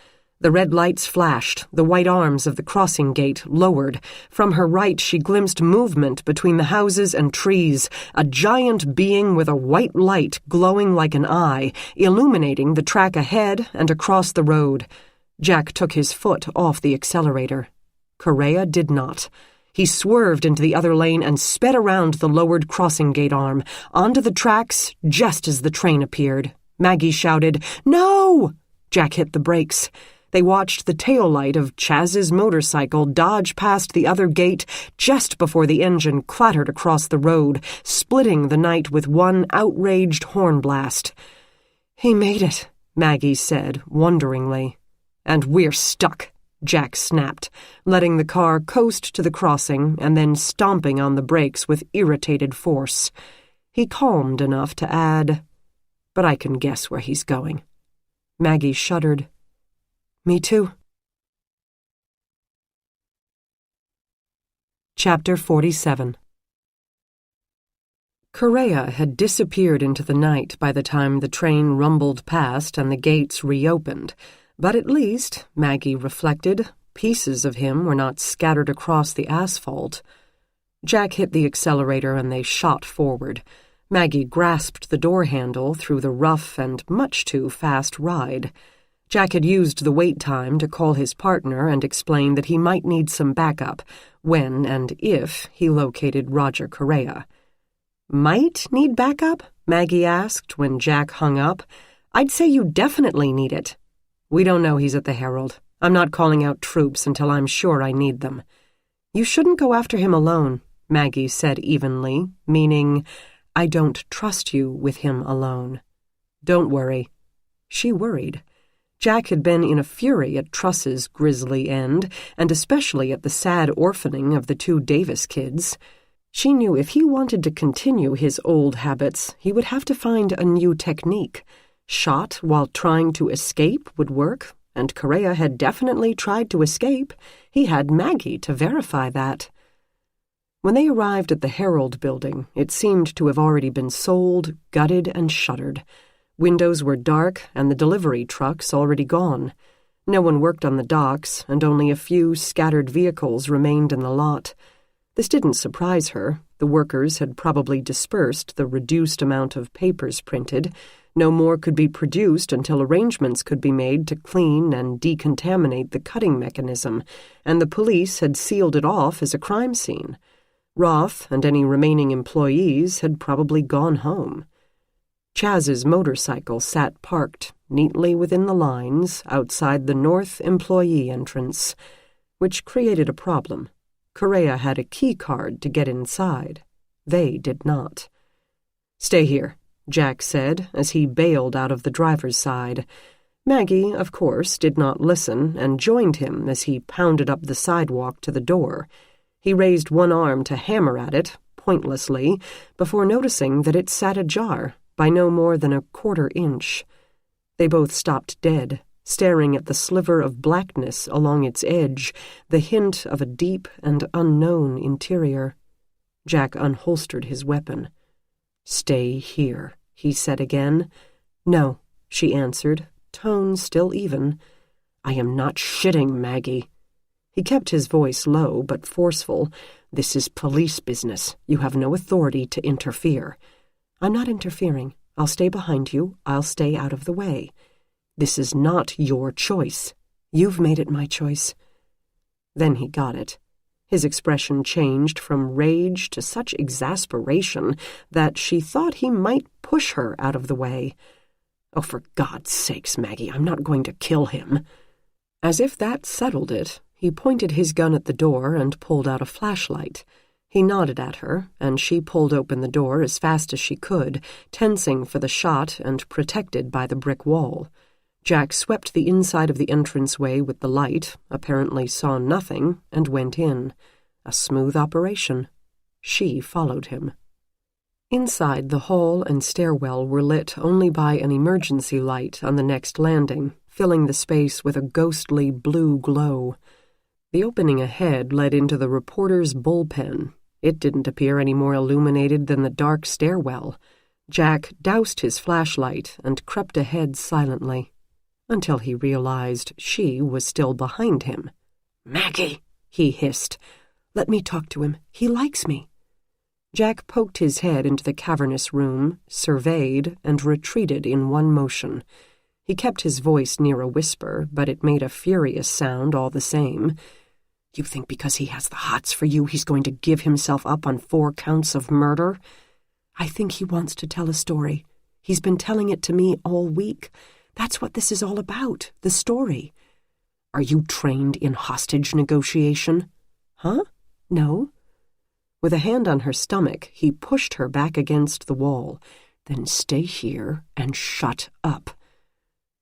The red lights flashed, the white arms of the crossing gate lowered. From her right she glimpsed movement between the houses and trees, a giant being with a white light glowing like an eye, illuminating the track ahead and across the road. Jack took his foot off the accelerator. Correa did not. He swerved into the other lane and sped around the lowered crossing gate arm, onto the tracks just as the train appeared. Maggie shouted, "No!" Jack hit the brakes. They watched the tail light of Chaz's motorcycle dodge past the other gate just before the engine clattered across the road, splitting the night with one outraged horn blast. "He made it," Maggie said, wonderingly. "And we're stuck," Jack snapped, letting the car coast to the crossing and then stomping on the brakes with irritated force. He calmed enough to add, "But I can guess where he's going." Maggie shuddered. "Me too." Chapter 47. Correa had disappeared into the night by the time the train rumbled past and the gates reopened, but at least, Maggie reflected, pieces of him were not scattered across the asphalt. Jack hit the accelerator and they shot forward. Maggie grasped the door handle through the rough and much too fast ride. Jack had used the wait time to call his partner and explain that he might need some backup when and if he located Roger Correa. "Might need backup?" Maggie asked when Jack hung up. "I'd say you definitely need it." "We don't know he's at the Herald. I'm not calling out troops until I'm sure I need them." "You shouldn't go after him alone," Maggie said evenly, meaning, "I don't trust you with him alone." "Don't worry." She worried. Jack had been in a fury at Truss's grisly end, and especially at the sad orphaning of the 2 Davis kids. She knew if he wanted to continue his old habits, he would have to find a new technique. Shot while trying to escape would work, and Correa had definitely tried to escape. He had Maggie to verify that. When they arrived at the Herald building, it seemed to have already been sold, gutted, and shuttered. Windows were dark, and the delivery trucks already gone. No one worked on the docks, and only a few scattered vehicles remained in the lot. This didn't surprise her. The workers had probably dispersed the reduced amount of papers printed. No more could be produced until arrangements could be made to clean and decontaminate the cutting mechanism, and the police had sealed it off as a crime scene. Roth and any remaining employees had probably gone home. Chaz's motorcycle sat parked neatly within the lines outside the north employee entrance, which created a problem. Correa had a key card to get inside. They did not. "Stay here," Jack said as he bailed out of the driver's side. Maggie, of course, did not listen and joined him as he pounded up the sidewalk to the door. He raised one arm to hammer at it, pointlessly, before noticing that it sat ajar by no more than a quarter inch. They both stopped dead, staring at the sliver of blackness along its edge, the hint of a deep and unknown interior. Jack unholstered his weapon. "Stay here," he said again. "No," she answered, tone still even. "I am not shitting, Maggie." He kept his voice low but forceful. "This is police business. You have no authority to interfere." "I'm not interfering. I'll stay behind you. I'll stay out of the way." "This is not your choice. You've made it my choice." Then he got it. His expression changed from rage to such exasperation that she thought he might push her out of the way. "Oh, for God's sakes, Maggie, I'm not going to kill him." As if that settled it, he pointed his gun at the door and pulled out a flashlight. He nodded at her, and she pulled open the door as fast as she could, tensing for the shot and protected by the brick wall. Jack swept the inside of the entranceway with the light, apparently saw nothing, and went in. A smooth operation. She followed him. Inside, the hall and stairwell were lit only by an emergency light on the next landing, filling the space with a ghostly blue glow. The opening ahead led into the reporter's bullpen. It didn't appear any more illuminated than the dark stairwell. Jack doused his flashlight and crept ahead silently. until he realized she was still behind him. "Maggie," he hissed. "Let me talk to him. He likes me." Jack poked his head into the cavernous room, surveyed, and retreated in one motion. He kept his voice near a whisper, but it made a furious sound all the same. "You think because he has the hots for you, he's going to give himself up on 4 counts of murder? I think he wants to tell a story. He's been telling it to me all week. That's what this is all about, the story." "Are you trained in hostage negotiation?" "Huh? No." With a hand on her stomach, he pushed her back against the wall. "Then stay here and shut up."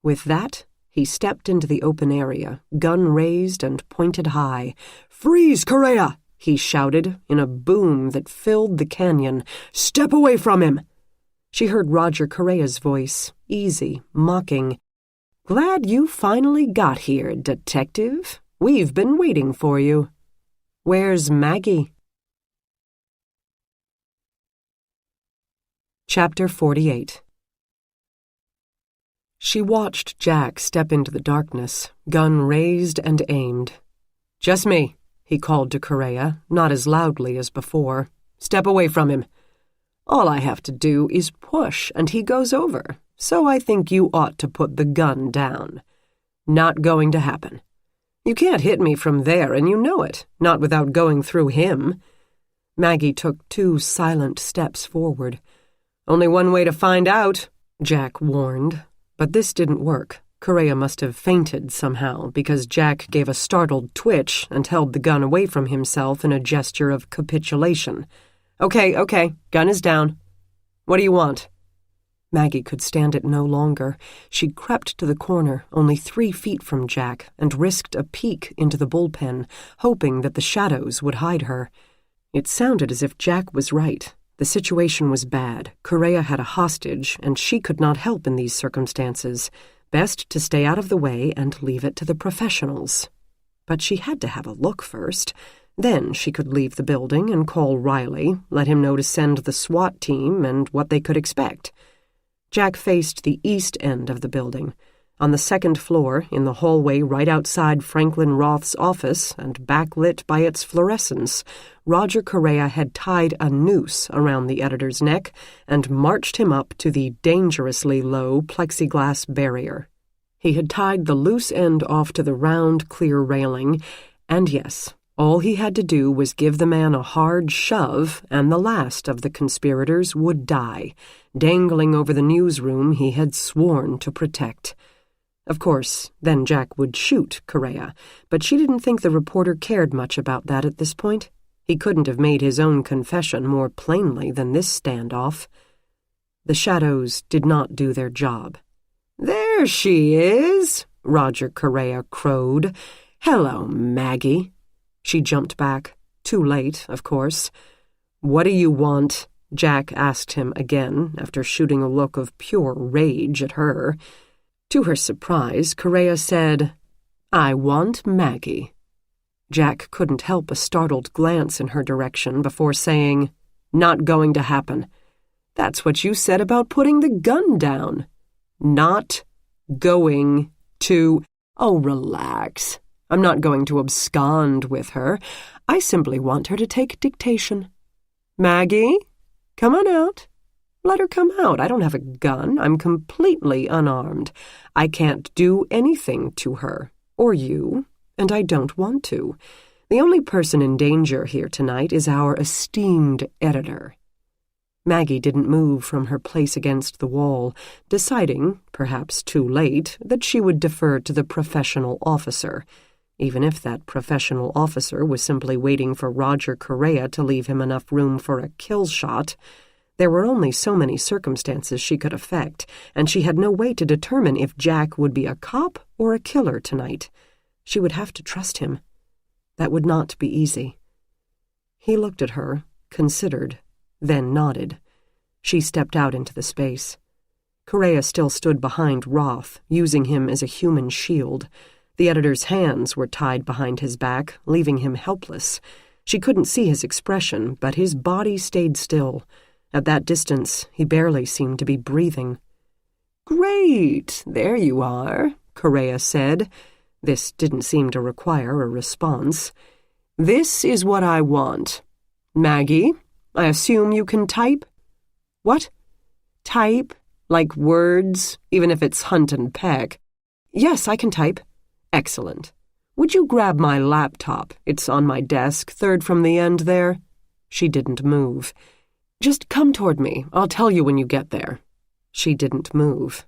With that, he stepped into the open area, gun raised and pointed high. "Freeze, Correa!" he shouted in a boom that filled the canyon. "Step away from him!" She heard Roger Correa's voice, easy, mocking. "Glad you finally got here, detective. We've been waiting for you. Where's Maggie?" Chapter 48. She watched Jack step into the darkness, gun raised and aimed. "Just me," he called to Correa, not as loudly as before. "Step away from him. All I have to do is push, and he goes over, so I think you ought to put the gun down. Not going to happen. You can't hit me from there, and you know it, not without going through him." Maggie took 2 silent steps forward. "Only one way to find out," Jack warned. But this didn't work. Correa must have fainted somehow, because Jack gave a startled twitch and held the gun away from himself in a gesture of capitulation. Okay, gun is down. What do you want?" Maggie could stand it no longer. She crept to the corner, only 3 feet from Jack, and risked a peek into the bullpen, hoping that the shadows would hide her. It sounded as if Jack was right. The situation was bad. Correa had a hostage, and she could not help in these circumstances. Best to stay out of the way and leave it to the professionals. But she had to have a look first. Then she could leave the building and call Riley, let him know to send the SWAT team and what they could expect. Jack faced the east end of the building. On the 2nd floor, in the hallway right outside Franklin Roth's office and backlit by its fluorescence, Roger Correa had tied a noose around the editor's neck and marched him up to the dangerously low plexiglass barrier. He had tied the loose end off to the round, clear railing, and yes, all he had to do was give the man a hard shove, and the last of the conspirators would die, dangling over the newsroom he had sworn to protect. Of course, then Jack would shoot Correa, but she didn't think the reporter cared much about that at this point. He couldn't have made his own confession more plainly than this standoff. The shadows did not do their job. "There she is," Roger Correa crowed. "Hello, Maggie." She jumped back. Too late, of course. "What do you want?" Jack asked him again, after shooting a look of pure rage at her. To her surprise, Correa said, "I want Maggie." Jack couldn't help a startled glance in her direction before saying, "Not going to happen. That's what you said about putting the gun down." "Not going to—" "Oh, relax. I'm not going to abscond with her. I simply want her to take dictation. Maggie, come on out. Let her come out. I don't have a gun. I'm completely unarmed. I can't do anything to her, or you, and I don't want to. The only person in danger here tonight is our esteemed editor." Maggie didn't move from her place against the wall, deciding, perhaps too late, that she would defer to the professional officer, even if that professional officer was simply waiting for Roger Correa to leave him enough room for a kill shot. There were only so many circumstances she could affect, and she had no way to determine if Jack would be a cop or a killer tonight. She would have to trust him. That would not be easy. He looked at her, considered, then nodded. She stepped out into the space. Correa still stood behind Roth, using him as a human shield. The editor's hands were tied behind his back, leaving him helpless. She couldn't see his expression, but his body stayed still. At that distance, he barely seemed to be breathing. "Great, there you are. Correa said. This didn't seem to require a response. "This is what I want. Maggie, I assume you can type?" "What?" "Type, like words, even if it's hunt and peck." "Yes, I can type." "Excellent. Would you grab my laptop? It's on my desk, third from the end there." She didn't move. "Just come toward me. I'll tell you when you get there." She didn't move.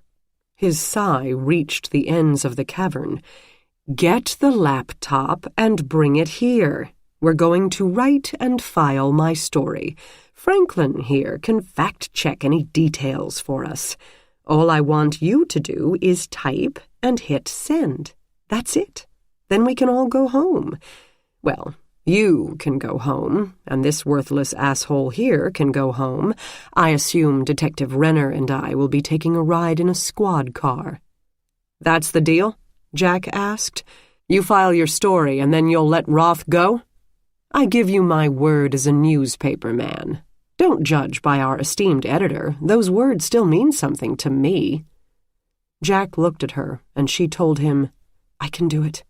His sigh reached the ends of the cavern. "Get the laptop and bring it here. We're going to write and file my story. Franklin here can fact-check any details for us. All I want you to do is type and hit send. That's it. Then we can all go home. Well, you can go home, and this worthless asshole here can go home. I assume Detective Renner and I will be taking a ride in a squad car." "That's the deal?" Jack asked. "You file your story and then you'll let Roth go?" "I give you my word as a newspaper man. Don't judge by our esteemed editor. Those words still mean something to me." Jack looked at her, and she told him, "I can do it."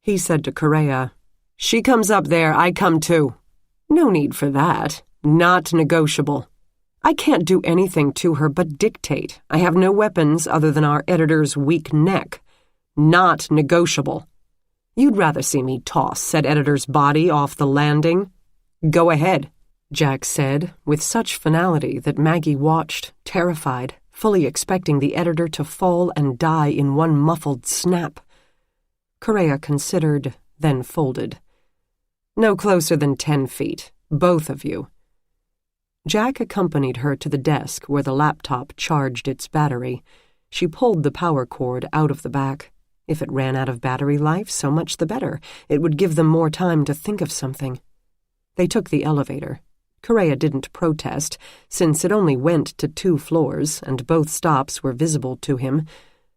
He said to Correa, "She comes up there, I come too." "No need for that. Not negotiable." "I can't do anything to her but dictate. I have no weapons other than our editor's weak neck." "Not negotiable." "You'd rather see me toss said editor's body off the landing?" "Go ahead," Jack said, with such finality that Maggie watched, terrified, fully expecting the editor to fall and die in one muffled snap. Correa considered, then folded. "No closer than 10 feet, both of you." Jack accompanied her to the desk where the laptop charged its battery. She pulled the power cord out of the back. If it ran out of battery life, so much the better. It would give them more time to think of something. They took the elevator. Correa didn't protest, since it only went to 2 floors, and both stops were visible to him.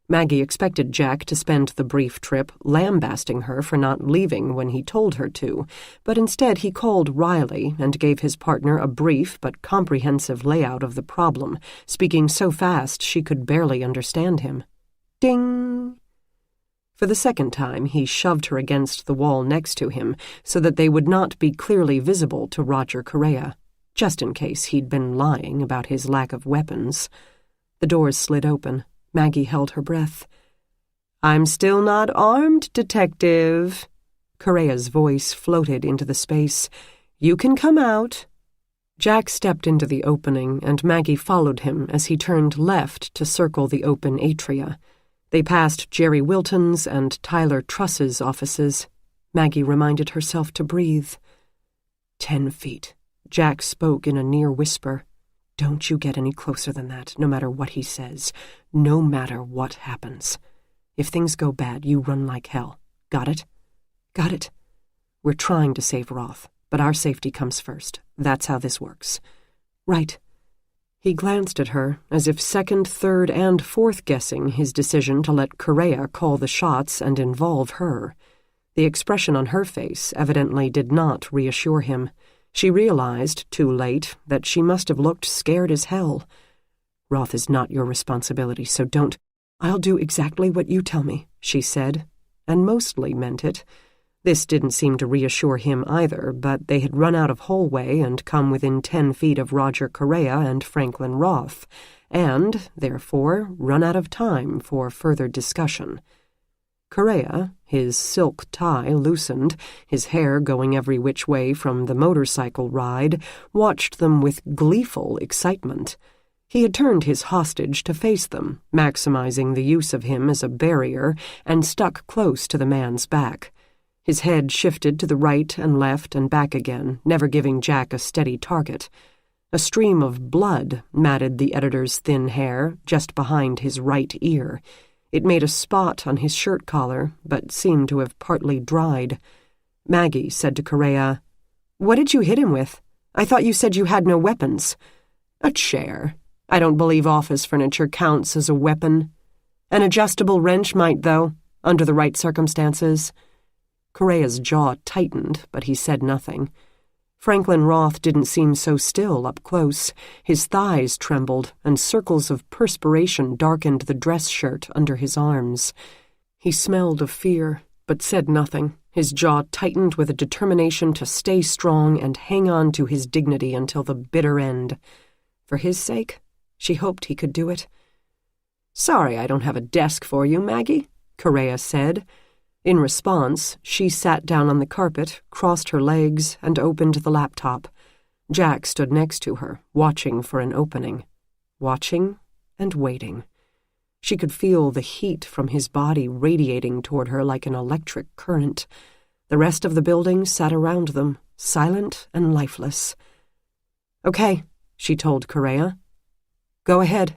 Maggie expected Jack to spend the brief trip lambasting her for not leaving when he told her to, but instead he called Riley and gave his partner a brief but comprehensive layout of the problem, speaking so fast she could barely understand him. Ding! For the second time, he shoved her against the wall next to him so that they would not be clearly visible to Roger Correa, just in case he'd been lying about his lack of weapons. The doors slid open. Maggie held her breath. "I'm still not armed, Detective." Correa's voice floated into the space. "You can come out." Jack stepped into the opening, and Maggie followed him as he turned left to circle the open atria. They passed Jerry Wilton's and Tyler Truss's offices. Maggie reminded herself to breathe. 10 feet. Jack spoke in a near whisper. "Don't you get any closer than that, no matter what he says. No matter what happens. If things go bad, you run like hell. Got it?" "Got it." "We're trying to save Roth, but our safety comes first. That's how this works." "Right." He glanced at her, as if second, third, and fourth guessing his decision to let Correa call the shots and involve her. The expression on her face evidently did not reassure him. She realized, too late, that she must have looked scared as hell. "Roth is not your responsibility, so don't—" "I'll do exactly what you tell me," she said, and mostly meant it. This didn't seem to reassure him either, but they had run out of hallway and come within 10 feet of Roger Correa and Franklin Roth, and, therefore, run out of time for further discussion. Correa, his silk tie loosened, his hair going every which way from the motorcycle ride, watched them with gleeful excitement. He had turned his hostage to face them, maximizing the use of him as a barrier, and stuck close to the man's back. His head shifted to the right and left and back again, never giving Jack a steady target. A stream of blood matted the editor's thin hair just behind his right ear. It made a spot on his shirt collar, but seemed to have partly dried. Maggie said to Correa, "What did you hit him with? I thought you said you had no weapons." "A chair. I don't believe office furniture counts as a weapon. An adjustable wrench might, though, under the right circumstances." Correa's jaw tightened, but he said nothing. Franklin Roth didn't seem so still up close. His thighs trembled, and circles of perspiration darkened the dress shirt under his arms. He smelled of fear, but said nothing, his jaw tightened with a determination to stay strong and hang on to his dignity until the bitter end. For his sake, she hoped he could do it. "Sorry I don't have a desk for you, Maggie," Correa said. In response, she sat down on the carpet, crossed her legs, and opened the laptop. Jack stood next to her, watching for an opening. Watching and waiting. She could feel the heat from his body radiating toward her like an electric current. The rest of the building sat around them, silent and lifeless. "Okay," she told Correa. "Go ahead."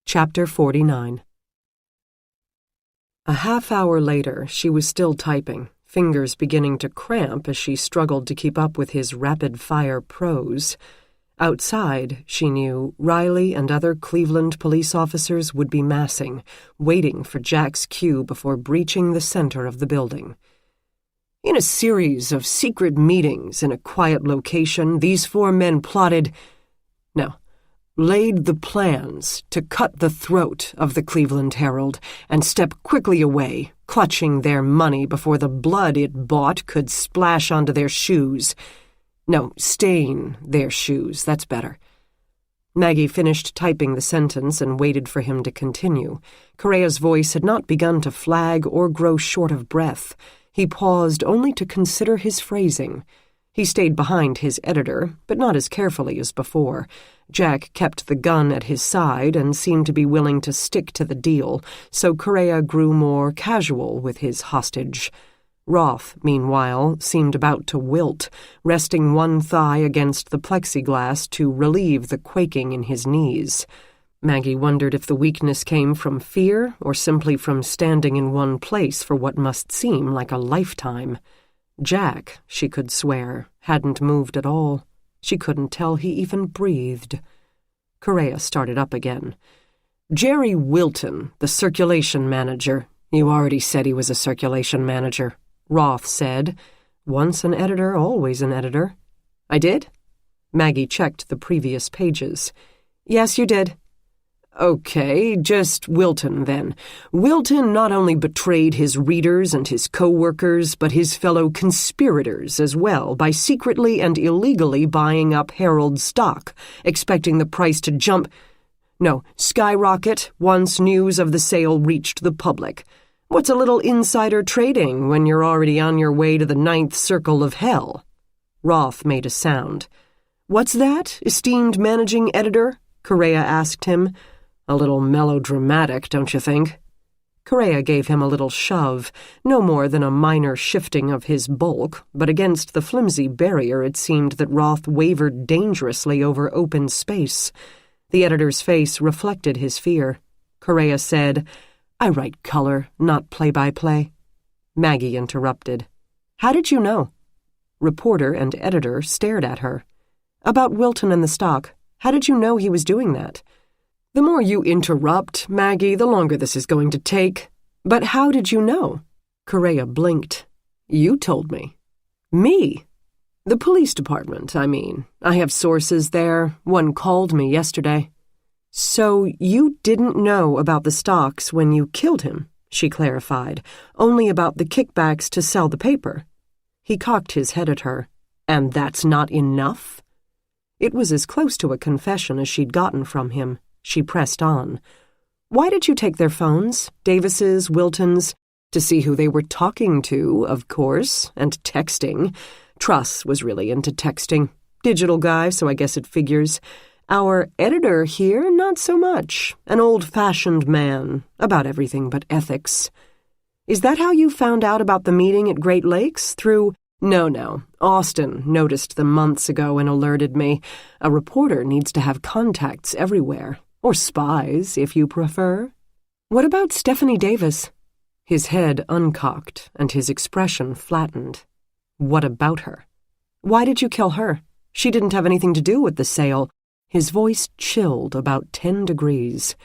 Chapter 49. A half-hour later, she was still typing, fingers beginning to cramp as she struggled to keep up with his rapid-fire prose. Outside, she knew, Riley and other Cleveland police officers would be massing, waiting for Jack's cue before breaching the center of the building. In a series of secret meetings in a quiet location, these 4 men laid the plans to cut the throat of the Cleveland Herald and step quickly away, clutching their money before the blood it bought could splash onto their shoes. No, stain their shoes, that's better. Maggie finished typing the sentence and waited for him to continue. Correa's voice had not begun to flag or grow short of breath. He paused only to consider his phrasing. He stayed behind his editor, but not as carefully as before. Jack kept the gun at his side and seemed to be willing to stick to the deal, so Correa grew more casual with his hostage. Roth, meanwhile, seemed about to wilt, resting one thigh against the plexiglass to relieve the quaking in his knees. Maggie wondered if the weakness came from fear or simply from standing in one place for what must seem like a lifetime. Jack, she could swear, hadn't moved at all. She couldn't tell he even breathed. Correa started up again. "Jerry Wilton, the circulation manager." "You already said he was a circulation manager," Roth said. "Once an editor, always an editor." "I did?" Maggie checked the previous pages. "Yes, you did." "Okay, just Wilton, then. Wilton not only betrayed his readers and his co-workers, but his fellow conspirators as well by secretly and illegally buying up Herald stock, expecting the price to skyrocket once news of the sale reached the public. What's a little insider trading when you're already on your way to the 9th circle of hell?" Roth made a sound. "What's that, esteemed managing editor?" Correa asked him. "A little melodramatic, don't you think?" Correa gave him a little shove, no more than a minor shifting of his bulk, but against the flimsy barrier it seemed that Roth wavered dangerously over open space. The editor's face reflected his fear. Correa said, "I write color, not play-by-play." Maggie interrupted. "How did you know?" Reporter and editor stared at her. "About Wilton and the stock. How did you know he was doing that?" "The more you interrupt, Maggie, the longer this is going to take. But how did you know?" Correa blinked. "You told me." "Me?" "The police department, I mean. I have sources there. One called me yesterday." "So you didn't know about the stocks when you killed him," she clarified, "only about the kickbacks to sell the paper." He cocked his head at her. "And that's not enough?" It was as close to a confession as she'd gotten from him. She pressed on. "Why did you take their phones, Davis's, Wilton's?" "To see who they were talking to, of course, and texting. Truss was really into texting. Digital guy, so I guess it figures. Our editor here, not so much. An old-fashioned man, about everything but ethics." "Is that how you found out about the meeting at Great Lakes? Through—" No. Austin noticed them months ago and alerted me. A reporter needs to have contacts everywhere. Or spies, if you prefer." "What about Stephanie Davis?" His head uncocked and his expression flattened. "What about her?" "Why did you kill her? She didn't have anything to do with the sale." His voice chilled about 10 degrees.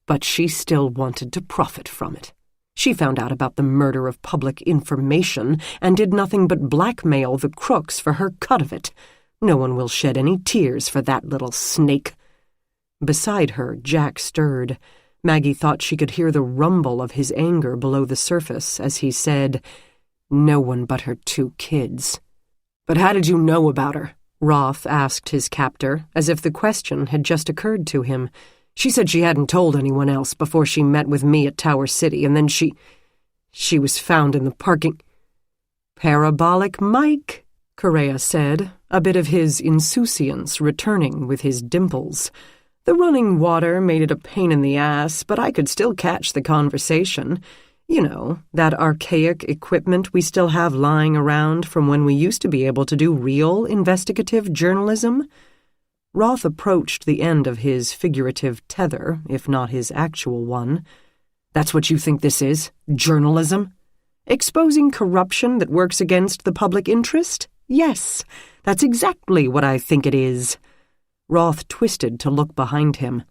"But she still wanted to profit from it. She found out about the murder of public information and did nothing but blackmail the crooks for her cut of it. No one will shed any tears for that little snake." Beside her, Jack stirred. Maggie thought she could hear the rumble of his anger below the surface as he said, "No one but her 2 kids. "But how did you know about her?" Roth asked his captor, as if the question had just occurred to him. "She said she hadn't told anyone else before she met with me at Tower City, and then she was found in the parking—" "Parabolic Mike," Correa said, a bit of his insouciance returning with his dimples. "The running water made it a pain in the ass, but I could still catch the conversation. You know, that archaic equipment we still have lying around from when we used to be able to do real investigative journalism." Roth approached the end of his figurative tether, if not his actual one. "That's what you think this is? Journalism? Exposing corruption that works against the public interest? Yes, that's exactly what I think it is." Roth twisted to look behind him.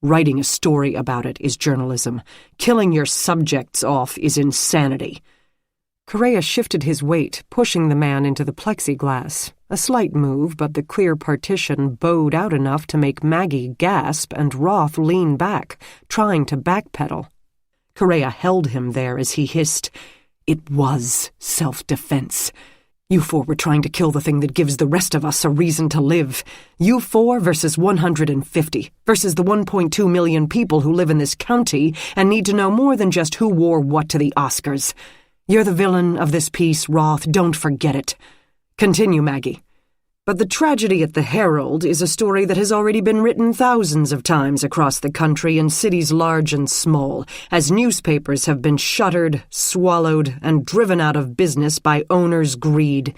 "Writing a story about it is journalism. Killing your subjects off is insanity." Correa shifted his weight, pushing the man into the plexiglass. A slight move, but the clear partition bowed out enough to make Maggie gasp and Roth lean back, trying to backpedal. Correa held him there as he hissed, "It was self-defense. You 4 were trying to kill the thing that gives the rest of us a reason to live. You 4 versus 150, versus the 1.2 million people who live in this county and need to know more than just who wore what to the Oscars. You're the villain of this piece, Roth. Don't forget it. Continue, Maggie." "But the tragedy at the Herald is a story that has already been written thousands of times across the country in cities large and small, as newspapers have been shuttered, swallowed, and driven out of business by owners' greed.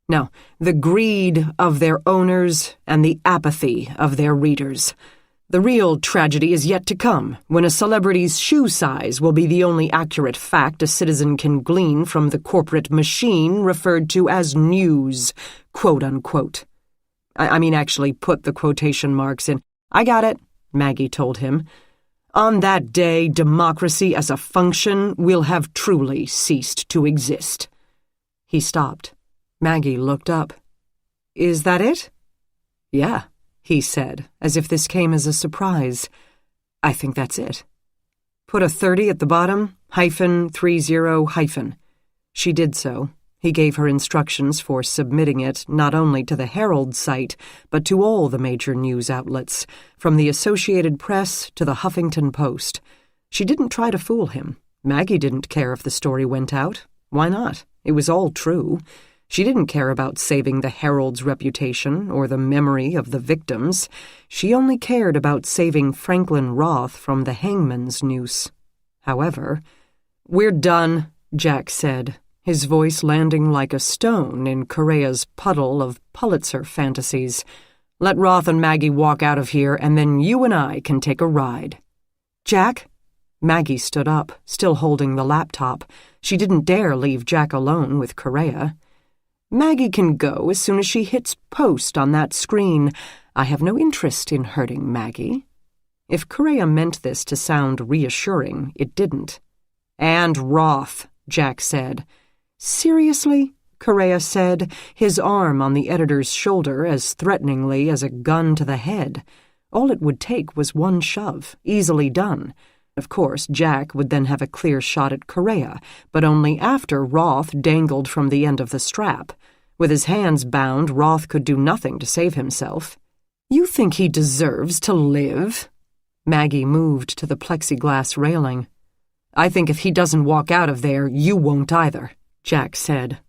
No, the greed of their owners and the apathy of their readers. The real tragedy is yet to come, when a celebrity's shoe size will be the only accurate fact a citizen can glean from the corporate machine referred to as news, quote-unquote. I mean, actually put the quotation marks in. "I got it," Maggie told him. "On that day, democracy as a function will have truly ceased to exist." He stopped. Maggie looked up. "Is that it?" "Yeah," he said, as if this came as a surprise. "I think that's it." "Put a 30 at the bottom, -30-. She did so. He gave her instructions for submitting it not only to the Herald site, but to all the major news outlets, from the Associated Press to the Huffington Post. She didn't try to fool him. Maggie didn't care if the story went out. Why not? It was all true. She didn't care about saving the Herald's reputation or the memory of the victims. She only cared about saving Franklin Roth from the hangman's noose. However, "We're done," Jack said, his voice landing like a stone in Correa's puddle of Pulitzer fantasies. "Let Roth and Maggie walk out of here, and then you and I can take a ride." "Jack?" Maggie stood up, still holding the laptop. She didn't dare leave Jack alone with Correa. "Maggie can go as soon as she hits post on that screen. I have no interest in hurting Maggie." If Correa meant this to sound reassuring, it didn't. "And Roth," Jack said. "Seriously?" Correa said, his arm on the editor's shoulder as threateningly as a gun to the head. All it would take was one shove, easily done. Of course, Jack would then have a clear shot at Correa, but only after Roth dangled from the end of the strap. With his hands bound, Roth could do nothing to save himself. "You think he deserves to live?" Maggie moved to the plexiglass railing. "I think if he doesn't walk out of there, you won't either," Jack said.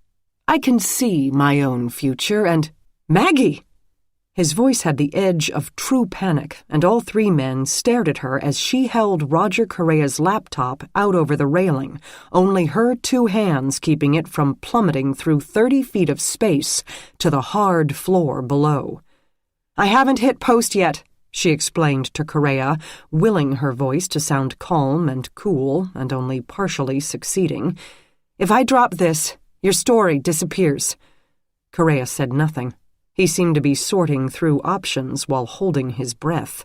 "I can see my own future and—" "Maggie!" His voice had the edge of true panic, and all 3 men stared at her as she held Roger Correa's laptop out over the railing, only her 2 hands keeping it from plummeting through 30 feet of space to the hard floor below. "I haven't hit post yet," she explained to Correa, willing her voice to sound calm and cool and only partially succeeding. "If I drop this, your story disappears." Correa said nothing. He seemed to be sorting through options while holding his breath.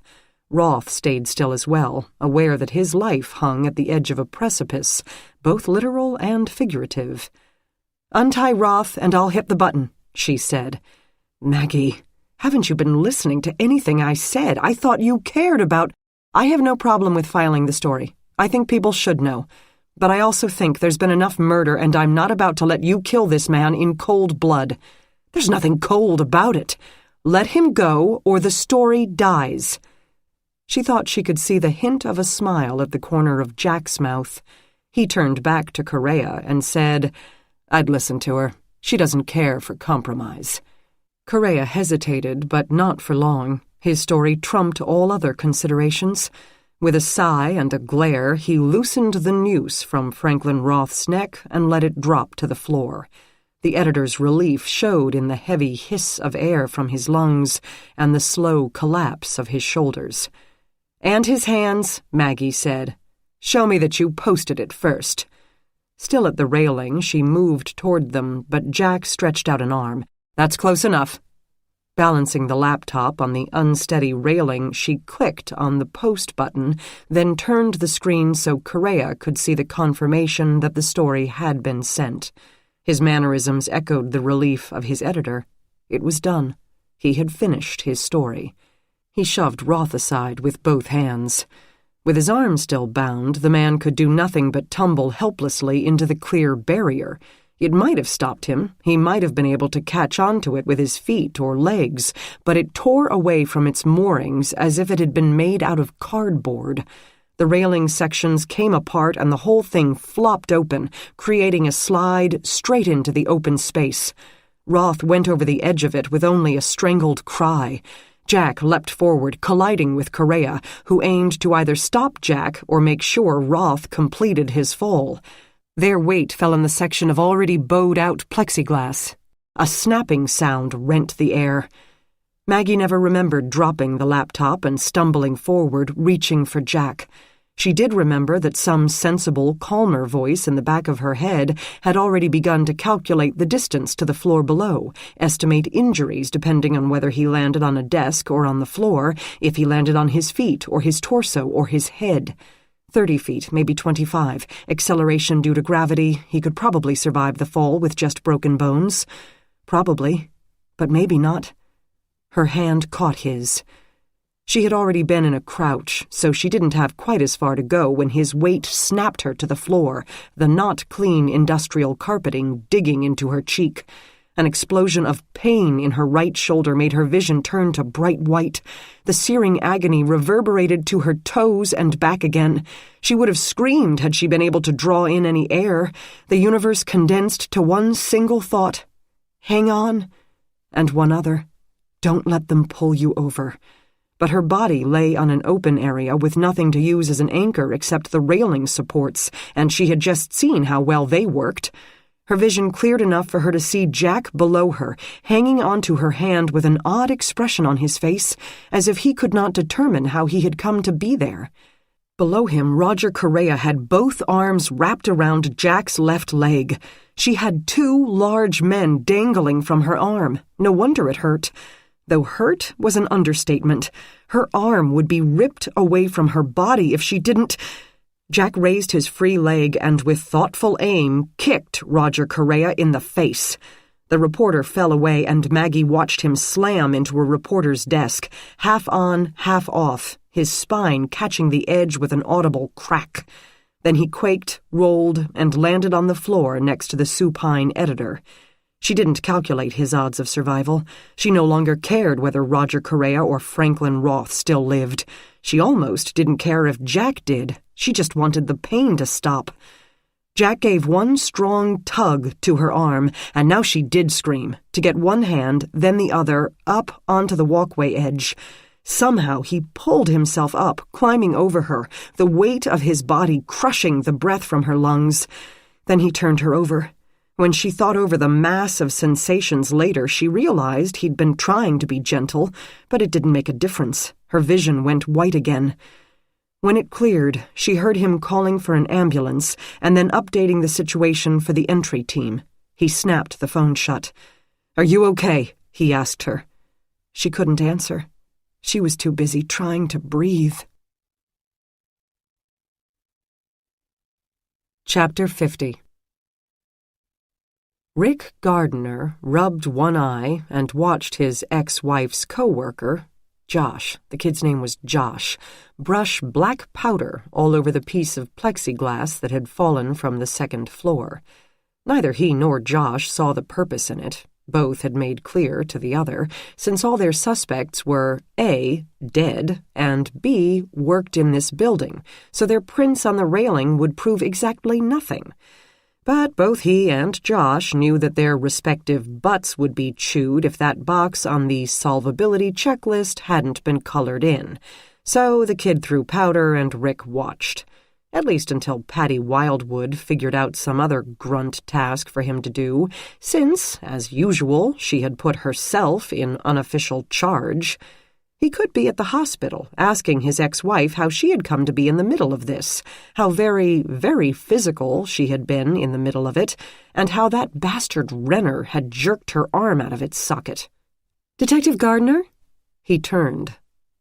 Roth stayed still as well, aware that his life hung at the edge of a precipice, both literal and figurative. "Untie Roth and I'll hit the button," she said. "Maggie, haven't you been listening to anything I said? I thought you cared about—" I have no problem with filing the story. I think people should know. But I also think there's been enough murder, and I'm not about to let you kill this man in cold blood. There's nothing cold about it. Let him go, or the story dies." She thought she could see the hint of a smile at the corner of Jack's mouth. He turned back to Correa and said, "I'd listen to her. She doesn't care for compromise." Correa hesitated, but not for long. His story trumped all other considerations. With a sigh and a glare, he loosened the noose from Franklin Roth's neck and let it drop to the floor. The editor's relief showed in the heavy hiss of air from his lungs and the slow collapse of his shoulders. "And his hands," Maggie said. "Show me that you posted it first." Still at the railing, she moved toward them, but Jack stretched out an arm. "That's close enough." Balancing the laptop on the unsteady railing, she clicked on the post button, then turned the screen so Correa could see the confirmation that the story had been sent. His mannerisms echoed the relief of his editor. It was done. He had finished his story. He shoved Roth aside with both hands. With his arm still bound, the man could do nothing but tumble helplessly into the clear barrier. It might have stopped him. He might have been able to catch onto it with his feet or legs, but it tore away from its moorings as if it had been made out of cardboard. The railing sections came apart and the whole thing flopped open, creating a slide straight into the open space. Roth went over the edge of it with only a strangled cry. Jack leapt forward, colliding with Correa, who aimed to either stop Jack or make sure Roth completed his fall. Their weight fell in the section of already bowed-out plexiglass. A snapping sound rent the air. Maggie never remembered dropping the laptop and stumbling forward, reaching for Jack. She did remember that some sensible, calmer voice in the back of her head had already begun to calculate the distance to the floor below, estimate injuries depending on whether he landed on a desk or on the floor, if he landed on his feet or his torso or his head. 30 feet, maybe 25. Acceleration due to gravity. He could probably survive the fall with just broken bones. Probably. But maybe not. Her hand caught his. She had already been in a crouch, so she didn't have quite as far to go when his weight snapped her to the floor, the not-clean industrial carpeting digging into her cheek. An explosion of pain in her right shoulder made her vision turn to bright white. The searing agony reverberated to her toes and back again. She would have screamed had she been able to draw in any air. The universe condensed to one single thought. Hang on. And one other. Don't let them pull you over. But her body lay on an open area with nothing to use as an anchor except the railing supports, and she had just seen how well they worked. Her vision cleared enough for her to see Jack below her, hanging onto her hand with an odd expression on his face, as if he could not determine how he had come to be there. Below him, Roger Correa had both arms wrapped around Jack's left leg. She had two large men dangling from her arm. No wonder it hurt. Though hurt was an understatement. Her arm would be ripped away from her body if she didn't... Jack raised his free leg and, with thoughtful aim, kicked Roger Correa in the face. The reporter fell away, and Maggie watched him slam into a reporter's desk, half on, half off, his spine catching the edge with an audible crack. Then he quaked, rolled, and landed on the floor next to the supine editor. She didn't calculate his odds of survival. She no longer cared whether Roger Correa or Franklin Roth still lived. She almost didn't care if Jack did. She just wanted the pain to stop. Jack gave one strong tug to her arm, and now she did scream, to get one hand, then the other, up onto the walkway edge. Somehow he pulled himself up, climbing over her, the weight of his body crushing the breath from her lungs. Then he turned her over. When she thought over the mass of sensations later, she realized he'd been trying to be gentle, but it didn't make a difference. Her vision went white again. When it cleared, she heard him calling for an ambulance and then updating the situation for the entry team. He snapped the phone shut. "Are you okay?" he asked her. She couldn't answer. She was too busy trying to breathe. Chapter 50. Rick Gardner rubbed one eye and watched his ex-wife's co-worker, Josh, the kid's name was Josh, brush black powder all over the piece of plexiglass that had fallen from the second floor. Neither he nor Josh saw the purpose in it. Both had made clear to the other, since all their suspects were A, dead, and B, worked in this building, so their prints on the railing would prove exactly nothing. But both he and Josh knew that their respective butts would be chewed if that box on the solvability checklist hadn't been colored in. So the kid threw powder and Rick watched. At least until Patty Wildwood figured out some other grunt task for him to do, since, as usual, she had put herself in unofficial charge. He could be at the hospital, asking his ex-wife how she had come to be in the middle of this, how very, very physical she had been in the middle of it, and how that bastard Renner had jerked her arm out of its socket. "Detective Gardner?" He turned.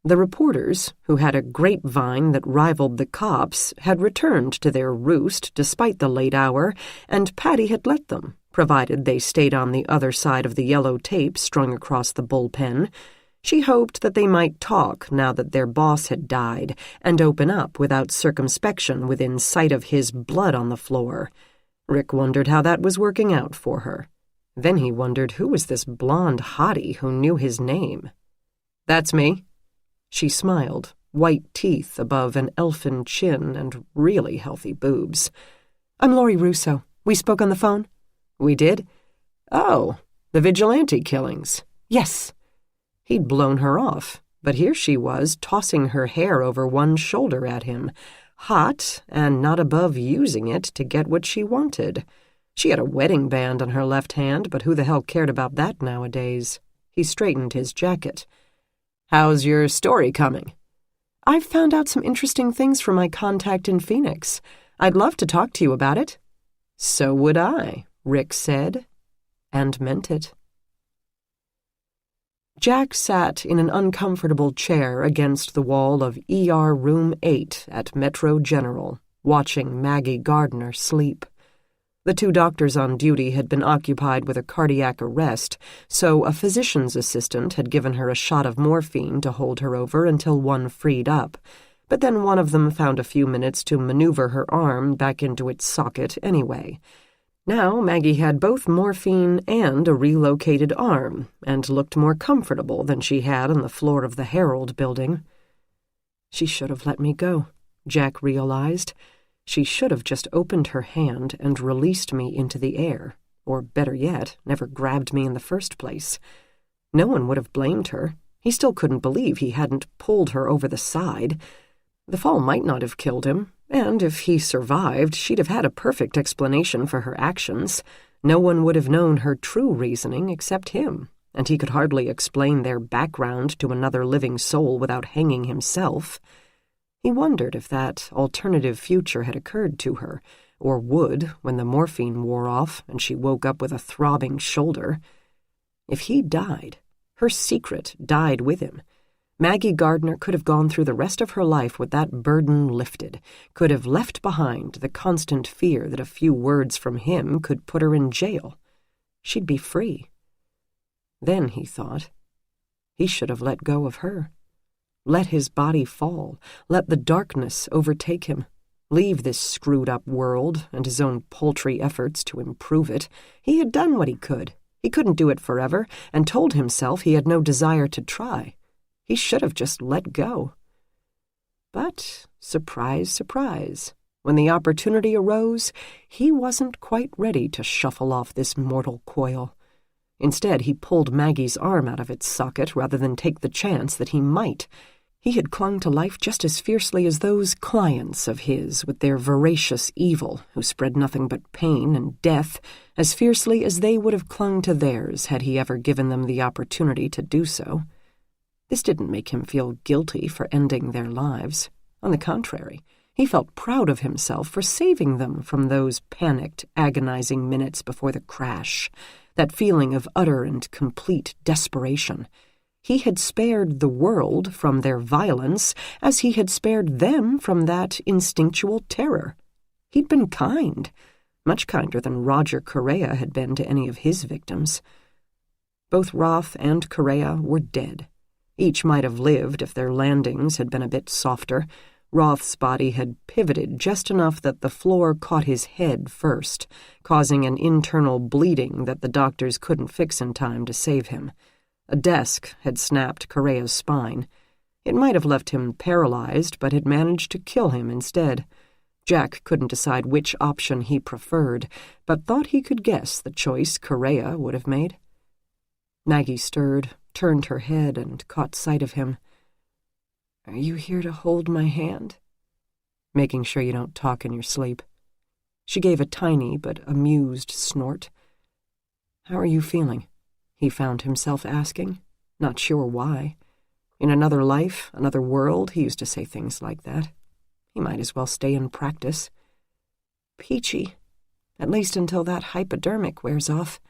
The reporters, who had a grapevine that rivaled the cops, had returned to their roost despite the late hour, and Patty had let them, provided they stayed on the other side of the yellow tape strung across the bullpen. She hoped that they might talk now that their boss had died, and open up without circumspection within sight of his blood on the floor. Rick wondered how that was working out for her. Then he wondered who was this blonde hottie who knew his name. "That's me." She smiled, white teeth above an elfin chin and really healthy boobs. "I'm Laurie Russo. We spoke on the phone?" "We did? Oh, the vigilante killings." "Yes." He'd blown her off, but here she was, tossing her hair over one shoulder at him, hot and not above using it to get what she wanted. She had a wedding band on her left hand, but who the hell cared about that nowadays? He straightened his jacket. "How's your story coming?" "I've found out some interesting things from my contact in Phoenix. I'd love to talk to you about it." "So would I," Rick said, and meant it. Jack sat in an uncomfortable chair against the wall of ER Room 8 at Metro General, watching Maggie Gardner sleep. The two doctors on duty had been occupied with a cardiac arrest, so a physician's assistant had given her a shot of morphine to hold her over until one freed up. But then one of them found a few minutes to maneuver her arm back into its socket anyway. Now Maggie had both morphine and a relocated arm, and looked more comfortable than she had on the floor of the Herald building. She should have let me go, Jack realized. She should have just opened her hand and released me into the air, or better yet, never grabbed me in the first place. No one would have blamed her. He still couldn't believe he hadn't pulled her over the side. The fall might not have killed him, and if he survived, she'd have had a perfect explanation for her actions. No one would have known her true reasoning except him, and he could hardly explain their background to another living soul without hanging himself. He wondered if that alternative future had occurred to her, or would when the morphine wore off and she woke up with a throbbing shoulder. If he died, her secret died with him. Maggie Gardner could have gone through the rest of her life with that burden lifted, could have left behind the constant fear that a few words from him could put her in jail. She'd be free. Then, he thought, he should have let go of her. Let his body fall, let the darkness overtake him, leave this screwed-up world and his own paltry efforts to improve it. He had done what he could. He couldn't do it forever, and told himself he had no desire to try. He should have just let go. But, surprise, surprise, when the opportunity arose, he wasn't quite ready to shuffle off this mortal coil. Instead, he pulled Maggie's arm out of its socket rather than take the chance that he might. He had clung to life just as fiercely as those clients of his with their voracious evil, who spread nothing but pain and death, as fiercely as they would have clung to theirs had he ever given them the opportunity to do so. This didn't make him feel guilty for ending their lives. On the contrary, he felt proud of himself for saving them from those panicked, agonizing minutes before the crash, that feeling of utter and complete desperation. He had spared the world from their violence as he had spared them from that instinctual terror. He'd been kind, much kinder than Roger Correa had been to any of his victims. Both Roth and Correa were dead. Each might have lived if their landings had been a bit softer. Roth's body had pivoted just enough that the floor caught his head first, causing an internal bleeding that the doctors couldn't fix in time to save him. A desk had snapped Correa's spine. It might have left him paralyzed, but had managed to kill him instead. Jack couldn't decide which option he preferred, but thought he could guess the choice Correa would have made. Maggie stirred, turned her head, and caught sight of him. "Are you here to hold my hand?" "Making sure you don't talk in your sleep." She gave a tiny but amused snort. "How are you feeling?" he found himself asking, not sure why. In another life, another world, he used to say things like that. He might as well stay in practice. "Peachy, at least until that hypodermic wears off."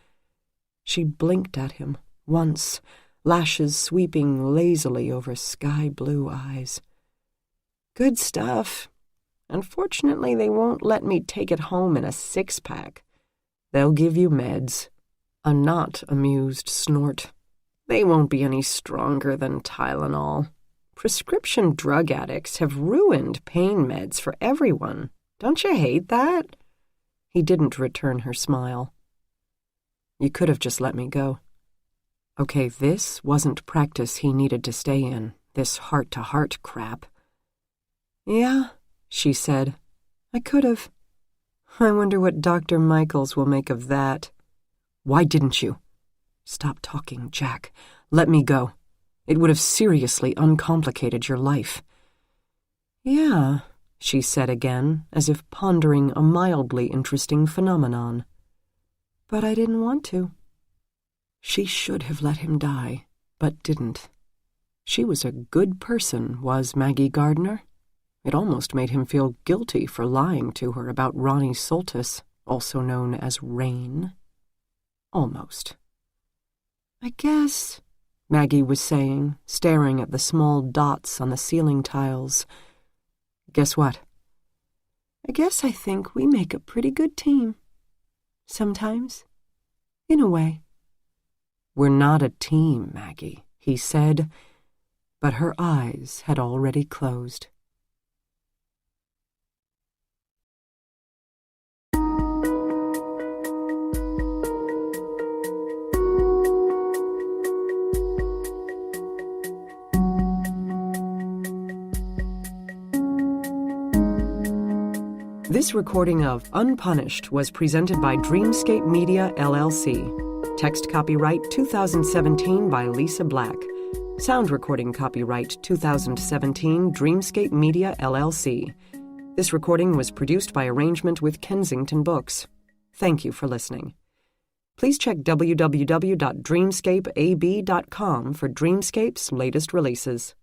She blinked at him once, lashes sweeping lazily over sky-blue eyes. "Good stuff. Unfortunately, they won't let me take it home in a six-pack. They'll give you meds." A not amused snort. "They won't be any stronger than Tylenol. Prescription drug addicts have ruined pain meds for everyone. Don't you hate that?" He didn't return her smile. "You could have just let me go." Okay, this wasn't practice he needed to stay in, this heart-to-heart crap. "Yeah," she said. "I could have. I wonder what Dr. Michaels will make of that." "Why didn't you?" "Stop talking, Jack. Let me go. It would have seriously uncomplicated your life." "Yeah," she said again, as if pondering a mildly interesting phenomenon. "But I didn't want to." She should have let him die, but didn't. She was a good person, was Maggie Gardner. It almost made him feel guilty for lying to her about Ronnie Soltis, also known as Rain. Almost. "I guess," Maggie was saying, staring at the small dots on the ceiling tiles. "Guess what?" "I guess I think we make a pretty good team. Sometimes. In a way." "We're not a team, Maggie," he said, but her eyes had already closed. This recording of Unpunished was presented by Dreamscape Media, LLC. Text copyright 2017 by Lisa Black. Sound recording copyright 2017 Dreamscape Media, LLC. This recording was produced by arrangement with Kensington Books. Thank you for listening. Please check www.dreamscapeab.com for Dreamscape's latest releases.